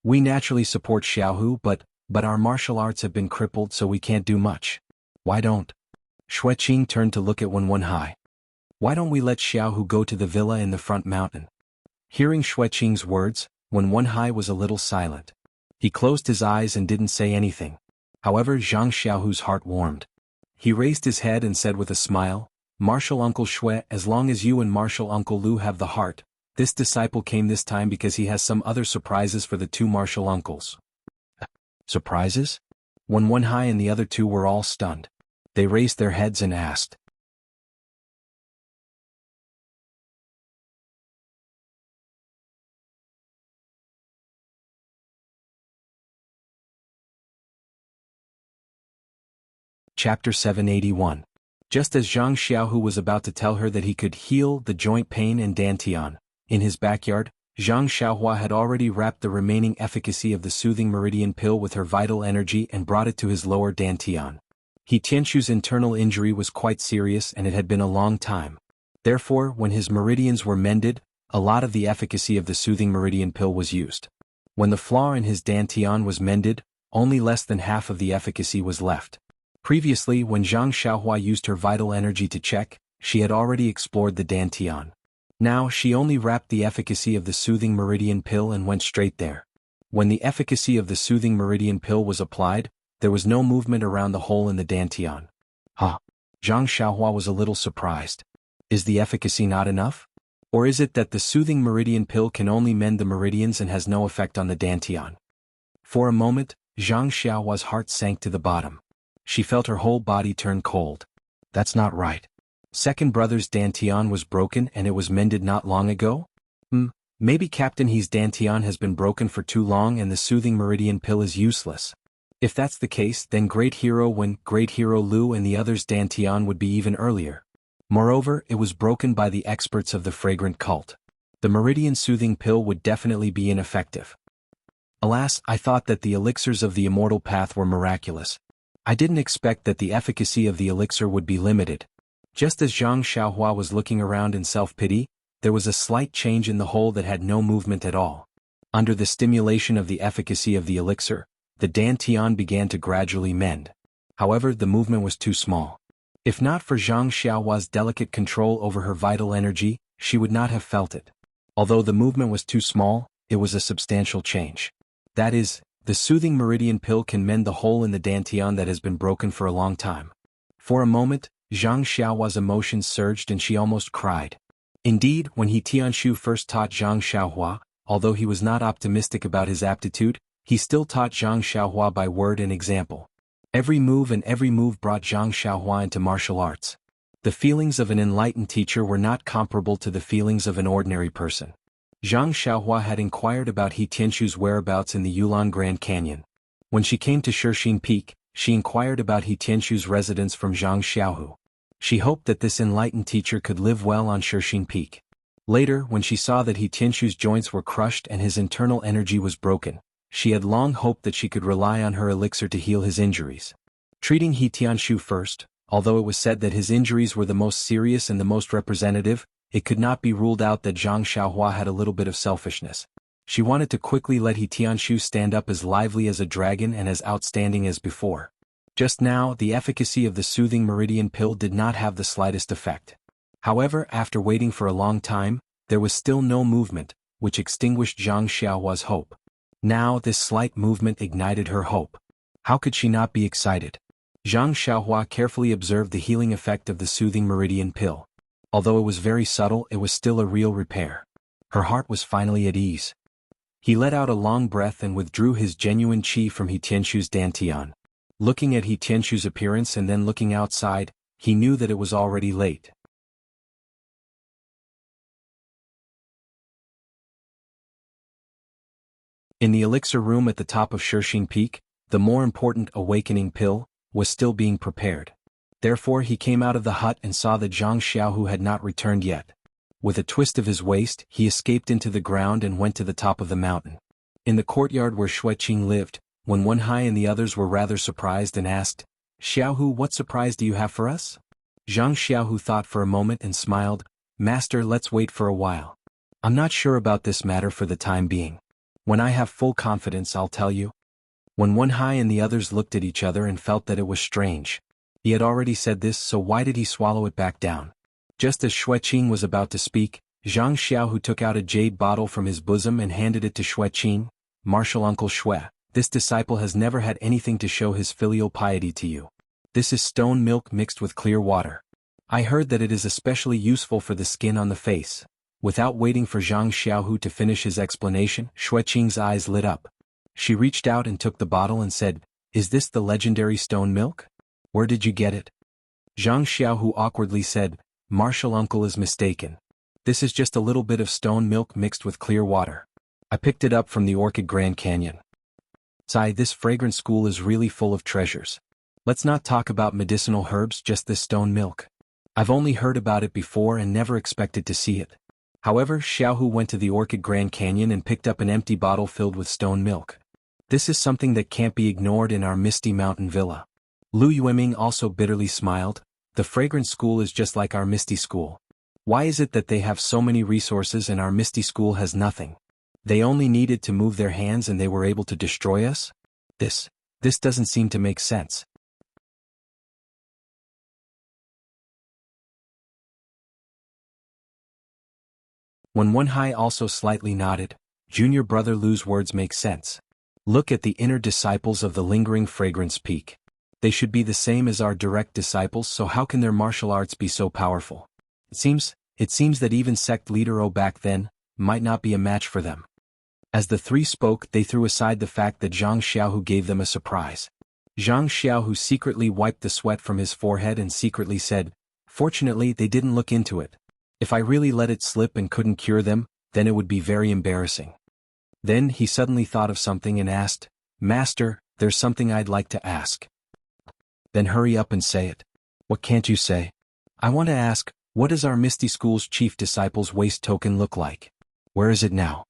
We naturally support Xiaohu, but But our martial arts have been crippled so we can't do much. Why don't? Xueqing turned to look at Wenwenhai. Why don't we let Xiaohu go to the villa in the front mountain? Hearing Xueqing's words, Wenwenhai was a little silent. He closed his eyes and didn't say anything. However, Zhang Xiaohu's heart warmed. He raised his head and said with a smile, Martial Uncle Xue, as long as you and Martial Uncle Lu have the heart, this disciple came this time because he has some other surprises for the two martial uncles. Surprises? Wenwenhai and the other two were all stunned. They raised their heads and asked. Chapter 781. Just as Zhang Xiaohu was about to tell her that he could heal the joint pain and dantian, in his backyard, Zhang Xiaohua had already wrapped the remaining efficacy of the soothing meridian pill with her vital energy and brought it to his lower dantian. He Tianchu's internal injury was quite serious and it had been a long time. Therefore, when his meridians were mended, a lot of the efficacy of the soothing meridian pill was used. When the flaw in his dantian was mended, only less than half of the efficacy was left. Previously, when Zhang Xiaohua used her vital energy to check, she had already explored the dantian. Now she only wrapped the efficacy of the soothing meridian pill and went straight there. When the efficacy of the soothing meridian pill was applied, there was no movement around the hole in the dantian. Huh? Zhang Xiaohua was a little surprised. Is the efficacy not enough? Or is it that the soothing meridian pill can only mend the meridians and has no effect on the dantian? For a moment, Zhang Xiaohua's heart sank to the bottom. She felt her whole body turn cold. That's not right. Second brother's dantian was broken and it was mended not long ago? Maybe Captain He's dantian has been broken for too long and the soothing meridian pill is useless. If that's the case, then Great Hero Lu and the others' dantian would be even earlier. Moreover, it was broken by the experts of the fragrant cult. The meridian soothing pill would definitely be ineffective. Alas, I thought that the elixirs of the immortal path were miraculous. I didn't expect that the efficacy of the elixir would be limited. Just as Zhang Xiaohua was looking around in self-pity, there was a slight change in the hole that had no movement at all. Under the stimulation of the efficacy of the elixir, the dantian began to gradually mend. However, the movement was too small. If not for Zhang Xiaohua's delicate control over her vital energy, she would not have felt it. Although the movement was too small, it was a substantial change. That is, the soothing meridian pill can mend the hole in the dantian that has been broken for a long time. For a moment, Zhang Xiaohua's emotions surged and she almost cried. Indeed, when He Tianshu first taught Zhang Xiaohua, although he was not optimistic about his aptitude, he still taught Zhang Xiaohua by word and example. Every move brought Zhang Xiaohua into martial arts. The feelings of an enlightened teacher were not comparable to the feelings of an ordinary person. Zhang Xiaohua had inquired about He Tianshu's whereabouts in the Yulin Grand Canyon. When she came to Shixin Peak, she inquired about He Tianshu's residence from Zhang Xiaohu. She hoped that this enlightened teacher could live well on Shixin Peak. Later, when she saw that He Tianshu's joints were crushed and his internal energy was broken, she had long hoped that she could rely on her elixir to heal his injuries. Treating He Tianshu first, although it was said that his injuries were the most serious and the most representative, it could not be ruled out that Zhang Xiaohua had a little bit of selfishness. She wanted to quickly let He Tianshu stand up as lively as a dragon and as outstanding as before. Just now, the efficacy of the soothing meridian pill did not have the slightest effect. However, after waiting for a long time, there was still no movement, which extinguished Zhang Xiaohua's hope. Now this slight movement ignited her hope. How could she not be excited? Zhang Xiaohua carefully observed the healing effect of the soothing meridian pill. Although it was very subtle, it was still a real repair. Her heart was finally at ease. He let out a long breath and withdrew his genuine qi from He Tianshu's dantian. Looking at He Tianshu's appearance and then looking outside, he knew that it was already late. In the elixir room at the top of Shixin Peak, the more important awakening pill was still being prepared. Therefore he came out of the hut and saw that Zhang Xiaohu had not returned yet. With a twist of his waist, he escaped into the ground and went to the top of the mountain. In the courtyard where Xueqing lived, Wenwenhai and the others were rather surprised and asked, "Xiaohu, what surprise do you have for us?" Zhang Xiaohu thought for a moment and smiled, "Master, let's wait for a while. I'm not sure about this matter for the time being. When I have full confidence, I'll tell you." When One Hai and the others looked at each other and felt that it was strange. He had already said this, so why did he swallow it back down? Just as Xueqing was about to speak, Zhang Xiaohu took out a jade bottle from his bosom and handed it to Xueqing. Martial Uncle Xue, this disciple has never had anything to show his filial piety to you. This is stone milk mixed with clear water. I heard that it is especially useful for the skin on the face. Without waiting for Zhang Xiaohu to finish his explanation, Xueqing's eyes lit up. She reached out and took the bottle and said, "Is this the legendary stone milk? Where did you get it?" Zhang Xiaohu awkwardly said, "Martial uncle is mistaken. This is just a little bit of stone milk mixed with clear water. I picked it up from the Orchid Grand Canyon." "Sai, this fragrant school is really full of treasures. Let's not talk about medicinal herbs, just this stone milk. I've only heard about it before and never expected to see it." However, Xiaohu went to the Orchid Grand Canyon and picked up an empty bottle filled with stone milk. This is something that can't be ignored in our misty mountain villa. Lu Yueming also bitterly smiled. The fragrant school is just like our misty school. Why is it that they have so many resources and our misty school has nothing? They only needed to move their hands and they were able to destroy us? This doesn't seem to make sense. When One Hai also slightly nodded, junior brother Lu's words make sense. Look at the inner disciples of the lingering fragrance peak. They should be the same as our direct disciples, so how can their martial arts be so powerful? It seems that even sect leader O back then might not be a match for them. As the three spoke, they threw aside the fact that Zhang Xiaohu gave them a surprise. Zhang Xiaohu secretly wiped the sweat from his forehead and secretly said, "Fortunately, they didn't look into it. If I really let it slip and couldn't cure them, then it would be very embarrassing." Then he suddenly thought of something and asked, "Master, there's something I'd like to ask." "Then hurry up and say it." "What can't you say?" "I want to ask, what does our Misty School's chief disciple's waist token look like? Where is it now?"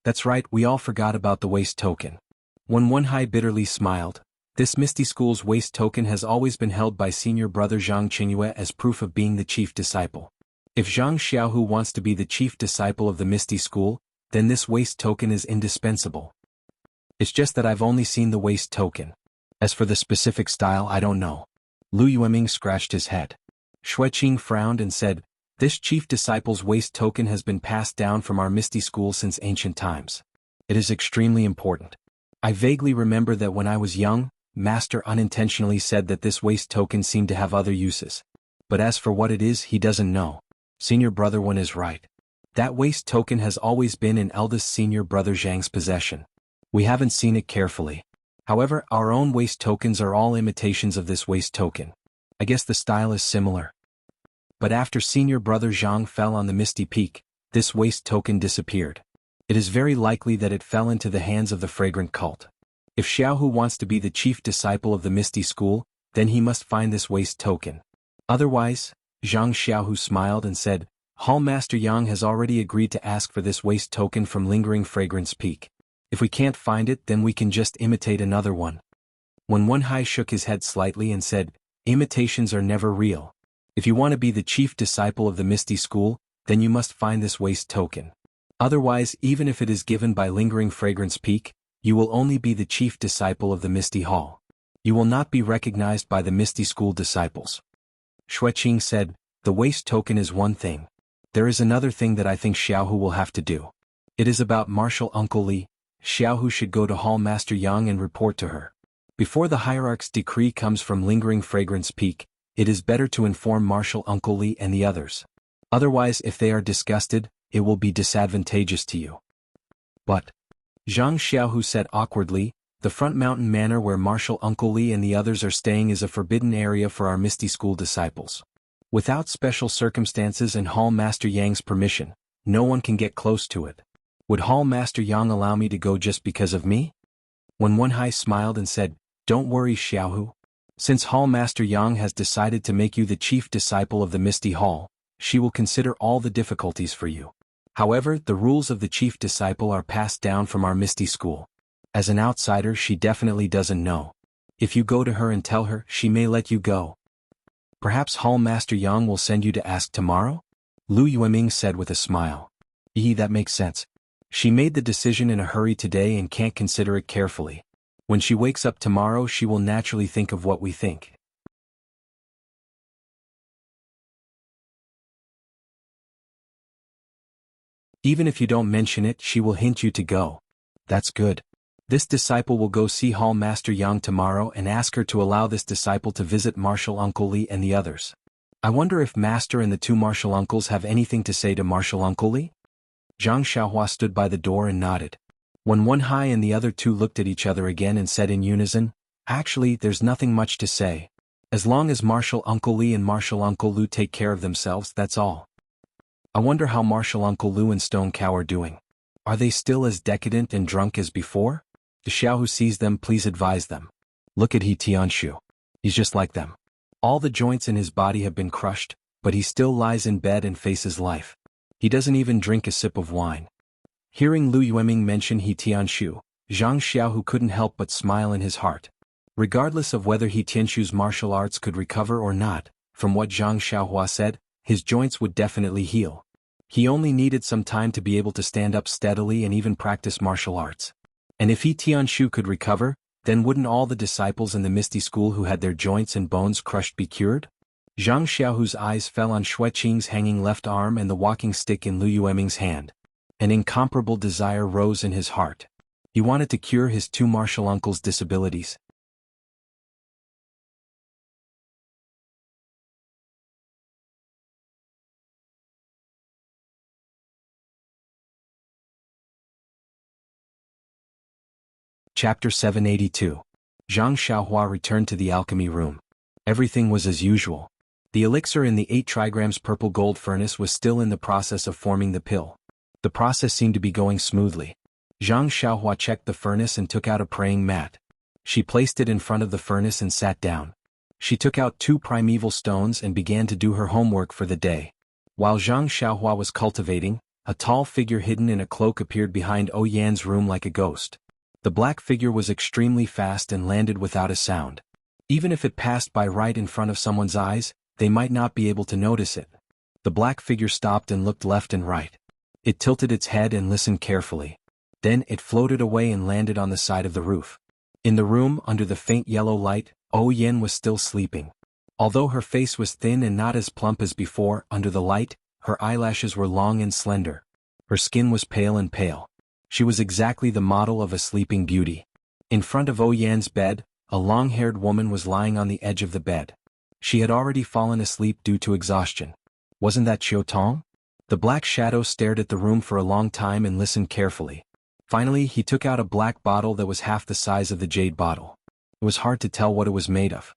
"That's right, we all forgot about the waist token." When One Hai bitterly smiled, this Misty School's waist token has always been held by senior brother Zhang Qingyue as proof of being the chief disciple. If Zhang Xiaohu wants to be the chief disciple of the Misty School, then this waist token is indispensable. It's just that I've only seen the waist token. As for the specific style, I don't know. Lu Yueming scratched his head. Xueqing frowned and said, "This chief disciple's waist token has been passed down from our Misty School since ancient times. It is extremely important. I vaguely remember that when I was young, Master unintentionally said that this waist token seemed to have other uses. But as for what it is, he doesn't know. Senior brother Wen is right. That waist token has always been in eldest senior brother Zhang's possession. We haven't seen it carefully. However, our own waist tokens are all imitations of this waist token. I guess the style is similar. But after senior brother Zhang fell on the Misty Peak, this waist token disappeared. It is very likely that it fell into the hands of the fragrant cult. If Xiaohu wants to be the chief disciple of the Misty School, then he must find this waist token. Otherwise, Zhang Xiaohu smiled and said, Hall Master Yang has already agreed to ask for this waist token from Lingering Fragrance Peak. If we can't find it, then we can just imitate another one. When One Hai shook his head slightly and said, "Imitations are never real. If you want to be the chief disciple of the Misty School, then you must find this waist token. Otherwise, even if it is given by Lingering Fragrance Peak, you will only be the chief disciple of the Misty Hall. You will not be recognized by the Misty School disciples." Xueqing said, "The waist token is one thing. There is another thing that I think Xiaohu will have to do. It is about Martial Uncle Li. Xiaohu should go to Hall Master Yang and report to her. Before the hierarch's decree comes from Lingering Fragrance Peak, it is better to inform Martial Uncle Li and the others. Otherwise, if they are disgusted, it will be disadvantageous to you." "But," Zhang Xiaohu said awkwardly, "the Front Mountain Manor where Martial Uncle Li and the others are staying is a forbidden area for our Misty School disciples. Without special circumstances and Hall Master Yang's permission, no one can get close to it. Would Hall Master Yang allow me to go just because of me?" When One Hai smiled and said, "Don't worry, Xiaohu. Since Hall Master Yang has decided to make you the chief disciple of the Misty Hall, she will consider all the difficulties for you. However, the rules of the chief disciple are passed down from our Misty School. As an outsider, she definitely doesn't know. If you go to her and tell her, she may let you go. Perhaps Hall Master Yang will send you to ask tomorrow?" Lu Yueming said with a smile. That makes sense. She made the decision in a hurry today and can't consider it carefully. When she wakes up tomorrow, she will naturally think of what we think. Even if you don't mention it, she will hint you to go. That's good. This disciple will go see Hall Master Yang tomorrow and ask her to allow this disciple to visit Martial Uncle Li and the others. I wonder if Master and the two martial uncles have anything to say to Martial Uncle Li? Zhang Xiaohua stood by the door and nodded. When Wen Hai and the other two looked at each other again and said in unison, "Actually, there's nothing much to say. As long as Martial Uncle Li and Martial Uncle Lu take care of themselves, that's all." I wonder how Martial Uncle Lu and Stone Cow are doing. Are they still as decadent and drunk as before? The Xiao who sees them, please advise them. Look at He Tianshu. He's just like them. All the joints in his body have been crushed, but he still lies in bed and faces life. He doesn't even drink a sip of wine. Hearing Lu Yueming mention He Tianshu, Zhang Xiaohu couldn't help but smile in his heart. Regardless of whether He Tianshu's martial arts could recover or not, from what Zhang Xiaohua said, his joints would definitely heal. He only needed some time to be able to stand up steadily and even practice martial arts. And if He Tianshu could recover, then wouldn't all the disciples in the Misty School who had their joints and bones crushed be cured? Zhang Xiaohu's eyes fell on Xue Qing's hanging left arm and the walking stick in Lu Yueming's hand. An incomparable desire rose in his heart. He wanted to cure his two martial uncles' disabilities. Chapter 782. Zhang Xiaohua returned to the alchemy room. Everything was as usual. The elixir in the 8 trigrams purple gold furnace was still in the process of forming the pill. The process seemed to be going smoothly. Zhang Xiaohua checked the furnace and took out a praying mat. She placed it in front of the furnace and sat down. She took out 2 primeval stones and began to do her homework for the day. While Zhang Xiaohua was cultivating, a tall figure hidden in a cloak appeared behind O Yan's room like a ghost. The black figure was extremely fast and landed without a sound. Even if it passed by right in front of someone's eyes, they might not be able to notice it. The black figure stopped and looked left and right. It tilted its head and listened carefully. Then it floated away and landed on the side of the roof. In the room, under the faint yellow light, O Yan was still sleeping. Although her face was thin and not as plump as before, under the light, her eyelashes were long and slender. Her skin was pale and pale. She was exactly the model of a sleeping beauty. In front of O Yan's bed, a long-haired woman was lying on the edge of the bed. She had already fallen asleep due to exhaustion. Wasn't that Qiu Tong? The black shadow stared at the room for a long time and listened carefully. Finally, he took out a black bottle that was half the size of the jade bottle. It was hard to tell what it was made of.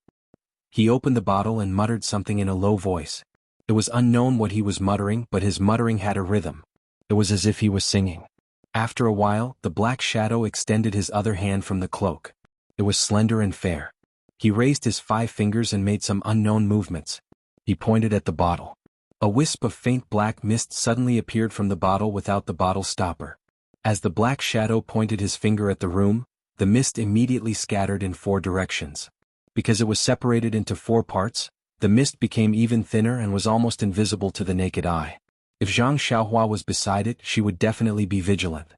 He opened the bottle and muttered something in a low voice. It was unknown what he was muttering, but his muttering had a rhythm. It was as if he was singing. After a while, the black shadow extended his other hand from the cloak. It was slender and fair. He raised his 5 fingers and made some unknown movements. He pointed at the bottle. A wisp of faint black mist suddenly appeared from the bottle without the bottle stopper. As the black shadow pointed his finger at the room, the mist immediately scattered in 4 directions. Because it was separated into 4 parts, the mist became even thinner and was almost invisible to the naked eye. If Zhang Xiaohua was beside it, she would definitely be vigilant.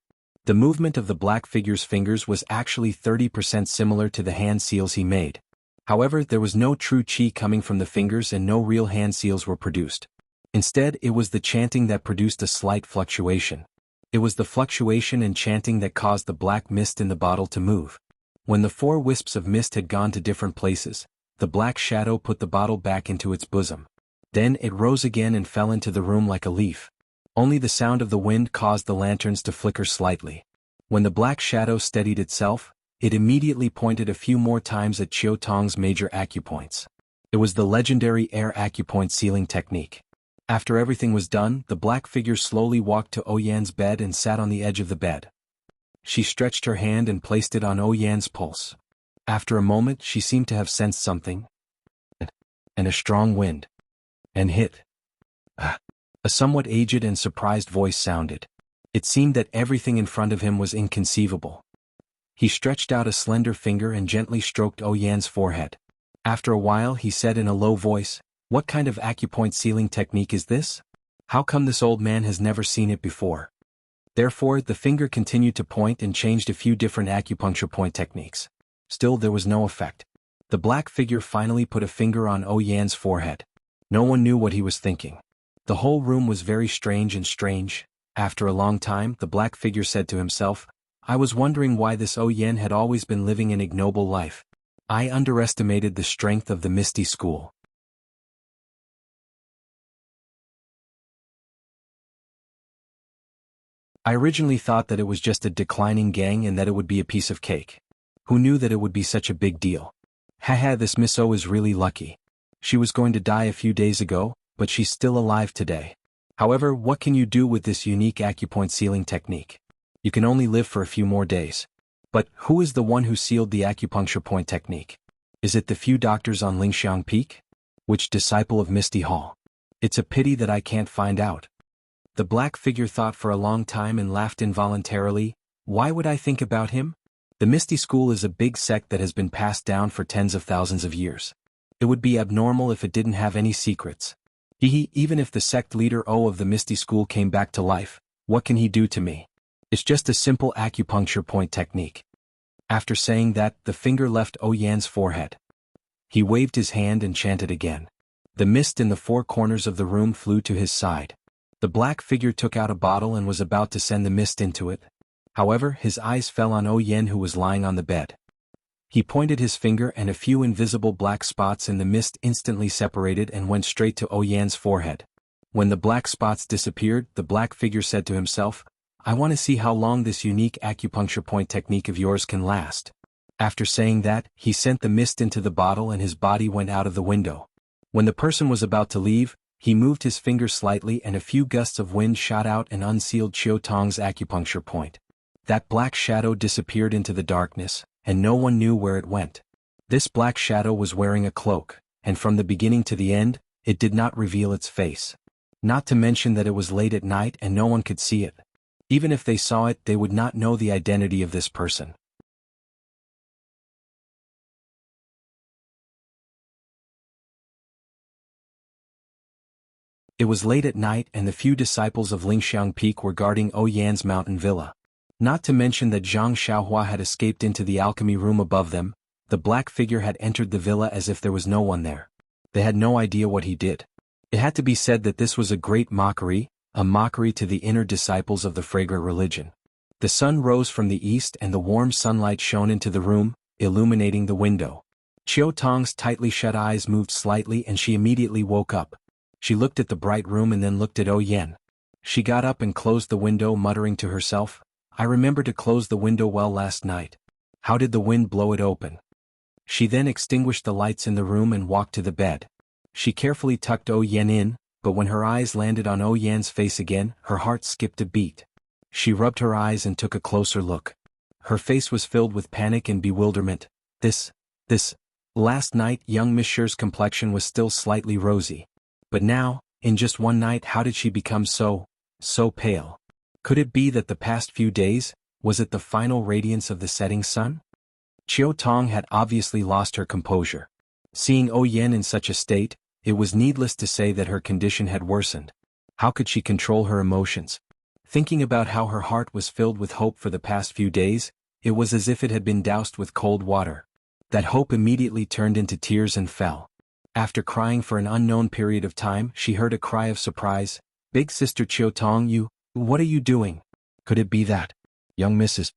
The movement of the black figure's fingers was actually 30% similar to the hand seals he made. However, there was no true qi coming from the fingers and no real hand seals were produced. Instead, it was the chanting that produced a slight fluctuation. It was the fluctuation and chanting that caused the black mist in the bottle to move. When the 4 wisps of mist had gone to different places, the black shadow put the bottle back into its bosom. Then it rose again and fell into the room like a leaf. Only the sound of the wind caused the lanterns to flicker slightly. When the black shadow steadied itself, it immediately pointed a few more times at Qiu Tong's major acupoints. It was the legendary air acupoint sealing technique. After everything was done, the black figure slowly walked to O Yan's bed and sat on the edge of the bed. She stretched her hand and placed it on O Yan's pulse. After a moment, she seemed to have sensed something. And a strong wind. And hit. A somewhat aged and surprised voice sounded. It seemed that everything in front of him was inconceivable. He stretched out a slender finger and gently stroked O Yan's forehead. After a while he said in a low voice, "What kind of acupoint sealing technique is this? How come this old man has never seen it before?" Therefore, the finger continued to point and changed a few different acupuncture point techniques. Still there was no effect. The black figure finally put a finger on Yan's forehead. No one knew what he was thinking. The whole room was very strange. After a long time, the black figure said to himself, I was wondering why this Yan had always been living an ignoble life. I underestimated the strength of the Misty School. I originally thought that it was just a declining gang and that it would be a piece of cake. Who knew that it would be such a big deal? Haha, this Miss O is really lucky. She was going to die a few days ago, but she's still alive today. However, what can you do with this unique acupoint sealing technique? You can only live for a few more days. But who is the one who sealed the acupuncture point technique? Is it the few doctors on Lingxiang Peak? Which disciple of Misty Hall? It's a pity that I can't find out. The black figure thought for a long time and laughed involuntarily. Why would I think about him? The Misty School is a big sect that has been passed down for tens of thousands of years. It would be abnormal if it didn't have any secrets. Even if the sect leader of the Misty School came back to life, what can he do to me? It's just a simple acupuncture point technique. After saying that, the finger left Yan's forehead. He waved his hand and chanted again. The mist in the four corners of the room flew to his side. The black figure took out a bottle and was about to send the mist into it. However, his eyes fell on Yan, who was lying on the bed. He pointed his finger and a few invisible black spots in the mist instantly separated and went straight to Yan's forehead. When the black spots disappeared, the black figure said to himself, I want to see how long this unique acupuncture point technique of yours can last. After saying that, he sent the mist into the bottle and his body went out of the window. When the person was about to leave, he moved his finger slightly and a few gusts of wind shot out and unsealed Chiu Tong's acupuncture point. That black shadow disappeared into the darkness, and no one knew where it went. This black shadow was wearing a cloak, and from the beginning to the end, it did not reveal its face. Not to mention that it was late at night and no one could see it. Even if they saw it, they would not know the identity of this person. It was late at night and the few disciples of Lingxiang Peak were guarding Yan's mountain villa. Not to mention that Zhang Xiaohua had escaped into the alchemy room above them. The black figure had entered the villa as if there was no one there. They had no idea what he did. It had to be said that this was a great mockery, a mockery to the inner disciples of the fragrant religion. The sun rose from the east and the warm sunlight shone into the room, illuminating the window. Chiu Tong's tightly shut eyes moved slightly and she immediately woke up. She looked at the bright room and then looked at Yan. She got up and closed the window, muttering to herself, I remember to close the window well last night. How did the wind blow it open? She then extinguished the lights in the room and walked to the bed. She carefully tucked Yan in, but when her eyes landed on Yan's face again, her heart skipped a beat. She rubbed her eyes and took a closer look. Her face was filled with panic and bewilderment. Last night young Monsieur's complexion was still slightly rosy. But now, in just one night, how did she become so pale? Could it be that the past few days, was it the final radiance of the setting sun? Chiu Tong had obviously lost her composure. Seeing Yan in such a state, it was needless to say that her condition had worsened. How could she control her emotions? Thinking about how her heart was filled with hope for the past few days, it was as if it had been doused with cold water. That hope immediately turned into tears and fell. After crying for an unknown period of time, she heard a cry of surprise. Big sister Chiu Tong, what are you doing? Could it be that young Mrs.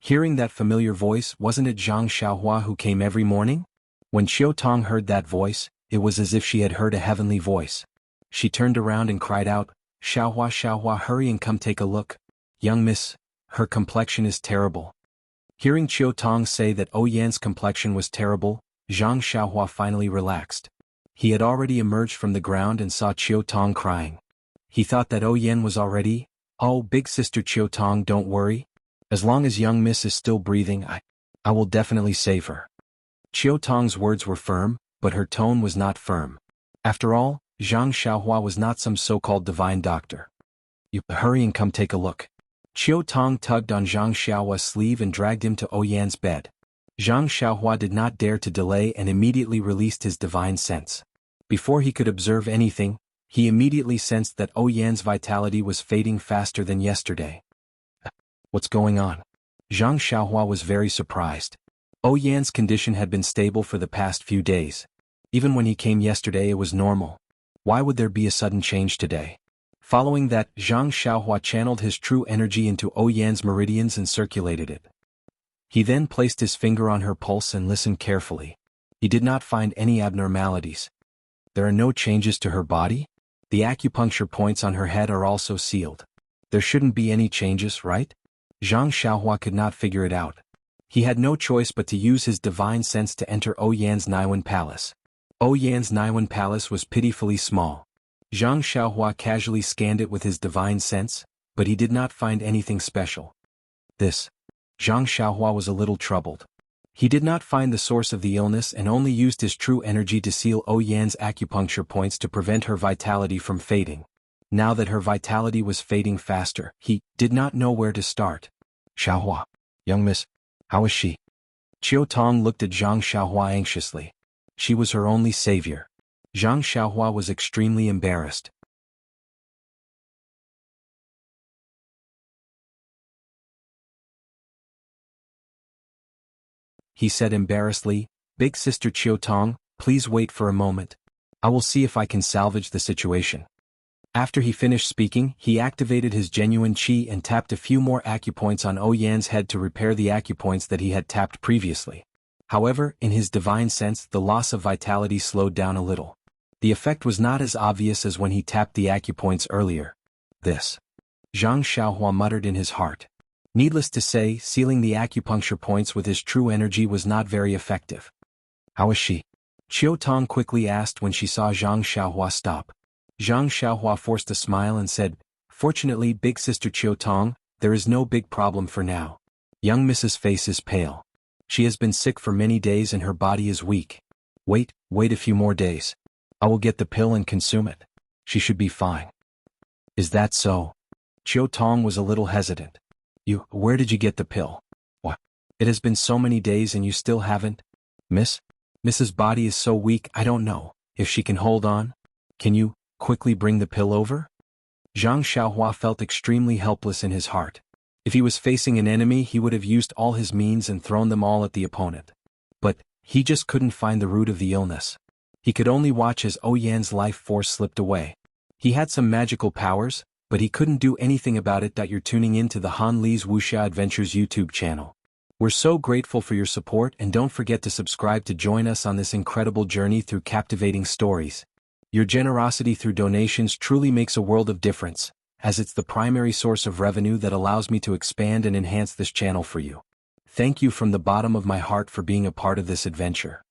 Hearing that familiar voice, wasn't it Zhang Xiaohua who came every morning? When Chiu Tong heard that voice, it was as if she had heard a heavenly voice. She turned around and cried out, Xiaohua, hurry and come take a look. Young miss, her complexion is terrible. Hearing Chiu Tong say that Yan's complexion was terrible, Zhang Xiaohua finally relaxed. He had already emerged from the ground and saw Chiu Tong crying. He thought that Yan was already, big sister Chiu Tong, don't worry. As long as young miss is still breathing, I will definitely save her. Chiu Tong's words were firm, but her tone was not firm. After all, Zhang Xiaohua was not some so-called divine doctor. You hurry and come take a look. Chiu Tong tugged on Zhang Xiaohua's sleeve and dragged him to Yan's bed. Zhang Xiaohua did not dare to delay and immediately released his divine sense. Before he could observe anything, he immediately sensed that Yan's vitality was fading faster than yesterday. What's going on? Zhang Xiaohua was very surprised. Yan's condition had been stable for the past few days. Even when he came yesterday it was normal. Why would there be a sudden change today? Following that, Zhang Xiaohua channeled his true energy into Yan's meridians and circulated it. He then placed his finger on her pulse and listened carefully. He did not find any abnormalities. There are no changes to her body? The acupuncture points on her head are also sealed. There shouldn't be any changes, right? Zhang Xiaohua could not figure it out. He had no choice but to use his divine sense to enter Yan's Naiwan Palace. Yan's Naiwan Palace was pitifully small. Zhang Xiaohua casually scanned it with his divine sense, but he did not find anything special. Zhang Xiaohua was a little troubled. He did not find the source of the illness and only used his true energy to seal Yan's acupuncture points to prevent her vitality from fading. Now that her vitality was fading faster, he did not know where to start. Xiaohua, young miss, how is she? Qiu Tong looked at Zhang Xiaohua anxiously. She was her only savior. Zhang Xiaohua was extremely embarrassed. He said embarrassedly, "Big sister Qiu Tong, please wait for a moment. I will see if I can salvage the situation." After he finished speaking, he activated his genuine qi and tapped a few more acupoints on Yan's head to repair the acupoints that he had tapped previously. However, in his divine sense, the loss of vitality slowed down a little. The effect was not as obvious as when he tapped the acupoints earlier. Zhang Xiaohua muttered in his heart. Needless to say, sealing the acupuncture points with his true energy was not very effective. How is she? Qiu Tong quickly asked when she saw Zhang Xiaohua stop. Zhang Xiaohua forced a smile and said, "Fortunately, big sister Qiu Tong, there is no big problem for now. Young Mrs. Face is pale. She has been sick for many days and her body is weak. Wait a few more days. I will get the pill and consume it. She should be fine." Is that so? Qiu Tong was a little hesitant. Where did you get the pill? What? It has been so many days and you still haven't? Mrs. Body is so weak I don't know if she can hold on. Can you quickly bring the pill over? Zhang Xiaohua felt extremely helpless in his heart. If he was facing an enemy he would have used all his means and thrown them all at the opponent. But he just couldn't find the root of the illness. He could only watch as Yan's life force slipped away. He had some magical powers, but he couldn't do anything about it. You're tuning in to the Han Li's Wuxia Adventures YouTube channel. We're so grateful for your support and don't forget to subscribe to join us on this incredible journey through captivating stories. Your generosity through donations truly makes a world of difference, as it's the primary source of revenue that allows me to expand and enhance this channel for you. Thank you from the bottom of my heart for being a part of this adventure.